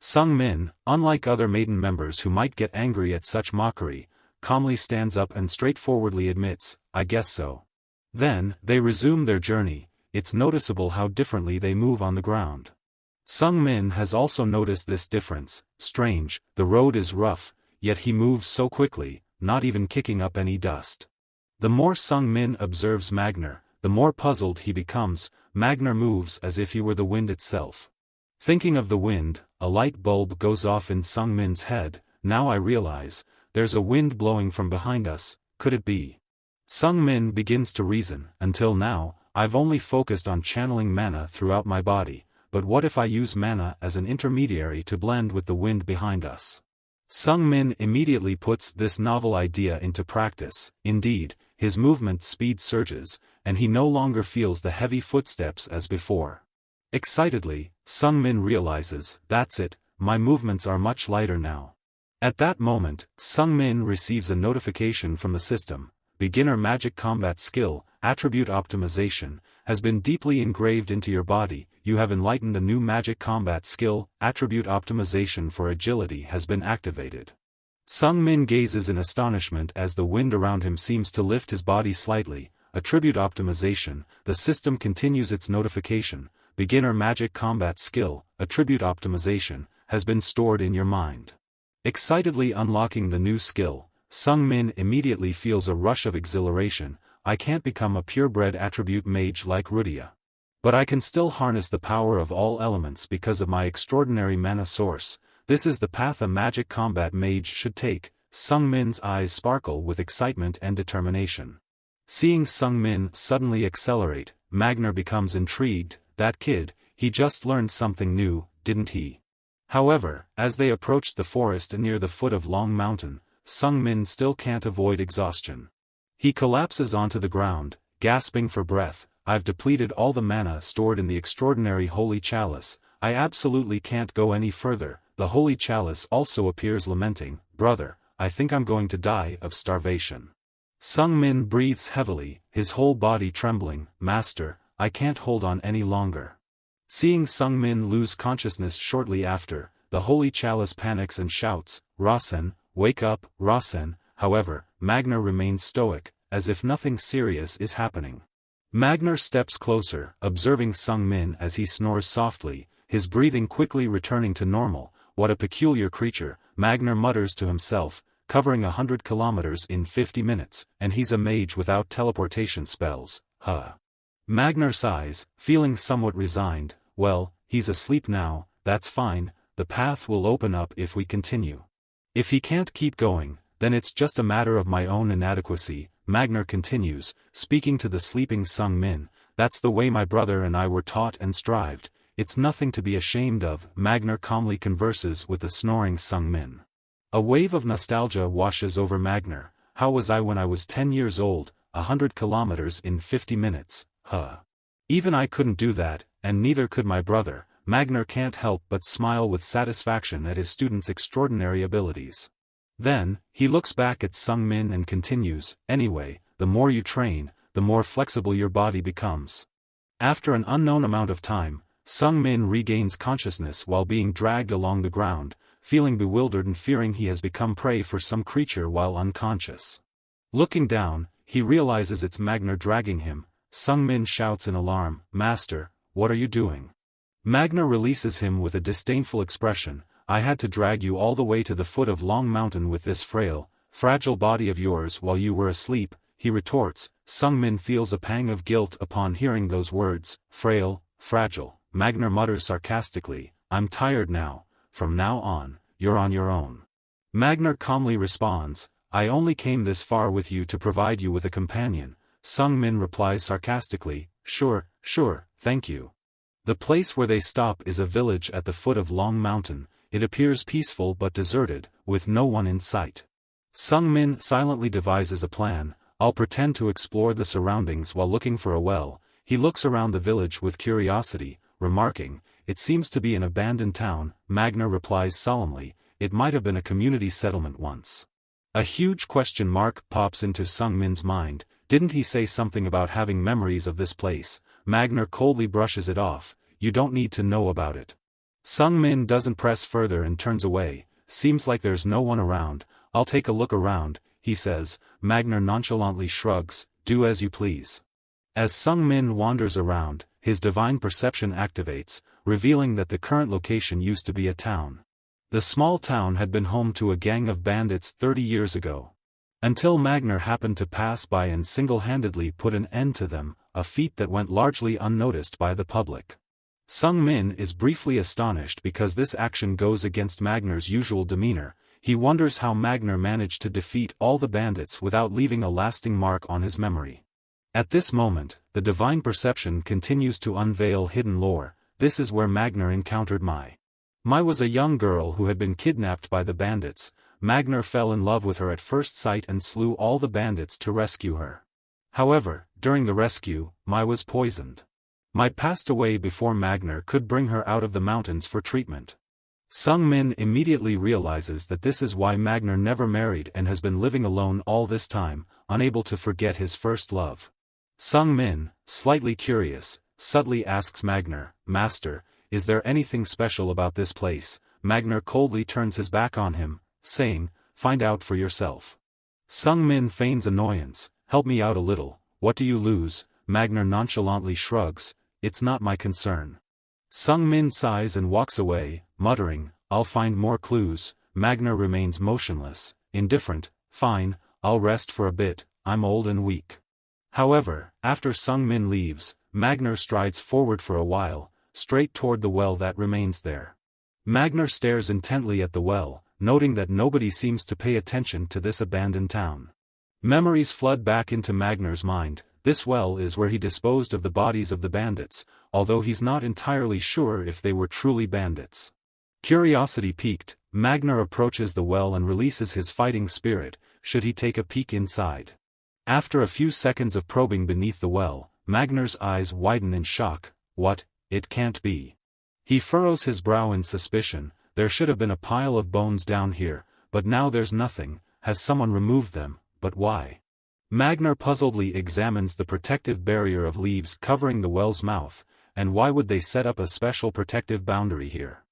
Sung Min, unlike other Maiden members who might get angry at such mockery, calmly stands up and straightforwardly admits, I guess so. Then, they resume their journey, it's noticeable how differently they move on the ground. Sung Min has also noticed this difference, strange, the road is rough, yet he moves so quickly, not even kicking up any dust. The more Sung Min observes Magner, the more puzzled he becomes. Magner moves as if he were the wind itself. Thinking of the wind, a light bulb goes off in Sung Min's head, now I realize, there's a wind blowing from behind us, could it be? Sung Min begins to reason, until now, I've only focused on channeling mana throughout my body, but what if I use mana as an intermediary to blend with the wind behind us? Sung Min immediately puts this novel idea into practice, indeed, his movement speed surges, and he no longer feels the heavy footsteps as before. Excitedly, Sung Min realizes, that's it, my movements are much lighter now. At that moment, Sung Min receives a notification from the system, Beginner Magic Combat Skill, Attribute Optimization, has been deeply engraved into your body, you have enlightened a new magic combat skill, Attribute Optimization for Agility has been activated. Sung Min gazes in astonishment as the wind around him seems to lift his body slightly. Attribute Optimization, the system continues its notification, Beginner Magic Combat Skill, Attribute Optimization, has been stored in your mind. Excitedly unlocking the new skill, Sung Min immediately feels a rush of exhilaration, I can't become a purebred attribute mage like Rudia. But I can still harness the power of all elements because of my extraordinary mana source. This is the path a magic combat mage should take. Sung Min's eyes sparkle with excitement and determination. Seeing Sung Min suddenly accelerate, Magnar becomes intrigued. That kid, he just learned something new, didn't he? However, as they approached the forest near the foot of Long Mountain, Sung Min still can't avoid exhaustion. He collapses onto the ground, gasping for breath. I've depleted all the mana stored in the extraordinary Holy Chalice. I absolutely can't go any further. The Holy Chalice also appears lamenting, brother, I think I'm going to die of starvation. Sung Min breathes heavily, his whole body trembling. Master, I can't hold on any longer. Seeing Sung Min lose consciousness shortly after, the Holy Chalice panics and shouts, Rasen, wake up, Rasen. However, Magnar remains stoic, as if nothing serious is happening. Magnar steps closer, observing Sung Min as he snores softly, his breathing quickly returning to normal. What a peculiar creature, Magnar mutters to himself, covering 100 kilometers in 50 minutes, and he's a mage without teleportation spells, huh. Magnar sighs, feeling somewhat resigned. Well, he's asleep now, that's fine, the path will open up if we continue. If he can't keep going, then it's just a matter of my own inadequacy. Magnar continues, speaking to the sleeping Sung Min, that's the way my brother and I were taught and strived, it's nothing to be ashamed of. Magnar calmly converses with the snoring Sung Min. A wave of nostalgia washes over Magnar. How was I when I was 10 years old, 100 kilometers in 50 minutes, huh? Even I couldn't do that, and neither could my brother. Magnar can't help but smile with satisfaction at his student's extraordinary abilities. Then, he looks back at Sung Min and continues, anyway, the more you train, the more flexible your body becomes. After an unknown amount of time, Sung Min regains consciousness while being dragged along the ground, feeling bewildered and fearing he has become prey for some creature while unconscious. Looking down, he realizes it's Magnar dragging him. Sung Min shouts in alarm, Master, what are you doing? Magnar releases him with a disdainful expression, I had to drag you all the way to the foot of Long Mountain with this frail, fragile body of yours while you were asleep, he retorts. Sung Min feels a pang of guilt upon hearing those words, frail, fragile. Magnar mutters sarcastically, I'm tired now, from now on, you're on your own. Magnar calmly responds, I only came this far with you to provide you with a companion. Sung Min replies sarcastically, sure, thank you. The place where they stop is a village at the foot of Long Mountain. It appears peaceful but deserted, with no one in sight. Sung Min silently devises a plan. I'll pretend to explore the surroundings while looking for a well. He looks around the village with curiosity, remarking, it seems to be an abandoned town. Magnar replies solemnly, it might have been a community settlement once. A huge question mark pops into Sung Min's mind. Didn't he say something about having memories of this place? Magnar coldly brushes it off, you don't need to know about it. Sung Min doesn't press further and turns away. Seems like there's no one around. I'll take a look around, he says. Magnar nonchalantly shrugs, do as you please. As Sung Min wanders around, his divine perception activates, revealing that the current location used to be a town. The small town had been home to a gang of bandits 30 years ago. Until Magnar happened to pass by and single-handedly put an end to them, a feat that went largely unnoticed by the public. Sung Min is briefly astonished because this action goes against Magnar's usual demeanor. He wonders how Magnar managed to defeat all the bandits without leaving a lasting mark on his memory. At this moment, the divine perception continues to unveil hidden lore. This is where Magnar encountered Mai. Mai was a young girl who had been kidnapped by the bandits. Magnar fell in love with her at first sight and slew all the bandits to rescue her. However, during the rescue, Mai was poisoned. Mai passed away before Magnar could bring her out of the mountains for treatment. Sung Min immediately realizes that this is why Magnar never married and has been living alone all this time, unable to forget his first love. Sung Min, slightly curious, subtly asks Magnar, Master, is there anything special about this place? Magnar coldly turns his back on him, saying, find out for yourself. Sung Min feigns annoyance, help me out a little, what do you lose? Magnar nonchalantly shrugs, it's not my concern. Sung Min sighs and walks away, muttering, I'll find more clues. Magnar remains motionless, indifferent, fine, I'll rest for a bit, I'm old and weak. However, after Sung Min leaves, Magner strides forward for a while, straight toward the well that remains there. Magner stares intently at the well, noting that nobody seems to pay attention to this abandoned town. Memories flood back into Magner's mind. This well is where he disposed of the bodies of the bandits, although he's not entirely sure if they were truly bandits. Curiosity piqued, Magner approaches the well and releases his fighting spirit, should he take a peek inside. After a few seconds of probing beneath the well, Magner's eyes widen in shock. What? It can't be. He furrows his brow in suspicion. There should have been a pile of bones down here, but now there's nothing. Has someone removed them, but why? Magner puzzledly examines the protective barrier of leaves covering the well's mouth, and why would they set up a special protective boundary here?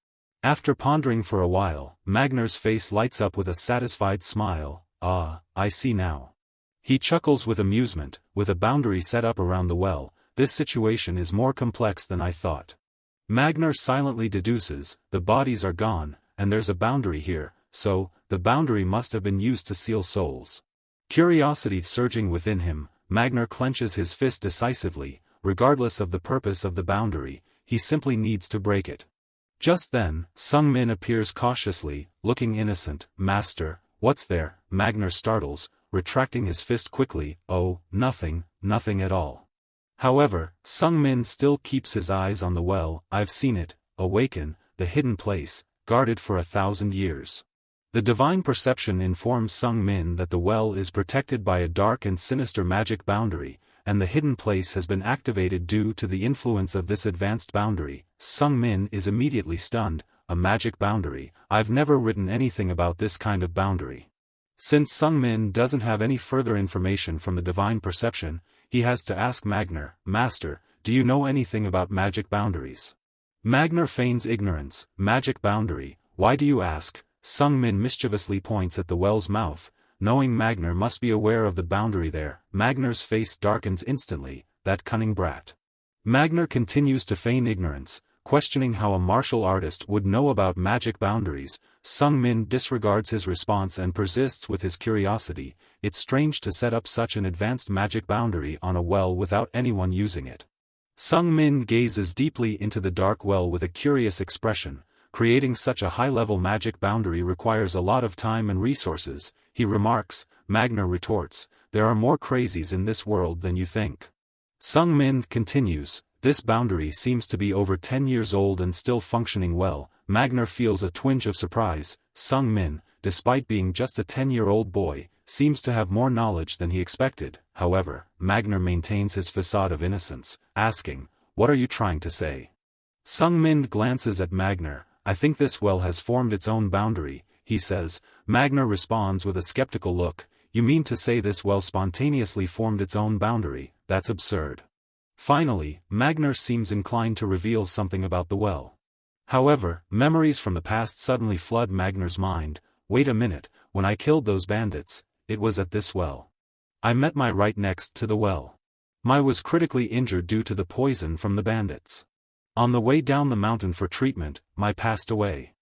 After pondering for a while, Magner's face lights up with a satisfied smile. Ah, I see now. He chuckles with amusement. With a boundary set up around the well, this situation is more complex than I thought. Magner silently deduces, the bodies are gone, and there's a boundary here, so, the boundary must have been used to seal souls. Curiosity surging within him, Magner clenches his fist decisively. Regardless of the purpose of the boundary, he simply needs to break it. Just then, Sung Min appears cautiously, looking innocent. Master, what's there? Magner startles, retracting his fist quickly. Oh, nothing, nothing at all. However, Sung Min still keeps his eyes on the well. I've seen it, awaken, the hidden place, guarded for 1,000 years. The divine perception informs Sung Min that the well is protected by a dark and sinister magic boundary, and the hidden place has been activated due to the influence of this advanced boundary. Sung Min is immediately stunned. A magic boundary? I've never written anything about this kind of boundary. Since Sung Min doesn't have any further information from the divine perception, he has to ask Magner, Master, do you know anything about magic boundaries? Magner feigns ignorance. Magic boundary? Why do you ask? Sung Min mischievously points at the well's mouth, knowing Magner must be aware of the boundary there. Magner's face darkens instantly. That cunning brat. Magner continues to feign ignorance, questioning how a martial artist would know about magic boundaries. Sung Min disregards his response and persists with his curiosity. It's strange to set up such an advanced magic boundary on a well without anyone using it. Sung Min gazes deeply into the dark well with a curious expression. Creating such a high-level magic boundary requires a lot of time and resources, he remarks. Magner retorts, there are more crazies in this world than you think. Sung Min continues, this boundary seems to be over 10 years old and still functioning well. Magner feels a twinge of surprise. Sung Min, despite being just a 10-year-old boy, seems to have more knowledge than he expected. However, Magner maintains his facade of innocence, asking, what are you trying to say? Sung Min glances at Magner. I think this well has formed its own boundary, he says. Magner responds with a skeptical look. You mean to say this well spontaneously formed its own boundary? That's absurd. Finally, Magner seems inclined to reveal something about the well. However, memories from the past suddenly flood Magner's mind. Wait a minute, when I killed those bandits, it was at this well. I met Mai right next to the well. Mai was critically injured due to the poison from the bandits. On the way down the mountain for treatment, Mai passed away.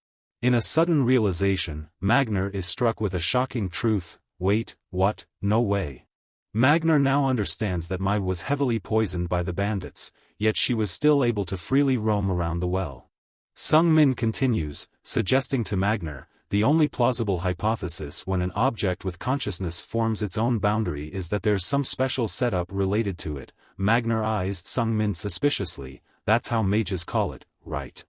In a sudden realization, Magner is struck with a shocking truth. Wait, what? No way. Magner now understands that Mai was heavily poisoned by the bandits, yet she was still able to freely roam around the well. Sung Min continues, suggesting to Magner, the only plausible hypothesis when an object with consciousness forms its own boundary is that there's some special setup related to it. Magner eyes Sung Min suspiciously. That's how mages call it, right?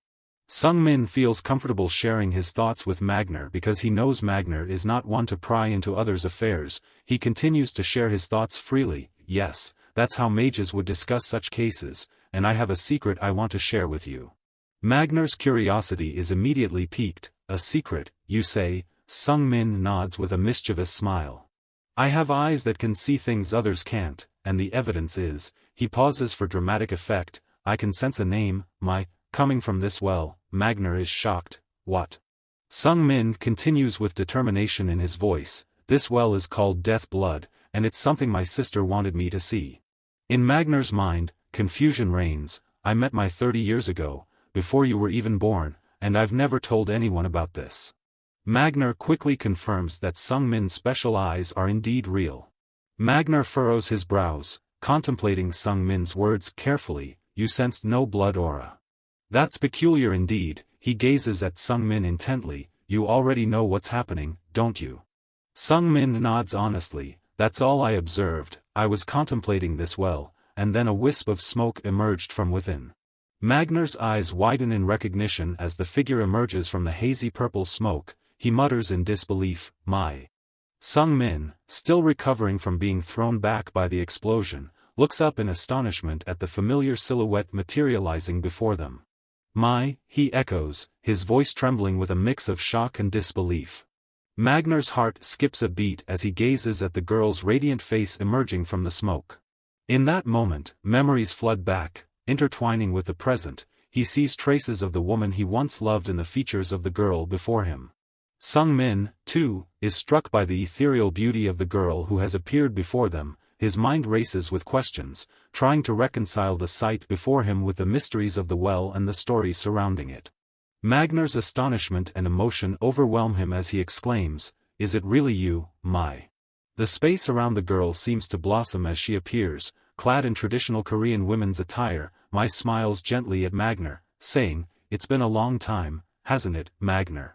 Sung Min feels comfortable sharing his thoughts with Magner because he knows Magner is not one to pry into others' affairs. He continues to share his thoughts freely. Yes, that's how mages would discuss such cases, and I have a secret I want to share with you. Magner's curiosity is immediately piqued. A secret, you say? Sung Min nods with a mischievous smile. I have eyes that can see things others can't, and the evidence is. He pauses for dramatic effect. I can sense a name, Mai, coming from this well. Magner is shocked. What? Sung Min continues with determination in his voice. This well is called Death Blood, and it's something my sister wanted me to see. In Magner's mind, confusion reigns. I met Mai 30 years ago, before you were even born, and I've never told anyone about this. Magner quickly confirms that Sung Min's special eyes are indeed real. Magner furrows his brows. contemplating Sung Min's words carefully, you sensed no blood aura. That's peculiar indeed, he gazes at Sung Min intently, you already know what's happening, don't you? Sung Min nods honestly, that's all I observed, I was contemplating this well, and then a wisp of smoke emerged from within. Magner's eyes widen in recognition as the figure emerges from the hazy purple smoke, he mutters in disbelief, my. Sung Min, still recovering from being thrown back by the explosion, looks up in astonishment at the familiar silhouette materializing before them. My, he echoes, his voice trembling with a mix of shock and disbelief. Magner's heart skips a beat as he gazes at the girl's radiant face emerging from the smoke. In that moment, memories flood back, intertwining with the present, he sees traces of the woman he once loved in the features of the girl before him. Sung Min, too, is struck by the ethereal beauty of the girl who has appeared before them, his mind races with questions, trying to reconcile the sight before him with the mysteries of the well and the story surrounding it. Magner's astonishment and emotion overwhelm him as he exclaims, "Is it really you, my?" The space around the girl seems to blossom as she appears, clad in traditional Korean women's attire. My smiles gently at Magner, saying, "It's been a long time, hasn't it, Magner?"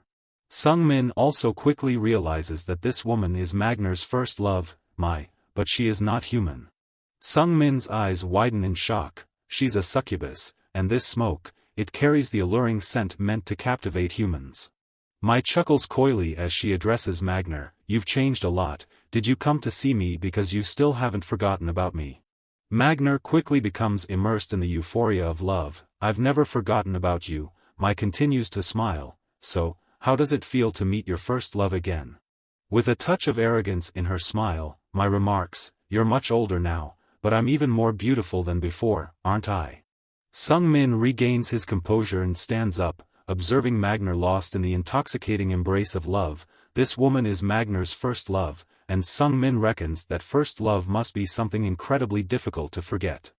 Sung Min also quickly realizes that this woman is Magner's first love, but she is not human. Sung Min's eyes widen in shock, she's a succubus, and this smoke, it carries the alluring scent meant to captivate humans. My chuckles coyly as she addresses Magner, "You've changed a lot, did you come to see me because you still haven't forgotten about me?" Magner quickly becomes immersed in the euphoria of love. "I've never forgotten about you," My continues to smile, "so, how does it feel to meet your first love again?" With a touch of arrogance in her smile, My remarks, "You're much older now, but I'm even more beautiful than before, aren't I?" Sung Min regains his composure and stands up, observing Magner lost in the intoxicating embrace of love. This woman is Magner's first love, and Sung Min reckons that first love must be something incredibly difficult to forget.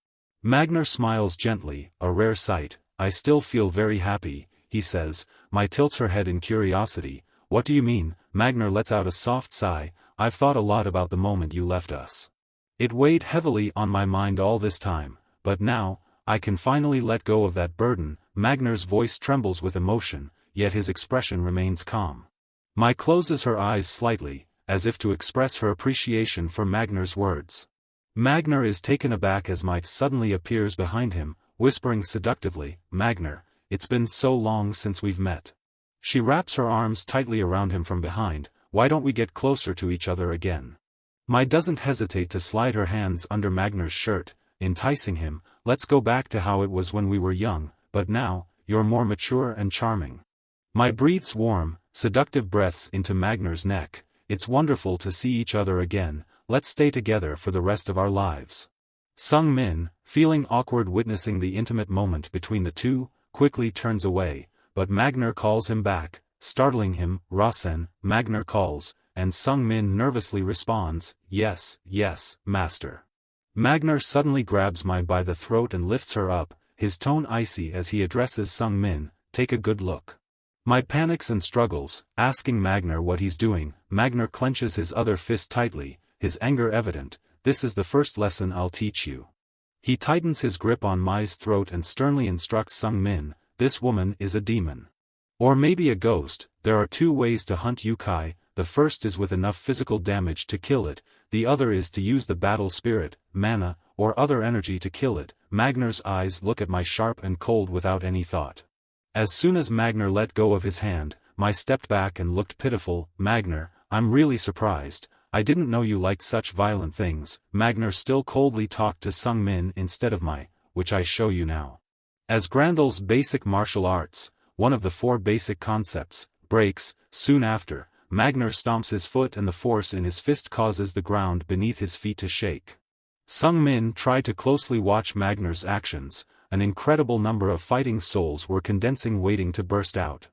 Magner smiles gently, a rare sight. "I still feel very happy," he says. My tilts her head in curiosity. "What do you mean?" Magner lets out a soft sigh. "I've thought a lot about the moment you left us. It weighed heavily on my mind all this time, but now, I can finally let go of that burden." Magner's voice trembles with emotion, yet his expression remains calm. My closes her eyes slightly, as if to express her appreciation for Magner's words. Magner is taken aback as Mike suddenly appears behind him, whispering seductively, "Magner, it's been so long since we've met." She wraps her arms tightly around him from behind. "Why don't we get closer to each other again?" Mai doesn't hesitate to slide her hands under Magner's shirt, enticing him. "Let's go back to how it was when we were young, but now, you're more mature and charming." Mai breathes warm, seductive breaths into Magner's neck. "It's wonderful to see each other again, let's stay together for the rest of our lives." Sung Min, feeling awkward witnessing the intimate moment between the two, quickly turns away, but Magner calls him back, startling him. "Rasen," Magner calls, and Sung Min nervously responds, "Yes, yes, master." Magner suddenly grabs Mai by the throat and lifts her up, his tone icy as he addresses Sung Min, "Take a good look." Mai panics and struggles, asking Magner what he's doing. Magner clenches his other fist tightly, his anger evident. "This is the first lesson I'll teach you." He tightens his grip on Mai's throat and sternly instructs Sung Min, "This woman is a demon. Or maybe a ghost. There are two ways to hunt Yukai, the first is with enough physical damage to kill it, the other is to use the battle spirit, mana, or other energy to kill it." Magner's eyes look at Mai sharp and cold without any thought. As soon as Magner let go of his hand, Mai stepped back and looked pitiful. "Magner, I'm really surprised, I didn't know you liked such violent things." Magner still coldly talked to Sung Min instead of Mai, "Which I show you now." As Grandel's basic martial arts, one of the 4 basic concepts, breaks, soon after, Magner stomps his foot and the force in his fist causes the ground beneath his feet to shake. Sung Min tried to closely watch Magner's actions. An incredible number of fighting souls were condensing waiting to burst out.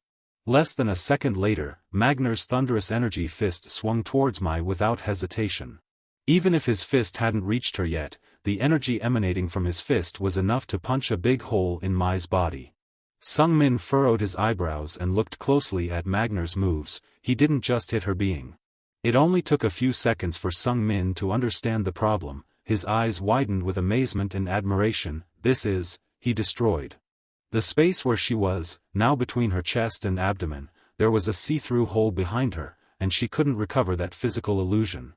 Less than a second later, Magner's thunderous energy fist swung towards Mai without hesitation. Even if his fist hadn't reached her yet, the energy emanating from his fist was enough to punch a big hole in Mai's body. Sung Min furrowed his eyebrows and looked closely at Magner's moves. He didn't just hit her being. It only took a few seconds for Sung Min to understand the problem. his eyes widened with amazement and admiration. This is, he destroyed. The space where she was, now between her chest and abdomen, there was a see-through hole behind her, and she couldn't recover that physical illusion.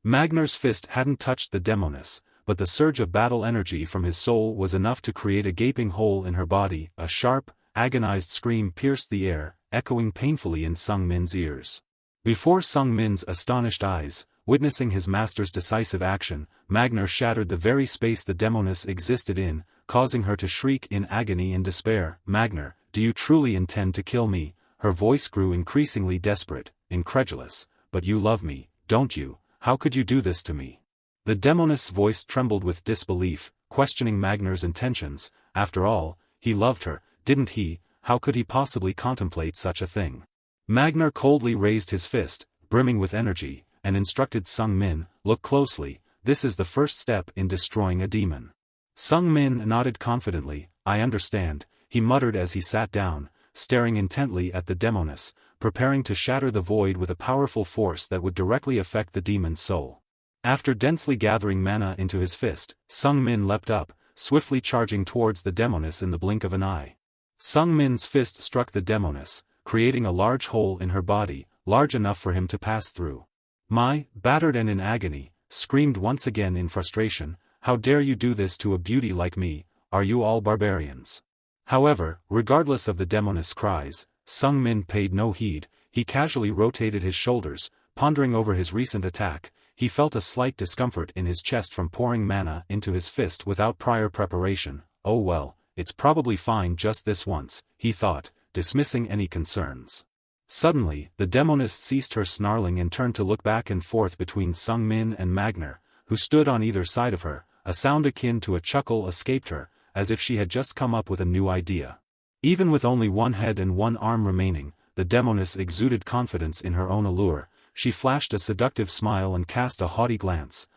Magnar's fist hadn't touched the demoness, but the surge of battle energy from his soul was enough to create a gaping hole in her body. A sharp, agonized scream pierced the air, echoing painfully in Sung Min's ears. Before Sung Min's astonished eyes, witnessing his master's decisive action, Magnar shattered the very space the demoness existed in, causing her to shriek in agony and despair. "Magnar, do you truly intend to kill me?" Her voice grew increasingly desperate, incredulous. "But you love me, don't you? How could you do this to me?" The demoness' voice trembled with disbelief, questioning Magnar's intentions. After all, he loved her, didn't he? How could he possibly contemplate such a thing? Magnar coldly raised his fist, brimming with energy, and instructed Sung Min, "Look closely, this is the first step in destroying a demon." Sung Min nodded confidently. "I understand," he muttered as he sat down, staring intently at the demoness, preparing to shatter the void with a powerful force that would directly affect the demon's soul. After densely gathering mana into his fist, Sung Min leapt up, swiftly charging towards the demoness in the blink of an eye. Sung Min's fist struck the demoness, creating a large hole in her body, large enough for him to pass through. "My," battered and in agony, screamed once again in frustration, "how dare you do this to a beauty like me? Are you all barbarians?" However, regardless of the demoness' cries, Sung Min paid no heed. He casually rotated his shoulders, pondering over his recent attack. He felt a slight discomfort in his chest from pouring mana into his fist without prior preparation. "Oh well, it's probably fine just this once," he thought, dismissing any concerns. Suddenly, the demoness ceased her snarling and turned to look back and forth between Sung Min and Magnar, who stood on either side of her. A sound akin to a chuckle escaped her, as if she had just come up with a new idea. Even with only one head and one arm remaining, the demoness exuded confidence in her own allure. She flashed a seductive smile and cast a haughty glance.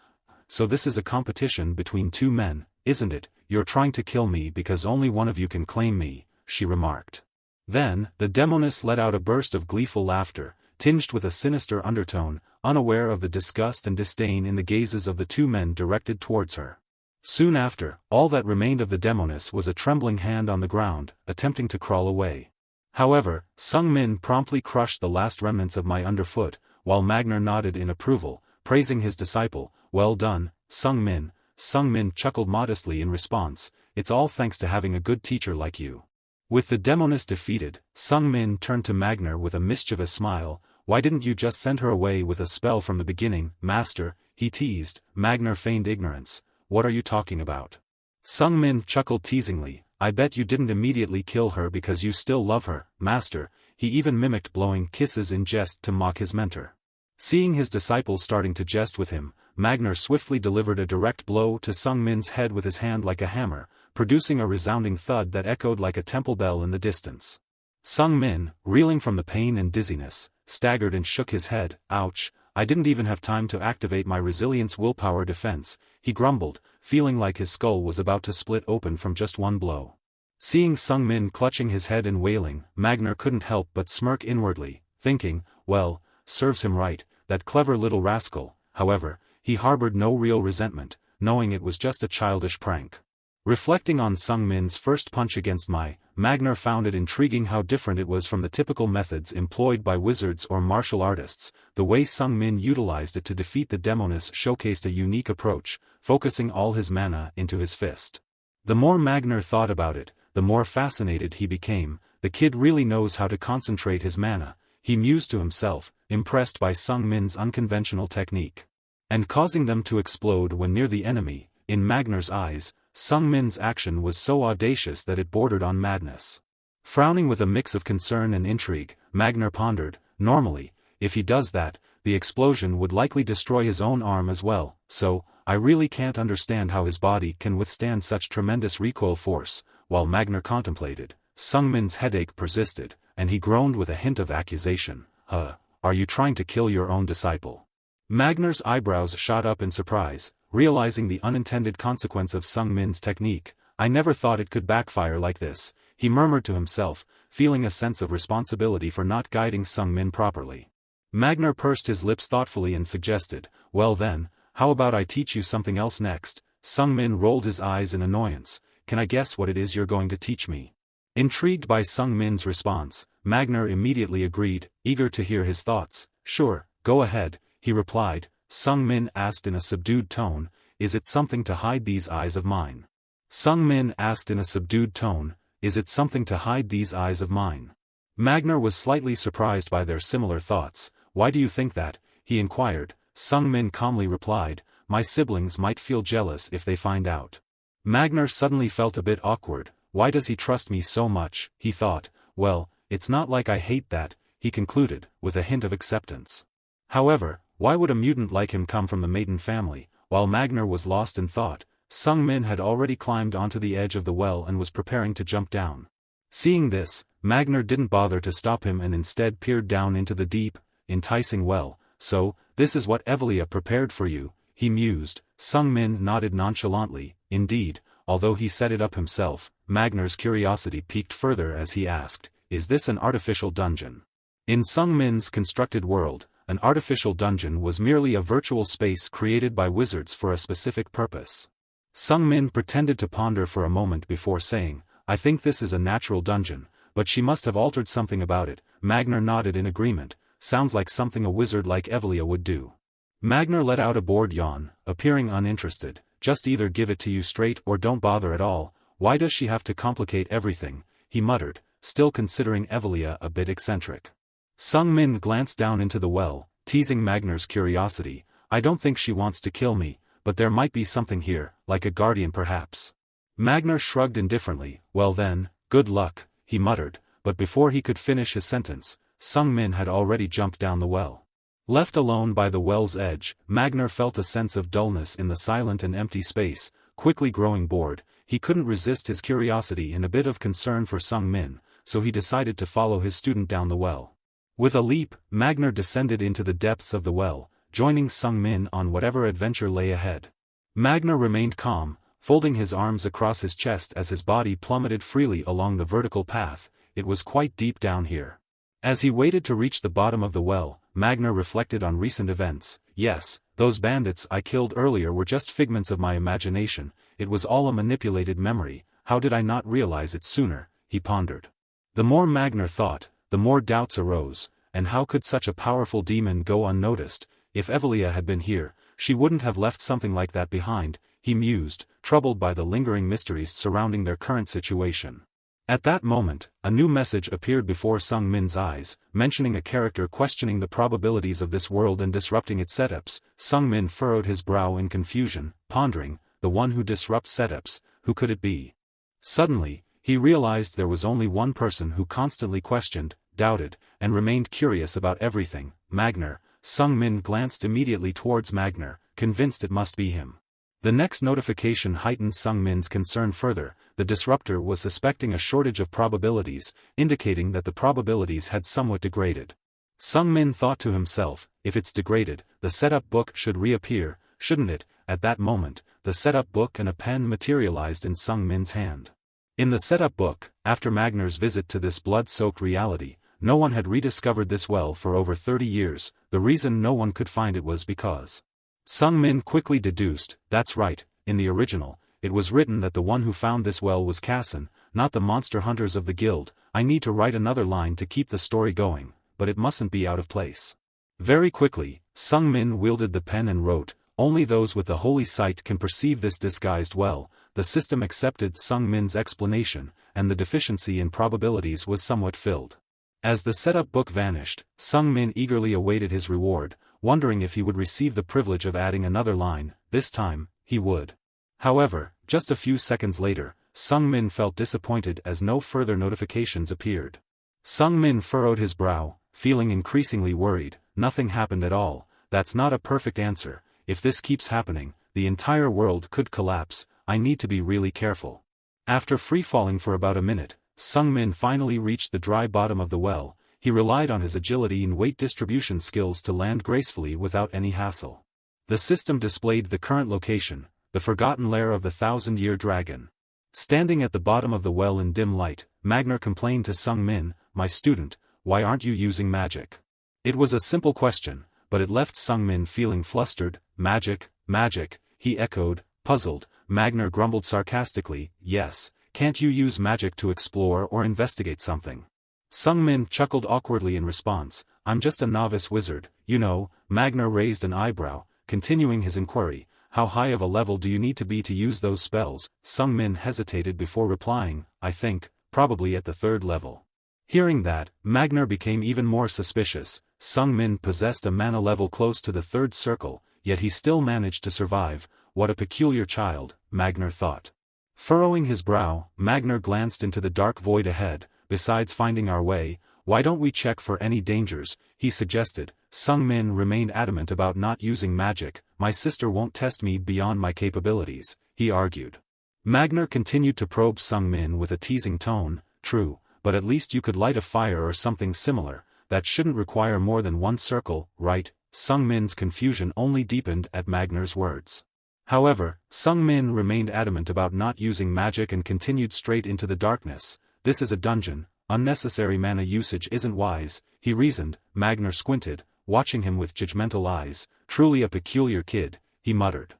"So this is a competition between two men, isn't it? You're trying to kill me because only one of you can claim me," she remarked. Then, the demoness let out a burst of gleeful laughter, tinged with a sinister undertone, unaware of the disgust and disdain in the gazes of the two men directed towards her. Soon after, all that remained of the demoness was a trembling hand on the ground, attempting to crawl away. However, Sung Min promptly crushed the last remnants of my underfoot, while Magnar nodded in approval, praising his disciple. "Well done, Sung Min." Sung Min chuckled modestly in response, "It's all thanks to having a good teacher like you." With the demoness defeated, Sung Min turned to Magnar with a mischievous smile. "Why didn't you just send her away with a spell from the beginning, Master?" he teased. Magnar feigned ignorance. "What are you talking about?" Sung Min chuckled teasingly. "I bet you didn't immediately kill her because you still love her, Master." He even mimicked blowing kisses in jest to mock his mentor. Seeing his disciple starting to jest with him, Magnar swiftly delivered a direct blow to Sung Min's head with his hand like a hammer, producing a resounding thud that echoed like a temple bell in the distance. Sung Min, reeling from the pain and dizziness, staggered and shook his head. "Ouch, I didn't even have time to activate my resilience willpower defense," he grumbled, feeling like his skull was about to split open from just one blow. Seeing Sung Min clutching his head and wailing, Magnar couldn't help but smirk inwardly, thinking, "Well, serves him right, that clever little rascal." However, he harbored no real resentment, knowing it was just a childish prank. Reflecting on Sung Min's first punch against Magnar found it intriguing how different it was from the typical methods employed by wizards or martial artists. The way Sung Min utilized it to defeat the demoness showcased a unique approach, focusing all his mana into his fist. The more Magnar thought about it, the more fascinated he became. The kid really knows how to concentrate his mana, he mused to himself, impressed by Sung Min's unconventional technique. And causing them to explode when near the enemy. In Magnar's eyes, Sung Min's action was so audacious that it bordered on madness. Frowning with a mix of concern and intrigue, Magnar pondered, "Normally, if he does that, the explosion would likely destroy his own arm as well, so, I really can't understand how his body can withstand such tremendous recoil force." While Magnar contemplated, Sung Min's headache persisted, and he groaned with a hint of accusation. Are you trying to kill your own disciple?" Magnar's eyebrows shot up in surprise, realizing the unintended consequence of Sung Min's technique. "I never thought it could backfire like this," he murmured to himself, feeling a sense of responsibility for not guiding Sung Min properly. Magnar pursed his lips thoughtfully and suggested, "Well then, how about I teach you something else next? Sung Min rolled his eyes in annoyance. Can I guess what it is you're going to teach me? Intrigued by Sung Min's response, Magner immediately agreed, eager to hear his thoughts. Sure, go ahead, he replied. Sung Min asked in a subdued tone, is it something to hide these eyes of mine? Sung Min asked in a subdued tone, is it something to hide these eyes of mine? Magner was slightly surprised by their similar thoughts. Why do you think that? He inquired. Sung Min calmly replied, my siblings might feel jealous if they find out. Magner suddenly felt a bit awkward. Why does he trust me so much? He thought. Well, it's not like I hate that, he concluded, with a hint of acceptance. However, why would a mutant like him come from the maiden family? While Magner was lost in thought, Sung Min had already climbed onto the edge of the well and was preparing to jump down. Seeing this, Magner didn't bother to stop him and instead peered down into the deep, enticing well. So, this is what Evelia prepared for you, he mused. Sung Min nodded nonchalantly. Indeed, although he set it up himself, Magner's curiosity piqued further as he asked, is this an artificial dungeon? In Sung Min's constructed world, an artificial dungeon was merely a virtual space created by wizards for a specific purpose. Sung Min pretended to ponder for a moment before saying, I think this is a natural dungeon, but she must have altered something about it. Magner nodded in agreement. Sounds like something a wizard like Evelia would do. Magner let out a bored yawn, appearing uninterested. Just either give it to you straight or don't bother at all. Why does she have to complicate everything? He muttered, still considering Evelia a bit eccentric. Sung Min glanced down into the well, teasing Magner's curiosity. I don't think she wants to kill me, but there might be something here, like a guardian perhaps. Magner shrugged indifferently. Well then, good luck, he muttered, but before he could finish his sentence, Sung Min had already jumped down the well. Left alone by the well's edge, Magner felt a sense of dullness in the silent and empty space. Quickly growing bored, he couldn't resist his curiosity and a bit of concern for Sung Min, so he decided to follow his student down the well. With a leap, Magner descended into the depths of the well, joining Sung Min on whatever adventure lay ahead. Magner remained calm, folding his arms across his chest as his body plummeted freely along the vertical path. It was quite deep down here. As he waited to reach the bottom of the well, Magner reflected on recent events. Yes, those bandits I killed earlier were just figments of my imagination. It was all a manipulated memory. How did I not realize it sooner? He pondered. The more Magner thought, the more doubts arose. And how could such a powerful demon go unnoticed? If Evelia had been here, she wouldn't have left something like that behind, he mused, troubled by the lingering mysteries surrounding their current situation. At that moment, a new message appeared before Sung Min's eyes, mentioning a character questioning the probabilities of this world and disrupting its setups. Sung Min furrowed his brow in confusion, pondering, the one who disrupts setups, who could it be? Suddenly, he realized there was only one person who constantly questioned, doubted, and remained curious about everything, Magner. Sung Min glanced immediately towards Magner, convinced it must be him. The next notification heightened Sung Min's concern further. The disruptor was suspecting a shortage of probabilities, indicating that the probabilities had somewhat degraded. Sung Min thought to himself, if it's degraded, the setup book should reappear, shouldn't it? At that moment, the setup book and a pen materialized in Sung Min's hand. In the setup book, after Magner's visit to this blood-soaked reality, no one had rediscovered this well for over 30 years. The reason no one could find it was because Sung Min quickly deduced, that's right, in the original, it was written that the one who found this well was Casson, not the monster hunters of the guild. I need to write another line to keep the story going, but it mustn't be out of place. Very quickly, Sung Min wielded the pen and wrote, only those with the holy sight can perceive this disguised well. The system accepted Sung Min's explanation, and the deficiency in probabilities was somewhat filled. As the setup book vanished, Sung Min eagerly awaited his reward, wondering if he would receive the privilege of adding another line. This time, he would. However, just a few seconds later, Sung Min felt disappointed as no further notifications appeared. Sung Min furrowed his brow, feeling increasingly worried. Nothing happened at all. That's not a perfect answer. If this keeps happening, the entire world could collapse. I need to be really careful. After free-falling for about a minute, Sung Min finally reached the dry bottom of the well. He relied on his agility and weight distribution skills to land gracefully without any hassle. The system displayed the current location, the forgotten lair of the 1,000-year dragon. Standing at the bottom of the well in dim light, Magner complained to Sung Min, my student, why aren't you using magic? It was a simple question, but it left Sung Min feeling flustered. Magic? magic, he echoed, puzzled. Magner grumbled sarcastically, yes, can't you use magic to explore or investigate something? Sung Min chuckled awkwardly in response, I'm just a novice wizard, you know. Magner raised an eyebrow, continuing his inquiry, how high of a level do you need to be to use those spells? Sung Min hesitated before replying, I think, probably at the 3rd level. Hearing that, Magner became even more suspicious. Sung Min possessed a mana level close to the 3rd circle, yet he still managed to survive. What a peculiar child, Magner thought. Furrowing his brow, Magner glanced into the dark void ahead. Besides finding our way, why don't we check for any dangers, he suggested. Sung Min remained adamant about not using magic. My sister won't test me beyond my capabilities, he argued. Magner continued to probe Sung Min with a teasing tone, true, but at least you could light a fire or something similar, that shouldn't require more than 1 circle, right? Sung Min's confusion only deepened at Magner's words. However, Sung Min remained adamant about not using magic and continued straight into the darkness. This is a dungeon, unnecessary mana usage isn't wise, he reasoned. Magner squinted, watching him with judgmental eyes. Truly a peculiar kid, he muttered.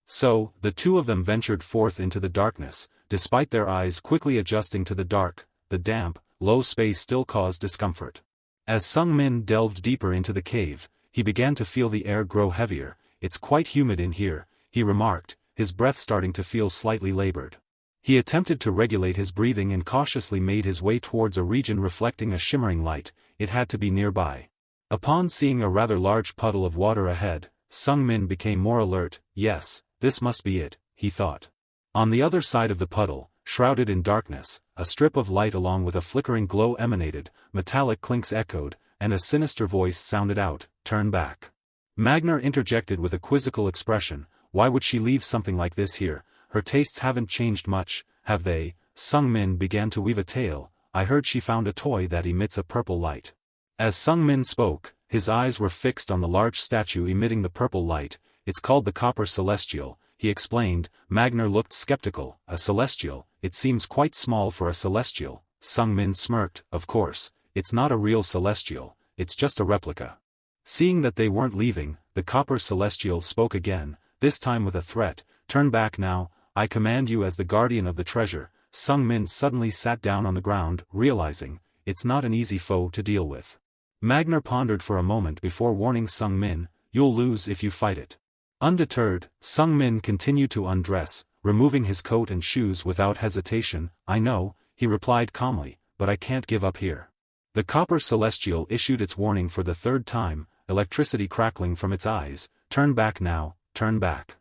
So, the two of them ventured forth into the darkness, despite their eyes quickly adjusting to the dark. The damp, low space still caused discomfort. As Sung Min delved deeper into the cave, he began to feel the air grow heavier. It's quite humid in here, he remarked, his breath starting to feel slightly labored. He attempted to regulate his breathing and cautiously made his way towards a region reflecting a shimmering light. It had to be nearby. Upon seeing a rather large puddle of water ahead, Sung Min became more alert. Yes, this must be it, he thought. On the other side of the puddle, shrouded in darkness, a strip of light along with a flickering glow emanated, metallic clinks echoed, and a sinister voice sounded out, turn back. Magner interjected with a quizzical expression, why would she leave something like this here? Her tastes haven't changed much, have they? Sung Min began to weave a tale. I heard she found a toy that emits a purple light. As Sung Min spoke, his eyes were fixed on the large statue emitting the purple light. It's called the Copper Celestial, he explained. Magner looked skeptical. A celestial, it seems quite small for a celestial. Sung Min smirked, of course, it's not a real celestial, it's just a replica. Seeing that they weren't leaving, the Copper Celestial spoke again, this time with a threat, turn back now, I command you as the guardian of the treasure. Sung Min suddenly sat down on the ground, realizing, it's not an easy foe to deal with. Magner pondered for a moment before warning Sung Min, you'll lose if you fight it. Undeterred, Sung Min continued to undress, removing his coat and shoes without hesitation. I know, he replied calmly, but I can't give up here. The Copper Celestial issued its warning for the 3rd time, electricity crackling from its eyes, turn back now, turn back.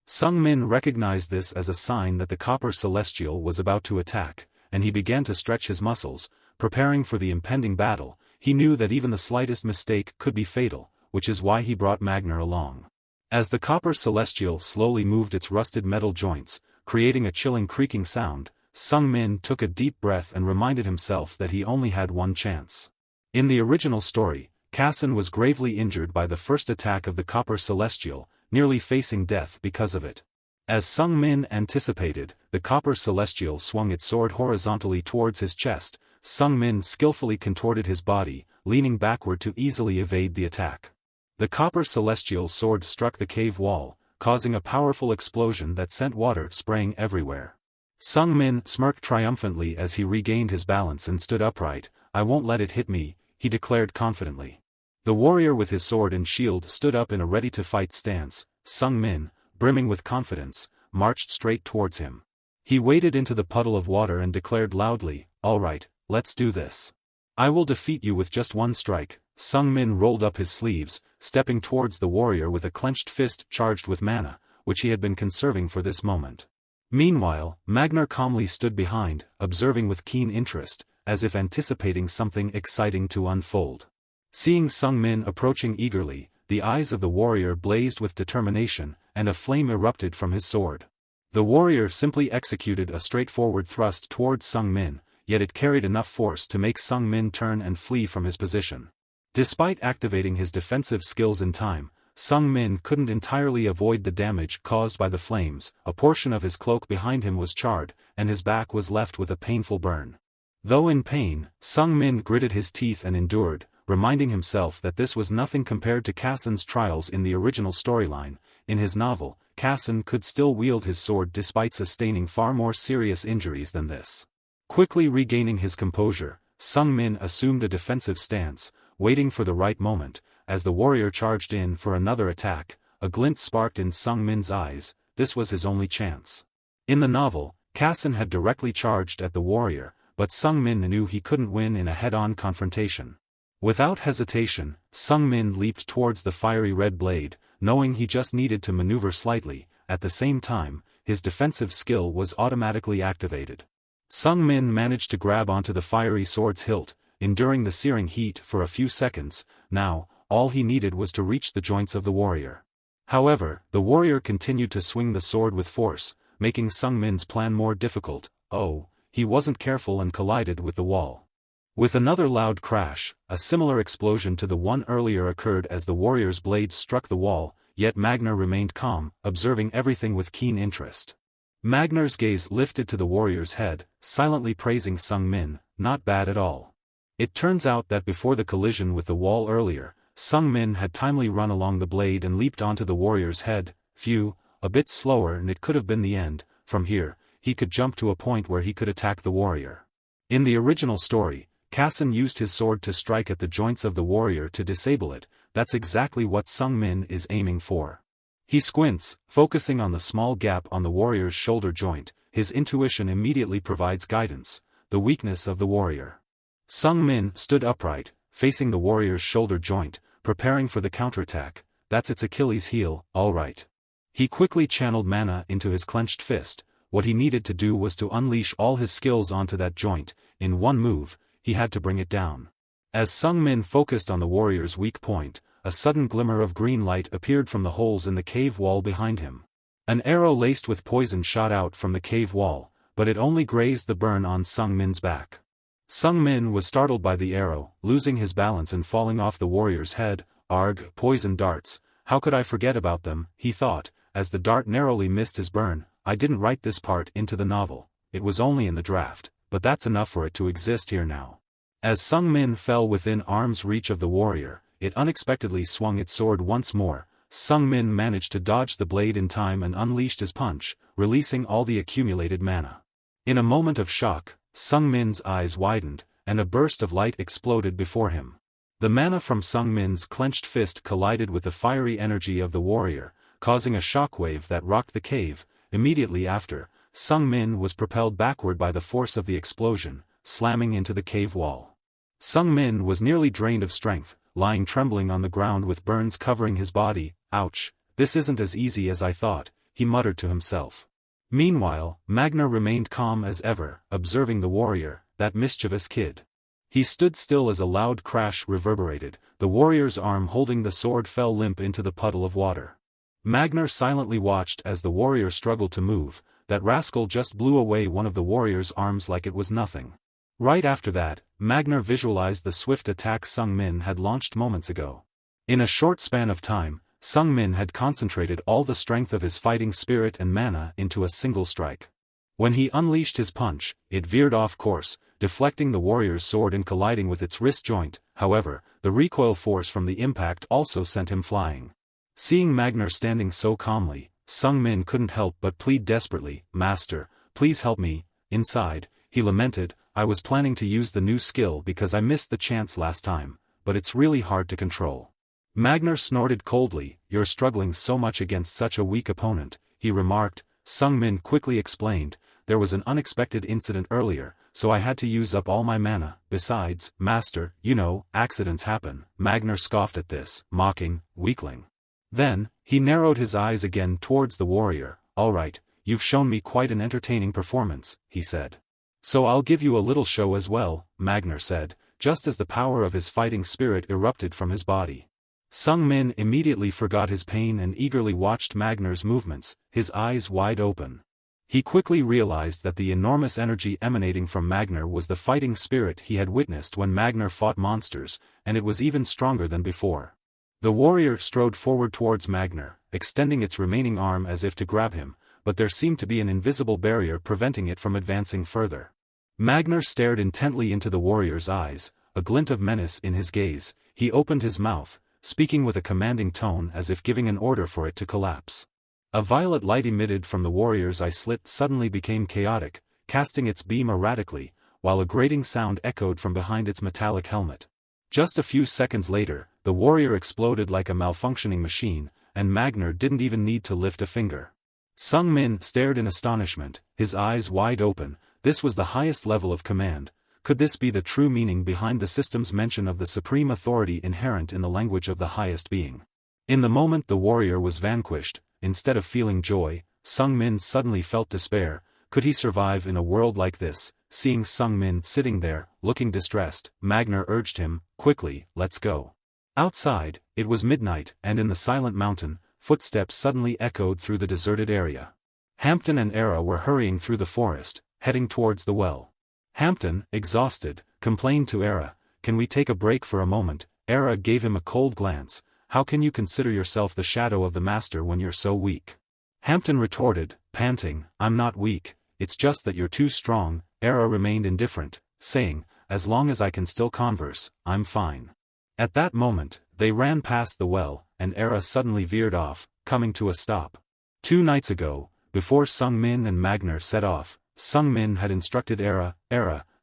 Sung Min recognized this as a sign that the Copper Celestial was about to attack, and he began to stretch his muscles, preparing for the impending battle. He knew that even the slightest mistake could be fatal, which is why he brought Magner along. As the Copper Celestial slowly moved its rusted metal joints, creating a chilling creaking sound, Sung Min took a deep breath and reminded himself that he only had one chance. In the original story, Kassan was gravely injured by the first attack of the Copper Celestial, nearly facing death because of it. As Sung Min anticipated, the Copper Celestial swung its sword horizontally towards his chest. Sung Min skillfully contorted his body, leaning backward to easily evade the attack. The Copper Celestial sword struck the cave wall, causing a powerful explosion that sent water spraying everywhere. Sung Min smirked triumphantly as he regained his balance and stood upright. I won't let it hit me, he declared confidently. The warrior with his sword and shield stood up in a ready-to-fight stance. Sung Min, brimming with confidence, marched straight towards him. He waded into the puddle of water and declared loudly, all right, let's do this. I will defeat you with just one strike. Sung Min rolled up his sleeves, stepping towards the warrior with a clenched fist charged with mana, which he had been conserving for this moment. Meanwhile, Magner calmly stood behind, observing with keen interest, as if anticipating something exciting to unfold. Seeing Sung Min approaching eagerly, the eyes of the warrior blazed with determination, and a flame erupted from his sword. The warrior simply executed a straightforward thrust towards Sung Min, yet it carried enough force to make Sung Min turn and flee from his position. Despite activating his defensive skills in time, Sung Min couldn't entirely avoid the damage caused by the flames. A portion of his cloak behind him was charred, and his back was left with a painful burn. Though in pain, Sung Min gritted his teeth and endured, reminding himself that this was nothing compared to Kassan's trials in the original storyline. in his novel, Kassen could still wield his sword despite sustaining far more serious injuries than this. Quickly regaining his composure, Sung Min assumed a defensive stance, waiting for the right moment. As the warrior charged in for another attack, a glint sparked in Sung Min's eyes. This was his only chance. In the novel, Kassen had directly charged at the warrior, but Sung Min knew he couldn't win in a head-on confrontation. Without hesitation, Sung Min leaped towards the fiery red blade, knowing he just needed to maneuver slightly. At the same time, his defensive skill was automatically activated. Sung Min managed to grab onto the fiery sword's hilt, enduring the searing heat for a few seconds. Now, all he needed was to reach the joints of the warrior. However, the warrior continued to swing the sword with force, making Sung Min's plan more difficult. Oh, he wasn't careful and collided with the wall. With another loud crash, a similar explosion to the one earlier occurred as the warrior's blade struck the wall, yet Magnar remained calm, observing everything with keen interest. Magnar's gaze lifted to the warrior's head, silently praising Sung Min. Not bad at all. It turns out that before the collision with the wall earlier, Sung Min had timely run along the blade and leaped onto the warrior's head. Phew, a bit slower and it could have been the end. From here, he could jump to a point where he could attack the warrior. In the original story, Kassen used his sword to strike at the joints of the warrior to disable it. That's exactly what Sung Min is aiming for. He squints, focusing on the small gap on the warrior's shoulder joint. His intuition immediately provides guidance: the weakness of the warrior. Sung Min stood upright, facing the warrior's shoulder joint, preparing for the counterattack. That's its Achilles heel, all right. He quickly channeled mana into his clenched fist. What he needed to do was to unleash all his skills onto that joint. In one move, he had to bring it down. As Sung Min focused on the warrior's weak point, a sudden glimmer of green light appeared from the holes in the cave wall behind him. An arrow laced with poison shot out from the cave wall, but it only grazed the burn on Sung Min's back. Sung Min was startled by the arrow, losing his balance and falling off the warrior's head. Arg, poison darts, how could I forget about them, he thought, as the dart narrowly missed his burn. I didn't write this part into the novel, it was only in the draft, but that's enough for it to exist here now. As Sung Min fell within arm's reach of the warrior, it unexpectedly swung its sword once more. Sung Min managed to dodge the blade in time and unleashed his punch, releasing all the accumulated mana. In a moment of shock, Sung Min's eyes widened, and a burst of light exploded before him. The mana from Sung Min's clenched fist collided with the fiery energy of the warrior, causing a shockwave that rocked the cave. Immediately after, Sung Min was propelled backward by the force of the explosion, slamming into the cave wall. Sung Min was nearly drained of strength, lying trembling on the ground with burns covering his body. Ouch, this isn't as easy as I thought, he muttered to himself. Meanwhile, Magnar remained calm as ever, observing the warrior, that mischievous kid. He stood still as a loud crash reverberated. The warrior's arm holding the sword fell limp into the puddle of water. Magnar silently watched as the warrior struggled to move. That rascal just blew away one of the warrior's arms like it was nothing. Right after that, Magnar visualized the swift attack Sung Min had launched moments ago. In a short span of time, Sung Min had concentrated all the strength of his fighting spirit and mana into a single strike. When he unleashed his punch, it veered off course, deflecting the warrior's sword and colliding with its wrist joint. However, the recoil force from the impact also sent him flying. Seeing Magnar standing so calmly, Sung Min couldn't help but plead desperately, "Master, please help me." Inside, he lamented, "I was planning to use the new skill because I missed the chance last time, but it's really hard to control." Magnar snorted coldly, "You're struggling so much against such a weak opponent," he remarked. Sung Min quickly explained, "There was an unexpected incident earlier, so I had to use up all my mana. Besides, Master, you know, accidents happen." Magnar scoffed at this, mocking, "Weakling." Then, he narrowed his eyes again towards the warrior. "All right, you've shown me quite an entertaining performance," he said. "So I'll give you a little show as well," Magnar said, just as the power of his fighting spirit erupted from his body. Sung Min immediately forgot his pain and eagerly watched Magnar's movements, his eyes wide open. He quickly realized that the enormous energy emanating from Magnar was the fighting spirit he had witnessed when Magnar fought monsters, and it was even stronger than before. The warrior strode forward towards Magnar, extending its remaining arm as if to grab him, but there seemed to be an invisible barrier preventing it from advancing further. Magnar stared intently into the warrior's eyes, a glint of menace in his gaze. He opened his mouth, speaking with a commanding tone as if giving an order for it to collapse. A violet light emitted from the warrior's eye slit suddenly became chaotic, casting its beam erratically, while a grating sound echoed from behind its metallic helmet. Just a few seconds later, the warrior exploded like a malfunctioning machine, and Magner didn't even need to lift a finger. Sung Min stared in astonishment, his eyes wide open. This was the highest level of command. Could this be the true meaning behind the system's mention of the supreme authority inherent in the language of the highest being? In the moment the warrior was vanquished, instead of feeling joy, Sung Min suddenly felt despair. Could he survive in a world like this? Seeing Sung Min sitting there, looking distressed, Magner urged him, quickly, let's go. Outside, it was midnight, and in the silent mountain, footsteps suddenly echoed through the deserted area. Hampton and Era were hurrying through the forest, heading towards the well. Hampton, exhausted, complained to Era, "Can we take a break for a moment?" Era gave him a cold glance. "How can you consider yourself the shadow of the master when you're so weak?" Hampton retorted, panting, "I'm not weak, it's just that you're too strong." Era remained indifferent, saying, "As long as I can still converse, I'm fine." At that moment, they ran past the well, and Era suddenly veered off, coming to a stop. 2 nights ago, before Sung Min and Magner set off, Sung Min had instructed Era,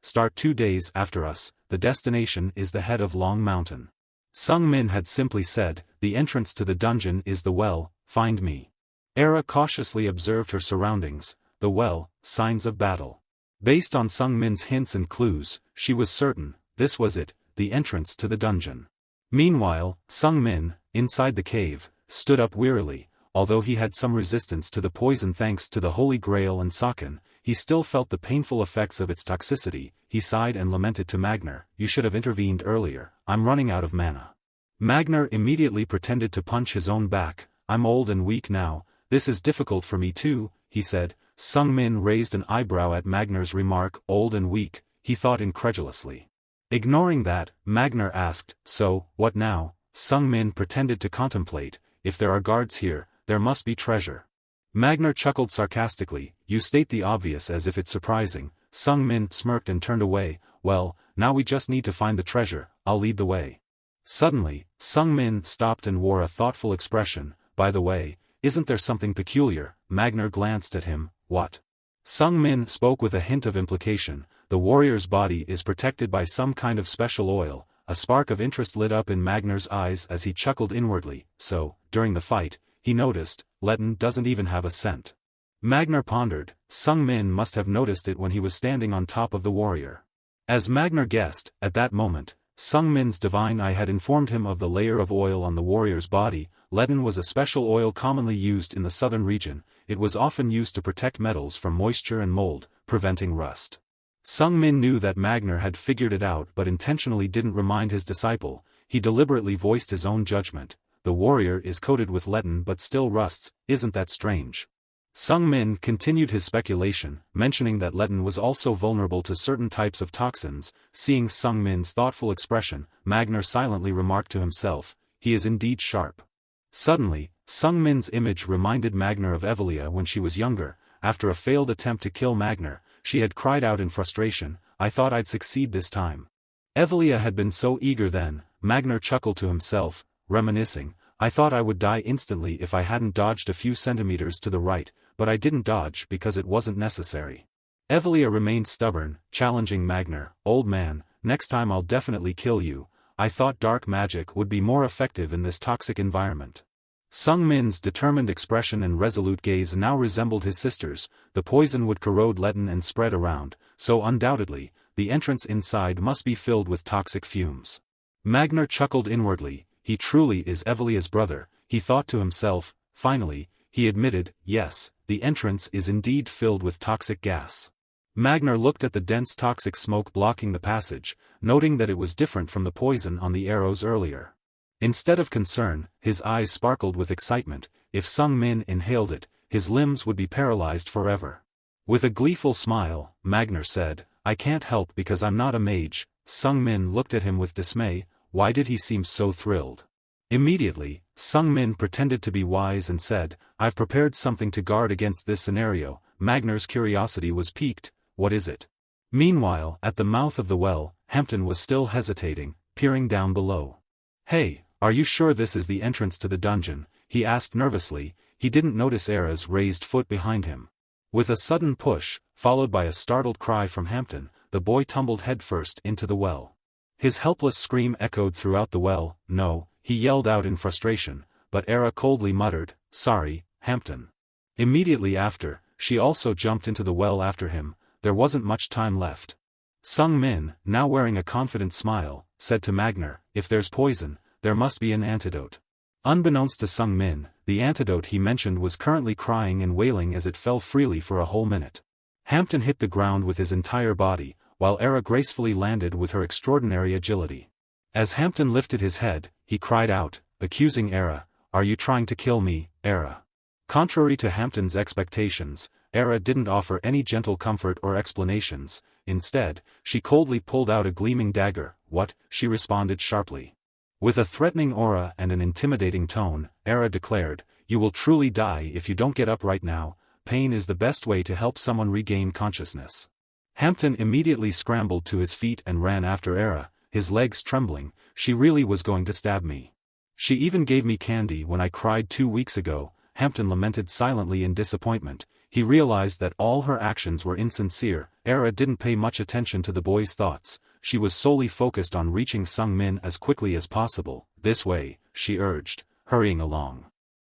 "Start 2 days after us, the destination is the head of Long Mountain." Sung Min had simply said, "The entrance to the dungeon is the well, find me." Era cautiously observed her surroundings, the well, signs of battle. Based on Sung Min's hints and clues, she was certain, this was it, the entrance to the dungeon. Meanwhile, Sung Min, inside the cave, stood up wearily. Although he had some resistance to the poison thanks to the Holy Grail and Saken, he still felt the painful effects of its toxicity. He sighed and lamented to Magner, "You should have intervened earlier, I'm running out of mana." Magner immediately pretended to punch his own back. "I'm old and weak now, this is difficult for me too," he said. Sung Min raised an eyebrow at Magner's remark, "Old and weak," he thought incredulously. Ignoring that, Magner asked, "So, what now?" Sung Min pretended to contemplate, "If there are guards here, there must be treasure." Magner chuckled sarcastically, "You state the obvious as if it's surprising." Sung Min smirked and turned away. "Well, now we just need to find the treasure, I'll lead the way." Suddenly, Sung Min stopped and wore a thoughtful expression. "By the way, isn't there something peculiar?" Magner glanced at him. "What?" Sung Min spoke with a hint of implication. "The warrior's body is protected by some kind of special oil." A spark of interest lit up in Magner's eyes as he chuckled inwardly. "So, during the fight, he noticed, Letton doesn't even have a scent." Magner pondered, Sung Min must have noticed it when he was standing on top of the warrior. As Magner guessed, at that moment, Sung Min's divine eye had informed him of the layer of oil on the warrior's body. Letton was a special oil commonly used in the southern region. It was often used to protect metals from moisture and mold, preventing rust. Sung Min knew that Magner had figured it out but intentionally didn't remind his disciple. He deliberately voiced his own judgment. "The warrior is coated with Letton but still rusts, isn't that strange?" Sung Min continued his speculation, mentioning that Letton was also vulnerable to certain types of toxins. Seeing Sung Min's thoughtful expression, Magner silently remarked to himself, "He is indeed sharp." Suddenly, Sung Min's image reminded Magner of Evelia when she was younger. After a failed attempt to kill Magner, she had cried out in frustration, "I thought I'd succeed this time." Evelia had been so eager then. Magner chuckled to himself, reminiscing, "I thought I would die instantly if I hadn't dodged a few centimeters to the right, but I didn't dodge because it wasn't necessary." Evelia remained stubborn, challenging Magner, "Old man, next time I'll definitely kill you. I thought dark magic would be more effective in this toxic environment." Sung Min's determined expression and resolute gaze now resembled his sister's. The poison would corrode Letton and spread around, so undoubtedly, the entrance inside must be filled with toxic fumes. Magner chuckled inwardly, "He truly is Evelia's brother," he thought to himself. Finally, he admitted, "Yes, the entrance is indeed filled with toxic gas." Magner looked at the dense toxic smoke blocking the passage, noting that it was different from the poison on the arrows earlier. Instead of concern, his eyes sparkled with excitement. If Sung Min inhaled it, his limbs would be paralyzed forever. With a gleeful smile, Magner said, "I can't help because I'm not a mage." Sung Min looked at him with dismay. Why did he seem so thrilled? Immediately, Sung Min pretended to be wise and said, "I've prepared something to guard against this scenario." Magner's curiosity was piqued. "What is it?" Meanwhile, at the mouth of the well, Hampton was still hesitating, peering down below. "Hey, Are you sure this is the entrance to the dungeon? He asked nervously. He didn't notice Era's raised foot behind him. With a sudden push, followed by a startled cry from Hampton, the boy tumbled headfirst into the well. His helpless scream echoed throughout the well. No, he yelled out in frustration, but Era coldly muttered, "Sorry, Hampton." Immediately after, she also jumped into the well after him. There wasn't much time left. Sung Min, now wearing a confident smile, said to Magner, "If there's poison, there must be an antidote." Unbeknownst to Sung Min, the antidote he mentioned was currently crying and wailing as it fell freely for a whole minute. Hampton hit the ground with his entire body, while Era gracefully landed with her extraordinary agility. As Hampton lifted his head, he cried out, accusing Era, "Are you trying to kill me, Era?" Contrary to Hampton's expectations, Era didn't offer any gentle comfort or explanations. Instead, she coldly pulled out a gleaming dagger. "What?" she responded sharply. With a threatening aura and an intimidating tone, Era declared, "You will truly die if you don't get up right now. Pain is the best way to help someone regain consciousness." Hampton immediately scrambled to his feet and ran after Era, his legs trembling. "She really was going to stab me. She even gave me candy when I cried 2 weeks ago." Hampton lamented silently in disappointment. He realized that all her actions were insincere. Era didn't pay much attention to the boy's thoughts. She was solely focused on reaching Sung Min as quickly as possible. "This way," she urged, hurrying along.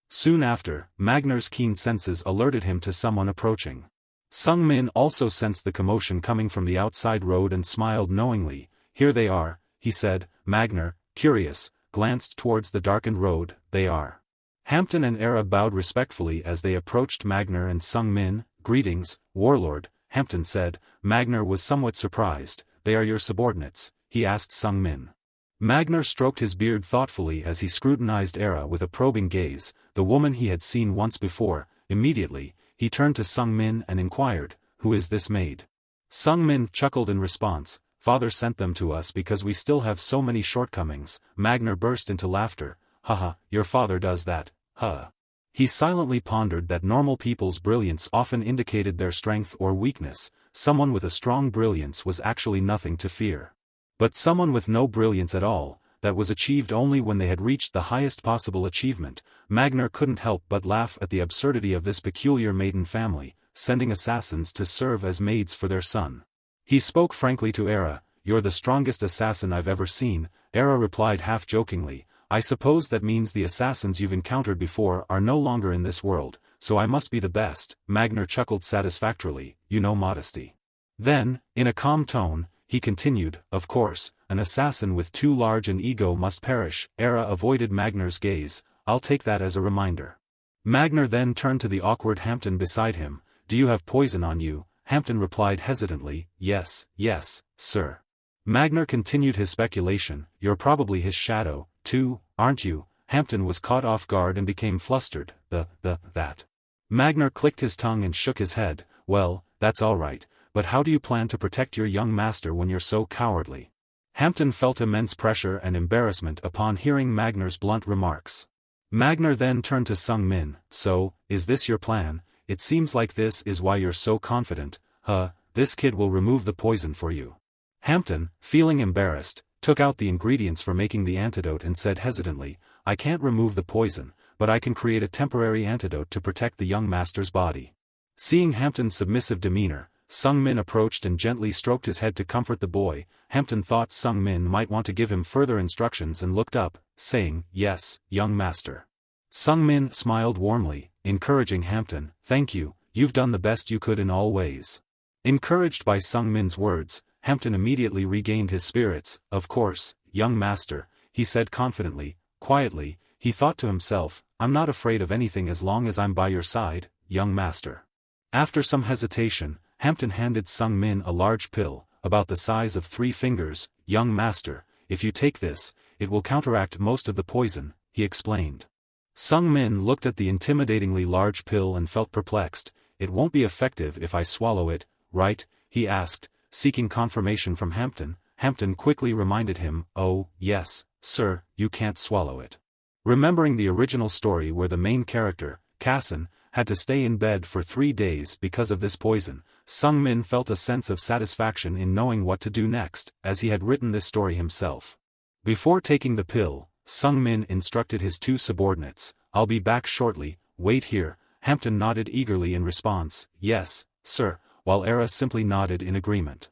Soon after, Magner's keen senses alerted him to someone approaching. Sung Min also sensed the commotion coming from the outside road and smiled knowingly. "Here they are," he said. Magner, curious, glanced towards the darkened road. "They are." Hampton and Era bowed respectfully as they approached Magner and Sung Min. "Greetings, warlord," Hampton said. Magner was somewhat surprised. "They are your subordinates?" he asked Sung Min. Magner stroked his beard thoughtfully as he scrutinized Era with a probing gaze, the woman he had seen once before. Immediately, he turned to Sung Min and inquired, "Who is this maid?" Sung Min chuckled in response, "Father sent them to us because we still have so many shortcomings." Magner burst into laughter. "Haha, your father does that, huh?" He silently pondered that normal people's brilliance often indicated their strength or weakness. Someone with a strong brilliance was actually nothing to fear. But someone with no brilliance at all, that was achieved only when they had reached the highest possible achievement. Magner couldn't help but laugh at the absurdity of this peculiar maiden family, sending assassins to serve as maids for their son. He spoke frankly to Era, "You're the strongest assassin I've ever seen." Era replied half-jokingly, "I suppose that means the assassins you've encountered before are no longer in this world, so I must be the best." Magner chuckled satisfactorily, "You know modesty." Then, in a calm tone, he continued, "Of course, an assassin with too large an ego must perish." Era avoided Magner's gaze. "I'll take that as a reminder." Magner then turned to the awkward Hampton beside him. "Do you have poison on you?" Hampton replied hesitantly, "Yes, sir." Magner continued his speculation, "You're probably his shadow, too, aren't you?" Hampton was caught off guard and became flustered. That. Magner clicked his tongue and shook his head. "Well, that's all right, but how do you plan to protect your young master when you're so cowardly?" Hampton felt immense pressure and embarrassment upon hearing Magner's blunt remarks. Magner then turned to Sung Min. "So, is this your plan? It seems like this is why you're so confident." This kid will remove the poison for you." Hampton, feeling embarrassed, took out the ingredients for making the antidote and said hesitantly, "I can't remove the poison, but I can create a temporary antidote to protect the young master's body." Seeing Hampton's submissive demeanor, Sung Min approached and gently stroked his head to comfort the boy. Hampton thought Sung Min might want to give him further instructions and looked up, saying, "Yes, young master." Sung Min smiled warmly, encouraging Hampton, "Thank you, you've done the best you could in all ways." Encouraged by Sung Min's words, Hampton immediately regained his spirits. "Of course, young master," he said confidently. Quietly, he thought to himself, "I'm not afraid of anything as long as I'm by your side, young master." After some hesitation, Hampton handed Sung Min a large pill, about the size of 3 fingers. "Young master, if you take this, it will counteract most of the poison," he explained. Sung Min looked at the intimidatingly large pill and felt perplexed. "It won't be effective if I swallow it, right?" he asked, seeking confirmation from Hampton. Hampton quickly reminded him, "Oh, yes, sir, you can't swallow it." Remembering the original story where the main character, Kassan, had to stay in bed for 3 days because of this poison, Sung Min felt a sense of satisfaction in knowing what to do next, as he had written this story himself. Before taking the pill, Sung Min instructed his two subordinates, "I'll be back shortly, wait here." Hampton nodded eagerly in response, "Yes, sir," while Era simply nodded in agreement.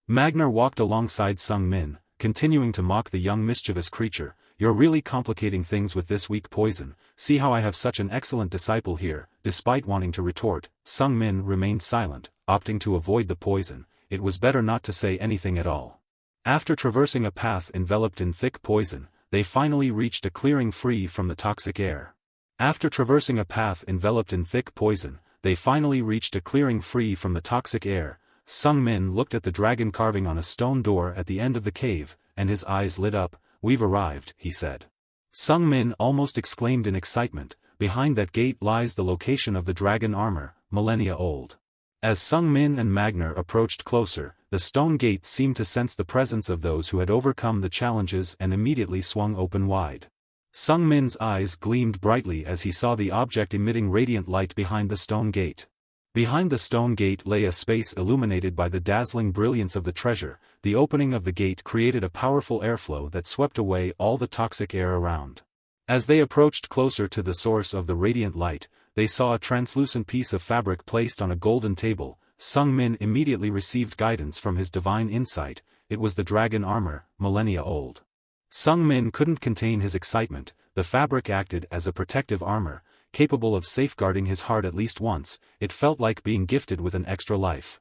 Magner walked alongside Sung Min, continuing to mock the young mischievous creature. "You're really complicating things with this weak poison, see how I have such an excellent disciple here." Despite wanting to retort, Sung Min remained silent, opting to avoid the poison. It was better not to say anything at all. After traversing a path enveloped in thick poison, they finally reached a clearing free from the toxic air. After traversing a path enveloped in thick poison, they finally reached a clearing free from the toxic air. Sung Min looked at the dragon carving on a stone door at the end of the cave, and his eyes lit up. "We've arrived," he said. Sung Min almost exclaimed in excitement, "Behind that gate lies the location of the dragon armor, millennia old." As Sung Min and Magner approached closer, the stone gate seemed to sense the presence of those who had overcome the challenges and immediately swung open wide. Sung Min's eyes gleamed brightly as he saw the object emitting radiant light behind the stone gate. Behind the stone gate lay a space illuminated by the dazzling brilliance of the treasure. The opening of the gate created a powerful airflow that swept away all the toxic air around. As they approached closer to the source of the radiant light, they saw a translucent piece of fabric placed on a golden table. Sung Min immediately received guidance from his divine insight. It was the dragon armor, millennia old. Sung Min couldn't contain his excitement. The fabric acted as a protective armor, capable of safeguarding his heart at least once. It felt like being gifted with an extra life.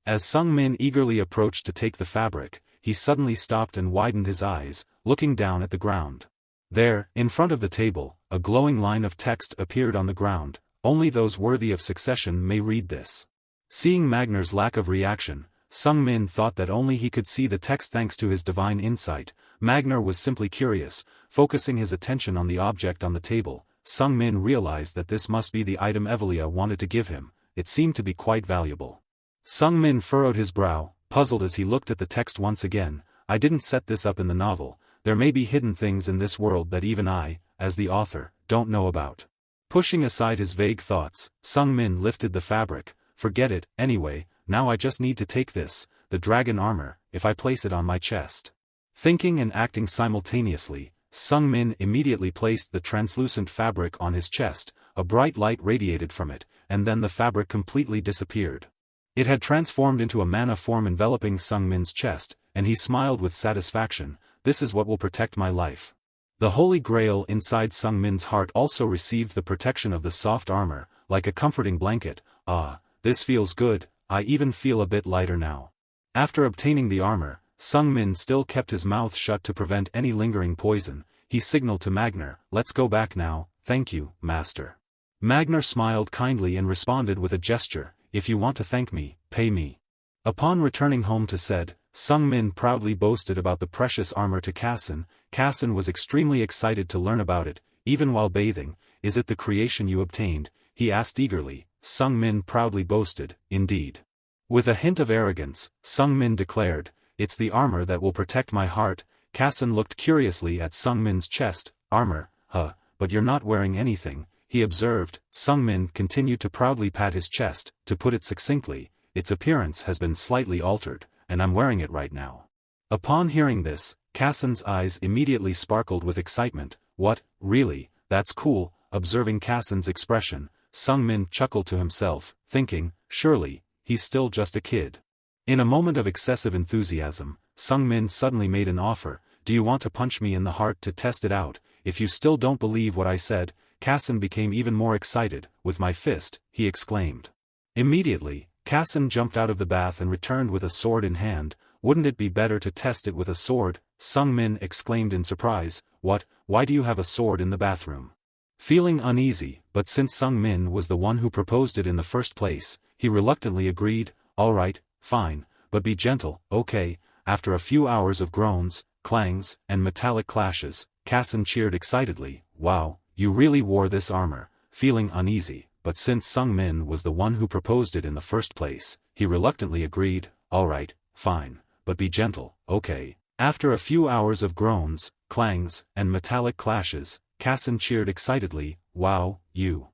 As Sung Min eagerly approached to take the fabric, he suddenly stopped and widened his eyes, looking down at the ground. There, in front of the table, a glowing line of text appeared on the ground. "Only those worthy of succession may read this." Seeing Magner's lack of reaction, Sung Min thought that only he could see the text thanks to his divine insight. Magner was simply curious, focusing his attention on the object on the table. Sung Min realized that this must be the item Evelia wanted to give him. It seemed to be quite valuable. Sung Min furrowed his brow, puzzled as he looked at the text once again. "I didn't set this up in the novel. There may be hidden things in this world that even I, as the author, don't know about." Pushing aside his vague thoughts, Sung Min lifted the fabric. "Forget it, anyway, now I just need to take this, the dragon armor, if I place it on my chest." Thinking and acting simultaneously, Sung Min immediately placed the translucent fabric on his chest. A bright light radiated from it, and then the fabric completely disappeared. It had transformed into a mana form enveloping Sung Min's chest, and he smiled with satisfaction. "This is what will protect my life." The holy grail inside Sung Min's heart also received the protection of the soft armor, like a comforting blanket. "Ah, this feels good, I even feel a bit lighter now." After obtaining the armor, Sung Min still kept his mouth shut to prevent any lingering poison. He signaled to Magner, "Let's go back now." "Thank you, master." Magner smiled kindly and responded with a gesture, "If you want to thank me, pay me." Upon returning home to Sed, Sung Min proudly boasted about the precious armor to Kassan. Kassan was extremely excited to learn about it, even while bathing. "Is it the creation you obtained?" he asked eagerly. Sung Min proudly boasted, "Indeed." With a hint of arrogance, Sung Min declared, "It's the armor that will protect my heart." Kassan looked curiously at Sung Min's chest. "Armor, huh, but you're not wearing anything," he observed. Sung Min continued to proudly pat his chest. "To put it succinctly, its appearance has been slightly altered, and I'm wearing it right now." Upon hearing this, Kassan's eyes immediately sparkled with excitement. "What, really, that's cool." Observing Kassan's expression, Sung Min chuckled to himself, thinking, "Surely, he's still just a kid." In a moment of excessive enthusiasm, Sung Min suddenly made an offer. "Do you want to punch me in the heart to test it out? If you still don't believe what I said?" Kassan became even more excited. "With my fist," he exclaimed. Immediately, Kassan jumped out of the bath and returned with a sword in hand. "Wouldn't it be better to test it with a sword?" Sung Min exclaimed in surprise. "What, why do you have a sword in the bathroom?" Feeling uneasy, but since Sung Min was the one who proposed it in the first place, he reluctantly agreed. "All right, fine, but be gentle, okay?" After a few hours of groans, clangs, and metallic clashes, Kassan cheered excitedly. "Wow, you really wore this armor." Feeling uneasy, but since Sung Min was the one who proposed it in the first place, he reluctantly agreed. "All right, fine, but be gentle, okay?" After a few hours of groans, clangs, and metallic clashes, Kassan cheered excitedly. "Wow, you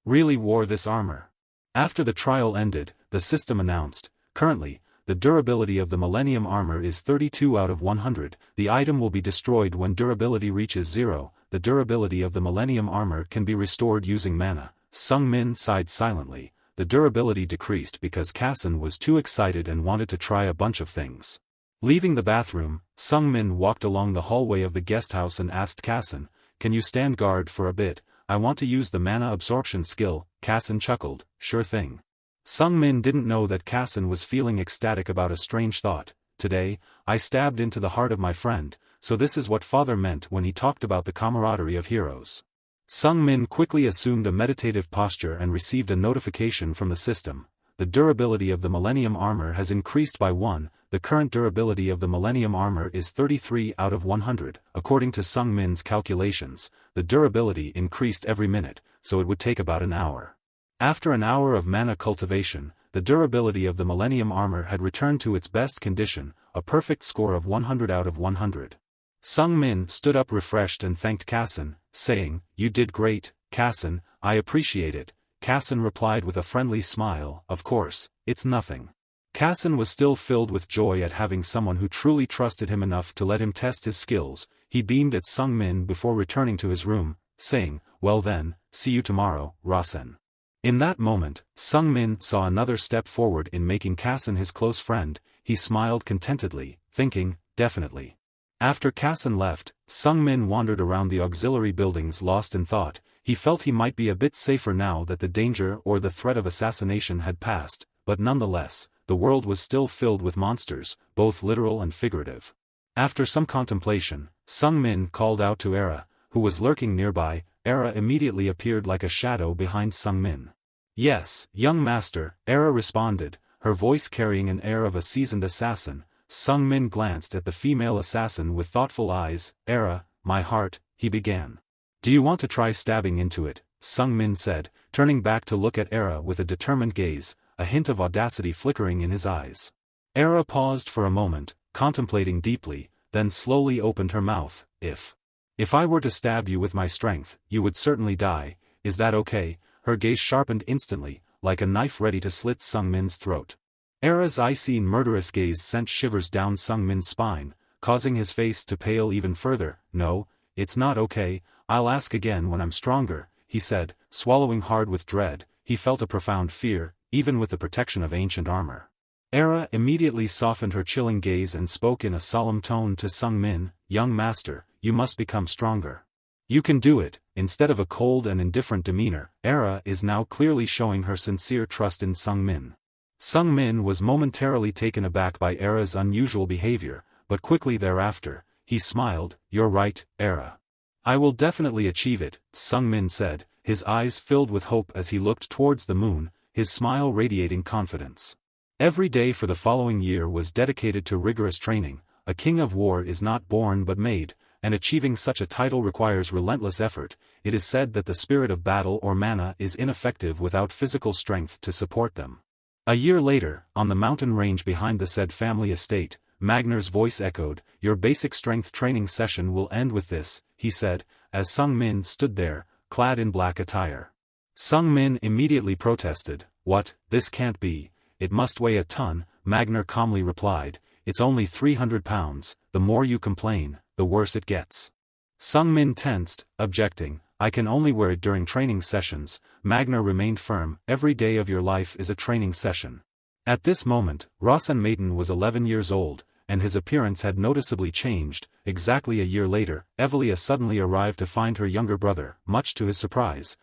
really wore this armor." After the trial ended, the system announced, "Currently, the durability of the Millennium Armor is 32 out of 100, the item will be destroyed when durability reaches 0, the durability of the Millennium Armor can be restored using mana. Sung Min sighed silently. The durability decreased because Kassen was too excited and wanted to try a bunch of things. Leaving the bathroom, Sung Min walked along the hallway of the guest house and asked Kassen, "Can you stand guard for a bit? I want to use the mana absorption skill." Kassen chuckled, "Sure thing." Sung Min didn't know that Kassen was feeling ecstatic about a strange thought. Today, I stabbed into the heart of my friend, so this is what father meant when he talked about the camaraderie of heroes. Sung Min quickly assumed a meditative posture and received a notification from the system. The durability of the Millennium Armor has increased by 1, the current durability of the Millennium Armor is 33 out of 100. According to Sung Min's calculations, the durability increased every minute, so it would take about an hour. After an hour of mana cultivation, the durability of the Millennium Armor had returned to its best condition, a perfect score of 100 out of 100. Sung Min stood up refreshed and thanked Kassen, saying, "You did great, Kassen, I appreciate it." Kassen replied with a friendly smile, "Of course, it's nothing." Kassen was still filled with joy at having someone who truly trusted him enough to let him test his skills. He beamed at Sung Min before returning to his room, saying, "Well then, see you tomorrow, Rasen." In that moment, Sung Min saw another step forward in making Kassen his close friend. He smiled contentedly, thinking, "Definitely." After Kassen left, Sung Min wandered around the auxiliary buildings lost in thought. He felt he might be a bit safer now that the danger or the threat of assassination had passed, but nonetheless, the world was still filled with monsters, both literal and figurative. After some contemplation, Sung Min called out to Era, who was lurking nearby. Era immediately appeared like a shadow behind Sung Min. "Yes, young master," Era responded, her voice carrying an air of a seasoned assassin. Sung Min glanced at the female assassin with thoughtful eyes. "Era, my heart," he began. "Do you want to try stabbing into it?" Sung Min said, turning back to look at Era with a determined gaze, a hint of audacity flickering in his eyes. Era paused for a moment, contemplating deeply, then slowly opened her mouth. If I were to stab you with my strength, you would certainly die. Is that okay?" Her gaze sharpened instantly, like a knife ready to slit Sung Min's throat. Era's icy murderous gaze sent shivers down Sung Min's spine, causing his face to pale even further. "No, it's not okay, I'll ask again when I'm stronger," he said, swallowing hard with dread. He felt a profound fear, even with the protection of ancient armor. Era immediately softened her chilling gaze and spoke in a solemn tone to Sung Min, "Young master, you must become stronger. You can do it." Instead of a cold and indifferent demeanor, Era is now clearly showing her sincere trust in Sung Min. Sung Min was momentarily taken aback by Era's unusual behavior, but quickly thereafter, he smiled. "You're right, Era. I will definitely achieve it," Sung Min said, his eyes filled with hope as he looked towards the moon, his smile radiating confidence. Every day for the following year was dedicated to rigorous training. A king of war is not born but made, and achieving such a title requires relentless effort. It is said that the spirit of battle or mana is ineffective without physical strength to support them. A year later, on the mountain range behind the said family estate, Magner's voice echoed, "Your basic strength training session will end with this," he said, as Sung Min stood there, clad in black attire. Sung Min immediately protested, "What, this can't be, it must weigh a ton," Magner calmly replied, "It's only 300 pounds, the more you complain, the worse it gets." Sung Min tensed, objecting, "I can only wear it during training sessions." Magner remained firm, "Every day of your life is a training session." At this moment, Rasen Maiden was 11 years old, and his appearance had noticeably changed. Exactly a year later, Evelia suddenly arrived to find her younger brother, much to his surprise.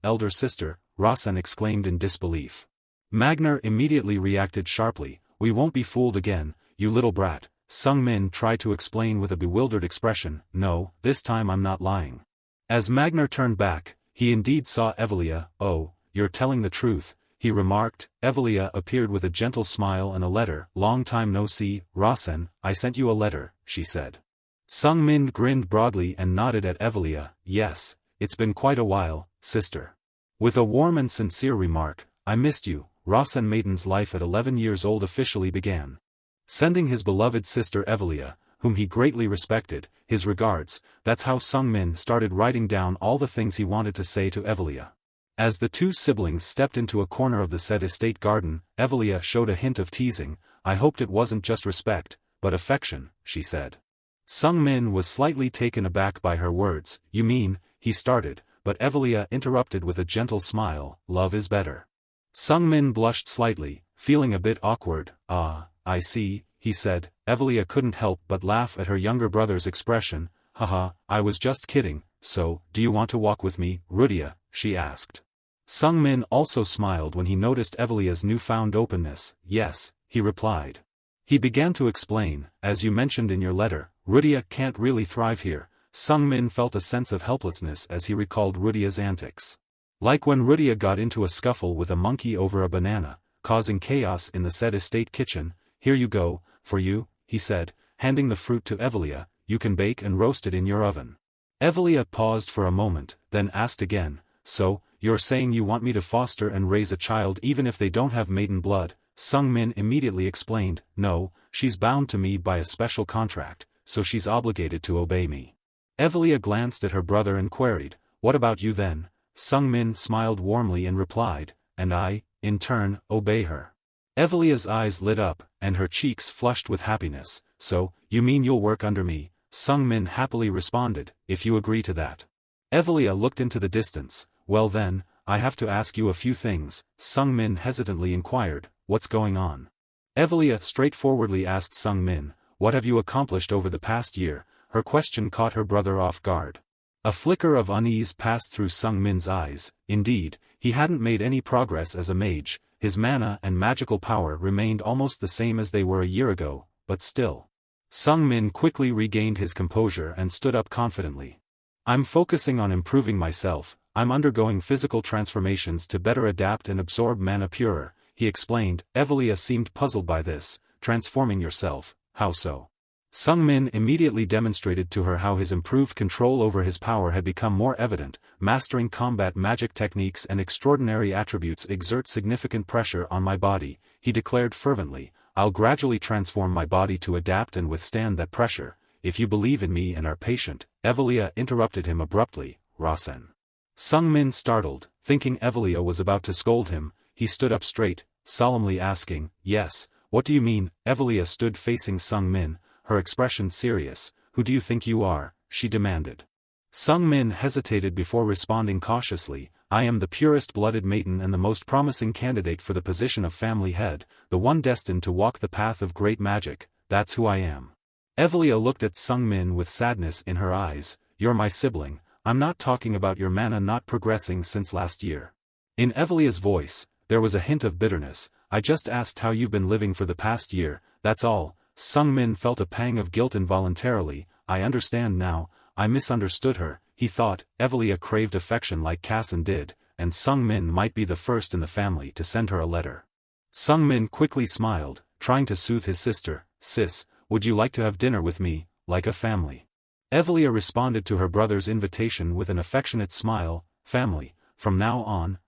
Elder sister," Rasen exclaimed in disbelief. Magner immediately reacted sharply, "We won't be fooled again, you little brat." Sung Min tried to explain with a bewildered expression, "No, this time I'm not lying." As Magner turned back, he indeed saw Evelia. "Oh, you're telling the truth," he remarked. Evelia appeared with a gentle smile and a letter. "Long time no see, Rasen, I sent you a letter," she said. Sung Min grinned broadly and nodded at Evelia. "Yes, it's been quite a while, sister." With a warm and sincere remark, "I missed you," Rasen Maiden's life at 11 years old officially began. Sending his beloved sister Evelia, whom he greatly respected, his regards. That's how Sung Min started writing down all the things he wanted to say to Evelia. As the two siblings stepped into a corner of the said estate garden, Evelia showed a hint of teasing. I hoped it wasn't just respect, but affection, she said. Sung Min was slightly taken aback by her words. You mean, he started, but Evelia interrupted with a gentle smile, love is better. Sung Min blushed slightly, feeling a bit awkward. Ah, I see, he said. Evelia couldn't help but laugh at her younger brother's expression. Haha, I was just kidding. So, do you want to walk with me, Rudia? She asked. Sung Min also smiled when he noticed Evelia's newfound openness. Yes, he replied. He began to explain, as you mentioned in your letter, Rudia can't really thrive here. Sung Min felt a sense of helplessness as he recalled Rudia's antics. Like when Rudia got into a scuffle with a monkey over a banana, causing chaos in the said estate kitchen. Here you go, for you, he said, handing the fruit to Evelia. You can bake and roast it in your oven. Evelia paused for a moment, then asked again, so, you're saying you want me to foster and raise a child even if they don't have maiden blood? Sung Min immediately explained, no, she's bound to me by a special contract, so she's obligated to obey me. Evelia glanced at her brother and queried, what about you then? Sung Min smiled warmly and replied, and I, in turn, obey her. Evelia's eyes lit up, and her cheeks flushed with happiness. So, you mean you'll work under me? Sung Min happily responded, if you agree to that. Evelia looked into the distance. Well then, I have to ask you a few things. Sung Min hesitantly inquired, what's going on? Evelia straightforwardly asked Sung Min, what have you accomplished over the past year? Her question caught her brother off guard. A flicker of unease passed through Sung Min's eyes. Indeed, he hadn't made any progress as a mage. His mana and magical power remained almost the same as they were a year ago, but still. Sung Min quickly regained his composure and stood up confidently. I'm focusing on improving myself. I'm undergoing physical transformations to better adapt and absorb mana purer, he explained. Evelia seemed puzzled by this. Transforming yourself, how so? Sung Min immediately demonstrated to her how his improved control over his power had become more evident. Mastering combat magic techniques and extraordinary attributes exert significant pressure on my body, he declared fervently. I'll gradually transform my body to adapt and withstand that pressure. If you believe in me and are patient. Evelia interrupted him abruptly. Rasen. Sung Min startled, thinking Evelia was about to scold him. He stood up straight, solemnly asking, yes, what do you mean? Evelia stood facing Sung Min, her expression serious. Who do you think you are? She demanded. Sung Min hesitated before responding cautiously. I am the purest-blooded maiden and the most promising candidate for the position of family head, the one destined to walk the path of great magic. That's who I am. Evelia looked at Sung Min with sadness in her eyes. You're my sibling. I'm not talking about your mana not progressing since last year. In Evelia's voice, there was a hint of bitterness. I just asked how you've been living for the past year, that's all. Sung Min felt a pang of guilt involuntarily. I understand now, I misunderstood her, he thought. Evelia craved affection like Cassan did, and Sung Min might be the first in the family to send her a letter. Sung Min quickly smiled, trying to soothe his sister. Sis, would you like to have dinner with me, like a family? Evelia responded to her brother's invitation with an affectionate smile. Family, from now on,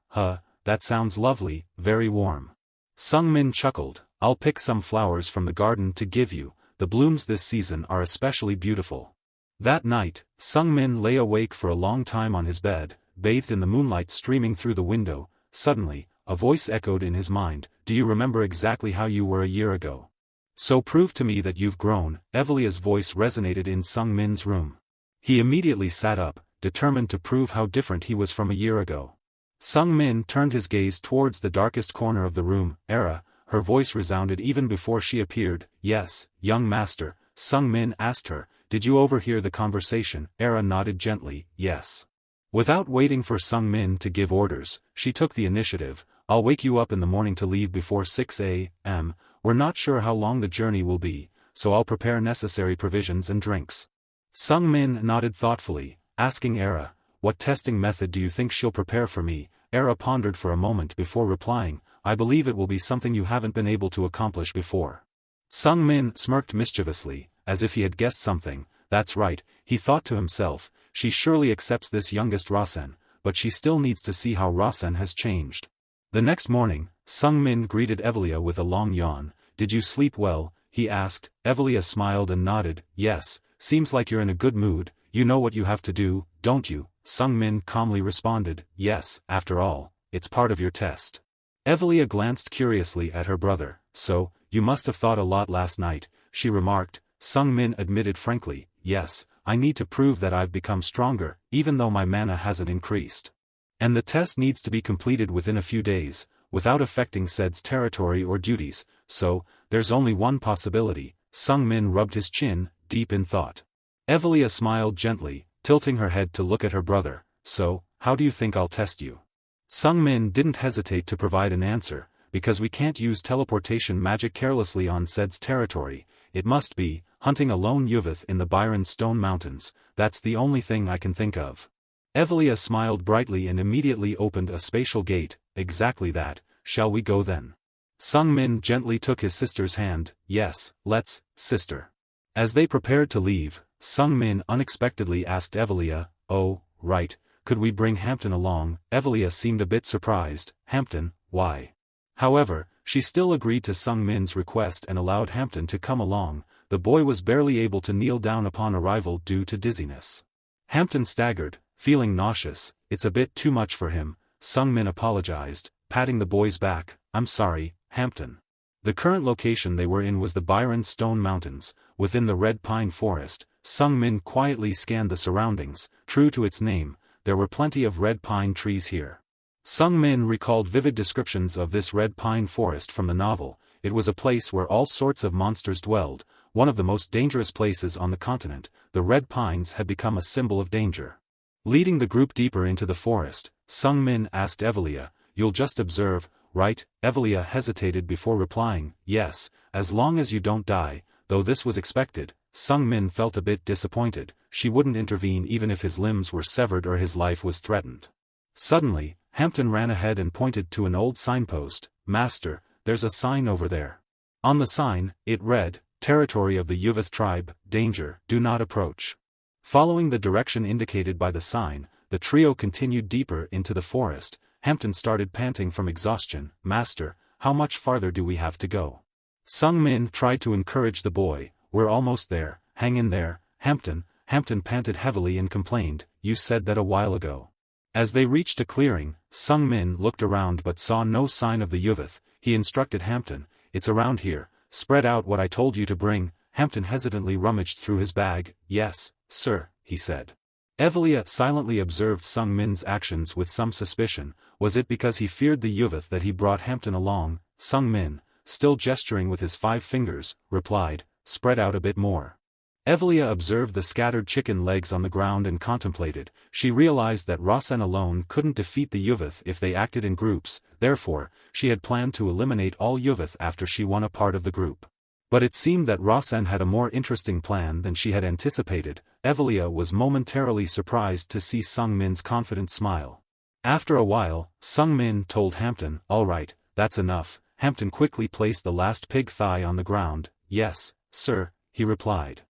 that sounds lovely, very warm. Sung Min chuckled. I'll pick some flowers from the garden to give you. The blooms this season are especially beautiful. That night, Sung Min lay awake for a long time on his bed, bathed in the moonlight streaming through the window. Suddenly, a voice echoed in his mind. Do you remember exactly how you were a year ago? So prove to me that you've grown. Evelia's voice resonated in Sung Min's room. He immediately sat up, determined to prove how different he was from a year ago. Sung Min turned his gaze towards the darkest corner of the room. Era, her voice resounded even before she appeared. Yes, young master, Sung Min asked her. Did you overhear the conversation? Era nodded gently. Yes. Without waiting for Sung Min to give orders, she took the initiative. I'll wake you up in the morning to leave before 6 a.m. We're not sure how long the journey will be, so I'll prepare necessary provisions and drinks. Sung Min nodded thoughtfully, asking Era, what testing method do you think she'll prepare for me? Era pondered for a moment before replying, I believe it will be something you haven't been able to accomplish before. Sung Min smirked mischievously, as if he had guessed something. That's right, he thought to himself, she surely accepts this youngest Rasen, but she still needs to see how Rasen has changed. The next morning, Sung Min greeted Evelia with a long yawn. Did you sleep well? He asked. Evelia smiled and nodded. Yes, seems like you're in a good mood. You know what you have to do, don't you? Sung Min calmly responded. Yes, after all, it's part of your test. Evelia glanced curiously at her brother. So, you must have thought a lot last night, she remarked. Sung Min admitted frankly, yes, I need to prove that I've become stronger, even though my mana hasn't increased. And the test needs to be completed within a few days, without affecting Sed's territory or duties, so, there's only one possibility. Sung Min rubbed his chin, deep in thought. Evelia smiled gently, tilting her head to look at her brother. So, how do you think I'll test you? Sung Min didn't hesitate to provide an answer, because we can't use teleportation magic carelessly on Sed's territory. It must be, hunting a lone Yuvith in the Byron Stone Mountains, that's the only thing I can think of. Evelia smiled brightly and immediately opened a spatial gate. Exactly that, shall we go then? Sung Min gently took his sister's hand. Yes, let's, sister. As they prepared to leave, Sung Min unexpectedly asked Evelia, oh, right, could we bring Hampton along? Evelia seemed a bit surprised. Hampton, why? However, she still agreed to Sung Min's request and allowed Hampton to come along. The boy was barely able to kneel down upon arrival due to dizziness. Hampton staggered, feeling nauseous. It's a bit too much for him, Sung Min apologized, patting the boy's back. I'm sorry, Hampton. The current location they were in was the Byron Stone Mountains, within the Red Pine Forest. Sung Min quietly scanned the surroundings. True to its name, there were plenty of red pine trees here. Sung Min recalled vivid descriptions of this red pine forest from the novel. It was a place where all sorts of monsters dwelled, one of the most dangerous places on the continent. The red pines had become a symbol of danger. Leading the group deeper into the forest, Sung Min asked Evelia, you'll just observe, right? Evelia hesitated before replying, yes, as long as you don't die. Though this was expected, Sung Min felt a bit disappointed. She wouldn't intervene even if his limbs were severed or his life was threatened. Suddenly, Hampton ran ahead and pointed to an old signpost. Master, there's a sign over there. On the sign, it read, Territory of the Yuvith tribe, danger, do not approach. Following the direction indicated by the sign, the trio continued deeper into the forest. Hampton started panting from exhaustion. Master, how much farther do we have to go? Sung Min tried to encourage the boy. We're almost there, hang in there, Hampton. Hampton panted heavily and complained, you said that a while ago. As they reached a clearing, Sung Min looked around but saw no sign of the Yuvith. He instructed Hampton, it's around here, spread out what I told you to bring. Hampton hesitantly rummaged through his bag. Yes, sir, he said. Evelia silently observed Sung Min's actions with some suspicion. Was it because he feared the Yuvith that he brought Hampton along? Sung Min, still gesturing with his 5 fingers, replied, spread out a bit more. Evelia observed the scattered chicken legs on the ground and contemplated. She realized that Rasen alone couldn't defeat the Yuvith if they acted in groups, therefore, she had planned to eliminate all Yuvith after she won a part of the group. But it seemed that Rasen had a more interesting plan than she had anticipated. Evelia was momentarily surprised to see Sung Min's confident smile. After a while, Sung Min told Hampton, all right, that's enough. Hampton quickly placed the last pig thigh on the ground. Yes, sir, he replied.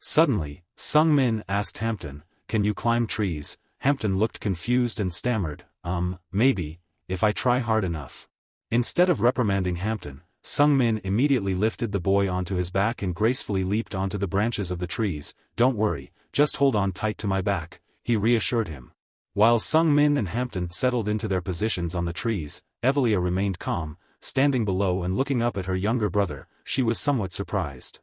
Suddenly, Sung Min asked Hampton, can you climb trees? Hampton looked confused and stammered, maybe, if I try hard enough. Instead of reprimanding Hampton, Sung Min immediately lifted the boy onto his back and gracefully leaped onto the branches of the trees. Don't worry, just hold on tight to my back, he reassured him. While Sung Min and Hampton settled into their positions on the trees, Evelia remained calm, standing below and looking up at her younger brother. She was somewhat surprised.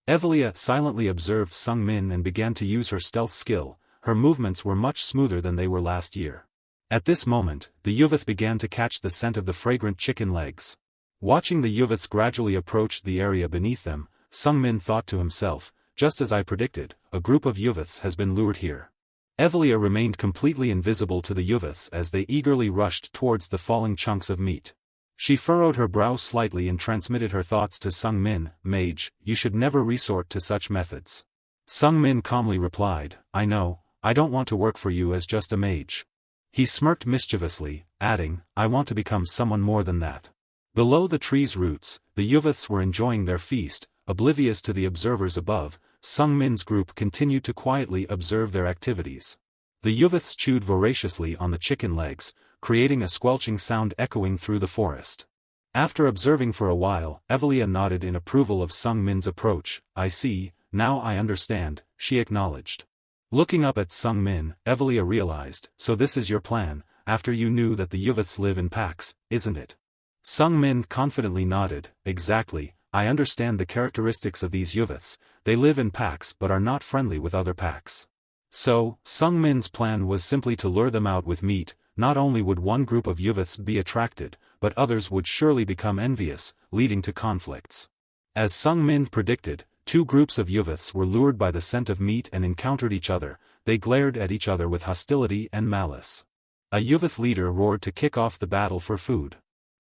Evelia silently observed Sung Min and began to use her stealth skill. Her movements were much smoother than they were last year. At this moment, the Yuvith began to catch the scent of the fragrant chicken legs. Watching the Yuviths gradually approach the area beneath them, Sung Min thought to himself, just as I predicted, a group of Yuviths has been lured here. Evelia remained completely invisible to the Yuviths as they eagerly rushed towards the falling chunks of meat. She furrowed her brow slightly and transmitted her thoughts to Sung Min. Mage, you should never resort to such methods. Sung Min calmly replied, I know, I don't want to work for you as just a mage. He smirked mischievously, adding, I want to become someone more than that. Below the tree's roots, the Yuviths were enjoying their feast, oblivious to the observers above. Sung Min's group continued to quietly observe their activities. The Yuviths chewed voraciously on the chicken legs, creating a squelching sound echoing through the forest. After observing for a while, Evelia nodded in approval of Sung Min's approach. I see, now I understand, she acknowledged. Looking up at Sung Min, Evelia realized, so this is your plan, after you knew that the Yuviths live in packs, isn't it? Sung Min confidently nodded, exactly, I understand the characteristics of these youths, they live in packs but are not friendly with other packs. So, Sung Min's plan was simply to lure them out with meat. Not only would one group of youths be attracted, but others would surely become envious, leading to conflicts. As Sung Min predicted, two groups of youths were lured by the scent of meat and encountered each other. They glared at each other with hostility and malice. A youth leader roared to kick off the battle for food.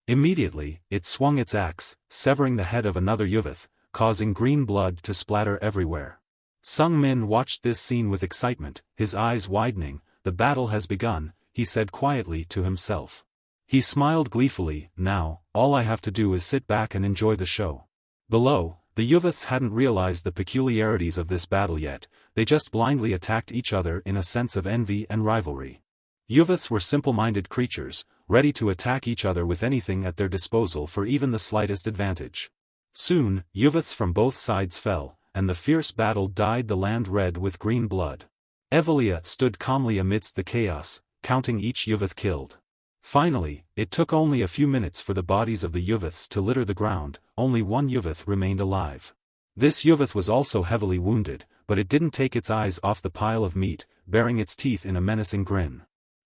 Immediately, it swung its axe, severing the head of another youth, causing green blood to splatter everywhere. Sung Min watched this scene with excitement, his eyes widening. The battle has begun, he said quietly to himself. He smiled gleefully. Now, all I have to do is sit back and enjoy the show. Below, the youths hadn't realized the peculiarities of this battle yet, they just blindly attacked each other in a sense of envy and rivalry. Youths were simple-minded creatures, ready to attack each other with anything at their disposal for even the slightest advantage. Soon, youths from both sides fell, and the fierce battle dyed the land red with green blood. Evelia stood calmly amidst the chaos, counting each youth killed. Finally, it took only a few minutes for the bodies of the youths to litter the ground. Only one youth remained alive. This youth was also heavily wounded, but it didn't take its eyes off the pile of meat, baring its teeth in a menacing grin.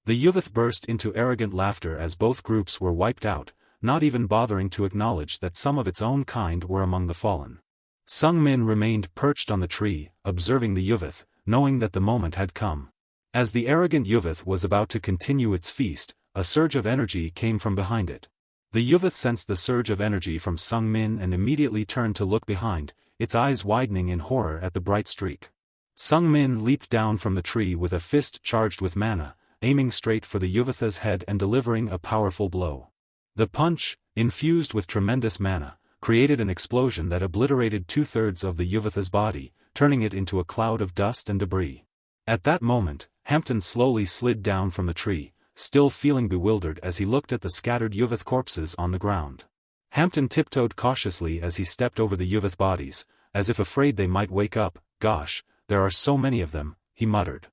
The youth burst into arrogant laughter as both groups were wiped out, not even bothering to acknowledge that some of its own kind were among the fallen. Sung Min remained perched on the tree, observing the youth, knowing that the moment had come. As the arrogant youth was about to continue its feast, a surge of energy came from behind it. The youth sensed the surge of energy from Sung Min and immediately turned to look behind, its eyes widening in horror at the bright streak. Sung Min leaped down from the tree with a fist charged with mana, aiming straight for the youth's head and delivering a powerful blow. The punch, infused with tremendous mana, created an explosion that obliterated 2/3 of the youth's body, turning it into a cloud of dust and debris. At that moment, Hampton slowly slid down from the tree, still feeling bewildered as he looked at the scattered youth corpses on the ground. Hampton tiptoed cautiously as he stepped over the youth bodies, as if afraid they might wake up. Gosh, there are so many of them, he muttered.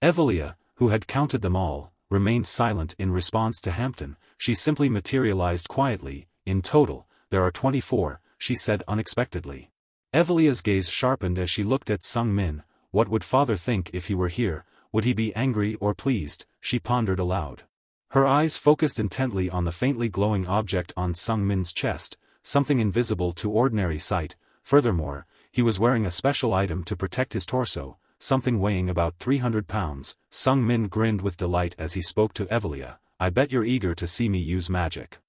Evelia, who had counted them all, remained silent in response to Hampton. She simply materialized quietly. In total, there are 24, she said unexpectedly. Evelia's gaze sharpened as she looked at Sung Min. What would father think if he were here? Would he be angry or pleased? She pondered aloud. Her eyes focused intently on the faintly glowing object on Sung Min's chest, something invisible to ordinary sight. Furthermore, he was wearing a special item to protect his torso, something weighing about 300 pounds. Sung Min grinned with delight as he spoke to Evelia. I bet you're eager to see me use magic.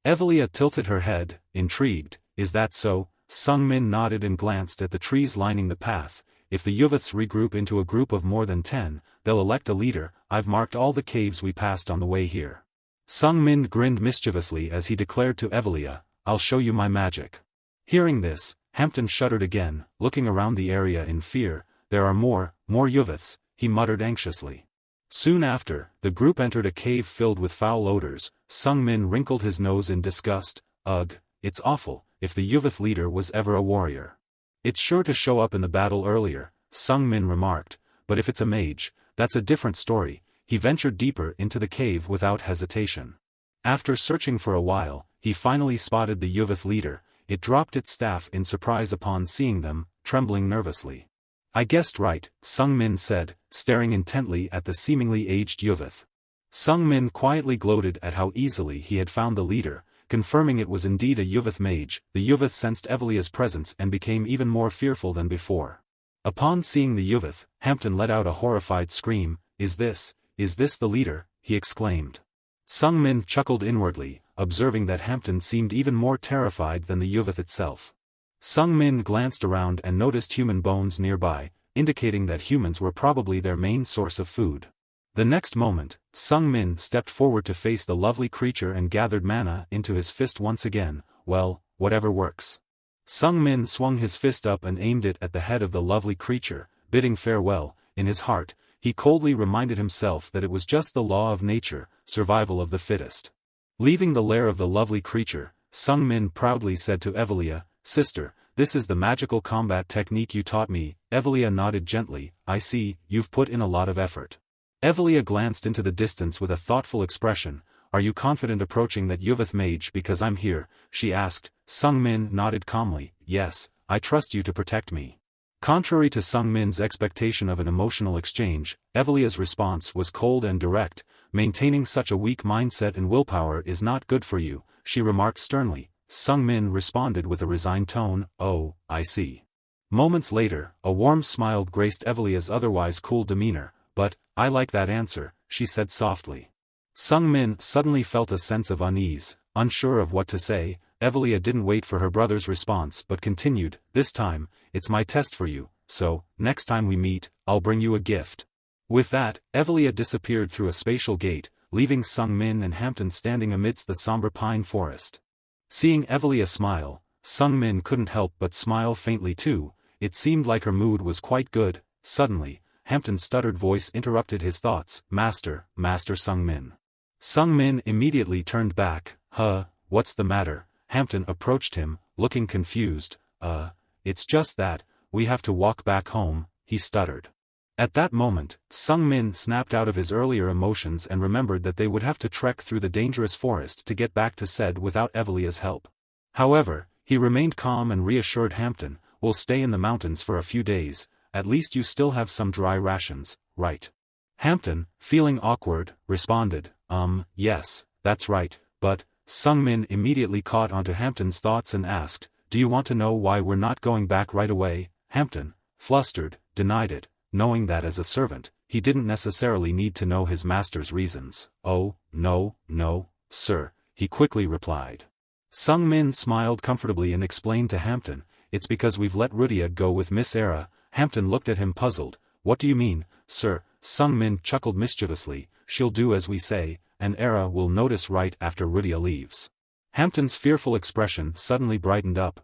Evelia tilted her head, intrigued. Is that so? Sung Min nodded and glanced at the trees lining the path. If the youths regroup into a group of more than 10, they'll elect a leader. I've marked all the caves we passed on the way here. Sung Min grinned mischievously as he declared to Evelia, I'll show you my magic. Hearing this, Hampton shuddered again, looking around the area in fear. There are more youths, he muttered anxiously. Soon after, the group entered a cave filled with foul odors. Sung Min wrinkled his nose in disgust. Ugh, it's awful. If the youth leader was ever a warrior, it's sure to show up in the battle earlier, Sung Min remarked, but if it's a mage, that's a different story. He ventured deeper into the cave without hesitation. After searching for a while, he finally spotted the youth leader. It dropped its staff in surprise upon seeing them, trembling nervously. I guessed right, Sung Min said, staring intently at the seemingly aged youth. Sung Min quietly gloated at how easily he had found the leader, confirming it was indeed a youth mage. The youth sensed Evelia's presence and became even more fearful than before. Upon seeing the youth, Hampton let out a horrified scream. Is this the leader? He exclaimed. Sung Min chuckled inwardly, observing that Hampton seemed even more terrified than the youth itself. Sung Min glanced around and noticed human bones nearby, indicating that humans were probably their main source of food. The next moment, Sung Min stepped forward to face the lovely creature and gathered mana into his fist once again. Well, whatever works. Sung Min swung his fist up and aimed it at the head of the lovely creature, bidding farewell. In his heart, he coldly reminded himself that it was just the law of nature, survival of the fittest. Leaving the lair of the lovely creature, Sung Min proudly said to Evelia, Sister, this is the magical combat technique you taught me. Evelia nodded gently. I see, you've put in a lot of effort. Evelia glanced into the distance with a thoughtful expression. Are you confident approaching that youth mage because I'm here? She asked. Sung Min nodded calmly. yes, I trust you to protect me. Contrary to Sung Min's expectation of an emotional exchange, Evelia's response was cold and direct. Maintaining such a weak mindset and willpower is not good for you, she remarked sternly. Sung Min responded with a resigned tone, oh, I see. Moments later, a warm smile graced Evelia's otherwise cool demeanor, but, I like that answer, she said softly. Sung Min suddenly felt a sense of unease, unsure of what to say. Evelia didn't wait for her brother's response but continued, this time, it's my test for you, so, next time we meet, I'll bring you a gift. With that, Evelia disappeared through a spatial gate, leaving Sung Min and Hampton standing amidst the somber pine forest. Seeing Evelia smile, Sung Min couldn't help but smile faintly too. It seemed like her mood was quite good. Suddenly, Hampton's stuttered voice interrupted his thoughts. Master Sung Min. Sung Min immediately turned back. What's the matter? Hampton approached him, looking confused. It's just that, we have to walk back home, he stuttered. At that moment, Sung Min snapped out of his earlier emotions and remembered that they would have to trek through the dangerous forest to get back to Sed without Evelia's help. However, he remained calm and reassured Hampton, we'll stay in the mountains for a few days, at least you still have some dry rations, right? Hampton, feeling awkward, responded, yes, that's right, but, Sung Min immediately caught onto Hampton's thoughts and asked, do you want to know why we're not going back right away? Hampton, flustered, denied it, knowing that as a servant, he didn't necessarily need to know his master's reasons. Oh, no, sir, he quickly replied. Sung Min smiled comfortably and explained to Hampton, it's because we've let Rudia go with Miss Era. Hampton looked at him puzzled. What do you mean, sir? Sung Min chuckled mischievously, she'll do as we say, and Era will notice right after Rudia leaves. Hampton's fearful expression suddenly brightened up.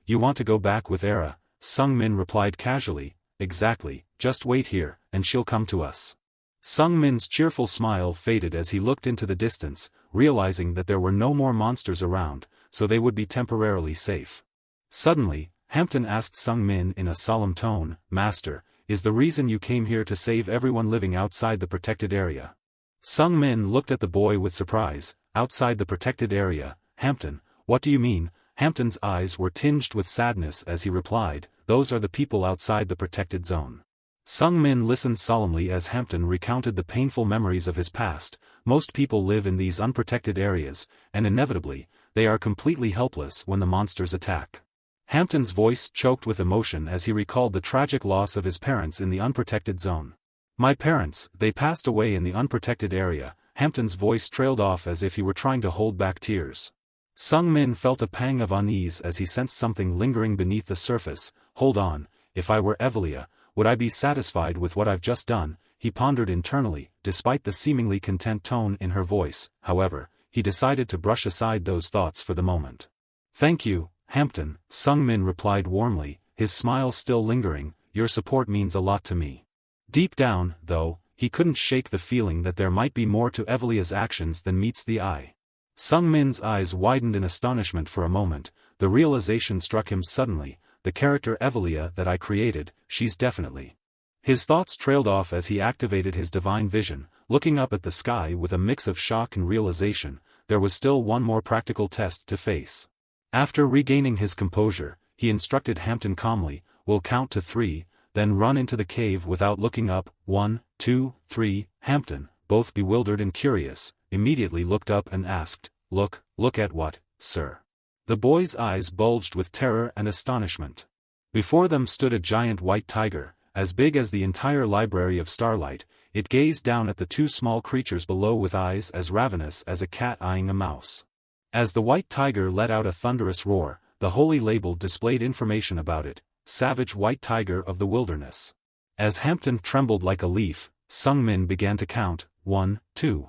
You want to go back with Era? Sung Min replied casually, exactly, just wait here, and she'll come to us. Sung Min's cheerful smile faded as he looked into the distance, realizing that there were no more monsters around, so they would be temporarily safe. Suddenly, Hampton asked Sung Min in a solemn tone, Master, is the reason you came here to save everyone living outside the protected area? Sung Min looked at the boy with surprise. Outside the protected area, Hampton, what do you mean? Hampton's eyes were tinged with sadness as he replied, those are the people outside the protected zone. Sung Min listened solemnly as Hampton recounted the painful memories of his past. Most people live in these unprotected areas, and inevitably, they are completely helpless when the monsters attack. Hampton's voice choked with emotion as he recalled the tragic loss of his parents in the unprotected zone. My parents, they passed away in the unprotected area. Hampton's voice trailed off as if he were trying to hold back tears. Sung Min felt a pang of unease as he sensed something lingering beneath the surface. Hold on, if I were Evelia, would I be satisfied with what I've just done? He pondered internally. Despite the seemingly content tone in her voice, however, he decided to brush aside those thoughts for the moment. Thank you, Hampton, Sung Min replied warmly, his smile still lingering, your support means a lot to me. Deep down, though, he couldn't shake the feeling that there might be more to Evelia's actions than meets the eye. Sung Min's eyes widened in astonishment for a moment. The realization struck him suddenly, the character Evelia that I created, she's definitely. His thoughts trailed off as he activated his divine vision, looking up at the sky with a mix of shock and realization. There was still one more practical test to face. After regaining his composure, he instructed Hampton calmly, we'll count to 3, then run into the cave without looking up. 1, 2, 3, Hampton, both bewildered and curious, immediately looked up and asked, Look at what, sir? The boy's eyes bulged with terror and astonishment. Before them stood a giant white tiger, as big as the entire library of Starlight. It gazed down at the two small creatures below with eyes as ravenous as a cat eyeing a mouse. As the white tiger let out a thunderous roar, the holy label displayed information about it, Savage White Tiger of the Wilderness. As Hampton trembled like a leaf, Sung Min began to count, 1, 2.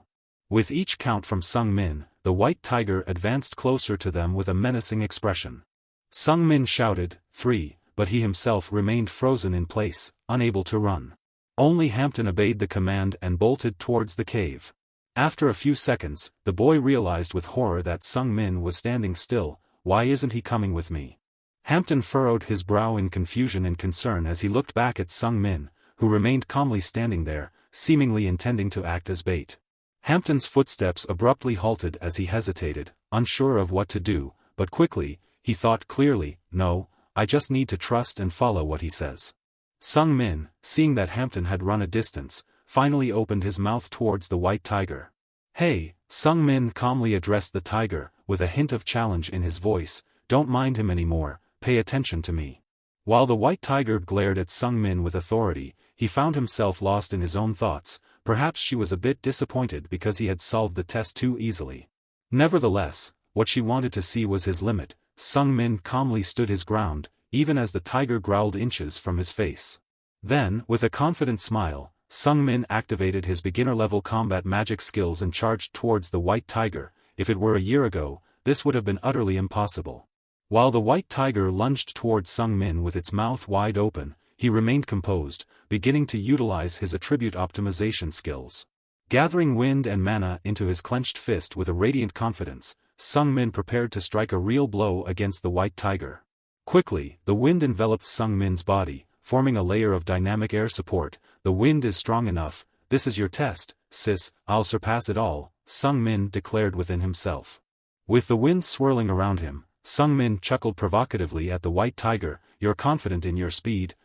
With each count from Sung Min, the white tiger advanced closer to them with a menacing expression. Sung Min shouted, 3, but he himself remained frozen in place, unable to run. Only Hampton obeyed the command and bolted towards the cave. After a few seconds, the boy realized with horror that Sung Min was standing still. Why isn't he coming with me? Hampton furrowed his brow in confusion and concern as he looked back at Sung Min, who remained calmly standing there, seemingly intending to act as bait. Hampton's footsteps abruptly halted as he hesitated, unsure of what to do, but quickly, he thought clearly, no, I just need to trust and follow what he says. Sung Min, seeing that Hampton had run a distance, finally opened his mouth towards the white tiger. Hey, Sung Min calmly addressed the tiger, with a hint of challenge in his voice, don't mind him anymore, pay attention to me. While the white tiger glared at Sung Min with authority, he found himself lost in his own thoughts. Perhaps she was a bit disappointed because he had solved the test too easily. Nevertheless, what she wanted to see was his limit. Sung Min calmly stood his ground, even as the tiger growled inches from his face. Then, with a confident smile, Sung Min activated his beginner-level combat magic skills and charged towards the white tiger. If it were a year ago, this would have been utterly impossible. While the white tiger lunged towards Sung Min with its mouth wide open, he remained composed, beginning to utilize his attribute optimization skills. Gathering wind and mana into his clenched fist with a radiant confidence, Sung Min prepared to strike a real blow against the white tiger. Quickly, the wind enveloped Sung Min's body, forming a layer of dynamic air support. The wind is strong enough, this is your test, sis, I'll surpass it all, Sung Min declared within himself. With the wind swirling around him, Sung Min chuckled provocatively at the white tiger, you're confident in your speed,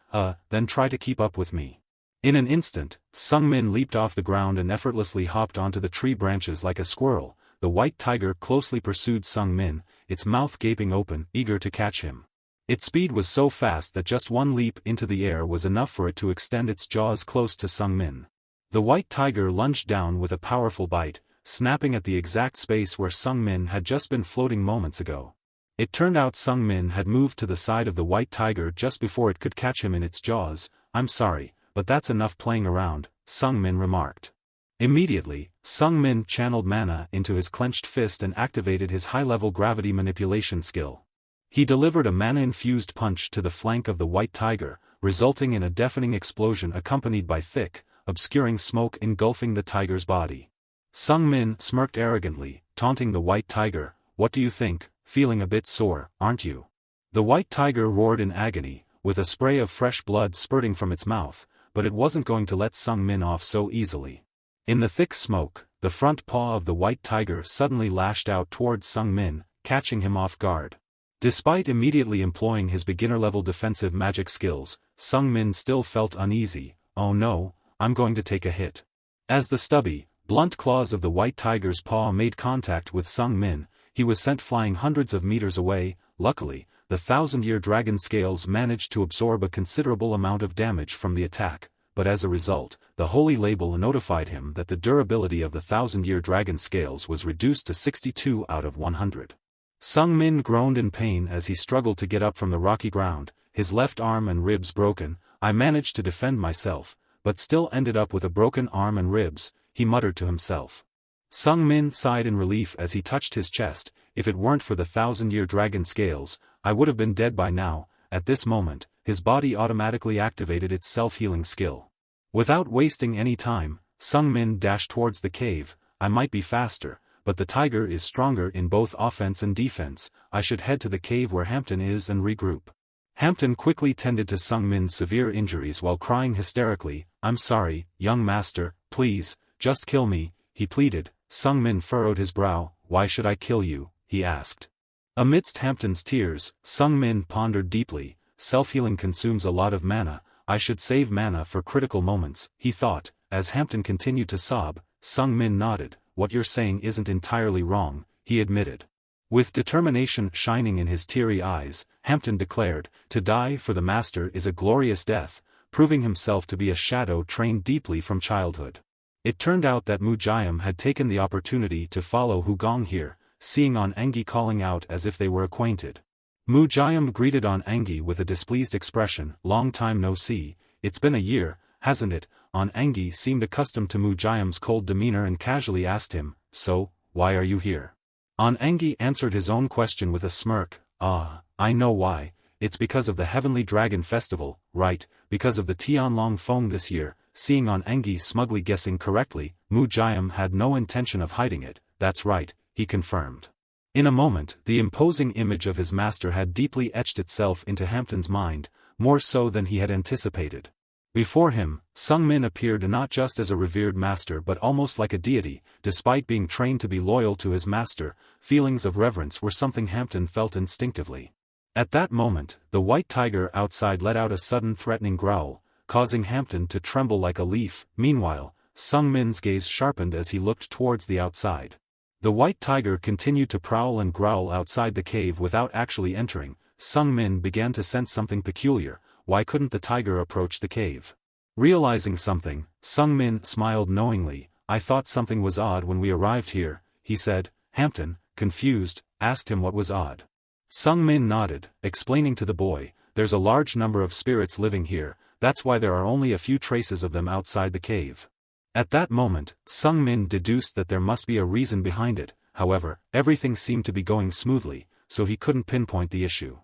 then try to keep up with me. In an instant, Sung Min leaped off the ground and effortlessly hopped onto the tree branches like a squirrel. The white tiger closely pursued Sung Min, its mouth gaping open, eager to catch him. Its speed was so fast that just one leap into the air was enough for it to extend its jaws close to Sung Min. The white tiger lunged down with a powerful bite, snapping at the exact space where Sung Min had just been floating moments ago. It turned out Sung Min had moved to the side of the white tiger just before it could catch him in its jaws. I'm sorry, but that's enough playing around, Sung Min remarked. Immediately, Sung Min channeled mana into his clenched fist and activated his high-level gravity manipulation skill. He delivered a mana-infused punch to the flank of the white tiger, resulting in a deafening explosion accompanied by thick, obscuring smoke engulfing the tiger's body. Sung Min smirked arrogantly, taunting the white tiger, what do you think, feeling a bit sore, aren't you? The white tiger roared in agony, with a spray of fresh blood spurting from its mouth, but it wasn't going to let Sung Min off so easily. In the thick smoke, the front paw of the white tiger suddenly lashed out towards Sung Min, catching him off guard. Despite immediately employing his beginner-level defensive magic skills, Sung Min still felt uneasy. Oh no, I'm going to take a hit. As the stubby, blunt claws of the white tiger's paw made contact with Sung Min, he was sent flying hundreds of meters away. Luckily, the thousand-year dragon scales managed to absorb a considerable amount of damage from the attack, but as a result, the holy label notified him that the durability of the thousand-year dragon scales was reduced to 62 out of 100. Sung Min groaned in pain as he struggled to get up from the rocky ground, his left arm and ribs broken. I managed to defend myself, but still ended up with a broken arm and ribs, he muttered to himself. Sung Min sighed in relief as he touched his chest. If it weren't for the thousand-year dragon scales, I would have been dead by now. At this moment, his body automatically activated its self-healing skill. Without wasting any time, Sung Min dashed towards the cave. I might be faster, but the tiger is stronger in both offense and defense. I should head to the cave where Hampton is and regroup. Hampton quickly tended to Sung Min's severe injuries while crying hysterically, I'm sorry, young master, please, just kill me, he pleaded. Sung Min furrowed his brow. Why should I kill you? He asked. Amidst Hampton's tears, Sung Min pondered deeply. Self-healing consumes a lot of mana, I should save mana for critical moments, he thought. As Hampton continued to sob, Sung Min nodded. What you're saying isn't entirely wrong, he admitted. With determination shining in his teary eyes, Hampton declared, to die for the master is a glorious death, proving himself to be a shadow trained deeply from childhood. It turned out that Mujayam had taken the opportunity to follow Hugong here, seeing On Engi calling out as if they were acquainted. Mujayam greeted On Engi with a displeased expression, long time no see, it's been a year, hasn't it? On Engi seemed accustomed to Mujayam's cold demeanor and casually asked him, so, why are you here? On Engi answered his own question with a smirk, I know why, it's because of the Heavenly Dragon Festival, right, because of the Tianlong Feng this year. Seeing On Engi smugly guessing correctly, Mujayam had no intention of hiding it. That's right, he confirmed. In a moment, the imposing image of his master had deeply etched itself into Hampton's mind, more so than he had anticipated. Before him, Sung Min appeared not just as a revered master but almost like a deity. Despite being trained to be loyal to his master, feelings of reverence were something Hampton felt instinctively. At that moment, the white tiger outside let out a sudden threatening growl, causing Hampton to tremble like a leaf. Meanwhile, Sung Min's gaze sharpened as he looked towards the outside. The white tiger continued to prowl and growl outside the cave without actually entering. Sung Min began to sense something peculiar. Why couldn't the tiger approach the cave? Realizing something, Sung Min smiled knowingly. I thought something was odd when we arrived here, he said. Hampton, confused, asked him what was odd. Sung Min nodded, explaining to the boy, there's a large number of spirits living here, that's why there are only a few traces of them outside the cave. At that moment, Sung Min deduced that there must be a reason behind it. However, everything seemed to be going smoothly, so he couldn't pinpoint the issue.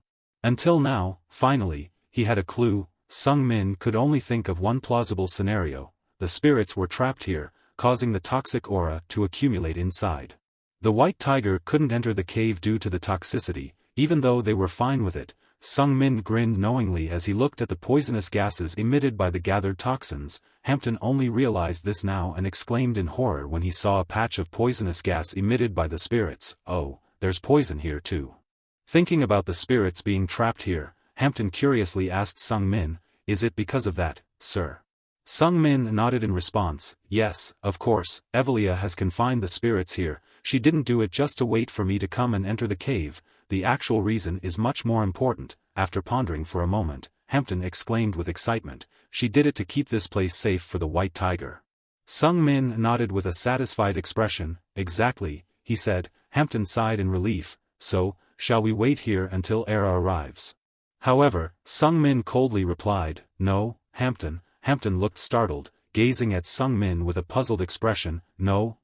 Until now, finally, he had a clue. Sung Min could only think of one plausible scenario. The spirits were trapped here, causing the toxic aura to accumulate inside. The white tiger couldn't enter the cave due to the toxicity, even though they were fine with it. Sung Min grinned knowingly as he looked at the poisonous gases emitted by the gathered toxins. Hampton only realized this now and exclaimed in horror when he saw a patch of poisonous gas emitted by the spirits. Oh, there's poison here too. Thinking about the spirits being trapped here, Hampton curiously asked Sung Min, is it because of that, sir? Sung Min nodded in response, yes, of course, Evelia has confined the spirits here. She didn't do it just to wait for me to come and enter the cave. The actual reason is much more important. After pondering for a moment, Hampton exclaimed with excitement, she did it to keep this place safe for the white tiger. Sung Min nodded with a satisfied expression. Exactly, he said. Hampton sighed in relief. So, shall we wait here until Era arrives? However, Sung Min coldly replied, no, Hampton. Hampton looked startled, gazing at Sung Min with a puzzled expression. No,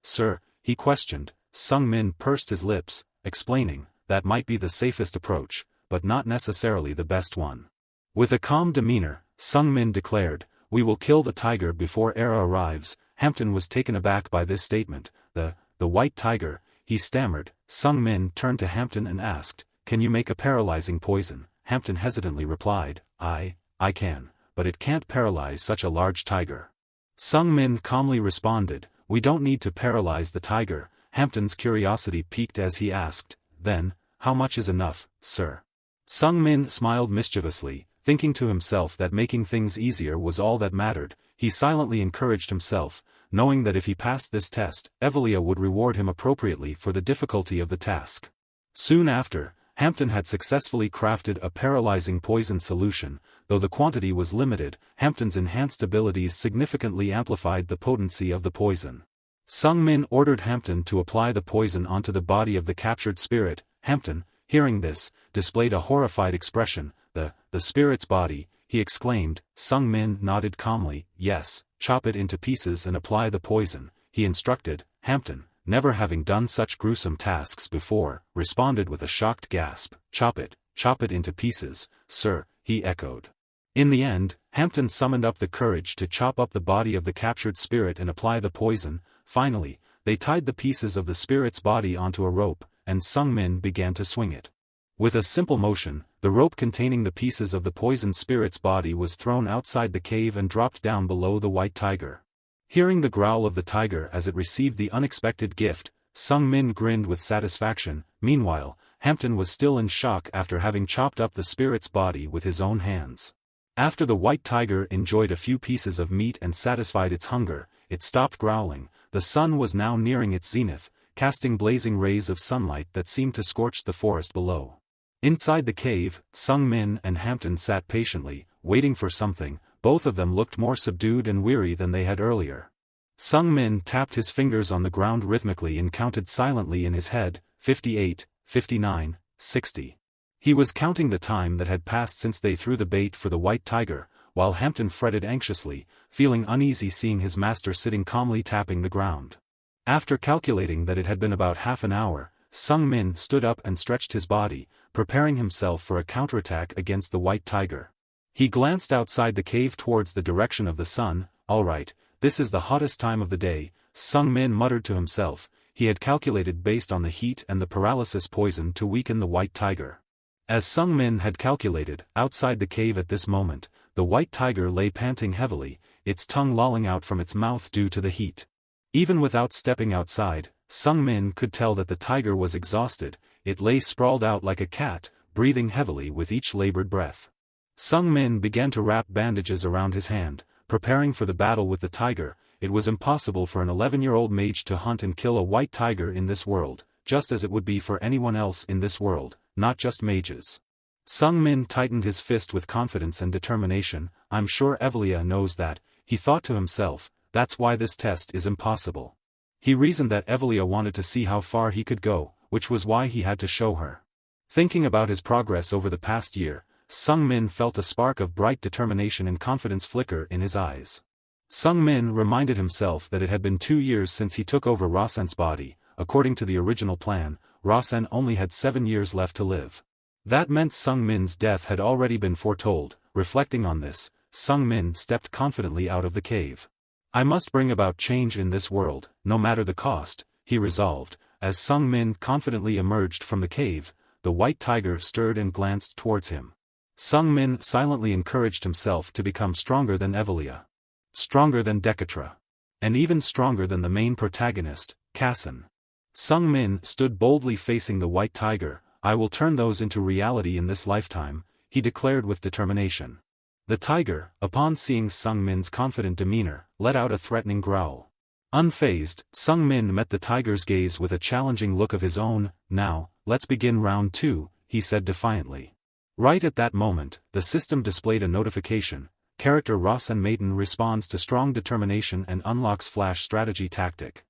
sir, he questioned. Sung Min pursed his lips, explaining, that might be the safest approach, but not necessarily the best one. With a calm demeanor, Sung Min declared, we will kill the tiger before Era arrives. Hampton was taken aback by this statement. The white tiger, he stammered. Sung Min turned to Hampton and asked, can you make a paralyzing poison? Hampton hesitantly replied, I can, but it can't paralyze such a large tiger. Sung Min calmly responded, we don't need to paralyze the tiger. Hampton's curiosity piqued as he asked, then, how much is enough, sir? Sung Min smiled mischievously, thinking to himself that making things easier was all that mattered. He silently encouraged himself, knowing that if he passed this test, Evelia would reward him appropriately for the difficulty of the task. Soon after, Hampton had successfully crafted a paralyzing poison solution. Though the quantity was limited, Hampton's enhanced abilities significantly amplified the potency of the poison. Sung Min ordered Hampton to apply the poison onto the body of the captured spirit. Hampton, hearing this, displayed a horrified expression. The spirit's body, he exclaimed. Sung Min nodded calmly. Yes, chop it into pieces and apply the poison, he instructed. Hampton, never having done such gruesome tasks before, responded with a shocked gasp. Chop it into pieces, sir, he echoed. In the end, Hampton summoned up the courage to chop up the body of the captured spirit and apply the poison. Finally, they tied the pieces of the spirit's body onto a rope, and Sung Min began to swing it. With a simple motion, the rope containing the pieces of the poisoned spirit's body was thrown outside the cave and dropped down below the white tiger. Hearing the growl of the tiger as it received the unexpected gift, Sung Min grinned with satisfaction. Meanwhile, Hampton was still in shock after having chopped up the spirit's body with his own hands. After the white tiger enjoyed a few pieces of meat and satisfied its hunger, it stopped growling. The sun was now nearing its zenith, casting blazing rays of sunlight that seemed to scorch the forest below. Inside the cave, Sung Min and Hampton sat patiently, waiting for something. Both of them looked more subdued and weary than they had earlier. Sung Min tapped his fingers on the ground rhythmically and counted silently in his head, 58, 59, 60. He was counting the time that had passed since they threw the bait for the white tiger, while Hampton fretted anxiously, feeling uneasy seeing his master sitting calmly tapping the ground. After calculating that it had been about half an hour, Sung Min stood up and stretched his body, preparing himself for a counterattack against the white tiger. He glanced outside the cave towards the direction of the sun. All right, this is the hottest time of the day, Sung Min muttered to himself. He had calculated based on the heat and the paralysis poison to weaken the white tiger. As Sung Min had calculated, outside the cave at this moment, the white tiger lay panting heavily, its tongue lolling out from its mouth due to the heat. Even without stepping outside, Sung Min could tell that the tiger was exhausted. It lay sprawled out like a cat, breathing heavily with each labored breath. Sung Min began to wrap bandages around his hand, preparing for the battle with the tiger. It was impossible for an 11-year-old mage to hunt and kill a white tiger in this world, just as it would be for anyone else in this world, not just mages. Sung Min tightened his fist with confidence and determination. I'm sure Evelia knows that, he thought to himself, that's why this test is impossible. He reasoned that Evelia wanted to see how far he could go, which was why he had to show her. Thinking about his progress over the past year, Sung Min felt a spark of bright determination and confidence flicker in his eyes. Sung Min reminded himself that it had been 2 years since he took over Rasen's body. According to the original plan, Rasen only had 7 years left to live. That meant Sung Min's death had already been foretold. Reflecting on this, Sung Min stepped confidently out of the cave. I must bring about change in this world, no matter the cost, he resolved. As Sung Min confidently emerged from the cave, the white tiger stirred and glanced towards him. Sung Min silently encouraged himself to become stronger than Evelia. Stronger than Decatra. And even stronger than the main protagonist, Kassan. Sung Min stood boldly facing the white tiger. I will turn those into reality in this lifetime, he declared with determination. The tiger, upon seeing Sung Min's confident demeanor, let out a threatening growl. Unfazed, Sung Min met the tiger's gaze with a challenging look of his own. Now, let's begin round 2, he said defiantly. Right at that moment, the system displayed a notification. Character Rasen Maiden responds to strong determination and unlocks flash strategy tactic.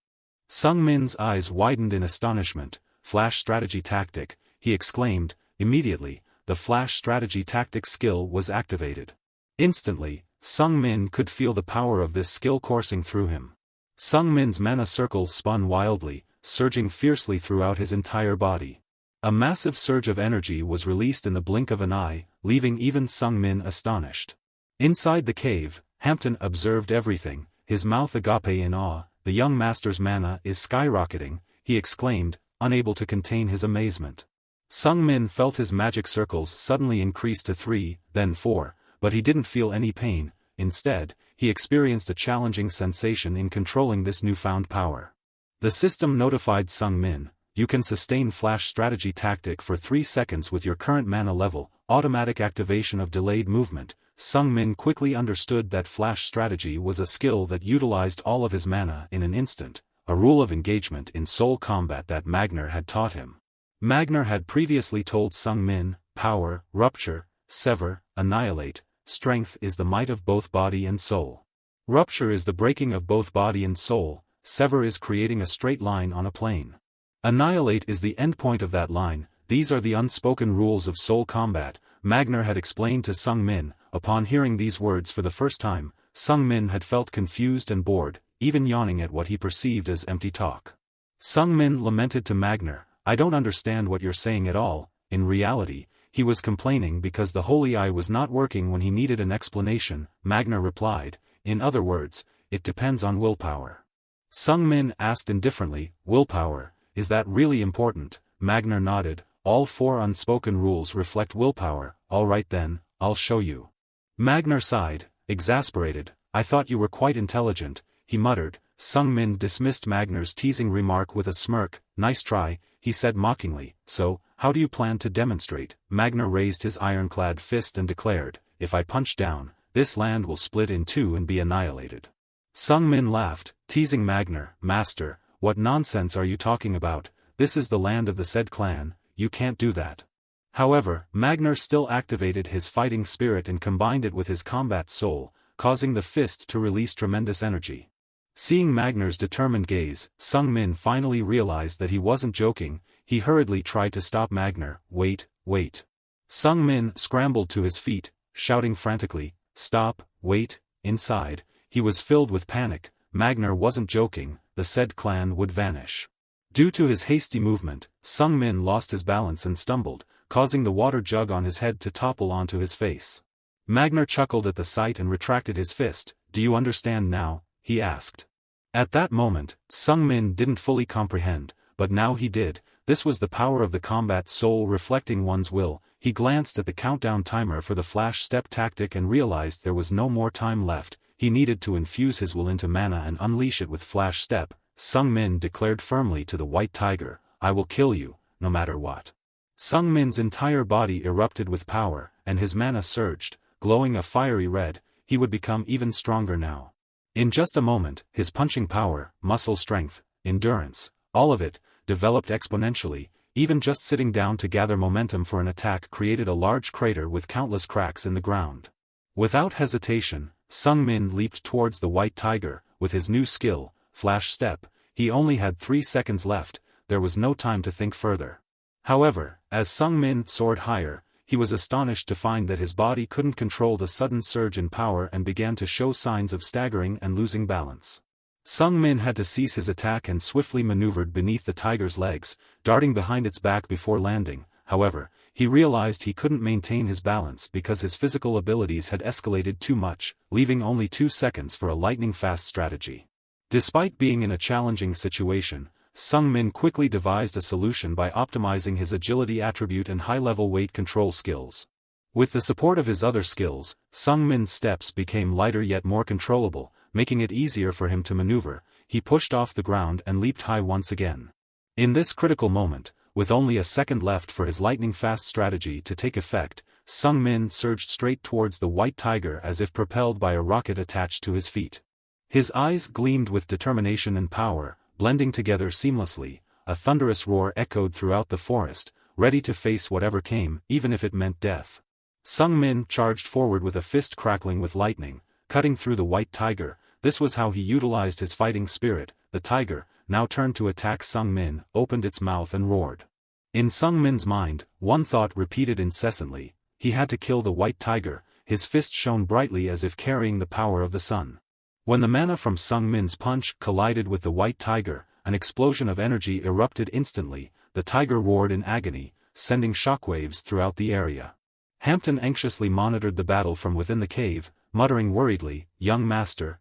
Sung Min's eyes widened in astonishment. Flash strategy tactic, he exclaimed. Immediately, the flash strategy tactic skill was activated. Instantly, Sung Min could feel the power of this skill coursing through him. Sung Min's mana circle spun wildly, surging fiercely throughout his entire body. A massive surge of energy was released in the blink of an eye, leaving even Sung Min astonished. Inside the cave, Hampton observed everything, his mouth agape in awe. The young master's mana is skyrocketing, he exclaimed, unable to contain his amazement. Sung Min felt his magic circles suddenly increase to 3, then 4, but he didn't feel any pain. Instead, he experienced a challenging sensation in controlling this newfound power. The system notified Sung Min, you can sustain flash strategy tactic for 3 seconds with your current mana level, automatic activation of delayed movement. Sung Min quickly understood that flash strategy was a skill that utilized all of his mana in an instant, a rule of engagement in soul combat that Magner had taught him. Magner had previously told Sung Min, power, rupture, sever, annihilate, strength is the might of both body and soul. Rupture is the breaking of both body and soul, sever is creating a straight line on a plane. Annihilate is the endpoint of that line. These are the unspoken rules of soul combat, Magner had explained to Sung Min. Upon hearing these words for the first time, Sung Min had felt confused and bored, even yawning at what he perceived as empty talk. Sung Min lamented to Magner, I don't understand what you're saying at all. In reality, he was complaining because the holy eye was not working when he needed an explanation. Magner replied, in other words, it depends on willpower. Sung Min asked indifferently, willpower, is that really important? Magner nodded, all 4 unspoken rules reflect willpower. All right then, I'll show you. Magner sighed, exasperated, I thought you were quite intelligent, he muttered. Sung Min dismissed Magner's teasing remark with a smirk. Nice try, he said mockingly. So, how do you plan to demonstrate? Magner raised his ironclad fist and declared, if I punch down, this land will split in 2 and be annihilated. Sung Min laughed, teasing Magner, Master, what nonsense are you talking about? This is the land of the said clan, you can't do that. However, Magner still activated his fighting spirit and combined it with his combat soul, causing the fist to release tremendous energy. Seeing Magner's determined gaze, Sung Min finally realized that he wasn't joking. He hurriedly tried to stop Magner. Wait. Sung Min scrambled to his feet, shouting frantically, stop, wait. Inside, he was filled with panic. Magner wasn't joking, the said clan would vanish. Due to his hasty movement, Sung Min lost his balance and stumbled, causing the water jug on his head to topple onto his face. Magner chuckled at the sight and retracted his fist. Do you understand now? He asked. At that moment, Sung Min didn't fully comprehend, but now he did. This was the power of the combat soul reflecting one's will. he glanced at the countdown timer for the flash step tactic and realized there was no more time left. He needed to infuse his will into mana and unleash it with flash step. Sung Min declared firmly to the white tiger, "I will kill you, no matter what." Sung Min's entire body erupted with power, and his mana surged, glowing a fiery red. He would become even stronger now. In just a moment, his punching power, muscle strength, endurance, all of it, developed exponentially. Even just sitting down to gather momentum for an attack created a large crater with countless cracks in the ground. Without hesitation, Sung Min leaped towards the white tiger. With his new skill, flash step, he only had 3 seconds left. There was no time to think further. However, as Sung Min soared higher, he was astonished to find that his body couldn't control the sudden surge in power and began to show signs of staggering and losing balance. Sung Min had to cease his attack and swiftly maneuvered beneath the tiger's legs, darting behind its back before landing. However, he realized he couldn't maintain his balance because his physical abilities had escalated too much, leaving only 2 seconds for a lightning-fast strategy. Despite being in a challenging situation, Sung Min quickly devised a solution by optimizing his agility attribute and high-level weight control skills. With the support of his other skills, Sung Min's steps became lighter yet more controllable, making it easier for him to maneuver. He pushed off the ground and leaped high once again. In this critical moment, with only a second left for his lightning-fast strategy to take effect, Sung Min surged straight towards the white tiger as if propelled by a rocket attached to his feet. His eyes gleamed with determination and power, blending together seamlessly. A thunderous roar echoed throughout the forest, ready to face whatever came, even if it meant death. Sung Min charged forward with a fist crackling with lightning, cutting through the white tiger. This was how he utilized his fighting spirit. The tiger, now turned to attack Sung Min, opened its mouth and roared. In Sung Min's mind, one thought repeated incessantly: he had to kill the white tiger. His fist shone brightly as if carrying the power of the sun. When the mana from Sung Min's punch collided with the white tiger, an explosion of energy erupted instantly. The tiger roared in agony, sending shockwaves throughout the area. Hampton anxiously monitored the battle from within the cave, muttering worriedly, young master."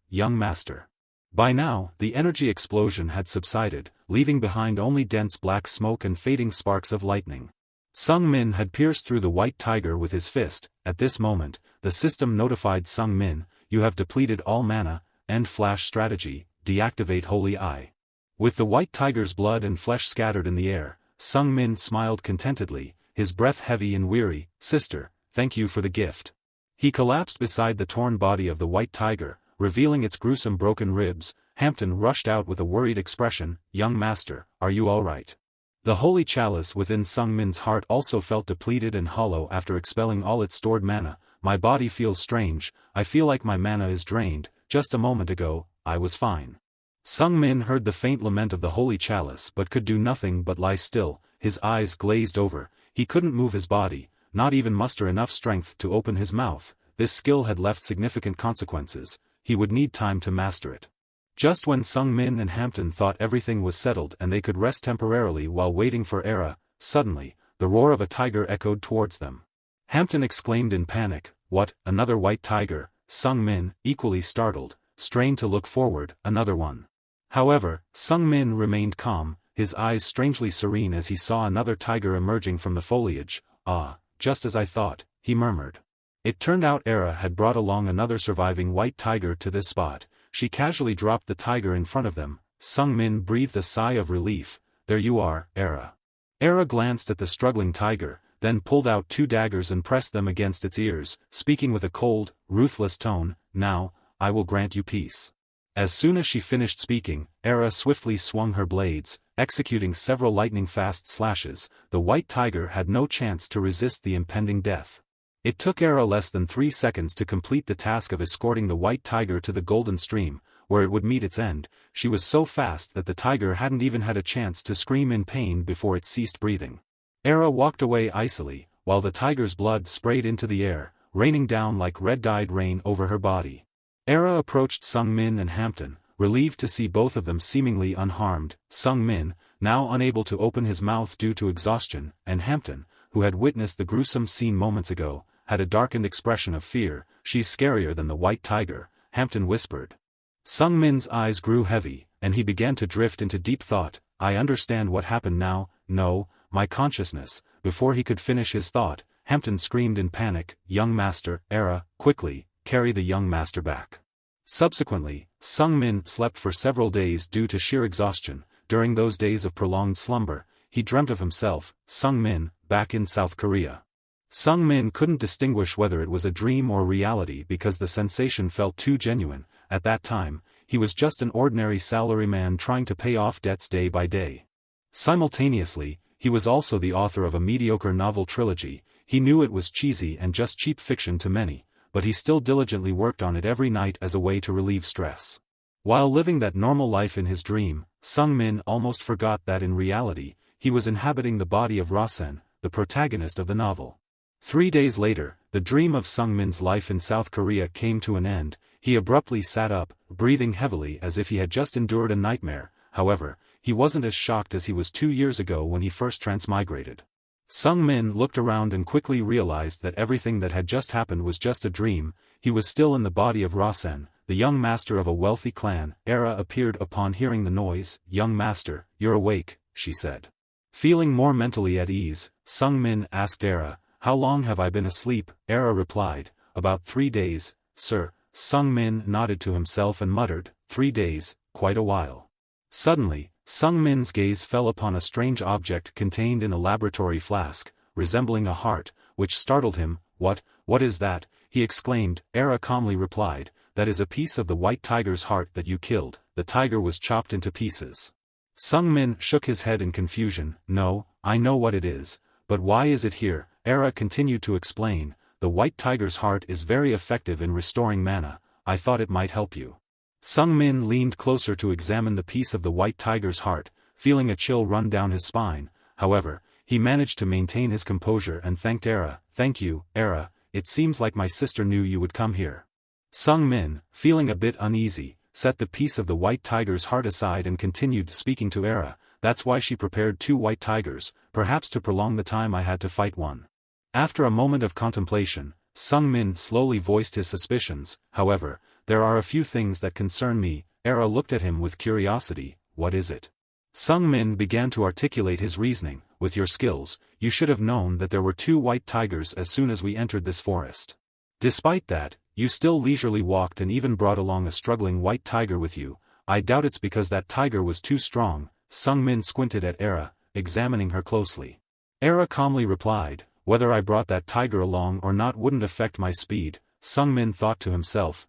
By now, the energy explosion had subsided, leaving behind only dense black smoke and fading sparks of lightning. Sung Min had pierced through the white tiger with his fist. At this moment, the system notified Sung Min, "You have depleted all mana. End flash strategy, deactivate Holy Eye." With the white tiger's blood and flesh scattered in the air, Sung Min smiled contentedly, his breath heavy and weary. "Sister, thank you for the gift." He collapsed beside the torn body of the white tiger, revealing its gruesome broken ribs. Hampton rushed out with a worried expression, "Young master, are you all right?" The holy chalice within Sung Min's heart also felt depleted and hollow after expelling all its stored mana. "My body feels strange. I feel like my mana is drained. Just a moment ago, I was fine." Sung Min heard the faint lament of the holy chalice but could do nothing but lie still. His eyes glazed over. He couldn't move his body, not even muster enough strength to open his mouth. This skill had left significant consequences. He would need time to master it. Just when Sung Min and Hampton thought everything was settled and they could rest temporarily while waiting for Era, suddenly, the roar of a tiger echoed towards them. Hampton exclaimed in panic, "What, another white tiger?" Sung Min, equally startled, strained to look forward. "Another one." However, Sung Min remained calm, his eyes strangely serene as he saw another tiger emerging from the foliage. "Ah, just as I thought," he murmured. It turned out Era had brought along another surviving white tiger to this spot. She casually dropped the tiger in front of them. Sung Min breathed a sigh of relief. "There you are, Era." Era glanced at the struggling tiger, then pulled out 2 daggers and pressed them against its ears, speaking with a cold, ruthless tone, "Now, I will grant you peace." As soon as she finished speaking, Era swiftly swung her blades, executing several lightning-fast slashes. The white tiger had no chance to resist the impending death. It took Era less than 3 seconds to complete the task of escorting the white tiger to the golden stream, where it would meet its end. She was so fast that the tiger hadn't even had a chance to scream in pain before it ceased breathing. Era walked away icily, while the tiger's blood sprayed into the air, raining down like red-dyed rain over her body. Era approached Sung Min and Hampton, relieved to see both of them seemingly unharmed. Sung Min, now unable to open his mouth due to exhaustion, and Hampton, who had witnessed the gruesome scene moments ago, had a darkened expression of fear. "She's scarier than the white tiger," Hampton whispered. Sung Min's eyes grew heavy, and he began to drift into deep thought. "I understand what happened now. No, my consciousness." Before he could finish his thought, Hampton screamed in panic, "Young master, Era, quickly, carry the young master back." Subsequently, Sung Min slept for several days due to sheer exhaustion. During those days of prolonged slumber, he dreamt of himself, Sung Min, back in South Korea. Sung Min couldn't distinguish whether it was a dream or reality because the sensation felt too genuine. At that time, he was just an ordinary salaryman trying to pay off debts day by day. Simultaneously, he was also the author of a mediocre novel trilogy. He knew it was cheesy and just cheap fiction to many, but he still diligently worked on it every night as a way to relieve stress. While living that normal life in his dream, Sung Min almost forgot that in reality, he was inhabiting the body of Rasen, the protagonist of the novel. 3 days later, the dream of Sung Min's life in South Korea came to an end. He abruptly sat up, breathing heavily as if he had just endured a nightmare. However, he wasn't as shocked as he was 2 years ago when he first transmigrated. Sung Min looked around and quickly realized that everything that had just happened was just a dream. He was still in the body of Rasen, the young master of a wealthy clan. Era appeared upon hearing the noise. "Young master, you're awake," she said. Feeling more mentally at ease, Sung Min asked Era, "How long have I been asleep?" Era replied, "About 3 days, sir." Sung Min nodded to himself and muttered, "3 days, quite a while." Suddenly, Sung Min's gaze fell upon a strange object contained in a laboratory flask, resembling a heart, which startled him. What is that?" he exclaimed. Era calmly replied, "That is a piece of the white tiger's heart that you killed." The tiger was chopped into pieces. Sung Min shook his head in confusion. "No, I know what it is, but why is it here?" Era continued to explain, "The white tiger's heart is very effective in restoring mana. I thought it might help you." Sung Min leaned closer to examine the piece of the white tiger's heart, feeling a chill run down his spine. However, he managed to maintain his composure and thanked Era. "Thank you, Era, it seems like my sister knew you would come here." Sung Min, feeling a bit uneasy, set the piece of the white tiger's heart aside and continued speaking to Era. "That's why she prepared 2 white tigers, perhaps to prolong the time I had to fight one." After a moment of contemplation, Sung Min slowly voiced his suspicions. "However, there are a few things that concern me." Era looked at him with curiosity. "What is it?" Sung Min began to articulate his reasoning. "With your skills, you should have known that there were 2 white tigers as soon as we entered this forest. Despite that, you still leisurely walked and even brought along a struggling white tiger with you. I doubt it's because that tiger was too strong." Sung Min squinted at Era, examining her closely. Era calmly replied, "Whether I brought that tiger along or not wouldn't affect my speed." Sung Min thought to himself,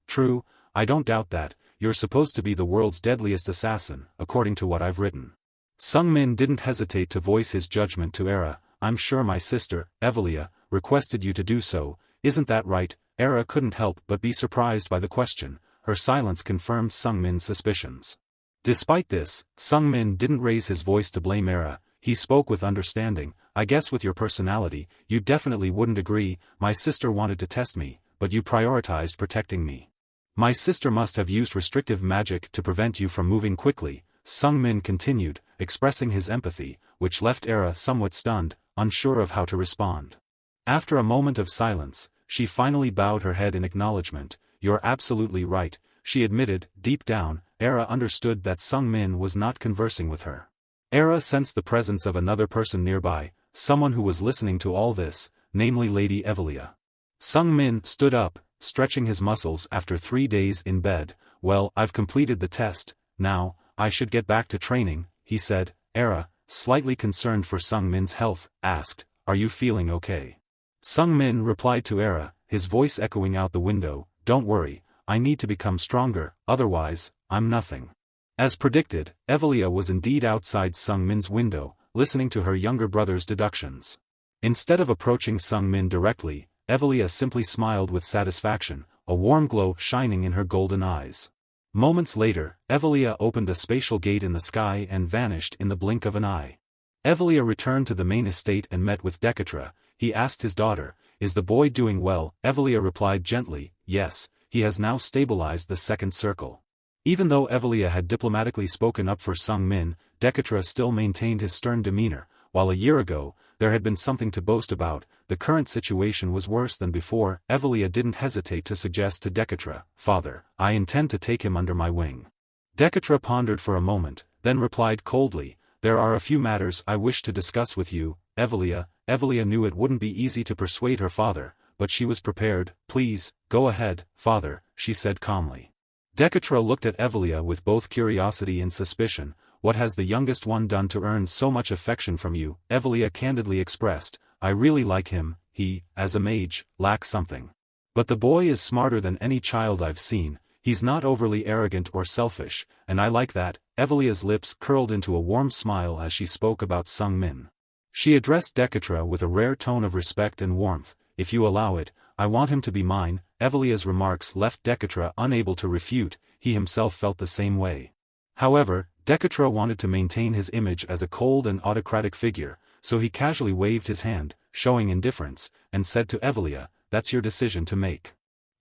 True, I don't doubt that. You're supposed to be the world's deadliest assassin, according to what I've written." Sung Min didn't hesitate to voice his judgment to Era. "I'm sure my sister, Evelia, requested you to do so, isn't that right?" Era couldn't help but be surprised by the question. Her silence confirmed Sung Min's suspicions. Despite this, Sung Min didn't raise his voice to blame Era. He spoke with understanding. "I guess with your personality, you definitely wouldn't agree. My sister wanted to test me, but you prioritized protecting me. My sister must have used restrictive magic to prevent you from moving quickly," Sung Min continued, expressing his empathy, which left Era somewhat stunned, unsure of how to respond. After a moment of silence, she finally bowed her head in acknowledgement. "You're absolutely right," she admitted. Deep down, Era understood that Sung Min was not conversing with her. Era sensed the presence of another person nearby, someone who was listening to all this, namely Lady Evelia. Sung Min stood up, stretching his muscles after 3 days in bed. "Well, I've completed the test, now, I should get back to training," he said. Era, slightly concerned for Sung Min's health, asked, "Are you feeling okay?" Sung Min replied to Era, his voice echoing out the window, "Don't worry, I need to become stronger, otherwise, I'm nothing." As predicted, Evelia was indeed outside Sung Min's window, listening to her younger brother's deductions. Instead of approaching Sung Min directly, Evelia simply smiled with satisfaction, a warm glow shining in her golden eyes. Moments later, Evelia opened a spatial gate in the sky and vanished in the blink of an eye. Evelia returned to the main estate and met with Decatra. He asked his daughter, "Is the boy doing well?" Evelia replied gently, "Yes, he has now stabilized the second circle." Even though Evelia had diplomatically spoken up for Sung Min, Decatra still maintained his stern demeanor. While a year ago, there had been something to boast about, the current situation was worse than before. Evelia didn't hesitate to suggest to Decatra, "Father, I intend to take him under my wing." Decatra pondered for a moment, then replied coldly, "There are a few matters I wish to discuss with you." Evelia. Evelia knew it wouldn't be easy to persuade her father, but she was prepared. Please, go ahead, father, she said calmly. Decatur looked at Evelia with both curiosity and suspicion. What has the youngest one done to earn so much affection from you? Evelia candidly expressed, I really like him, he, as a mage, lacks something. But the boy is smarter than any child I've seen, he's not overly arrogant or selfish, and I like that. Evelia's lips curled into a warm smile as she spoke about Sung Min. She addressed Decatur with a rare tone of respect and warmth. If you allow it, I want him to be mine. Evelia's remarks left Decatur unable to refute, he himself felt the same way. However, Decatur wanted to maintain his image as a cold and autocratic figure, so he casually waved his hand, showing indifference, and said to Evelia, that's your decision to make.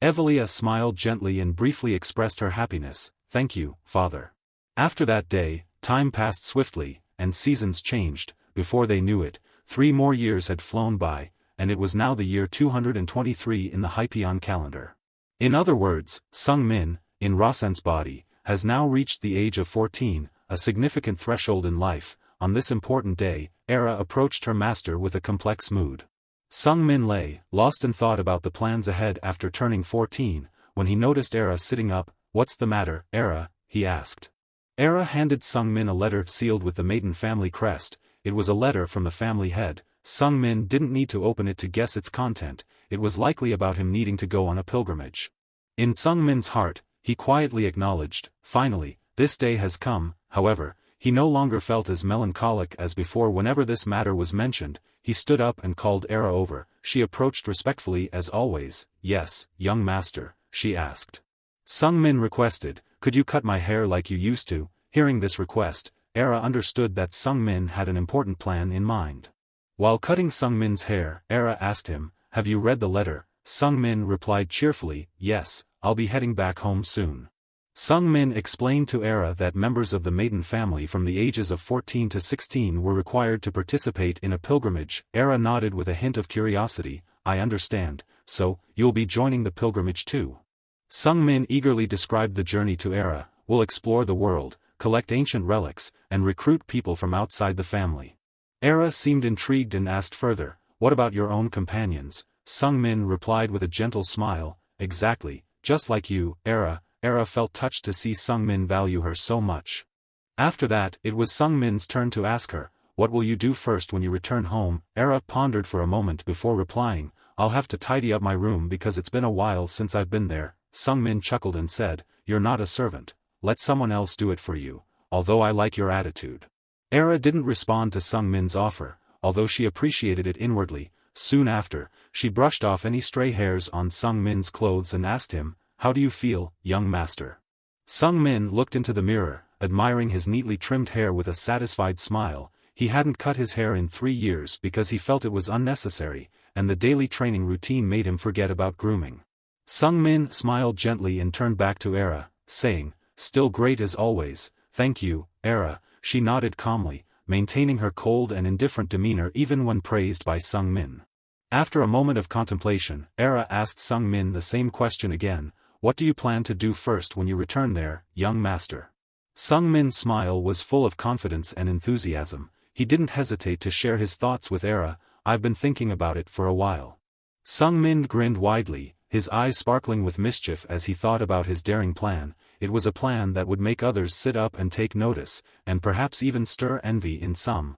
Evelia smiled gently and briefly expressed her happiness, thank you, father. After that day, time passed swiftly, and seasons changed. Before they knew it, 3 more years had flown by, and it was now the year 223 in the Hyperion calendar. In other words, Sung Min, in Rasen's body, has now reached the age of 14, a significant threshold in life. On this important day, Era approached her master with a complex mood. Sung Min lay, lost in thought about the plans ahead after turning 14, when he noticed Era sitting up. What's the matter, Era? He asked. Era handed Sung Min a letter sealed with the maiden family crest. It was a letter from the family head. Sung Min didn't need to open it to guess its content, it was likely about him needing to go on a pilgrimage. In Sung Min's heart, he quietly acknowledged, finally, this day has come. However, he no longer felt as melancholic as before. Whenever this matter was mentioned, he stood up and called Era over. She approached respectfully as always. Yes, young master, she asked. Sung Min requested, could you cut my hair like you used to? Hearing this request, Era understood that Sung Min had an important plan in mind. While cutting Sung Min's hair, Era asked him, have you read the letter? Sung Min replied cheerfully, yes, I'll be heading back home soon. Sung Min explained to Era that members of the maiden family from the ages of 14 to 16 were required to participate in a pilgrimage. Era nodded with a hint of curiosity, I understand, so, you'll be joining the pilgrimage too. Sung Min eagerly described the journey to Era. We'll explore the world, collect ancient relics, and recruit people from outside the family. Era seemed intrigued and asked further, what about your own companions? Sung Min replied with a gentle smile, exactly, just like you, Era. Era felt touched to see Sung Min value her so much. After that, it was Sung Min's turn to ask her, what will you do first when you return home? Era pondered for a moment before replying, I'll have to tidy up my room because it's been a while since I've been there. Sung Min chuckled and said, you're not a servant, let someone else do it for you, although I like your attitude. Era didn't respond to Sung Min's offer, although she appreciated it inwardly. Soon after, she brushed off any stray hairs on Sung Min's clothes and asked him, how do you feel, young master? Sung Min looked into the mirror, admiring his neatly trimmed hair with a satisfied smile. He hadn't cut his hair in 3 years because he felt it was unnecessary, and the daily training routine made him forget about grooming. Sung Min smiled gently and turned back to Era, saying, still great as always, thank you, Era. She nodded calmly, maintaining her cold and indifferent demeanor even when praised by Sung Min. After a moment of contemplation, Era asked Sung Min the same question again, what do you plan to do first when you return there, young master? Sung Min's smile was full of confidence and enthusiasm. He didn't hesitate to share his thoughts with Era. I've been thinking about it for a while. Sung Min grinned widely, his eyes sparkling with mischief as he thought about his daring plan. It was a plan that would make others sit up and take notice, and perhaps even stir envy in some.